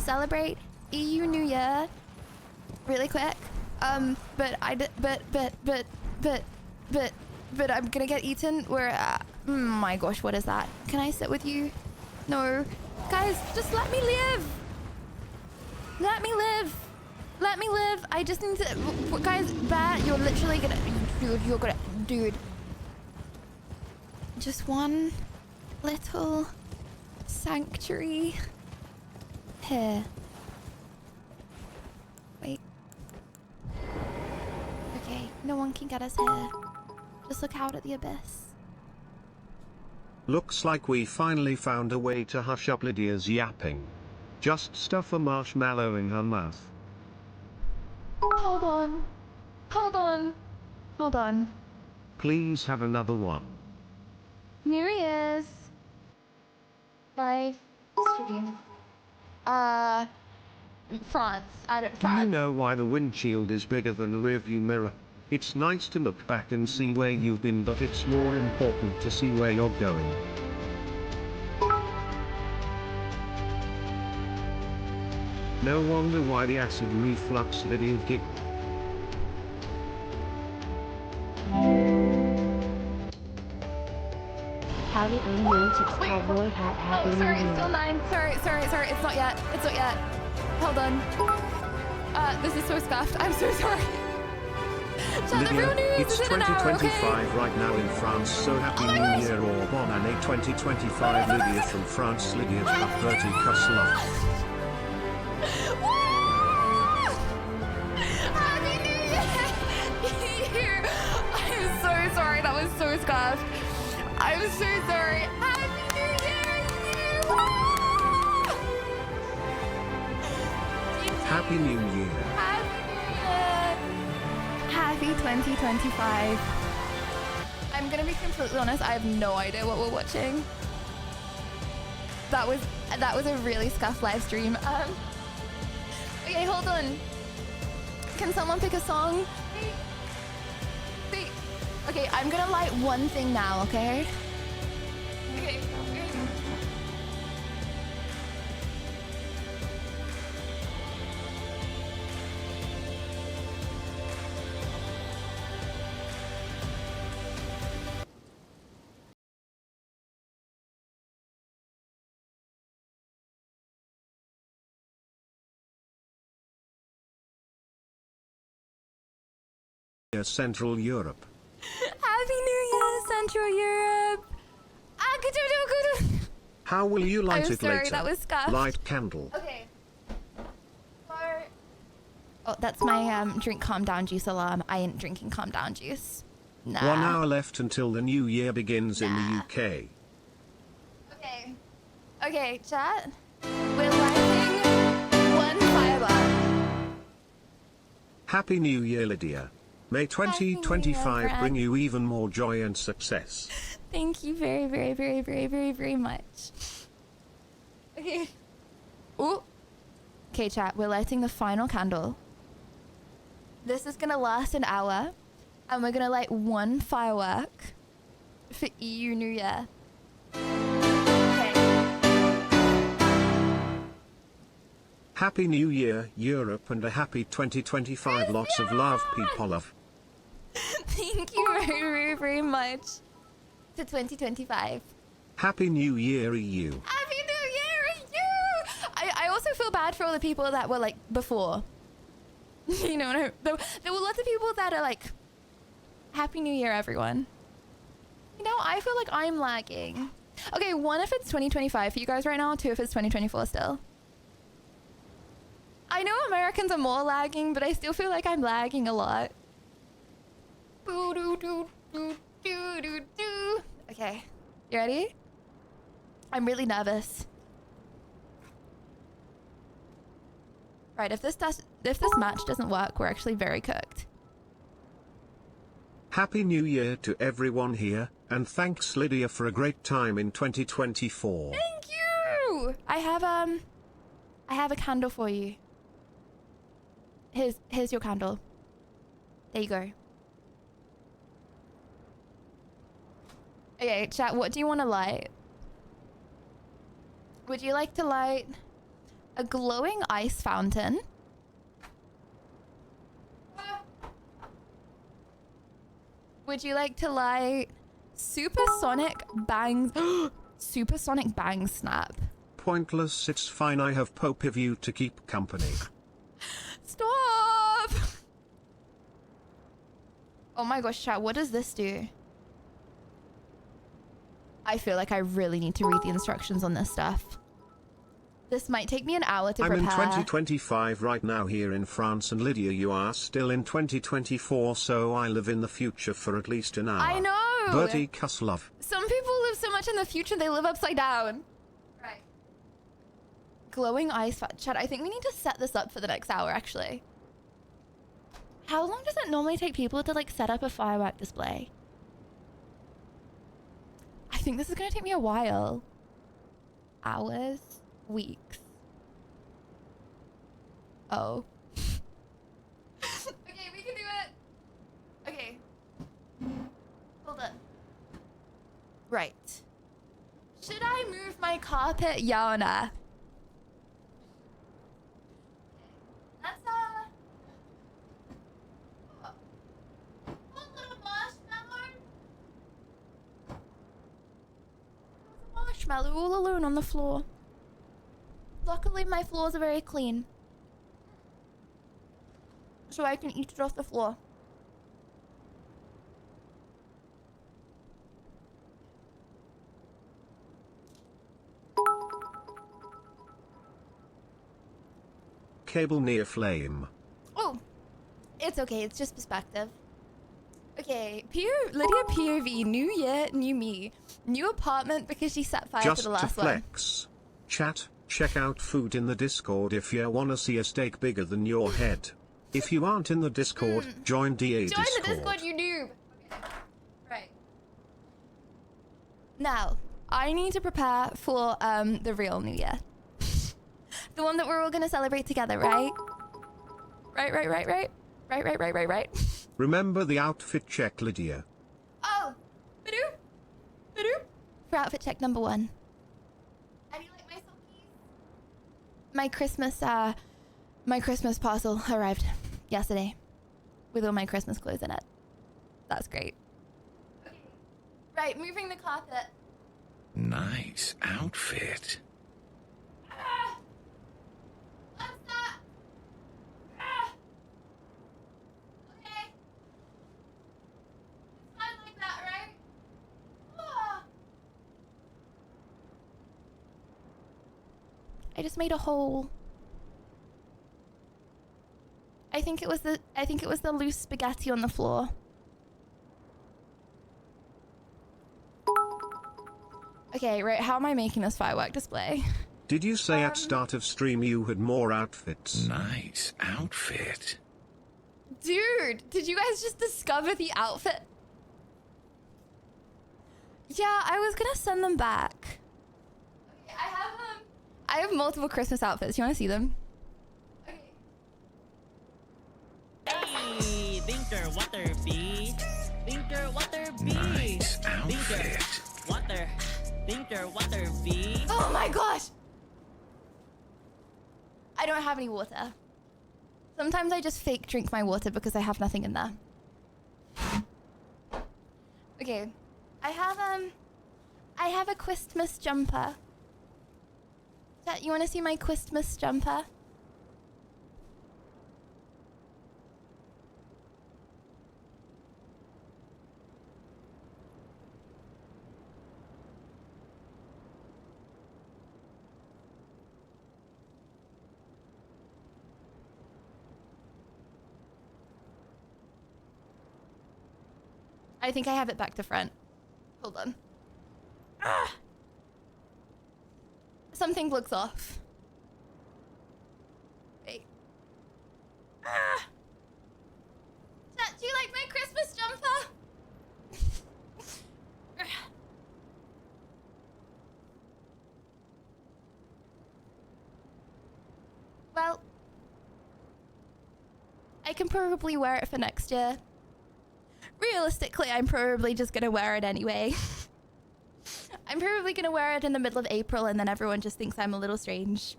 celebrate EU New Year really quick. But I'm gonna get eaten. Where? My gosh, what is that? Can I sit with you? No, guys, just let me live. Let me live. Let me live. I just need to. Guys, Bat, you're literally gonna. Dude, Just one little sanctuary here. Wait. Okay, no one can get us here. Just look out at the abyss. Looks like we finally found a way to hush up Lydia's yapping. Just stuff a marshmallow in her mouth. Hold on. Hold on. Hold on. Please have another one. New Year's. Live stream. France. Do you know why the windshield is bigger than the rearview mirror? It's nice to look back and see where you've been, but it's more important to see where you're going. No wonder why the acid reflux video kick. Howdy, I'm 96 Cowboy Hat. Happy New sorry, Year. still 9. Sorry. It's not yet. It's not yet. Hold on. This is so scuffed. I'm so sorry. Lydia, it's 2025 right now in France, so happy New Year or bon année 2025. Lydia from France, Lydia's Bertie Kusla. Happy New Year! I'm so sorry. That was so scuffed. I'm so sorry. Happy New Year! Happy New Year. Happy 2025. I'm gonna be completely honest, I have no idea what we're watching. That was a really scuffed live stream. Okay, hold on. Can someone pick a song? Wait. Okay, I'm gonna light one thing now, okay? Okay. Central Europe. Happy New Year, Central Europe! How will you light I'm it sorry, later? that was scuffed. Light candle. Okay. Oh, that's my drink calm down juice alarm. I ain't drinking calm down juice. Nah. 1 hour left until the new year begins in the UK. Okay, chat. We're lighting one firework. Happy New Year, Lydia. May 2025 friend. bring you even more joy and success. Thank you very, very, very, very, very, very much. Okay. Ooh. Okay, chat. We're lighting the final candle. This is gonna last an hour, and we're gonna light one firework for EU New Year. Happy New Year, Europe, and a happy 2025. Lots of love, people love. Thank you very, very, very much to 2025. Happy New Year, EU. Happy New Year, EU! I also feel bad for all the people that were like before. You know, there were lots of people that are like, Happy New Year, everyone. You know, I feel like I'm lagging. Okay, 1 if it's 2025 for you guys right now, 2 if it's 2024 still. I know Americans are more lagging, but I still feel like I'm lagging a lot. Okay, you ready? I'm really nervous. Right, if this match doesn't work, we're actually very cooked. Happy New Year to everyone here, and thanks Lydia for a great time in 2024. Thank you! I have a candle for you. Here's your candle. There you go. Okay, chat, what do you want to light? Would you like to light a glowing ice fountain? Would you like to light supersonic bangs? Supersonic bang snap. Pointless, it's fine, I have Pope of you to keep company. Stop! Oh my gosh, chat, what does this do? I feel like I really need to read the instructions on this stuff. This might take me an hour to I'm prepare. in 2025 right now here in France, and Lydia, you are still in 2024, so I live in the future for at least an hour. I know! Birdie cuss love. Some people live so much in the future, they live upside down. Right. Glowing ice chat. I think we need to set this up for the next hour, actually. How long does it normally take people to, like, set up a firework display? I think this is gonna take me a while. Hours? Weeks. Oh. Okay, we can do it. Okay. Hold on. Right. Should I move my carpet, yeah or nah? Let's one little marshmallow. There's a marshmallow all alone on the floor. Luckily, my floors are very clean, so I can eat it off the floor. Cable near flame. Oh, it's okay. It's just perspective. Okay, Lydia POV, new year, new me. New apartment because she set fire Just to the last to one. flex. Chat, check out food in the Discord if you wanna see a steak bigger than your head. If you aren't in the Discord, join DA Join Discord. the Discord, you noob. Okay. Right. Now, I need to prepare for the real new year. The one that we're all gonna celebrate together, right? Right. Remember the outfit check, Lydia. Oh! Ba-doop! Ba-doop! For outfit check number 1. How do you like my sockies? My Christmas parcel arrived yesterday with all my Christmas clothes in it. That's great. Okay. Right, moving the carpet. Nice outfit. What's that? Okay. It's fine like that, right? I just made a hole. I think it was the loose spaghetti on the floor. Okay, right, how am I making this firework display? Did you say at start of stream you had more outfits? Nice outfit. Dude, did you guys just discover the outfit? Yeah, I was gonna send them back. Okay, I have multiple Christmas outfits. You wanna see them? Hey, Thinker Water B. Thinker Water B. Nice outfit. Thinker Water B. Oh my gosh! I don't have any water. Sometimes I just fake drink my water because I have nothing in there. Okay, I have a Christmas jumper. Chat, you want to see my Christmas jumper? I think I have it back to front. Hold on. Ah! Something looks off. Wait. Ah! Chat, do you like my Christmas jumper? Well, I can probably wear it for next year. Realistically, I'm probably just gonna wear it anyway. I'm probably gonna wear it in the middle of April and then everyone just thinks I'm a little strange.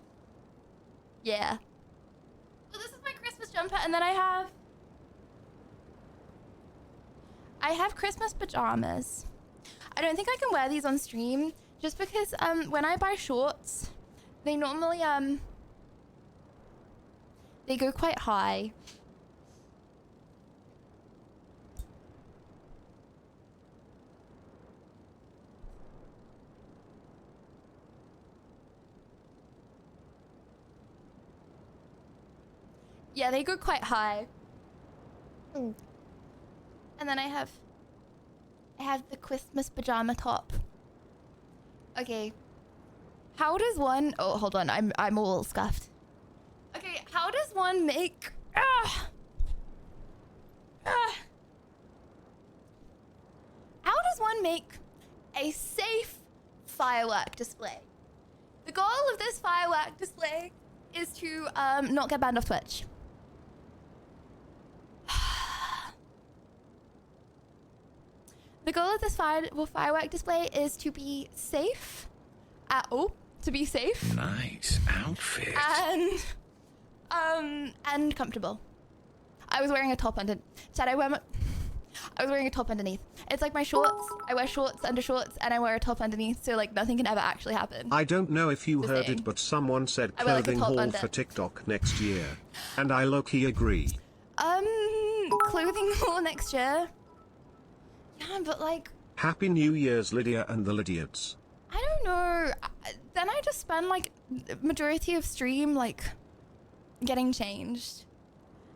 Yeah. So this is my Christmas jumper, and then I have Christmas pajamas. I don't think I can wear these on stream just because when I buy shorts, they normally they go quite high. Yeah, they go quite high. And then I have the Christmas pajama top. Okay. How does one... Oh, hold on. I'm all scuffed. Okay, how does one make... How does one make a safe firework display? The goal of this firework display is to not get banned off Twitch. The goal of this firework display is to be safe. To be safe. Nice outfit. And comfortable. I was wearing a top under. I was wearing a top underneath. It's like my shorts. I wear shorts under shorts, and I wear a top underneath, so like nothing can ever actually happen. I don't know if you heard it, but someone said I wear, like, a clothing top haul under. for TikTok next year, and I low-key agree. Clothing haul next year. Yeah, but like. Happy New Year's, Lydia and the Lydiads. I don't know. Then I just spend like majority of stream like getting changed.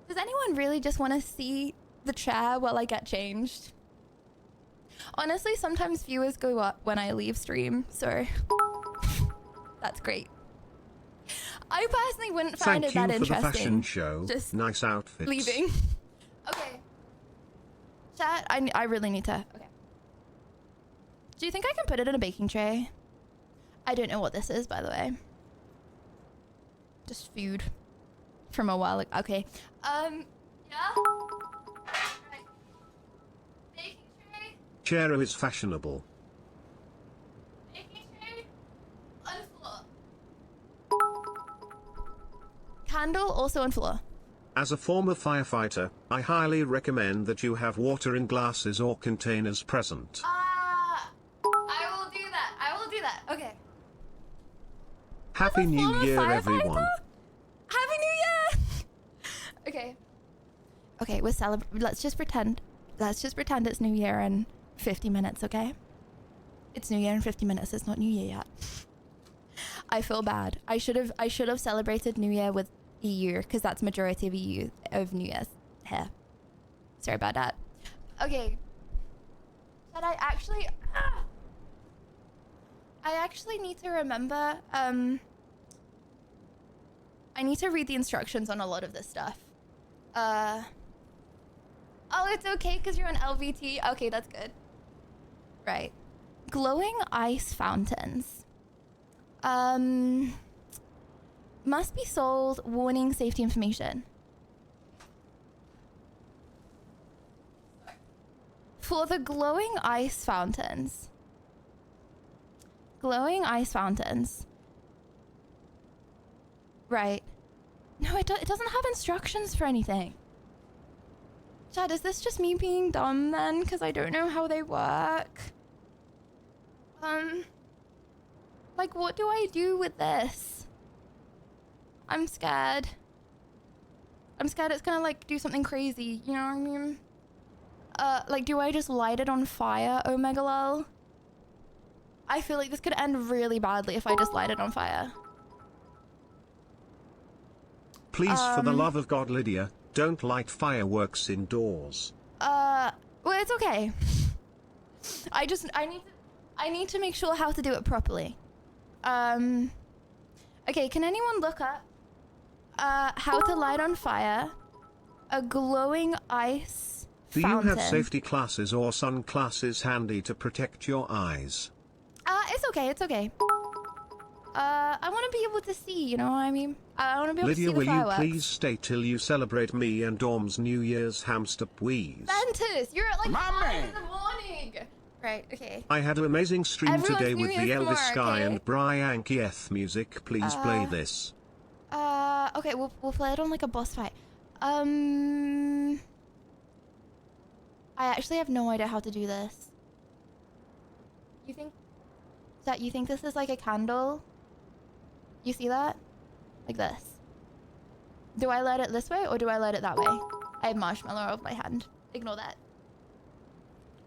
Does anyone really just want to see the chair while I get changed? Honestly, sometimes viewers go up when I leave stream, so that's great. I personally wouldn't find it that Thank you for interesting. the fashion show. Just nice outfits. leaving. Okay. Chat, I really need to. Okay. Do you think I can put it in a baking tray? I don't know what this is, by the way. Just food from a while ago. Okay. Yeah. Right. Baking tray. Chero is fashionable. Baking tray. On floor. Candle also on floor. As a former firefighter, I highly recommend that you have water in glasses or containers present. I will do that. I will do that. Okay. Happy New Year, everyone. Happy New Year! Okay. Okay, we're let's just pretend it's New Year in 50 minutes, okay? It's New Year in 50 minutes. It's not New Year yet. I feel bad. I should have celebrated New Year with EU because that's majority of EU of New Year's here. Sorry about that. Okay. But I actually need to remember I need to read the instructions on a lot of this stuff. Oh, it's okay because you're on LVT. Okay, that's good. Right. Glowing ice fountains. Must be sold. Warning, safety information. For the glowing ice fountains. Glowing ice fountains. Right. No, it doesn't have instructions for anything. Chad, is this just me being dumb then? Because I don't know how they work. Like, what do I do with this? I'm scared. I'm scared it's gonna, like, do something crazy. You know what I mean? Like, do I just light it on fire, Omega lol? I feel like this could end really badly if I just light it on fire. Please, for the love of God, Lydia, don't light fireworks indoors. Well, it's okay. I need to make sure how to do it properly. Okay, can anyone look up how to light on fire a glowing ice fountain? Do you have safety glasses or sunglasses handy to protect your eyes? It's okay, it's okay. I want to be able to see, you know what I mean? I want to be able Lydia, to see the will fireworks. you please stay till you celebrate me and Dorm's New Year's hamster, please? Ventus, you're at like 5 in the morning. Right, okay. I had an amazing stream Everyone's today New with the Year's Elvis tomorrow, Sky okay? and Brian Kieth music. Please play this. Okay, we'll play it on like a boss fight. I actually have no idea how to do this. You think this is like a candle? You see that? Like this. Do I light it this way or do I light it that way? I have marshmallow over my hand. Ignore that.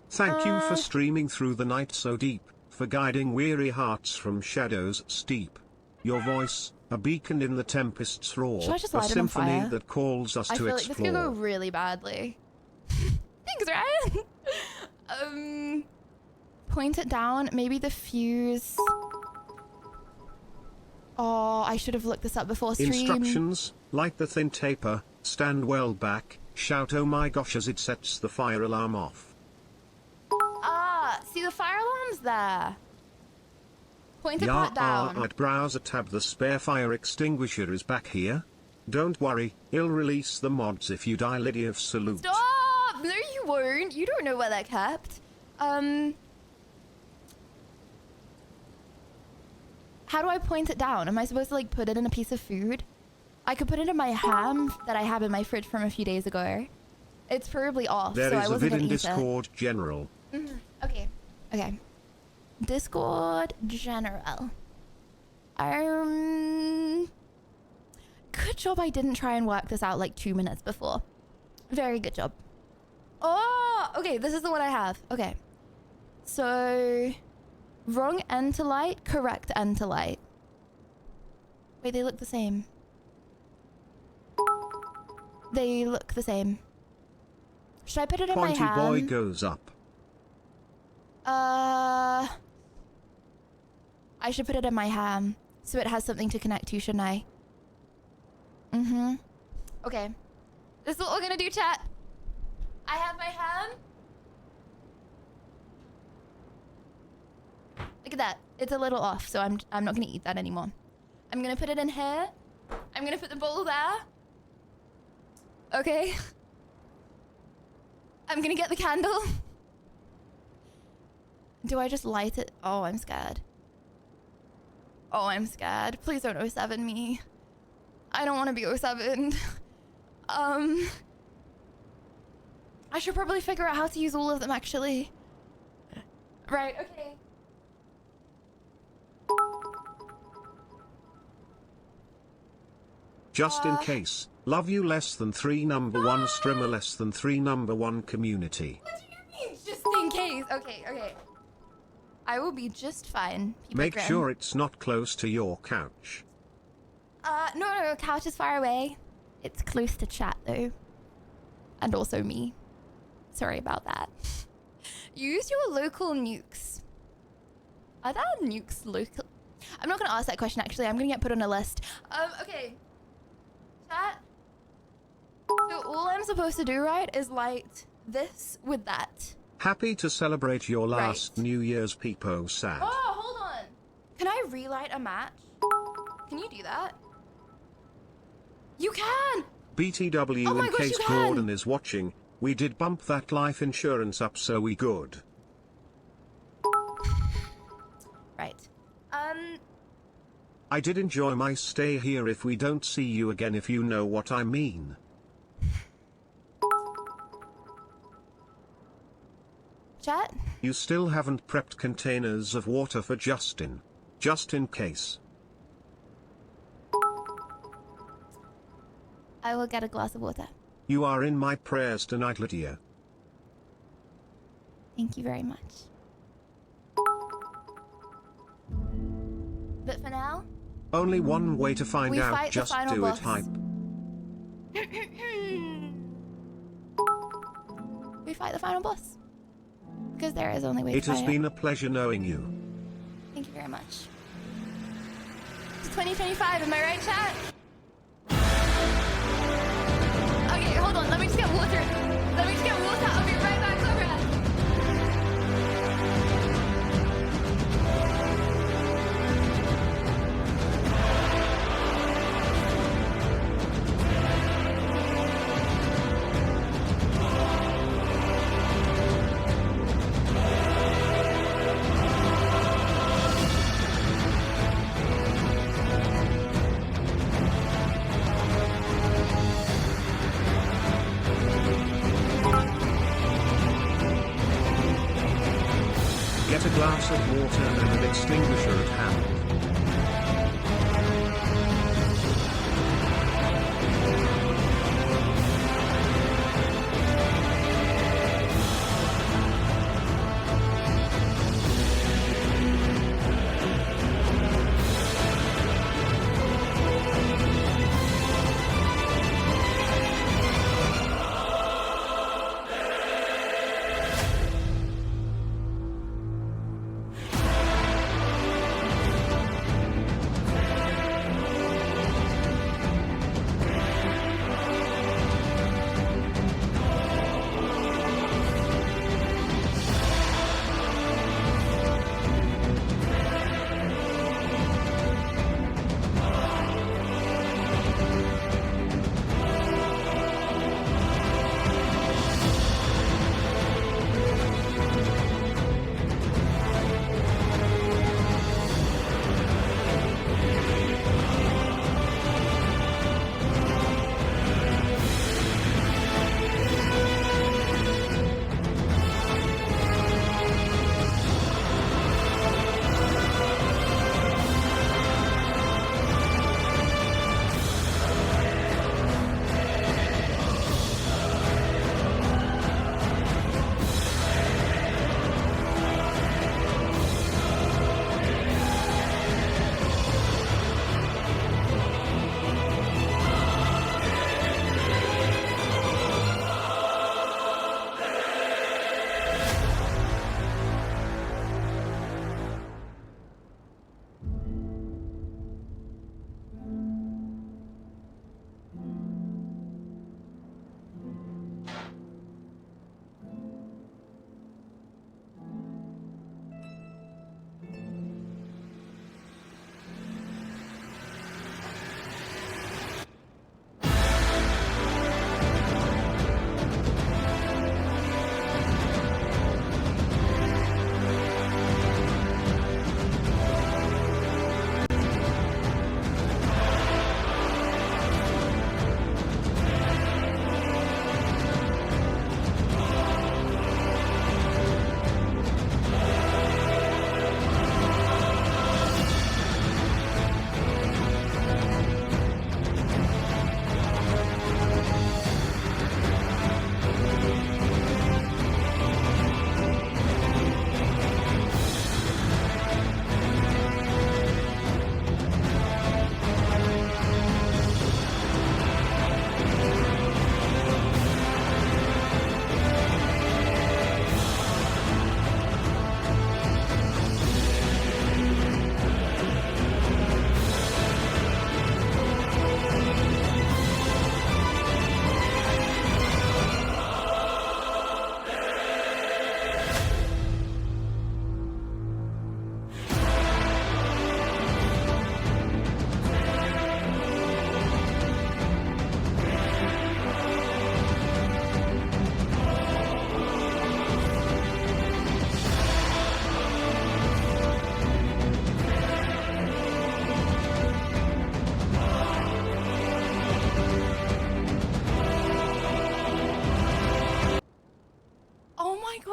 Thank you for streaming through the night so deep, for guiding weary hearts from shadows steep. Your voice, A beacon in the tempest's roar, Should I just a light it on symphony fire? that calls us I to feel like this could go explore. really badly. Thanks, Ryan. Point it down. Maybe the fuse. Oh, I should have looked this up before stream. Instructions: light the thin taper, stand well back, shout "oh my gosh" as it sets the fire alarm off. Ah, see the fire alarm's there. Point the part down. At browser tab, the spare fire extinguisher is back here. Don't worry, he'll release the mods if you die. Lydia of Salute. Stop! No, you won't. You don't know where they're kept. How do I point it down? Am I supposed to like put it in a piece of food? I could put it in my ham that I have in my fridge from a few days ago. It's probably off, There so is I a wasn't vid gonna in eat Discord General. it. Okay. Okay. Discord General. Good job I didn't try and work this out like 2 minutes before. Very good job. Oh, okay, this is the one I have. Okay. So, wrong end to light, correct end to light. Wait, they look the same. They look the same. Should I put it in my Pointy hand? boy goes up. I should put it in my ham, so it has something to connect to, shouldn't I? Okay. This is what we're gonna do, chat. I have my ham. Look at that. It's a little off, so I'm not gonna eat that anymore. I'm gonna put it in here. I'm gonna put the bowl there. Okay. I'm gonna get the candle. Do I just light it? Oh, I'm scared. Oh, I'm scared. Please don't 07 me. I don't want to be 07. I should probably figure out how to use all of them, actually. Right, okay. Just in case, love you less than 3 number 1 streamer less than 3 number 1 community. What do you mean, just in case? Okay, okay. I will be just fine. People Make grin. sure it's not close to your couch. No, couch is far away. It's close to chat, though. And also me. Sorry about that. Use your local nukes. Are there nukes local? I'm not going to ask that question, actually. I'm going to get put on a list. Okay. Chat. So all I'm supposed to do, right, is light this with that. Happy to celebrate your last New Year's peepo sad. Oh, hold on. Can I relight a match? Can you do that? You can! BTW, Oh my in gosh, case you can! Gordon is watching, we did bump that life insurance up, so we good. Right. I did enjoy my stay here. If we don't see you again, if you know what I mean. Chat? You still haven't prepped containers of water for Justin. Just in case. I will get a glass of water. You are in my prayers tonight, Lydia. Thank you very much. But for now, Only one way to find we out. fight the Just final do boss. it, hype. We fight the final boss. Because there is only way It to fight has been a pleasure knowing you. Thank you very much. It's 2025, am I right, chat? Okay, hold on. Let me just get water. Let me just get water. I'll be right back, Cobra. Get a glass of water and an extinguisher at hand.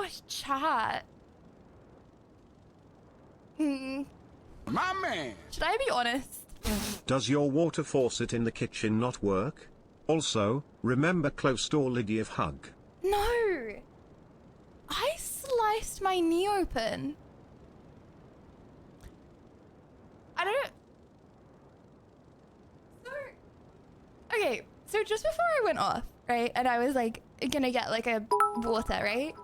gosh, chat. My man. Should I be honest? Does your water faucet in the kitchen not work? Also, remember closed door Lydia hug. No. I sliced my knee open. I don't... Okay, so just before I went off, right, and I was like gonna get like a water, right?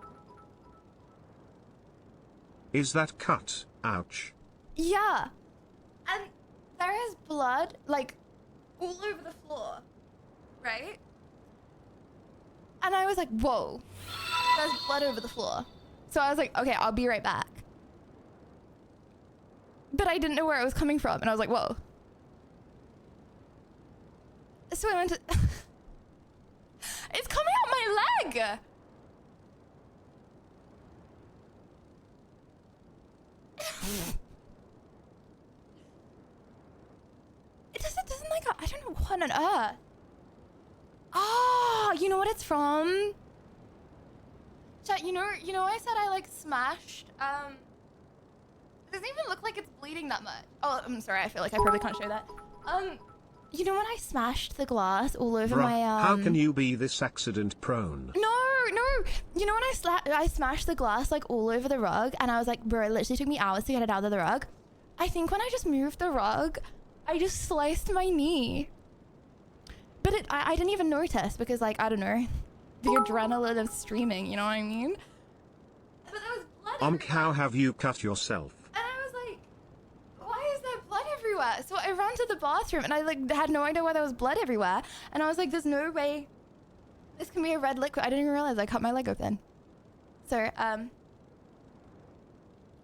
Is that cut? Ouch. Yeah. And there is blood like all over the floor, right? And I was like, whoa, there's blood over the floor. So I was like, okay, I'll be right back. But I didn't know where it was coming from, and I was like, whoa. So I went to... It's coming out my leg! It doesn't like... I don't know what on earth. Oh, you know what it's from? Chat, you know I said I like smashed, it doesn't even look like it's bleeding that much. Oh, I'm sorry, I feel like I probably can't show that. You know when I smashed the glass all over Bruh, my, how can you be this accident prone? No. You know when I smashed the glass like all over the rug, and I was like, bro, it literally took me hours to get it out of the rug. I think when I just moved the rug, I just sliced my knee. But I didn't even notice because, like, I don't know, the adrenaline of streaming, you know what I mean? But there was blood How have you cut yourself? and I was like, why is there blood everywhere? So I ran to the bathroom and I like had no idea why there was blood everywhere. And I was like, there's no way this can be a red liquid. I didn't even realize I cut my leg open. So,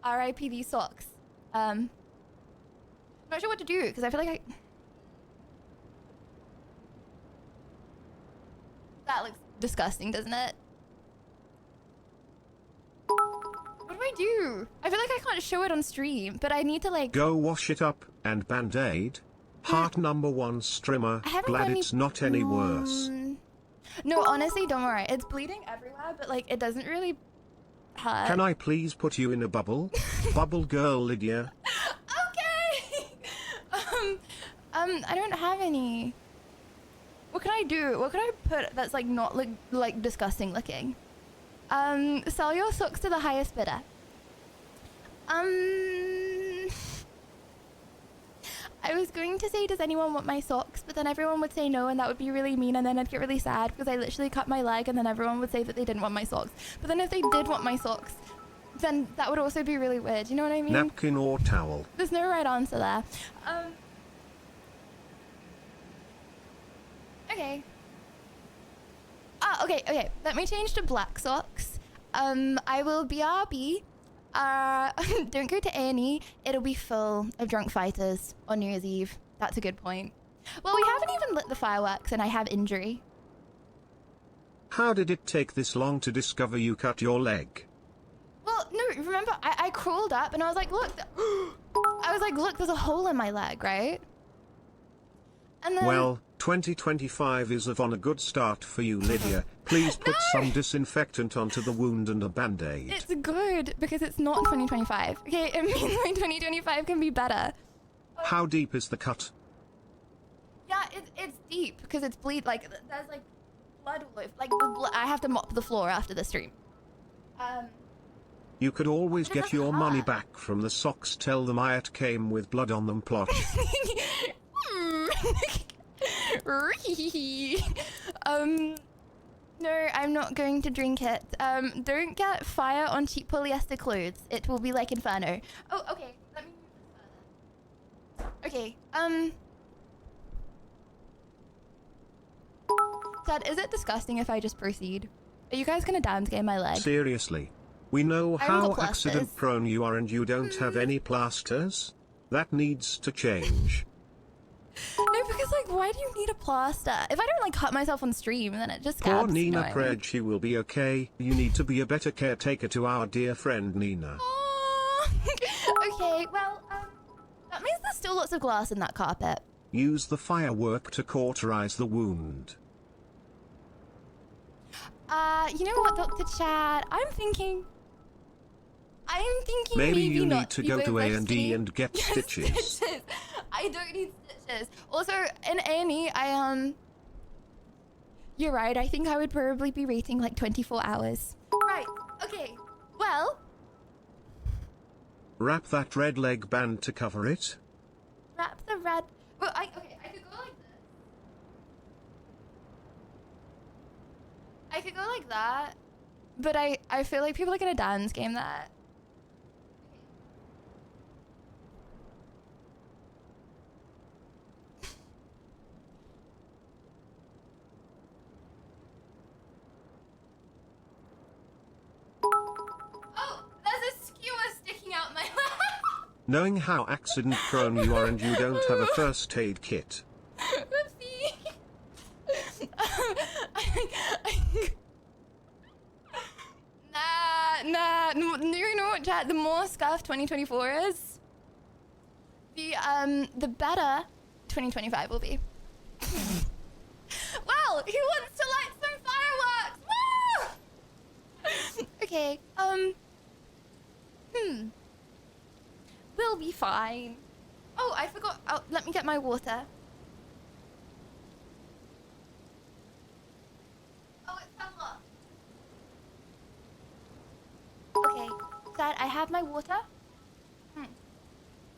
R.I.P. these socks. I'm not sure what to do because I feel like that looks disgusting, doesn't it? What do I do? I feel like I can't show it on stream, but I need to like... Go wash it up and band-aid. Heart #1 streamer. Glad it's not any worse. No, honestly, don't worry. It's bleeding everywhere, but like it doesn't really hurt. Can I please put you in a bubble? Bubble girl Lydia. Okay. I don't have any. What can I do? What can I put that's like not like disgusting looking? Sell your socks to the highest bidder. I was going to say, does anyone want my socks? But then everyone would say no, and that would be really mean, and then I'd get really sad because I literally cut my leg, and then everyone would say that they didn't want my socks. But then if they did want my socks, then that would also be really weird. You know what I mean? Napkin or towel? There's no right answer there. Okay. Okay. Let me change to black socks. I will BRB. Don't go to A&E. It'll be full of drunk fighters on New Year's Eve. That's a good point. Well, we haven't even lit the fireworks, and I have injury. How did it take this long to discover you cut your leg? Well, no, remember, I crawled up, and I was like, look. I was like, look, there's a hole in my leg, right? And then... Well, 2025 is on a good start for you, Lydia. Please put some disinfectant onto the wound and a band-aid. It's good, because it's not 2025. Okay, it means my 2025 can be better. How deep is the cut? Yeah, it's deep, because it's bleed, like, there's, like, blood all over. Like, I have to mop the floor after the stream. You could always get your money back from the socks. Tell them it came with blood on them plot. No, I'm not going to drink it. Don't get fire on cheap polyester clothes. It will be like Inferno. Oh, okay. Let me move this further. Okay, Dad, is it disgusting if I just proceed? Are you guys gonna dance game my leg? Seriously. We know I haven't how got plasters. accident prone you are and you don't have any plasters? That needs to change. No, because like, why do you need a plaster? If I don't like cut myself on stream, then it just Poor scabs. Nina You know what I mean? Pred, she will be okay. You need to be a better caretaker to our dear friend Nina. Okay, well, that means there's still lots of glass in that carpet. Use the firework to cauterize the wound. You know what, Dr. Chad? I'm thinking Maybe you not. need to We go both to left A&E Skinny. and get stitches. Stitches. I don't need stitches. Also, in A&E, you're right. I think I would probably be rating like 24 hours. Right. Okay. Well. Wrap that red leg band to cover it. Wrap the red. Well, I could go like this. I could go like that, but I feel like people are gonna dance game that. Oh, there's a skewer sticking out my leg. Knowing how accident prone you are and you don't have a first aid kit. Whoopsie. Nah. You know what, chat? The more scuff 2024 is, the better 2025 will be. Wow, who wants to light some fireworks? Woo! Okay, we'll be fine. Oh, I forgot. Oh, let me get my water. Oh, it's summer. Okay, Dad, I have my water.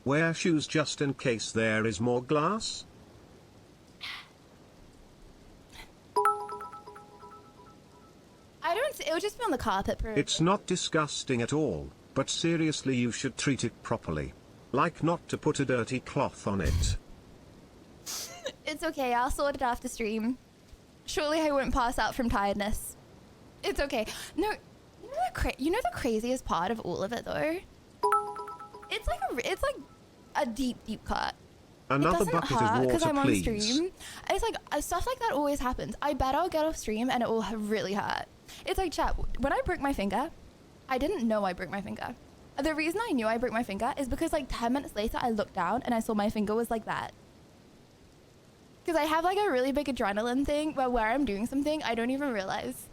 Wear shoes just in case there is more glass. I don't. It'll just be on the carpet, probably. It's not disgusting at all, but seriously you should treat it properly. Like not to put a dirty cloth on it. It's okay, I'll sort it after stream. Surely I won't pass out from tiredness. It's okay. No, you know the craziest part of all of it though? It's like a deep cut. Another bucket of water, I'm on please. stream. It's like stuff like that always happens. I bet I'll get off stream and it will really hurt. It's like, chat, when I broke my finger, I didn't know I broke my finger. The reason I knew I broke my finger is because like 10 minutes later I looked down and I saw my finger was like that. Because I have like a really big adrenaline thing where I'm doing something I don't even realize.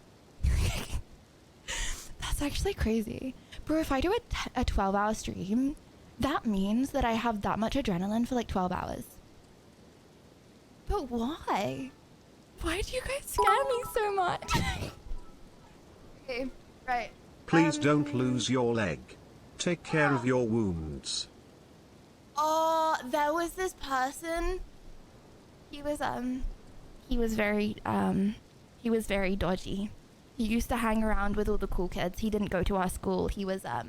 That's actually crazy. Bro, if I do a 12-hour stream, that means that I have that much adrenaline for like 12 hours. But why? Why do you guys scare me so much? Okay, right. Please don't lose your leg. Take care of your wounds. Oh, there was this person. He was very dodgy. He used to hang around with all the cool kids. He didn't go to our school. He was the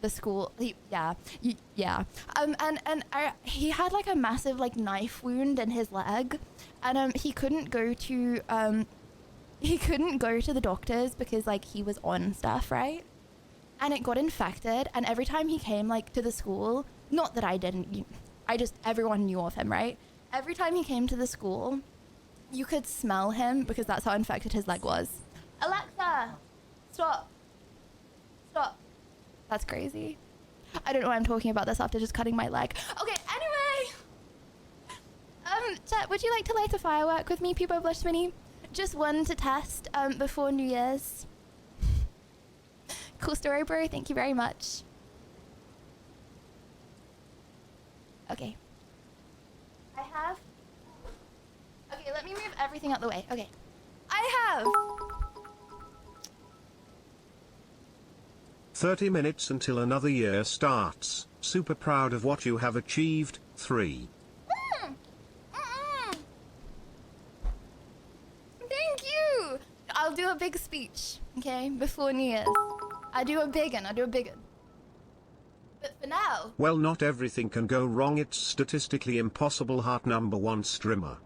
school. He had like a massive like knife wound in his leg, and he couldn't go to the doctors because like he was on stuff, right? And it got infected, and every time he came like to the school, not that I didn't, everyone knew of him, right? Every time he came to the school, you could smell him because that's how infected his leg was. Alexa, stop. That's crazy. I don't know why I'm talking about this after just cutting my leg. Okay, anyway. Chat, would you like to light a firework with me, People Blush Mini? Just one to test before New Year's. Cool story, bro. Thank you very much. Okay. Okay, let me move everything out the way. Okay. I have 30 minutes until another year starts. Super proud of what you have achieved. 3. Thank you. I'll do a big speech, okay, before New Year's. I'll do a big one. But for now... Well, not everything can go wrong. It's statistically impossible. Heart number 1 streamer.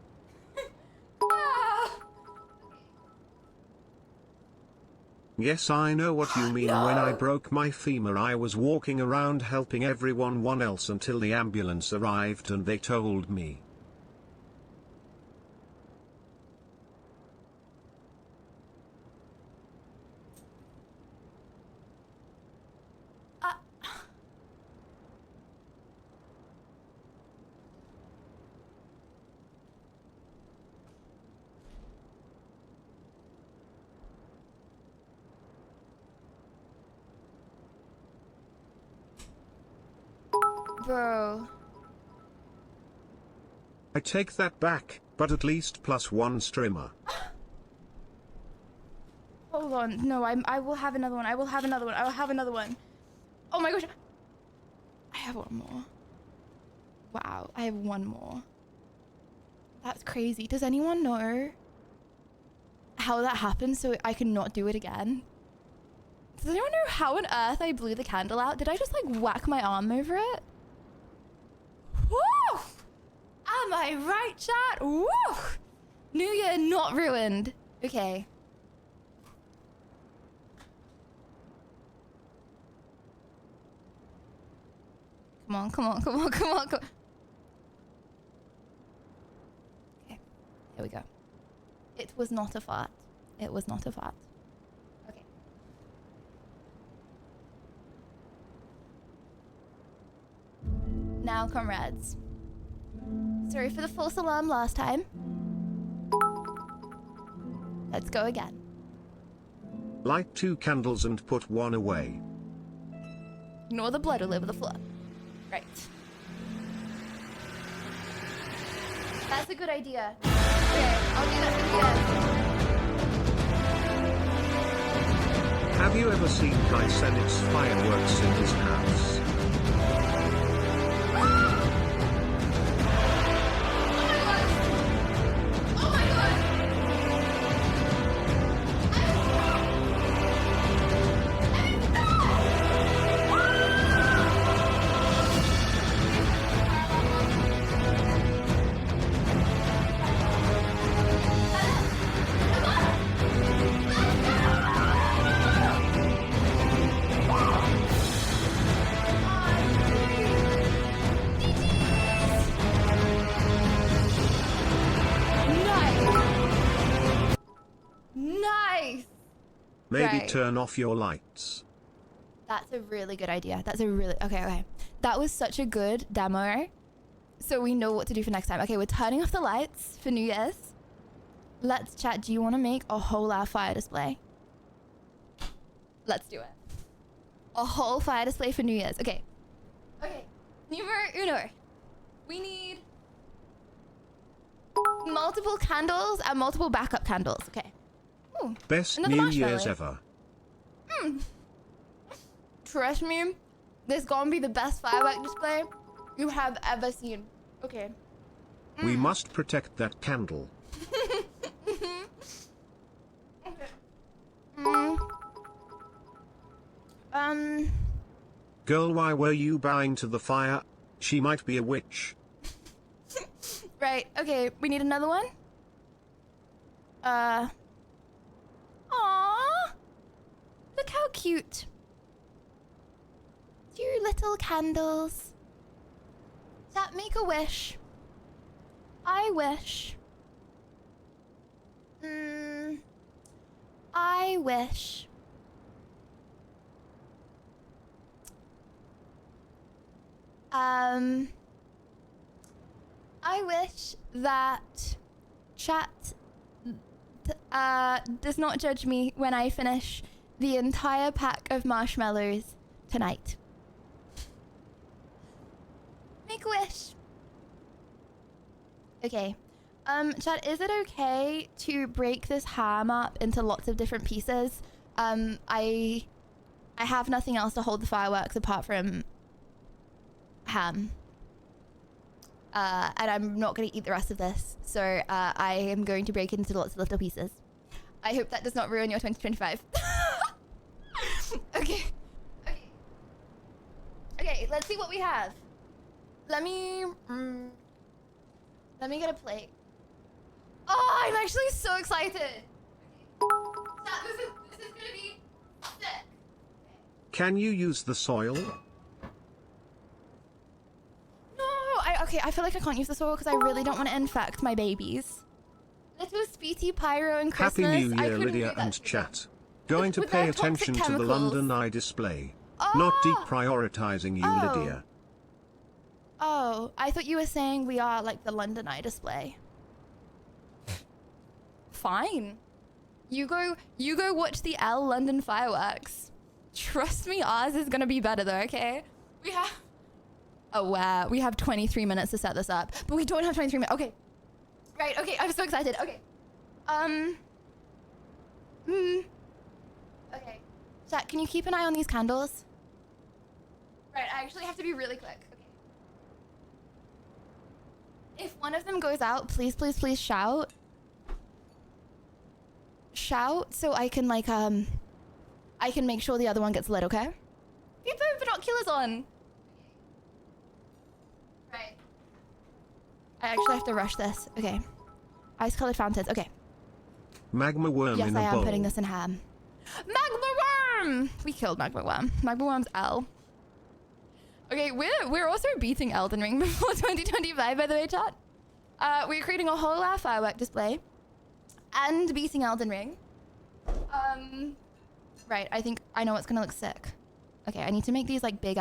Yes, I know what you mean. When I broke my femur, I was walking around helping everyone else until the ambulance arrived and they told me. Bro. I take that back, but at least +1 streamer. Hold on. No, I will have another one. I will have another one. I will have another one. Oh my gosh. I have one more. Wow, I have one more. That's crazy. Does anyone know how that happened so I can not do it again? Does anyone know how on earth I blew the candle out? Did I just like whack my arm over it? Woo! Am I right, chat? Woo! New Year not ruined. Okay. Come on, come on, come on, come on, come on. Okay, here we go. It was not a fart. It was not a fart. Okay. Now, comrades. Sorry for the false alarm last time. Let's go again. Light 2 candles and put 1 away. Ignore the blood all over the floor. Right. That's a good idea. Okay, I'll do that for you. Have you ever seen Kai Sennett's fireworks in his house? Maybe Right. turn off your lights. That's a really good idea. That's a really... Okay. That was such a good demo. So we know what to do for next time. Okay, we're turning off the lights for New Year's. Let's chat. Do you want to make a whole fire display? Let's do it. A whole fire display for New Year's. Okay. Okay. Numero uno. We need multiple candles and multiple backup candles. Okay. Ooh, Best another New marshmallow. Year's ever. Trust me, this is gonna be the best firework display you have ever seen. Okay. We must protect that candle. Girl, why were you bowing to the fire? She might be a witch. Right, okay, we need another one. Aww. Look how cute. 2 little candles. That make a wish. I wish. I wish. I wish that chat does not judge me when I finish the entire pack of marshmallows tonight. Make a wish. Okay. Chat, is it okay to break this ham up into lots of different pieces? I have nothing else to hold the fireworks apart from ham. And I'm not going to eat the rest of this. So I am going to break it into lots of little pieces. I hope that does not ruin your 2025. Okay. Okay, let's see what we have. Let me get a plate. Oh, I'm actually so excited. This is gonna be sick. Can you use the soil? I feel like I can't use the soil because I really don't want to infect my babies. Little Speety, Pyro, and Christmas. Happy New Year, Lydia and chat. Going to pay attention to the London Eye display. Not deprioritizing you, Lydia. Oh, I thought you were saying we are like the London Eye display. Fine. You go watch the L London fireworks. Trust me, ours is gonna be better though, okay? Oh, wow. We have 23 minutes to set this up. But we don't have 23 minutes. Okay. Right, okay. I'm so excited. Okay. Okay. Chat, can you keep an eye on these candles? Right, I actually have to be really quick. Okay. If one of them goes out, please, please, please shout. Shout so I can, like, I can make sure the other one gets lit, okay? Keep the binoculars on. Right. I actually have to rush this. Okay. Ice-colored fountains. Okay. Magma worm Yes, in a I am bowl. putting this in ham. Magma worm! We killed Magma worm. Magma worm's L. Okay, we're also beating Elden Ring before 2025, by the way, chat. We're creating a whole firework display and beating Elden Ring. Right, I think I know what's gonna look sick. Okay, I need to make these like big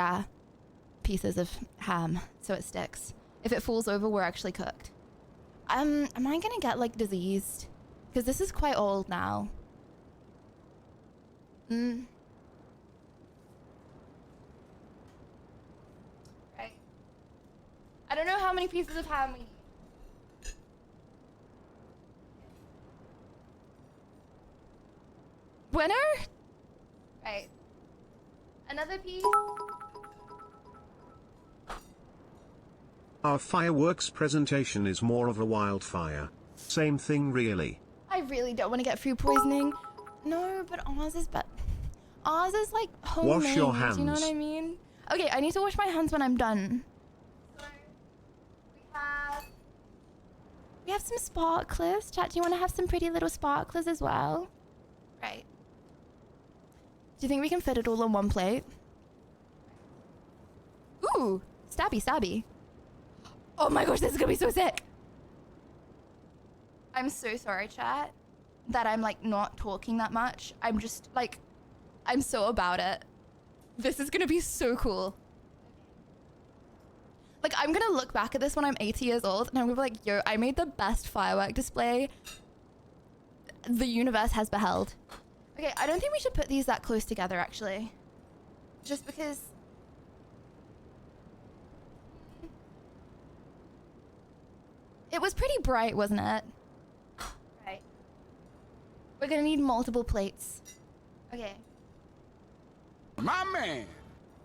pieces of ham so it sticks. If it falls over, we're actually cooked. Am I gonna get like diseased? Because this is quite old now. Right. I don't know how many pieces of ham we need. Winner? Right. Another piece. Our fireworks presentation is more of a wildfire. Same thing really. I really don't want to get food poisoning. No, but ours is ours is like homemade. Wash your hands. You know what I mean? Okay, I need to wash my hands when I'm done. So we have some sparklers. Chat, do you want to have some pretty little sparklers as well? Right. Do you think we can fit it all on one plate? Ooh, stabby, stabby. Oh my gosh, this is gonna be so sick. I'm so sorry, chat, that I'm like not talking that much. I'm just like, I'm so about it. This is gonna be so cool. Like, I'm gonna look back at this when I'm 80 years old and I'm gonna be like, yo, I made the best firework display the universe has beheld. Okay, I don't think we should put these that close together, actually. Just because... It was pretty bright, wasn't it? Right. We're gonna need multiple plates. Okay. My man!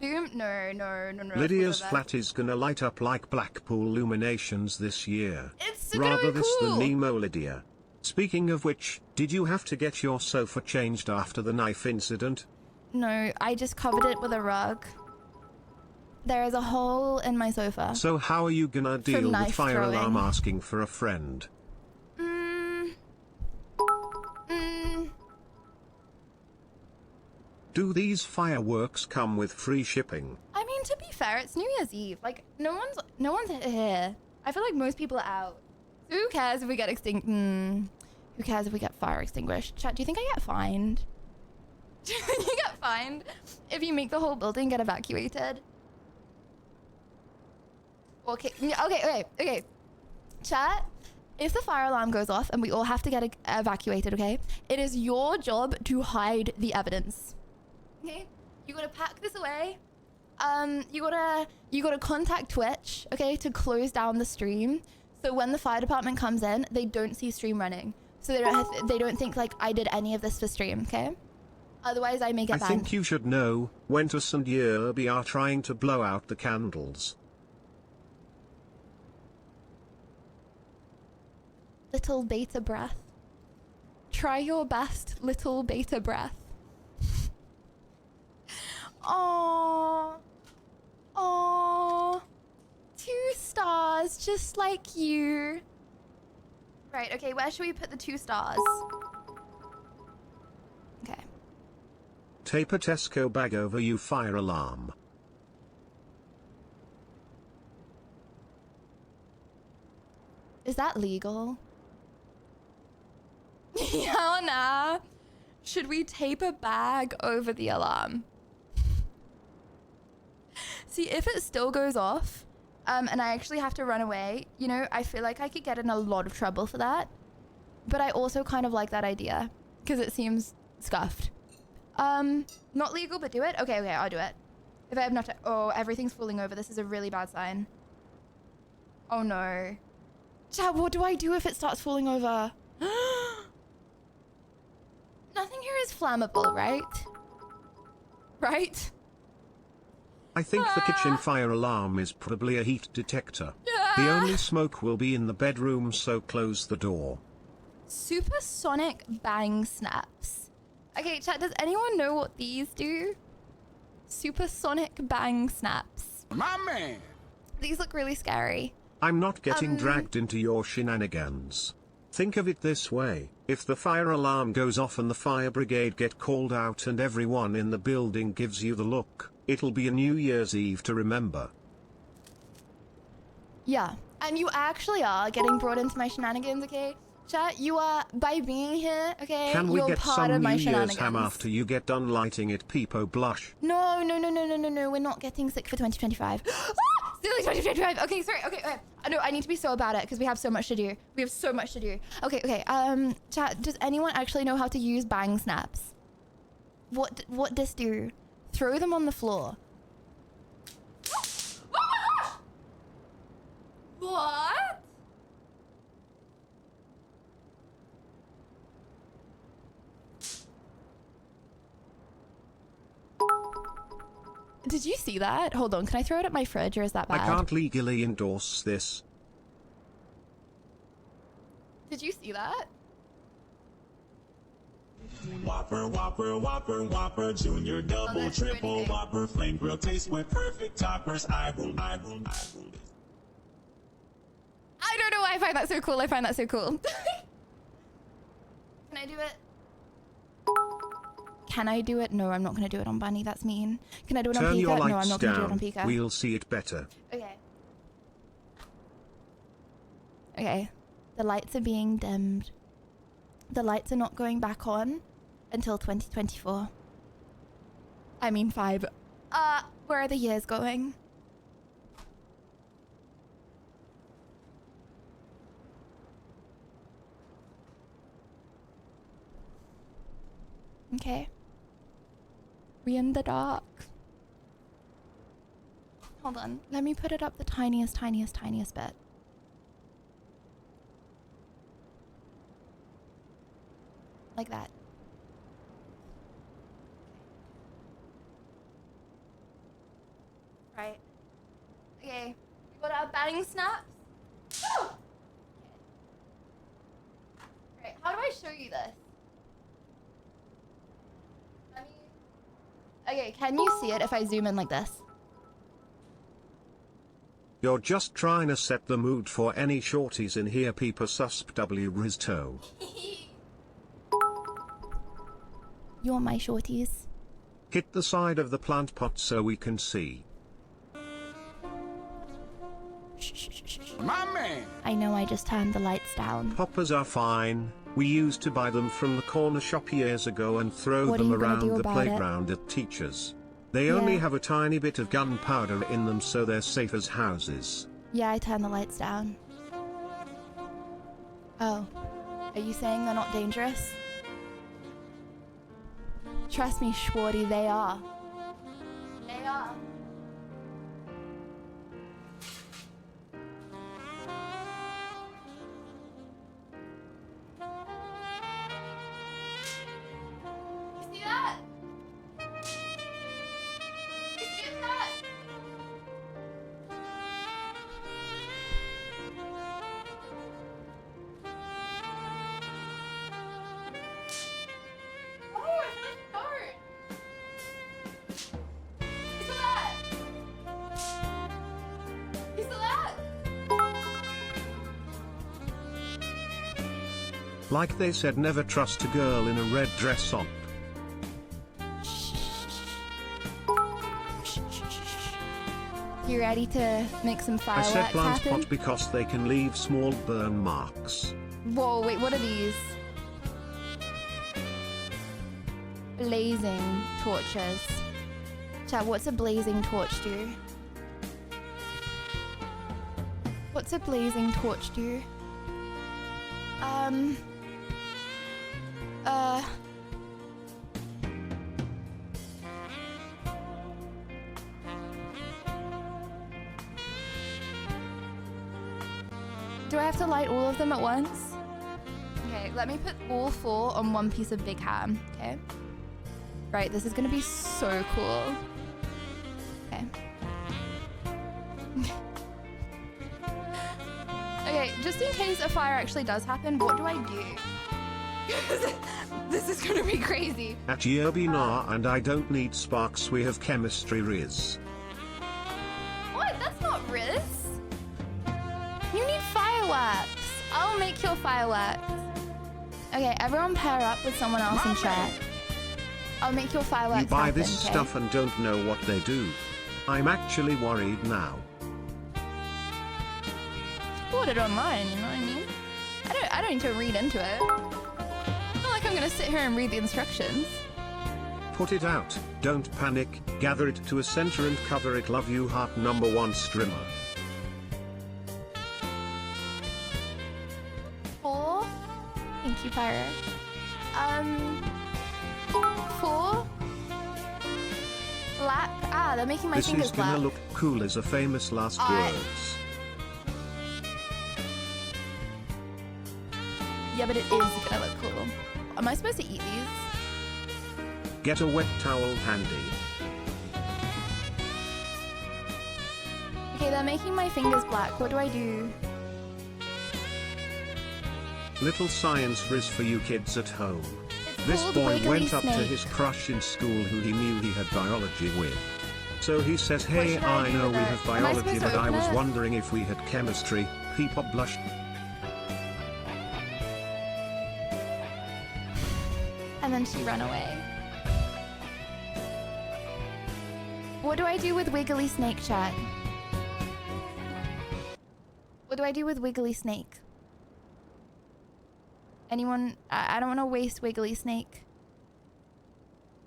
Boom. No. Lydia's flat is gonna light up like Blackpool Illuminations this year. It's Rather this cool. than Nemo Lydia. Speaking of which, did you have to get your sofa changed after the knife incident? No, I just covered it with a rug. There is a hole in my sofa. So how are you gonna deal with knife fire throwing. alarm asking for a friend? Do these fireworks come with free shipping? I mean, to be fair, it's New Year's Eve. Like, no one's here. I feel like most people are out. So who cares if we get who cares if we get fire extinguished? Chat, do you think I get fined? Do you think you get fined if you make the whole building get evacuated? Okay. Chat, if the fire alarm goes off and we all have to get evacuated, okay? It is your job to hide the evidence. Okay? You gotta pack this away. You gotta contact Twitch, okay, to close down the stream. So when the fire department comes in, they don't see stream running. So they don't think like I did any of this for stream, okay? Otherwise I may get banned. I think you should know, Wentus and Yerby are trying to blow out the candles. Little beta breath. Try your best, little beta breath. Aww. 2 stars, just like you. Right, okay, where should we put the 2 stars? Okay. Tape a Tesco bag over you fire alarm. Is that legal? Yeah or nah? Should we tape a bag over the alarm? See, if it still goes off, and I actually have to run away, you know, I feel like I could get in a lot of trouble for that. But I also kind of like that idea, because it seems scuffed. Not legal, but do it? Okay, I'll do it. If I have not, oh, everything's falling over. This is a really bad sign. Oh no. Chat, what do I do if it starts falling over? Nothing here is flammable, right? Right? I think the kitchen fire alarm is probably a heat detector. The only smoke will be in the bedroom, so close the door. Supersonic bang snaps. Okay, chat, does anyone know what these do? Supersonic bang snaps. My man. These look really scary. I'm not getting dragged into your shenanigans. Think of it this way, if the fire alarm goes off and the fire brigade get called out and everyone in the building gives you the look, it'll be a New Year's Eve to remember. Yeah, and you actually are getting brought into my shenanigans, okay? Chat, you are, by being here, okay, Can we you're get part some of my New Year's shenanigans. ham after you get done lighting it, Peepo Blush? No, we're not getting sick for 2025. Silly 2025. Okay, sorry, okay. No, I need to be so about it because we have so much to do. Okay, chat, does anyone actually know how to use bang snaps? What this do? Throw them on the floor. What? Did you see that? Hold on, can I throw it at my fridge or is that bad? I can't legally endorse this. Did you see that? Whopper, Whopper, Whopper, Whopper, Junior, Double, Triple, Whopper, Flame Grill, taste with perfect toppers. I rule. I don't know why I find that so cool. Can I do it? Can I do it? No, I'm not going to do it on Bunny. That's mean. Can I do it on Turn Pika? your lights No, I'm not going to do it on down. Pika. We'll see it better. Okay. The lights are being dimmed. The lights are not going back on until 2024. I mean 5. Where are the years going? Okay. We in the dark. Hold on. Let me put it up the tiniest bit. Like that. Right. Okay. We got our bang snaps. Woo! Okay. Right. How do I show you this? Okay, can you see it if I zoom in like this? You're just trying to set the mood for any shorties in here, Peepa Susp W Rizto. You're my shorties. Hit the side of the plant pot so we can see. My man. I know I just turned the lights down. Poppers are fine. We used to buy them from the corner shop years ago and throw What are them you gonna around do the about playground at teachers. They only Yeah. have a tiny bit of gunpowder in them, so they're safe as houses. Yeah, I turned the lights down. Oh. Are you saying they're not dangerous? Trust me, Schwarty, they are. They are. You see that? You see that? Oh, it's like dark. You saw that? You saw that? Like they said, never trust a girl in a red dress on. You ready to make some I fireworks said plant happen? pot because they can leave small burn marks. Whoa, wait, what are these? Blazing torches. Chat, what's a blazing torch do? What's a blazing torch do? do I have to light all of them at once? Okay, let me put all 4 on one piece of big ham, okay? Right, this is gonna be so cool. Okay. Okay, just in case a fire actually does happen, what do I do? This is gonna be crazy. At Yerbina and I don't need sparks, we have chemistry Riz. What? That's not Riz. You need fireworks. I'll make your fireworks. Okay, everyone pair up with someone else in chat. I'll make your fireworks You buy happen, this okay? stuff and don't know what they do. I'm actually worried now. Bought it online, you know what I mean? I don't need to read into it. It's not like I'm gonna sit here and read the instructions. Put it out, don't panic, gather it to a center and cover it. Love you, heart number 1 streamer. 4. Thank you, Pyro. 4. Black. Ah, they're making my This fingers is gonna black. look cool as a famous last Alright. words. Yeah, but it is gonna look cool. Am I supposed to eat these? Get a wet towel handy. Okay, they're making my fingers black. What do I do? Little science Riz for you kids at home. This called boy Wiggly went up to Snake. his crush in school who he knew he had biology with. So he says, hey, should I I do know with we it? have Am I biology, supposed to but I open was it? wondering if we had chemistry. Peepop blushed. And then she ran away. What do I do with Wiggly Snake, chat? What do I do with Wiggly Snake? Anyone? I don't want to waste Wiggly Snake.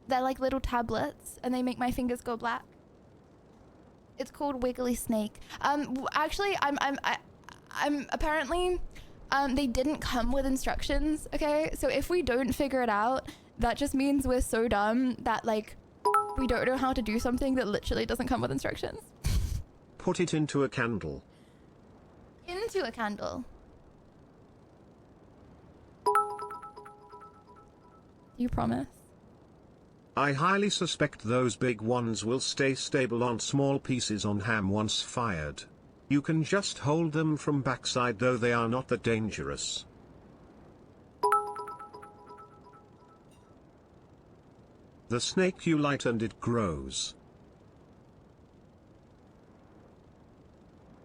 They're like little tablets, and they make my fingers go black. It's called Wiggly Snake. Actually, I'm apparently, they didn't come with instructions. Okay, so if we don't figure it out, that just means we're so dumb that like we don't know how to do something that literally doesn't come with instructions. Put it into a candle. Into a candle. You promise? I highly suspect those big ones will stay stable on small pieces on ham once fired. You can just hold them from backside, though they are not that dangerous. The snake you light and it grows.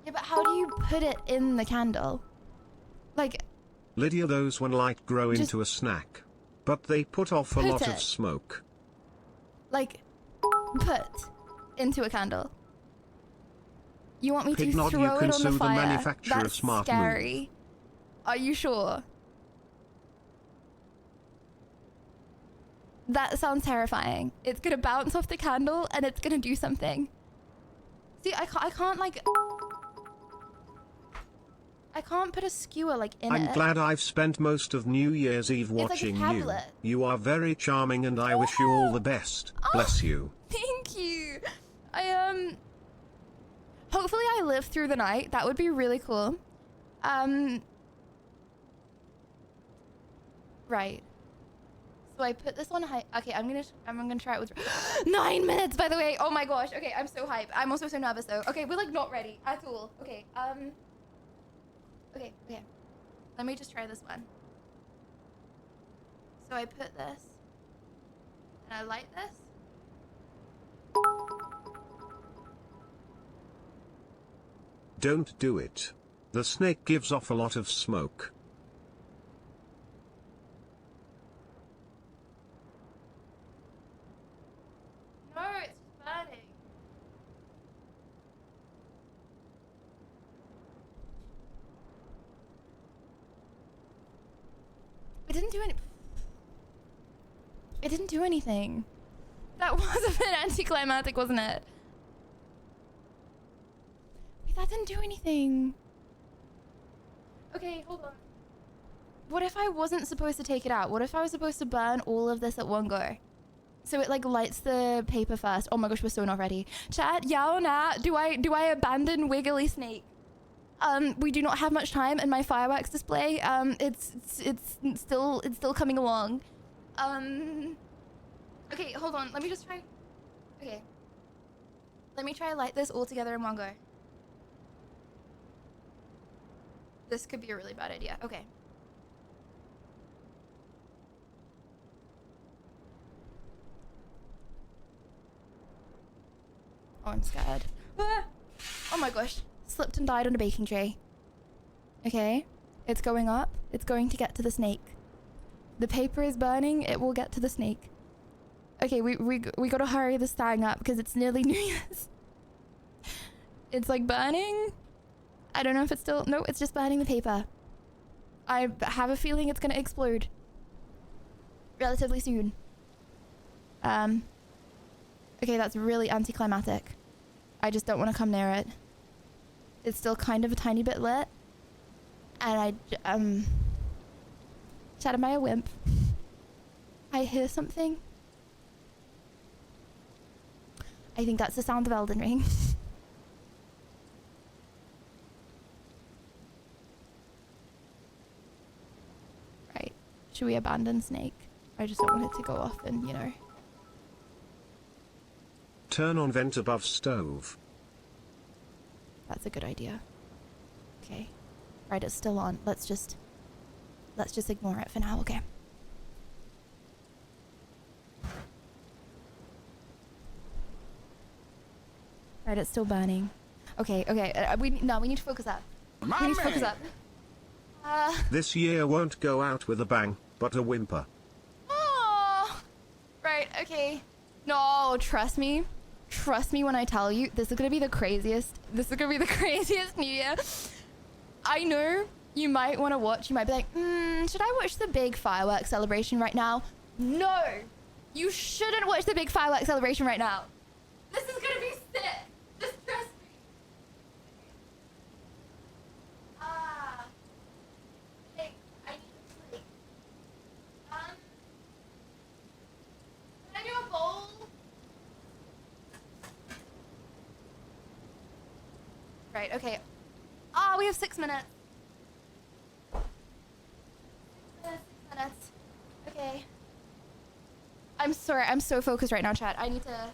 Yeah, but how do you put it in the candle? Like, Lydia, those one light grow into a snack. But they put off a Put lot it. of smoke. like, put into a candle. You want me to Pignod, throw you it can on sue the the fire? manufacturer. That's Smart move. scary. Are you sure? That sounds terrifying. It's gonna bounce off the candle and it's gonna do something. See, I can't like... I can't put a skewer like in I'm it. glad I've spent most of New Year's Eve like a watching you. tablet. You are very charming and I wish you all the best. Bless you. Thank you. Hopefully I live through the night. That would be really cool. Right. So I put this on high. Okay, I'm gonna try it with 9 minutes, by the way. Oh my gosh. Okay, I'm so hyped. I'm also so nervous though. Okay, we're like not ready at all. Okay, okay. Let me just try this one. So I put this and I light this. Don't do it. The snake gives off a lot of smoke. No, it's burning. It didn't do any. It didn't do anything. That was a bit anticlimactic, wasn't it? Wait, that didn't do anything. Okay, hold on. What if I wasn't supposed to take it out? What if I was supposed to burn all of this at one go? So it like lights the paper first. Oh my gosh, we're so not ready. Chat, yeah or nah? Do I abandon Wiggly Snake? We do not have much time in my fireworks display. It's still coming along. Okay, hold on. Let me just try. Okay. Let me try light this all together in one go. This could be a really bad idea. Okay. Oh, I'm scared. Ah! Oh my gosh. Slipped and died on a baking tray. Okay. It's going up. It's going to get to the snake. The paper is burning. It will get to the snake. Okay, we gotta hurry this thing up because it's nearly New Year's. It's like burning. I don't know if it's still... No, it's just burning the paper. I have a feeling it's gonna explode relatively soon. Okay, that's really anticlimactic. I just don't want to come near it. It's still kind of a tiny bit lit. And Chat, am I a wimp? I hear something. I think that's the sound of Elden Ring. Right. Should we abandon Snake? I just don't want it to go off and, you know... Turn on vent above stove. That's a good idea. Okay. Right, it's still on. Let's just ignore it for now, okay? Right, it's still burning. Okay, okay. We need to focus up. We need to focus up. This year won't go out with a bang, but a whimper. Oh, right, okay. No, trust me. Trust me when I tell you, this is gonna be the craziest. This is gonna be the craziest New Year. I know you might want to watch. You might be like, should I watch the big fireworks celebration right now? No, you shouldn't watch the big fireworks celebration right now. This is gonna be sick. Just trust me. Hey, I need to sleep. Can I do a bowl? Right, okay. We have 6 minutes. 6 minutes. Okay. I'm sorry, I'm so focused right now, chat. I need to...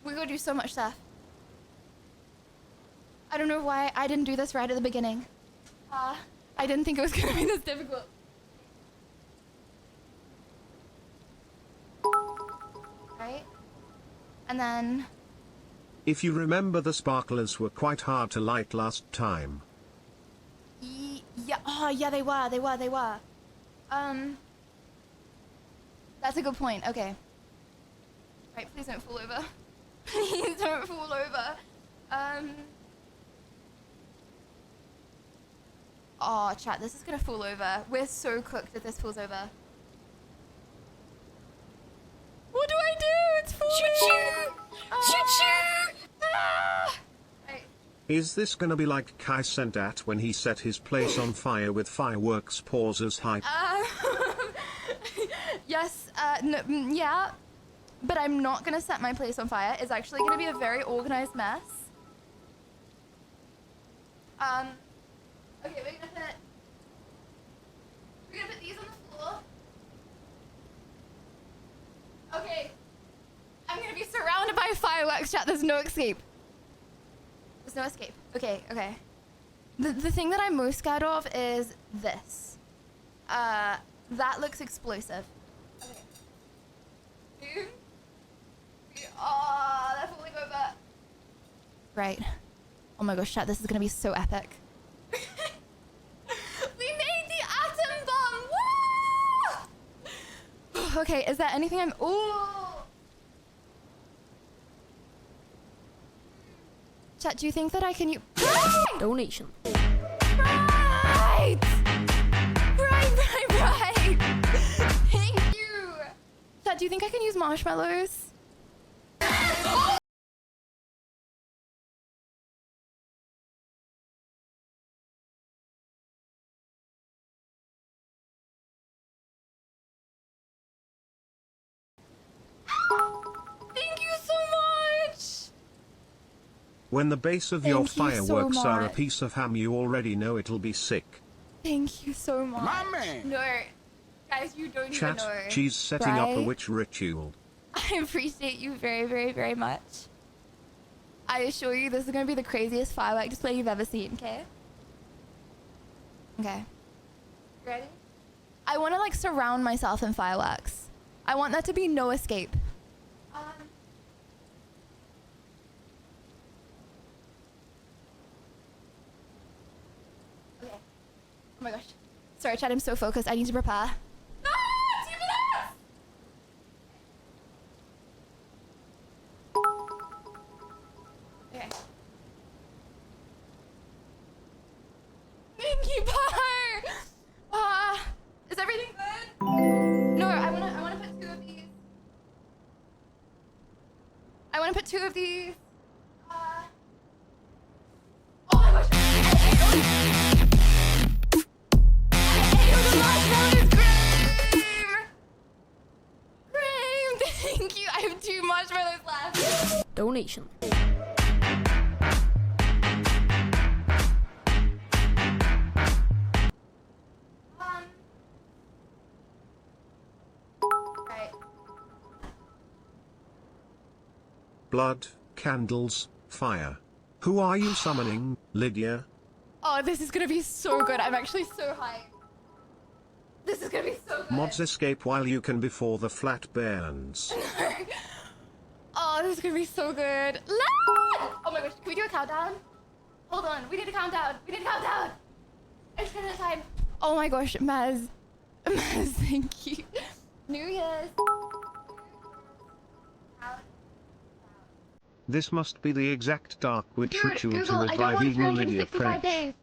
We gotta do so much stuff. I don't know why I didn't do this right at the beginning. I didn't think it was gonna be this difficult. Right? And then... If you remember, the sparklers were quite hard to light last time. Yeah, oh yeah, they were. That's a good point, okay. Right, please don't fall over. Please don't fall over. Oh, chat, this is gonna fall over. We're so cooked if this falls over. What do I do? It's falling! Choo-choo! Choo-choo! Ah! Right. Is this gonna be like Kai sent at when he set his place on fire with fireworks pauses hype? Yes, yeah. But I'm not gonna set my place on fire. It's actually gonna be a very organized mess. Okay, we're gonna put these on the floor. Okay. I'm gonna be surrounded by fireworks, chat. There's no escape. There's no escape. Okay, okay. The thing that I'm most scared of is this. That looks explosive. Okay. Oh, they're falling over. Right. Oh my gosh, chat, this is gonna be so epic. We made the atom bomb! Woo! Okay, is there anything I'm... Ooh! Chat, do you think that I can use... Donation. Right! Right! Thank you! Chat, do you think I can use marshmallows? Thank you so much! When the base of your Thank you so fireworks are a much. piece of ham, you already know it'll be sick. Thank you so much. My man. No, guys, you don't even Chat, know. she's setting up a right? witch ritual. I appreciate you very, very, very much. I assure you this is going to be the craziest firework display you've ever seen, okay? Okay. Ready? I want to like surround myself in fireworks. I want there to be no escape. Okay. Oh my gosh. Sorry, Chad, I'm so focused. I need to prepare. No! 2 minutes! Okay. Thank you, Bar! Is everything good? No, I wanna put 2 of these. I wanna put 2 of these. Oh my gosh! Cream! Thank you! I have 2 marshmallows left. Donation. Right. Blood, candles, fire. Who are you summoning, Lydia? Oh, this is gonna be so good. I'm actually so hyped. This is gonna be so good. Mods escape while you can before the flat burns. Oh, this is gonna be so good. Oh my gosh, can we do a countdown? Hold on, we need a countdown. We need a countdown. It's gonna time. Oh my gosh, Maz. Maz, thank you. New Year's. This must be the exact dark witch Dude, ritual to Google, I don't revive want even Lydia 365 French. days.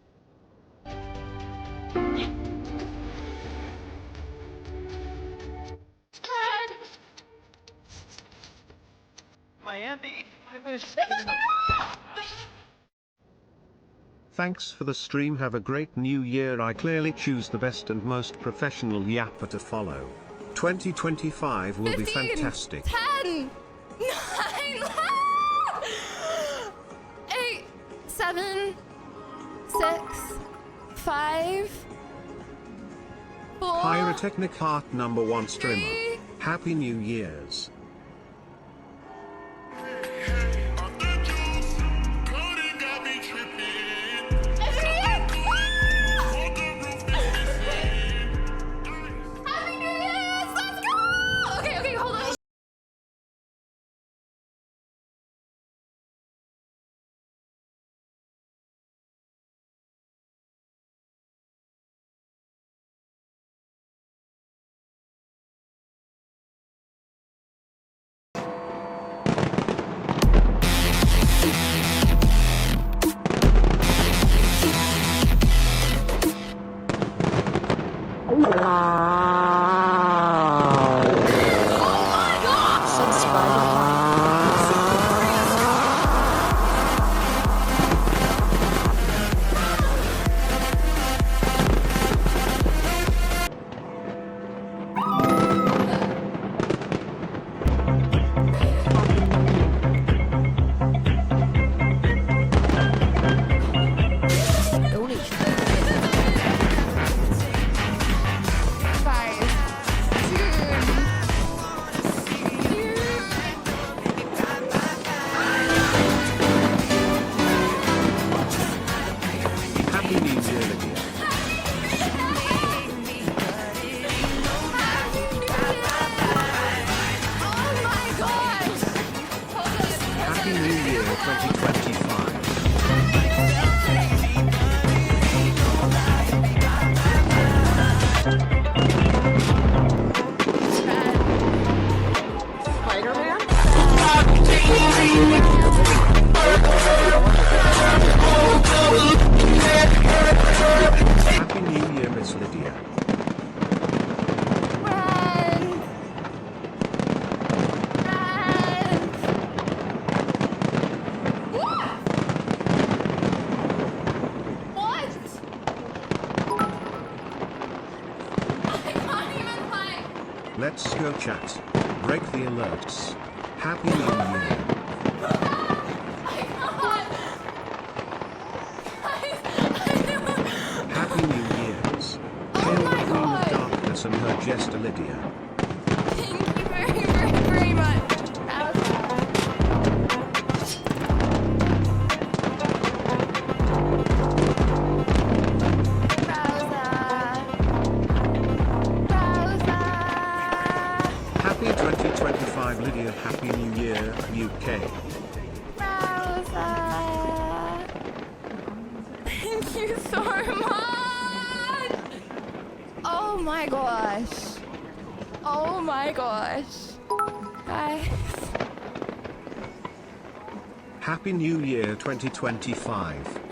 Miami. Thanks for the stream, have a great new year. I clearly choose the best and most professional yapper to follow. 2025 will be 15, fantastic. 10, 9, 8, 7, 6, 5, 4. Pyrotechnic Heart #1 streamer. Happy New Year's. Okay, hold on. Happy New Year, Lydia. Happy New Year 2025. Happy New Year, Miss Lydia. Let's go chat. Break the alerts. Happy New Year. and her jester Lydia. Thank you very much. Happy 2025 Lydia, Happy New Year, UK. Thank you so much. Oh my gosh. Oh my gosh. Guys. Happy New Year 2025.